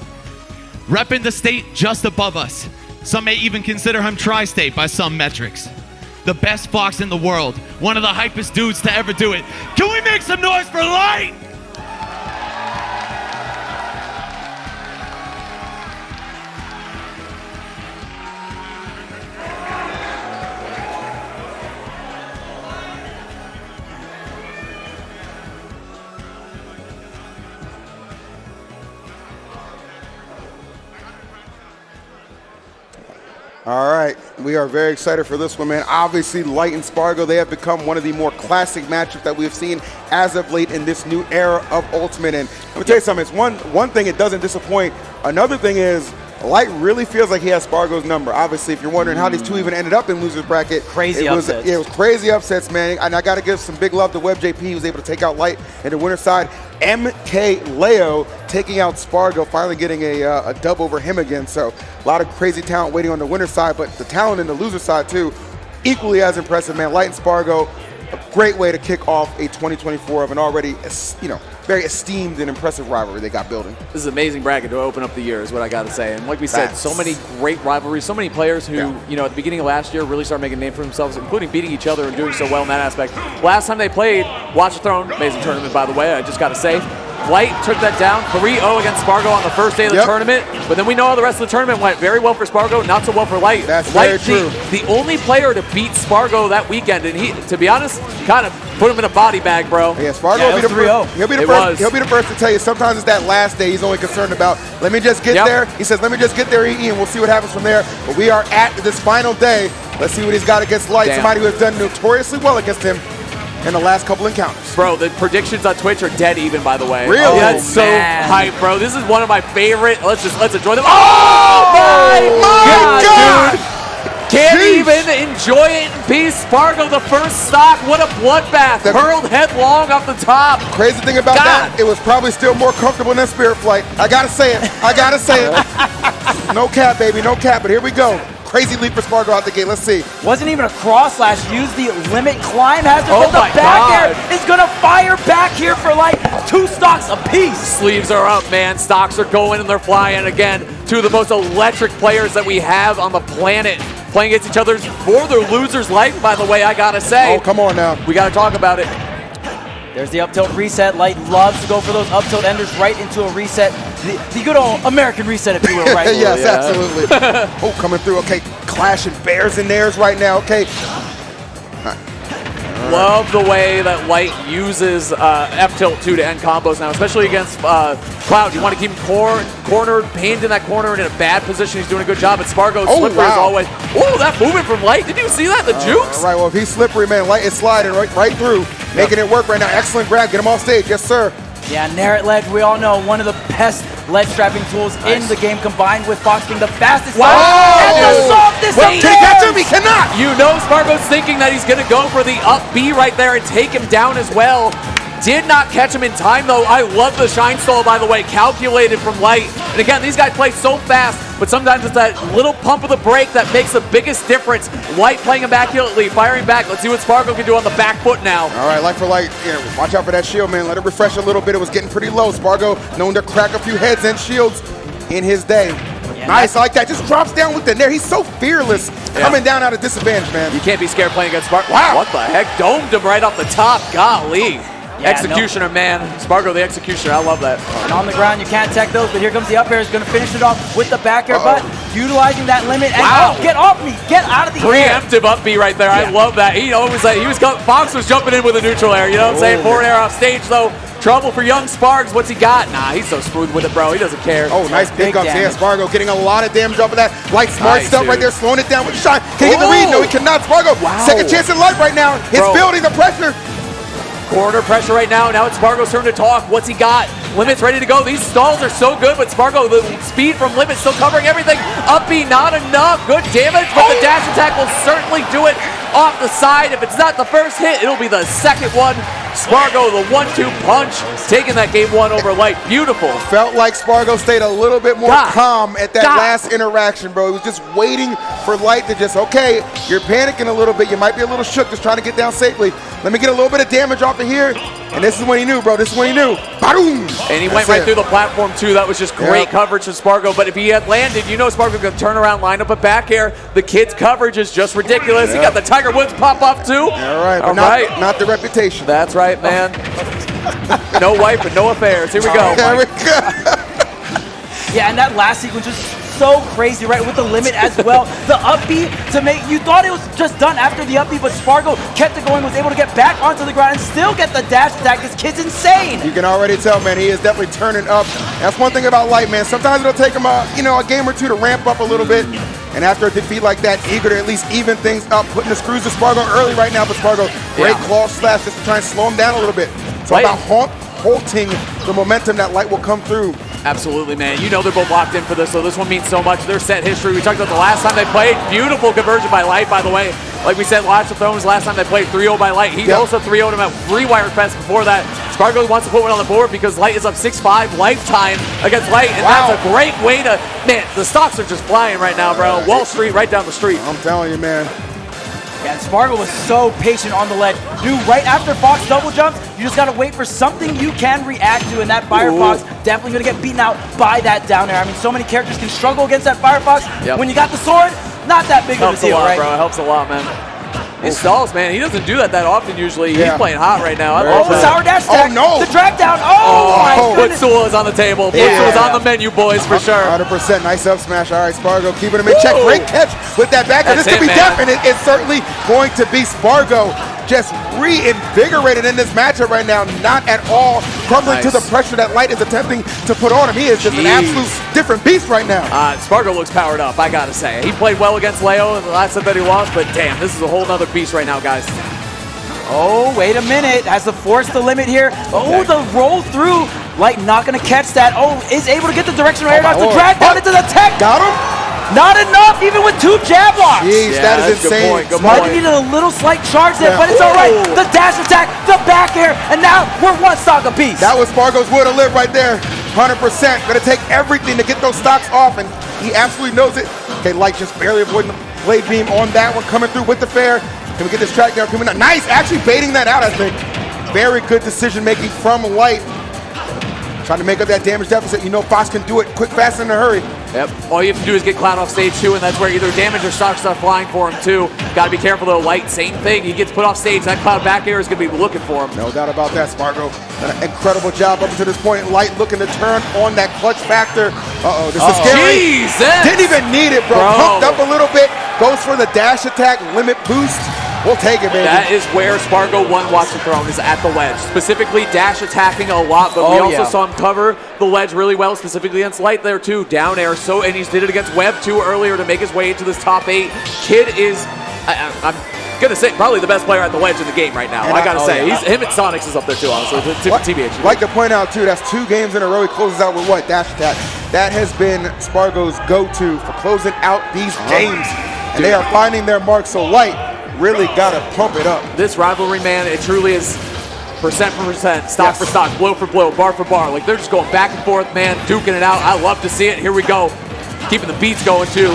repping the state just above us. Some may even consider him tri-state by some metrics. The best Fox in the world, one of the hypest dudes to ever do it. Can we make some noise for Light? All right, we are very excited for this one, man. Obviously, Light and Spargo, they have become one of the more classic matchups that we have seen as of late in this new era of Ultimate. And let me tell you something, it's one thing, it doesn't disappoint. Another thing is, Light really feels like he has Spargo's number. Obviously, if you're wondering how these two even ended up in losers bracket, Crazy upsets. It was crazy upsets, man. And I got to give some big love to Web JP. He was able to take out Light in the winner's side. MkLeo taking out Spargo, finally getting a dub over him again. So a lot of crazy talent waiting on the winner's side, but the talent in the loser side too, equally as impressive, man. Light and Spargo, a great way to kick off a 2024 of an already, very esteemed and impressive rivalry they got building. This is an amazing bracket to open up the year, is what I got to say. And like we said, so many great rivalries, so many players who, at the beginning of last year really started making a name for themselves, including beating each other and doing so well in that aspect. Last time they played, Watch the Throne, amazing tournament, by the way, I just got to say. Light took that down, 3-0 against Spargo on the first day of the tournament, but then we know how the rest of the tournament went. Very well for Spargo, not so well for Light. That's Light, very true. The only player to beat Spargo that weekend, and he, to be honest, kind of put him in a body bag, bro. Yeah, Spargo will be the first. He'll be the first to tell you. Sometimes it's that last day he's only concerned about. Let me just get there. He says, "Let me just get there, EE, and we'll see what happens from there." But we are at this final day. Let's see what he's got against Light. Somebody who has done notoriously well against him in the last couple encounters. Bro, the predictions on Twitch are dead even, by the way. Really? Oh, that's so hype, bro. This is one of my favorite. Let's enjoy them. Oh my God, dude. Can't even enjoy it in peace. Spargo, the first stock. What a bloodbath. Hurled headlong off the top. Crazy thing about that, it was probably still more comfortable than Spirit Flight. I gotta say it. No cap, baby, no cap. But here we go. Crazy leap for Spargo out the gate. Let's see. Wasn't even a cross slash. Used the limit climb hazard, Oh but the my back God. air is gonna fire back here for like 2 stocks apiece. Sleeves are up, man. Stocks are going and they're flying again. Two of the most electric players that we have on the planet playing against each other for their loser's life, by the way, I gotta say. Oh, come on now. We gotta talk about it. There's the up tilt reset. Light loves to go for those up tilt enders right into a reset. The good old American reset, if you will, right? Yes, absolutely. Oh, coming through. Okay, clashing bears and theirs right now. Okay. Love the way that Light uses F-tilt too to end combos now, especially against Cloud. You want to keep him cornered, pinned in that corner and in a bad position. He's doing a good job. And Spargo slippery as always. Oh, that movement from Light. Did you see that? The jukes? All right, well, if he's slippery, man, Light is sliding right through, making it work right now. Excellent grab. Get him off stage. Yes, sir. Yeah, Nair ledge, we all know, one of the best ledge trapping tools in the game, combined with Fox being the fastest and the softest. Well, of can he catch players. him? He cannot. You know Spargo's thinking that he's going to go for the up B right there and take him down as well. Did not catch him in time, though. I love the shine stall, by the way, calculated from Light. And again, these guys play so fast, but sometimes it's that little pump of the brake that makes the biggest difference. Light playing immaculately, firing back. Let's see what Spargo can do on the back foot now. All right, Light for Light. Yeah, watch out for that shield, man. Let it refresh a little bit. It was getting pretty low. Spargo known to crack a few heads and shields in his day. Yeah, nice, I like that. Just drops down with the Nair. He's so fearless coming down at a disadvantage, man. You can't be scared playing against Spargo. Wow. What the heck? Domed him right off the top. Golly. Yeah, executioner, man. Spargo the executioner. I love that. And on the ground, you can't tech those, but here comes the up air. He's going to finish it off with the back air, but utilizing that limit. And get off me. Get out of the air. Preemptive up B right there. I love that. He always Fox was jumping in with a neutral air. You know what I'm saying? Forward air off stage, though. Trouble for young Spargs. What's he got? Nah, he's so smooth with it, bro. He doesn't care. Oh, nice pickups. Yeah, Spargo getting a lot of damage off of that. Light smart stuff right there, slowing it down with shine. Can he get the read? No, he cannot. Spargo, second chance in Light right now. He's building the pressure. Corner pressure right now. Now it's Spargo's turn to talk. What's he got? Limit's ready to go. These stalls are so good, but Spargo, the speed from Limit still covering everything. Up B, not enough. Good damage, but the dash attack will certainly do it off the side. If it's not the first hit, it'll be the second one. Spargo, the 1-2 punch, taking that game one over Light. Beautiful. Felt like Spargo stayed a little bit more calm at that last interaction, bro. He was just waiting for Light to just, okay, you're panicking a little bit. You might be a little shook, just trying to get down safely. Let me get a little bit of damage off of here. And this is when he knew, bro. This is when he knew. Ba-doom! And he went right through the platform, too. That was just great coverage from Spargo. But if he had landed, you know Spargo's going to turn around, line up a back air. The kid's coverage is just ridiculous. He got the Tiger Woods pop off, too. All right, but not the reputation. That's right, man. No wife and no affairs. Here we go. There we go. Yeah, and that last sequence was so crazy, right, with the limit as well. The up B to make, you thought it was just done after the up B, but Spargo kept it going, was able to get back onto the ground and still get the dash attack. This kid's insane. You can already tell, man, he is definitely turning up. That's one thing about Light, man. Sometimes it'll take him a game or two to ramp up a little bit. And after a defeat like that, eager to at least even things up, putting the screws to Spargo early right now, but Spargo, great claw slash just to try and slow him down a little bit. It's all about halting the momentum that Light will come through. Absolutely, man. You know they're both locked in for this, so this one means so much. Their set history. We talked about the last time they played. Beautiful conversion by Light, by the way. Like we said, Lots of Thrones last time they played 3-0 by Light. He also 3-0'd him at Rewire Fest before that. Spargo wants to put one on the board because Light is up 6-5 lifetime against Light, and that's a great way to, man, the stocks are just flying right now, bro. Wall Street right down the street. I'm telling you, man. Yeah, and Spargo was so patient on the ledge. Knew right after Fox double jumps, you just gotta wait for something you can react to, and that Firefox definitely gonna get beaten out by that down air. I mean, so many characters can struggle against that Firefox. When you got the sword, not that big of a deal, right? Bro. It helps a lot, man. These stalls, man, he doesn't do that often usually. He's playing hot right now. Sour dash attack. Oh, no. The drag down. Oh, my goodness. Footstool is on the table. Footstool is on the menu, boys, for sure. 100%. Nice up smash. All right, Spargo keeping him in check. Great catch with that back. This could be definite. It's certainly going to be Spargo just reinvigorated in this matchup right now. Not at all crumbling to the pressure that Light is attempting to put on him. He is just an absolute different beast right now. Spargo looks powered up, I gotta say. He played well against Leo in the last set that he lost, but damn, this is a whole nother beast right now, guys. Oh, wait a minute. Has to force the limit here. Oh, the roll through. Light not going to catch that. Oh, is able to get the directional air dodge. The drag down into the tech. Got him. Not enough, even with 2 jab locks. Jeez, that is insane. Might have needed a little slight charge there, but it's all right. The dash attack, the back air, and now we're 1 stock apiece. That was Spargo's will to live right there. 100%. Going to take everything to get those stocks off, and he absolutely knows it. Okay, Light just barely avoiding the blade beam on that one, coming through with the fair. Can we get this track down? Coming out. Nice, actually baiting that out, I think. Very good decision making from Light. Trying to make up that damage deficit. You know Fox can do it quick, fast, and in a hurry. Yep. All you have to do is get Cloud off stage 2, and that's where either damage or stock stuff flying for him too. Got to be careful though. Light, same thing. He gets put off stage. That Cloud back air is going to be looking for him. No doubt about that, Spargo. Done an incredible job up until this point. Light looking to turn on that clutch factor. Uh-oh, this is scary. Jesus. Didn't even need it, bro. Pumped up a little bit. Goes for the dash attack, limit boost. We'll take it, baby. That is where Spargo won Watch the Throne, is at the ledge. Specifically dash attacking a lot, but we also saw him cover the ledge really well, specifically against Light there too. Down air, and he did it against Webb too earlier to make his way into this top 8. Kid is, I'm going to say, probably the best player at the ledge in the game right now. And I got to say, yeah. him and Sonics is up there too, honestly. TBH. Like to point out too, that's 2 games in a row. He closes out with what? Dash attack. That has been Spargo's go-to for closing out these games. And they are finding their mark, so Light really got to pump it up. This rivalry, man, it truly is percent for percent, stock for stock, blow for blow, bar for bar. Like, they're just going back and forth, man, duking it out. I love to see it. Here we go. Keeping the beats going, too.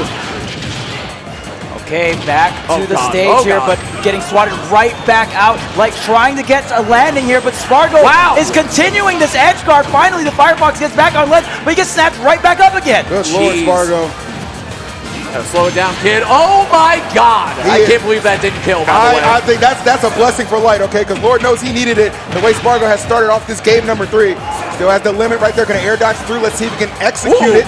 Okay, back to the stage here, but getting swatted right back out. Like, trying to get a landing here, but Spargo is continuing this edge guard. Finally, the Firefox gets back on ledge, but he gets snapped right back up again. Good Lord, Spargo. Slow it down, Kid. Oh my God! I can't believe that didn't kill, by the way. I think that's a blessing for Light, okay? Because Lord knows he needed it. The way Spargo has started off this game number 3. Still has the limit right there. Going to air dodge through. Let's see if he can execute it.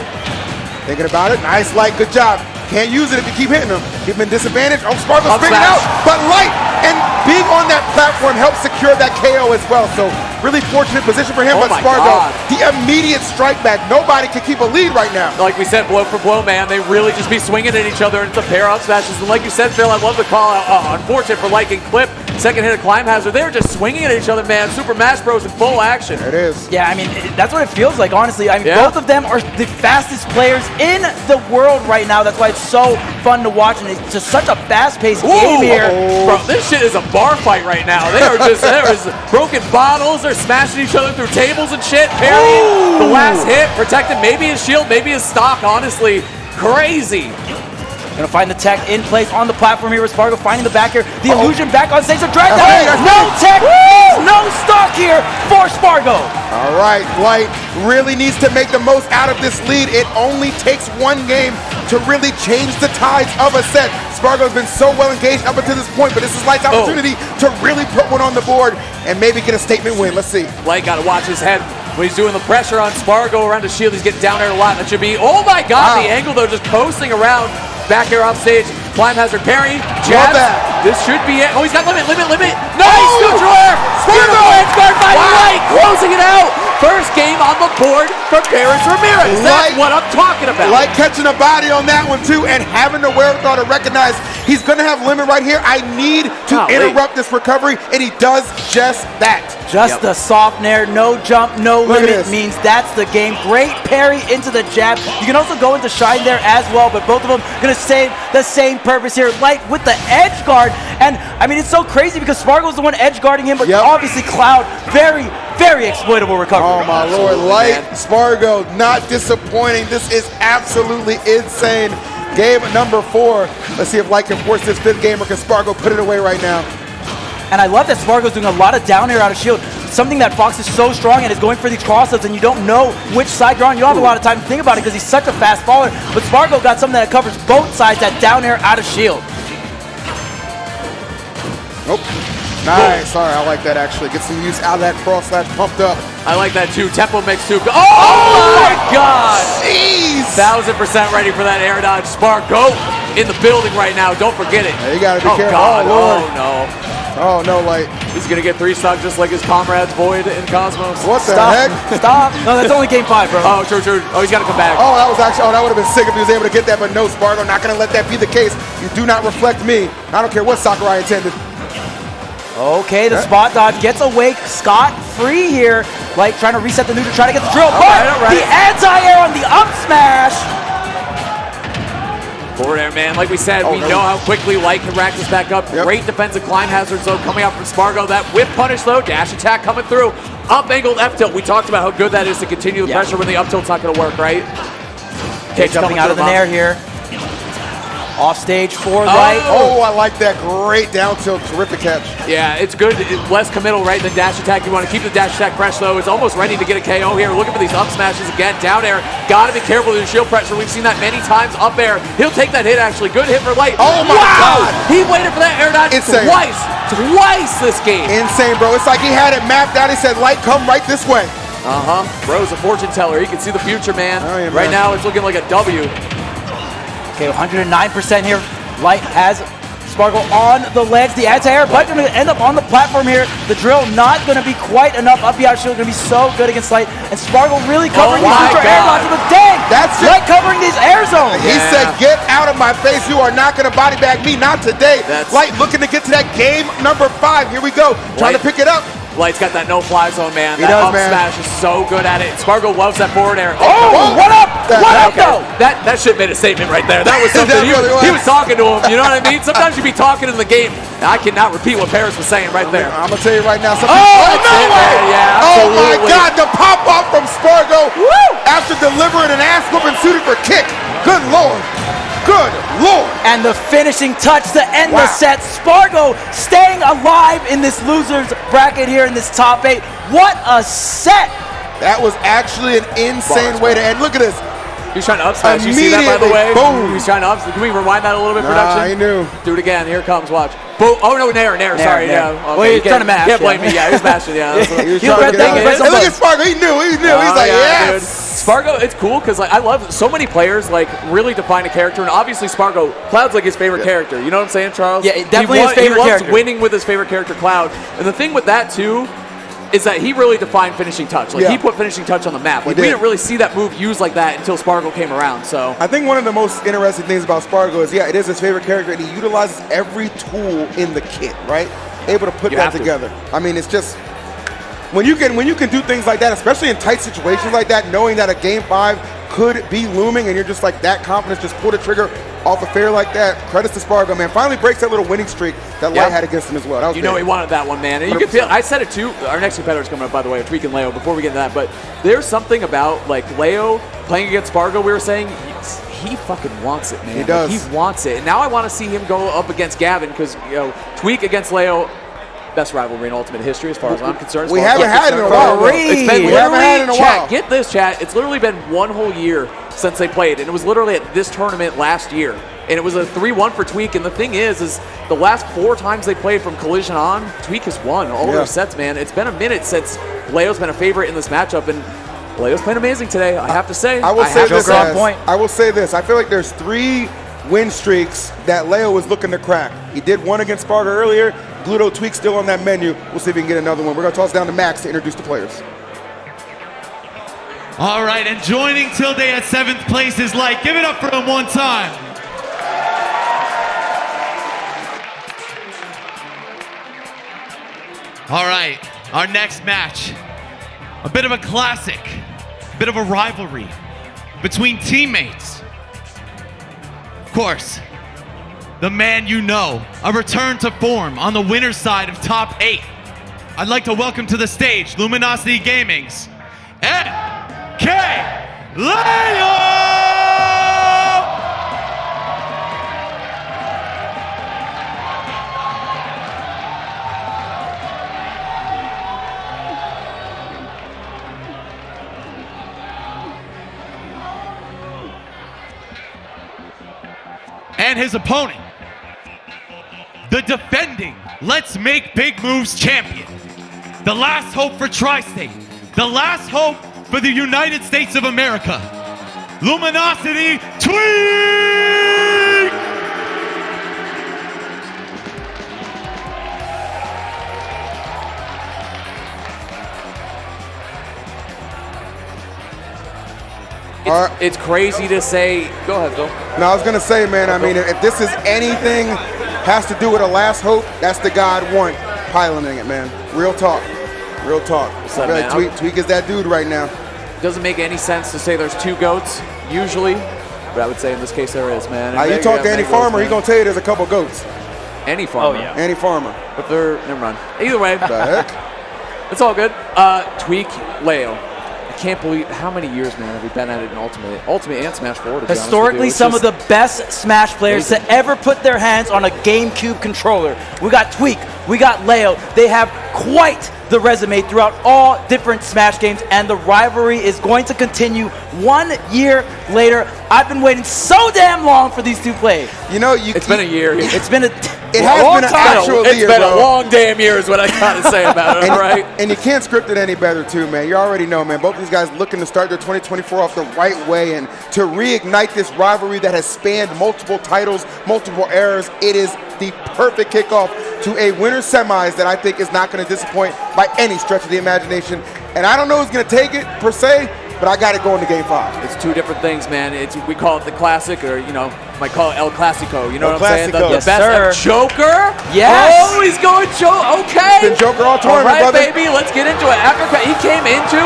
Thinking about it. Nice, Light. Good job. Can't use it if you keep hitting him. Keep him in disadvantage. Oh, Spargo's figuring out. But Light and being on that platform helps secure that KO as well. So really fortunate position for him. But Spargo, the immediate strike back. Nobody can keep a lead right now. Like we said, blow for blow, man. They really just be swinging at each other. And it's a pair of smashes. And like you said, Phil, I love the call out. Unfortunate for Light and Clip. Second hit of Climb Hazard. They're just swinging at each other, man. Super Smash Bros. In full action. There it is. Yeah, I mean, that's what it feels like, honestly. I mean, both of them are the fastest players in the world right now. That's why it's so fun to watch, and it's just such a fast-paced game here. Bro, this shit is a bar fight right now. They are just, there's broken bottles. They're smashing each other through tables and shit. Parrying the last hit, protecting maybe his shield, maybe his stock. Honestly, crazy. Gonna find the tech in place on the platform here with Spargo finding the back here. The illusion back on stage. So drag that. No tech, no stock here for Spargo. All right, Light really needs to make the most out of this lead. It only takes 1 game to really change the tides of a set. Spargo's been so well engaged up until this point, but this is Light's opportunity to really put one on the board and maybe get a statement win. Let's see. Light got to watch his head when he's doing the pressure on Spargo around his shield. He's getting down there a lot. That should be, oh my God, the angle though, just coasting around. Back here off stage, Climb Hazard parry, jab. This should be it. Oh, he's got limit. Nice neutral air. Spargo edge guard by Light, closing it out. First game on the board for Paris Ramirez. That's what I'm talking about. Light catching a body on that one too, and having the wherewithal to recognize he's going to have limit right here. I need to interrupt this recovery, and he does just that. Just a soft nair, no jump, no limit means that's the game. Great parry into the jab. You can also go into shine there as well, but both of them going to save the same purpose here. Light with the edge guard, and I mean, it's so crazy because Spargo's the one edge guarding him, but obviously Cloud, very, very exploitable recovery. Oh my Lord, Light, Spargo, not disappointing. This is absolutely insane. Game number 4. Let's see if Light can force this 5th game, or can Spargo put it away right now. And I love that Spargo's doing a lot of down air out of shield. Something that Fox is so strong and is going for these crossups, and you don't know which side you're on. You don't have a lot of time to think about it because he's such a fast faller. But Spargo got something that covers both sides, that down air out of shield. Nope. Nice. All right, I like that actually. Get some use out of that cross slash pumped up. I like that too. Tempo mix too. Oh my God! Jeez! 1000% ready for that air dodge. Spargo in the building right now. Don't forget it. Yeah, you gotta be careful. God. Oh Lord. Oh no. Oh no, Light. He's gonna get 3 stock just like his comrades Void and Cosmos. What the heck? Stop. No, that's only game 5, bro. Oh, true. Oh, he's gotta come back. Oh, that was actually, that would have been sick if he was able to get that, but no, Spargo, not gonna let that be the case. You do not reflect me. I don't care what Sakurai intended. Okay, the spot dodge gets away scot-free here. Like trying to reset the neutral, trying to get the drill. The anti-air on the up smash. Forward air, man. Like we said, we know how quickly Light can rack this back up. Great defensive climb hazards, though, coming out from Spargo. That whip punish, though. Dash attack coming through. Up angled F tilt. We talked about how good that is to continue the pressure when the up tilt's not going to work, right? Okay, jumping out of the nair here. Off stage for Light. Oh, I like that. Great down tilt. Terrific catch. Yeah, it's good. Less committal, right, than dash attack. You want to keep the dash attack fresh, though. It's almost ready to get a KO here. Looking for these up smashes again. Down air. Got to be careful with your shield pressure. We've seen that many times. Up air. He'll take that hit, actually. Good hit for Light. Oh, my God. He waited for that air dodge twice. Twice this game. Insane, bro. It's like he had it mapped out. He said, Light, come right this way. Bro's a fortune teller. He can see the future, man. Oh, yeah, right man. now, it's looking like a W. Okay, 109% here. Light has Spargo on the legs. The anti-air, but going to end up on the platform here. The drill not going to be quite enough. Up the out shield going to be so good against Light. And Spargo really covering these neutral air dodges. But dang, that's Light covering these air zones. He said, get out of my face. You are not going to body bag me. Not today. Light looking to get to that game number 5. Here we go. Trying to pick it up. Light's got that no-fly zone, man. He that does, up man. smash is so good at it. Spargo loves that forward air. What up? What up, though? That shit made a statement right there. That was something. He was talking to him. You know what I mean? Sometimes you be talking in the game. I cannot repeat what Paris was saying right there. I'm going to tell you right now. Oh, no way! Yeah, oh, my absolutely. God. The pop-off from Spargo after delivering an ass whooping suited for kick. Good Lord. Good Lord. And the finishing touch to end the set. Spargo staying alive in this loser's bracket here in this top 8. What a set. That was actually an insane way to end. Look at this. He's trying to up smash. You see that, by the way? Boom. He's trying to up. Can we rewind that a little bit, production? I knew. Do it again. Here it comes. Watch. Boom. Oh, no, Nair. Sorry. Nair. Yeah. Okay. Well, he's trying to mash. Can't blame me. Yeah, he was mashing. Yeah. He was trying to get out. Hey, look at Spargo. He knew. He's like, yeah, yes. Dude. Spargo, it's cool because like I love so many players like really define a character, and obviously Spargo, Cloud's like his favorite character. You know what I'm saying, Charles? Yeah, definitely his favorite he loves character. winning with his favorite character, Cloud. And the thing with that too is that he really defined finishing touch. Like he put finishing touch on the map. Like we didn't really see that move used like that until Spargo came around. So I think one of the most interesting things about Spargo is it is his favorite character, and he utilizes every tool in the kit, right? Able to put that together. I mean, it's just when you can do things like that, especially in tight situations like that, knowing that a game 5 could be looming, and you're just like that confidence, just pull the trigger off a fair like that. Credits to Spargo, man. Finally breaks that little winning streak that Light had against him as well. That was know he wanted that one, man. And you can feel. I said it too. Our next competitor's coming up, by the way, Tweak and Leo. Before we get into that, but there's something about like Leo playing against Spargo. We were saying he fucking wants it, man. He does. Like, he wants it, and now I want to see him go up against Gavin because Tweak against Leo. Best rivalry in Ultimate history, as far as I'm concerned. We haven't had it in a while. It's been we haven't had it in a while. Get this, chat. It's literally been one whole year since they played, and it was literally at this tournament last year. And it was a 3-1 for Tweak. And the thing is the last 4 times they played from Collision on, Tweak has won all their sets, man. It's been a minute since Leo's been a favorite in this matchup, and Leo's playing amazing today. I have to say. I will say this. I feel like there's 3 win streaks that Leo was looking to crack. He did one against Spargo earlier. Gluto Tweak still on that menu. We'll see if we can get another one. We're going to toss down to Max to introduce the players. All right, and joining Tilde at 7th place is Light. Give it up for him one time. All right, our next match. A bit of a classic, a bit of a rivalry between teammates. Of course, the man you know, a return to form on the winner's side of top 8. I'd like to welcome to the stage Luminosity Gaming's MkLeo! And his opponent, the defending Let's Make Big Moves champion, the last hope for Tri-State, the last hope for the United States of America, Luminosity Tweak! It's crazy to say. Go ahead, Phil. No, I was going to say, man, I mean, if this is anything has to do with a last hope, that's the God one piloting it, man. Real talk. Real talk. Up, man? Tweak is that dude right now. Doesn't make any sense to say there's 2 goats, usually, but I would say in this case there is, man. You talk to any farmer, he's going to tell you there's a couple goats. Any farmer. Oh, yeah. Any farmer. But they're, never mind. Either way. The heck? It's all good. Tweak, Leo. can't believe how many years, man, have we been at it in Ultimate and Smash 4, to be honest with you. Historically, It's some of just the best Smash players to ever put their hands on a GameCube controller. We got Tweak, we got Leo. They have quite the resume throughout all different Smash games, and the rivalry is going to continue 1 year later. I've been waiting so damn long for these two plays. You know, it's been a year. It's been a long damn year is what I gotta say about it, all right? And you can't script it any better, too, man. You already know, man. Both of these guys looking to start their 2024 off the right way and to reignite this rivalry that has spanned multiple titles, multiple eras. It is the perfect kickoff to a winter semis that I think is not going to disappoint by any stretch of the imagination. And I don't know who's going to take it, per se, but I got it going to Game 5. It's two different things, man. We call it the classic, or, you know, might call it El Clasico. You know El what I'm saying? Clasico. The Yes, best sir. Joker? Yes. Oh, he's going Joker. Okay. It's been Joker all tournament, all right, brother. baby. Let's get into it. After he came into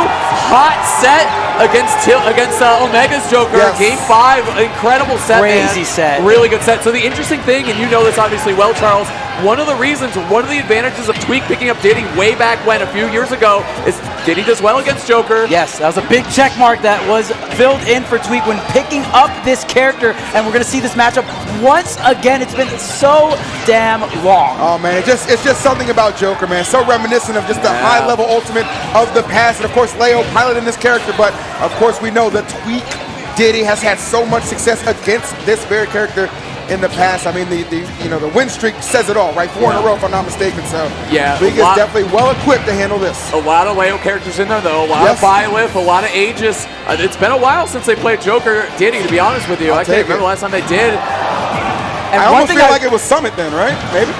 hot set against Omega's Joker. Yes. Game 5, incredible set, Crazy man. set. Really good set. So the interesting thing, and you know this obviously well, Charles, one of the advantages of Tweak picking up Diddy way back when, a few years ago, is Diddy does well against Joker. Yes, that was a big check mark that was filled in for Tweak when picking up this character, and we're going to see this matchup once again. It's been so damn long. Oh, man, it's just something about Joker, man. So reminiscent of just the high-level ultimate of the past. And, of course, Leo piloting this character. But, of course, we know the Tweak Diddy has had so much success against this very character in the past. I mean, the win streak says it all, right? 4 in a row, if I'm not mistaken. So, yeah, League is definitely well-equipped to handle this. A lot of Leo characters in there, though. A lot of Byleth, a lot of Aegis. It's been a while since they played Joker Diddy, to be honest with you. I can't remember the last time they did. And I almost feel like it was Summit then, right? Maybe?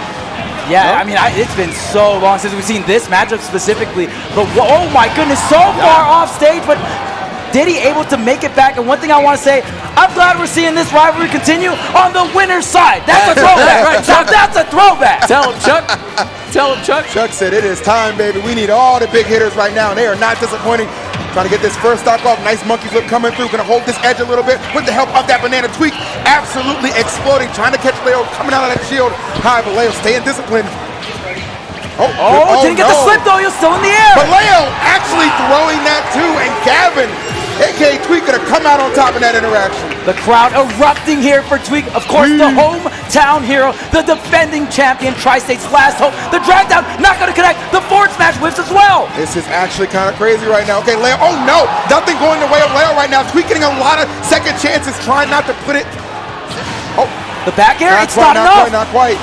Yeah, I mean, it's been so long since we've seen this matchup specifically. But, oh my goodness, so far off stage, but Diddy able to make it back. And one thing I want to say, I'm glad we're seeing this rivalry continue on the winner's side. That's a throwback. Right, Chuck. That's a throwback. Tell him, Chuck. Tell him, Chuck. Chuck said, it is time, baby. We need all the big hitters right now, and they are not disappointing. Trying to get this first stock off. Nice monkey flip coming through. Going to hold this edge a little bit with the help of that banana Tweak. Absolutely exploding. Trying to catch Leo coming out of that shield. High, but Leo staying disciplined. Didn't get the slip, though. He was still in the air. But Leo actually throwing that, too. And Gavin, a.k.a. Tweak, going to come out on top in that interaction. The crowd erupting here for Tweak. Of course, the hometown hero, the defending champion, Tri-State's last hope. The drag down, not going to connect. The forward smash whiffs as well. This is actually kind of crazy right now. Okay, Leo. Oh, no. Nothing going the way of Leo right now. Tweak getting a lot of second chances, trying not to put it. Oh. The back air, it's not enough. Not quite.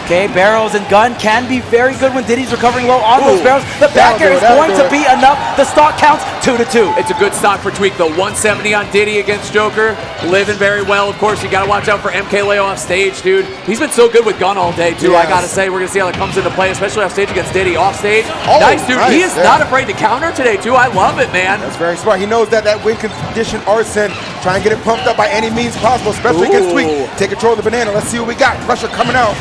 Okay, barrels and gun can be very good when Diddy's recovering low on those barrels. The back air is going to be enough. The stock counts 2-2. It's a good stock for Tweak, though. 170 on Diddy against Joker. Living very well. Of course, you got to watch out for MkLeo off stage, dude. He's been so good with gun all day, too. Yes. I got to say, we're going to see how that comes into play, especially off stage against Diddy. Off stage, Oh, nice, dude. nice, He is not afraid to counter today, too. I love it, man. That's very smart. He knows that win condition Arsene. Try and get it pumped up by any means possible, especially against Tweak. Take control of the banana. Let's see what we got. Pressure coming out.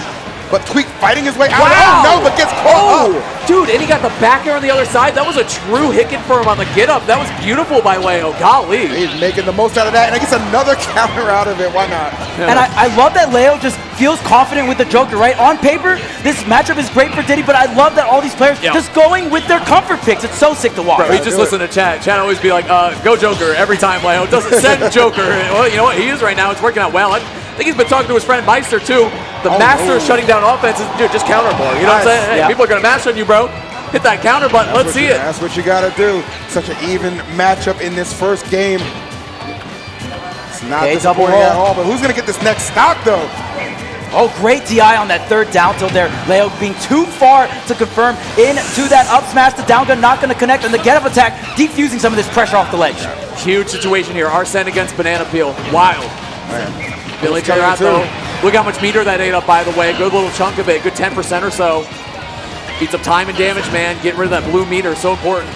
But Tweak fighting his way out. Wow. Oh, no, but gets caught up. Dude, and he got the back air on the other side. That was a true hit for him on the get-up. That was beautiful by Leo. Golly. He's making the most out of that, and he gets another counter out of it. Why not? And I love that Leo just feels confident with the Joker, right? On paper, this matchup is great for Diddy, but I love that all these players just going with their comfort picks. It's so sick to watch. Bro, he just listen to Chad. Chad always be like, go Joker every time, Leo. Doesn't send Joker. Well, you know what? He is right now. It's working out well. I think he's been talking to his friend Meister, too. The master of shutting down offenses. Dude, just counter more. You know what I'm saying? Hey, people are going to master on you, bro. Hit that counter button. Let's see it. That's what you got to do. Such an even matchup in this first game. It's not disappointing at all, but who's going to get this next stock, though? Oh, great DI on that third down tilt there. Leo being too far to confirm into that up smash. The down gun not going to connect, and the get-up attack defusing some of this pressure off the ledge. Huge situation here. Arsene against Banana Peel. Wild. Fill each other out, though. Look how much meter that ate up, by the way. Good little chunk of it. Good 10% or so. Beats up time and damage, man. Getting rid of that blue meter. So important.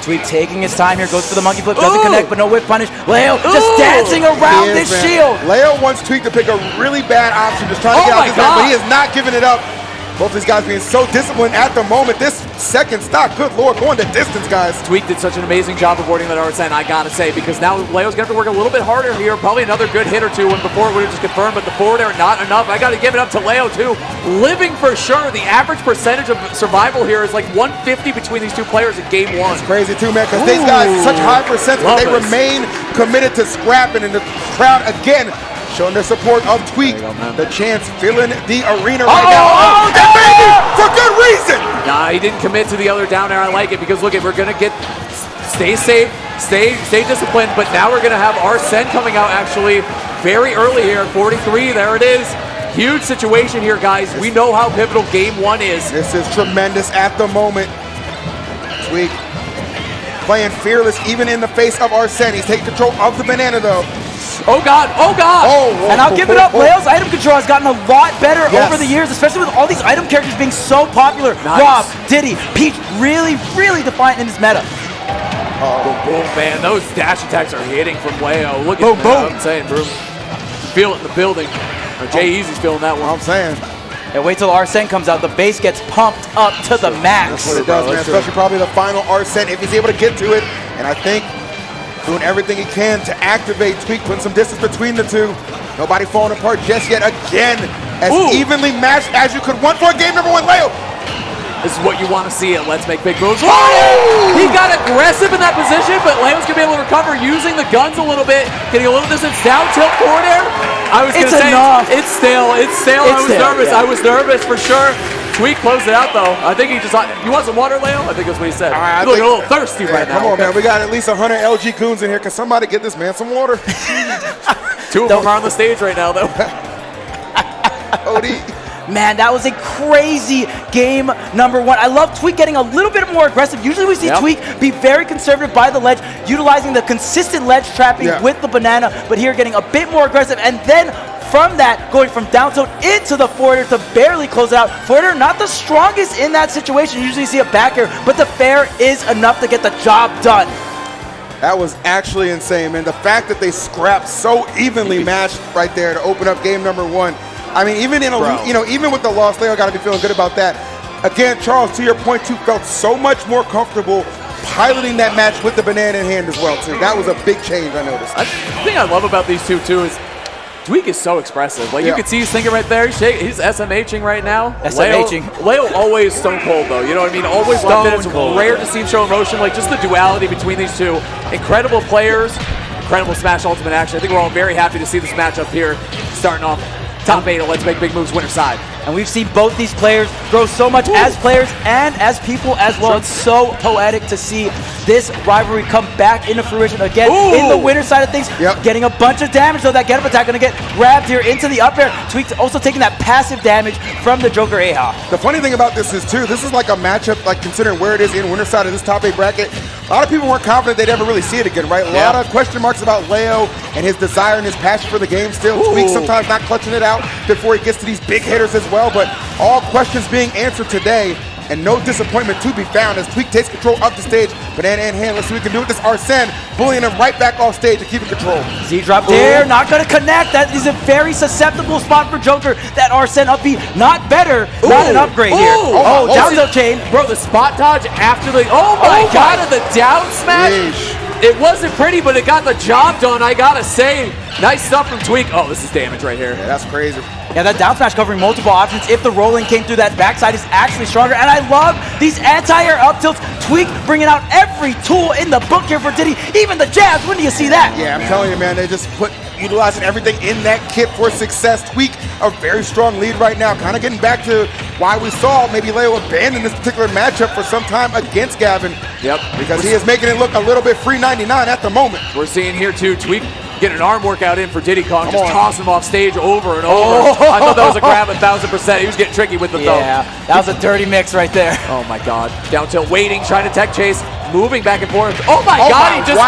Tweak taking his time here. Goes for the monkey flip. Doesn't connect, but no whip punish. Leo just dancing around this shield. Leo wants Tweak to pick a really bad option. Just trying to get out this game, but he is not giving it up. Both of these guys being so disciplined at the moment. This second stock, good lord, going the distance, guys. Tweak did such an amazing job avoiding that Arsene, I gotta say, because now Leo's gonna have to work a little bit harder here. Probably another good hit or two when before it would have just confirmed, but the forward air not enough. I gotta give it up to Leo too. Living for sure. The average percentage of survival here is like 150 between these two players in game one. It's crazy too, man, because these guys such high percentage, but they remain committed to scrapping, and the crowd again showing their support of Tweak. The chance filling the arena right now. And maybe for good reason. Nah, he didn't commit to the other down air. I like it because look, we're gonna stay safe, stay disciplined, but now we're gonna have Arsene coming out actually very early here. 43, there it is. Huge situation here, guys. We know how pivotal game one is. This is tremendous at the moment. Tweak playing fearless even in the face of Arsene. He's taking control of the banana though. Oh God, oh God! And I'll give it up, Leo's item control has gotten a lot better over the years, especially with all these item characters being so popular. Rob, Diddy, Peach, really, really defiant in this meta. Boom, boom, man, those dash attacks are hitting from Leo. Look at that, I'm saying, bro. Feel it in the building. Jay Easy's feeling that one. I'm saying. And wait till Arsene comes out, the base gets pumped up to the max. That's what it does, man, especially probably the final Arsene if he's able to get to it. And I think doing everything he can to activate Tweak, putting some distance between the two. Nobody falling apart just yet. Again, as evenly matched as you could want for a game number one, Leo. This is what you want to see at Let's Make Big Moves. Oh! He got aggressive in that position, but Leo's going to be able to recover using the guns a little bit, getting a little distance down tilt forward air. I was going to say, it's stale. I was nervous for sure. Tweak closed it out though. I think he just you want some water, Leo? I think that's what he said. He's looking a little thirsty right now. Come on, man. We got at least 100 LG goons in here. Can somebody get this man some water? Two of them are on the stage right now, though. OD. Man, that was a crazy game number one. I love Tweak getting a little bit more aggressive. Usually we see Tweak be very conservative by the ledge, utilizing the consistent ledge trapping with the banana, but here getting a bit more aggressive, and then from that, going from down tilt into the forwarder to barely close it out. Forwarder not the strongest in that situation. You usually see a back air, but the fair is enough to get the job done. That was actually insane, man. The fact that they scrapped so evenly matched right there to open up game number one. I mean, even in even with the loss, Leo got to be feeling good about that. Again, Charles, to your point, too, felt so much more comfortable piloting that match with the banana in hand as well, too. That was a big change, I noticed. The thing I love about these two, too, is Tweak is so expressive. Like, you can see he's thinking right there. He's SMHing right now. SMHing. Leo always stone cold, though. You know what I mean? Always left it. It's rare to see him show emotion. Like, just the duality between these two. Incredible players. Incredible Smash Ultimate action. I think we're all very happy to see this matchup here starting off. Top 8 of Let's Make Big Moves winner side. And we've seen both these players grow so much as players and as people as well. It's so poetic to see this rivalry come back into fruition again in the winner side of things. Getting a bunch of damage, though. That get-up attack going to get grabbed here into the up air. Tweak also taking that passive damage from the Joker Aha. The funny thing about this is, too, this is like a matchup, like considering where it is in winner side of this top 8 bracket. A lot of people weren't confident they'd ever really see it again, right? A lot of question marks about Leo and his desire and his passion for the game still. Tweak sometimes not clutching it out before he gets to these big hitters as well, but all questions being answered today, and no disappointment to be found as Tweak takes control of the stage. Banana in hand, let's see what we can do with this Arsene, bullying him right back off stage to keep in control. Z-drop there, not going to connect. That is a very susceptible spot for Joker. That Arsene up B, not better, not an upgrade here. Down tilt chain. Bro, the spot dodge after the, oh my God, the down smash. It wasn't pretty, but it got the job done, I gotta say. Nice stuff from Tweak. Oh, this is damage right here. Yeah, that's crazy. Yeah, that down smash covering multiple options. If the rolling came through, that backside is actually stronger. And I love these anti-air up tilts. Tweak bringing out every tool in the book here for Diddy. Even the jabs. When do you see that? Yeah, I'm telling you, man. They just utilizing everything in that kit for success. Tweak, a very strong lead right now. Kind of getting back to why we saw maybe Leo abandon this particular matchup for some time against Gavin. Because he is making it look a little bit free 99 at the moment. We're seeing here, too, Tweak get an arm workout in for Diddy Kong, just toss him off stage over and over. I thought that was a grab 1,000%. He was getting tricky with the thumb. Yeah, that was a dirty mix right there. Oh my God. Down tilt, waiting, trying to tech chase, moving back and forth. Oh my God, he just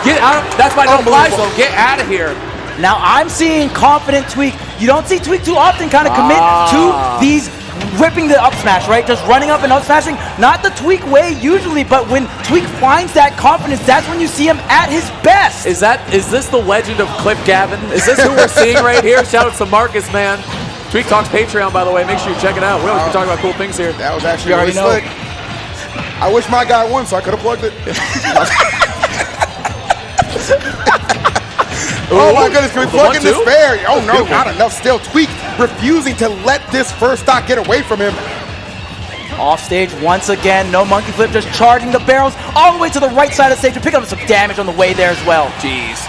get out. That's my no fly zone. Get out of here. Now I'm seeing confident Tweak. You don't see Tweak too often kind of commit to these whipping the up smash, right? Just running up and up smashing. Not the Tweak way usually, but when Tweak finds that confidence, that's when you see him at his best. Is this the legend of Clip Gavin? Is this who we're seeing right here? Shout out to Marcus, man. Tweak Talks Patreon, by the way. Make sure you check it out. We always talk about cool things here. That was actually really slick. I wish my guy won, so I could have plugged it. Oh my goodness, can we plug in this fair? Oh no, not enough still. Tweak refusing to let this first stock get away from him. Off stage once again, no monkey flip, just charging the barrels all the way to the right side of the stage to pick up some damage on the way there as well. Jeez.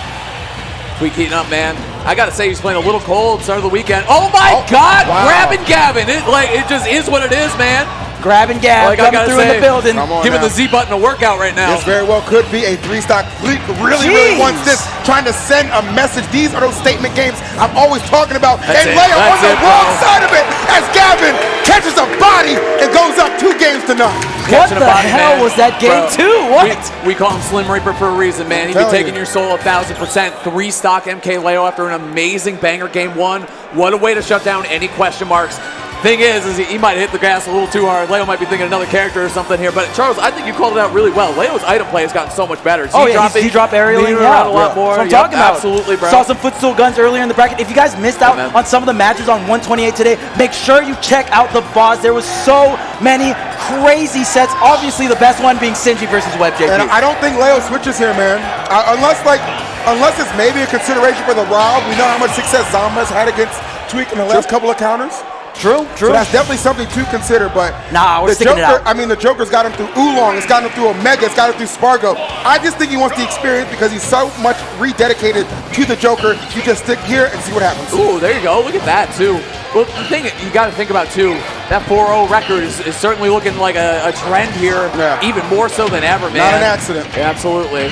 Tweak heating up, man. I gotta say, he's playing a little cold start of the weekend. Oh my God! Wow. Grabbing Gavin. It just is what it is, man. Grab and Gab coming through in the building. Giving the Z button a workout right now. This very well could be a 3-stock. Really wants this, trying to send a message. These are those statement games I'm always talking about. And Leo on the wrong side of it as Gavin catches a body and goes up 2 games to none. What the hell was that game 2? What? We call him Slim Reaper for a reason, man. He'd be taking your soul 1,000%. 3-stock MkLeo after an amazing banger game 1. What a way to shut down any question marks. Thing is he might hit the gas a little too hard. Leo might be thinking another character or something here. But Charles, I think you called it out really well. Leo's item play has gotten so much better. Z-drop aerialing around a lot more. That's what I'm talking about. Absolutely, bro. Saw some footstool guns earlier in the bracket. If you guys missed out on some of the matches on 128 today, make sure you check out the VODs. There was so many crazy sets. Obviously, the best one being Sinji versus WebJP. And I don't think Leo switches here, man. Unless it's maybe a consideration for the Rob. We know how much success Zama's had against Tweak in the last couple of counters. True. So that's definitely something to consider, but we're sticking it out. I mean, the Joker's got him through Oolong, it's got him through Omega, it's got him through Spargo. I just think he wants the experience because he's so much rededicated to the Joker. You just stick here and see what happens. Ooh, there you go. Look at that, too. Well, the thing you got to think about, too, that 4-0 record is certainly looking like a trend here, even more so than ever, man. Not an accident. Yeah, absolutely.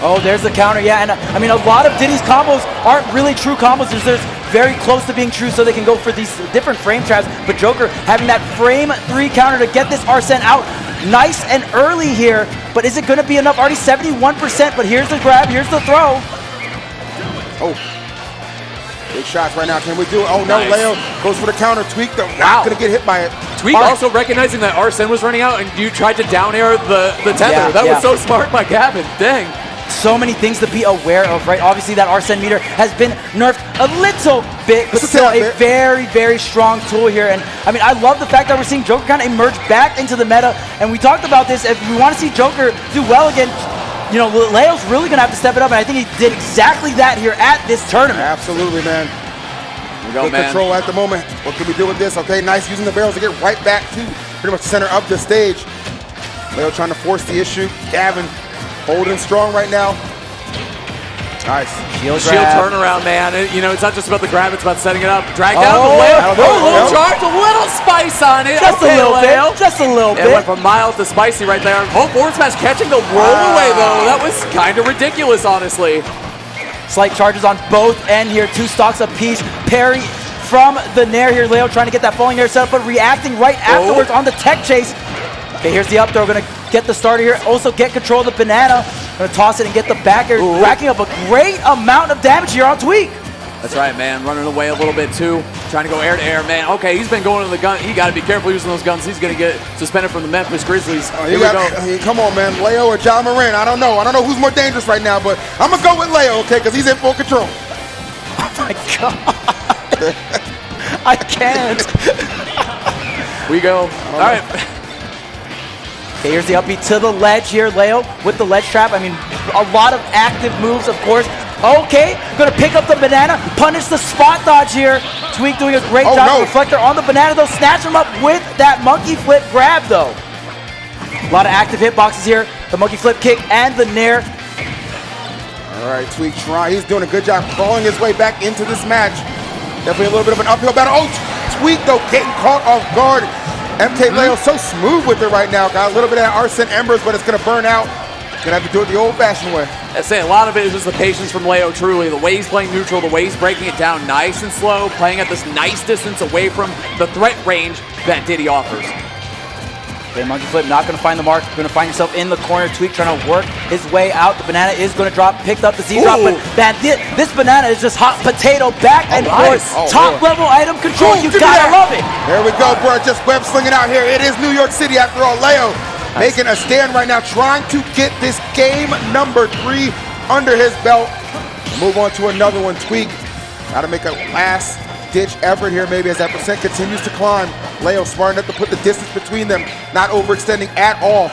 Oh, there's the counter, and I mean, a lot of Diddy's combos aren't really true combos. There's very close to being true, so they can go for these different frame traps. But Joker having that frame 3 counter to get this Arsene out nice and early here. But is it going to be enough? Already 71%, but here's the grab, here's the throw. Oh, big shots right now. Can we do it? Oh, no, Leo goes for the counter. Tweak, though, not going to get hit by it. Tweak also recognizing that Arsene was running out, and you tried to down air the tether. That was so smart by Gavin. Dang. So many things to be aware of, right? Obviously, that Arsene meter has been nerfed a little bit, but still a very, very strong tool here. And I mean, I love the fact that we're seeing Joker kind of emerge back into the meta. And we talked about this. If we want to see Joker do well again, you know, Leo's really going to have to step it up. And I think he did exactly that here at this tournament. Absolutely, man. Good control at the moment. What can we do with this? Okay, nice using the barrels to get right back to pretty much the center of the stage. Leo trying to force the issue. Gavin holding strong right now. Nice. Shield turnaround, man. It's not just about the grab, it's about setting it up. Drag down the Leo. A little charge, a little spice on it. Just a little bit. Just a little bit. It went from mild to spicy right there. Home forward smash catching the roll away, though. That was kind of ridiculous, honestly. Slight charges on both end here. 2 stocks apiece. Parry from the Nair here. Leo trying to get that falling Nair set up, but reacting right afterwards on the tech chase. Okay, here's the up throw. Going to get the starter here. Also get control of the banana. Going to toss it and get the backer. Racking up a great amount of damage here on Tweak. That's right, man. Running away a little bit, too. Trying to go air to air, man. Okay, he's been going to the gun. He got to be careful using those guns. He's going to get suspended from the Memphis Grizzlies. Here we go. Come on, man. Leo or John Moran. I don't know. I don't know who's more dangerous right now, but I'm going to go with Leo, okay, because he's in full control. Oh, my God. I can't. We go. All right. Okay, here's the upbeat to the ledge here, Leo with the ledge trap. I mean, a lot of active moves, of course. Okay, gonna pick up the banana, punish the spot dodge here. Tweak doing a great job. No. Reflector on the banana, though. Snatch him up with that monkey flip grab, though. A lot of active hitboxes here. The monkey flip kick and the Nair. All right, Tweak trying. He's doing a good job crawling his way back into this match. Definitely a little bit of an uphill battle. Oh, Tweak, though, getting caught off guard. MkLeo so smooth with it right now. Got a little bit of that Arsene Embers, but it's going to burn out. Going to have to do it the old-fashioned way. I say a lot of it is just the patience from Leo, truly. The way he's playing neutral, the way he's breaking it down nice and slow, playing at this nice distance away from the threat range that Diddy offers. Okay, monkey flip, not going to find the mark. Going to find yourself in the corner. Tweak trying to work his way out. The banana is going to drop. Picked up the Z-drop, but this banana is just hot potato back and forth. Top-level item control. You got to love it. There we go, bro. Just web slinging out here. It is New York City after all. Leo making a stand right now, trying to get this game number 3 under his belt. Move on to another one. Tweak. Got to make a last last-ditch effort here maybe as that percent continues to climb. Leo smart enough to put the distance between them, not overextending at all.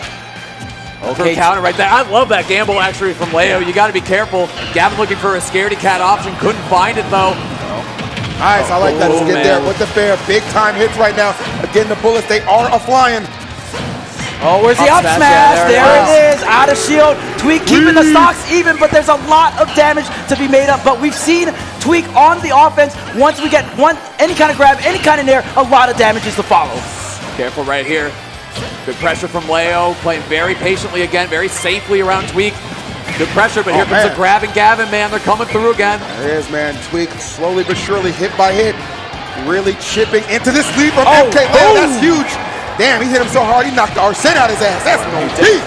Okay, counter right there. I love that gamble actually from Leo. You got to be careful. Gavin looking for a scaredy cat option, couldn't find it though. Nice, I like that skid there with the fair. Big time hits right now. Again, the bullets, they are a-flying. Oh, where's the up smash? There it is, out of shield. Tweak keeping the stocks even, but there's a lot of damage to be made up. But we've seen Tweak on the offense. Once we get any kind of grab, any kind of nair, a lot of damage is to follow. Careful right here. Good pressure from Leo, playing very patiently again, very safely around Tweak. Good pressure, but here comes the grabbing Gavin, man. They're coming through again. There it is, man. Tweak slowly but surely, hit by hit, really chipping into this lead from MkLeo. That's huge. Damn, he hit him so hard, he knocked Arsene out his ass. That's no deep.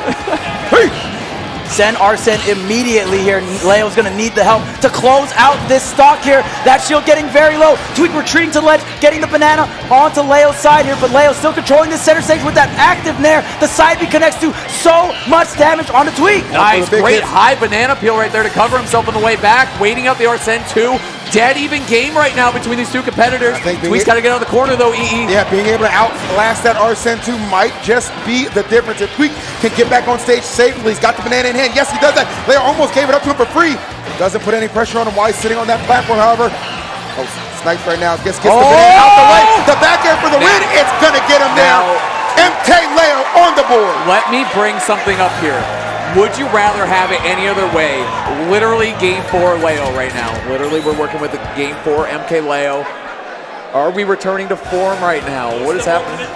Send Arsene immediately here. Leo's going to need the help to close out this stock here. That shield getting very low. Tweak retreating to ledge, getting the banana onto Leo's side here, but Leo still controlling the center stage with that active nair. The side B connects to so much damage onto Tweak. Nice, great high banana peel right there to cover himself on the way back. Waiting out the Arsene 2. Dead even game right now between these two competitors. Tweak's got to get on the corner though, EE. Yeah, being able to outlast that Arsene 2 might just be the difference. If Tweak can get back on stage safely, he's got the banana in hand. Yes, he does that. Leo almost gave it up to him for free. Doesn't put any pressure on him while he's sitting on that platform, however. Oh, snipes right now. Gets the banana out the way. The back air for the win. It's going to get him there. MkLeo on the board. Let me bring something up here. Would you rather have it any other way? Literally game 4 Leo right now. Literally we're working with the game 4 MkLeo. Are we returning to form right now? What is happening?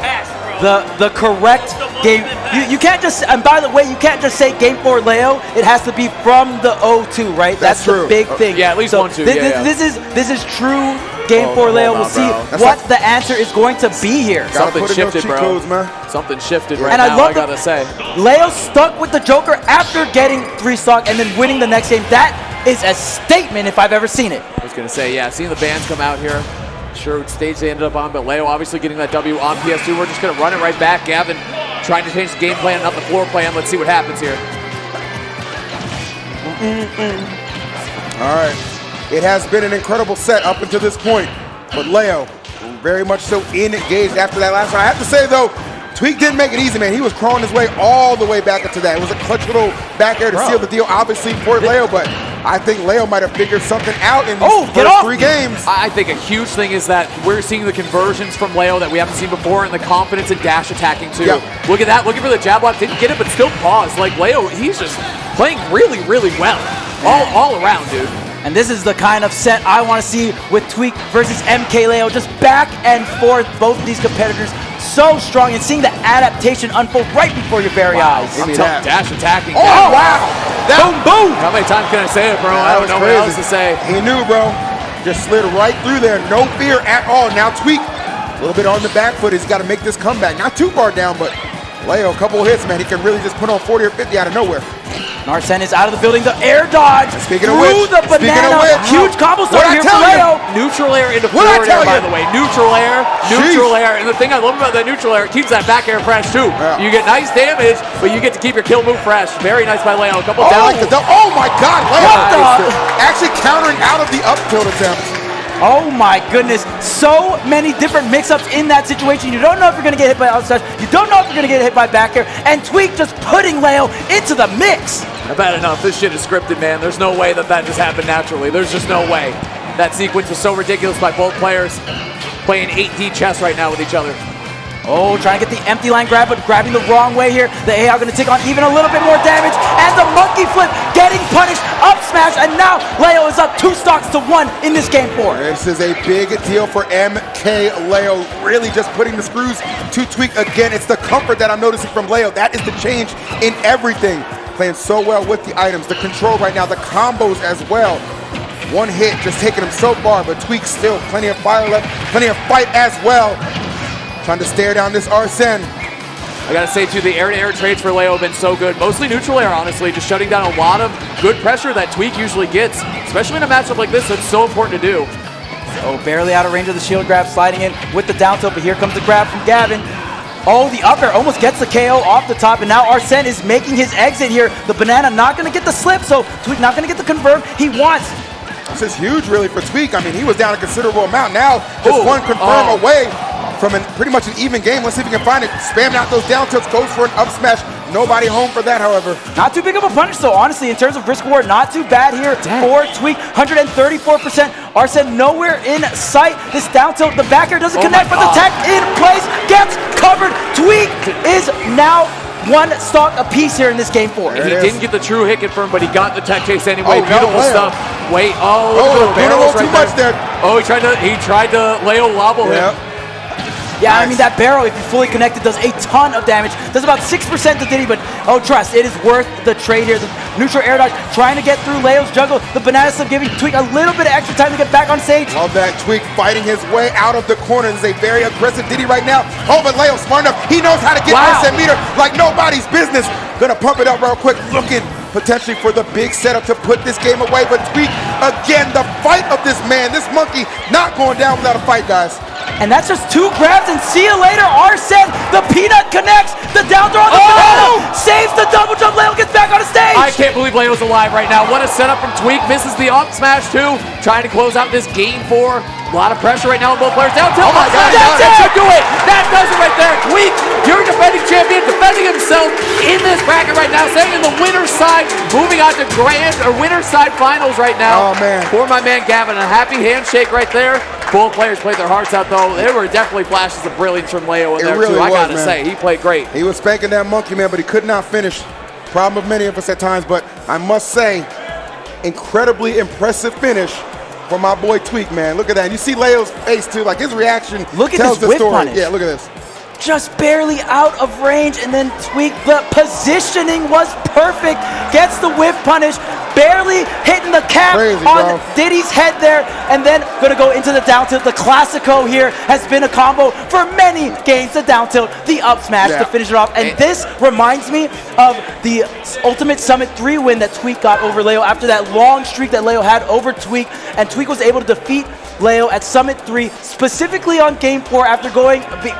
The correct game. You can't just, and by the way, you can't just say game 4 Leo. It has to be from the 0-2, right? That's true. The big thing. Yeah, at least 1-2. This is true game 4 Leo. We'll see what the answer is going to be here. Something shifted, bro. Something shifted right and now, I gotta say. Leo stuck with the Joker after getting 3 stock and then winning the next game. That is a statement if I've ever seen it. I was gonna say, yeah, seeing the bands come out here. Sure what stage they ended up on, but Leo obviously getting that W on PS2. We're just gonna run it right back. Gavin trying to change the game plan, not the floor plan. Let's see what happens here. All right. It has been an incredible set up until this point, but Leo very much so engaged after that last round. I have to say, though, Tweak didn't make it easy, man. He was crawling his way all the way back into that. It was a clutch little back air to seal the deal, obviously, for Leo, but I think Leo might have figured something out in these first 3 games. I think a huge thing is that we're seeing the conversions from Leo that we haven't seen before, and the confidence in dash attacking, too. Yep. Look at that. Looking for the jab block. Didn't get it, but still paused. Like, Leo, he's just playing really, really well. All around, dude. And this is the kind of set I want to see with Tweak versus MkLeo. Just back and forth, both of these competitors so strong, and seeing the adaptation unfold right before your very eyes. Dash attacking. Oh, wow. Boom, boom. How many times can I say it, bro? I don't know what else to say. He knew, bro. Just slid right through there. No fear at all. Now Tweak, a little bit on the back foot. He's got to make this comeback. Not too far down, but Leo, a couple of hits, man. He can really just put on 40 or 50 out of nowhere. Arsene is out of the building. The air dodge through the banana. Huge cobblestone here for Leo. Neutral air into forward air, by the way. Neutral air. And the thing I love about that neutral air, it keeps that back air fresh, too. You get nice damage, but you get to keep your kill move fresh. Very nice by Leo. A couple down. Oh, my God. Leo actually countering out of the up tilt attempt. Oh my goodness, so many different mix-ups in that situation. You don't know if you're going to get hit by outside. You don't know if you're going to get hit by back air. And Tweak just putting Leo into the mix. Bad enough, this shit is scripted, man. There's no way that just happened naturally. There's just no way. That sequence was so ridiculous by both players playing 8D chess right now with each other. Oh, trying to get the empty line grab, but grabbing the wrong way here. The AI going to take on even a little bit more damage. And the monkey flip getting punished. Up smash, and now Leo is up 2 stocks to 1 in this game 4. This is a big deal for MkLeo. Really just putting the screws to Tweak again. It's the comfort that I'm noticing from Leo. That is the change in everything. Playing so well with the items, the control right now, the combos as well. 1 hit just taking him so far, but Tweak still plenty of fire left, plenty of fight as well. Trying to stare down this Arsene. I gotta say, too, the air-to-air trades for Leo have been so good. Mostly neutral air, honestly, just shutting down a lot of good pressure that Tweak usually gets, especially in a matchup like this that's so important to do. Oh, barely out of range of the shield grab, sliding in with the down tilt, but here comes the grab from Gavin. Oh, the up air almost gets the KO off the top, and now Arsene is making his exit here. The banana not going to get the slip, so Tweak not going to get the convert he wants. This is huge, really, for Tweak. I mean, he was down a considerable amount. Now, just one confirm away from pretty much an even game. Let's see if we can find it. Spamming out those down tilts, goes for an up smash. Nobody home for that, however. Not too big of a punish, though, honestly, in terms of risk reward. Not too bad here for Tweak. 134%. Arsene nowhere in sight. This down tilt, the back air doesn't connect, but the tech in place gets covered. Tweak is now one stock apiece here in this game 4. He didn't get the true hit confirmed, but he got the tech chase anyway. Beautiful stuff. Wait, look at the barrels right there. Oh, he tried to Leo wobble him. Yeah, I mean, that barrel, if you're fully connected, does a ton of damage. Does about 6% to Diddy, but trust, it is worth the trade here. The neutral air dodge trying to get through Leo's juggle. The banana slip giving Tweak a little bit of extra time to get back on stage. Love that. Tweak fighting his way out of the corner. This is a very aggressive Diddy right now. Oh, but Leo smart enough. He knows how to get Arsene meter like nobody's business. Gonna pump it up real quick. Looking potentially for the big setup to put this game away. But Tweak, again, the fight of this man, this monkey, not going down without a fight, guys. And that's just 2 grabs, and see you later, Arsene. The peanut connects, the down throw on the banana, saves the double jump. Leo gets back on the stage. I can't believe Leo's alive right now. What a setup from Tweak. Misses the up smash too. Trying to close out this game 4. A lot of pressure right now on both players. Down tilt. Oh my God, that should do it. That does it right there. Tweak, your defending champion, defending himself in this bracket right now, staying in the winner's side, moving on to winner's side finals right now. Oh man. For my man Gavin, a happy handshake right there. Both players played their hearts out, though. There were definitely flashes of brilliance from Leo in there, too. I got to say, he played great. He was spanking that monkey, man, but he could not finish. Problem of many of us at times, but I must say, incredibly impressive finish for my boy Tweak, man. Look at that. And you see Leo's face, too. Like, his reaction tells the story. Punish. Yeah, look at this. Just barely out of range, and then Tweak, the positioning was perfect. Gets the whiff punish, barely hitting the cap on Diddy's head there, and then gonna go into the down tilt. The Classico here has been a combo for many games. The down tilt, the up smash to finish it off. And this reminds me of the Ultimate Summit 3 win that Tweak got over Leo after that long streak that Leo had over Tweak, and Tweak was able to defeat Leo at Summit 3, specifically on Game 4 after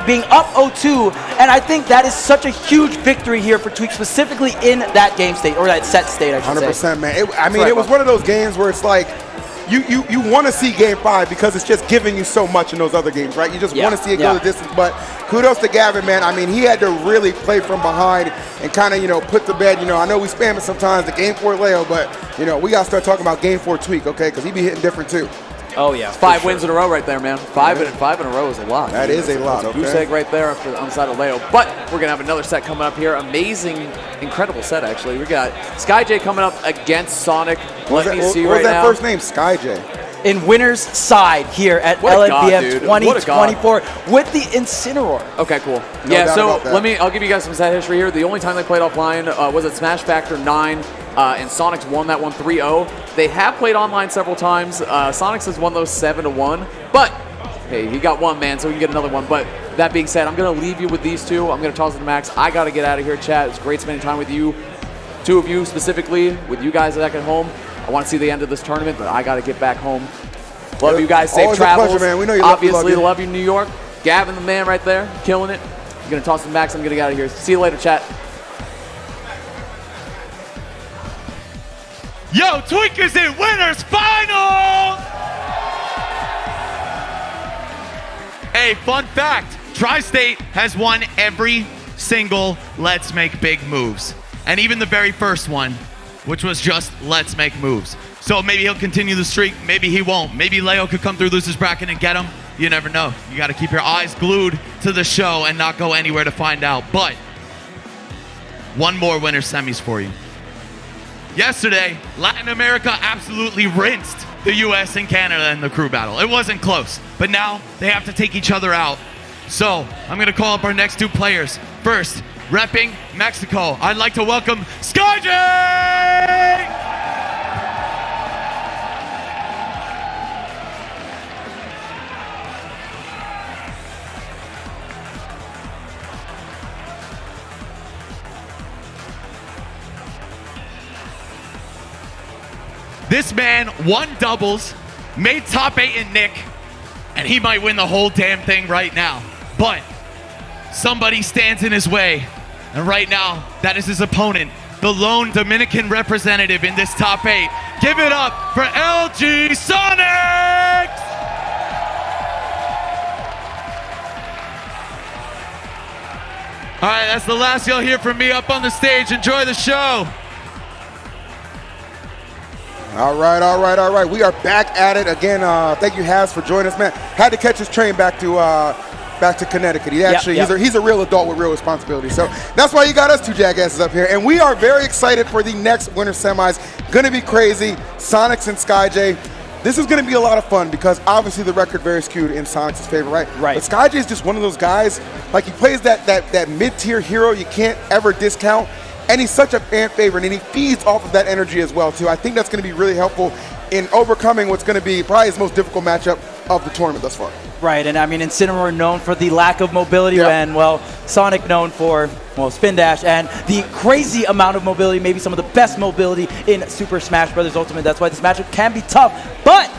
being up 0-2, and I think that is such a huge victory here for Tweak, specifically in that game state, or that set state, I should say. 100%, man. It was one of those games where it's like, you want to see Game 5 because it's just giving you so much in those other games, right? You just want to see it go the distance, but kudos to Gavin, man. I mean, he had to really play from behind and kind of, put to bed. I know we spam it sometimes, the Game 4 Leo, but, we got to start talking about Game 4 Tweak, okay? Because he be hitting different, too. Oh, yeah. 5 wins in a row right there, man. Five in a row is a lot. That is a lot, Goose egg right there on the side of Leo. But we're going to have another set coming up here. Amazing, incredible set, actually. We got SkyJ coming up against Sonic. Let me see right now. What was that first name? SkyJ. In winner's side here at LNBF 2024 with the Incineroar. Okay, cool. Yeah, so I'll give you guys some set history here. The only time they played offline was at Smash Factor 9. And Sonics won that one 3-0. They have played online several times. Sonics has won those 7-1. But, hey, he got one, man, so we can get another one. But that being said, I'm going to leave you with these two. I'm going to toss it to Max. I got to get out of here, chat. It's great spending time with you. 2 of you specifically, with you guys back at home. I want to see the end of this tournament, but I got to get back home. Love you guys. Safe travels. Always a pleasure, man. We know you Obviously, love you, New York. Gavin, the man right there, killing it. I'm going to toss it to Max. I'm going to get out of here. See you later, chat. Yo, Tweak is in winners final! Hey, fun fact, Tri-State has won every single Let's Make Big Moves. And even the very first one, which was just Let's Make Moves. So maybe he'll continue the streak, maybe he won't. Maybe Leo could come through losers bracket and get him. You never know. You gotta keep your eyes glued to the show and not go anywhere to find out. But one more winner semis for you. Yesterday, Latin America absolutely rinsed the US and Canada in the crew battle. It wasn't close, but now they have to take each other out. So I'm gonna call up our next 2 players. First, repping Mexico, I'd like to welcome SkyJ! This man won doubles, made top 8 in Nick, and he might win the whole damn thing right now. But somebody stands in his way, and right now, that is his opponent, the lone Dominican representative in this top 8, Give it up for LG Sonic! All right, that's the last you'll hear from me up on the stage. Enjoy the show. All right. We are back at it again. Thank you, Haz, for joining us, man. Had to catch his train back to Connecticut. He's a real adult with real responsibility. So that's why you got us two jackasses up here. And we are very excited for the next winter semis. Gonna be crazy. Sonics and SkyJ. This is going to be a lot of fun because obviously the record very skewed in Sonic's favor, right? Right. But SkyJ is just one of those guys, like he plays that mid-tier hero you can't ever discount, and he's such a fan favorite, and he feeds off of that energy as well, too. I think that's going to be really helpful in overcoming what's going to be probably his most difficult matchup of the tournament thus far. Right, and I mean, Incineroar known for the lack of mobility, and, well, Sonic known for, well, Spin Dash and the crazy amount of mobility, maybe some of the best mobility in Super Smash Bros. Ultimate. That's why this matchup can be tough. But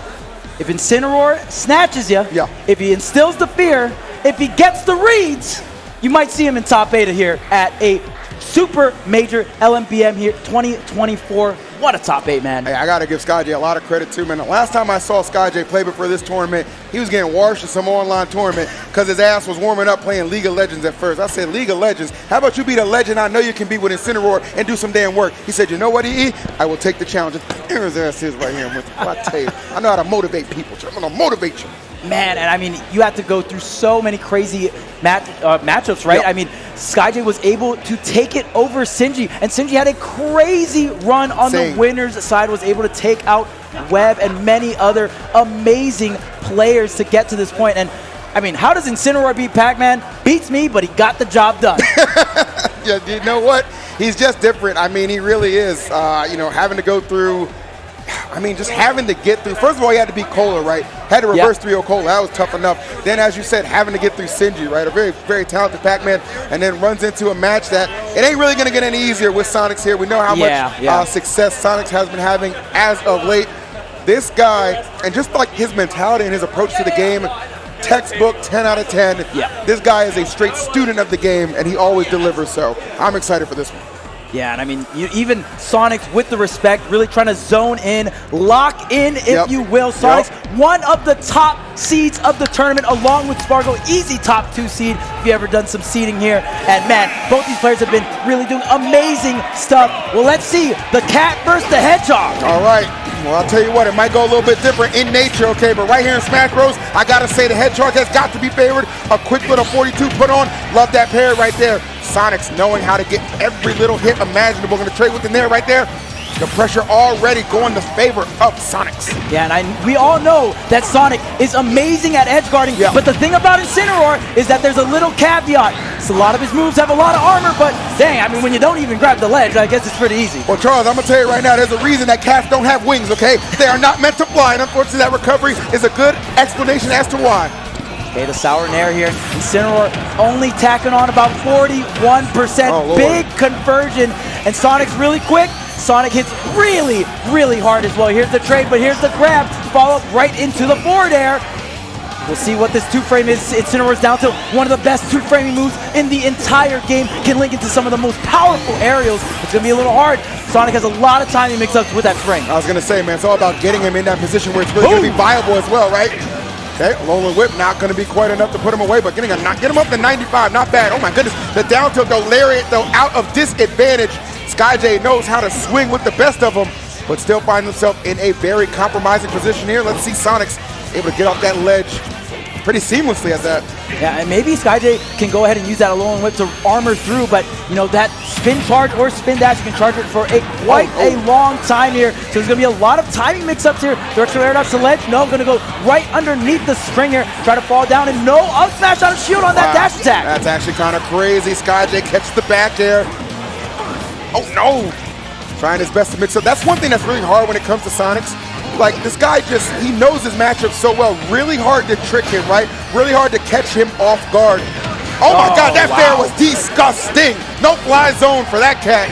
if Incineroar snatches you, if he instills the fear, if he gets the reads, you might see him in top 8 here at a super major LMPM here, 2024. What a top 8, man. Hey, I got to give SkyJ a lot of credit, too, man. The last time I saw SkyJ play before this tournament, he was getting washed in some online tournament because his ass was warming up playing League of Legends at first. I said, League of Legends? How about you be the legend I know you can be with Incineroar and do some damn work? He said, you know what, EE? I will take the challenge. There his ass is right here. I tell you, I know how to motivate people. I'm going to motivate you. Man, and I mean, you have to go through so many crazy matchups, right? I mean, SkyJ was able to take it over Sinji, and Sinji had a crazy run on the winner's side, was able to take out Webb and many other amazing players to get to this point. And I mean, how does Incineroar beat Pac-Man? Beats me, but he got the job done. Yeah, you know what? He's just different. I mean, he really is. Having to go through, just having to get through. First of all, he had to beat Cola, right? Had to reverse 3-0 Cola. That was tough enough. Then, as you said, having to get through Sinji, right? A very, very talented Pac-Man, and then runs into a match that it ain't really going to get any easier with Sonics here. We know how much success Sonics has been having as of late. This guy, and just like his mentality and his approach to the game, textbook 10 out of 10. This guy is a straight student of the game, and he always delivers. So I'm excited for this one. Yeah, and I mean, even Sonics with the respect, really trying to zone in, lock in, if you will. Sonics, one of the top seeds of the tournament, along with Spargo, easy top 2 seed if you ever done some seeding here. And man, both these players have been really doing amazing stuff. Well, let's see, the cat versus the hedgehog. All right. Well, I'll tell you what, it might go a little bit different in nature, okay? But right here in Smash Bros, I got to say the hedgehog has got to be favored. A quick little 42 put on. Love that pair right there. Sonics knowing how to get every little hit imaginable. Going to trade within there right there. The pressure already going to favor of Sonics. Yeah, and we all know that Sonic is amazing at edge guarding, but the thing about Incineroar is that there's a little caveat. So a lot of his moves have a lot of armor, but dang, I mean, when you don't even grab the ledge, I guess it's pretty easy. Well, Charles, I'm going to tell you right now, there's a reason that cats don't have wings, okay? They are not meant to fly, and unfortunately that recovery is a good explanation as to why. Okay, the Sour Nair here. Incineroar only tacking on about 41%. Big conversion, and Sonic's really quick. Sonic hits really, really hard as well. Here's the trade, but here's the grab. Follow up right into the forward air. We'll see what this 2-frame is. Incineroar's down to one of the best 2-framing moves in the entire game. Can link into some of the most powerful aerials. It's going to be a little hard. Sonic has a lot of timing mix-ups with that spring. I was going to say, man, it's all about getting him in that position where it's really going to be viable as well, right? Okay, Lolan Whip not going to be quite enough to put him away, but get him up to 95, not bad. Oh my goodness, the down tilt, the lariat, though, out of disadvantage. SkyJ knows how to swing with the best of them, but still finds himself in a very compromising position here. Let's see Sonics able to get off that ledge pretty seamlessly at that. Yeah, and maybe SkyJ can go ahead and use that Alolan Whip to armor through, but you know, that spin charge or spin dash, you can charge it for quite a long time here. So there's gonna be a lot of timing mix-ups here. Directional air dodge to ledge. No, gonna go right underneath the string here. Try to fall down, and no up smash on a shield on that dash attack. That's actually kind of crazy. SkyJ catches the back there. Oh no! Trying his best to mix up. That's one thing that's really hard when it comes to Sonics. Like, this guy he knows his matchup so well. Really hard to trick him, right? Really hard to catch him off guard. Oh my God, that fair was disgusting. No fly zone for that cat.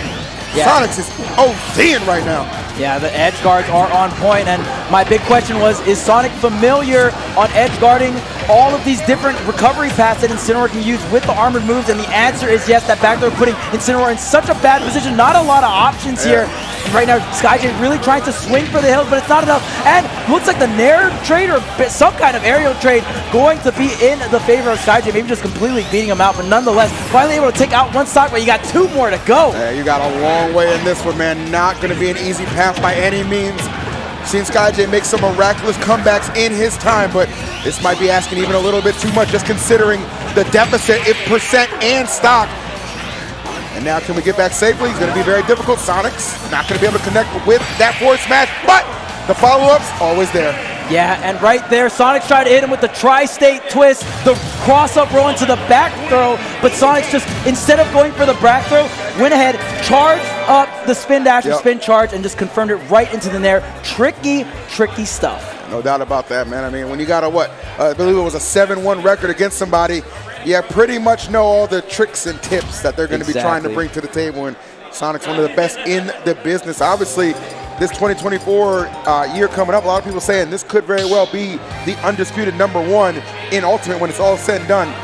Yeah. Sonics is ODing right now. Yeah, the edge guards are on point, and my big question was, is Sonic familiar on edge guarding all of these different recovery paths that Incineroar can use with the armored moves? And the answer is yes. That backdoor putting Incineroar in such a bad position. Not a lot of options here. Right now, SkyJ really trying to swing for the hills, but it's not enough. And looks like the Nair trade or some kind of aerial trade going to be in the favor of SkyJ, maybe just completely beating him out, but nonetheless, finally able to take out one stock, but you got 2 more to go. Yeah, you got a long way in this one, man. Not going to be an easy path by any means. Seen SkyJ make some miraculous comebacks in his time, but this might be asking even a little bit too much, just considering the deficit in percent and stock. And now can we get back safely? It's going to be very difficult. Sonic's not going to be able to connect with that forward smash, but the follow-up's always there. Yeah, and right there, Sonic's trying to hit him with the tri-state twist, the cross-up roll into the back throw, but Sonic's just, instead of going for the back throw, went ahead, charged up the spin dash or spin charge, and just confirmed it right into the Nair. Tricky, tricky stuff. No doubt about that, man. I mean, when you got a, I believe it was a 7-1 record against somebody, you pretty much know all the tricks and tips that they're going to be trying to bring to the table, and Sonic's one of the best in the business. Obviously, this 2024 year coming up, a lot of people saying this could very well be the undisputed #1 in Ultimate when it's all said and done.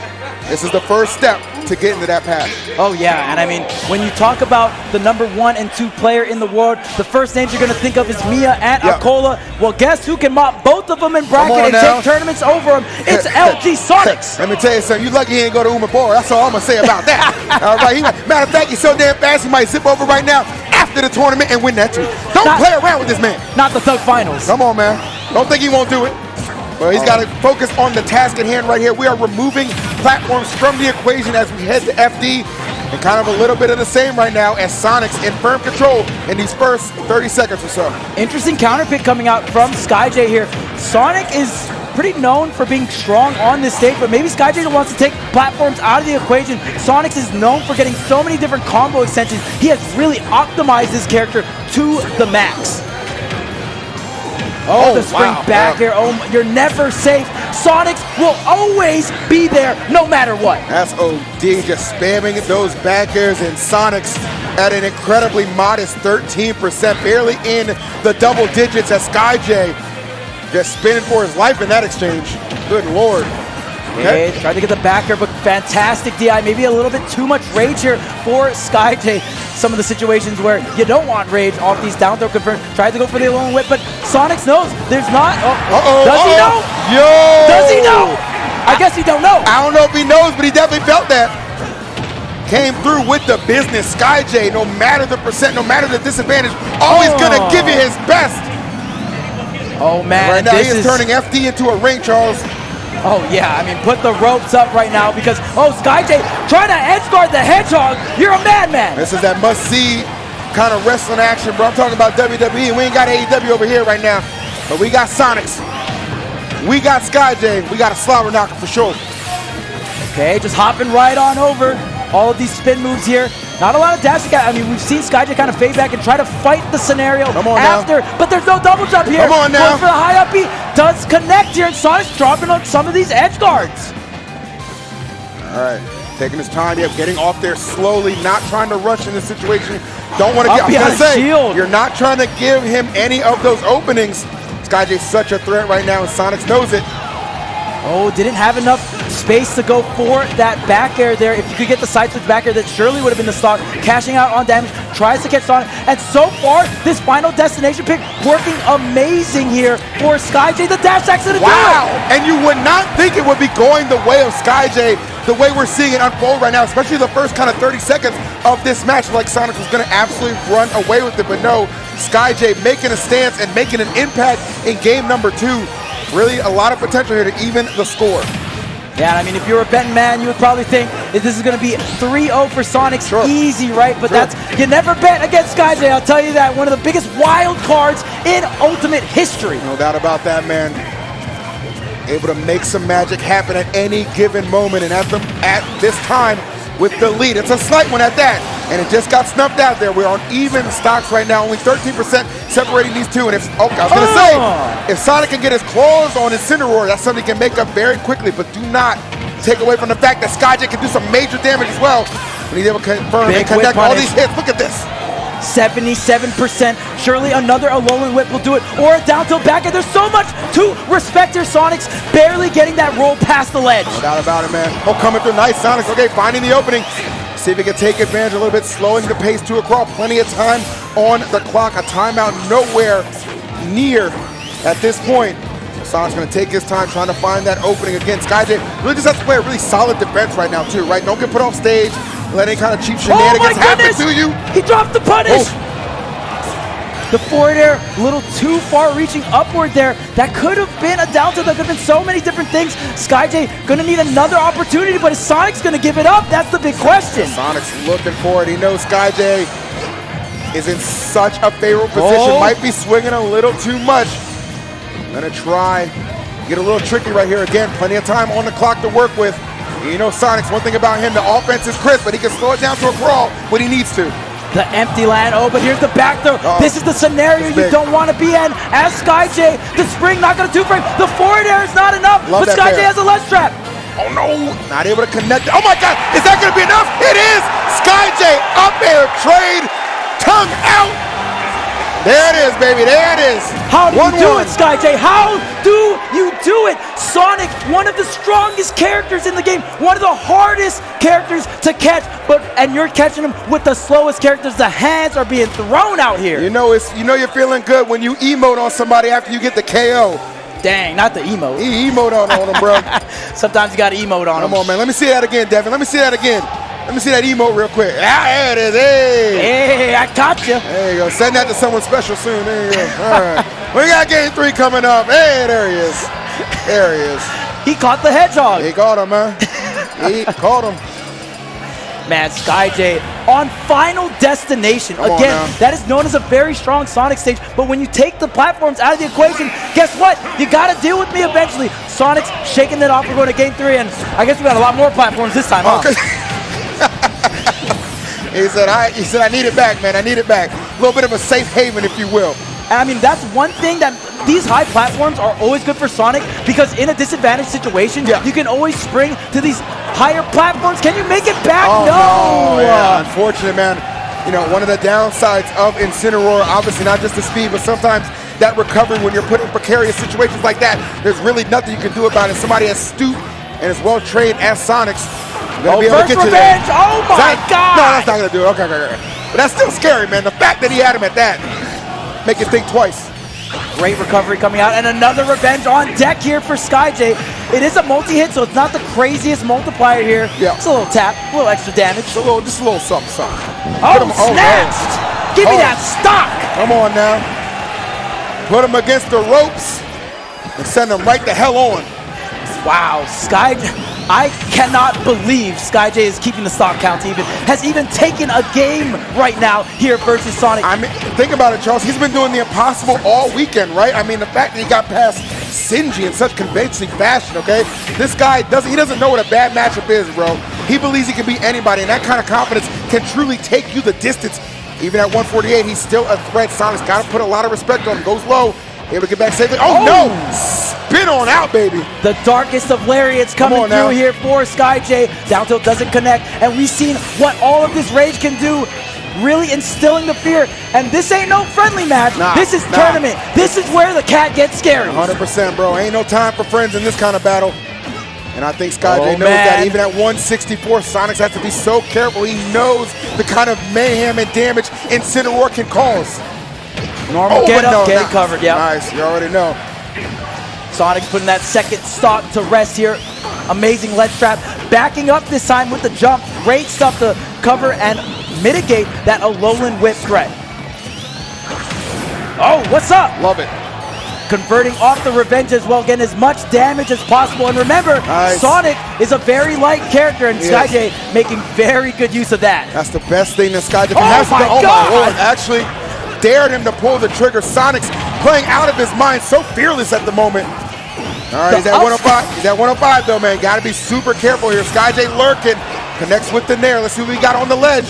This is the first step to get into that path. Oh yeah, and I mean, when you talk about the #1 and 2 player in the world, the first names you're going to think of is Mia and Akola. Well, guess who can mop both of them in bracket and take tournaments over them? It's LG Sonics. Let me tell you something. You lucky he ain't go to Umabora. That's all I'm going to say about that. All right. Matter of fact, he's so damn fast, he might zip over right now after the tournament and win that too. Don't play around with this man. Not the Thug Finals. Come on, man. Don't think he won't do it. Well, he's got to focus on the task at hand right here. We are removing platforms from the equation as we head to FD. And kind of a little bit of the same right now as Sonic's in firm control in these first 30 seconds or so. Interesting counter pick coming out from SkyJ here. Sonic is pretty known for being strong on this stage, but maybe SkyJ wants to take platforms out of the equation. Sonic is known for getting so many different combo extensions. He has really optimized his character to the max. Oh, the spring back air. Oh, you're never safe. Sonics will always be there no matter what. That's OD, just spamming those back airs, and Sonics at an incredibly modest 13%, barely in the double digits as SkyJ just spinning for his life in that exchange. Good Lord. Okay, tried to get the back air, but fantastic DI. Maybe a little bit too much rage here for SkyJ. Some of the situations where you don't want rage off these down throw confirmed. Tried to go for the alone whip, but Sonics knows there's not. Does he know? Yo! Does he know? I guess he don't know. I don't know if he knows, but he definitely felt that. Came through with the business. SkyJ, no matter the percent, no matter the disadvantage, always gonna give you his best. Oh man, right now he is turning FD into a ring, Charles. Oh yeah, I mean, put the ropes up right now because, SkyJ trying to edge guard the Hedgehog. You're a madman. This is that must-see kind of wrestling action, bro. I'm talking about WWE. We ain't got AEW over here right now, but we got Sonics. We got SkyJ. We got a slobber knocker for sure. Okay, just hopping right on over. All of these spin moves here. Not a lot of dashing. I mean, we've seen SkyJ kind of fade back and try to fight the scenario after, but there's no double jump here. Come on now. Going for the high up B. Does connect here, and Sonic's dropping on some of these edge guards. All right, taking his time, getting off there slowly, not trying to rush in this situation. Don't want to get, I was going to say, you're not trying to give him any of those openings. SkyJ's such a threat right now, and Sonics knows it. Oh, didn't have enough space to go for that back air there. If you could get the side switch back air, that surely would have been the stock. Cashing out on damage, tries to catch Sonic. And so far, this final destination pick working amazing here for SkyJ. The dash accident. Wow! And you would not think it would be going the way of SkyJ, the way we're seeing it unfold right now, especially the first kind of 30 seconds of this match. Like Sonic was going to absolutely run away with it, but no, SkyJ making a stance and making an impact in game number 2. Really a lot of potential here to even the score. Yeah, I mean, if you're a betting man, you would probably think that this is going to be 3-0 for Sonics. Easy, right? But that's, you never bet against SkyJ, I'll tell you that. One of the biggest wild cards in Ultimate history. No doubt about that, man. Able to make some magic happen at any given moment, and at this time with the lead. It's a slight one at that, and it just got snuffed out there. We're on even stocks right now, only 13% separating these two. And if, I was gonna say, if Sonic can get his claws on his Cineroar, that's something he can make up very quickly, but do not take away from the fact that SkyJ can do some major damage as well when he's able to confirm and connect all these hits. Look at this. 77%. Surely another Alolan Whip will do it, or a down tilt back, and there's so much to respect here. Sonics barely getting that roll past the ledge. No doubt about it, man. Oh, coming through nice. Sonics, okay, finding the opening. See if he can take advantage a little bit, slowing the pace to a crawl. Plenty of time on the clock. A timeout nowhere near at this point. Sonic's going to take his time trying to find that opening again. SkyJ really just has to play a really solid defense right now too, right? Don't get put off stage. Let any kind of cheap shenanigans happen to you. He dropped the punish! The forward air, a little too far reaching upward there. That could have been a down tilt. That could have been so many different things. SkyJ gonna need another opportunity, but is Sonic's gonna give it up? That's the big question. Sonic's looking for it. He knows SkyJ is in such a favorable position. Might be swinging a little too much. Gonna try, get a little tricky right here again. Plenty of time on the clock to work with. You know Sonic's one thing about him, the offense is crisp, but he can slow it down to a crawl when he needs to. The empty land, but here's the back throw. This is the scenario you don't want to be in. As SkyJ, the spring not gonna two-frame. The forward air is not enough, but SkyJ has a ledge trap. Oh no, not able to connect. Oh my God, is that gonna be enough? It is! SkyJ up air trade, tongue out. There it is, baby, there it is. How do you do it, SkyJ? How do you do it? Sonic, one of the strongest characters in the game, one of the hardest characters to catch, and you're catching him with the slowest characters. The hands are being thrown out here. You know you're feeling good when you emote on somebody after you get the KO. Dang, not the emote. Emote on him, bro. Sometimes you got to emote on him. Come on, man. Let me see that again, Devin. Let me see that again. Let me see that emote real quick. Ah, there it is. Hey, I caught you. There you go. Send that to someone special soon. There you go. All right. We got game 3 coming up. Hey, there he is. There he is. He caught the hedgehog. He caught him, man. He caught him. Man, SkyJ on Final Destination. Again, that is known as a very strong Sonic stage, but when you take the platforms out of the equation, guess what? You got to deal with me eventually. Sonic's shaking that off. We're going to game 3, and I guess we got a lot more platforms this time, huh? He said, I need it back, man. I need it back. A little bit of a safe haven, if you will. And I mean, that's one thing that these high platforms are always good for Sonic, because in a disadvantaged situation, you can always spring to these higher platforms. Can you make it back? No. Yeah, unfortunate, man. You know, one of the downsides of Incineroar, obviously not just the speed, but sometimes that recovery when you're put in precarious situations like that, there's really nothing you can do about it. Somebody as astute and as well trained as Sonic's, oh, first revenge! Oh my God! No, that's not gonna do it. Okay. But that's still scary, man. The fact that he had him at that, make you think twice. Great recovery coming out, and another revenge on deck here for SkyJ. It is a multi-hit, so it's not the craziest multiplier here. Yeah. It's a little tap, a little extra damage. Just a little something. Oh, snatched! Give me that stock! Come on now. Put him against the ropes and send him right the hell on. Wow, SkyJ. I cannot believe SkyJ is keeping the stock count even, has even taken a game right now here versus Sonic. I mean, think about it, Charles. He's been doing the impossible all weekend, right? I mean, the fact that he got past Sinji in such convincing fashion, okay? This guy doesn't know what a bad matchup is, bro. He believes he can beat anybody, and that kind of confidence can truly take you the distance. Even at 148, he's still a threat. Sonic's got to put a lot of respect on him. Goes low. Able to get back safely. Oh, no! Spin on out, baby. The darkest of lariats coming through here for SkyJ. Down tilt doesn't connect, and we've seen what all of this rage can do, really instilling the fear. And this ain't no friendly match. This is tournament. This is where the cat gets scary. 100%, bro. Ain't no time for friends in this kind of battle. And I think SkyJ knows that. Even at 164, Sonic has to be so careful. He knows the kind of mayhem and damage Incineroar can cause. Normal get up, get it covered, yeah. Nice, you already know. Sonic's putting that second stock to rest here. Amazing ledge trap. Backing up this time with the jump. Great stuff to cover and mitigate that Alolan whip threat. Oh, what's up? Love it. Converting off the revenge as well, getting as much damage as possible. And remember, Sonic is a very light character, and SkyJ making very good use of that. That's the best thing that SkyJ can have. Oh my Lord, actually dared him to pull the trigger. Sonic's playing out of his mind, so fearless at the moment. All right, he's at 105. He's at 105 though, man. Got to be super careful here. SkyJ lurking, connects with the nair. Let's see what we got on the ledge.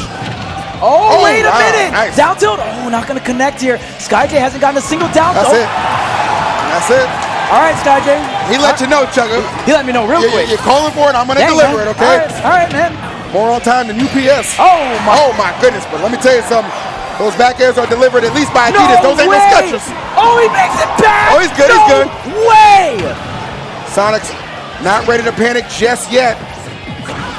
Oh, wait a minute. Nice. Down tilt. Oh, not going to connect here. SkyJ hasn't gotten a single down tilt. That's it. All right, SkyJ. He let you know, Chugga. He let me know real quick. You're calling for it. I'm going to deliver it, okay? All right, man. More on time than UPS. Oh, my goodness. But let me tell you something. Those back airs are delivered at least by Adidas. Those ain't no Skechers. Oh, he makes it back. Oh, he's good. He's good. Way. Sonic's not ready to panic just yet.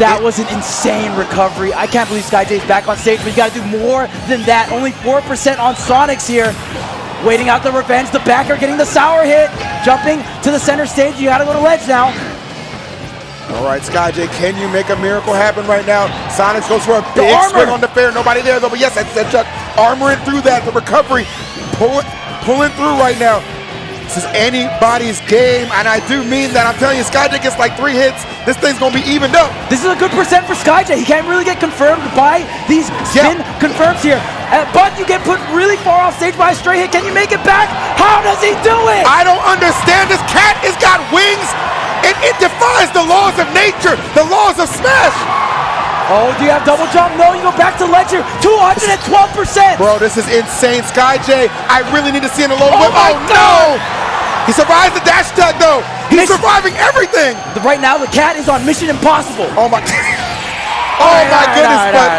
That was an insane recovery. I can't believe SkyJ's back on stage, but you gotta do more than that. Only 4% on Sonics here. Waiting out the revenge, the backer getting the sour hit. Jumping to the center stage, you gotta go to ledge now. All right, SkyJ, can you make a miracle happen right now? Sonics goes for a big swing on the fair. Nobody there though, but yes, that's Chuck armoring through that. The recovery, pulling through right now. This is anybody's game, and I do mean that. I'm telling you, SkyJ gets like 3 hits. This thing's gonna be evened up. This is a good percent for SkyJ. He can't really get confirmed by these spin confirms here. But you get put really far off stage by a straight hit. Can you make it back? How does he do it? I don't understand. This cat has got wings, and it defies the laws of nature, the laws of Smash. Oh, do you have double jump? No, you go back to ledge here. 212%. Bro, this is insane. SkyJ, I really need to see in the low whip. my God. No! He survives the dash tug though. He's surviving everything. Right now, the cat is on Mission Impossible. Oh my goodness, but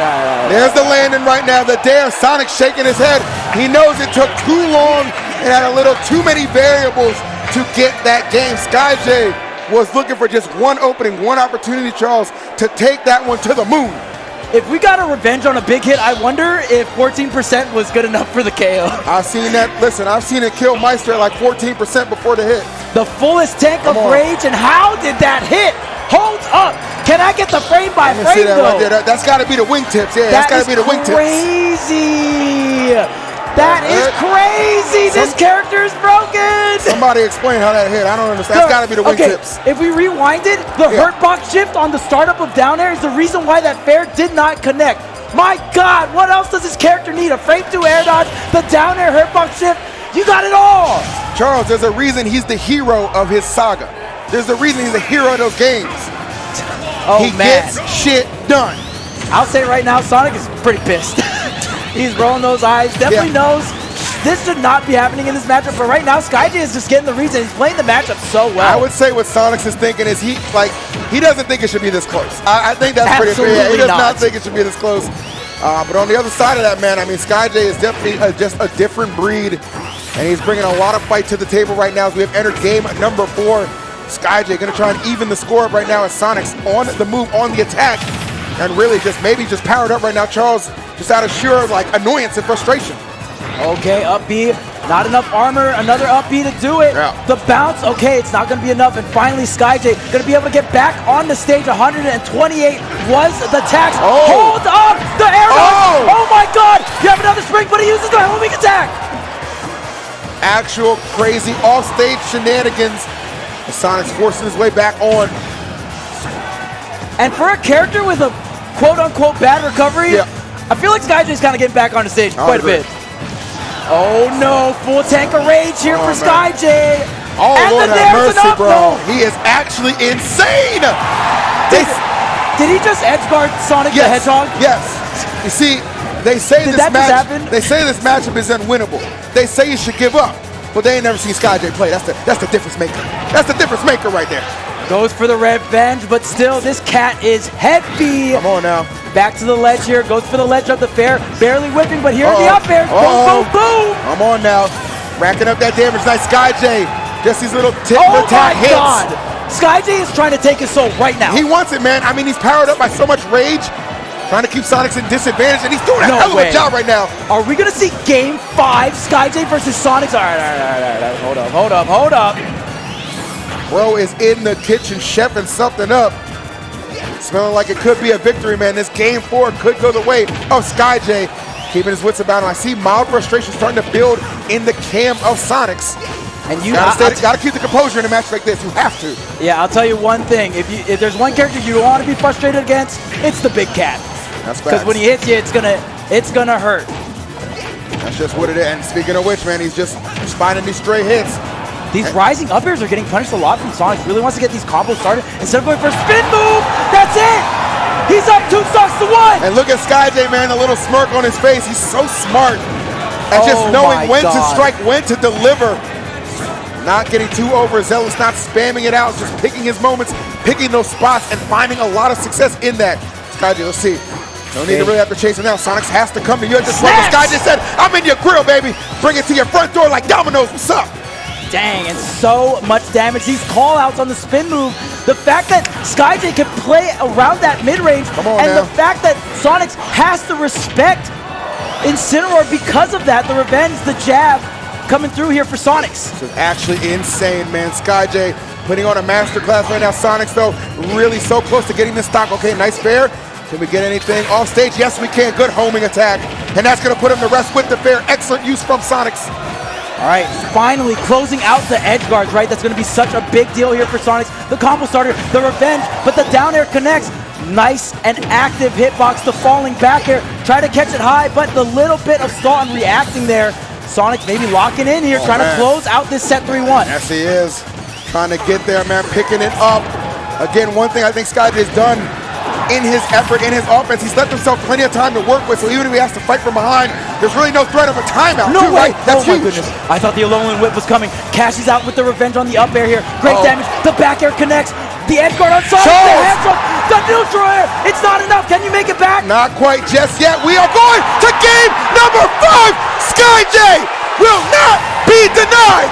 there's the landing right now. The dare, Sonic shaking his head. He knows it took too long and had a little too many variables to get that game. SkyJ was looking for just one opening, one opportunity, Charles, to take that one to the moon. If we got a revenge on a big hit, I wonder if 14% was good enough for the KO. I've seen that. Listen, I've seen it kill Meister at like 14% before the hit. The fullest tank of rage, and how did that hit? Hold up. Can I get the frame by frame, that though? right there. That's got to be the wingtips. Yeah, that's got to be the wingtips. Crazy. That is crazy. This character is broken. Somebody explain how that hit. I don't understand. That's got to be the wingtips. If we rewind it, the hurtbox shift on the startup of down air is the reason why that fair did not connect. My God, what else does this character need? A frame 2 air dodge, the down air hurtbox shift. You got it all. Charles, there's a reason he's the hero of his saga. There's a reason he's the hero of those games. He gets shit done. I'll say right now, Sonic is pretty pissed. He's rolling those eyes. Definitely knows this should not be happening in this matchup. But right now, SkyJ is just getting the reason. He's playing the matchup so well. I would say what Sonic is thinking is he doesn't think it should be this close. I think that's pretty clear. He does not think it should be this close. But on the other side of that, man, I mean, SkyJ is definitely just a different breed. And he's bringing a lot of fight to the table right now as we have entered game number 4. SkyJ going to try and even the score up right now as Sonic's on the move, on the attack. And really maybe just powered up right now, Charles, just out of sheer annoyance and frustration. Okay, up B, not enough armor, another up B to do it. Yeah. The bounce, okay, it's not gonna be enough. And finally, SkyJ gonna be able to get back on the stage. 128 was the tax. Hold up, the air dodge. Oh my God, you have another spring, but he uses the homing attack. Actual crazy off-stage shenanigans. Sonic's forcing his way back on. And for a character with a quote-unquote bad recovery, I feel like SkyJ's kind of getting back on the stage quite a bit. Oh no, full tank of rage here for SkyJ. Oh, and Lord then have there's mercy, an up, bro. no. He is actually insane. Did he just edge guard Sonic the Hedgehog? Yes. You see, they say Did this that just happen? They say this matchup is unwinnable. They say you should give up, but they ain't never seen SkyJ play. That's the difference maker. That's the difference maker right there. Goes for the revenge, but still, this cat is heavy. Come on now. Back to the ledge here. Goes for the ledge of the fair. Barely whipping, but here in the up air. Boom, boom, boom. Come on now. Racking up that damage. Nice SkyJ. Just these little tit for tat hits. God. SkyJ is trying to take his soul right now. He wants it, man. I mean, he's powered up by so much rage. Trying to keep Sonics in disadvantage, and he's doing a hell of a job right now. Are we going to see Game 5, SkyJ versus Sonics? All right. Hold up. Bro is in the kitchen chefing something up. Smelling like it could be a victory, man. This Game 4 could go the way of SkyJ. Keeping his wits about him. I see mild frustration starting to build in the camp of Sonics. And you gotta keep the composure in a match like this. You have to. Yeah, I'll tell you one thing. If there's one character you don't want to be frustrated against, it's the big cat. That's facts. Because when he hits you, it's gonna hurt. That's just what it is. And speaking of which, man, he's just finding these stray hits. These rising up airs are getting punished a lot from Sonic. He really wants to get these combos started. Instead of going for a spin move, that's it! He's up 2 stocks to 1! And look at SkyJ, man, the little smirk on his face. He's so smart. And just knowing when to strike, when to deliver. Not getting too overzealous, not spamming it out, just picking his moments, picking those spots, and finding a lot of success in that. SkyJ, let's see. No need to really have to chase him now. Sonics has to come to you at this point. SkyJ said, I'm in your grill, baby. Bring it to your front door like Domino's. What's up? Dang, and so much damage. These call-outs on the spin move The fact that SkyJ can play around that mid-range, and the fact that Sonics has to respect Incineroar because of that, the revenge, the jab, coming through here for Sonics. This is actually insane, man. SkyJ putting on a masterclass right now. Sonics, though, really so close to getting this stock. Okay, nice fair. Can we get anything off stage? Yes, we can. Good homing attack. And that's going to put him to rest with the fair. Excellent use from Sonics. All right, finally closing out the edge guards, right? That's going to be such a big deal here for Sonics. The combo starter, the revenge, but the down air connects. Nice and active hitbox, the falling back air. Try to catch it high, but the little bit of stall and reacting there. Sonics maybe locking in here, trying to close out this set 3-1. Yes, he is. Trying to get there, man, picking it up. Again, one thing I think SkyJ has done in his effort, in his offense, he's left himself plenty of time to work with, so even if he has to fight from behind, there's really no threat of a timeout. No way! Right? That's oh huge. My goodness. I thought the Alolan Whip was coming. Cashes out with the revenge on the up air here. Great damage. The back air connects. The edge guard on Sonic. The hands up. The neutral air. It's not enough. Can you make it back? Not quite just yet. We are going to game number 5. SkyJ will not be denied.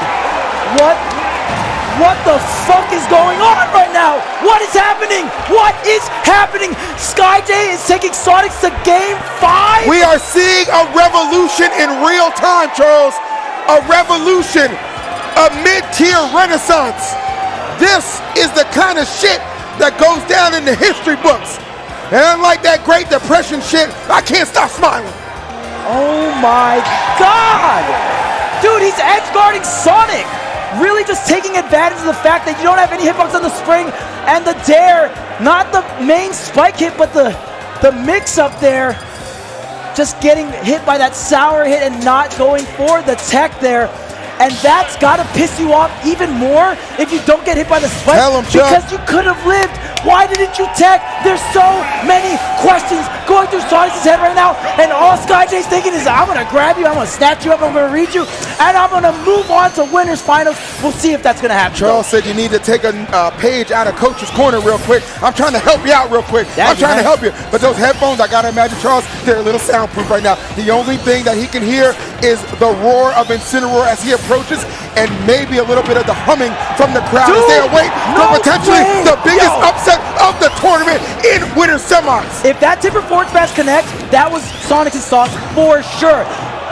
What the fuck is going on right now? What is happening? What is happening? SkyJ is taking Sonics to game 5? We are seeing a revolution in real time, Charles. A revolution. A mid-tier renaissance. This is the kind of shit that goes down in the history books. And unlike that Great Depression shit, I can't stop smiling. Oh my God! Dude, he's edge guarding Sonic. Really just taking advantage of the fact that you don't have any hitbox on the spring and the dare. Not the main spike hit, but the mix up there. Just getting hit by that sour hit and not going for the tech there. And that's got to piss you off even more if you don't get hit by the spike. Tell him, Chuck. Because you could have lived. Why didn't you tech? There's so many questions going through Sonic's head right now. And all SkyJ's thinking is, I'm going to grab you, I'm going to snatch you up, I'm going to read you, and I'm going to move on to winners finals. We'll see if that's going to happen. Charles said you need to take a page out of Coach's Corner real quick. I'm trying to help you out real quick. I'm trying to help you. But those headphones, I got to imagine, Charles, they're a little soundproof right now. The only thing that he can hear is the roar of Incineroar as he approaches, and maybe a little bit of the humming from the crowd as they await for potentially the biggest upset of the tournament in winter semis. If that Tipper Forward Smash connects, that was Sonic's sauce for sure.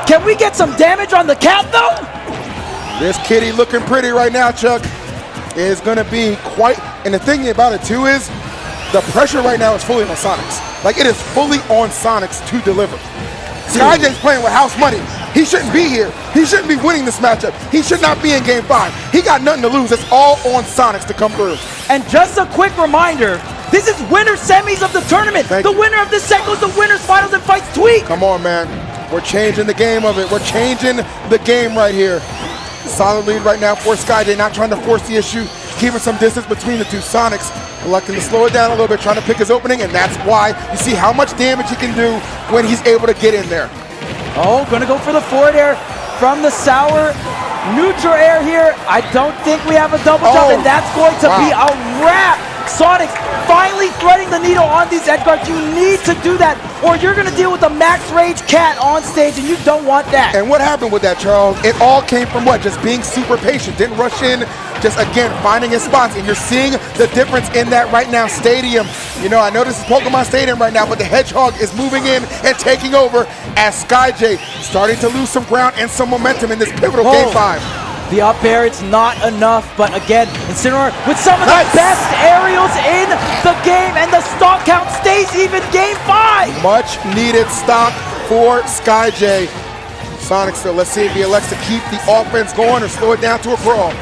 Can we get some damage on the cat though? This kitty looking pretty right now, Chuck, is going to be quite, and the thing about it too is the pressure right now is fully on Sonics. Like, it is fully on Sonics to deliver. SkyJ's playing with house money. He shouldn't be here. He shouldn't be winning this matchup. He should not be in game 5. He got nothing to lose. It's all on Sonics to come through. And just a quick reminder, this is winner semis of the tournament. The winner of this set goes to winners finals and fights Tweak. Come on, man. We're changing the game of it. We're changing the game right here. Solid lead right now for SkyJ, not trying to force the issue, keeping some distance between the two Sonics, electing to slow it down a little bit, trying to pick his opening, and that's why you see how much damage he can do when he's able to get in there. Oh, gonna go for the forward air from the sour. Neutral air here. I don't think we have a double jump, and that's going to be a wrap. Sonic finally threading the needle on these edge guards. You need to do that, or you're going to deal with a max rage cat on stage, and you don't want that. And what happened with that, Charles? It all came from what? Just being super patient. Didn't rush in. Just, again, finding his spots. And you're seeing the difference in that right now. Stadium. You know, I know this is Pokemon Stadium right now, but the Hedgehog is moving in and taking over as SkyJ starting to lose some ground and some momentum in this pivotal game 5. The up air, it's not enough, but again, Incineroar with some of the best aerials in the game, and the stock count stays even game 5. Much needed stock for SkyJ. Sonic still, let's see if he elects to keep the offense going or slow it down to a crawl.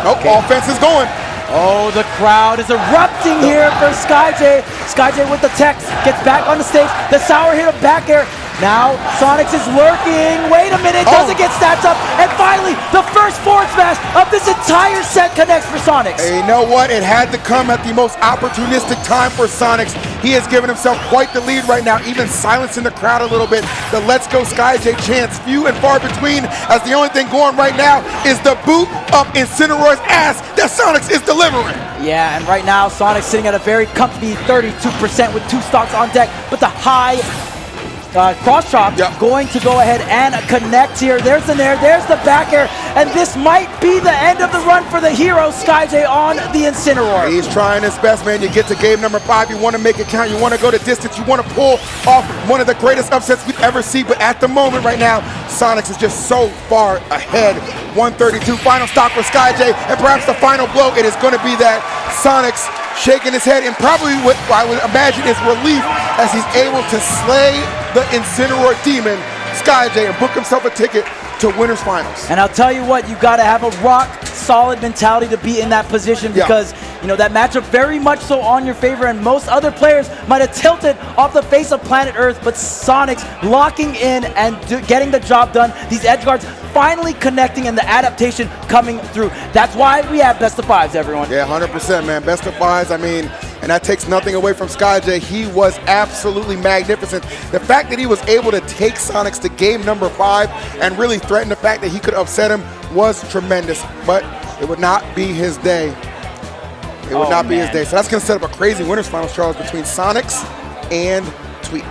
Nope, offense is going. Oh, the crowd is erupting here for SkyJ. SkyJ with the tech, gets back on the stage. The sour hit of back air. Now, Sonics is lurking. Wait a minute, doesn't get stats up. And finally, the first forward smash of this entire set connects for Sonics. Hey, you know what? It had to come at the most opportunistic time for Sonics. He has given himself quite the lead right now, even silencing the crowd a little bit. The Let's Go SkyJ chants, few and far between, as the only thing going right now is the boot up Incineroar's ass that Sonics is delivering. Yeah, and right now, Sonic's sitting at a very comfy 32% with 2 stocks on deck, but the high cross chop, going to go ahead and connect here. There's the nair, there's the back air, and this might be the end of the run for the hero, SkyJ on the Incineroar. He's trying his best, man. You get to game number 5, you want to make it count, you want to go to distance, you want to pull off one of the greatest upsets we've ever seen, but at the moment right now, Sonics is just so far ahead. 132, final stop for SkyJ, and perhaps the final blow, it is going to be that Sonics shaking his head, and probably what I would imagine is relief as he's able to slay the Incineroar Demon, SkyJ, and book himself a ticket to winners finals. And I'll tell you what, you got to have a rock solid mentality to be in that position, because you know that matchup very much so on your favor, and most other players might have tilted off the face of planet Earth, but Sonics locking in and getting the job done. These edge guards finally connecting and the adaptation coming through. That's why we have best of 5s, everyone. Yeah, 100%, man. Best of 5s, I mean, and that takes nothing away from SkyJ. He was absolutely magnificent. The fact that he was able to take Sonics to game number 5 and really threaten the fact that he could upset him was tremendous, but it would not be his day. It would not be his day. So that's going to set up a crazy winners finals, Charles, between Sonics and Tweak.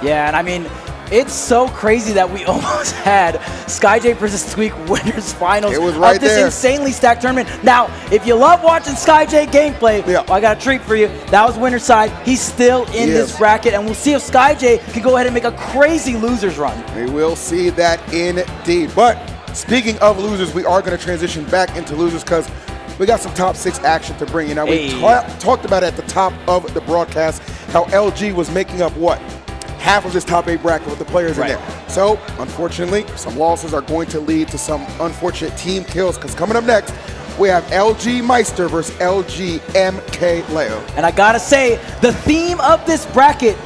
Yeah, and I mean, it's so crazy that we almost had SkyJ versus Tweak winners finals it was right of this there. insanely stacked tournament. Now, if you love watching SkyJ gameplay, well, I got a treat for you. That was winner's side. He's still in this bracket, and we'll see if SkyJ can go ahead and make a crazy losers run. We will see that indeed. But speaking of losers, we are going to transition back into losers because we got some top 6 action to bring you. Now, we talked about it at the top of the broadcast how LG was making up what? Half of this top 8 bracket with the players in there. So, unfortunately, some losses are going to lead to some unfortunate team kills, because coming up next, we have LG Meister versus LG MkLeo. And I gotta say, the theme of this bracket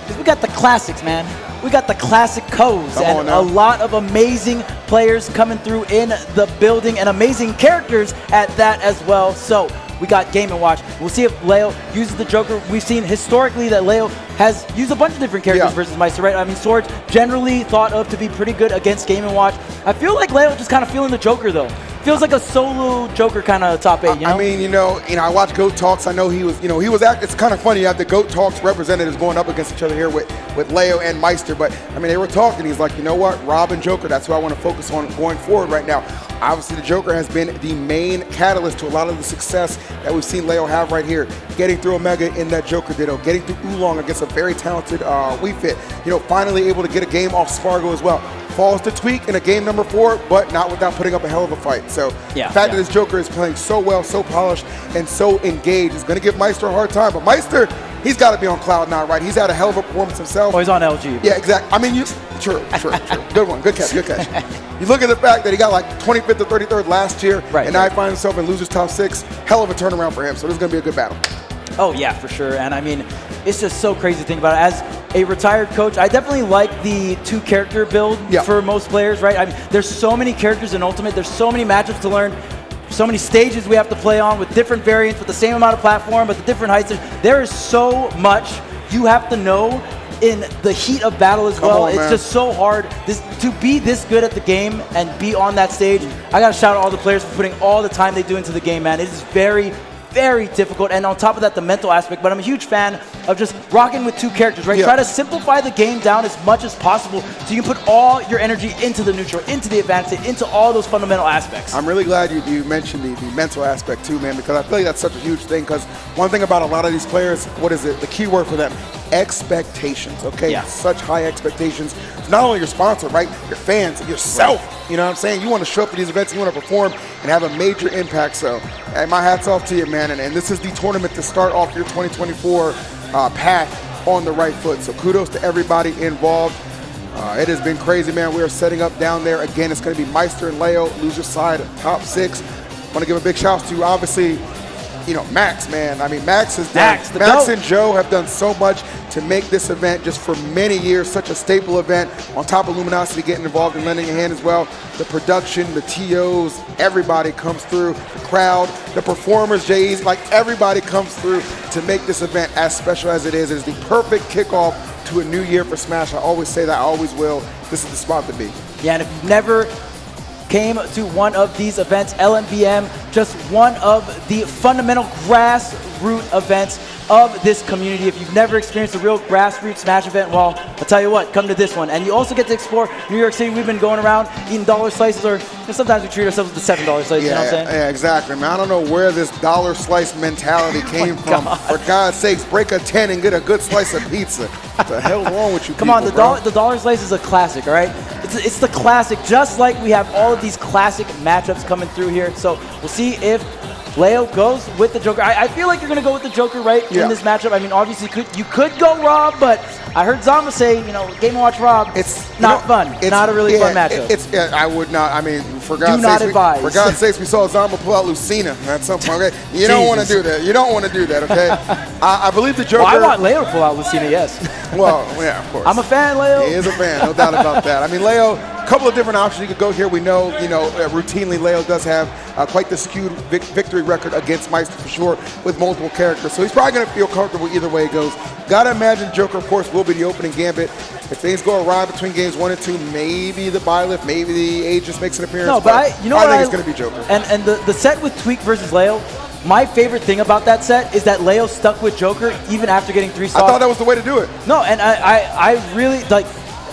is we got the classics, man. We got the classic codes and a lot of amazing players coming through in the building, and amazing characters at that as well. So we got Game & Watch. We'll see if Leo uses the Joker. We've seen historically that Leo has used a bunch of different characters versus Meister, right? I mean, Swords generally thought of to be pretty good against Game & Watch. I feel like Leo just kind of feeling the Joker, though. Feels like a solo Joker kind of top 8, you know? I mean, you know, I watch GOAT Talks. I know he was, it's kind of funny. You have the GOAT Talks representatives going up against each other here with Leo and Meister. But, I mean, they were talking. He's like, you know what? Rob and Joker, that's who I want to focus on going forward right now. Obviously, the Joker has been the main catalyst to a lot of the success that we've seen Leo have right here. Getting through Omega in that Joker Ditto, getting through Oolong against a very talented Wii Fit. Finally able to get a game off Spargo as well. Falls to Tweak in a game number 4, but not without putting up a hell of a fight. So the fact that this Joker is playing so well, so polished, and so engaged is going to give Meister a hard time. But Meister, he's got to be on cloud now, right? He's had a hell of a performance himself. Oh, he's on LG. Yeah, exactly. I mean, true. Good one. Good catch. You look at the fact that he got like 25th or 33rd last year, and now he finds himself in losers top 6. Hell of a turnaround for him. So this is going to be a good battle. Oh, yeah, for sure. And I mean, it's just so crazy to think about it. As a retired coach, I definitely like the 2-character build for most players, right? I mean, there's so many characters in Ultimate. There's so many matchups to learn. So many stages we have to play on with different variants, with the same amount of platform, but the different heights. There is so much you have to know in the heat of battle as well. It's just so hard to be this good at the game and be on that stage. I got to shout out all the players for putting all the time they do into the game, man. It is very, very difficult, and on top of that, the mental aspect. But I'm a huge fan of just rocking with 2 characters, right? Try to simplify the game down as much as possible so you can put all your energy into the neutral, into the advanced state, into all those fundamental aspects. I'm really glad you mentioned the mental aspect too, man, because I feel like that's such a huge thing. Because one thing about a lot of these players, what is it? The key word for them, expectations, okay? Such high expectations. It's not only your sponsor, right? Your fans, yourself. You know what I'm saying? You want to show up at these events, you want to perform and have a major impact. So, hey, my hat's off to you, man. And this is the tournament to start off your 2024 path on the right foot. So kudos to everybody involved. It has been crazy, man. We are setting up down there. Again, it's going to be Meister and Leo, loser side, top 6. I want to give a big shout out to, obviously, Max, man. I mean, Max and Joe have done so much to make this event just for many years such a staple event. On top of Luminosity getting involved and lending a hand as well. The production, the TOs, everybody comes through. The crowd, the performers, JEs, like everybody comes through to make this event as special as it is. It is the perfect kickoff to a new year for Smash. I always say that, I always will. This is the spot to be. Yeah, and if you've never came to one of these events, LMBM, just one of the fundamental grassroots events of this community. If you've never experienced a real grassroots Smash event, well, I'll tell you what, come to this one. And you also get to explore New York City. We've been going around eating dollar slices, or sometimes we treat ourselves with the $7 slices, you know what I'm saying? Yeah, exactly, man. I don't know where this dollar slice mentality came from. For God's sakes, break a 10 and get a good slice of pizza. What the hell's wrong with you Come people, on, the dollar slice is a classic, all right? It's the classic, just like we have all of these classic matchups coming through here. So we'll see if Leo goes with the Joker. I feel like you're going to go with the Joker, right, in this matchup. I mean, obviously, you could go Rob, but I heard Zama say, Game & Watch Rob, it's not fun. It's not a really fun matchup. I would not, I mean, for God's sakes, we saw Zama pull out Lucina at some point, okay? You don't want to do that. You don't want to do that, okay? I believe the Joker. Well, I want Leo to pull out Lucina, yes. Well, yeah, of course. I'm a fan, Leo. He is a fan, no doubt about that. I mean, Leo, a couple of different options you could go here. We know, routinely Leo does have quite the skewed victory record against Meister for sure with multiple characters. So he's probably going to feel comfortable either way it goes. Gotta imagine Joker, of course, will be the opening gambit. If things go awry between games 1 and 2, maybe the Byleth, maybe the Aegis makes an appearance. No, but I think it's going to be Joker. And the set with Tweak versus Leo, my favorite thing about that set is that Leo stuck with Joker even after getting 3 stocks. I thought that was the way to do it. No, and I really, like,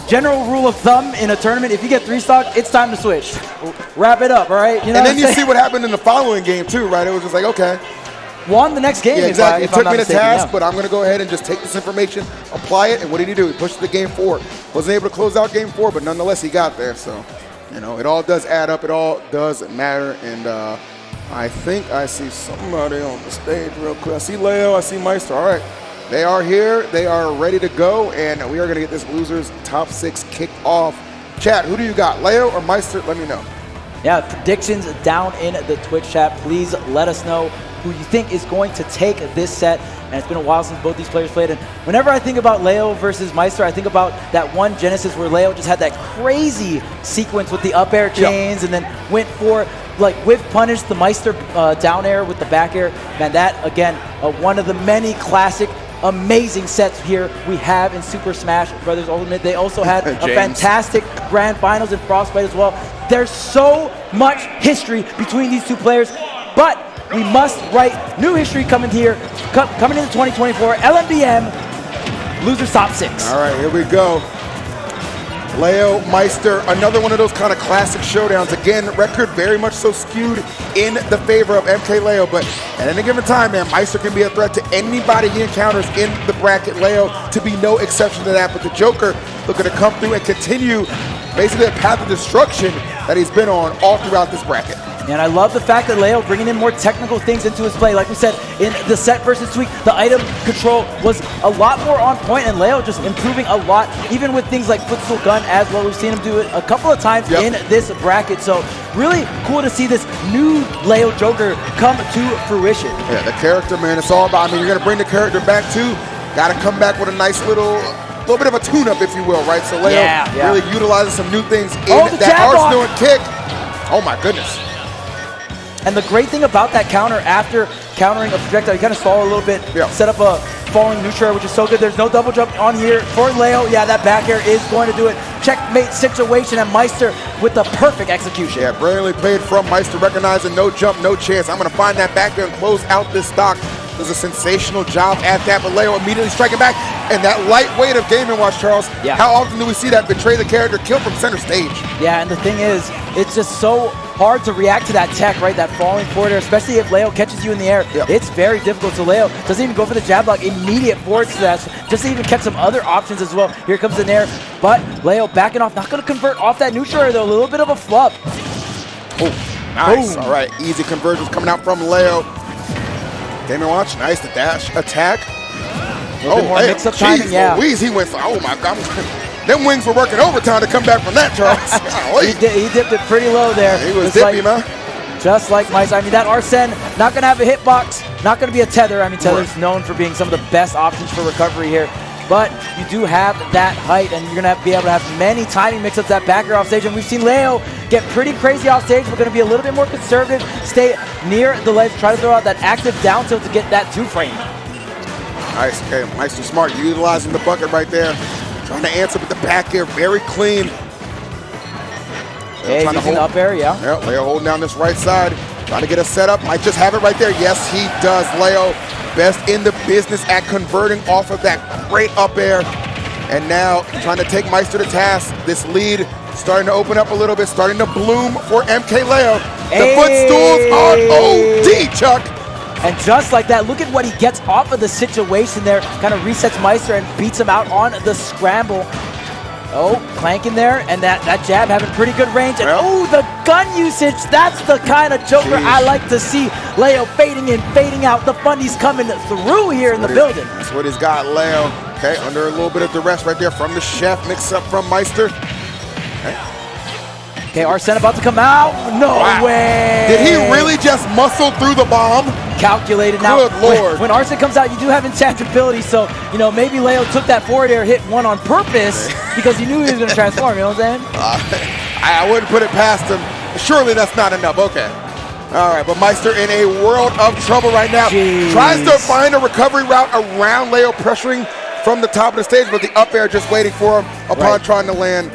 general rule of thumb in a tournament, if you get 3 stock, it's time to switch. Wrap it up, all right? And then you see what happened in the following game, too, right? It was just like, okay. Won the next game. Yeah, exactly. It took me to task, but I'm going to go ahead and just take this information, apply it, and what did he do? He pushed the game 4. Wasn't able to close out game 4, but nonetheless, he got there. So, it all does add up. It all does matter. And I think I see somebody on the stage real quick. I see Leo. I see Meister. All right. They are here. They are ready to go, and we are going to get this losers top 6 kicked off. Chat, who do you got, Leo or Meister? Let me know. Yeah, predictions down in the Twitch chat. Please let us know who you think is going to take this set. And it's been a while since both these players played. And whenever I think about Leo versus Meister, I think about that one Genesis where Leo just had that crazy sequence with the up air chains and then went for, like, whiff punish the Meister down air with the back air. Man, that, again, one of the many classic amazing sets here we have in Super Smash Bros. Ultimate. They also had a fantastic Grand Finals in Frostbite as well. There's so much history between these two players, but we must write new history coming into 2024. LMBM losers top 6. All right, here we go. Leo, Meister, another one of those kind of classic showdowns. Again, record very much so skewed in the favor of MkLeo, but at any given time, man, Meister can be a threat to anybody he encounters in the bracket. Leo to be no exception to that, but the Joker looking to come through and continue basically a path of destruction that he's been on all throughout this bracket. And I love the fact that Leo bringing in more technical things into his play. Like we said, in the set versus Tweak, the item control was a lot more on point, and Leo just improving a lot, even with things like footstool gun as well. We've seen him do it a couple of times in this bracket. So really cool to see this new Leo Joker come to fruition. Yeah, the character, man, it's all about, I mean, you're going to bring the character back too. Got to come back with a nice little bit of a tune-up, if you will, right? So Leo really utilizing some new things in that arsenal and kick. Oh, my goodness. And the great thing about that counter, after countering a projectile, you kind of stall a little bit, set up a falling neutral, which is so good. There's no double jump on here for Leo. Yeah, that back air is going to do it. Checkmate situation, and Meister with the perfect execution. Yeah, brilliantly played from Meister, recognizing no jump, no chance. I'm going to find that back there and close out this stock. Does a sensational job at that, but Leo immediately striking back. And that lightweight of Game & Watch, Charles. Yeah. How often do we see that betray the character, kill from center stage? Yeah, and the thing is, it's just so hard to react to that tech, right? That falling forward air, especially if Leo catches you in the air. It's very difficult. So Leo doesn't even go for the jab block, immediate forward slash, just to even catch some other options as well. Here comes the nair, but Leo backing off, not going to convert off that neutral air though. A little bit of a flub. Oh, nice. All right, easy conversions coming out from Leo. Game & Watch, nice, the dash attack. More mix-up timing, Boies, he went for, oh my God. Them wings were working overtime to come back from that, Charles. he dipped it pretty low there. He was dippy, man. Just like Meister. I mean, that Arsene, not going to have a hitbox, not going to be a tether. I mean, tether's known for being some of the best options for recovery here. But you do have that height, and you're going to be able to have many timing mix-ups that back air off stage. And we've seen Leo get pretty crazy off stage. We're going to be a little bit more conservative, stay near the ledge, try to throw out that active down tilt to get that 2-frame. Nice, okay, Meister smart, utilizing the bucket right there. Trying to answer with the back air, very clean. Yeah, using the up air, yeah. Yeah, Leo holding down this right side. Trying to get a setup, might just have it right there. Yes, he does. Leo best in the business at converting off of that great up air. And now trying to take Meister to task. This lead starting to open up a little bit, starting to bloom for MkLeo. The footstools are OD, Chuck. And just like that, look at what he gets off of the situation there. Kind of resets Meister and beats him out on the scramble. Oh, clanking there, and that jab having pretty good range. And oh, the gun usage, that's the kind of Joker I like to see. Leo fading in, fading out. The funny's coming through here in the building. That's what he's got, Leo. Okay, under a little bit of duress right there from the chef, mix up from Meister. Okay, Arsene about to come out. No way. Did he really just muscle through the bomb? Calculated now. Good Lord. When Arsene comes out, you do have intangibility, so, you know, maybe Leo took that forward air hit one on purpose because he knew he was going to transform, you know what I'm saying? I wouldn't put it past him. Surely that's not enough. Okay. All right, but Meister in a world of trouble right now. Tries to find a recovery route around Leo, pressuring from the top of the stage, but the up air just waiting for him upon trying to land.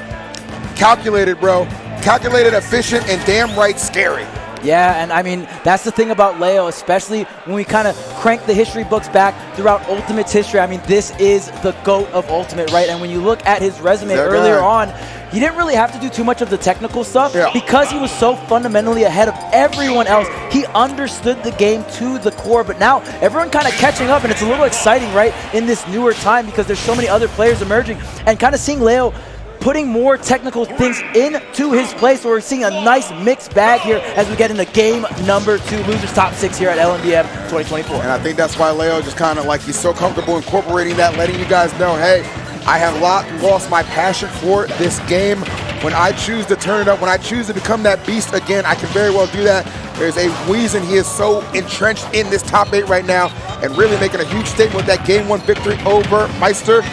Calculated, bro. Calculated, efficient, and damn right scary. Yeah, and I mean, that's the thing about Leo, especially when we kind of crank the history books back throughout Ultimate's history. I mean, this is the GOAT of Ultimate, right? And when you look at his resume earlier on, he didn't really have to do too much of the technical stuff because he was so fundamentally ahead of everyone else. He understood the game to the core, but now everyone kind of catching up, and it's a little exciting, right, in this newer time because there's so many other players emerging, and kind of seeing Leo putting more technical things into his play. So we're seeing a nice mixed bag here as we get into game number 2, Losers Top 6 here at LMBM 2024. And I think that's why Leo just kind of like, he's so comfortable incorporating that, letting you guys know, hey, I have lost my passion for this game. When I choose to turn it up, when I choose to become that beast again, I can very well do that. There's a reason he is so entrenched in this top 8 right now and really making a huge statement with that game 1 victory over Meister,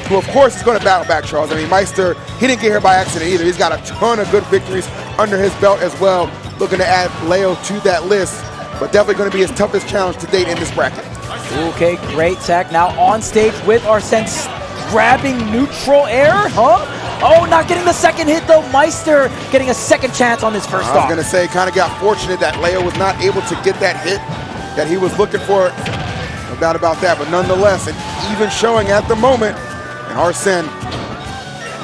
who of course is going to battle back, Charles. I mean, Meister, he didn't get here by accident either. He's got a ton of good victories under his belt as well. Looking to add Leo to that list, but definitely going to be his toughest challenge to date in this bracket. Okay, great tech. Now on stage with Arsene, grabbing neutral air, Oh, not getting the second hit though. Meister getting a second chance on this first stock. I was going to say, kind of got fortunate that Leo was not able to get that hit that he was looking for. No doubt about that, but nonetheless, and even showing at the moment, and Arsene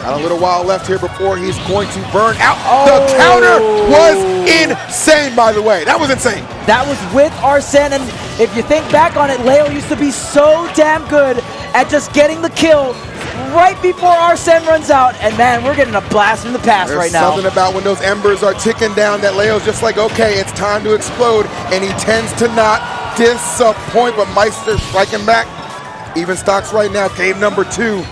got a little while left here before he's going to burn out. The counter was insane, by the way. That was insane. That was with Arsene, and if you think back on it, Leo used to be so damn good at just getting the kill right before Arsene runs out, and man, we're getting a blast from the past right now. There's something about when those embers are ticking down that Leo's just like, okay, it's time to explode, and he tends to not disappoint, but Meister striking back. Even stocks right now, game number 2.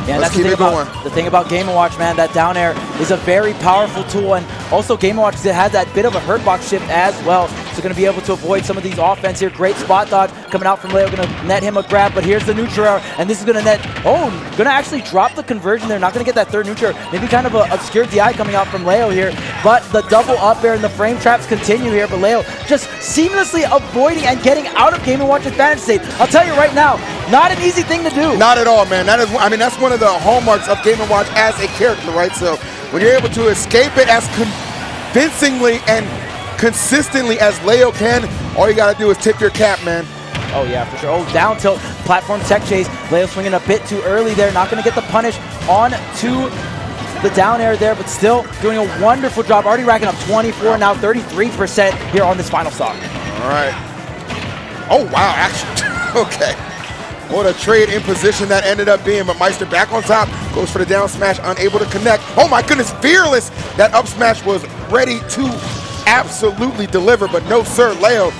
Yeah, that's the thing about Game & Watch, man. That down air is a very powerful tool, and also Game & Watch, it has that bit of a hurt box shift as well, so going to be able to avoid some of these offense here. Great spot dodge coming out from Leo, going to net him a grab, but here's the neutral air, and this is going to net, going to actually drop the conversion there, not going to get that third neutral air. Maybe kind of a obscure DI coming out from Leo here, but the double up air and the frame traps continue here, but Leo just seamlessly avoiding and getting out of Game & Watch advantage state. I'll tell you right now, not an easy thing to do. Not at all, man. That is, I mean, that's one of the hallmarks of Game & Watch as a character, right? So when you're able to escape it as convincingly and consistently as Leo can, all you got to do is tip your cap, man. Oh, yeah, for sure. Oh, down tilt, platform tech chase. Leo swinging a bit too early there. Not going to get the punish on to the down air there, but still doing a wonderful job. Already racking up 24, now 33% here on this final stock. All right. Oh, wow, actually. Okay. What a trade in position that ended up being, but Meister back on top, goes for the down smash, unable to connect. Oh my goodness, fearless! That up smash was ready to absolutely deliver, but no sir, Leo.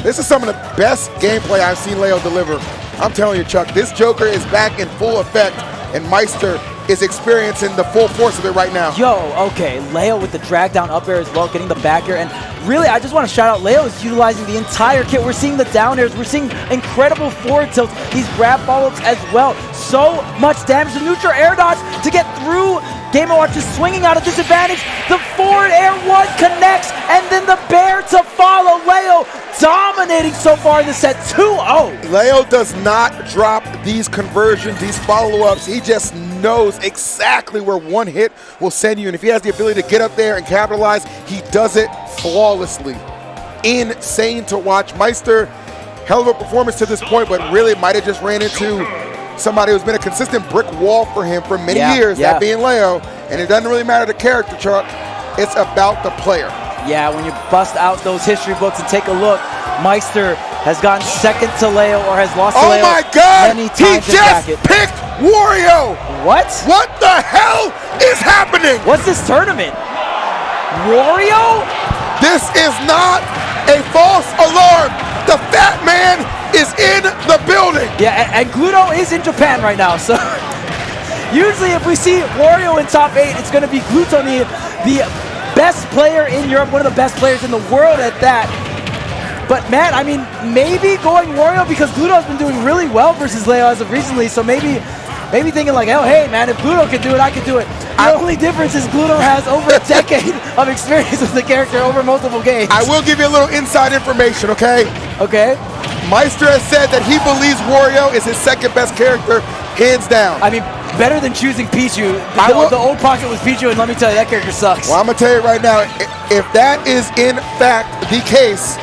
This is some of the best gameplay I've seen Leo deliver. I'm telling you, Chuck, this Joker is back in full effect, and Meister is experiencing the full force of it right now. Yo, okay, Leo with the drag down up air as well, getting the back air, and really, I just want to shout out, Leo is utilizing the entire kit. We're seeing the down airs, we're seeing incredible forward tilts, these grab follow-ups as well. So much damage, the neutral air dodge to get through. Game & Watch is swinging out of disadvantage. The forward air one connects, and then the bear to follow. Leo dominating so far in the set, 2-0. Leo does not drop these conversions, these follow-ups. He just knows exactly where one hit will send you, and if he has the ability to get up there and capitalize, he does it flawlessly. Insane to watch. Meister, hell of a performance to this point, but really might have just ran into somebody who's been a consistent brick wall for him for many years, that being Leo. And it doesn't really matter the character, Chuck. It's about the player. Yeah, when you bust out those history books and take a look, Meister has gotten second to Leo or has lost to Leo my God! many He times in just bracket. picked Wario! What? What the hell is happening? What's this tournament? Wario? This is not a false alarm. The fat man is in the building. Yeah, and Gluto is in Japan right now, so usually if we see Wario in top 8, it's going to be Gluto, the best player in Europe, one of the best players in the world at that. But man, I mean, maybe going Wario because Gluto's been doing really well versus Leo as of recently, so maybe thinking like, oh, hey man, if Gluto can do it, I can do it. The only difference is Gluto has over a decade of experience with the character over multiple games. I will give you a little inside information, okay? Okay. Meister has said that he believes Wario is his second best character, hands down. I mean, better than choosing Pichu. The old pocket was Pichu, and let me tell you, that character sucks. Well, I'm going to tell you right now, if that is in fact the case,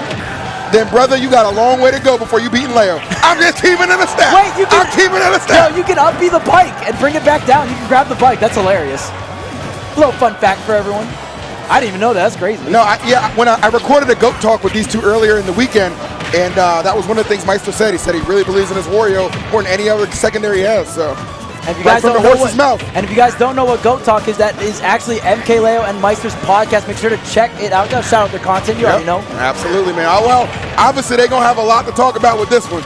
then brother, you got a long way to go before you beat Leo. I'm just keeping it a step. Wait, I'm keeping it a step. No, you can up-B the bike and bring it back down. You can grab the bike. That's hilarious. A little fun fact for everyone. I didn't even know that. That's crazy. No, when I recorded a GOAT talk with these two earlier in the weekend, and that was one of the things Meister said. He said he really believes in his Wario more than any other secondary he has. So. And if you guys don't know and if you guys don't know what GOAT Talk is, that is actually MkLeo and Meister's podcast. Make sure to check it out. Shout out their content. You already know. Absolutely, man. Oh, well, obviously they're going to have a lot to talk about with this one.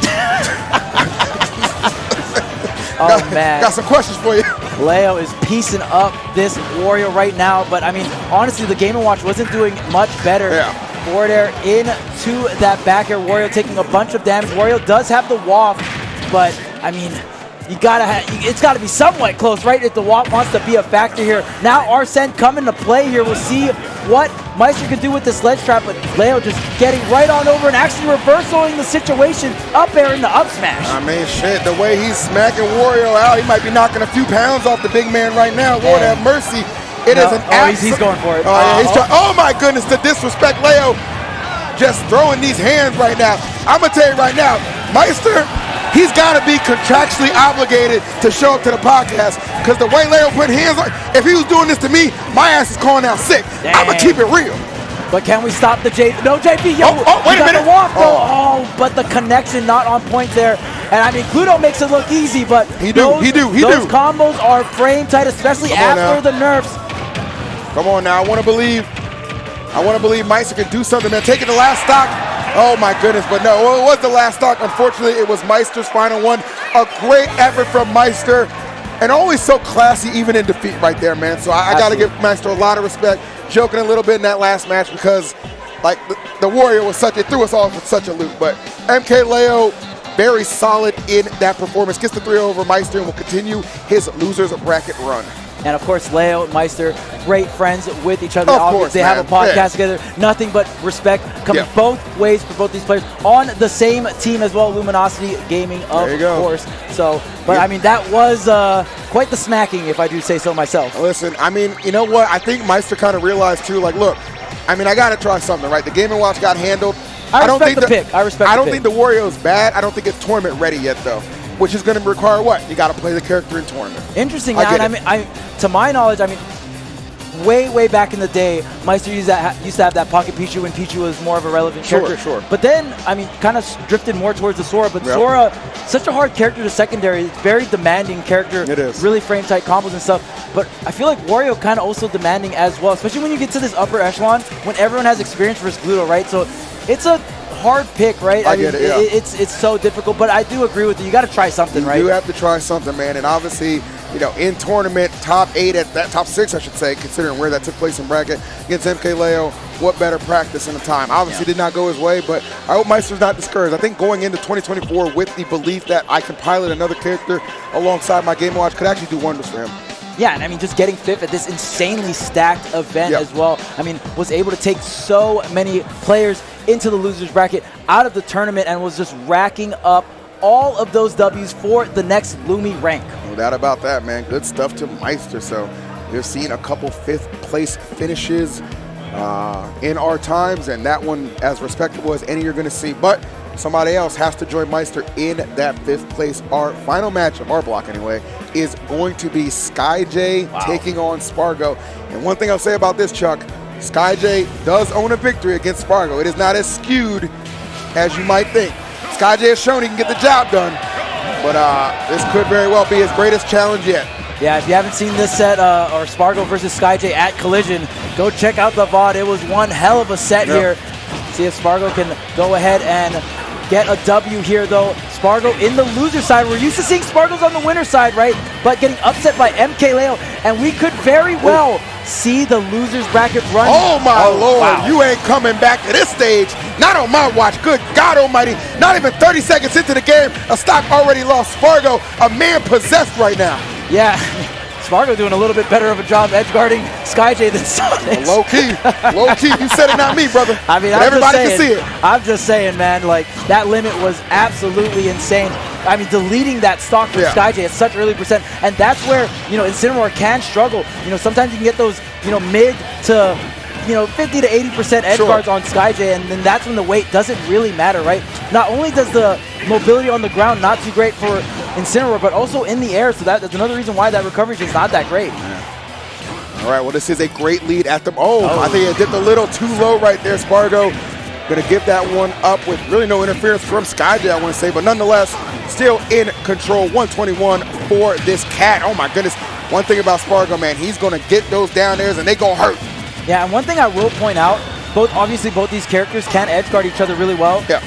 Man. Got some questions for you. Leo is piecing up this Wario right now. But, I mean, honestly, the Game & Watch wasn't doing much better. Forward air into that back air. Wario taking a bunch of damage. Wario does have the waft, but, I mean, it's got to be somewhat close, right? If the waft wants to be a factor here. Now Arsene coming to play here. We'll see what Meister can do with this ledge trap, but Leo just getting right on over and actually reversaling the situation. Up air in the up smash. I mean, shit, the way he's smacking Wario out, he might be knocking a few pounds off the big man right now. Lord have mercy. It is an he's going for it. Oh, yeah, he's trying. Oh my goodness, to disrespect Leo. Just throwing these hands right now. I'm going to tell you right now, Meister, he's got to be contractually obligated to show up to the podcast because the way Leo put hands on, if he was doing this to me, my ass is calling out sick. I'm going to keep it real. But can we stop the No, JP, yo. Wait a minute. But the connection not on point there. And I mean, Gluto makes it look easy, but those combos are frame tight, especially after the nerfs. Come on now, I want to believe Meister can do something, man. Taking the last stock. Oh my goodness, but no, it was the last stock. Unfortunately, it was Meister's final one. A great effort from Meister, and always so classy even in defeat right there, man. So I got to give Meister a lot of respect. Joking a little bit in that last match because like the Wario was it threw us off with such a loop. But MkLeo, very solid in that performance. Gets the 3 over Meister and will continue his losers bracket run. And of course, Leo and Meister, great friends with each other. Of course, they have a podcast together. Nothing but respect coming both ways for both these players on the same team as well. Luminosity Gaming, of course. So, but I mean, that was quite the smacking, if I do say so myself. Listen, I mean, you know what? I think Meister kind of realized too. Like, look, I mean, I got to try something, right? The Game & Watch got handled. I don't think the pick. I don't think the Wario is bad. I don't think it's tournament ready yet, though. Which is going to require what? You got to play the character in tournament. Interesting. I mean, to my knowledge, I mean, way back in the day, Meister used to have that Pocket Pichu when Pichu was more of a relevant character. Sure. But then, I mean, kind of drifted more towards the Sora. But Sora, such a hard character to secondary. It's very demanding character. It is. Really frame tight combos and stuff. But I feel like Wario kind of also demanding as well, especially when you get to this upper echelon when everyone has experience versus Gluto, right? So it's a hard pick, right? I get it, yeah. It's so difficult, but I do agree with you. You got to try something, right? You have to try something, man. And obviously, you know, in tournament, top 8 at that, top 6, I should say, considering where that took place in bracket against MkLeo, what better practice in the time? Obviously, did not go his way, but I hope Meister's not discouraged. I think going into 2024 with the belief that I can pilot another character alongside my Game & Watch could actually do wonders for him. Yeah, and I mean, just getting 5th at this insanely stacked event as well. I mean, was able to take so many players into the losers bracket out of the tournament and was just racking up all of those W's for the next Lumi rank. No doubt about that, man. Good stuff to Meister. So we've seen a couple 5th place finishes in our times, and that one as respectable as any you're going to see. But somebody else has to join Meister in that 5th place. Our final match of our block anyway is going to be SkyJ taking on Spargo. And one thing I'll say about this, Chuck, SkyJ does own a victory against Spargo. It is not as skewed as you might think. SkyJ has shown he can get the job done, but this could very well be his greatest challenge yet. Yeah, if you haven't seen this set, or Spargo versus SkyJ at Collision, go check out the VOD. It was one hell of a set here. See if Spargo can go ahead and get a W here, though. Spargo in the loser side. We're used to seeing Spargo's on the winner side, right? But getting upset by MkLeo, and we could very well see the losers bracket run. Oh my Lord, you ain't coming back to this stage. Not on my watch. Good God almighty. Not even 30 seconds into the game, a stock already lost. Spargo, a man possessed right now. Yeah, Spargo doing a little bit better of a job edge guarding SkyJ than Sonic. Low key, you said it, not me, brother. I mean, everybody can see it. I'm just saying, man, like, that limit was absolutely insane. I mean, deleting that stock for SkyJ at such early percent, and that's where, you know, Incineroar can struggle. You know, sometimes you can get those, you know, mid to, you know, 50 to 80% edge guards on SkyJ, and then that's when the weight doesn't really matter, right? Not only does the mobility on the ground not too great for Incineroar, but also in the air, so that's another reason why that recovery is not that great. All right, well, this is a great lead at the... I think it dipped a little too low right there, Spargo. Going to give that one up with really no interference from SkyJ, I want to say, but nonetheless, still in control. 121 for this cat. Oh, my goodness. One thing about Spargo, man, he's going to get those down airs, and they going to hurt. Yeah, and one thing I will point out, obviously both these characters can edge guard each other really well. Yeah.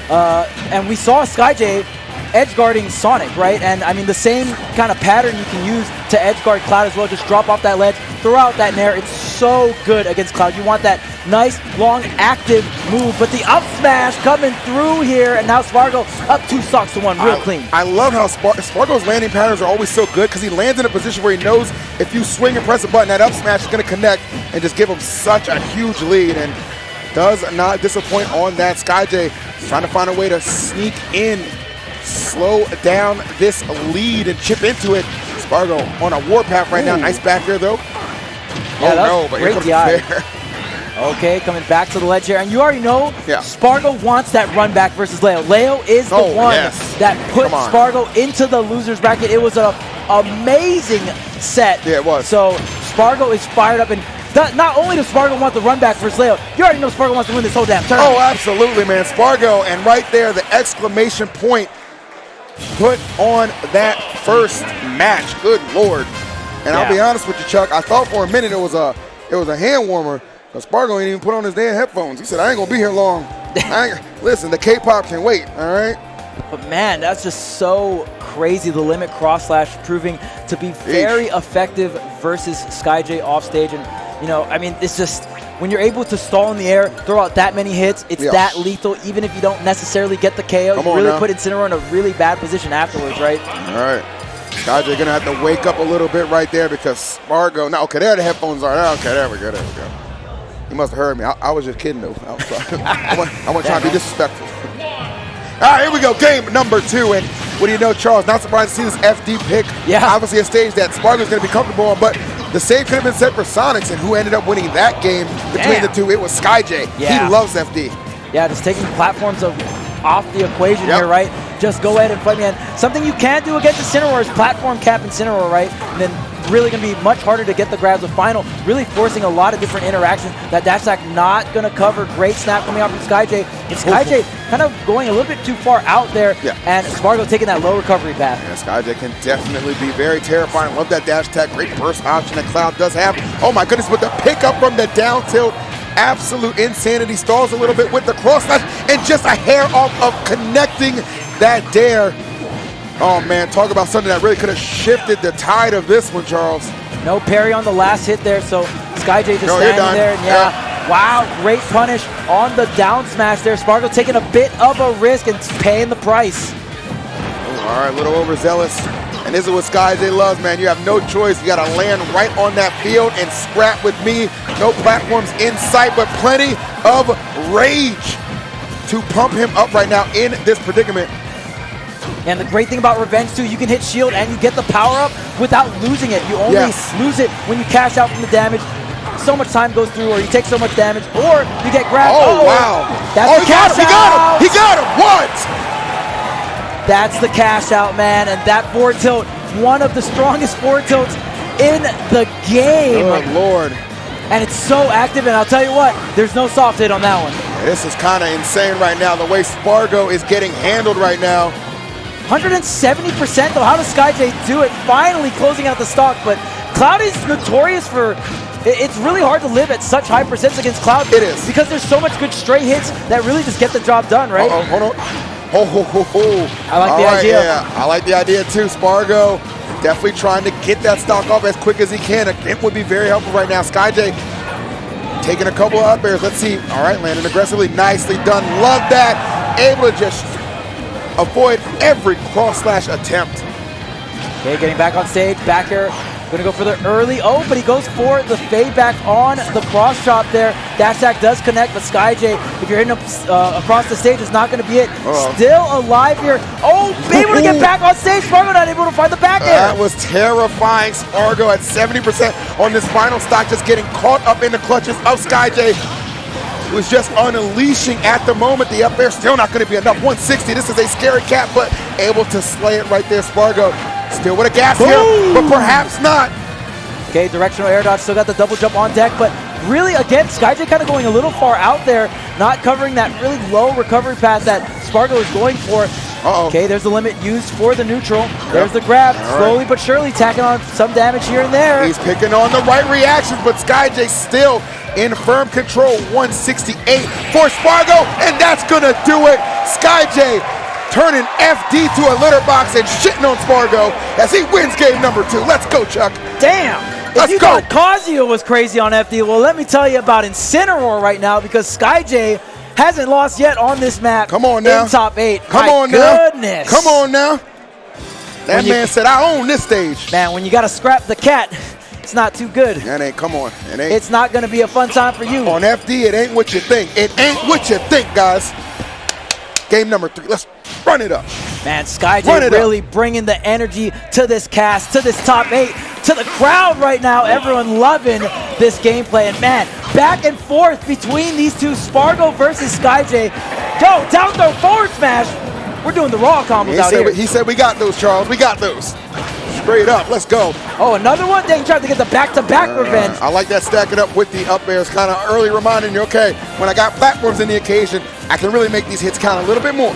And we saw SkyJ edge guarding Sonic, right? And I mean, the same kind of pattern you can use to edge guard Cloud as well. Just drop off that ledge, throw out that nair. It's so good against Cloud. You want that nice, long, active move. But the up smash coming through here, and now Spargo up 2 stocks to 1, real clean. I love how Spargo's landing patterns are always so good because he lands in a position where he knows if you swing and press a button, that up smash is going to connect and just give him such a huge lead. And does not disappoint on that. SkyJ trying to find a way to sneak in, slow down this lead and chip into it. Spargo on a warpath right now. Nice back here though. Yeah, but great DI. Okay, coming back to the ledge here, and you already know Spargo wants that run back versus Leo. Leo is the one that put Spargo into the losers bracket. It was an amazing set. Yeah, it was. So Spargo is fired up, and not only does Spargo want the run back versus Leo, you already know Spargo wants to win this whole damn tournament. Oh, absolutely, man. Spargo, and right there, the exclamation point put on that first match. Good Lord. And I'll be honest with you, Chuck, I thought for a minute it was a hand warmer, but Spargo ain't even put on his damn headphones. He said, I ain't gonna be here long. Listen, the K-pop can wait, all right? But man, that's just so crazy. The limit cross slash proving to be very effective versus SkyJ off stage. And, you know, I mean, it's just, when you're able to stall in the air, throw out that many hits, it's that lethal, even if you don't necessarily get the KO. You really put Incineroar in a really bad position afterwards, right? All right. SkyJ going to have to wake up a little bit right there because Spargo, now, okay, there the headphones are. Okay, there we go. He must have heard me. I was just kidding, though. I wasn't trying to be disrespectful. All right, here we go. Game number 2. And what do you know, Charles? Not surprised to see this FD pick. Yeah. Obviously a stage that Spargo's going to be comfortable on, but the save could have been set for Sonics, and who ended up winning that game between the two? It was SkyJ. Yeah. He loves FD. Yeah, just taking platforms off the equation here, right? Just go ahead and fight me. And something you can do against Incineroar is platform cap Incineroar, right? And then really going to be much harder to get the grabs of final, really forcing a lot of different interactions that dash attack not going to cover. Great snap coming out from SkyJ. And SkyJ kind of going a little bit too far out there, and Spargo taking that low recovery path. Yeah, SkyJ can definitely be very terrifying. Love that dash attack. Great burst option that Cloud does have. Oh my goodness, with the pickup from the down tilt. Absolute insanity. Stalls a little bit with the cross slash and just a hair off of connecting that dare. Oh man, talk about something that really could have shifted the tide of this one, Charles. No parry on the last hit there, so SkyJ just standing there. And wow, great punish on the down smash there. Spargo taking a bit of a risk and paying the price. All right, a little overzealous. And this is what SkyJ loves, man. You have no choice. You got to land right on that field and scrap with me. No platforms in sight, but plenty of rage to pump him up right now in this predicament. And the great thing about Revenge, too, you can hit shield and you get the power up without losing it. You only lose it when you cash out from the damage. So much time goes through, or you take so much damage, or you get grabbed. Oh, wow. That's the cash out. He got him. What? That's the cash out, man. And that forward tilt, one of the strongest forward tilts in the game. Good Lord. And it's so active, and I'll tell you what, there's no soft hit on that one. This is kind of insane right now, the way Spargo is getting handled right now. 170% though. How does SkyJ do it? Finally closing out the stock, but Cloud is notorious for, it's really hard to live at such high percents against Cloud. It is. Because there's so much good stray hits that really just get the job done, right? Hold on. I like the idea. Yeah, I like the idea too. Spargo definitely trying to get that stock off as quick as he can. It would be very helpful right now. SkyJ taking a couple of up airs. Let's see. All right, landing aggressively. Nicely done. Love that. Able to just avoid every cross-slash attempt. Okay, getting back on stage. Back air. Going to go for the early. Oh, but he goes for the fade back on the cross chop there. Dash attack does connect, but SkyJ, if you're hitting up across the stage, it's not going to be it. Still alive here. Oh, able to get back on stage. Spargo not able to find the back air. That was terrifying. Spargo at 70% on this final stock, just getting caught up in the clutches of SkyJ. It was just unleashing at the moment. The up air still not going to be enough. 160. This is a scary cap, but able to slay it right there. Spargo still with a gas here, but perhaps not. Okay, directional air dodge, still got the double jump on deck, but really, again, SkyJ kind of going a little far out there, not covering that really low recovery path that Spargo is going for. Okay, there's the limit used for the neutral. There's the grab, slowly but surely tacking on some damage here and there. He's picking on the right reactions, but SkyJ still in firm control. 168 for Spargo, and that's gonna do it. SkyJ turning FD to a litter box and shitting on Spargo as he wins game number 2. Let's go, Chuck. Damn. Let's if you go. thought Kazuya was crazy on FD, well, let me tell you about Incineroar right now, because SkyJ hasn't lost yet on this map. Come on now. In top 8. Come My on now. goodness. Come on now. That man said, I own this stage. Man, when you got to scrap the cat, it's not too good. That ain't, come on. It ain't. It's not going to be a fun time for you. On FD, it ain't what you think. It ain't what you think, guys. Game number 3. Let's run it up. Man, SkyJ really bringing the energy to this cast, to this top 8, to the crowd right now. Everyone loving this gameplay. And man, back and forth between these two, Spargo versus SkyJ. Yo, down throw forward smash. We're doing the raw combos out here. He said we got those, Charles. We got those. Straight up. Let's go. Oh, another one? Dang, tried to get the back-to-back revenge. I like that stacking up with the up airs, kind of early reminding you, okay, when I got platforms in the occasion, I can really make these hits count a little bit more.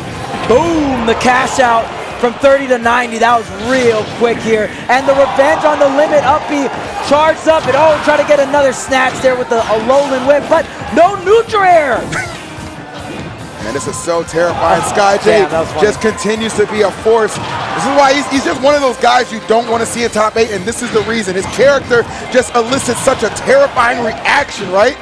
Boom, the cash out from 30 to 90. That was real quick here. And the revenge on the limit up B charged up and try to get another snatch there with a Alolan whip, but no neutral air. Man, this is so terrifying. SkyJ just continues to be a force. This is why he's just one of those guys you don't want to see in top 8, and this is the reason. His character just elicits such a terrifying reaction, right?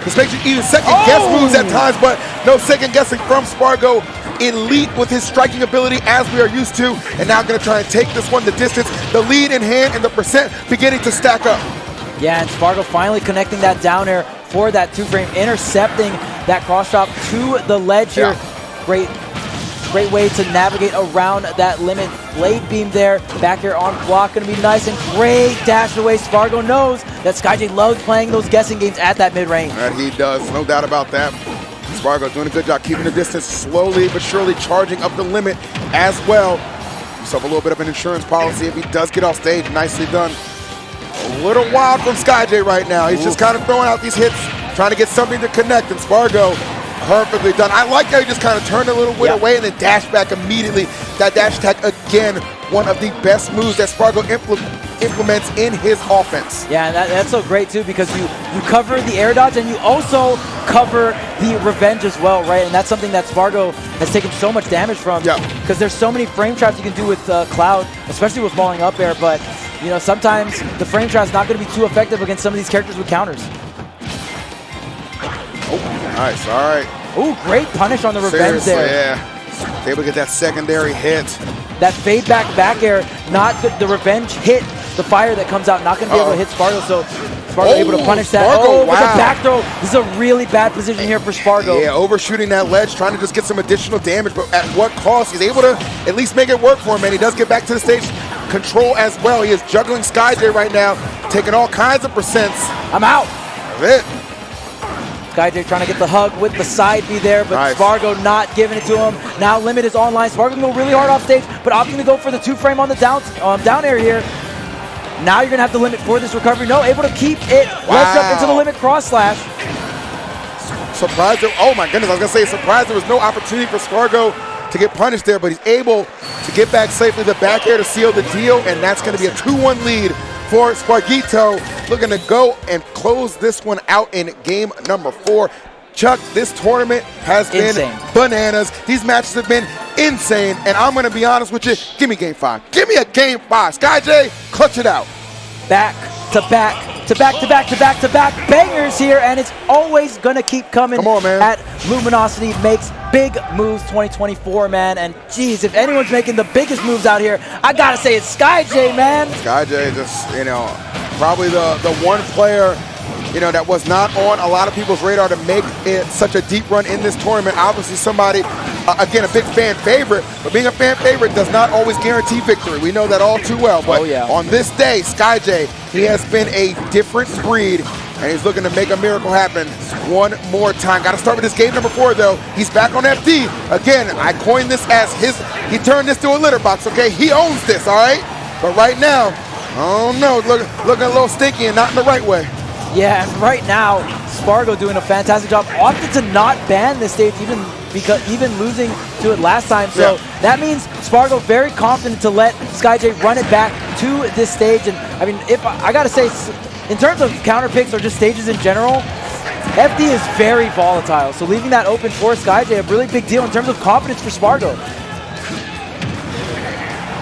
This makes you even second-guess moves at times, but no second-guessing from Spargo. Elite with his striking ability, as we are used to, and now going to try and take this one the distance. The lead in hand and the percent beginning to stack up. Yeah, and Spargo finally connecting that down air for that 2-frame, intercepting that cross chop to the ledge here. Great way to navigate around that limit. Blade beam there, back here on block, gonna be nice, and great dash away. Spargo knows that SkyJ loves playing those guessing games at that mid-range. That he does, no doubt about that. Spargo doing a good job keeping the distance, slowly but surely charging up the limit as well. Himself a little bit of an insurance policy if he does get off stage. Nicely done. A little wild from SkyJ right now. He's just kind of throwing out these hits, trying to get something to connect, and Spargo perfectly done. I like how he just kind of turned a little bit away and then dashed back immediately. That dash attack, again, one of the best moves that Spargo implements in his offense. Yeah, and that's so great too, because you cover the air dodge and you also cover the revenge as well, right? And that's something that Spargo has taken so much damage from. Yeah. Because there's so many frame traps you can do with Cloud, especially with falling up air, but you know, sometimes the frame trap's not going to be too effective against some of these characters with counters. Oh, nice, all right. Oh, great punish on the revenge there. Yeah. Able to get that secondary hit. That fade back air, not the revenge hit, the fire that comes out, not going to be able to hit Spargo, so Spargo able to punish that. Spargo, with the back throw. This is a really bad position here for Spargo. Yeah, overshooting that ledge, trying to just get some additional damage, but at what cost? He's able to at least make it work for him, and he does get back to the stage control as well. He is juggling SkyJ right now, taking all kinds of percents. I'm out. That's it. SkyJ trying to get the hug with the side B there, but Nice. Spargo not giving it to him. Now Limit is online. Spargo can go really hard off stage, but opting to go for the 2-frame on the down air here. Now you're going to have the Limit for this recovery. No, able to keep it wedged up into the Limit cross slash. Surprised. Oh my goodness, I was going to say surprised there was no opportunity for Spargo to get punished there, but he's able to get back safely the back air to seal the deal, and that's going to be a 2-1 lead for Spargito, looking to go and close this one out in game number 4. Chuck, this tournament has been bananas. These matches have been insane, and I'm going to be honest with you. Give me game 5. Give me a game 5. SkyJ, clutch it out. Back to back to back to back to back to back bangers here, and it's always going to keep coming. Come on, man. At Luminosity makes big moves 2024, man. And geez, if anyone's making the biggest moves out here, I got to say it's SkyJ, man. SkyJ just, probably the one player, that was not on a lot of people's radar to make it such a deep run in this tournament. Obviously somebody, again, a big fan favorite, but being a fan favorite does not always guarantee victory. We know that all too well. But on this day, SkyJ, he has been a different breed, and he's looking to make a miracle happen one more time. Got to start with this game number 4, though. He's back on FD. Again, I coined this as he turned this to a litter box, okay? He owns this, all right? But right now, I don't know, looking a little stinky and not in the right way. Yeah, and right now, Spargo doing a fantastic job. Opted to not ban this stage, even losing to it last time. So that means Spargo very confident to let SkyJ run it back to this stage. And I mean, if I gotta say, in terms of counter picks or just stages in general, FD is very volatile. So leaving that open for SkyJ, a really big deal in terms of confidence for Spargo.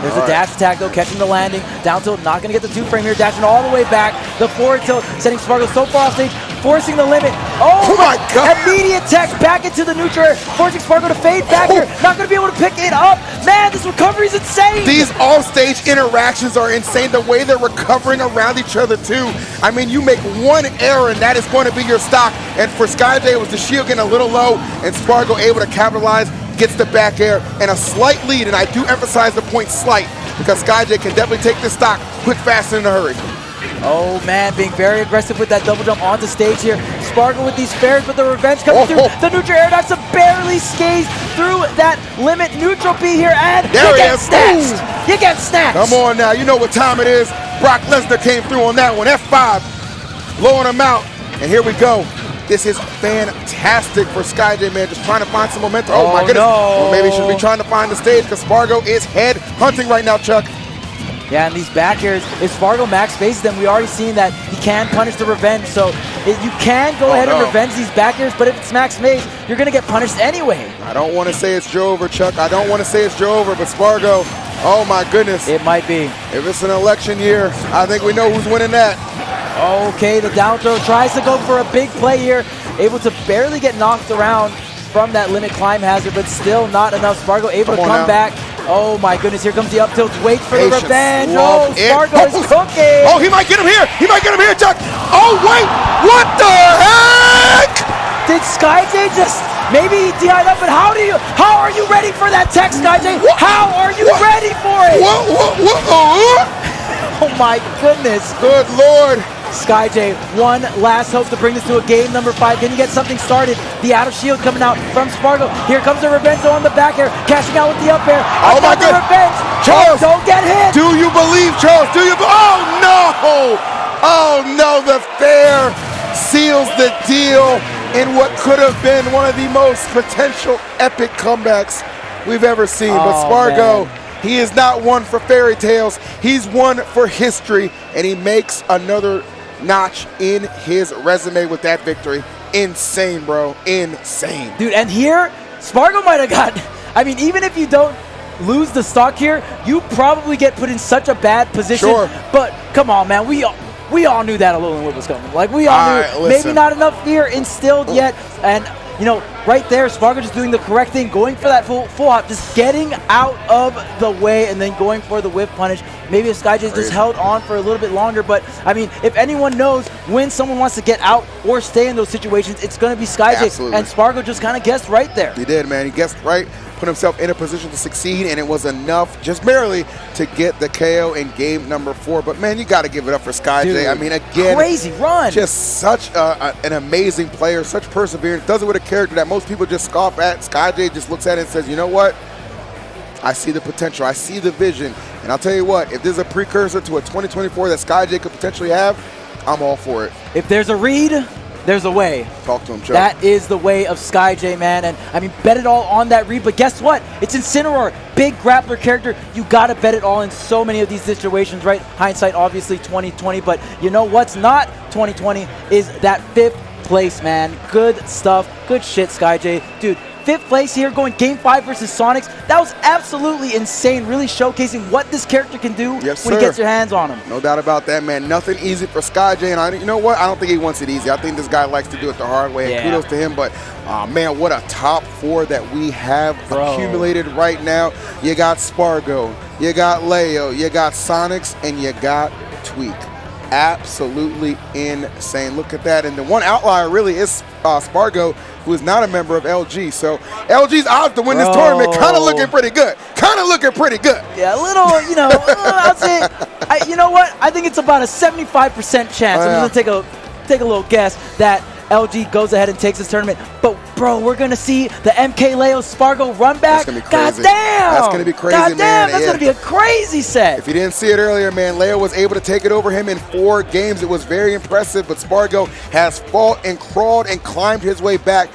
There's a dash attack, though, catching the landing. Down tilt, not going to get the 2-frame here. Dashing all the way back. The forward tilt, sending Spargo so far off stage, forcing the limit. Oh my God! Immediate tech back into the neutral air, forcing Spargo to fade back here. Not going to be able to pick it up. Man, this recovery is insane. These off-stage interactions are insane. The way they're recovering around each other, too. I mean, you make one error, and that is going to be your stock. And for SkyJ, it was the shield getting a little low, and Spargo able to capitalize. Gets the back air and a slight lead, and I do emphasize the point slight because SkyJ can definitely take this stock quick, fast, and in a hurry. Oh man, being very aggressive with that double jump onto stage here. Spargo with these fares, but the revenge coming through. The neutral air dodge to barely skaze through that limit neutral B here, and you get snatched. You get snatched. Come on now, you know what time it is. Brock Lesnar came through on that one. F5, blowing him out, and here we go. This is fantastic for SkyJ, man. Just trying to find some momentum. Oh my goodness. Well, maybe he should be trying to find the stage because Spargo is head hunting right now, Chuck. Yeah, and these back airs, if Spargo max faces them, we already seen that he can punish the revenge. So you can go ahead and revenge these back airs, but if it's max phase, you're going to get punished anyway. I don't want to say it's Joe over, Chuck. I don't want to say it's Joe over, but Spargo, oh my goodness. It might be. If it's an election year, I think we know who's winning that. Okay, the down throw tries to go for a big play here. Able to barely get knocked around from that limit climb hazard, but still not enough. Spargo able to come back. Oh my goodness, here comes the up tilt. Wait for the revenge. Oh, Spargo is cooking. Oh, he might get him here. He might get him here, Chuck. Oh, wait. What the heck? Did SkyJ just maybe he DI'd up, but how are you ready for that tech, SkyJ? How are you ready for it? Oh my goodness. Good Lord. SkyJ, one last hope to bring this to a game number 5. Can you get something started? The out of shield coming out from Spargo. Here comes the revenge on the back air, cashing out with the up air. Oh my God. Revenge. Charles, don't get hit. Do you believe, Charles? Do you? Oh no! Oh no! The fair seals the deal in what could have been one of the most potential epic comebacks we've ever seen. But Spargo, he is not one for fairy tales. He's one for history, and he makes another notch in his resume with that victory. Insane, bro. Insane. Dude, and here, Spargo might have got, I mean, even if you don't lose the stock here, you probably get put in such a bad position. Sure. But come on, man. We all knew that Alolan Whip was coming. Like, we all knew. Maybe not enough fear instilled yet. And, right there, Spargo just doing the correct thing, going for that full hop, just getting out of the way and then going for the whip punish. Maybe if SkyJ's just held on for a little bit longer, but I mean, if anyone knows when someone wants to get out or stay in those situations, it's going to be SkyJ. Absolutely. And Spargo just kind of guessed right there. He did, man. He guessed right, put himself in a position to succeed, and it was enough, just barely, to get the KO in game number 4. But, man, you got to give it up for SkyJ. Dude, I mean, again, crazy run. Just such an amazing player, such perseverance. Does it with a character that most people just scoff at. SkyJ just looks at it and says, you know what? I see the potential. I see the vision. And I'll tell you what, if there's a precursor to a 2024 that SkyJ could potentially have, I'm all for it. If there's a read, there's a way. Talk to him, Joe. That is the way of SkyJ, man. And I mean, bet it all on that read. But guess what? It's Incineroar, big grappler character. You got to bet it all in so many of these situations, right? Hindsight, obviously 2020. But you know what's not 2020 is that 5th place, man. Good stuff. Good shit, SkyJ. Dude, 5th place here, going Game 5 versus Sonics. That was absolutely insane, really showcasing what this character can do when he gets your hands on him. No doubt about that, man. Nothing easy for SkyJ, and you know what? I don't think he wants it easy. I think this guy likes to do it the hard way, and kudos to him. But, man, what a top 4 that we have accumulated right now. You got Spargo, you got Leo, you got Sonics, and you got Tweak. Absolutely insane. Look at that. And the one outlier really is Spargo, who is not a member of LG. So LG's odds to win this tournament kind of looking pretty good. Yeah, a little, you know, I'll say, you know what? I think it's about a 75% chance. I'm just going to take a little guess that LG goes ahead and takes this tournament. But, bro, we're going to see the MkLeo Spargo run back. That's going to be crazy. God damn. That's going to be crazy, God damn, man. that's going to be a crazy set. If you didn't see it earlier, man, Leo was able to take it over him in 4 games. It was very impressive, but Spargo has fought and crawled and climbed his way back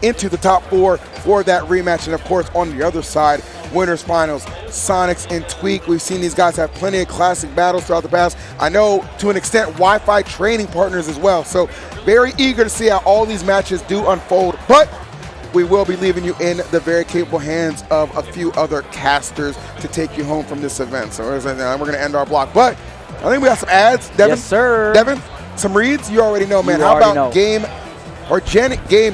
into the top 4 for that rematch. And, of course, on the other side, winners finals, Sonics and Tweak. We've seen these guys have plenty of classic battles throughout the past. I know, to an extent, Wi-Fi training partners as well. So very eager to see how all these matches do unfold. But we will be leaving you in the very capable hands of a few other casters to take you home from this event. So we're going to end our block. But I think we got some ads. Devin? Yes, sir. Devin, some reads? You already know, man. How about Game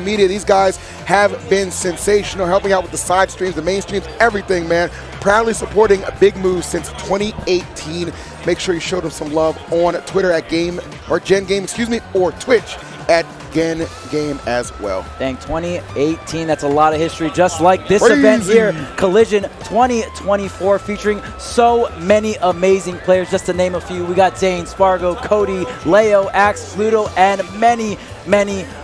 Media? These guys have been sensational, helping out with the side streams, the main streams, everything, man. Proudly supporting Big Moves since 2018. Make sure you show them some love on Twitter at Gen Game, or Twitch at Gen Game as well. Dang, 2018, that's a lot of history. Just like this event here, Collision 2024, featuring so many amazing players. Just to name a few, we got Zane, Spargo, Cody, Leo, Axe, Pluto, and many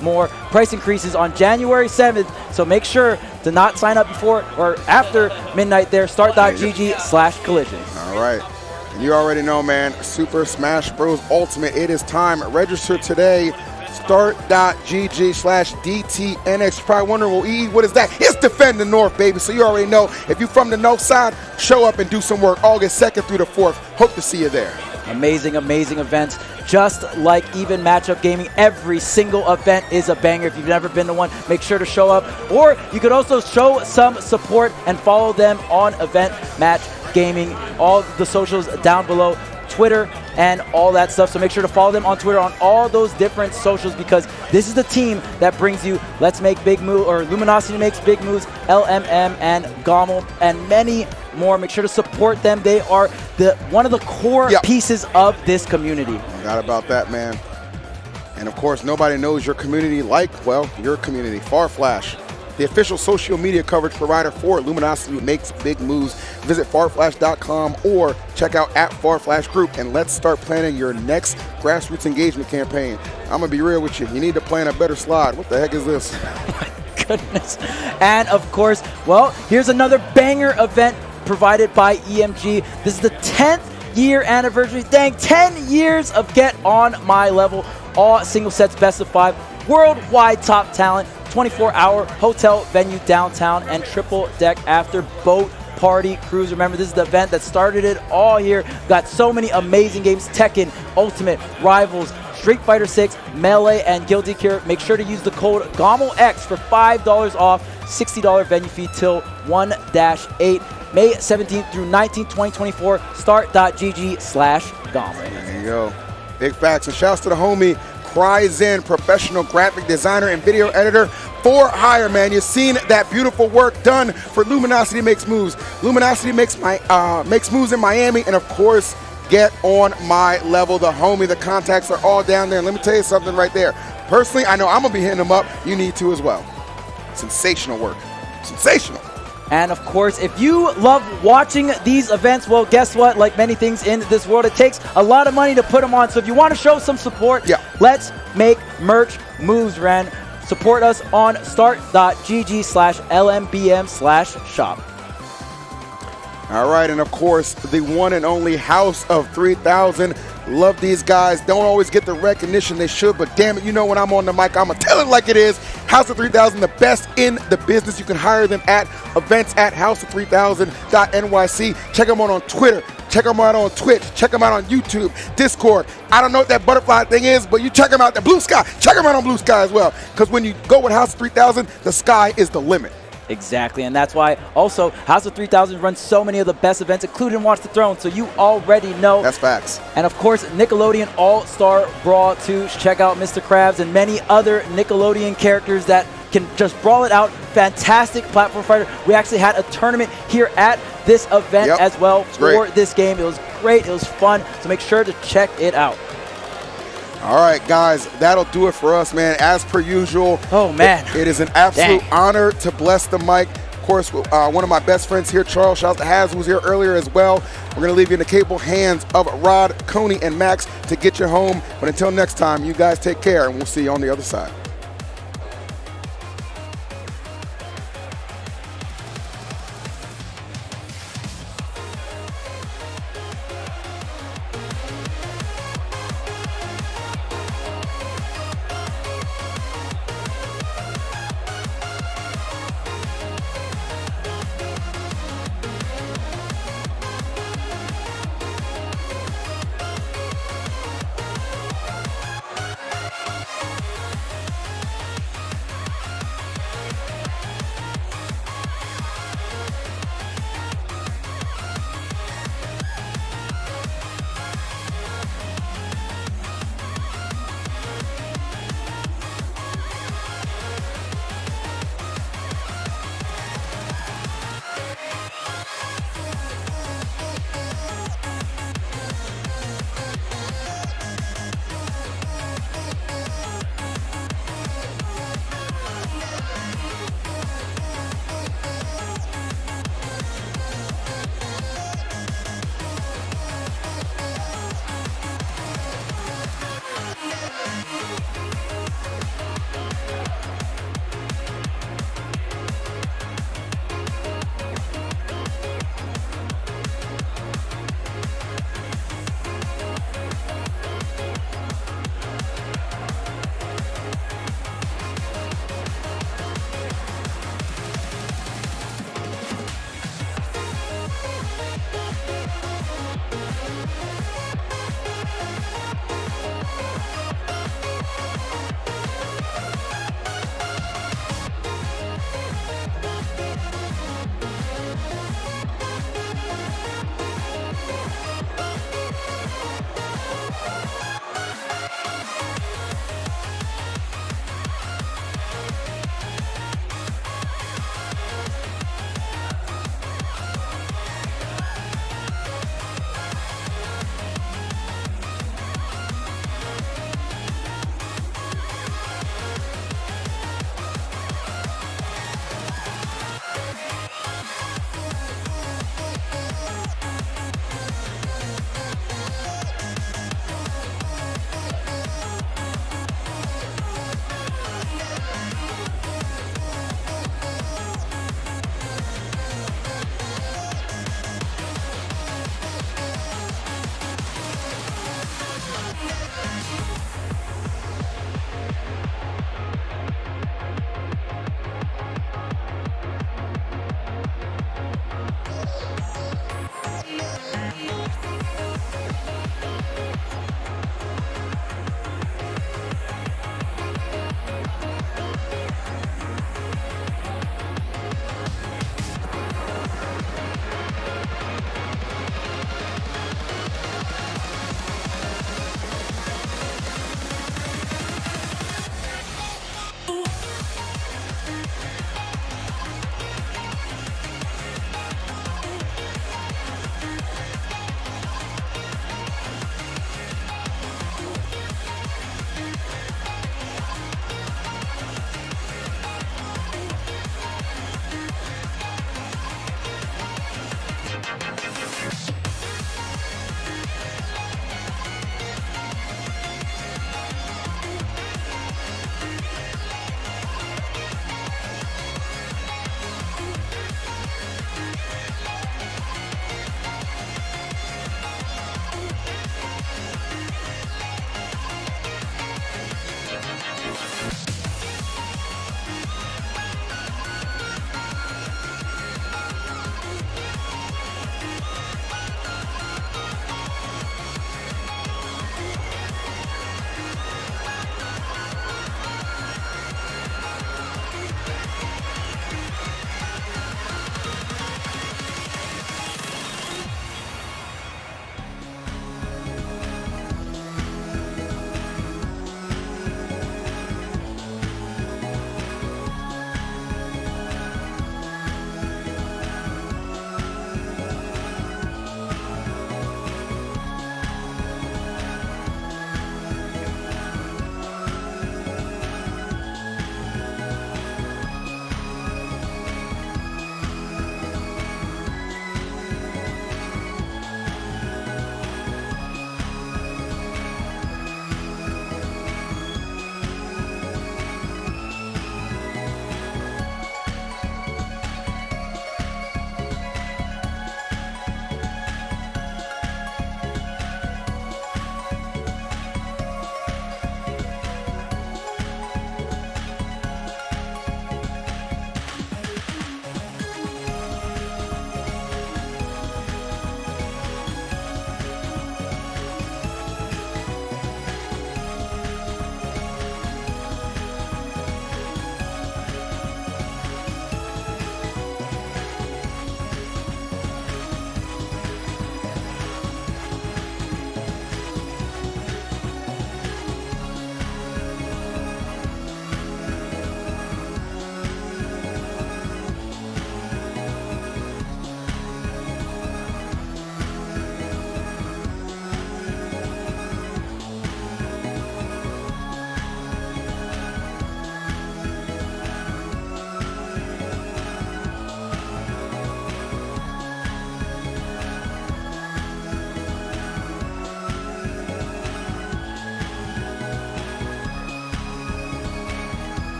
more. Price increases on January 7th, so make sure to not sign up before or after midnight there. Start.gg/collision. All right. You already know, man. Super Smash Bros. Ultimate. It is time. Register today. Start.gg/DTNX. You're probably wondering, well, E, what is that? It's Defend the North, baby. So you already know. If you're from the North Side, show up and do some work August 2nd through the 4th. Hope to see you there. Amazing events. Just like Even Matchup Gaming, every single event is a banger. If you've never been to one, make sure to show up. Or you could also show some support and follow them on Event Match Gaming. All the socials down below, Twitter and all that stuff. So make sure to follow them on Twitter on all those different socials, because this is the team that brings you Let's Make Big Moves, or Luminosity Makes Big Moves, LMM and Gommel, and many more. Make sure to support them. They are one of the core pieces of this community. No doubt about that, man. And of course, nobody knows your community like, well, your community. Farflash, the official social media coverage provider for Luminosity Makes Big Moves. Visit farflash.com or check out @Farflash Group, and let's start planning your next grassroots engagement campaign. I'm going to be real with you. You need to plan a better slide. What the heck is this? Goodness. And of course, well, here's another banger event provided by EMG. This is the 10th year anniversary. Dang, 10 years of Get On My Level. All single sets, best of 5, worldwide top talent, 24-hour hotel venue downtown, and triple deck after boat party cruise. Remember, this is the event that started it all here. Got so many amazing games: Tekken, Ultimate, Rivals, Street Fighter 6, Melee, and Guilty Gear. Make sure to use the code GOMMELX for $5 off, $60 venue fee till 1-8. May 17th through 19th, 2024. Start.gg/Gommel. There you go. Big facts. And shouts to the homie Ryzen professional graphic designer and video editor for hire, man. You've seen that beautiful work done for Luminosity Makes Moves. Luminosity makes moves in Miami, and of course, get on my level. The homie, the contacts are all down there. And let me tell you something right there. Personally, I know I'm gonna be hitting them up. You need to as well. Sensational work. Sensational. And of course, if you love watching these events, well, guess what? Like many things in this world, it takes a lot of money to put them on. So if you want to show some support, let's make merch moves, Ren. Support us on start.gg/LMBM/shop. All right, and of course, the one and only House of 3000. Love these guys. Don't always get the recognition they should, but damn it, you know when I'm on the mic, I'm going to tell it like it is. House of 3000, the best in the business. You can hire them at events at houseof3000.nyc. Check them out on Twitter. Check them out on Twitch. Check them out on YouTube, Discord. I don't know what that butterfly thing is, but you check them out. The Blue Sky. Check them out on Blue Sky as well, because when you go with House of 3000, the sky is the limit. Exactly, and that's why also House of 3000 runs so many of the best events, including Watch the Throne, so you already know. That's facts. And of course, Nickelodeon All-Star Brawl 2. Check out Mr. Krabs and many other Nickelodeon characters that can just brawl it out. Fantastic platform fighter. We actually had a tournament here at this event as well for this game. It was great. It was fun, so make sure to check it out. All right, guys, that'll do it for us, man. As per usual. Oh, man. It is an absolute honor to bless the mic. Of course, one of my best friends here, Charles, shout out to Haz, who was here earlier as well. We're going to leave you in the capable hands of Rod, Coney, and Max to get you home. But until next time, you guys take care, and we'll see you on the other side.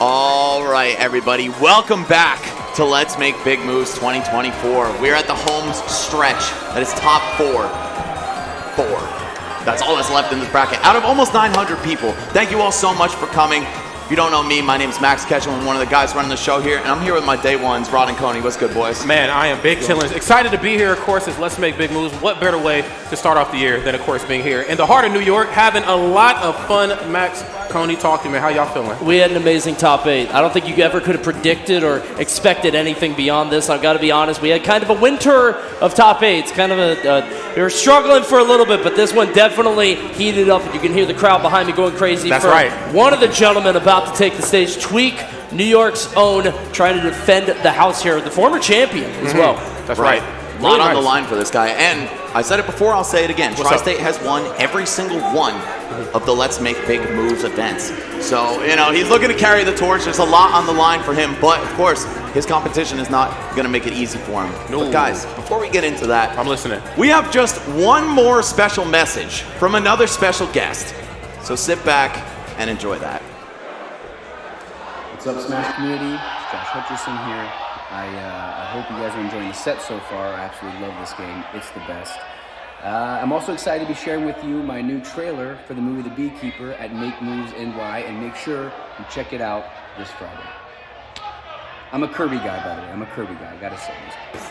All right, everybody, welcome back to Let's Make Big Moves 2024. We're at the home stretch. That is top four. That's all that's left in this bracket. Out of almost 900 people, thank you all so much for coming. If you don't know me, my name is Max Ketchum. I'm one of the guys running the show here, and I'm here with my day ones, Rod and Coney. What's good, boys? Man, I am big chillin'. Excited to be here, of course, as Let's Make Big Moves. What better way to start off the year than, of course, being here in the heart of New York, having a lot of fun. Max, Coney, talk to me. How y'all feeling? We had an amazing top 8. I don't think you ever could have predicted or expected anything beyond this. I've got to be honest. We had kind of a winter of top 8s. Kind of we were struggling for a little bit, but this one definitely heated up, and you can hear the crowd behind me going crazy. That's for right. One of the gentlemen about to take the stage, Tweak, New York's own, trying to defend the house here, the former champion as well. That's right. A lot on the line for this guy. And I said it before, I'll say it again. Tri-State has won every single one of the Let's Make Big Moves events. So, you know, he's looking to carry the torch. There's a lot on the line for him. But, of course, his competition is not going to make it easy for him. No. But, guys, before we get into that, I'm listening. We have just one more special message from another special guest. So sit back and enjoy that. What's up, Smash community? It's Josh Hutcherson here. I hope you guys are enjoying the set so far. I absolutely love this game. It's the best. I'm also excited to be sharing with you my new trailer for the movie The Beekeeper at Make Moves NY, and make sure you check it out this Friday. I'm a Kirby guy, by the way. I'm a Kirby guy. I gotta say this.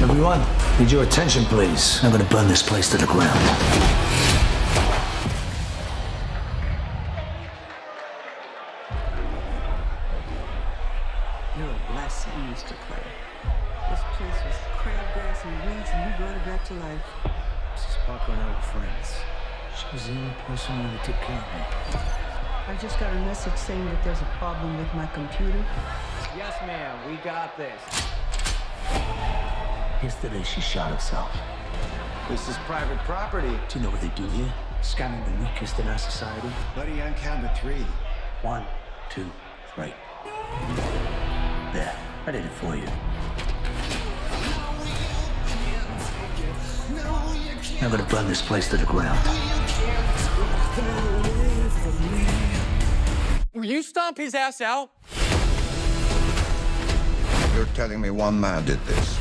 Everyone, need your attention, please. I'm gonna burn this place to the ground. You're a blessing, Mr. Clay. This place was crabgrass and weeds, and you brought it back to life. Mrs. Spargo and I were friends. She was the only person who ever took care of me. I just got a message saying that there's a problem with my computer. Yes, ma'am. We got this. Yesterday, she shot herself. This is private property. Do you know what they do here? Scanning the weakest in our society. Buddy, on count to 3. 1, 2, 3. There, I did it for you. I'm gonna burn this place to the ground. Will you stomp his ass out? You're telling me one man did this.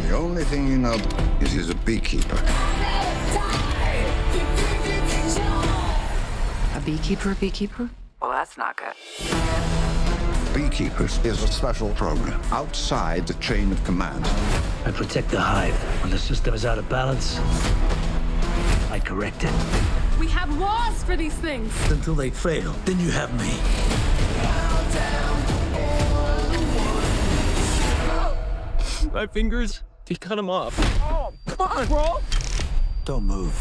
The only thing you know is he's a beekeeper. A beekeeper? Well, that's not good. Beekeepers is a special program outside the chain of command. I protect the hive. When the system is out of balance, I correct it. We have laws for these things. Until they fail, then you have me. My fingers, he cut them off. Oh, come on, bro. Don't move.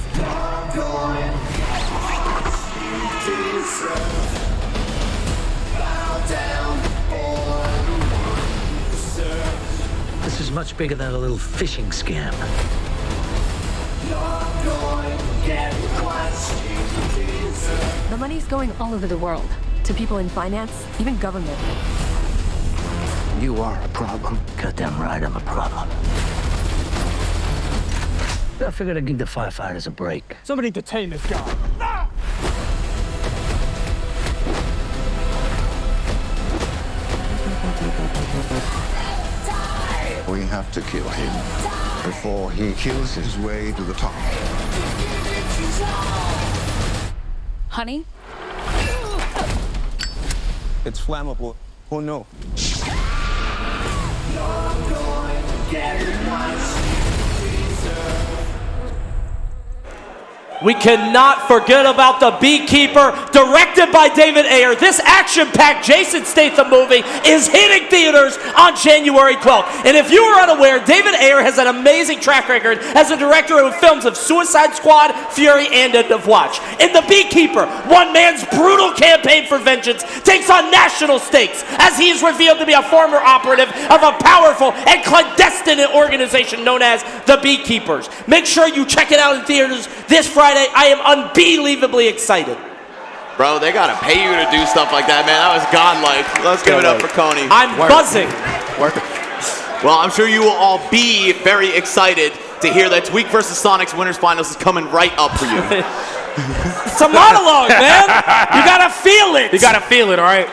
This is much bigger than a little phishing scam. The money's going all over the world. To people in finance, even government. You are a problem. Goddamn right, I'm a problem. I figured I'd give the firefighters a break. Somebody detain this guy. We have to kill him before he kills his way to the top. Honey? It's flammable. Oh no. We cannot forget about The Beekeeper, directed by David Ayer. This action-packed Jason Statham movie is hitting theaters on January 12th. And if you are unaware, David Ayer has an amazing track record as a director of films of Suicide Squad, Fury, and End of Watch. In The Beekeeper, one man's brutal campaign for vengeance takes on national stakes as he is revealed to be a former operative of a powerful and clandestine organization known as The Beekeepers. Make sure you check it out in theaters this Friday. I am unbelievably excited. Bro, they gotta pay you to do stuff like that, man. That was godlike. Let's give it up for Coney. I'm buzzing. Well, I'm sure you will all be very excited to hear that Tweak versus Sonic's Winners Finals is coming right up for you. It's a monologue, man. You gotta feel it. You gotta feel it, all right?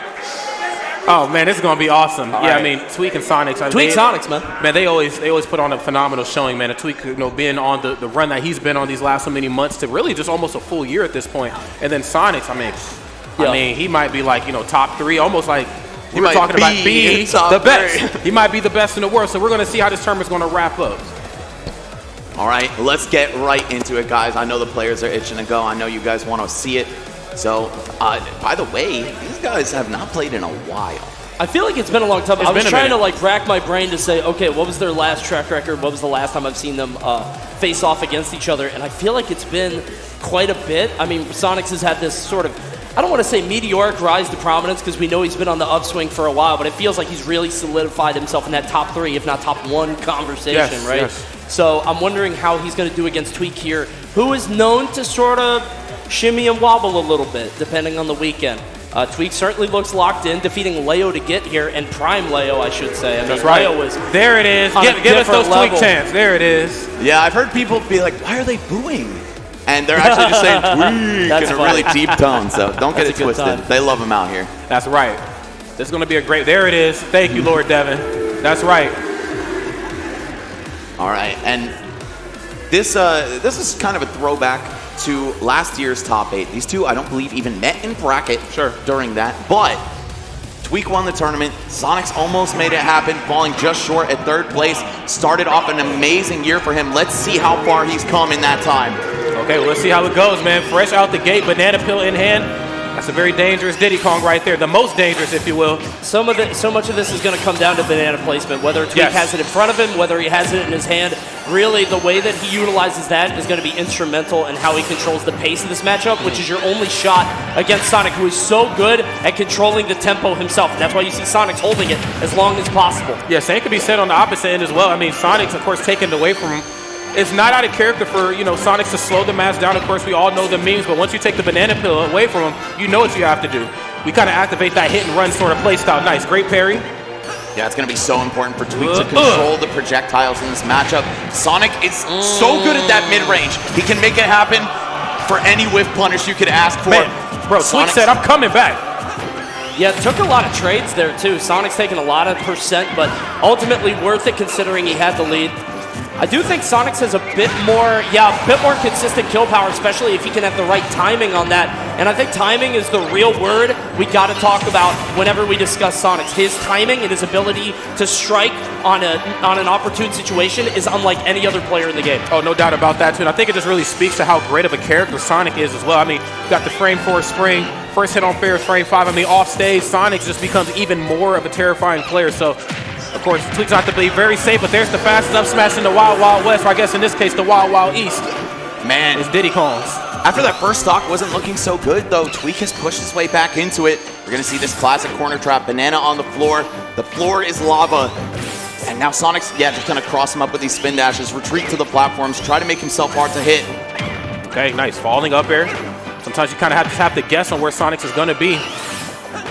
Oh man, this is gonna be awesome. All yeah, right. I mean, Tweak and Sonics. Tweak Sonics, man. Man, they always put on a phenomenal showing, man. And Tweak, being on the run that he's been on these last so many months to really just almost a full year at this point. And then Sonics, I mean, he might be like top 3, almost like we were talking about being the best. He might be the best in the world. So we're gonna see how this tournament's gonna wrap up. All right, let's get right into it, guys. I know the players are itching to go. I know you guys want to see it. So, by the way, these guys have not played in a while. I feel like it's been a long time. I was trying to rack my brain to say, okay, what was their last track record? What was the last time I've seen them face off against each other? And I feel like it's been quite a bit. I mean, Sonics has had this sort of, I don't want to say meteoric rise to prominence because we know he's been on the upswing for a while, but it feels like he's really solidified himself in that top 3, if not top 1 conversation, right? Yes. So I'm wondering how he's going to do against Tweak here, who is known to sort of shimmy and wobble a little bit, depending on the weekend. Tweak certainly looks locked in, defeating Leo to get here, and Prime Leo, I should say. I mean, That's right. Leo was there it is. Give us those Tweak chants. There it is. Yeah, I've heard people be like, why are they booing? And they're actually just saying Tweak in a really deep tone, so don't get it twisted. They love him out here. That's right. This is going to be a great, there it is. Thank you, Lord Devin. That's right. All right, and this is kind of a throwback to last year's top 8. These two, I don't believe, even met in bracket during that, but Tweak won the tournament. Sonics almost made it happen, falling just short at 3rd place. Started off an amazing year for him. Let's see how far he's come in that time. Okay, well, let's see how it goes, man. Fresh out the gate, banana peel in hand. That's a very dangerous Diddy Kong right there. The most dangerous, if you will. So much of this is going to come down to banana placement, whether Tweak has it in front of him, whether he has it in his hand. Really, the way that he utilizes that is going to be instrumental in how he controls the pace of this matchup, which is your only shot against Sonic, who is so good at controlling the tempo himself. And that's why you see Sonic's holding it as long as possible. Yeah, same could be said on the opposite end as well. I mean, Sonic's, of course, taken away from him. It's not out of character for, Sonics to slow the match down. Of course, we all know the memes, but once you take the banana peel away from him, you know what you have to do. We kind of activate that hit and run sort of play style. Nice, great parry. Yeah, it's going to be so important for Tweak to control the projectiles in this matchup. Sonic is so good at that mid-range. He can make it happen for any whiff punish you could ask for. Man, bro, Tweak said, I'm coming back. Yeah, it took a lot of trades there, too. Sonic's taking a lot of percent, but ultimately worth it considering he had the lead. I do think Sonics has a bit more consistent kill power, especially if he can have the right timing on that. And I think timing is the real word we got to talk about whenever we discuss Sonics. His timing and his ability to strike on an opportune situation is unlike any other player in the game. Oh, no doubt about that, too. And I think it just really speaks to how great of a character Sonic is as well. I mean, you got the frame 4 spring, first hit on fair is frame 5. I mean, off stage, Sonic just becomes even more of a terrifying player. So, of course, Tweak's out to be very safe, but there's the fastest up smash in the Wild Wild West, or I guess in this case, the Wild Wild East. Man, it's Diddy Kongs. After that first stock wasn't looking so good, though, Tweak has pushed his way back into it. We're going to see this classic corner trap, banana on the floor. The floor is lava. And now Sonic's, just going to cross him up with these spin dashes, retreat to the platforms, try to make himself hard to hit. Okay, nice. Falling up air. Sometimes you kind of have to guess on where Sonics is going to be.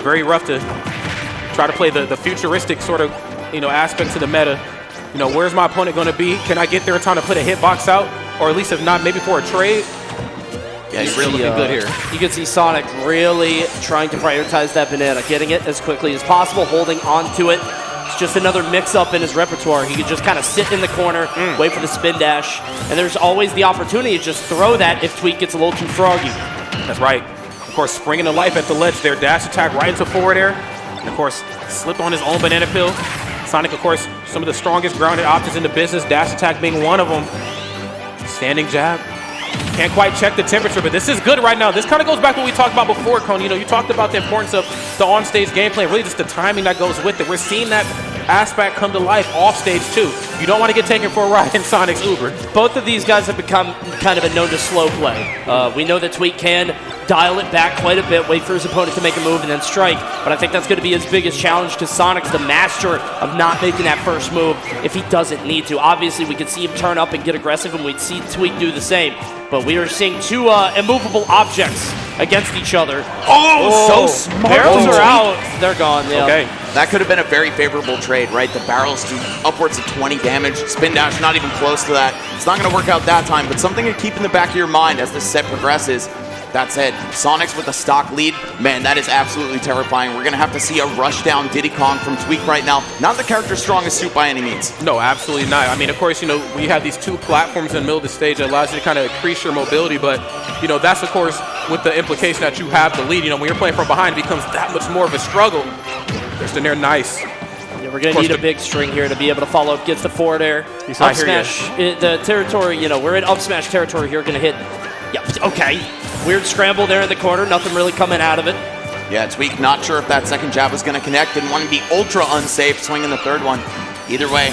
Very rough to try to play the futuristic sort of aspect to the meta. Where's my opponent going to be? Can I get there in time to put a hitbox out? Or at least if not, maybe for a trade? Yeah, he's really looking good here. You can see Sonic really trying to prioritize that banana, getting it as quickly as possible, holding on to it. It's just another mix-up in his repertoire. He could just kind of sit in the corner, wait for the spin dash, and there's always the opportunity to just throw that if Tweak gets a little too froggy. That's right. Of course, springing to life at the ledge there, dash attack right into forward air. And of course, slipped on his own banana peel. Sonic, of course, some of the strongest grounded options in the business, dash attack being one of them. Standing jab. Can't quite check the temperature, but this is good right now. This kind of goes back to what we talked about before, Cone. You talked about the importance of the on-stage gameplay, really just the timing that goes with it. We're seeing that aspect come to life off stage too. You don't want to get taken for a ride in Sonic's Uber. Both of these guys have become kind of a known to slow play. We know that Tweak can dial it back quite a bit, wait for his opponent to make a move and then strike, but I think that's going to be his biggest challenge because Sonic's the master of not making that first move if he doesn't need to. Obviously, we could see him turn up and get aggressive, and we'd see Tweak do the same, but we are seeing two immovable objects against each other. Oh, so smart. Barrels are out. They're gone. Yeah. Okay. That could have been a very favorable trade, right? The barrels do upwards of 20 damage. Spin dash not even close to that. It's not going to work out that time, but something to keep in the back of your mind as this set progresses. That said, Sonic's with a stock lead. Man, that is absolutely terrifying. We're going to have to see a rush down Diddy Kong from Tweak right now. Not the character's strongest suit by any means. No, absolutely not. I mean, of course, you know, we have these two platforms in the middle of the stage that allows you to kind of increase your mobility, but, you know, that's, of course, with the implication that you have the lead. You know, when you're playing from behind, it becomes that much more of a struggle. There's the near nice. Yeah, we're going to need a big string here to be able to follow up. Gets the forward air. Up smash. The territory, you know, we're in up smash territory here. Going to hit. Yeah, okay. Weird scramble there in the corner. Nothing really coming out of it. Yeah, Tweak not sure if that second jab was going to connect. Didn't want to be ultra unsafe swinging the third one. Either way,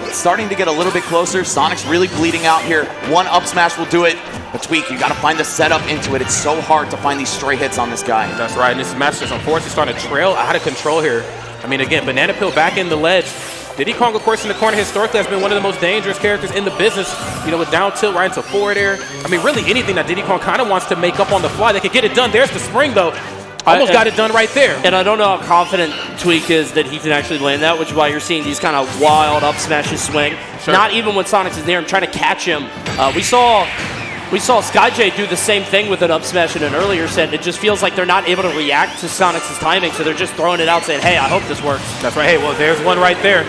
it's starting to get a little bit closer. Sonic's really bleeding out here. One up smash will do it. But Tweak, you got to find the setup into it. It's so hard to find these stray hits on this guy. That's right. And this match is unfortunately starting to trail out of control here. I mean, again, Banana Peel back in the ledge. Diddy Kong, of course, in the corner historically has been one of the most dangerous characters in the business. You know, with down tilt right into forward air. I mean, really anything that Diddy Kong kind of wants to make up on the fly. They could get it done. There's the spring, though. Almost got it done right there. And I don't know how confident Tweak is that he can actually land that, which is why you're seeing these kind of wild up smashes swing. Sure. Not even when Sonic is near him, trying to catch him. We saw SkyJ do the same thing with an up smash in an earlier set. It just feels like they're not able to react to Sonic's timing, so they're just throwing it out saying, hey, I hope this works. That's right. Hey, well, there's one right there.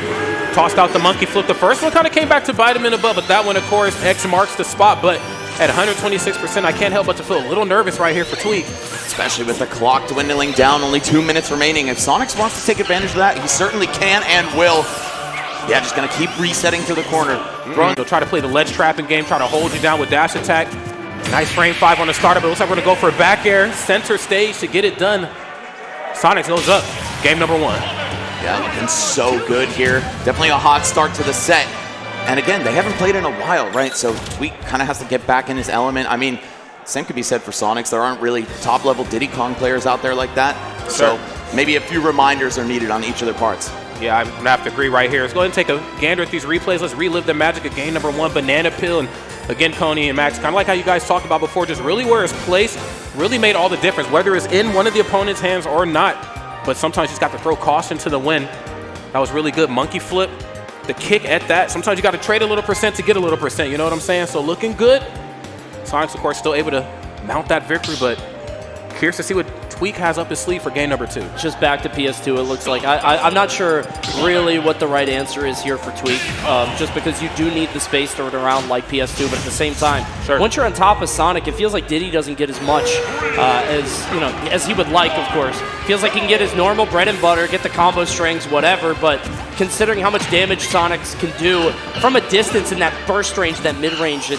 Tossed out the monkey flip. The first one kind of came back to bite him in the butt, but that one, of course, X marks the spot. But at 126%, I can't help but to feel a little nervous right here for Tweak. Especially with the clock dwindling down, only 2 minutes remaining. If Sonic wants to take advantage of that, he certainly can and will. Yeah, just going to keep resetting to the corner. They'll try to play the ledge trapping game, try to hold you down with dash attack. Nice frame 5 on the starter, but it looks like we're going to go for a back air, center stage to get it done. Sonic goes up. Game number 1. Yeah, looking so good here. Definitely a hot start to the set. And again, they haven't played in a while, right? So Tweak kind of has to get back in his element. I mean, same could be said for Sonics. There aren't really top-level Diddy Kong players out there like that. Sure. So maybe a few reminders are needed on each of their parts. Yeah, I'm going to have to agree right here. Let's go ahead and take a gander at these replays. Let's relive the magic of game number 1, Banana Peel. And again, Coney and Max, kind of like how you guys talked about before, just really where it's placed really made all the difference, whether it's in one of the opponent's hands or not. But sometimes you just got to throw caution to the wind. That was really good. Monkey flip, the kick at that. Sometimes you got to trade a little percent to get a little percent. You know what I'm saying? So looking good. Sonic's, of course, still able to mount that victory, but curious to see what Tweak has up his sleeve for game number 2. Just back to PS2, it looks like. I'm not sure really what the right answer is here for Tweak, just because you do need the space to run around like PS2, but at the same time, once you're on top of Sonic, it feels like Diddy doesn't get as much as he would like, of course. Feels like he can get his normal bread and butter, get the combo strings, whatever, but considering how much damage Sonics can do from a distance in that burst range, that mid-range,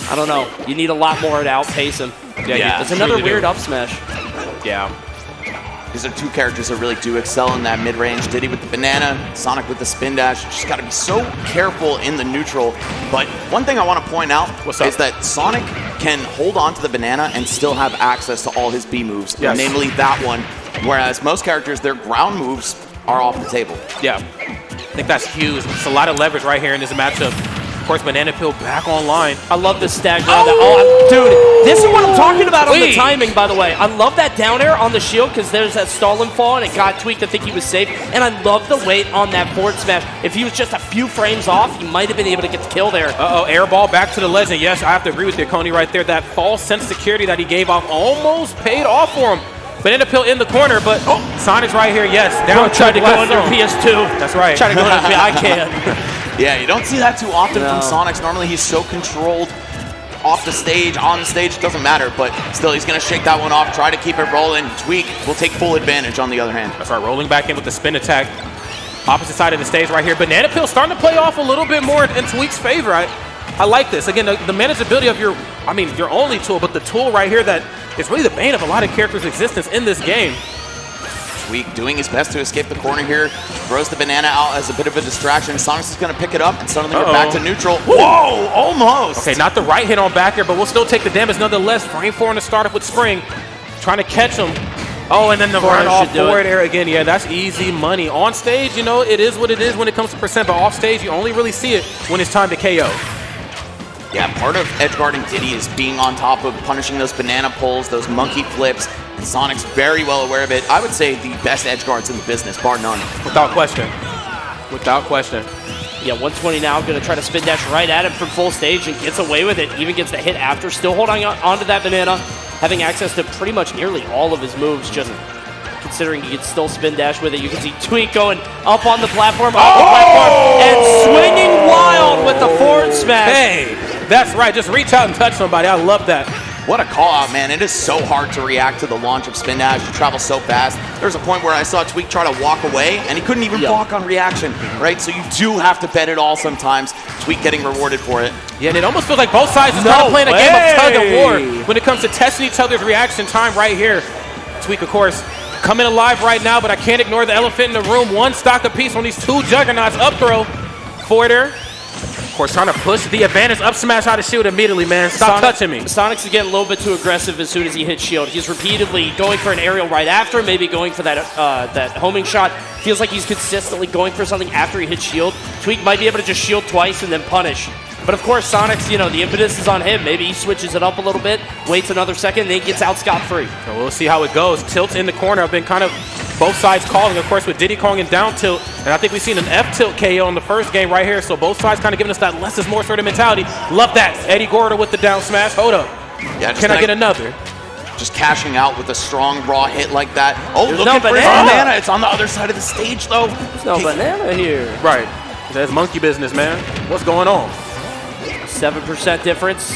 I don't know. You need a lot more to outpace him. Yeah, it's another weird up smash. Yeah. These are two characters that really do excel in that mid-range. Diddy with the banana, Sonic with the spin dash. Just got to be so careful in the neutral. But one thing I want to point out is that Sonic can hold on to the banana and still have access to all his B moves, namely that one. Whereas most characters, their ground moves are off the table. Yeah, I think that's huge. It's a lot of leverage right here in this matchup. Of course, Banana Peel back online. I love this stagger. Dude, this is what I'm talking about on the timing, by the way. I love that down air on the shield because there's that stall and fall, and it got Tweak to think he was safe. And I love the weight on that forward smash. If he was just a few frames off, he might have been able to get the kill there. Air ball back to the legend. Yes, I have to agree with you, Coney, right there. That false sense of security that he gave off almost paid off for him. Banana Peel in the corner, but Sonic's right here. Yes, down. Tried to go under PS2. That's right. Trying to go under I can't. Yeah, you don't see that too often from Sonics. Normally he's so controlled off the stage, on the stage, it doesn't matter, but still he's going to shake that one off, try to keep it rolling. Tweak will take full advantage on the other hand. That's right, rolling back in with the spin attack. Opposite side of the stage right here. Banana Peel starting to play off a little bit more in Tweak's favor. I like this. Again, the manageability of your only tool, but the tool right here that is really the bane of a lot of characters' existence in this game. Tweak doing his best to escape the corner here. Throws the banana out as a bit of a distraction. Sonic's is going to pick it up, and suddenly we're back to neutral. Whoa, almost. Okay, not the right hit on back air, but we'll still take the damage nonetheless. Frame 4 on the startup with Spring. Trying to catch him. Oh, and then the run off forward air again. Yeah, that's easy money. On stage, it is what it is when it comes to percent, but off stage, you only really see it when it's time to KO. Yeah, part of edge guarding Diddy is being on top of punishing those banana pulls, those monkey flips, and Sonic's very well aware of it. I would say the best edge guards in the business, bar none. Without question. Without question. Yeah, 120 now, going to try to spin dash right at him from full stage and gets away with it. Even gets the hit after, still holding onto that banana, having access to pretty much nearly all of his moves, just considering he could still spin dash with it. You can see Tweak going up on the platform, and swinging wild with the forward smash. Hey, that's right. Just reach out and touch somebody. I love that. What a call out, man. It is so hard to react to the launch of spin dash. You travel so fast. There's a point where I saw Tweak try to walk away, and he couldn't even block on reaction, right? So you do have to bet it all sometimes. Tweak getting rewarded for it. Yeah, and it almost feels like both sides is kind of playing a game of tug of war when it comes to testing each other's reaction time right here. Tweak, of course, coming alive right now, but I can't ignore the elephant in the room. One stock apiece on these two juggernauts. Up throw. Forward air. Of course, trying to push the advantage up smash out of shield immediately, man. Stop touching me. Sonic's getting a little bit too aggressive as soon as he hits shield. He's repeatedly going for an aerial right after, maybe going for that that homing shot. Feels like he's consistently going for something after he hits shield. Tweak might be able to just shield twice and then punish. But of course, Sonic's, the impetus is on him. Maybe he switches it up a little bit, waits another second, and then gets out scot-free. So we'll see how it goes. Tilt in the corner. I've been kind of both sides calling, of course, with Diddy Kong and down tilt. And I think we've seen an F tilt KO in the first game right here. So both sides kind of giving us that less is more sort of mentality. Love that. Eddie Gordo with the down smash. Hold up. Yeah, Can I get another? Just cashing out with a strong raw hit like that. Oh, There's looking no for his banana. banana. It's on the other side of the stage, though. There's no banana here. Right. That's monkey business, man. What's going on? 7% difference.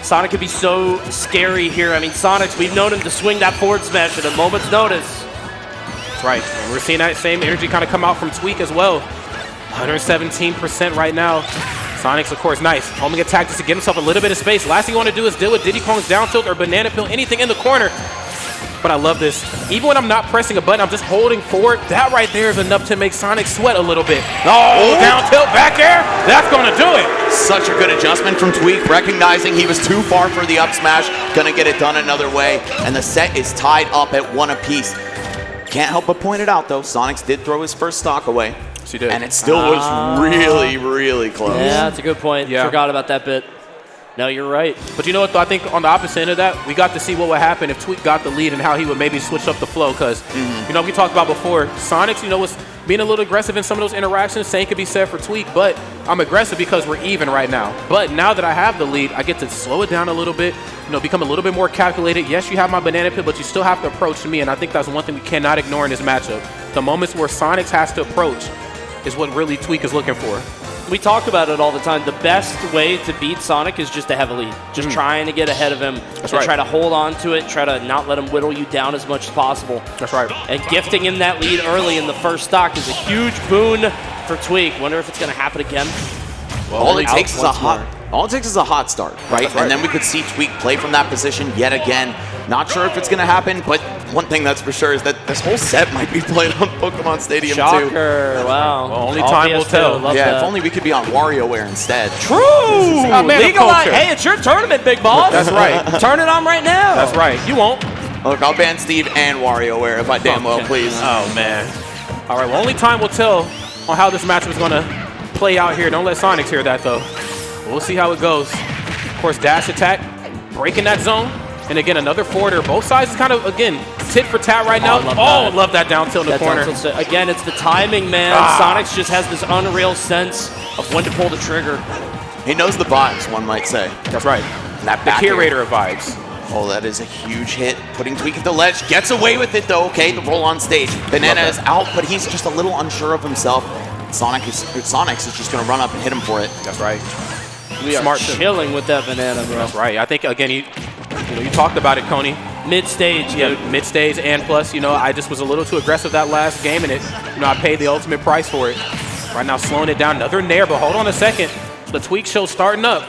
Sonic could be so scary here. I mean, Sonic's, we've known him to swing that forward smash at a moment's notice. That's right. And we're seeing that same energy kind of come out from Tweak as well. 117% right now. Sonic's, of course, nice. Homing attack just to give himself a little bit of space. Last thing you want to do is deal with Diddy Kong's down tilt or banana peel, anything in the corner. But I love this. Even when I'm not pressing a button, I'm just holding forward. That right there is enough to make Sonic sweat a little bit. Oh, down tilt back air. That's going to do it. Such a good adjustment from Tweak, recognizing he was too far for the up smash. Gonna get it done another way. And the set is tied up at 1 apiece. Can't help but point it out, though. Sonic's did throw his first stock away. Yes, he did. And it still was really, really close. Yeah, that's a good point. Yeah. Forgot about that bit. No, you're right. But you know what, though? I think on the opposite end of that, we got to see what would happen if Tweak got the lead and how he would maybe switch up the flow. Because, we talked about before, Sonic's, was being a little aggressive in some of those interactions. Same could be said for Tweak, but I'm aggressive because we're even right now. But now that I have the lead, I get to slow it down a little bit, become a little bit more calculated. Yes, you have my banana peel, but you still have to approach me, and I think that's one thing we cannot ignore in this matchup. The moments where Sonic has to approach is what really Tweak is looking for. We talk about it all the time. The best way to beat Sonic is just to have a lead. Just trying to get ahead of him. That's right. Try to hold on to it. Try to not let him whittle you down as much as possible. That's right. And gifting him that lead early in the first stock is a huge boon for Tweak. Wonder if it's going to happen again. Well, all it takes is a hot start, right? And then we could see Tweak play from that position yet again. Not sure if it's going to happen, but one thing that's for sure is that this whole set might be played on Pokemon Stadium too. Shocker! Wow. Well, only time will tell. Yeah, if only we could be on WarioWare instead. True! Legalize. Hey, it's your tournament, big boss. That's right. Turn it on right now. That's right. You won't. Look, I'll ban Steve and WarioWare if I damn well please. Oh, man. All right, well, only time will tell on how this matchup is going to play out here. Don't let Sonics hear that, though. We'll see how it goes. Of course, dash attack, breaking that zone. And again, another forwarder. Both sides is kind of, again, tit for tat right now. Love that down tilt in the corner. Again, it's the timing, man. Sonics just has this unreal sense of when to pull the trigger. He knows the vibes, one might say. That's right. That the curator of vibes. Oh, that is a huge hit. Putting Tweak at the ledge. Gets away with it, though. Okay, the roll on stage. Banana is out, but he's just a little unsure of himself. Sonics is just going to run up and hit him for it. That's right. We are chilling with that banana, bro. That's right. I think, again, you talked about it, Coney. Mid-stage, dude. Mid-stage, and plus, I just was a little too aggressive that last game, and I paid the ultimate price for it. Right now, slowing it down. Another nair, but hold on a second. The Tweak show starting up.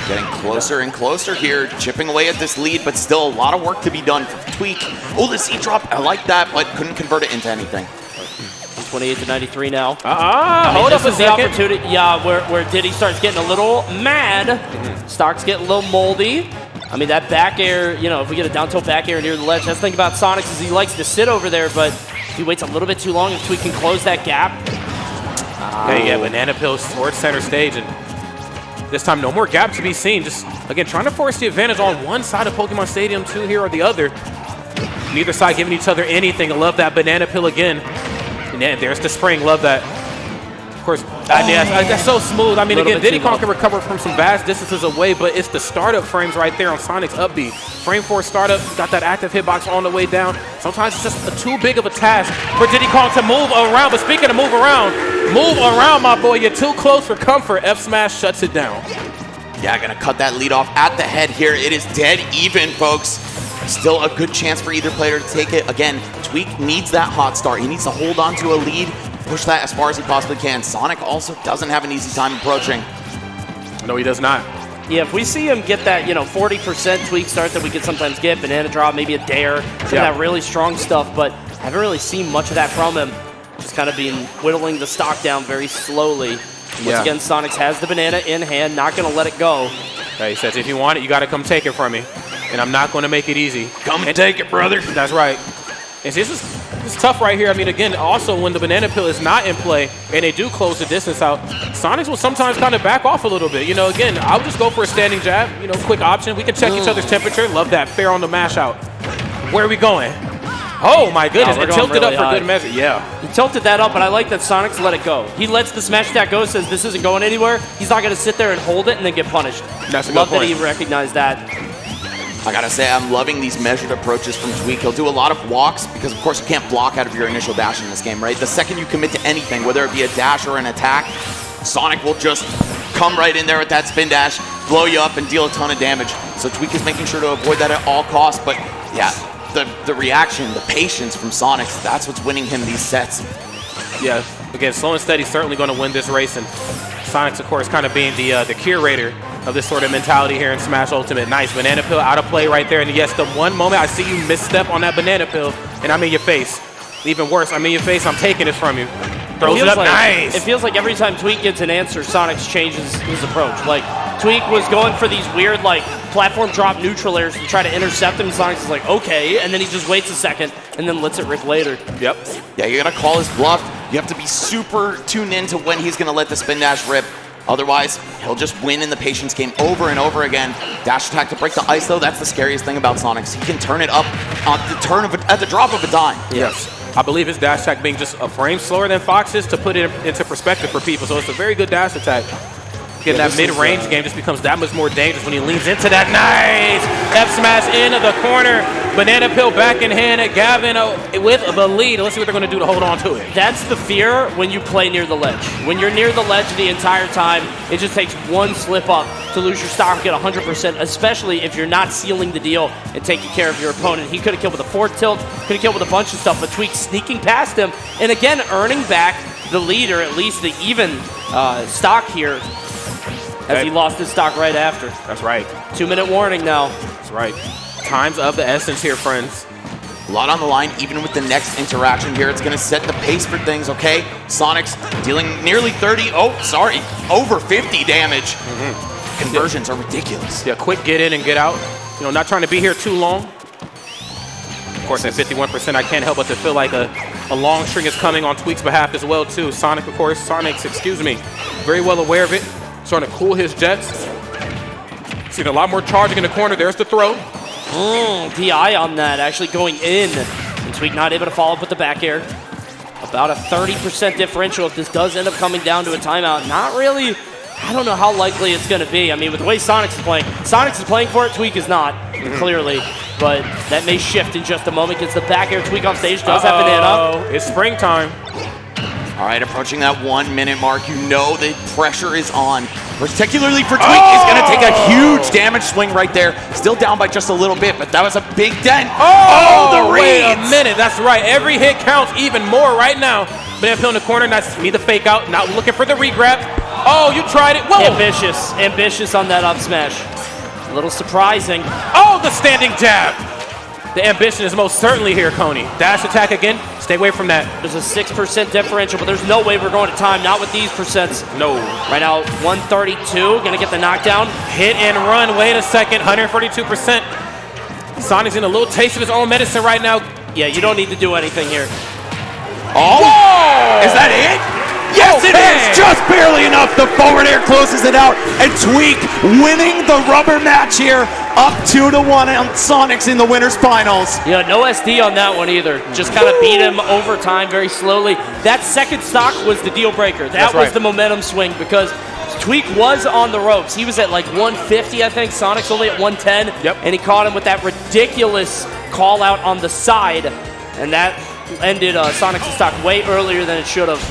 Getting closer and closer here, chipping away at this lead, but still a lot of work to be done for Tweak. Oh, the C-drop, I like that, but couldn't convert it into anything. 28 to 93 now. Hold up a second. Opportunity, where Diddy starts getting a little mad. Stocks getting a little moldy. I mean, that back air, if we get a down tilt back air near the ledge, that's the thing about Sonic is he likes to sit over there, but if he waits a little bit too long, if Tweak can close that gap. Yeah, banana pills towards center stage, and This time, no more gap to be seen. Just, again, trying to force the advantage on one side of Pokemon Stadium 2 here or the other. Neither side giving each other anything. I love that banana peel again. And then there's the spring. Love that. Of course, that's so smooth. I mean, again, Diddy Kong can recover from some vast distances away, but it's the startup frames right there on Sonic's up B. Frame 4 startup, got that active hitbox on the way down. Sometimes it's just too big of a task for Diddy Kong to move around. But speaking of move around, my boy. You're too close for comfort. F Smash shuts it down. Yeah, gonna cut that lead off at the head here. It is dead even, folks. Still a good chance for either player to take it. Again, Tweak needs that hot start. He needs to hold on to a lead, push that as far as he possibly can. Sonic also doesn't have an easy time approaching. No, he does not. Yeah, if we see him get that, 40% Tweak start that we could sometimes get, banana drop, maybe a dare, some of that really strong stuff, but I haven't really seen much of that from him. Just kind of being whittling the stock down very slowly. Once again, Sonics has the banana in hand, not going to let it go. Yeah, he says, if you want it, you got to come take it from me. And I'm not going to make it easy. Come and take it, brother. That's right. And this is tough right here. I mean, again, also when the banana peel is not in play and they do close the distance out, Sonics will sometimes kind of back off a little bit. Again, I would just go for a standing jab, quick option. We can check each other's temperature. Love that. Fair on the mash out. Where are we going? Oh, my goodness. It tilted really up for good measure. Yeah. He tilted that up, but I like that Sonics let it go. He lets the smash attack go, says this isn't going anywhere. He's not going to sit there and hold it and then get punished. That's a good point. Love that he recognized that. I gotta say, I'm loving these measured approaches from Tweak. He'll do a lot of walks because, of course, you can't block out of your initial dash in this game, right? The second you commit to anything, whether it be a dash or an attack, Sonic will just come right in there with that spin dash, blow you up, and deal a ton of damage. So Tweak is making sure to avoid that at all costs. But yeah, the reaction, the patience from Sonic, that's what's winning him these sets. Yeah, again, slow and steady certainly going to win this race. And Sonic's, of course, kind of being the curator of this sort of mentality here in Smash Ultimate. Nice banana peel out of play right there. And yes, the one moment I see you misstep on that banana peel, and I'm in your face. Even worse, I'm in your face, I'm taking it from you. Throws it up, nice. It feels like every time Tweak gets an answer, Sonics changes his approach. Like, Tweak was going for these weird, platform drop neutral airs to try to intercept him. Sonics is like, okay, and then he just waits a second and then lets it rip later. Yep. Yeah, you gotta call his bluff. You have to be super tuned in to when he's gonna let the spin dash rip. Otherwise, he'll just win in the patience game over and over again. Dash attack to break the ice, though, that's the scariest thing about Sonics. He can turn it up at the drop of a dime. Yes. I believe his dash attack being just a frame slower than Fox's to put it into perspective for people. So it's a very good dash attack. Again, that mid-range game just becomes that much more dangerous when he leans into that. Nice! F-smash into the corner. Banana peel back in hand at Gavin with the lead. Let's see what they're going to do to hold on to it. That's the fear when you play near the ledge. When you're near the ledge the entire time, it just takes one slip up to lose your stock at 100%, especially if you're not sealing the deal and taking care of your opponent. He could have killed with a forward tilt, could have killed with a bunch of stuff, but Tweak sneaking past him, and again, earning back the lead, or at least the even stock here, as he lost his stock right after. That's right. 2-minute warning now. That's right. Time's of the essence here, friends. A lot on the line, even with the next interaction here. It's going to set the pace for things, okay? Sonic's dealing nearly over 50 damage. Conversions are ridiculous. Yeah, quick get in and get out. Not trying to be here too long. Of course, at 51%, I can't help but to feel like a long string is coming on Tweak's behalf as well, too. Sonic's, excuse me, very well aware of it. Starting to cool his jets. Seen a lot more charging in the corner. There's the throw. DI on that, actually going in. And Tweak not able to follow up with the back air. About a 30% differential if this does end up coming down to a timeout. Not really, I don't know how likely it's going to be. I mean, with the way Sonics is playing for it, Tweak is not, clearly. But that may shift in just a moment. Gets the back air, Tweak off stage, does have banana. It's springtime. All right, approaching that 1 minute mark, the pressure is on. Particularly for Tweak, he's going to take a huge damage swing right there. Still down by just a little bit, but that was a big dent. The reads! Wait a minute, that's right. Every hit counts even more right now. Banana peel in the corner, nice to see the fake out, not looking for the regrab. Oh, you tried it. Whoa! Ambitious on that up smash. A little surprising. Oh, the standing jab. The ambition is most certainly here, Coney. Dash attack again. Stay away from that. There's a 6% differential, but there's no way we're going to time. Not with these percents. No. Right now, 132. Going to get the knockdown. Hit and run. Wait a second. 142%. Sonic's in a little taste of his own medicine right now. Yeah, you don't need to do anything here. Oh! Whoa! Is that it? Yes, it is! Just barely enough. The forward air closes it out. And Tweak winning the rubber match here. Up 2-1 on Sonics in the winner's finals. Yeah, no SD on that one either. Just kind of beat him over time very slowly. That second stock was the deal breaker. That was the momentum swing because Tweak was on the ropes. He was at like 150, I think. Sonic's only at 110. Yep. And he caught him with that ridiculous call out on the side. And that ended Sonic's stock way earlier than it should have.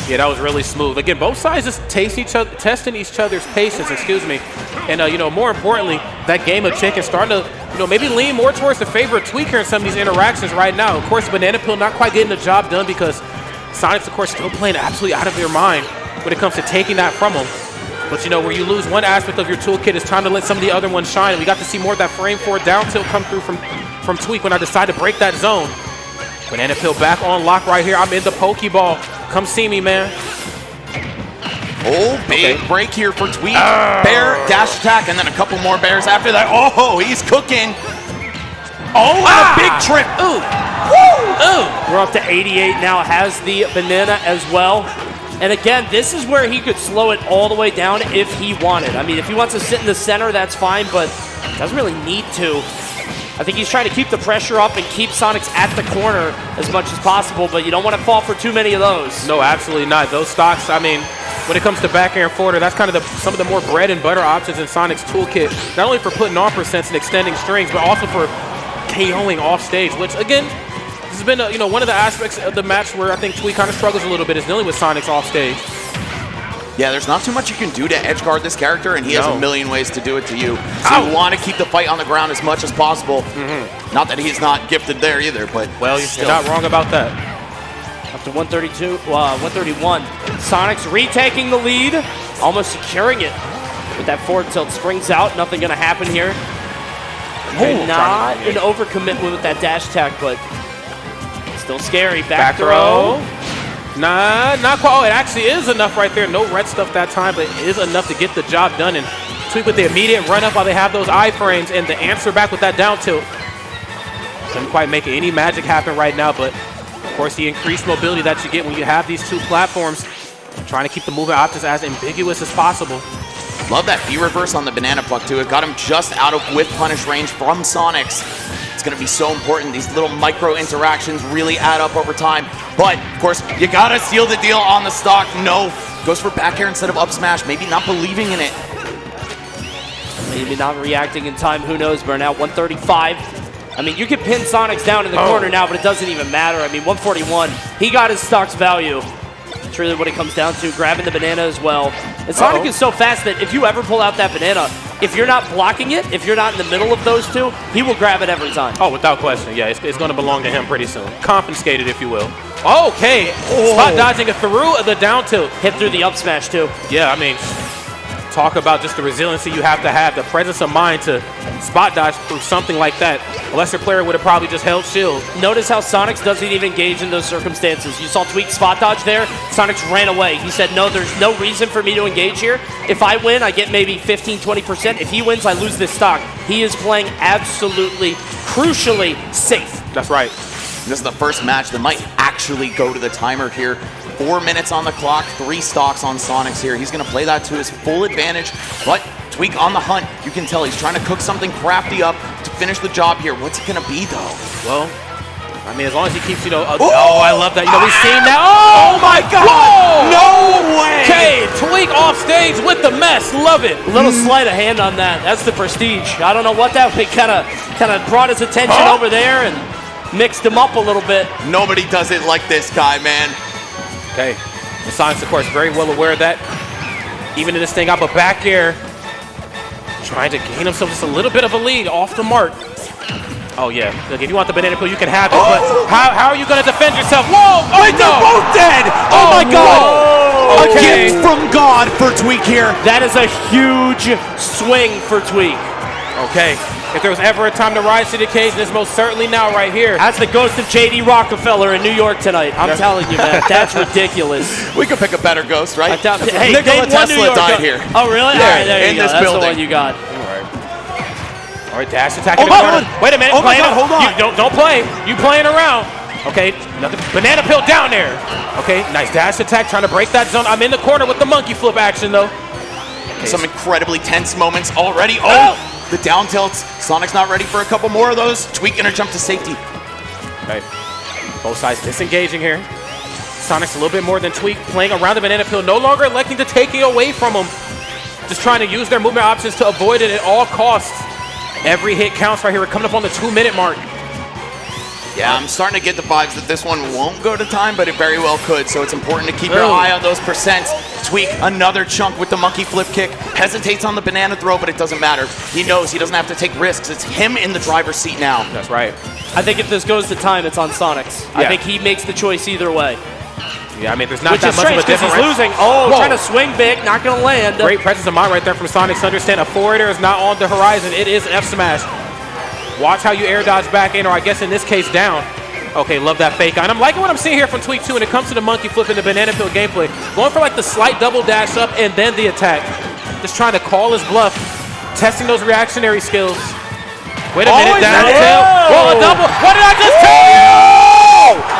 Yeah, that was really smooth. Again, both sides just testing each other's patience, And, more importantly, that game of chicken starting to, maybe lean more towards the favor of Tweak here in some of these interactions right now. Of course, Banana Peel not quite getting the job done because Sonic's, of course, still playing absolutely out of their mind when it comes to taking that from them. But, where you lose one aspect of your toolkit, it's time to let some of the other ones shine. And we got to see more of that frame 4 down tilt come through from Tweak when I decided to break that zone. Banana Peel back on lock right here. I'm in the Pokeball. Come see me, man. Oh, big break here for Tweak. Bear, dash attack, and then a couple more bears after that. Oh, he's cooking. Oh, and a big trip. Ooh. Woo! Ooh. We're up to 88 now. Has the banana as well. And again, this is where he could slow it all the way down if he wanted. I mean, if he wants to sit in the center, that's fine, but doesn't really need to. I think he's trying to keep the pressure up and keep Sonics at the corner as much as possible, but you don't want to fall for too many of those. No, absolutely not. Those stocks, I mean, when it comes to back air and forwarder, that's kind of some of the more bread and butter options in Sonic's toolkit, not only for putting on percents and extending strings, but also for KOing off stage, which, again, this has been one of the aspects of the match where I think Tweak kind of struggles a little bit is dealing with Sonic's off stage. Yeah, there's not too much you can do to edge guard this character, and he has a million ways to do it to you. So you want to keep the fight on the ground as much as possible. Not that he's not gifted there either, but well, you're not wrong about that. Up to 131. Sonic's retaking the lead, almost securing it. With that forward tilt, springs out, nothing going to happen here. And not an overcommitment with that dash attack, but still scary. Back throw. Nah, not quite. Oh, it actually is enough right there. No red stuff that time, but it is enough to get the job done. And Tweak with the immediate run up while they have those iframes and the answer back with that down tilt. Doesn't quite make any magic happen right now, but of course the increased mobility that you get when you have these two platforms, trying to keep the movement options as ambiguous as possible. Love that B-reverse on the banana puck too. It got him just out of whiff punish range from Sonics. It's going to be so important. These little micro interactions really add up over time. But, of course, you got to seal the deal on the stock. No. Goes for back air instead of up smash. Maybe not believing in it. Maybe not reacting in time. Who knows? Burnout 135. I mean, you can pin Sonics down in the corner now, but it doesn't even matter. I mean, 141. He got his stock's value. That's really what it comes down to. Grabbing the banana as well. And Sonic is so fast that if you ever pull out that banana, if you're not blocking it, if you're not in the middle of those two, he will grab it every time. Oh, without question. Yeah, it's going to belong to him pretty soon. Confiscated, if you will. Okay. Spot dodging it through the down tilt. Hit through the up smash, too. Yeah, I mean, talk about just the resiliency you have to have, the presence of mind to spot dodge through something like that. A lesser player would have probably just held shield. Notice how Sonics doesn't even engage in those circumstances. You saw Tweak spot dodge there. Sonics ran away. He said, no, there's no reason for me to engage here. If I win, I get maybe 15, 20%. If he wins, I lose this stock. He is playing absolutely, crucially safe. That's right. This is the first match that might actually go to the timer here. 4 minutes on the clock, 3 stocks on Sonics here. He's going to play that to his full advantage, but Tweak on the hunt. You can tell he's trying to cook something crafty up to finish the job here. What's it going to be, though? Well, I mean, as long as he keeps, oh, I love that. We've seen that. Oh, my God. Whoa! No way. Okay, Tweak off stage with the mess. Love it. A little sleight of hand on that. That's the prestige. I don't know what that kind of brought his attention over there and mixed him up a little bit. Nobody does it like this guy, man. Okay, and Sonic's, of course, very well aware of that. Even in this thing up a back air, trying to gain himself just a little bit of a lead off the mark. Oh, yeah. Look, if you want the banana peel, you can have it, but how are you going to defend yourself? Whoa! Oh, wait, they're both dead! Oh, my God! Whoa. A gift from God for Tweak here. That is a huge swing for Tweak. Okay. If there was ever a time to rise to the occasion, it's most certainly now right here. That's the ghost of J.D. Rockefeller in New York tonight. I'm telling you, man. That's ridiculous. We could pick a better ghost, right? Hey, Nikola Tesla died here. Oh, really? Yeah, all right, there in you go. this That's building. the one you got. All right, dash attack. Oh, my God. Wait a minute. Oh, my God, hold on. Don't play. You playing around. Okay, another banana peel down there. Okay, nice dash attack, trying to break that zone. I'm in the corner with the monkey flip action, though. Okay. Some incredibly tense moments already. Oh, the down tilts. Sonic's not ready for a couple more of those. Tweak gonna jump to safety. Okay, both sides disengaging here. Sonic's a little bit more than Tweak, playing around the banana peel, no longer electing to take it away from him. Just trying to use their movement options to avoid it at all costs. Every hit counts right here. We're coming up on the 2-minute mark. Yeah, I'm starting to get the vibes that this one won't go to time, but it very well could. So it's important to keep your eye on those percents. Tweak, another chunk with the monkey flip kick. Hesitates on the banana throw, but it doesn't matter. He knows he doesn't have to take risks. It's him in the driver's seat now. That's right. I think if this goes to time, it's on Sonics. Yeah. I think he makes the choice either way. Yeah, I mean, there's not Which that is much strange of a because difference. he's losing. Oh, Whoa. trying to swing big, not going to land. Great presence of mind right there from Sonics. Understand a forward air is not on the horizon. It is F smash. Watch how you air dodge back in, or I guess in this case down. Okay, love that fake on. I'm liking what I'm seeing here from Tweak too when it comes to the monkey flip and the banana peel gameplay. Going for like the slight double dash up and then the attack. Just trying to call his bluff. Testing those reactionary skills. Wait a minute, down tail. Whoa, a double. What did I just tell you?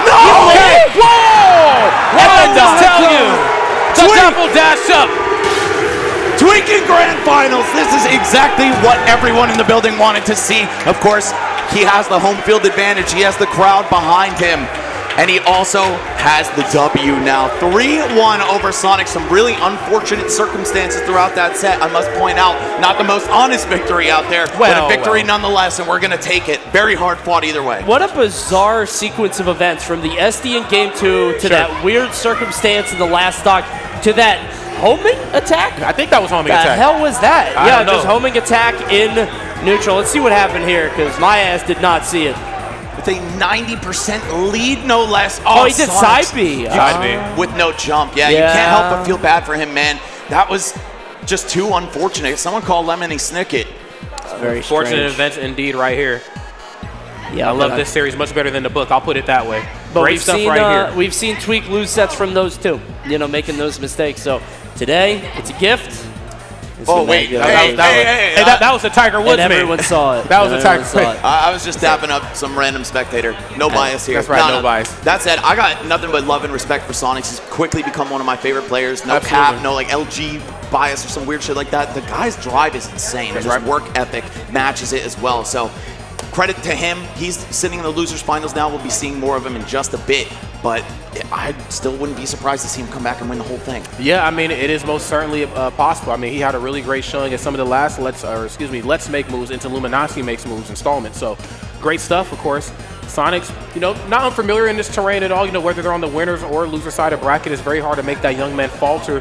No! Okay. Whoa! What did I just tell you? The double dash up. Tweaking Grand Finals. This is exactly what everyone in the building wanted to see. Of course, he has the home field advantage. He has the crowd behind him. And he also has the W now. 3-1 over Sonic. Some really unfortunate circumstances throughout that set. I must point out, not the most honest victory out there, but a victory nonetheless, and we're going to take it. Very hard fought either way. What a bizarre sequence of events from the SD in Game 2 to that weird circumstance in the last stock to that homing attack? I think that was homing attack. The hell was that? I don't know. Just homing attack in neutral. Let's see what happened here because my ass did not see it. With a 90% lead, no less. Oh, he did side B. With no jump. Yeah, you can't help but feel bad for him, man. That was just too unfortunate. Someone called Lemony Snicket. Very fortunate events indeed right here. Yeah, I love this series much better than the book. I'll put it that way. But Great we've stuff seen, right here. We've seen Tweak lose sets from those too, making those mistakes. So today, it's a gift. Oh, wait. That was a Tiger Woods and man. everyone saw it. That was a Tiger Woods. I was just dapping up some random spectator. No bias here. That's right, no bias. That said, I got nothing but love and respect for Sonics. He's quickly become one of my favorite players. No cap, no like LG bias or some weird shit like that. The guy's drive is insane. His work ethic matches it as well. So credit to him. He's sitting in the losers finals now. We'll be seeing more of him in just a bit. But I still wouldn't be surprised to see him come back and win the whole thing. Yeah, I mean, it is most certainly possible. I mean, he had a really great showing at some of the last Let's Make moves into Luminosity Makes moves installment. So great stuff, of course. Sonics, not unfamiliar in this terrain at all. Whether they're on the winners or loser side of bracket, it's very hard to make that young man falter,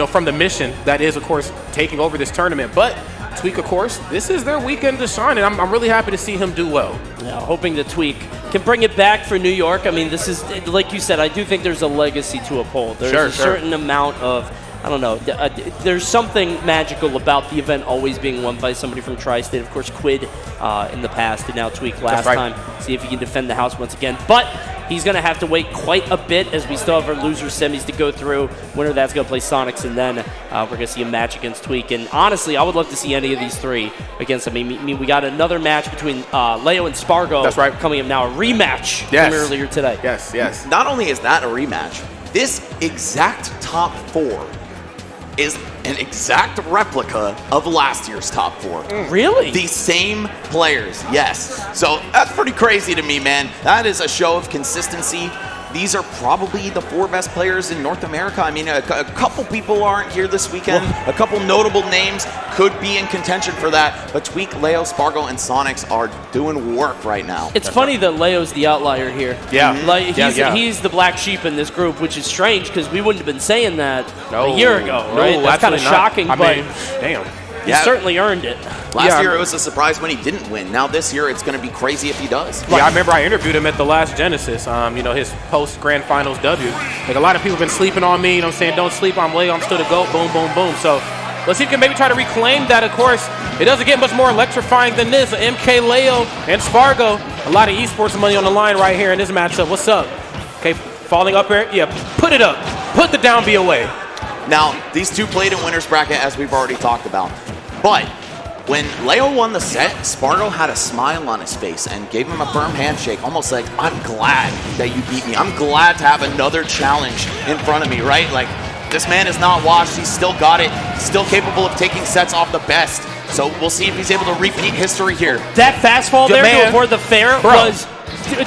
from the mission that is, of course, taking over this tournament. But Tweak, of course, this is their weekend to shine, and I'm really happy to see him do well. Yeah, hoping that Tweak can bring it back for New York. I mean, this is, like you said, I do think there's a legacy to uphold. There's a certain amount of, I don't know, there's something magical about the event always being won by somebody from Tri-State. Of course, Quid in the past, and now Tweak last time. See if he can defend the house once again. But he's going to have to wait quite a bit as we still have our loser semis to go through. Winner that's going to play Sonics, and then we're going to see a match against Tweak. And honestly, I would love to see any of these three against him. I mean, we got another match between Leo and Spargo coming up now. A rematch from earlier today. Yes. Not only is that a rematch, this exact top 4 is an exact replica of last year's top 4. Really? The same players, yes. So that's pretty crazy to me, man. That is a show of consistency. These are probably the 4 best players in North America. I mean, a couple people aren't here this weekend. A couple notable names could be in contention for that. But Tweak, Leo, Spargo, and Sonics are doing work right now. It's funny that Leo's the outlier here. Yeah. He's the black sheep in this group, which is strange because we wouldn't have been saying that a year ago, right? That's kind of shocking, but damn. He certainly earned it. Last year, it was a surprise when he didn't win. Now this year, it's going to be crazy if he does. Yeah, I remember I interviewed him at the last Genesis, his post-Grand Finals W. Like, a lot of people have been sleeping on me, saying, don't sleep on Leo, I'm still the GOAT, boom, boom, boom. So let's see if we can maybe try to reclaim that. Of course, it doesn't get much more electrifying than this. MkLeo and Spargo, a lot of esports money on the line right here in this matchup. What's up? Okay, falling up here. Yeah, put it up. Put the down B away. Now, these two played in winner's bracket, as we've already talked about. But when Leo won the set, Spargo had a smile on his face and gave him a firm handshake, almost like, I'm glad that you beat me. I'm glad to have another challenge in front of me, right? Like, this man is not washed. He's still got it. Still capable of taking sets off the best. So we'll see if he's able to repeat history here. That fastball there to avoid the fair was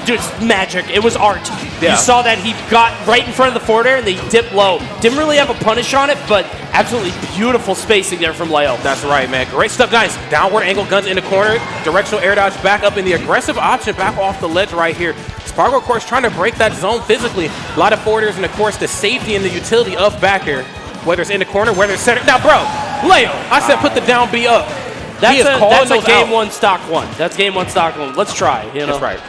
just magic. It was art. Yeah. You saw that he got right in front of the forward air and they dipped low. Didn't really have a punish on it, but absolutely beautiful spacing there from Leo. That's right, man. Great stuff, guys. Downward angle guns in the corner. Directional air dodge back up in the aggressive option back off the ledge right here. Spargo, of course, trying to break that zone physically. A lot of forwarders, and of course, the safety and the utility of back air. Whether it's in the corner, whether it's center. Now, bro, Leo, I said put the down B up. That's a game one, stock one. That's game one, stock one. Let's try. You know? That's right.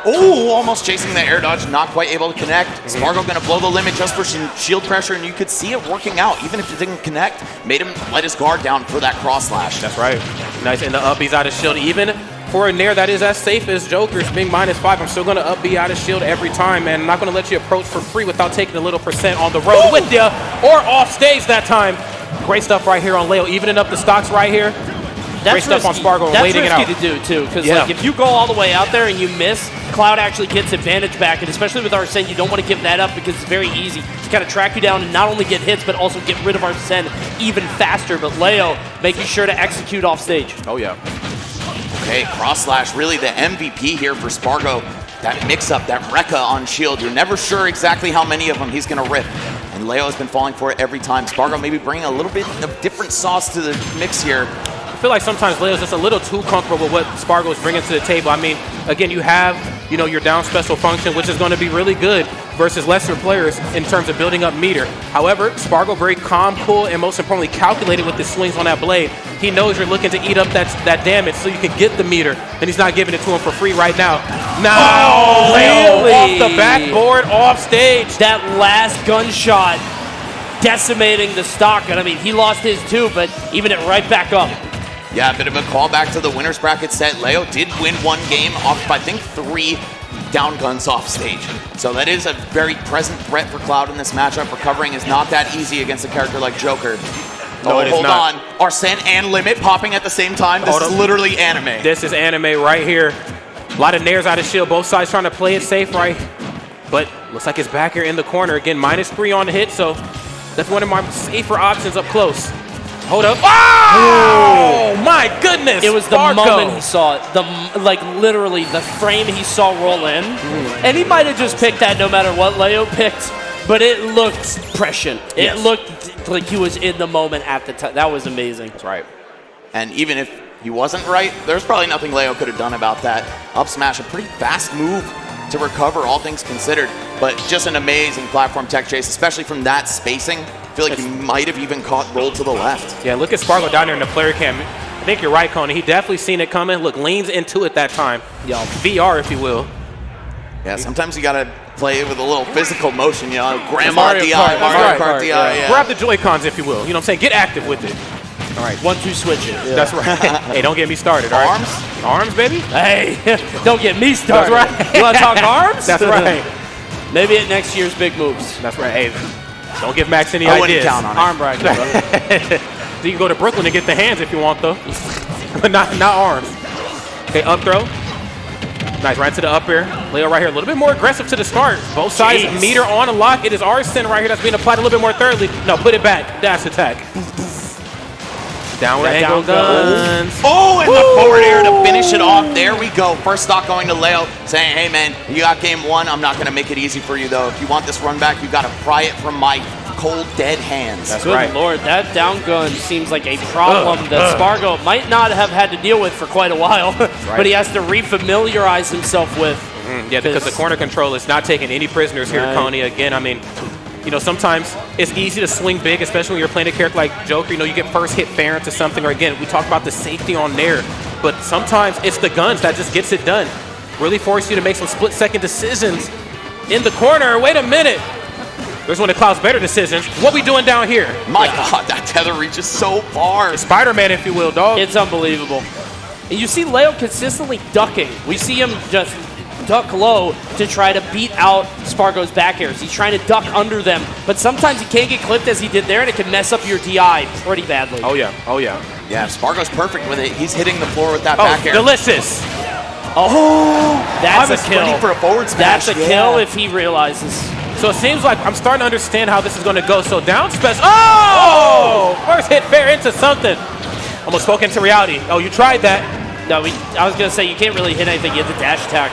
Oh, almost chasing the air dodge, not quite able to connect. Spargo gonna blow the limit just for some shield pressure, and you could see it working out. Even if it didn't connect, made him let his guard down for that cross slash. That's right. Nice in the up, he's out of shield. Even for a nair that is as safe as Joker's being -5, I'm still gonna up B out of shield every time, man. I'm not gonna let you approach for free without taking a little percent on the road with you, or off stage that time. Great stuff right here on Leo, evening up the stocks right here. Great stuff on Spargo, waiting it out. That's risky to do, too, because like, if you go all the way out there and you miss, Cloud actually gets advantage back, and especially with Arsene, you don't want to give that up because it's very easy to kind of track you down and not only get hits, but also get rid of Arsene even faster. But Leo making sure to execute off stage. Oh, yeah. Okay, cross slash, really the MVP here for Spargo. That mix-up, that Rekka on shield, you're never sure exactly how many of them he's going to rip. And Leo has been falling for it every time. Spargo maybe bringing a little bit of different sauce to the mix here. I feel like sometimes Leo's just a little too comfortable with what Spargo is bringing to the table. I mean, again, you have, you know, your down special function, which is going to be really good versus lesser players in terms of building up meter. However, Spargo very calm, cool, and most importantly, calculated with his swings on that blade. He knows you're looking to eat up that damage so you can get the meter, and he's not giving it to him for free right now. Now, Leo off the backboard, off stage. That last gunshot decimating the stock, and I mean, he lost his too, but even it right back up. Yeah, a bit of a callback to the winner's bracket set. Leo did win one game off, I think, 3 down guns off stage. So that is a very present threat for Cloud in this matchup. Recovering is not that easy against a character like Joker. No, it is hold not. on. Arsene and Limit popping at the same time. This is literally anime. This is anime right here. A lot of nairs out of shield. Both sides trying to play it safe, right? But looks like it's back here in the corner. Again, -3 on the hit, so that's one of my safer options up close. Hold up. Oh, my goodness. It was the Spargo. moment he saw it. Like literally the frame he saw roll in. And he might have just picked that no matter what Leo picked, but it looked prescient. It looked like he was in the moment at the time. That was amazing. That's right. And even if he wasn't right, there's probably nothing Leo could have done about that. Up smash, a pretty fast move to recover, all things considered, but just an amazing platform tech chase, especially from that spacing. I feel like he might have even caught roll to the left. Yeah, look at Spargo down there in the player cam. I think you're right, Coney. He definitely seen it coming. Look, leans into it that time. Yo, VR, if you will. Yeah, sometimes you gotta play it with a little physical motion, you know, Grandma DI, Mario Kart DI. Yeah. Grab the Joy-Cons, if you will. You know what I'm saying? Get active with it. All right. 1-2 switch it. Yeah. That's right. Hey, don't get me started, all right? Arms? Arms, baby? Hey, don't get me started. That's right. You want to talk arms? That's right. Maybe at next year's big moves. That's right. Hey, don't give Max any I ideas. wouldn't count on it. Arm bracket, bro. So you can go to Brooklyn and get the hands if you want, though. But not arms. Okay, up throw. Nice, right to the up air. Leo right here, a little bit more aggressive to the start. Both sides, meter on a lock. It is Arsene right here that's being applied a little bit more thoroughly. No, put it back. Dash attack. Downward angle guns. Oh, and the forward air to finish it off. There we go. First stock going to Leo, saying, hey, man, you got game one. I'm not going to make it easy for you, though. If you want this run back, you got to pry it from my cold, dead hands. That's right. Good Lord, that down gun seems like a problem that Spargo might not have had to deal with for quite a while, but he has to refamiliarize himself with. Yeah, because the corner control is not taking any prisoners here, Coney. Again, I mean, you know, sometimes it's easy to swing big, especially when you're playing a character like Joker. You know, you get first hit fair into something, or again, we talk about the safety on there, but sometimes it's the guns that just gets it done. Really force you to make some split-second decisions in the corner. Wait a minute. There's one of Cloud's better decisions. What we doing down here? My God, that tether reaches so far. It's Spider-Man, if you will, dog. It's unbelievable. And you see Leo consistently ducking. We see him just duck low to try to beat out Spargo's back airs. He's trying to duck under them, but sometimes he can't get clipped as he did there, and it can mess up your DI pretty badly. Oh, yeah. Oh, yeah. Yeah, Spargo's perfect with it. He's hitting the floor with that back air. Delicious. Oh, that's I was a kill. ready for a forward smash. That's a kill if he realizes. So it seems like I'm starting to understand how this is going to go. So down special. Oh! First hit fair into something. Almost spoke into reality. Oh, you tried that. No, I was going to say, you can't really hit anything. You have the dash attack.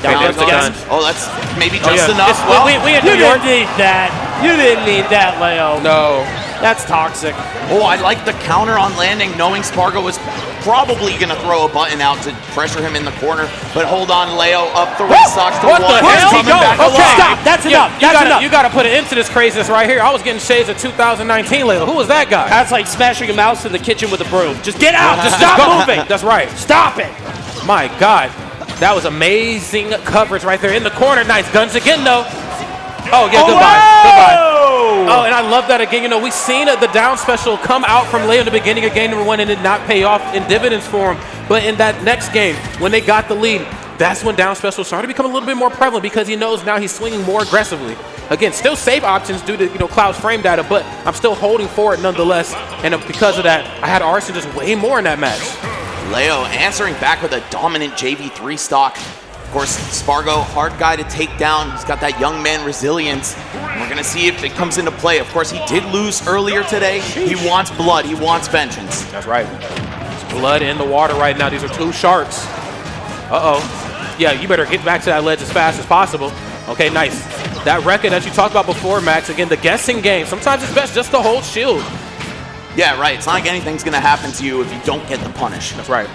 Okay, there's the gun. Oh, that's maybe just enough. Well, we in New York. Didn't need that. You didn't need that, Leo. No. That's toxic. Oh, I like the counter on landing, knowing Spargo was probably going to throw a button out to pressure him in the corner. But hold on, Leo, up 3 stocks to 1. What the hell? Coming back Okay, alive. Stop. That's enough. That's enough. You got to put it into this craziness right here. I was getting shades of 2019 Leo. Who was that guy? That's like smashing a mouse in the kitchen with a broom. Just get out. Just stop moving. That's right. Stop it. My God. That was amazing coverage right there in the corner. Nice guns again, though. Oh, yeah, goodbye. Oh, and I love that again. You know, we've seen the down special come out from Leo in the beginning of game number 1 and did not pay off in dividends for him. But in that next game, when they got the lead, that's when down special started to become a little bit more prevalent because he knows now he's swinging more aggressively. Again, still save options due to, Cloud's frame data, but I'm still holding for it nonetheless. And because of that, I had Arson just way more in that match. Leo answering back with a dominant JV3 stock. Of course, Spargo, hard guy to take down. He's got that young man resilience. We're going to see if it comes into play. Of course, he did lose earlier today. He wants blood. He wants vengeance. That's right. There's blood in the water right now. These are 2 sharks. Uh-oh. Yeah, you better get back to that ledge as fast as possible. Okay, nice. That record that you talked about before, Max, again, the guessing game. Sometimes it's best just to hold shield. Yeah, right. It's not like anything's going to happen to you if you don't get the punish. That's right.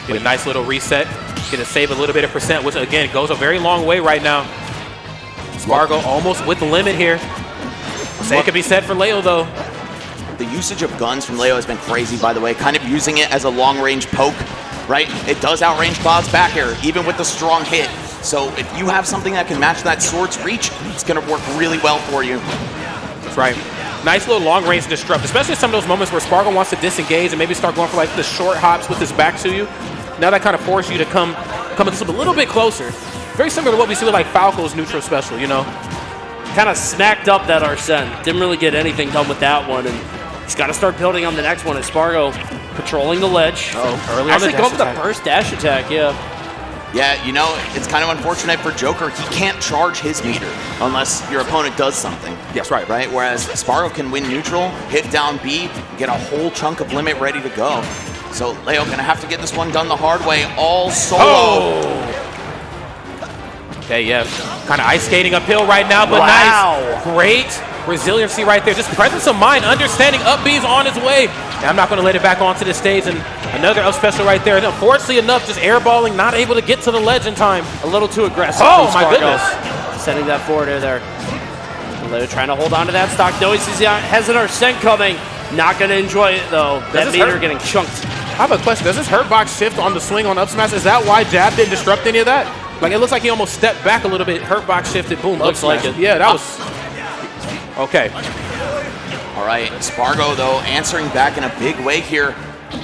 Get a nice little reset. Get to save a little bit of percent, which, again, goes a very long way right now. Spargo almost with the limit here. Same could be said for Leo, though. The usage of guns from Leo has been crazy, by the way. Kind of using it as a long-range poke, right? It does outrange Cloud's back air, even with the strong hit. So if you have something that can match that sword's reach, it's going to work really well for you. That's right. Nice little long-range disrupt, especially some of those moments where Spargo wants to disengage and maybe start going for like the short hops with his back to you. Now that kind of forces you to come just a little bit closer. Very similar to what we see with like Falco's neutral special, Kind of smacked up that Arsene. Didn't really get anything done with that one, and he's got to start building on the next one. And Spargo patrolling the ledge. Early on actually the going for the attack. first dash attack, yeah. Yeah, it's kind of unfortunate for Joker. He can't charge his meter unless your opponent does something. Yes, right. Right? Whereas Spargo can win neutral, hit down B, get a whole chunk of limit ready to go. So Leo gonna have to get this one done the hard way, all solo. Oh! Okay, yeah. Kind of ice skating uphill right now, but nice. Great resiliency right there. Just presence of mind, understanding up B's on his way. And I'm not going to let it back onto the stage. And another up special right there. And unfortunately enough, just airballing, not able to get to the ledge in time. A little too aggressive. Oh, my goodness. Sending that forward air there. Leo trying to hold on to that stock. No, he has an Arsene coming. Not going to enjoy it, though. That meter getting chunked. I have a question. Does this hurt box shift on the swing on up smash? Is that why jab didn't disrupt any of that? Like, it looks like he almost stepped back a little bit. Hurt box shifted. Boom. Looks like it. Yeah, that was... Okay. All right, Spargo, though, answering back in a big way here.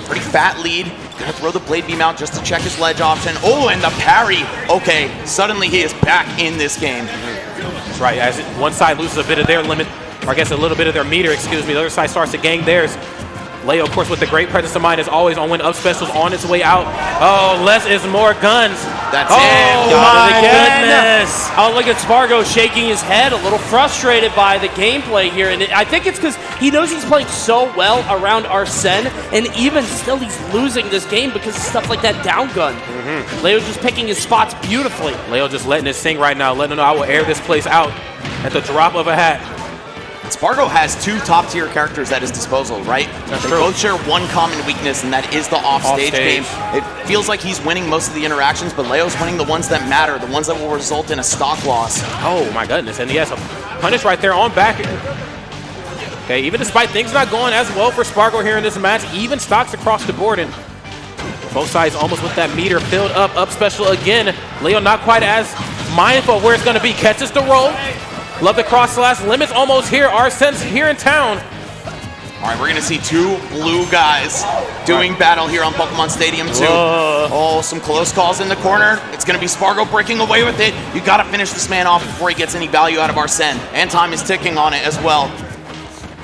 Pretty fat lead. Gonna throw the blade beam out just to check his ledge option. Oh, and the parry. Okay, suddenly he is back in this game. That's right. As one side loses a bit of their limit, or I guess a little bit of their meter, excuse me. The other side starts to gang theirs. Leo, of course, with the great presence of mind, as always, on when up specials on its way out. Oh, less is more guns. That's it. Oh, my goodness. Oh, look at Spargo shaking his head, a little frustrated by the gameplay here. And I think it's because he knows he's playing so well around Arsene, and even still he's losing this game because of stuff like that down gun. Leo's just picking his spots beautifully. Leo just letting it sing right now, letting him know I will air this place out at the drop of a hat. Spargo has 2 top-tier characters at his disposal, right? They both share one common weakness, and that is the off-stage game. It feels like he's winning most of the interactions, but Leo's winning the ones that matter, the ones that will result in a stock loss. Oh, my goodness. And he has a punish right there on back. Okay, even despite things not going as well for Spargo here in this match, even stocks across the board. And both sides almost with that meter filled up special again. Leo not quite as mindful of where it's going to be. Catches the roll. Love the cross slash. Limits almost here. Arsene's here in town. All right, we're going to see 2 blue guys doing battle here on Pokemon Stadium 2. Oh, some close calls in the corner. It's going to be Spargo breaking away with it. You got to finish this man off before he gets any value out of Arsene. And time is ticking on it as well.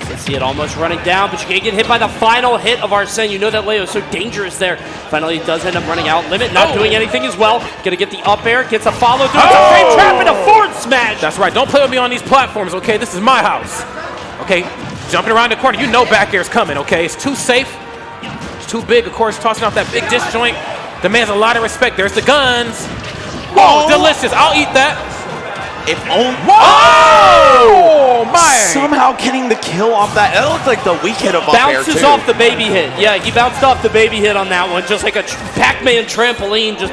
Let's see it almost running down, but you can't get hit by the final hit of Arsene. You know that Leo is so dangerous there. Finally, he does end up running out. Limit not doing anything as well. Gonna get the up air, gets a follow through. It's a frame trap and a forward smash. That's right. Don't play with me on these platforms, okay? This is my house. Okay, jumping around the corner. You know back air's coming, okay? It's too safe. It's too big, of course, tossing off that big disjoint. Demands a lot of respect. There's the guns. Oh, delicious. I'll eat that. If only. Whoa! My! Somehow getting the kill off that. It looked like the weak hit of up air, Bounces too. off the baby hit. Yeah, he bounced off the baby hit on that one, just like a Pac-Man trampoline. Just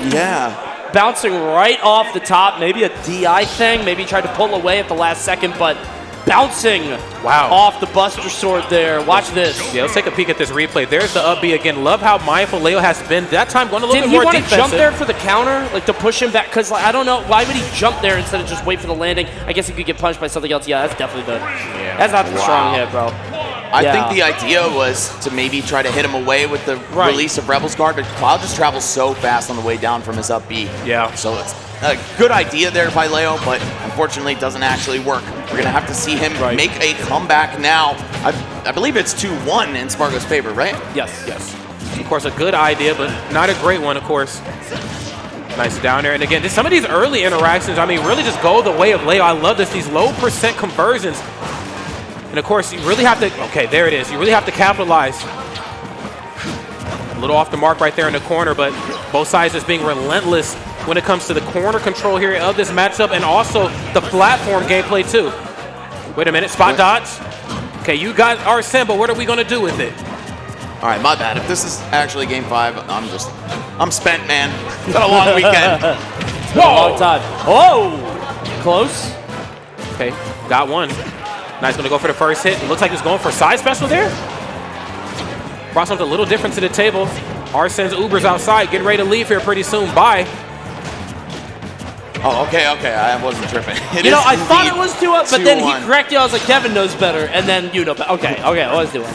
bouncing right off the top. Maybe a DI thing. Maybe he tried to pull away at the last second, but bouncing off the Buster Sword there. Watch this. Yeah, let's take a peek at this replay. There's the up B again. Love how mindful Leo has been. That time going a little bit more defensive. Did he want to jump there for the counter? Like to push him back? Because like, I don't know. Why would he jump there instead of just wait for the landing? I guess he could get punched by something else. Yeah, that's definitely the... That's not the strong hit, bro. I think the idea was to maybe try to hit him away with the release of Rebel's guard, but Cloud just travels so fast on the way down from his up B. Yeah. So it's a good idea there by Leo, but unfortunately it doesn't actually work. We're going to have to see him make a comeback now. I believe it's 2-1 in Spargo's favor, right? Yes. Of course, a good idea, but not a great one, of course. Nice down there. And again, some of these early interactions, I mean, really just go the way of Leo. I love this, these low percent conversions. And of course, you really have to, okay, there it is. You really have to capitalize. A little off the mark right there in the corner, but both sides just being relentless when it comes to the corner control here of this matchup and also the platform gameplay too. Wait a minute, spot dodge. Okay, you got Arsene, but what are we gonna do with it? All right, my bad. If this is actually game 5, I'm spent, man. It's been a long weekend. It's been a long time. Oh, close. Okay, got one. Nice, gonna go for the first hit. It looks like he's going for a side special there. Brought something a little different to the table. Arsene's Uber's outside, getting ready to leave here pretty soon. Bye. Oh, okay, I wasn't tripping. I thought it was 2-up, but then he corrected. I was like, Kevin knows better, and then you know. Okay, I was doing.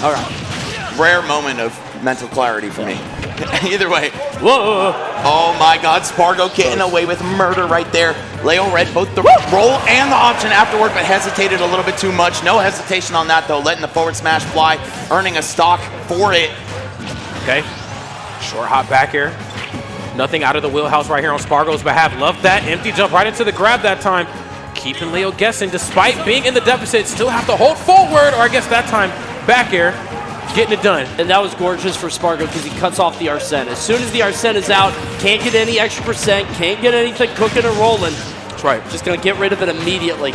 All right. Rare moment of mental clarity for me. Either way. Whoa. Oh my God, Spargo getting away with murder right there. Leo read both the roll and the option afterward, but hesitated a little bit too much. No hesitation on that though, letting the forward smash fly, earning a stock for it. Okay, short hop back here. Nothing out of the wheelhouse right here on Spargo's behalf. Love that empty jump right into the grab that time. Keeping Leo guessing despite being in the deficit. Still have to hold forward, or I guess that time back air. Getting it done. And that was gorgeous for Spargo because he cuts off the Arsene. As soon as the Arsene is out, can't get any extra percent, can't get anything cooking or rolling. That's right. Just going to get rid of it immediately.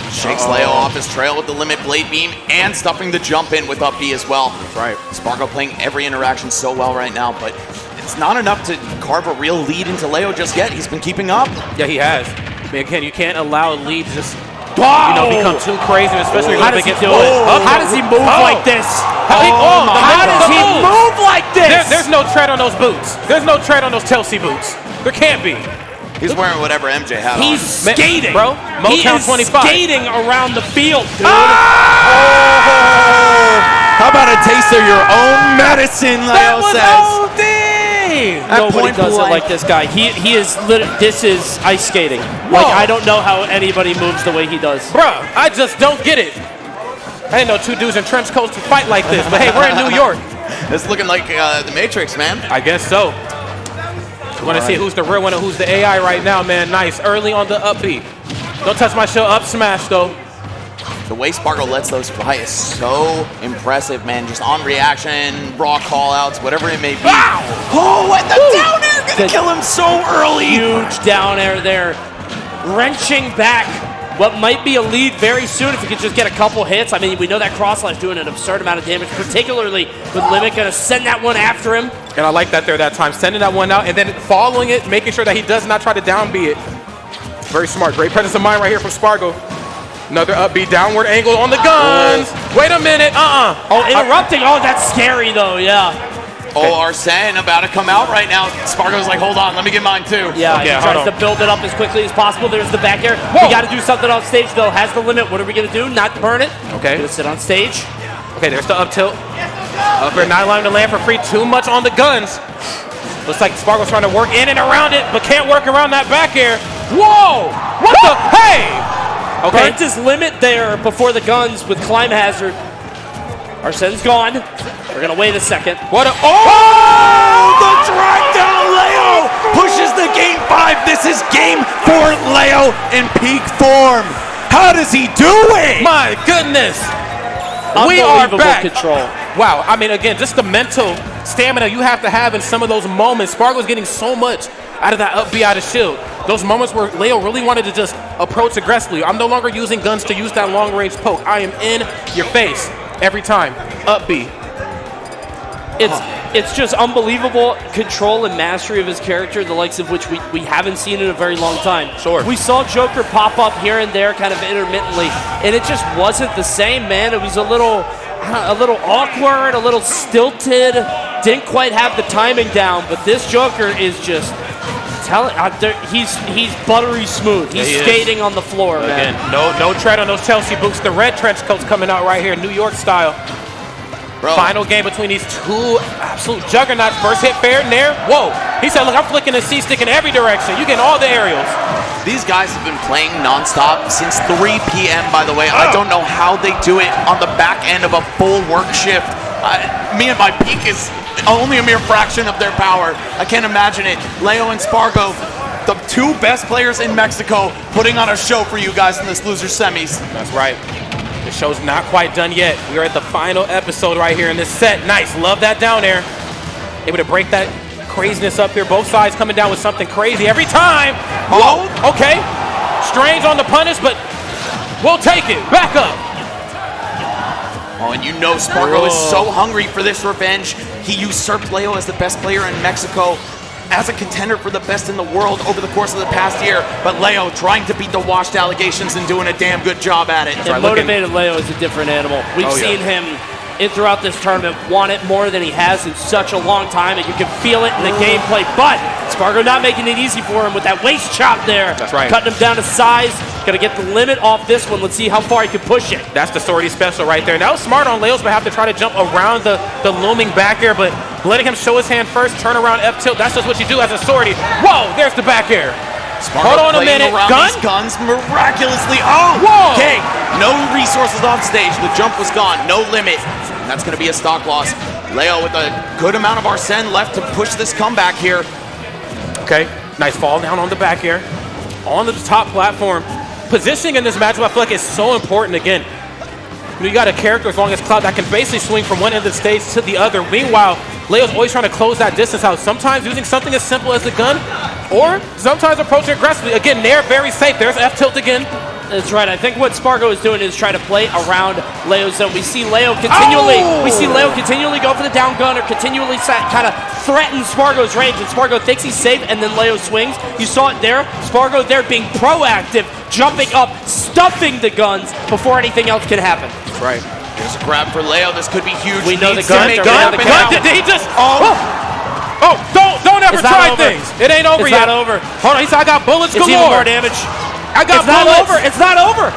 Shakes Leo off his trail with the limit blade beam and stuffing the jump in with up B as well. That's right. Spargo playing every interaction so well right now, but it's not enough to carve a real lead into Leo just yet. He's been keeping up. Yeah, he has. I mean, again, you can't allow a lead to just become too crazy, especially how does he do it? How does he move like this? How does he move like this? There's no tread on those boots. There's no tread on those Chelsea boots. There can't be. He's wearing whatever MJ had on. He's skating, bro. He is 25. Skating around the field, dude. How about a taste of your own medicine, Leo says. Nobody does it like this guy. He is this is ice skating. Like, I don't know how anybody moves the way he does. Bruh, I just don't get it. I didn't know two dudes in trench coats would fight like this, but hey, we're in New York. It's looking like the Matrix, man. I guess so. We want to see who's the real one and who's the AI right now, man. Nice. Early on the up B. Don't touch my show. Up smash, though. The way Spargo lets those fly is so impressive, man. Just on reaction, raw call-outs, whatever it may be. Wow! Oh, and the down air gonna kill him so early. Huge down air there. Wrenching back what might be a lead very soon if he could just get a couple hits. I mean, we know that cross-slash doing an absurd amount of damage, particularly with Limit gonna send that one after him. And I like that there that time, sending that one out and then following it, making sure that he does not try to down B it. Very smart. Great presence of mind right here from Spargo. Another up B downward angle on the guns. Wait a minute. Oh, interrupting. Oh, that's scary though. Yeah. Oh, Arsene about to come out right now. Spargo's like, hold on, let me get mine too. Yeah, he tries to build it up as quickly as possible. There's the back air. We got to do something on stage though. Has the limit. What are we gonna do? Not burn it. Okay. Gonna sit on stage. Okay, there's the up tilt. Up air, not allowing to land for free. Too much on the guns. Looks like Spargo's trying to work in and around it, but can't work around that back air. Whoa! What the? Hey! Okay. Burnt his limit there before the guns with Climb Hazard. Arsene's gone. We're going to wait a second. What a... The drag down Leo pushes the game 5. This is game 4. Leo in peak form. How does he do it? My goodness. We are Unbelievable back. control. Wow. I mean, again, just the mental stamina you have to have in some of those moments. Spargo's getting so much out of that up B out of shield. Those moments where Leo really wanted to just approach aggressively. I'm no longer using guns to use that long range poke. I am in your face every time. Up B. It's just unbelievable control and mastery of his character, the likes of which we haven't seen in a very long time. Sure. We saw Joker pop up here and there kind of intermittently, and it just wasn't the same, man. It was a little awkward, a little stilted, didn't quite have the timing down, but this Joker is just he's buttery smooth. He's skating on the floor, man. Again, no tread on those Chelsea boots. The red trench coats coming out right here, New York style. Bro. Final game between these two absolute juggernauts. First hit fair in there. Whoa. He said, look, I'm flicking the C-stick in every direction. You getting all the aerials. These guys have been playing nonstop since 3 p.m., by the way. I don't know how they do it on the back end of a full work shift. Me and my peak is only a mere fraction of their power. I can't imagine it. Leo and Spargo, the two best players in Mexico, putting on a show for you guys in this loser semis. That's right. The show's not quite done yet. We are at the final episode right here in this set. Nice. Love that down there. Able to break that craziness up here. Both sides coming down with something crazy every time. Whoa. Okay. Strange on the punish, but we'll take it. Back up. Oh, and you know Spargo is so hungry for this revenge. He usurped Leo as the best player in Mexico, as a contender for the best in the world over the course of the past year. But Leo trying to beat the washed allegations and doing a damn good job at it. And motivated Leo is a different animal. We've seen him throughout this tournament want it more than he has in such a long time, and you can feel it in the gameplay. But Spargo not making it easy for him with that waist chop there. That's right. Cutting him down to size. Gonna get the limit off this one. Let's see how far he can push it. That's the sortie special right there. And that was smart on Leo's behalf to try to jump around the looming back air, but letting him show his hand first, turn around F tilt. That's just what you do as a sortie. Whoa, there's the back air. Spargo hold on a minute. Gun? These guns miraculously. Oh, whoa. Okay. No resources off stage. The jump was gone. No limit. And that's going to be a stock loss. Leo with a good amount of Arsene left to push this comeback here. Okay. Nice fall down on the back air. On the top platform. Positioning in this matchup, I feel like, is so important again. You got a character as long as Cloud that can basically swing from one end of the stage to the other. Meanwhile, Leo's always trying to close that distance out. Sometimes using something as simple as a gun, or sometimes approaching aggressively. Again, Nair very safe. There's F tilt again. That's right. I think what Spargo is doing is trying to play around Leo's zone. We see Leo continually, go for the down gun or continually kind of threaten Spargo's range, and Spargo thinks he's safe, and then Leo swings. You saw it there. Spargo there being proactive, jumping up, stuffing the guns before anything else can happen. That's right. There's a grab for Leo. This could be huge. We know the gun. Did he just? Oh! Don't ever try things. It ain't over yet. It's not over. Hold on. He said I got bullets galore. It's even more damage. I got bullets. It's not over.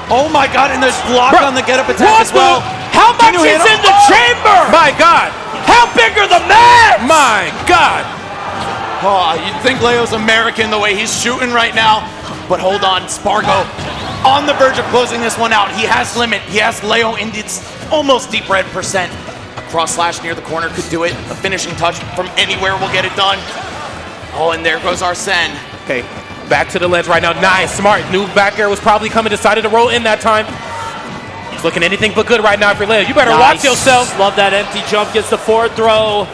Oh my God! And there's block on the get-up attack as well. How much is in the chamber? My God! How big are the mats? My God! Oh, you'd think Leo's American the way he's shooting right now. But hold on, Spargo on the verge of closing this one out. He has limit. He has Leo in its almost deep red percent. A cross slash near the corner could do it. A finishing touch from anywhere will get it done. Oh, and there goes Arsene. Okay, back to the ledge right now. Nice, smart. New back air was probably coming. Decided to roll in that time. He's looking anything but good right now for Leo. You better watch yourself. Love that empty jump. Gets the forward throw.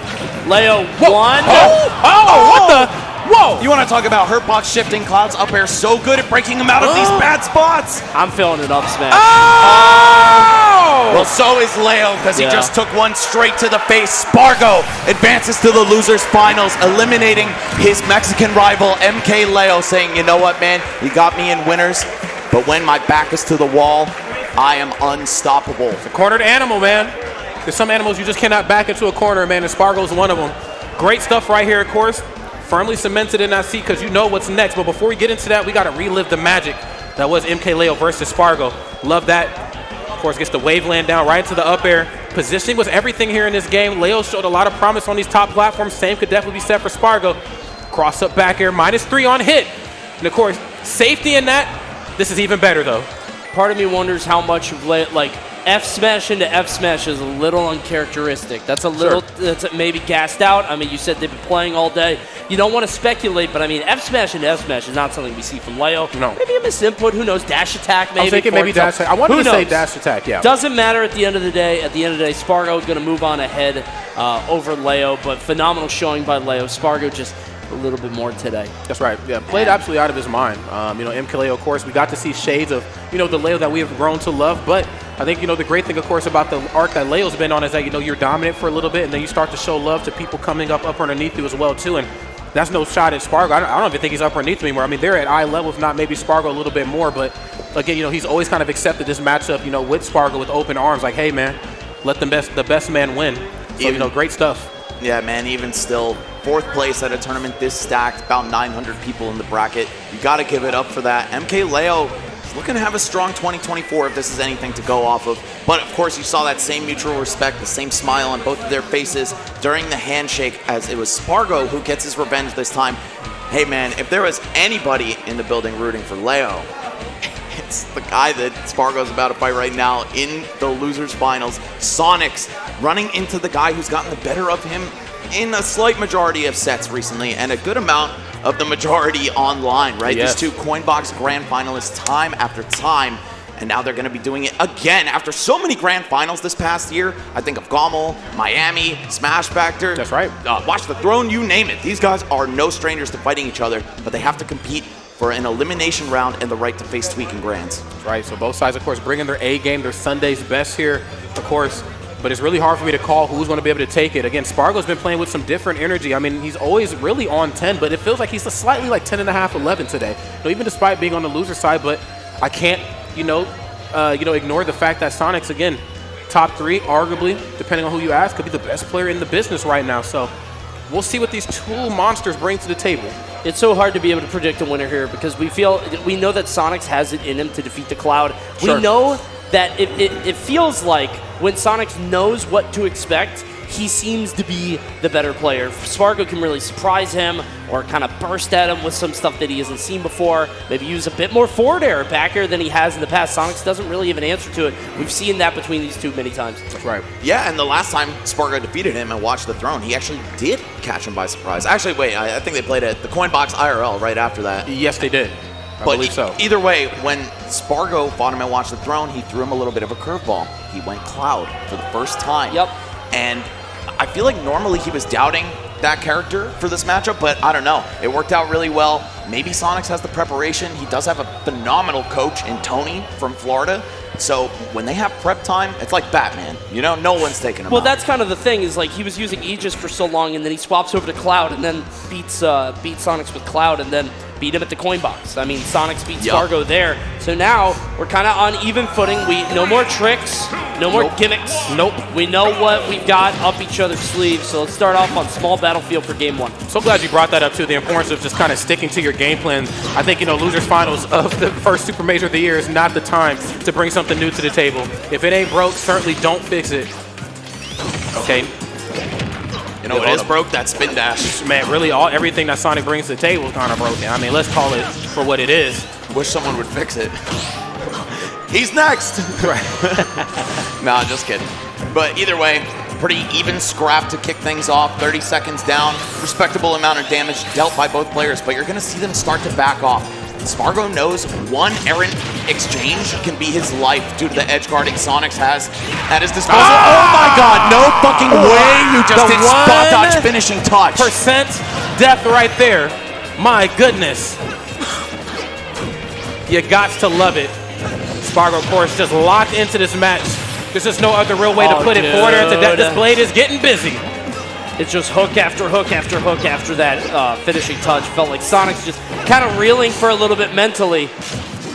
Leo, one. What the? Whoa! You want to talk about Hurtbox shifting Cloud's up air so good at breaking him out of these bad spots. I'm feeling it up smash. Oh! Well, so is Leo because he just took one straight to the face. Spargo advances to the losers finals, eliminating his Mexican rival MkLeo, saying, you know what, man, you got me in winners, but when my back is to the wall, I am unstoppable. It's a cornered animal, man. There's some animals you just cannot back into a corner, man, and Spargo's one of them. Great stuff right here, of course. Firmly cemented in that seat because you know what's next. But before we get into that, we got to relive the magic that was MkLeo versus Spargo. Love that. Of course, gets the wave land down right into the up air. Positioning was everything here in this game. Leo showed a lot of promise on these top platforms. Same could definitely be set for Spargo. Cross up back air, -3 on hit. And of course, safety in that This is even better, though. Part of me wonders how much of like F smash into F smash is a little uncharacteristic. That's a little, that's maybe gassed out. I mean, you said they've been playing all day. You don't want to speculate, but I mean, F smash into F smash is not something we see from Leo. No. Maybe a misinput. Who knows? Dash attack, maybe. I was thinking maybe dash attack. I wanted to say dash attack, yeah. Doesn't matter at the end of the day. At the end of the day, Spargo is going to move on ahead over Leo, but phenomenal showing by Leo. Spargo just a little bit more today. That's right. Yeah, played absolutely out of his mind. You know, MkLeo, of course, we got to see shades of, you know, the Leo that we have grown to love. But I think, you know, the great thing, of course, about the arc that Leo's been on is that, you know, you're dominant for a little bit, and then you start to show love to people coming up underneath you as well, too. And that's no shot at Spargo. I don't even think he's up underneath me anymore. I mean, they're at eye level, if not maybe Spargo a little bit more. But again, you know, he's always kind of accepted this matchup, you know, with Spargo with open arms. Like, hey, man, let the best man win. So, you know, great stuff. Yeah, man, even still, 4th place at a tournament this stacked, about 900 people in the bracket. You got to give it up for that. MkLeo is looking to have a strong 2024 if this is anything to go off of. But, of course, you saw that same mutual respect, the same smile on both of their faces during the handshake, as it was Spargo who gets his revenge this time. Hey, man, if there was anybody in the building rooting for Leo, it's the guy that Spargo's about to fight right now in the losers finals. Sonics running into the guy who's gotten the better of him in a slight majority of sets recently, and a good amount of the majority online, right? Yes. These two Coinbox grand finalists time after time, and now they're going to be doing it again after so many grand finals this past year. I think of Gommel, Miami, Smash Factor. That's right. Watch the Throne, you name it. These guys are no strangers to fighting each other, but they have to compete for an elimination round and the right to face Tweak in Grands. That's right. So both sides, of course, bringing their A game, their Sunday's best here, of course. But it's really hard for me to call who's going to be able to take it. Again, Spargo's been playing with some different energy. I mean, he's always really on 10, but it feels like he's slightly like 10.5, 11 today. You know, even despite being on the loser side, but I can't, ignore the fact that Sonic's, again, top 3, arguably, depending on who you ask, could be the best player in the business right now. So we'll see what these two monsters bring to the table. It's so hard to be able to predict a winner here because we know that Sonics has it in him to defeat the Cloud. Sure. We know that it feels like when Sonics knows what to expect, he seems to be the better player. Spargo can really surprise him or kind of burst at him with some stuff that he hasn't seen before. Maybe use a bit more forward air back air than he has in the past. Sonics doesn't really have an answer to it. We've seen that between these two many times. That's right. Yeah, and the last time Spargo defeated him and watched the Throne, he actually did catch him by surprise. Actually, wait, I think they played at the Coinbox IRL right after that. Yes, they did. I believe so. Either way, when Spargo fought him and watched the Throne, he threw him a little bit of a curveball. He went Cloud for the first time. Yep. And I feel like normally he was doubting that character for this matchup, but I don't know. It worked out really well. Maybe Sonics has the preparation. He does have a phenomenal coach in Tony from Florida. So when they have prep time, it's like Batman. You know, no one's taking him out. That's kind of the thing is like he was using Aegis for so long and then he swaps over to Cloud and then beats Sonics with Cloud and then beat him at the Coinbox. I mean, Sonics beat Spargo there. So now we're kind of on even footing. No more tricks, no more gimmicks. Nope. We know what we've got up each other's sleeves. So let's start off on small battlefield for game 1. So glad you brought that up too, the importance of just kind of sticking to your game plans. I think, losers finals of the first Super Major of the year is not the time to bring something new to the table. If it ain't broke, certainly don't fix it. Okay. You know what is broke? That spin dash. Man, really, everything that Sonic brings to the table is kind of broken. I mean, let's call it for what it is. Wish someone would fix it. He's next. Right. Nah, just kidding. But either way, pretty even scrap to kick things off. 30 seconds down. Respectable amount of damage dealt by both players, but you're going to see them start to back off. Spargo knows one errant exchange can be his life due to the edge guarding Sonics has at his disposal. Oh my god, no fucking way you just did spot dodge finishing touch. % death right there. My goodness. You got to love it. Spargo, of course, just locked into this match. There's just no other real way to put it. Forward into that. This blade is getting busy. It's just hook after hook after hook after that finishing touch. Felt like Sonic's just kind of reeling for a little bit mentally.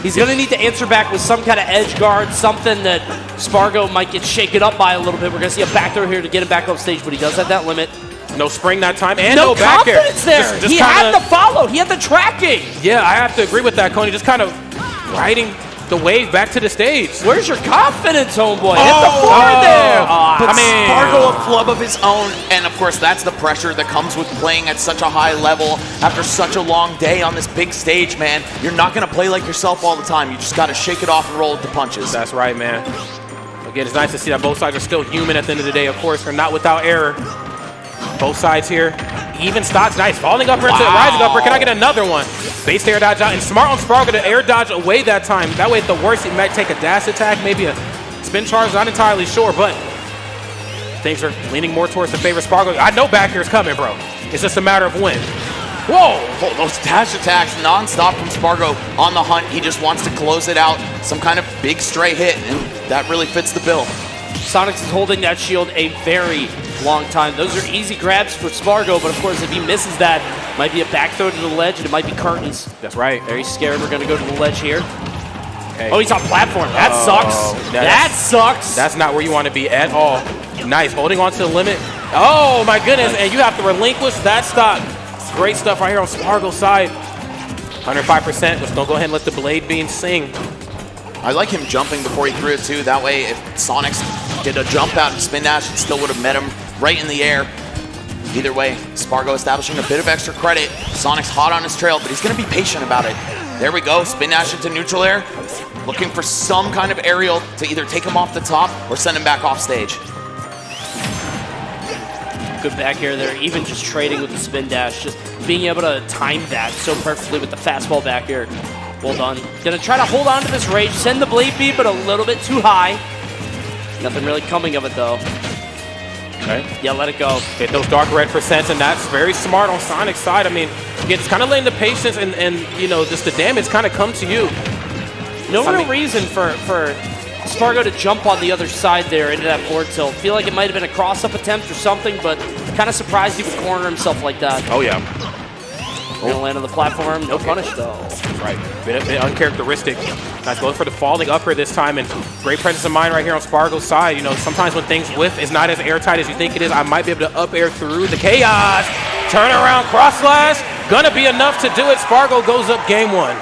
He's going to need to answer back with some kind of edge guard, something that Spargo might get shaken up by a little bit. We're going to see a back throw here to get him back off stage, but he does have that limit. No spring that time, and no back air. Confidence there. He had the follow. He had the tracking. Yeah, I have to agree with that, Coney. Just kind of riding the wave back to the stage. Where's your confidence, homeboy? Hit the floor there. But Spargo a flub of his own, and of course that's the pressure that comes with playing at such a high level after such a long day on this big stage, man. You're not gonna play like yourself all the time. You just gotta shake it off and roll with the punches. That's right, man. Again, it's nice to see that both sides are still human at the end of the day. Of course, they're not without error. Both sides here. Even stocks, nice. Falling upper into the rising upper. Can I get another one? Base air dodge out. And smart on Spargo to air dodge away that time. That way, at the worst, he might take a dash attack, maybe a spin charge. Not entirely sure, but things are leaning more towards the favor of Spargo. I know back here is coming, bro. It's just a matter of when. Whoa! Oh, those dash attacks non-stop from Spargo on the hunt. He just wants to close it out. Some kind of big stray hit, and that really fits the bill. Sonics is holding that shield a very long time. Those are easy grabs for Spargo, but of course if he misses that, might be a back throw to the ledge, and it might be curtains. That's right. Very scared. We're going to go to the ledge here. Okay. Oh, he's on platform. That sucks. That sucks. That's not where you want to be at all. Nice. Holding on to the limit. Oh, my goodness. And you have to relinquish that stock. Great stuff right here on Spargo's side. 105%. Let's go ahead and let the Blade Beam sing. I like him jumping before he threw it too. That way, if Sonics did a jump out and spin dash, it still would have met him right in the air. Either way, Spargo establishing a bit of extra credit. Sonic's hot on his trail, but he's going to be patient about it. There we go. Spin dash into neutral air. Looking for some kind of aerial to either take him off the top or send him back off stage. Good back here there, even just trading with the spin dash, just being able to time that so perfectly with the fastball back here. Well done. Gonna try to hold on to this rage, send the blade beat, but a little bit too high. Nothing really coming of it though. Okay. Yeah, let it go. Hit those dark red percents, and that's very smart on Sonic's side. I mean, again, it's kind of letting the patience and you know, just the damage kind of come to you. No real reason for Spargo to jump on the other side there into that forward tilt. Feel like it might have been a cross-up attempt or something, but kind of surprised he would corner himself like that. Oh, yeah. Gonna land on the platform, no punish though. Right, bit uncharacteristic. Nice going for the falling upper this time, and great presence of mind right here on Spargo's side. You know, sometimes when things whiff, it's not as airtight as you think it is. I might be able to up air through the chaos. Turn around, cross slash. Gonna be enough to do it. Spargo goes up game one.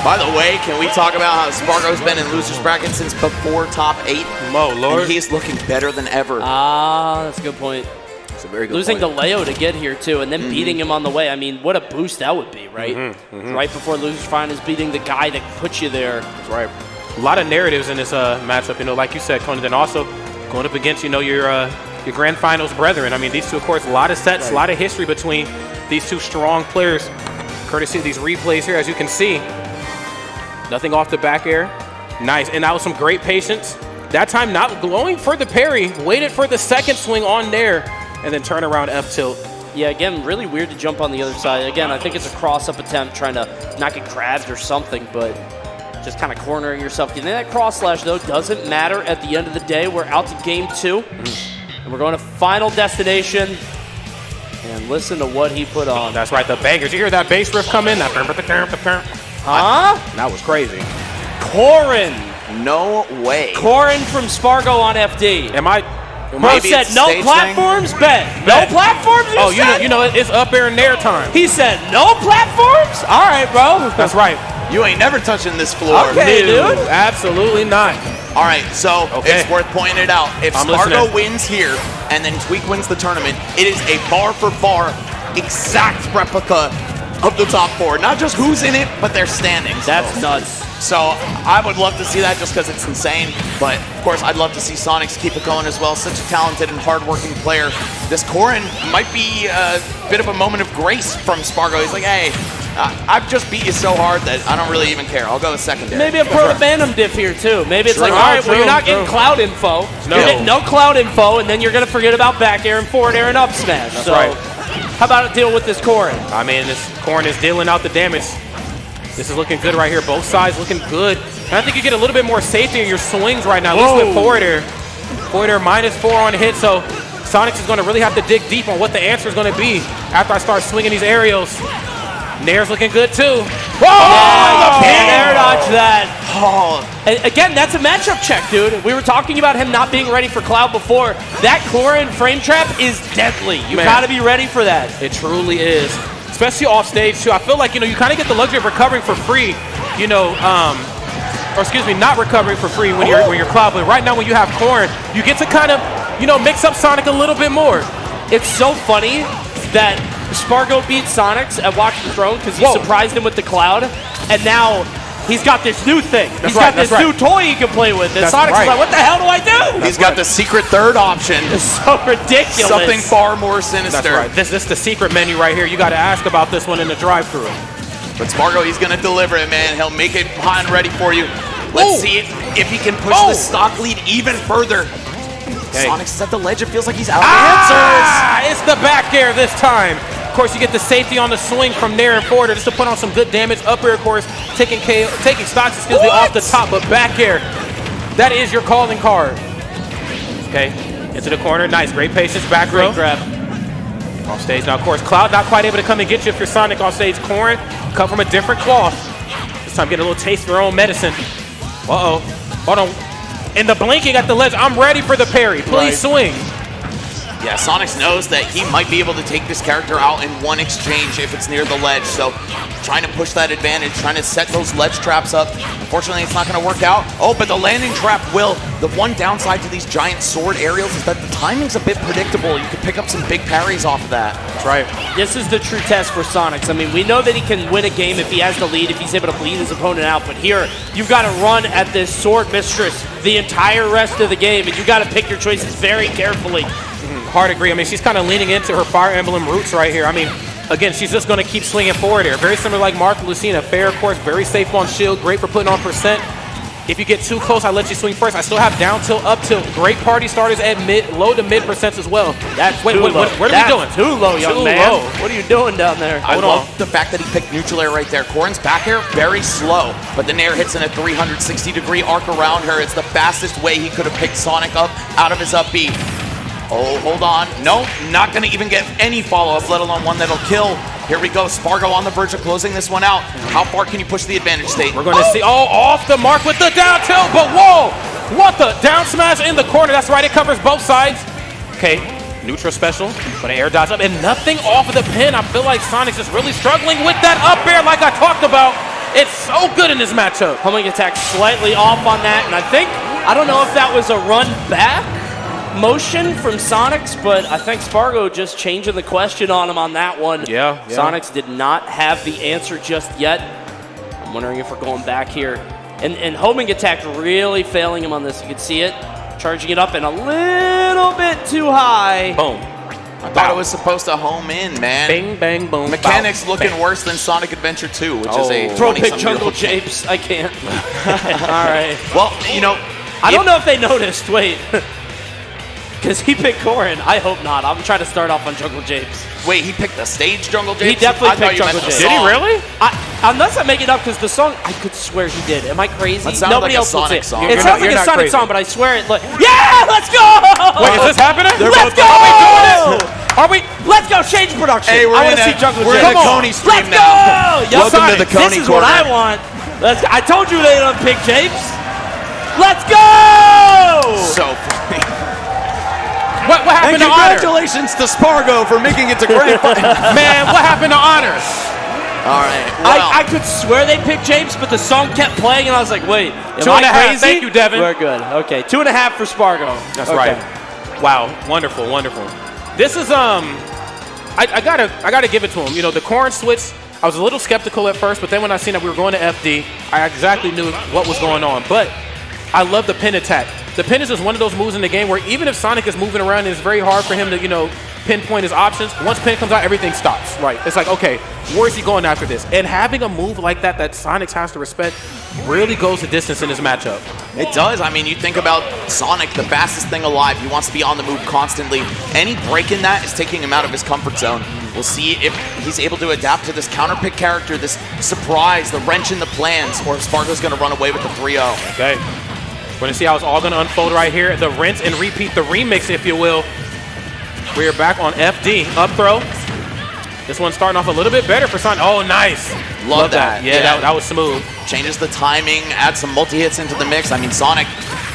By the way, can we talk about how Spargo's been in loser's bracket since before top 8? Oh, Lord. And he's looking better than ever. Ah, that's a good point. It's a very good Losing point. to Leo to get here too, and then beating him on the way. I mean, what a boost that would be, right? Right before loser's finals, beating the guy that puts you there. That's right. A lot of narratives in this matchup, you know, like you said, Conan. Then also going up against, you know, your grand finals brethren. I mean, these two, of course, a lot of sets, a lot of history between these two strong players. Courtesy of these replays here, as you can see. Nothing off the back air. Nice. And that was some great patience. That time not going for the parry. Waited for the second swing on there. And then turn around F tilt. Yeah, again, really weird to jump on the other side. Again, I think it's a cross-up attempt trying to not get grabbed or something, but just kind of cornering yourself. Getting that cross slash, though, doesn't matter at the end of the day. We're out to game 2. And we're going to Final Destination. And listen to what he put on. That's right, the bangers. You hear that bass riff come in? Huh? That was crazy. Corin. No way. Corin from Spargo on FD. Am I? Bro said no platforms, bet. No platforms, Oh, you know, it's up air and air time. He said no platforms? All right, bro. That's right. You ain't never touching this floor. Okay, dude. Absolutely not. All right, so it's worth pointing it out. If I'm Spargo listening. wins here and then Tweak wins the tournament, it is a bar-for-bar exact replica of the top 4. Not just who's in it, but their standings. That's nuts. So I would love to see that just because it's insane. But, of course, I'd love to see Sonics keep it going as well. Such a talented and hardworking player. This Corin might be a bit of a moment of grace from Spargo. He's like, hey, I've just beat you so hard that I don't really even care. I'll go with secondary. Maybe a pro to Phantom diff here, too. Maybe it's True. like, all right, well, you're not True. getting cloud info. No. You're getting no cloud info, and then you're going to forget about back air and forward air and up smash. That's so right. How about a deal with this Corin? I mean, this Corin is dealing out the damage. This is looking good right here. Both sides looking good. And I think you get a little bit more safety in your swings right now. At least with forward air. Forward air -4 on hit, so Sonics is going to really have to dig deep on what the answer is going to be after I start swinging these aerials. Nair's looking good too. Oh, can't air dodge that. Oh. Again, that's a matchup check, dude. We were talking about him not being ready for cloud before. That Corin frame trap is deadly. You got to be ready for that. It truly is. Especially off stage too. I feel like, you know, you kind of get the luxury of recovering for free, you know, or excuse me, not recovering for free when you're Cloud. But right now, when you have Corrin, you get to kind of, mix up Sonic a little bit more. It's so funny that Spargo beat Sonics at Watch the Throne because he surprised him with the Cloud, and now he's got this new thing. He's got this new toy he can play with. And Sonic's like, what the hell do I do? He's got the secret third option. It's so ridiculous. Something far more sinister. That's right. This is the secret menu right here. You got to ask about this one in the drive-thru. But Spargo, he's going to deliver it, man. He'll make it hot and ready for you. Let's see if he can push the stock lead even further. Sonic's is at the ledge. It feels like he's out of answers. It's the back air this time. Of course, you get the safety on the swing from there and forward just to put on some good damage. Up air, of course, taking stocks, off the top, but back air, that is your calling card. Okay, into the corner. Nice, great patience, back row. Grab. Off stage. Now, of course, Cloud not quite able to come and get you if you're Sonic off stage. Corrin, cut from a different cloth. This time, get a little taste of your own medicine. Uh-oh. Hold on. And the blinking at the ledge. I'm ready for the parry. Please swing. Yeah, Sonics knows that he might be able to take this character out in one exchange if it's near the ledge. So trying to push that advantage, trying to set those ledge traps up. Unfortunately, it's not going to work out. Oh, but the landing trap will. The one downside to these giant sword aerials is that the timing's a bit predictable. You could pick up some big parries off of that. That's right. This is the true test for Sonics. I mean, we know that he can win a game if he has the lead, if he's able to bleed his opponent out. But here, you've got to run at this sword mistress the entire rest of the game, and you've got to pick your choices very carefully. Hard agree. I mean, she's kind of leaning into her Fire Emblem roots right here. I mean, again, she's just going to keep swinging forward here. Very similar like Mark Lucina. Fair, of course, very safe on shield. Great for putting on percent. If you get too close, I let you swing first. I still have down tilt, up tilt. Great party starters at low to mid percents as well. That's wait, what are we doing? Too low, young man. What are you doing down there? I love the fact that he picked neutral air right there. Corrin's back air, very slow, but the nair hits in a 360-degree arc around her. It's the fastest way he could have picked Sonic up out of his up B. Oh, hold on. No, not going to even get any follow-up, let alone one that'll kill. Here we go. Spargo on the verge of closing this one out. How far can you push the advantage state? We're going to see, off the mark with the down tilt, but whoa! What the? Down smash in the corner. That's right, it covers both sides. Okay, neutral special, but an air dodge up, and nothing off of the pin. I feel like Sonic's just really struggling with that up air like I talked about. It's so good in this matchup. Homing attack slightly off on that, and I don't know if that was a run back motion from Sonics, but I think Spargo just changing the question on him on that one. Yeah. Sonics did not have the answer just yet. I'm wondering if we're going back here. And homing attack really failing him on this. You can see it. Charging it up and a little bit too high. Boom. I thought it was supposed to home in, man. Bang, bang, boom. Mechanics bow, looking bang. worse than Sonic Adventure 2, which is a throw pick jungle japes. I can't. All right. Well, I don't know if they noticed. Wait. Because he picked Corrin. I hope not. I'm trying to start off on Jungle Japes. Wait, he picked the stage Jungle Japes? He definitely picked Jungle Japes. Did he really? Unless I make it up, because the song, I could swear he did. Am I crazy? Nobody else will say it. It sounds like a Sonic song, but I swear it. Yeah, let's go! Wait, is this happening? Let's go! Are we? Let's go, change production. Hey, I want to see Jungle Japes. We're in the Coney stream Let's now. go! Yes, Welcome to the Coney This is corner. what I want. I told you they don't pick Japes. Let's go! So funny. What happened to Honor? Congratulations to Spargo for making it to grand final. Man, what happened to Honor? All right. Well, I could swear they picked Japes, but the song kept playing, and I was like, wait, am 2.5. I crazy? Thank you, Devin. We're good. Okay, 2.5 for Spargo. That's right. Wow, wonderful, wonderful. This is I gotta give it to him. The Corrin switch. I was a little skeptical at first, but then when I seen that we were going to FD, I exactly knew what was going on. But I love the pin attack. The pin is just one of those moves in the game where even if Sonic is moving around, it's very hard for him to, pinpoint his options. Once pin comes out, everything stops. Right. It's like, okay, where is he going after this? And having a move like that Sonic has to respect really goes the distance in this matchup. It does. I mean, you think about Sonic, the fastest thing alive. He wants to be on the move constantly. Any break in that is taking him out of his comfort zone. We'll see if he's able to adapt to this counter pick character, this surprise, the wrench in the plans, or if Spargo's going to run away with the 3-0. Okay. We're going to see how it's all going to unfold right here. The rinse and repeat, the remix, if you will. We're back on FD. Up throw. This one's starting off a little bit better for Sonic. Oh, nice. Love that. Yeah, that was smooth. Changes the timing, adds some multi-hits into the mix. I mean, Sonic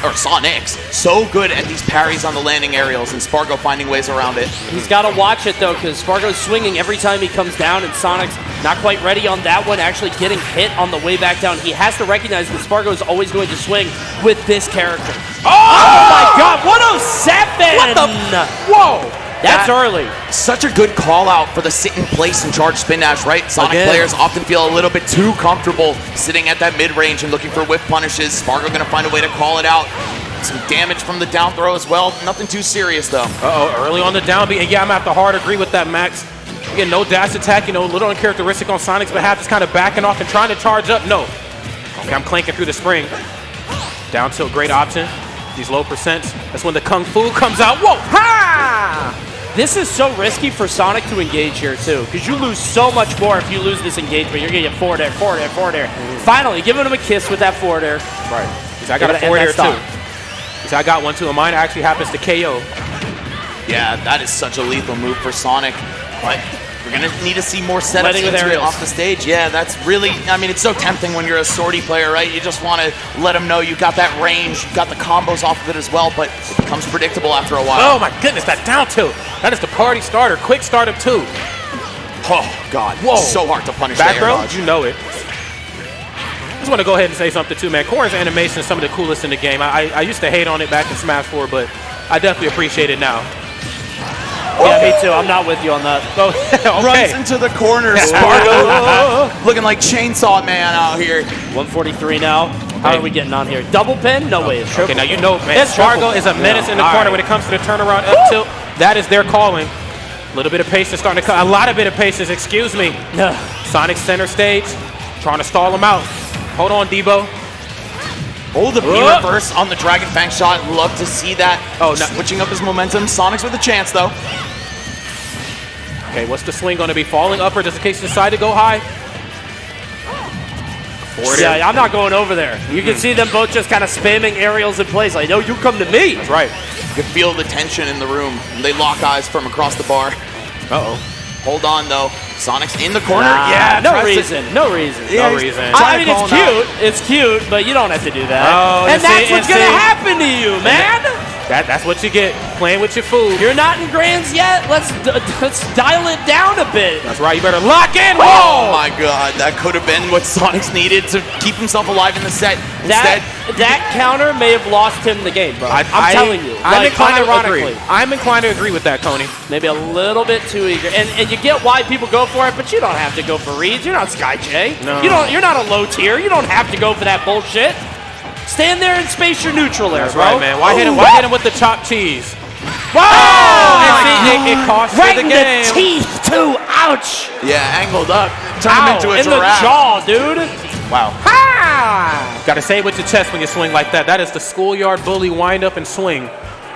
or Sonic's, so good at these parries on the landing aerials, and Spargo finding ways around it. He's got to watch it, though, because Spargo's swinging every time he comes down, and Sonic's not quite ready on that one, actually getting hit on the way back down. He has to recognize that Spargo is always going to swing with this character. Oh my God, 107! What the? Whoa! That's early. Such a good call out for the sit in place and charge spin dash, right? Sonic Again. players often feel a little bit too comfortable sitting at that mid-range and looking for whip punishes. Spargo gonna find a way to call it out. Some damage from the down throw as well. Nothing too serious though. Uh-oh, early on the down beat. And yeah, I'm gonna have to hard agree with that, Max. Again, no dash attack, you know, a little uncharacteristic on Sonic's behalf, just kind of backing off and trying to charge up. No. Okay, I'm clanking through the spring. Down tilt, great option. These low percents. That's when the Kung Fu comes out. Whoa! Ha! This is so risky for Sonic to engage here, too, because you lose so much more if you lose this engagement. You're going to get forward air, forward air, forward air. Finally, giving him a kiss with that forward air. Right. He's, I got a forward air, too. He's, I got one, too, and mine actually happens to KO. Yeah, that is such a lethal move for Sonic, but we're going to need to see more setups off the stage. Yeah, that's really, I mean, it's so tempting when you're a sortie player, right? You just want to let them know you got that range, you got the combos off of it as well, but it becomes predictable after a while. Oh my goodness, that down tilt. That is the party starter. Quick start up 2. Oh, God. Whoa. So hard to punish back the air row, dodge. you know it. I just want to go ahead and say something too, man. Corrin's animation is some of the coolest in the game. I used to hate on it back in Smash 4, but I definitely appreciate it now. Yeah, me too. I'm not with you on that. Oh, okay. Runs into the corner. Spargo looking like Chainsaw Man out here. 143 now. How are we getting on here? Double pin? No way. It's Okay, now you know, man, Spargo is a menace in the corner when it comes to the turnaround up tilt. That is their calling. A little bit of patience starting to come. A lot of bit of patience, excuse me. Sonic center stage, trying to stall him out. Hold on, Debo. Oh, the B-reverse on the Dragon Fang shot. Love to see that. Oh, no. Switching up his momentum. Sonic's with a chance, though. Okay, what's the swing going to be? Falling upper just in case you decide to go high? Yeah, I'm not going over there. You can see them both just kind of spamming aerials in place. Like, no, you come to me. That's right. You can feel the tension in the room. They lock eyes from across the bar. Uh-oh. Hold on, though. Sonic's in the corner. Yeah, no reason. No reason. No reason. I mean, it's cute. It's cute, but you don't have to do that. Oh, and that's what's going to happen to you, man. That's what you get, playing with your food. You're not in grands yet. Let's dial it down a bit. That's right. You better lock in. Oh, my God. That could have been what Sonic's needed to keep himself alive in the set. That counter may have lost him the game, bro. I'm telling you. I'm inclined to agree. I'm inclined to agree with that, Coney. Maybe a little bit too eager. And you get why people go for it, but you don't have to go for reads. You're not Sky J. No. You're not a low tier. You don't have to go for that bullshit. Stand there and space your neutral air, That's bro. right, man. Why hit him with the chopped cheese? Whoa! It cost right you the in game. the teeth, too. Ouch. Yeah, angled up. Turn him into a in giraffe. the jaw, dude. Wow. Ha! Got to say it with your chest when you swing like that. That is the schoolyard bully wind up and swing.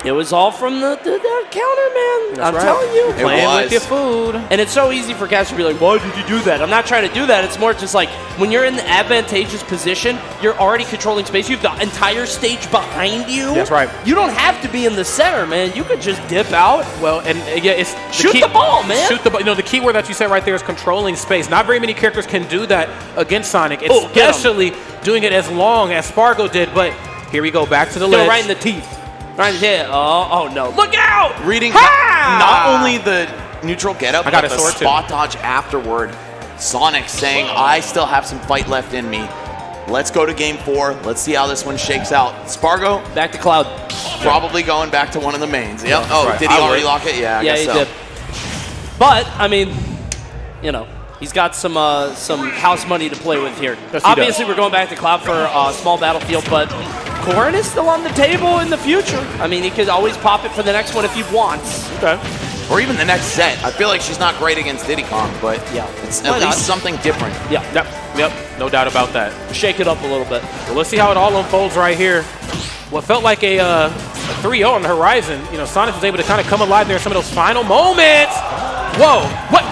It was all from the counter, man. That's I'm right. telling you. Playing with your food. And it's so easy for cats to be like, why did you do that? I'm not trying to do that. It's more just like when you're in the advantageous position, you're already controlling space. You have the entire stage behind you. That's right. You don't have to be in the center, man. You could just dip out. Well, and yeah, it's shoot the ball, man. Shoot the ball. You know, the key word that you said right there is controlling space. Not very many characters can do that against Sonic, especially doing it as long as Spargo did. But here we go, back to the ledge. Right in the teeth. Right in the head. Oh no. Look out! Reading not only the neutral getup, I got but a the sword spot dodge afterward. Sonic saying, I still have some fight left in me. Let's go to game 4. Let's see how this one shakes out. Spargo. Back to Cloud. Probably going back to one of the mains. Yep. Yeah, oh, right. did he already lock it? Yeah, I guess he so. did. But, I mean, you know, he's got some house money to play with here. Yes, Obviously, we're going back to Cloud for a small battlefield, but Corrin is still on the table in the future. I mean, he could always pop it for the next one if he wants. Okay. Or even the next set. I feel like she's not great against Diddy Kong, but yeah, it's at least something different. Yeah. Yep. No doubt about that. Shake it up a little bit. Well, let's see how it all unfolds right here. What felt like a 3-0 on the horizon. You know, Sonic was able to kind of come alive there in some of those final moments. Whoa.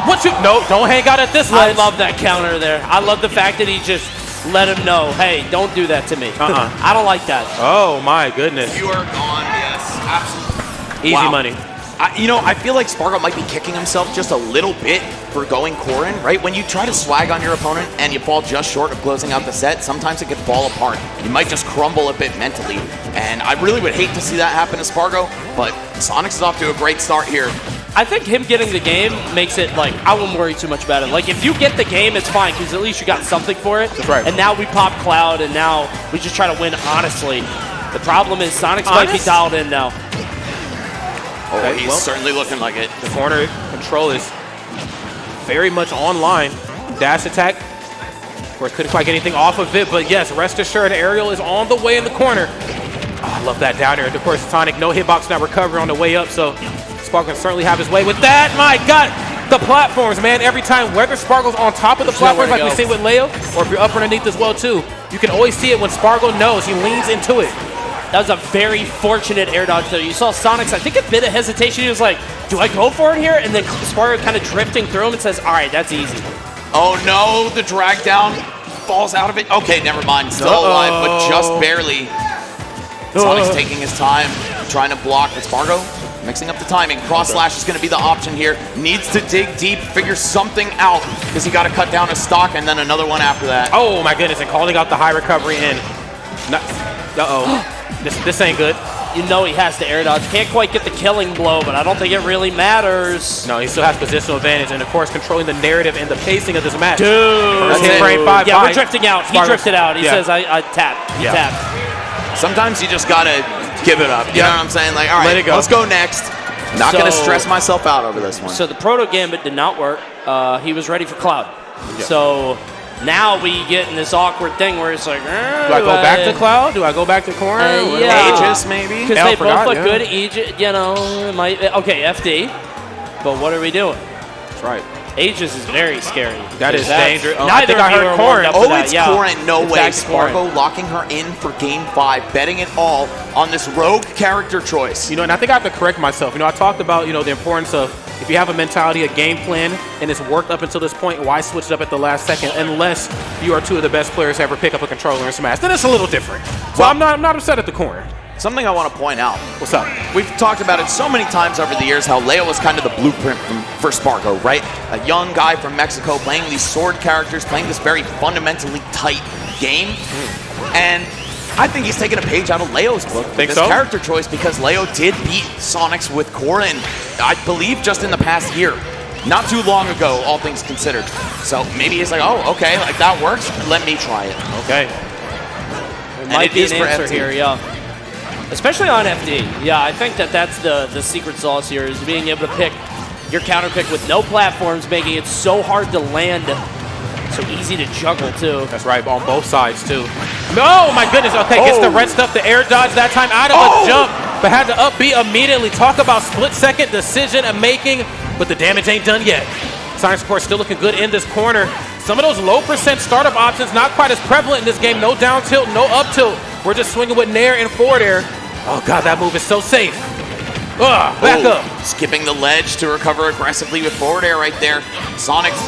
What you... No, don't hang out at this ledge. I love that counter there. I love the fact that he just let him know, hey, don't do that to me. I don't like that. Oh, my goodness. You are gone, yes. Absolutely. Easy money. I feel like Spargo might be kicking himself just a little bit for going Corin, right? When you try to swag on your opponent and you fall just short of closing out the set, sometimes it can fall apart. You might just crumble a bit mentally, and I really would hate to see that happen to Spargo, but Sonics is off to a great start here. I think him getting the game makes it like, I wouldn't worry too much about it. Like, if you get the game, it's fine, because at least you got something for it. That's right. And now we pop Cloud, and now we just try to win honestly. The problem is Sonics might be dialed in now. Oh, he's certainly looking like it. The corner control is very much online. Dash attack. Of course, couldn't quite get anything off of it, but yes, rest assured, Aerial is on the way in the corner. Oh, I love that down air. And of course, Sonic, no hitbox, not recovery on the way up, so Spargo can certainly have his way with that. My God, the platforms, man. Every time, whether Spargo's on top of the platforms like we see with Leo, or if you're up underneath as well, too, you can always see it when Spargo knows. He leans into it. That was a very fortunate air dodge, though. You saw Sonics, I think, a bit of hesitation. He was like, do I go for it here? And then Spargo kind of drifting through him and says, all right, that's easy. Oh, no, the drag down falls out of it. Okay, never mind. Still alive, but just barely. Sonic's taking his time, trying to block, but Spargo mixing up the timing. Cross slash is going to be the option here. Needs to dig deep, figure something out, because he got to cut down his stock and then another one after that. Oh, my goodness, and calling out the high recovery in. Uh-oh. This ain't good. You know he has the air dodge. Can't quite get the killing blow, but I don't think it really matters. No, he still has positional advantage, and of course, controlling the narrative and the pacing of this match. Dude. First hit frame 5-5. Yeah, we're drifting out. He drifted out. He says, I tap. He tapped. Sometimes you just got to give it up. You know what I'm saying? Like, all right, let it go. Let's go next. Not going to stress myself out over this one. So the Proto Gambit did not work. He was ready for Cloud. Yeah. So now we get in this awkward thing where it's like, do I go back to Cloud? Do I go back to corner? Yeah. Aegis, maybe? Because they both look good. Aegis, you know, it might. Okay, FD. But what are we doing? That's right. Aegis is very scary. That is dangerous. Oh, neither I heard Corin. Oh, it's Corin. No way. Spargo locking her in for game 5, betting it all on this rogue character choice. You know, and I think I have to correct myself. You know, I talked about, the importance of if you have a mentality, a game plan, and it's worked up until this point, why switch it up at the last second unless you are two of the best players to ever pick up a controller and smash? Then it's a little different. So I'm not upset at the corner. Something I want to point out. What's up? We've talked about it so many times over the years how Leo was kind of the blueprint for Spargo, right? A young guy from Mexico playing these sword characters, playing this very fundamentally tight game. And I think he's taking a page out of Leo's book with this character choice, because Leo did beat Sonics with Corin, I believe, just in the past year. Not too long ago, all things considered. So maybe he's like, oh, okay, like that works. Let me try it. Okay. There might be an answer here, yeah. Especially on FD. Yeah, I think that's the secret sauce here, is being able to pick your counter pick with no platforms, making it so hard to land, so easy to juggle, too. That's right, on both sides, too. No, my goodness. Okay, gets the red stuff, the air dodge that time out of a jump, but had to up B immediately. Talk about split-second decision-making, but the damage ain't done yet. Sonics, of course, still looking good in this corner. Some of those low-percent startup options not quite as prevalent in this game. No down tilt, no up tilt. We're just swinging with nair and forward air. Oh, God, that move is so safe. Back up. Skipping the ledge to recover aggressively with forward air right there. Sonic's